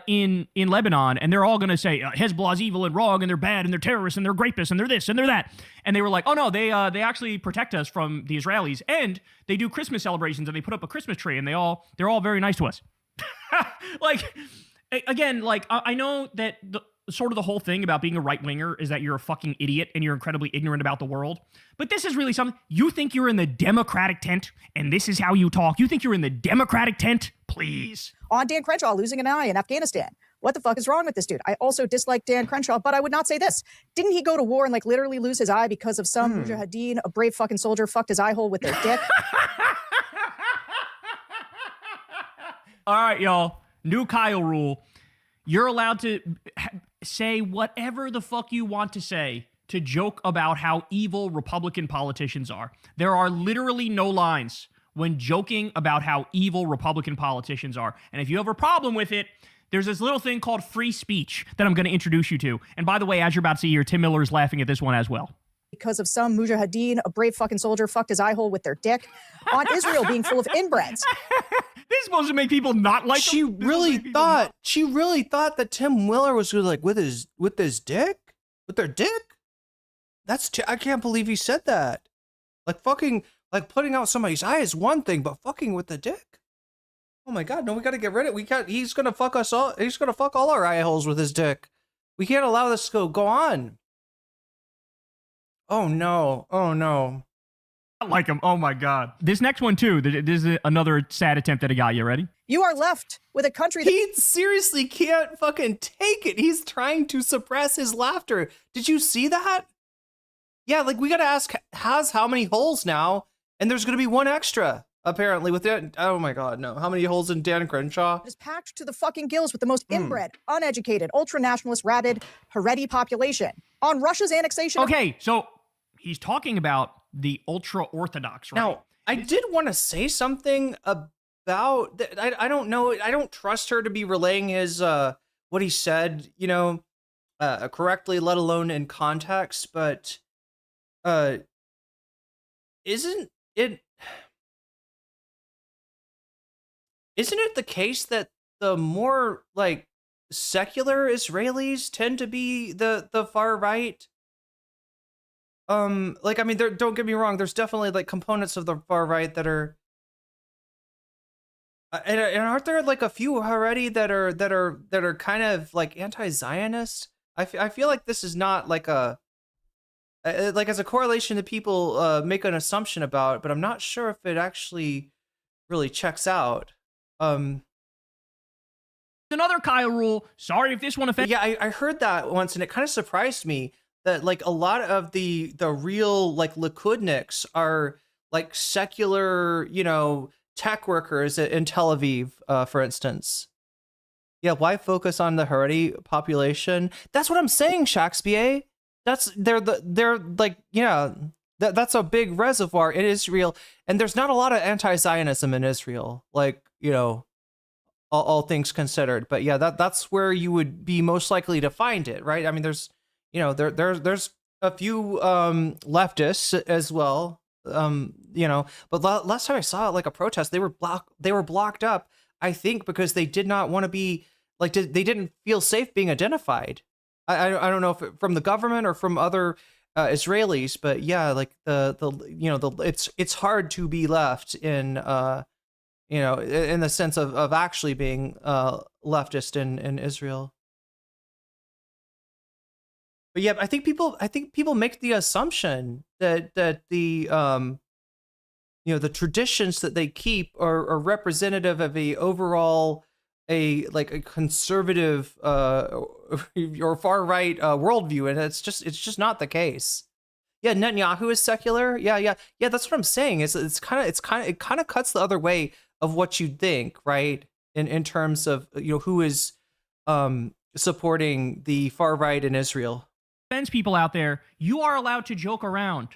in Lebanon, and they're all going to say Hezbollah's evil and wrong, and they're bad, and they're terrorists, and they're rapists, and they're this, and they're that. And they were like, oh no, they actually protect us from the Israelis, and they do Christmas celebrations, and they put up a Christmas tree, and they're all very nice to us. Like, again, like, I know that sort of the whole thing about being a right-winger is that you're a fucking idiot and you're incredibly ignorant about the world. But this is really something. You think you're in the Democratic tent and this is how you talk? You think you're in the Democratic tent? Please. On Dan Crenshaw losing an eye in Afghanistan. What the fuck is wrong with this dude? I also dislike Dan Crenshaw, but I would not say this. Didn't he go to war and like literally lose his eye because of some mujahideen, a brave fucking soldier, fucked his eye hole with their dick? All right, y'all. New Kyle rule. You're allowed to say whatever the fuck you want to say to joke about how evil Republican politicians are. There are literally no lines when joking about how evil Republican politicians are. And if you have a problem with it, there's this little thing called free speech that I'm going to introduce you to. And by the way, as you're about to see here, Tim Miller is laughing at this one as well. Because of some mujahideen, a brave fucking soldier, fucked his eye hole with their dick. On Israel being full of inbreds. This is supposed to make people not like she him. really thought that Tim Miller was like with his dick, with their dick. I can't believe he said that. Like fucking, like putting out somebody's eye is one thing, but fucking with the dick. Oh my god, no, we got to get rid of it. He's gonna fuck us all. He's gonna fuck all our eye holes with his dick. We can't allow this to go on. Oh no. Oh no. Like him. Oh my god. This next one too. This is another sad attempt at a guy. You ready? You are left with a country that he seriously can't fucking take it. He's trying to suppress his laughter. Did you see that? Yeah, like we gotta ask has how many holes now, and there's gonna be one extra apparently with it. Oh my god, no. How many holes in Dan Crenshaw? is packed to the fucking gills with the most inbred, uneducated, ultra-nationalist, rabid, Haredi population. On Russia's annexation. Okay, so he's talking about the ultra-Orthodox, right? Now, I did want to say something about I don't know. I don't trust her to be relaying his what he said, correctly, let alone in context. But isn't it the case that the more like secular Israelis tend to be the far right? Don't get me wrong. There's definitely like components of the far right that are, and aren't there like a few already that are kind of like anti-Zionist? I feel like this is not like like as a correlation that people make an assumption about, but I'm not sure if it actually really checks out. Another Kyle rule. Sorry if this one offends. Yeah, I heard that once, and it kind of surprised me. That like a lot of the real like Likudniks are like secular, tech workers in Tel Aviv, for instance. Yeah, why focus on the Haredi population? That's what I'm saying, Shakespeare. That's that's a big reservoir in Israel, and there's not a lot of anti-Zionism in Israel, like all things considered. But yeah, that's where you would be most likely to find it, right? I mean, there's a few leftists as well, but last time I saw like a protest, they were blocked up, I think, because they did not want to be like, they didn't feel safe being identified. I don't know if from the government or from other Israelis, but yeah, like it's hard to be left in in the sense of actually being leftist in Israel. But yeah, I think people make the assumption that the the traditions that they keep are representative of a overall a conservative or far right worldview, and it's just not the case. Yeah, Netanyahu is secular. Yeah. That's what I'm saying. It kind of cuts the other way of what you'd think, right? In terms of who is supporting the far right in Israel. People out there, you are allowed to joke around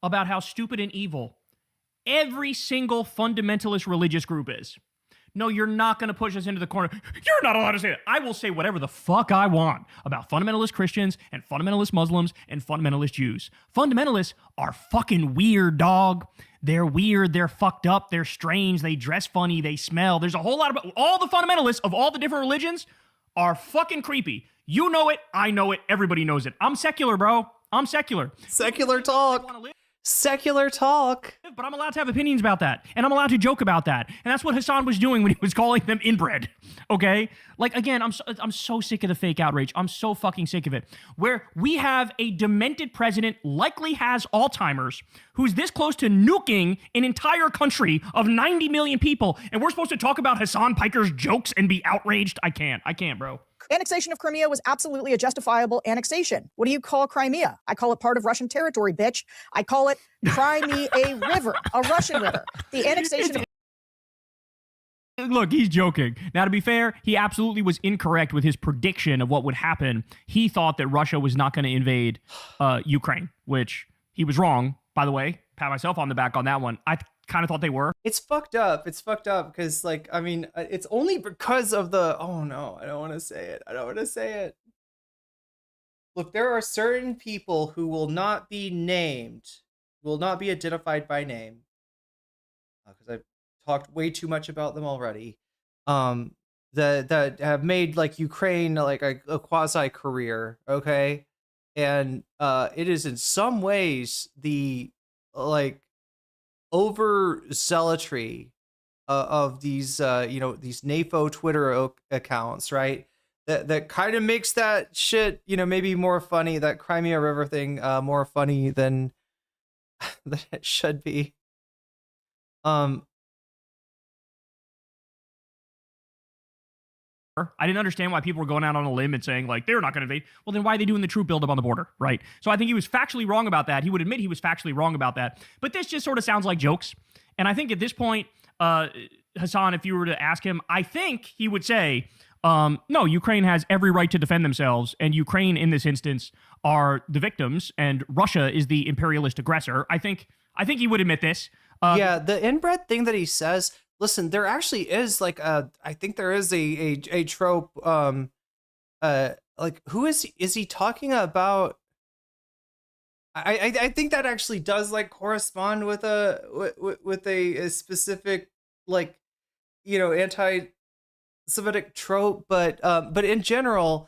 about how stupid and evil every single fundamentalist religious group is. No, you're not going to push us into the corner. You're not allowed to say that. I will say whatever the fuck I want about fundamentalist Christians and fundamentalist Muslims and fundamentalist Jews. Fundamentalists are fucking weird, dog. They're weird. They're fucked up. They're strange. They dress funny. They smell. There's a whole lot of all the fundamentalists of all the different religions are fucking creepy. You know it. I know it. Everybody knows it. I'm secular, bro. I'm secular. Secular talk. Secular talk. But I'm allowed to have opinions about that. And I'm allowed to joke about that. And that's what Hasan was doing when he was calling them inbred. Okay? Like, again, I'm so sick of the fake outrage. I'm so fucking sick of it. Where we have a demented president, likely has Alzheimer's, who's this close to nuking an entire country of 90 million people. And we're supposed to talk about Hasan Piker's jokes and be outraged? I can't, bro. Annexation of Crimea was absolutely a justifiable annexation. What do you call Crimea? I call it part of Russian territory, bitch. I call it Crimea River, a Russian river. The annexation of... Look, he's joking. Now, to be fair, he absolutely was incorrect with his prediction of what would happen. He thought that Russia was not going to invade Ukraine, which he was wrong, by the way. Pat myself on the back on that one. I kind of thought they were. It's fucked up. It's fucked up because, like, I mean, it's only because of the... Oh, no, I don't want to say it. I don't want to say it. Look, there are certain people who will not be named, will not be identified by name, because I've talked way too much about them already, that have made, like, Ukraine, like, a quasi-career, okay? And it is in some ways the, like, over-zealotry of these, you know, these NAFO Twitter accounts, right? That kind of makes that shit, you know, maybe more funny, that Crimea River thing, more funny than than it should be. I didn't understand why people were going out on a limb and saying, like, they're not going to invade. Well, then why are they doing the troop buildup on the border, right? So I think he was factually wrong about that. He would admit he was factually wrong about that. But this just sort of sounds like jokes. And I think at this point, Hasan, if you were to ask him, I think he would say, no, Ukraine has every right to defend themselves. And Ukraine, in this instance, are the victims. And Russia is the imperialist aggressor. I think he would admit this. Yeah, the inbred thing that he says... Listen, there actually is like I think there is a trope. Like who is he talking about? I think that actually does like correspond with a specific, like, you know, anti-Semitic trope, but in general,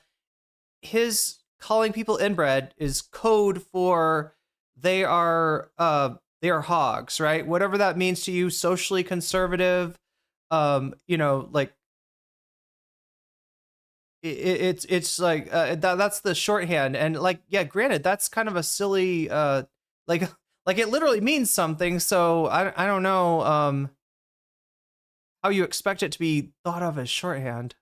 his calling people inbred is code for they are hogs, right? Whatever that means to you, socially conservative, you know, like it's like that's the shorthand, and like, yeah, granted, that's kind of a silly, like it literally means something. So I don't know how you expect it to be thought of as shorthand.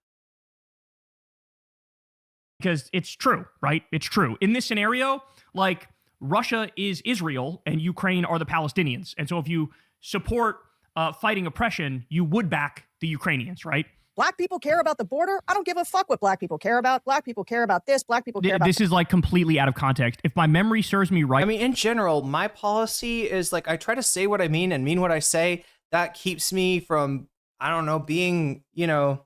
Because it's true, right? It's true. In this scenario, like, Russia is Israel and Ukraine are the Palestinians. And so if you support fighting oppression, you would back the Ukrainians, right? Black people care about the border. I don't give a fuck what black people care about. Black people care about this. Black people care about this. Is like completely out of context. If my memory serves me right. I mean, in general, my policy is like I try to say what I mean and mean what I say. That keeps me from, I don't know, being, you know,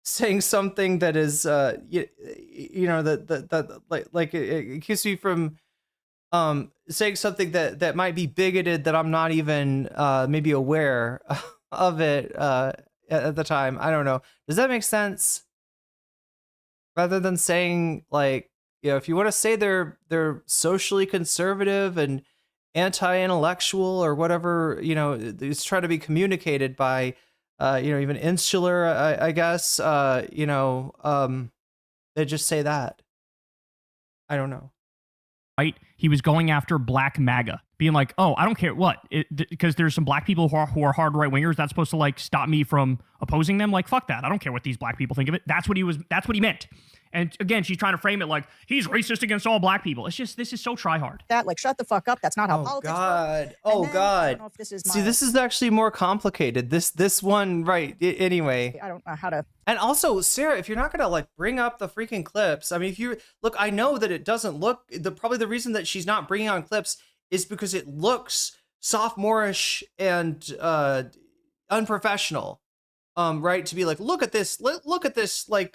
saying something that is, you know, that like it keeps me from saying something that might be bigoted that I'm not even maybe aware of it at the time. I don't know. Does that make sense? Rather than saying, like, you know, if you want to say they're socially conservative and anti-intellectual or whatever, you know, it's trying to be communicated by you know, even insular, I guess, you know, they just say that. I don't know. Right? He was going after black MAGA, being like, oh, I don't care what, because there's some black people who are hard right wingers. That's supposed to like stop me from opposing them. Like, fuck that. I don't care what these black people think of it. That's what he meant. And again, she's trying to frame it like he's racist against all black people. It's just, this is so try hard. That, like, shut the fuck up. That's not how politics work. Oh God. I don't know if this is See, this is actually more complicated. This one, right? Anyway, I don't know how to. And also, Sarah, if you're not gonna like bring up the freaking clips, I mean, if you look, I know that it doesn't look. Probably the reason that she's not bringing on clips is because it looks sophomorish and unprofessional. right, to be like, look at this, look at this, like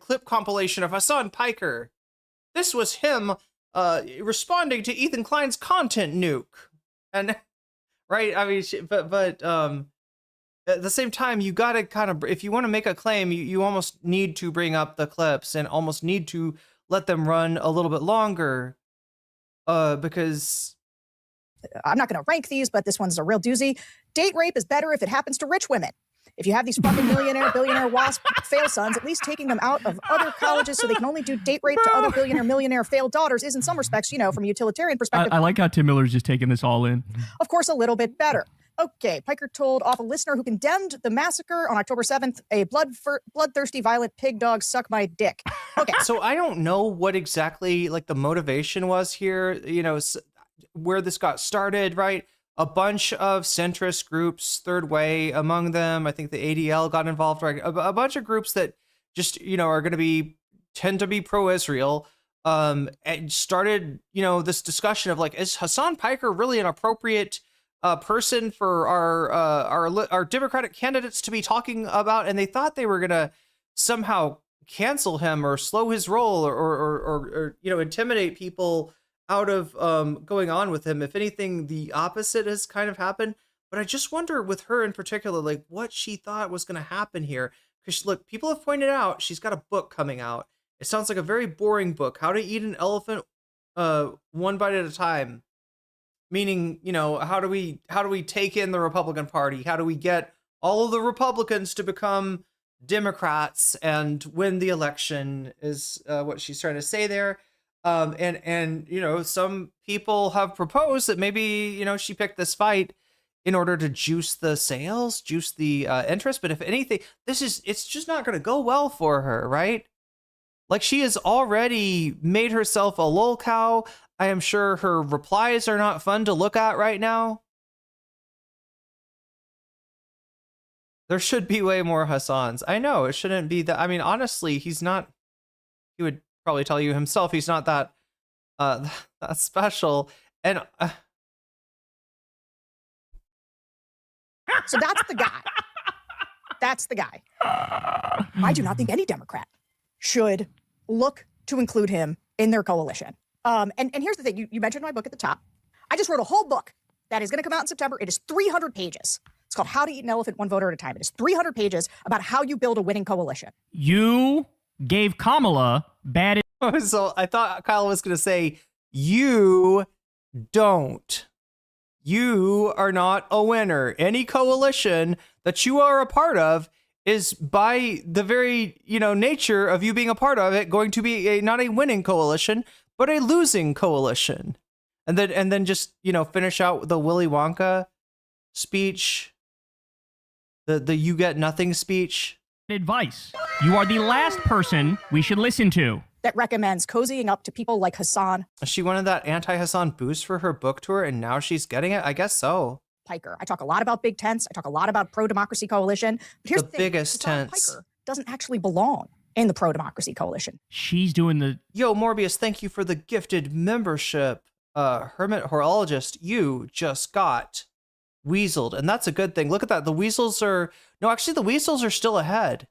clip compilation of Hasan Piker. This was him responding to Ethan Klein's content nuke. And right, I mean, but at the same time, you gotta kind of, if you want to make a claim, you almost need to bring up the clips and almost need to let them run a little bit longer, because I'm not going to rank these, but this one's a real doozy. Date rape is better if it happens to rich women. If you have these fucking millionaire, billionaire, wasp fail sons, at least taking them out of other colleges so they can only do date rape to other billionaire, millionaire failed daughters is in some respects, from a utilitarian perspective. I like how Tim Miller's just taking this all in. Of course, a little bit better. Okay, Piker told off a listener who condemned the massacre on October 7th, a bloodthirsty, violent pig dog suck my dick. Okay. So I don't know what exactly the motivation was here, where this got started, right? A bunch of centrist groups, Third Way among them. I think the ADL got involved, right? A bunch of groups that just, are going to tend to be pro-Israel, and started, this discussion of is Hasan Piker really an appropriate person for our Democratic candidates to be talking about? And they thought they were going to somehow cancel him or slow his roll or intimidate people out of going on with him. If anything, the opposite has kind of happened. But I just wonder with her in particular, what she thought was going to happen here. Because look, people have pointed out she's got a book coming out. It sounds like a very boring book, How to Eat an Elephant One Bite at a Time. Meaning, how do we take in the Republican Party? How do we get all of the Republicans to become Democrats and win the election is what she's trying to say there. And some people have proposed that maybe, she picked this fight in order to juice the sales, juice the interest. But if anything, it's just not going to go well for her, right? She has already made herself a lol cow. I am sure her replies are not fun to look at right now. There should be way more Hasans. I know it shouldn't be that. I mean, honestly, he's not. He would probably tell you himself he's not that that special. And so that's the guy. That's the guy. I do not think any Democrat should look to include him in their coalition. And here's the thing. You mentioned my book at the top. I just wrote a whole book that is going to come out in September. It is 300 pages. It's called How to Eat an Elephant One Voter at a Time. It is 300 pages about how you build a winning coalition. You gave Kamala bad... So I thought Kyle was going to say, you don't. You are not a winner. Any coalition that you are a part of is, by the very, nature of you being a part of it, going to be not a winning coalition, but a losing coalition. And then just, finish out the Willy Wonka speech, the you get nothing speech. Advice. You are the last person we should listen to. That recommends cozying up to people like Hasan. She wanted that anti-Hasan boost for her book tour, and now she's getting it? I guess so. Piker. I talk a lot about big tents. I talk a lot about pro-democracy coalition. But here's the thing. Biggest Hasan tents. Piker doesn't actually belong in the pro-democracy coalition. She's doing the... Yo, Morbius, thank you for the gifted membership. Hermit Horologist, you just got weaseled, and that's a good thing. Look at that. The weasels are... No, actually, the weasels are still ahead.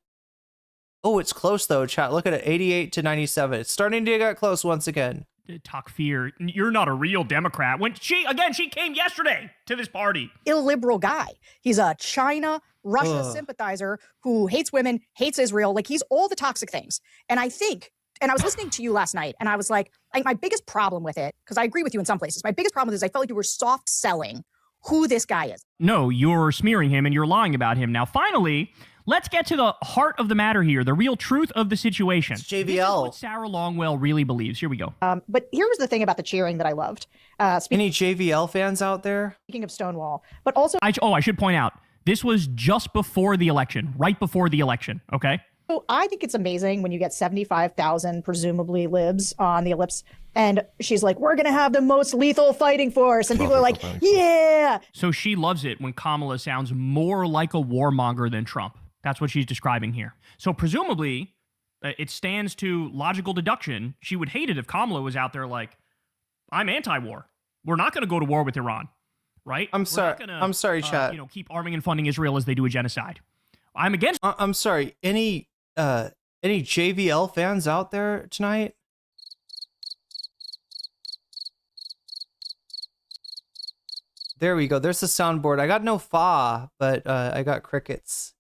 Oh, it's close, though, chat. Look at it, 88 to 97. It's starting to get close once again. Takfir, you're not a real Democrat. When she came yesterday to this party. Illiberal guy. He's a China, Russia sympathizer who hates women, hates Israel. He's all the toxic things. And I was listening to you last night, and I was like my biggest problem with it, because I agree with you in some places, my biggest problem is I felt like you were soft selling who this guy is. No, you're smearing him and you're lying about him. Now, finally, let's get to the heart of the matter here, the real truth of the situation. It's JVL. This is what Sarah Longwell really believes. Here we go. But here was the thing about the cheering that I loved. Any JVL fans out there? Speaking of Stonewall, but also... I should point out, this was just before the election, right before the election, okay? So I think it's amazing when you get 75,000 presumably libs on the ellipse, and she's like, we're going to have the most lethal fighting force. And people are like, yeah. So she loves it when Kamala sounds more like a warmonger than Trump. That's what she's describing here. So presumably, it stands to logical deduction. She would hate it if Kamala was out there like, I'm anti-war. We're not going to go to war with Iran. right? I'm We're sorry. not gonna, I'm sorry, chat. keep arming and funding Israel as they do a genocide. I'm against. I'm sorry. Any JVL fans out there tonight? There we go. There's the soundboard. I got no fa, but I got crickets.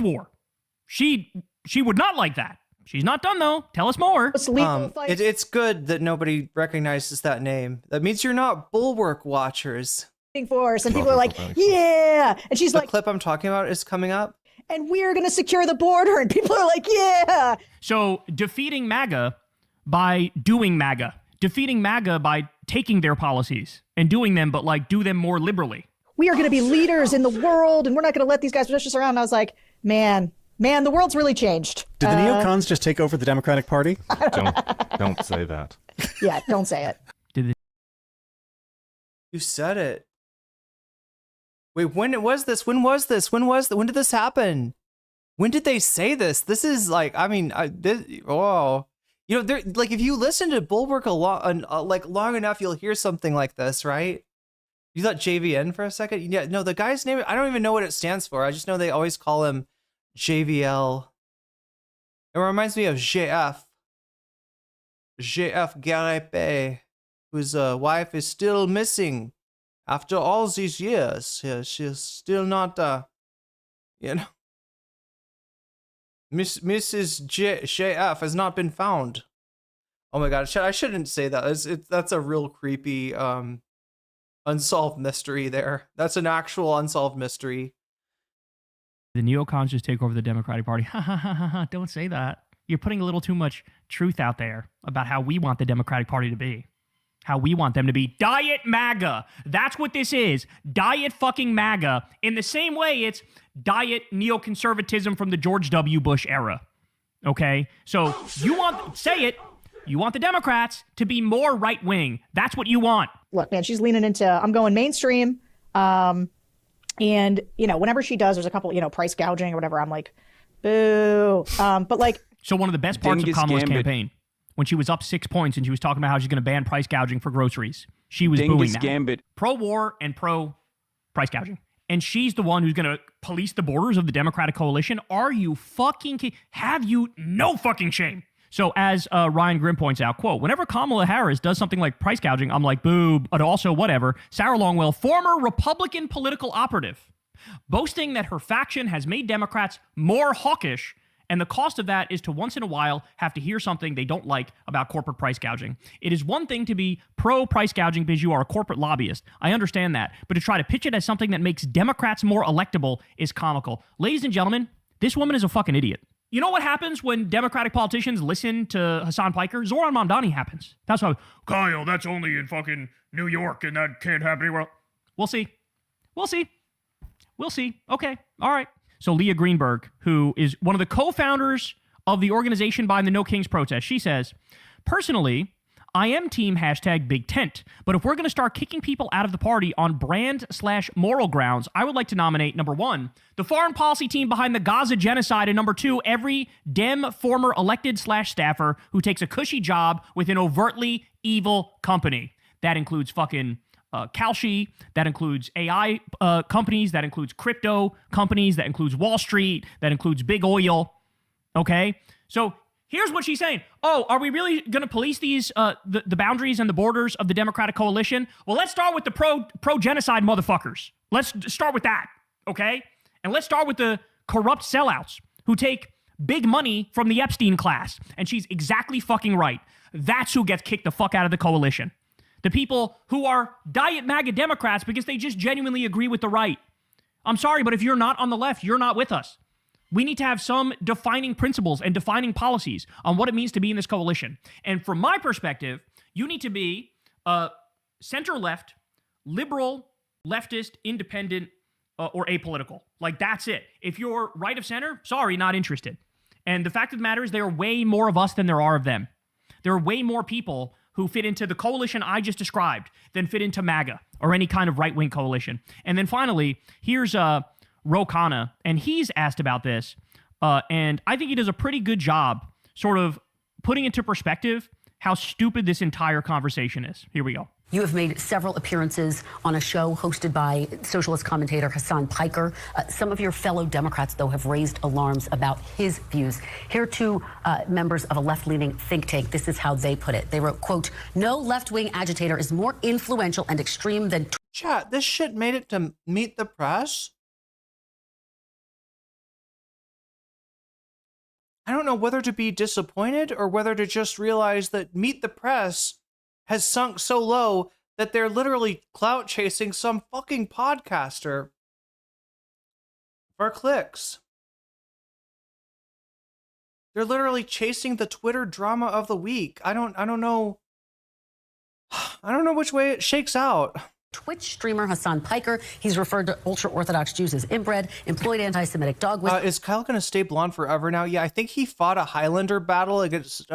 War. She would not like that. She's not done though. Tell us more. It's good that nobody recognizes that name. That means you're not Bulwark watchers. Force, and people are like, yeah, and she's the like, clip I'm talking about is coming up, and we're gonna secure the border, and people are like, yeah. So defeating MAGA by doing MAGA, defeating MAGA by taking their policies and doing them, but like do them more liberally. We are gonna be leaders in the world, and we're not gonna let these guys push us around. And I was like, man, the world's really changed. Did the neocons just take over the Democratic Party? Don't say that. Yeah, don't say it. You said it. Wait, when was this? When did this happen? When did they say this? This is like, I mean, oh, you know, there, like if you listen to Bulwark long enough, you'll hear something like this, right? You thought JVN for a second? Yeah, no, the guy's name, I don't even know what it stands for. I just know they always call him JVL. It reminds me of JF Garepe, whose wife is still missing. After all these years, she's still not, Mrs. JF has not been found. Oh my god, I shouldn't say that. That's a real creepy, unsolved mystery there. That's an actual unsolved mystery. The neocons just take over the Democratic Party. Ha ha ha ha ha, don't say that. You're putting a little too much truth out there about how we want the Democratic Party to be. How we want them to be. Diet MAGA. That's what this is. Diet fucking MAGA. In the same way, it's diet neoconservatism from the George W. Bush era. Okay? So you want the Democrats to be more right wing. That's what you want. Look, man, she's leaning into, I'm going mainstream. And, you know, whenever she does, there's a couple, you know, price gouging or whatever. I'm like, boo. But like. So one of the best parts of Kamala's campaign, when she was up 6 points and she was talking about how she's going to ban price gouging for groceries. She was booing that. Gambit. Pro-war and pro-price gouging. And she's the one who's going to police the borders of the Democratic coalition. Are you fucking kidding? Have you no fucking shame? So as Ryan Grimm points out, quote, whenever Kamala Harris does something like price gouging, I'm like, boo, but also whatever. Sarah Longwell, former Republican political operative, boasting that her faction has made Democrats more hawkish. And the cost of that is to once in a while have to hear something they don't like about corporate price gouging. It is one thing to be pro-price gouging because you are a corporate lobbyist. I understand that. But to try to pitch it as something that makes Democrats more electable is comical. Ladies and gentlemen, this woman is a fucking idiot. You know what happens when Democratic politicians listen to Hasan Piker? Zoran Mamdani happens. That's how, Kyle, that's only in fucking New York and that can't happen anywhere else. We'll see. Okay. All right. So Leah Greenberg, who is one of the co-founders of the organization behind the No Kings protest, she says, personally, I am team #Big Tent, but if we're going to start kicking people out of the party on brand/moral grounds, I would like to nominate, number one, the foreign policy team behind the Gaza genocide, and number two, every Dem former elected/staffer who takes a cushy job with an overtly evil company. That includes fucking Kalshi, that includes AI companies, that includes crypto companies, that includes Wall Street, that includes big oil. Okay? So here's what she's saying. Oh, are we really going to police these, the boundaries and the borders of the Democratic coalition? Well, let's start with the pro-genocide motherfuckers. Let's start with that, okay? And let's start with the corrupt sellouts who take big money from the Epstein class. And she's exactly fucking right. That's who gets kicked the fuck out of the coalition. The people who are diet MAGA Democrats because they just genuinely agree with the right. I'm sorry, but if you're not on the left, you're not with us. We need to have some defining principles and defining policies on what it means to be in this coalition. And from my perspective, you need to be center-left, liberal, leftist, independent, or apolitical. Like, that's it. If you're right of center, sorry, not interested. And the fact of the matter is there are way more of us than there are of them. There are way more people who fit into the coalition I just described than fit into MAGA or any kind of right-wing coalition. And then finally, here's Ro Khanna, and he's asked about this, and I think he does a pretty good job sort of putting into perspective how stupid this entire conversation is. Here we go. You have made several appearances on a show hosted by socialist commentator Hasan Piker. Some of your fellow Democrats, though, have raised alarms about his views. Here are two members of a left-leaning think tank. This is how they put it. They wrote, quote, "No left-wing agitator is more influential and extreme than..." Chat, this shit made it to Meet the Press? I don't know whether to be disappointed or whether to just realize that Meet the Press has sunk so low that they're literally clout chasing some fucking podcaster for clicks. They're literally chasing the Twitter drama of the week. I don't know. I don't know which way it shakes out. Twitch streamer Hasan Piker, he's referred to ultra-Orthodox Jews as inbred, employed anti-Semitic dog whistles. Is Kyle going to stay blonde forever now? Yeah, I think he fought a Highlander battle against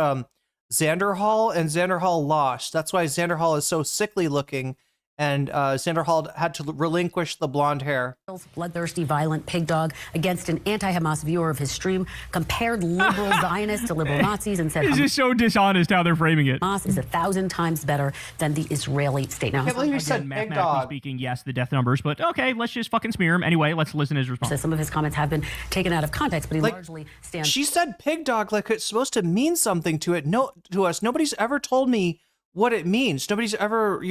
Xander Hall, and Xander Hall lost. That's why Xander Hall is so sickly looking, and Xander Hall had to relinquish the blonde hair. Bloodthirsty, violent pig dog against an anti-Hamas viewer of his stream, compared liberal Zionists to liberal Nazis, and said This is so dishonest how they're framing it. Hamas is 1,000 times better than the Israeli state. Now, I can't believe you said pig mathematically dog. speaking, yes, the death numbers, but okay, let's just fucking smear him. Anyway, let's listen to his response. So some of his comments have been taken out of context, but he largely stands... She said pig dog like it's supposed to mean something to us. Nobody's ever told me what it means. Nobody's ever,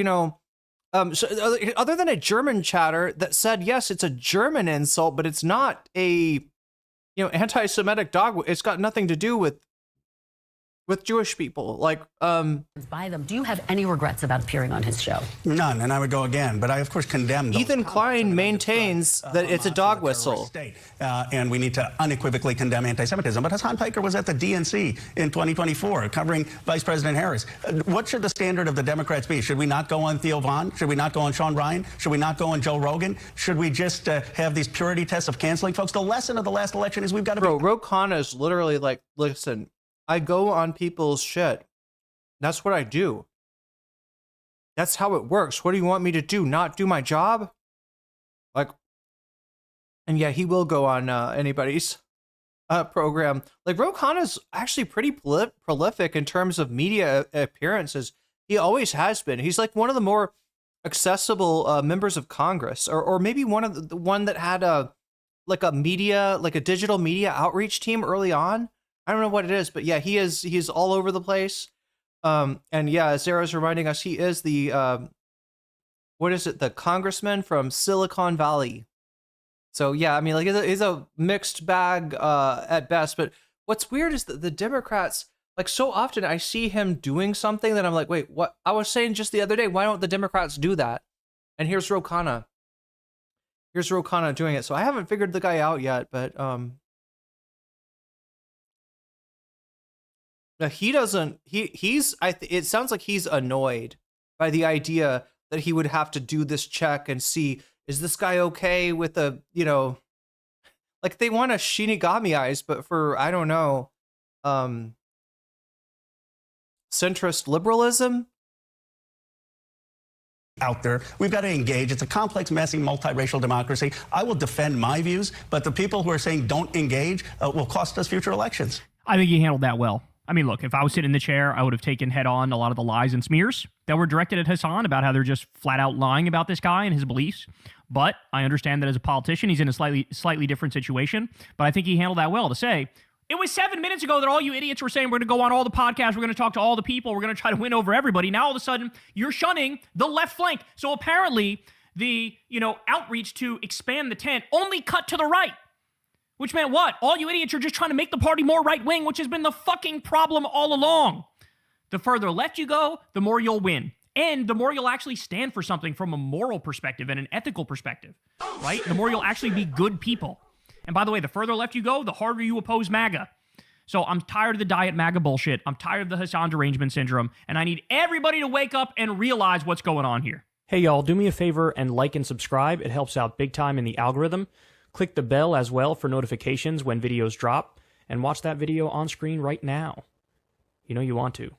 so other than a German chatter that said, yes, it's a German insult, but it's not a, anti-Semitic dog. It's got nothing to do with Jewish people. Like, by them. Do you have any regrets about appearing on his show? None, and I would go again, but I, of course, condemn those Ethan Klein maintains that it's a dog whistle. And we need to unequivocally condemn anti-Semitism. But Hasan Piker was at the DNC in 2024 covering Vice President Harris. What should the standard of the Democrats be? Should we not go on Theo Vaughn? Should we not go on Sean Ryan? Should we not go on Joe Rogan? Should we just have these purity tests of canceling folks? The lesson of the last election is we've got to Bro, Ro Khanna is literally like, listen, I go on people's shit. That's what I do. That's how it works. What do you want me to do? Not do my job? Like, and yeah, he will go on anybody's program. Like, Ro Khanna's actually pretty prolific in terms of media appearances. He always has been. He's like one of the more accessible members of Congress, or maybe the one that had a digital media outreach team early on. I don't know what it is, but yeah, he's all over the place. And yeah, Sarah's reminding us he is the the congressman from Silicon Valley. So yeah, I mean, like, he's a mixed bag at best. But what's weird is that the Democrats, like, so often I see him doing something that I'm like, wait, what? I was saying just the other day, why don't the Democrats do that? And here's Ro Khanna. Here's Ro Khanna doing it. So I haven't figured the guy out yet, but he doesn't. It sounds like he's annoyed by the idea that he would have to do this check and see, is this guy okay with the, like, they want a Shinigami eyes, but for, I don't know, centrist liberalism. Out there. We've got to engage. It's a complex, messy, multiracial democracy. I will defend my views, but the people who are saying don't engage will cost us future elections. I think he handled that well. I mean, look, if I was sitting in the chair, I would have taken head on a lot of the lies and smears that were directed at Hasan about how they're just flat out lying about this guy and his beliefs. But I understand that as a politician, he's in a slightly different situation. But I think he handled that well to say, it was 7 minutes ago that all you idiots were saying we're going to go on all the podcasts, we're going to talk to all the people, we're going to try to win over everybody. Now all of a sudden, you're shunning the left flank. So apparently the, outreach to expand the tent only cut to the right. Which meant what? All you idiots are just trying to make the party more right-wing, which has been the fucking problem all along. The further left you go, the more you'll win. And the more you'll actually stand for something from a moral perspective and an ethical perspective, right? The more you'll actually be good people. And by the way, the further left you go, the harder you oppose MAGA. So I'm tired of the diet MAGA bullshit. I'm tired of the Hasan derangement syndrome. And I need everybody to wake up and realize what's going on here. Hey, y'all, do me a favor and like and subscribe. It helps out big time in the algorithm. Click the bell as well for notifications when videos drop, and watch that video on screen right now. You know you want to.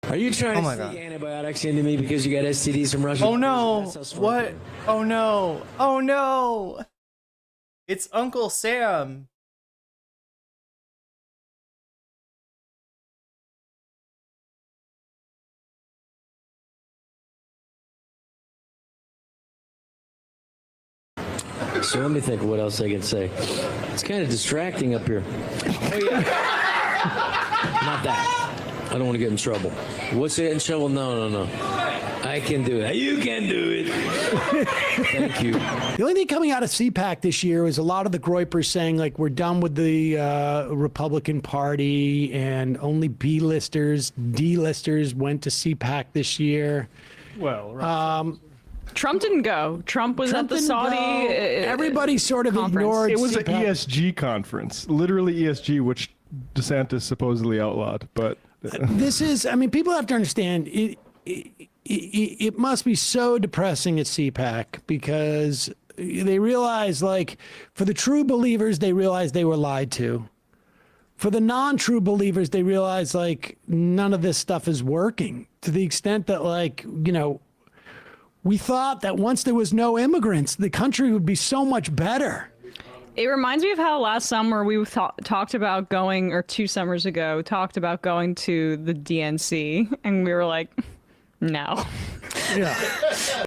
Are you trying to sneak antibiotics into me because you got STDs from Russia? Oh no! What? Oh no! Oh no! It's Uncle Sam. So let me think of what else I can say. It's kind of distracting up here. Oh, yeah. Not that. I don't want to get in trouble. What's that in trouble? No. I can do it. You can do it. Thank you. The only thing coming out of CPAC this year was a lot of the Groypers saying, like, we're done with the Republican Party and only B-listers, D-listers went to CPAC this year. Well, right. Trump didn't go. Trump was at the didn't Saudi. go. Everybody sort of conference. ignored It was an CPAC. ESG conference, literally ESG, which DeSantis supposedly outlawed. But This is, I mean, people have to understand, it must be so depressing at CPAC because they realize, like, for the true believers, they realize they were lied to. For the non-true believers, they realize, like, none of this stuff is working to the extent that, like, you know, we thought that once there was no immigrants, the country would be so much better. It reminds me of how last summer we talked about going, or 2 summers ago, talked about going to the DNC, and we were like, no. Yeah.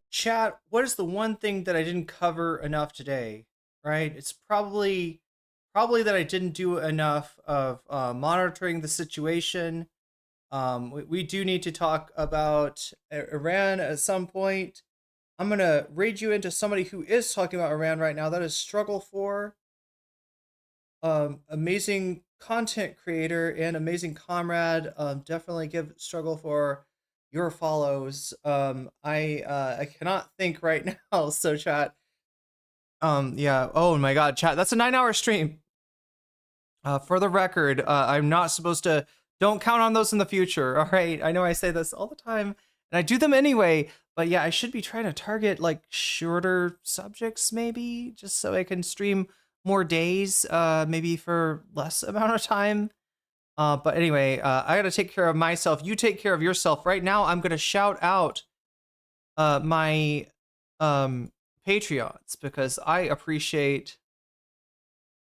Chat, what is the one thing that I didn't cover enough today? Right? It's probably that I didn't do enough of monitoring the situation. We do need to talk about Iran at some point. I'm going to raid you into somebody who is talking about Iran right now. That is Struggle 4. Amazing content creator and amazing comrade. Definitely give Struggle 4 your follows. I cannot think right now. So chat. Yeah. Oh my God, chat. That's a 9-hour stream. For the record, I'm not supposed to. Don't count on those in the future. All right. I know I say this all the time, and I do them anyway. But yeah, I should be trying to target like shorter subjects, maybe, just so I can stream more days, maybe for less amount of time. But anyway, I gotta take care of myself. You take care of yourself. Right now, I'm gonna shout out my Patreons because I appreciate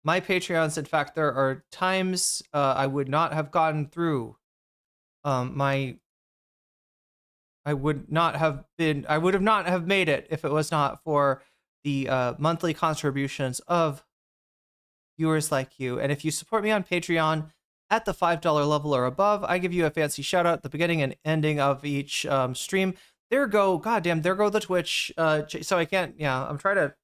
my Patreons. In fact, there are times I would not have gotten through I would not have made it if it was not for the monthly contributions of viewers like you. And if you support me on Patreon at the $5 level or above, I give you a fancy shout out at the beginning and ending of each stream. There go the Twitch. So I can't, I'm trying to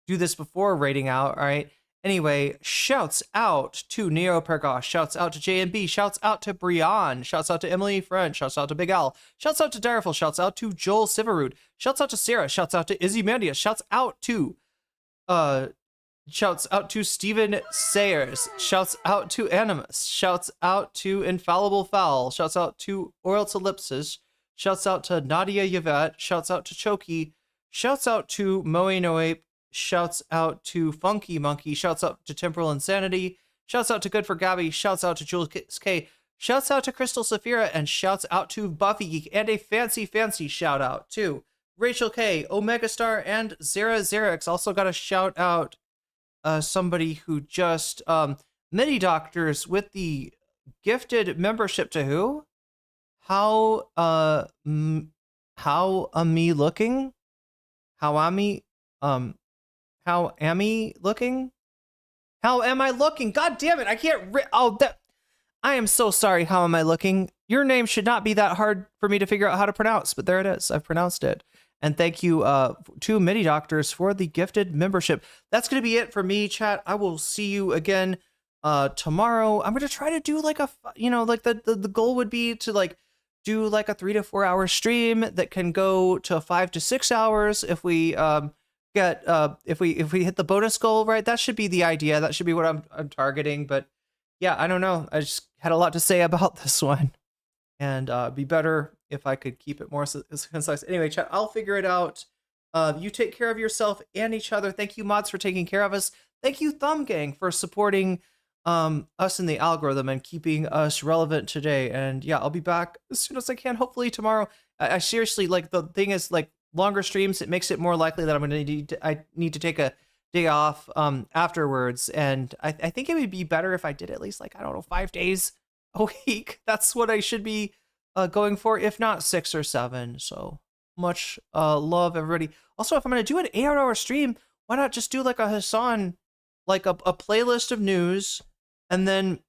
do this before rating out, all right? Anyway, shouts out to Neo Pergosh, shouts out to JMB, shouts out to Brian, shouts out to Emily French, shouts out to Big Al, shouts out to Direful, shouts out to Joel Siverud, shouts out to Sarah, shouts out to Izzy Mandia, shouts out to Steven Sayers, shouts out to Animus, shouts out to Infallible Fowl, shouts out to Oral to Ellipsis, shouts out to Nadia Yvette, shouts out to Choki, shouts out to Moe Noape, shouts out to Funky Monkey, shouts out to Temporal Insanity, shouts out to Good for Gabby, shouts out to Jules K, shouts out to Crystal Saphira, and shouts out to Buffy Geek, and a fancy shout out to Rachel K, Omega Star, and Zara Xerix. Also got a shout out somebody who just Mini Doctors with the gifted membership to who? How am I looking? How am I looking? God damn it! I can't. I am so sorry. How am I looking? Your name should not be that hard for me to figure out how to pronounce, but there it is. I've pronounced it. And thank you to Mini Doctors for the gifted membership. That's going to be it for me, chat. I will see you again tomorrow. I'm going to try to do like the goal would be to like do like a 3 to 4 hour stream that can go to 5 to 6 hours if we if we hit the bonus goal, right? That should be the idea. That should be what I'm targeting. But yeah, I don't know. I just had a lot to say about this one, and be better if I could keep it more concise. Anyway, chat, I'll figure it out. You take care of yourself and each other. Thank you, mods, for taking care of us. Thank you, Thumb Gang, for supporting us in the algorithm and keeping us relevant today. And yeah, I'll be back as soon as I can. Hopefully tomorrow. I seriously, like, the thing is, like, longer streams, it makes it more likely that I need to take a day off afterwards. And I think it would be better if I did at least, like, I don't know, 5 days a week. That's what I should be going for, if not 6 or 7. So much love, everybody. Also, if I'm going to do an 8-hour stream, why not just do like a Hasan, like a playlist of news, and then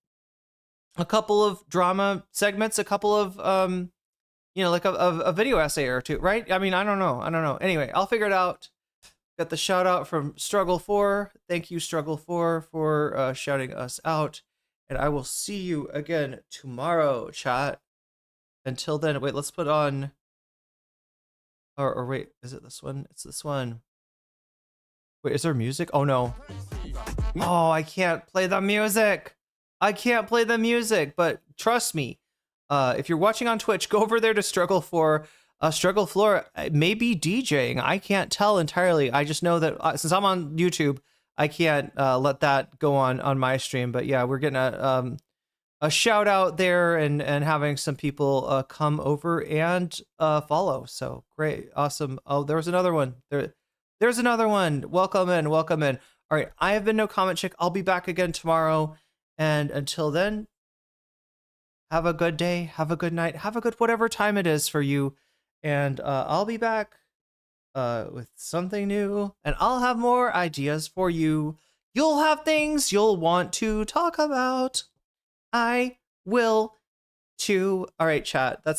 a couple of drama segments, a couple of like a video essay or two, right? I mean, I don't know. Anyway, I'll figure it out. Got the shout out from Struggle4. Thank you, Struggle4, for shouting us out. And I will see you again tomorrow, chat. Until then, wait, let's put on. Or wait, is it this one? It's this one. Wait, is there music? Oh no. Oh, I can't play the music. But trust me, if you're watching on Twitch, go over there to Struggle4. Struggle4 may be DJing. I can't tell entirely. I just know that since I'm on YouTube, I can't let that go on my stream. But yeah, we're getting a shout out there and having some people come over and follow. So great, awesome. Oh, there was another one. There's another one. Welcome in. All right, I have been No Comment Chick. I'll be back again tomorrow. And until then, have a good day, have a good night, have a good whatever time it is for you. And I'll be back with something new, and I'll have more ideas for you. You'll have things you'll want to talk about. I will too. All right, chat. That's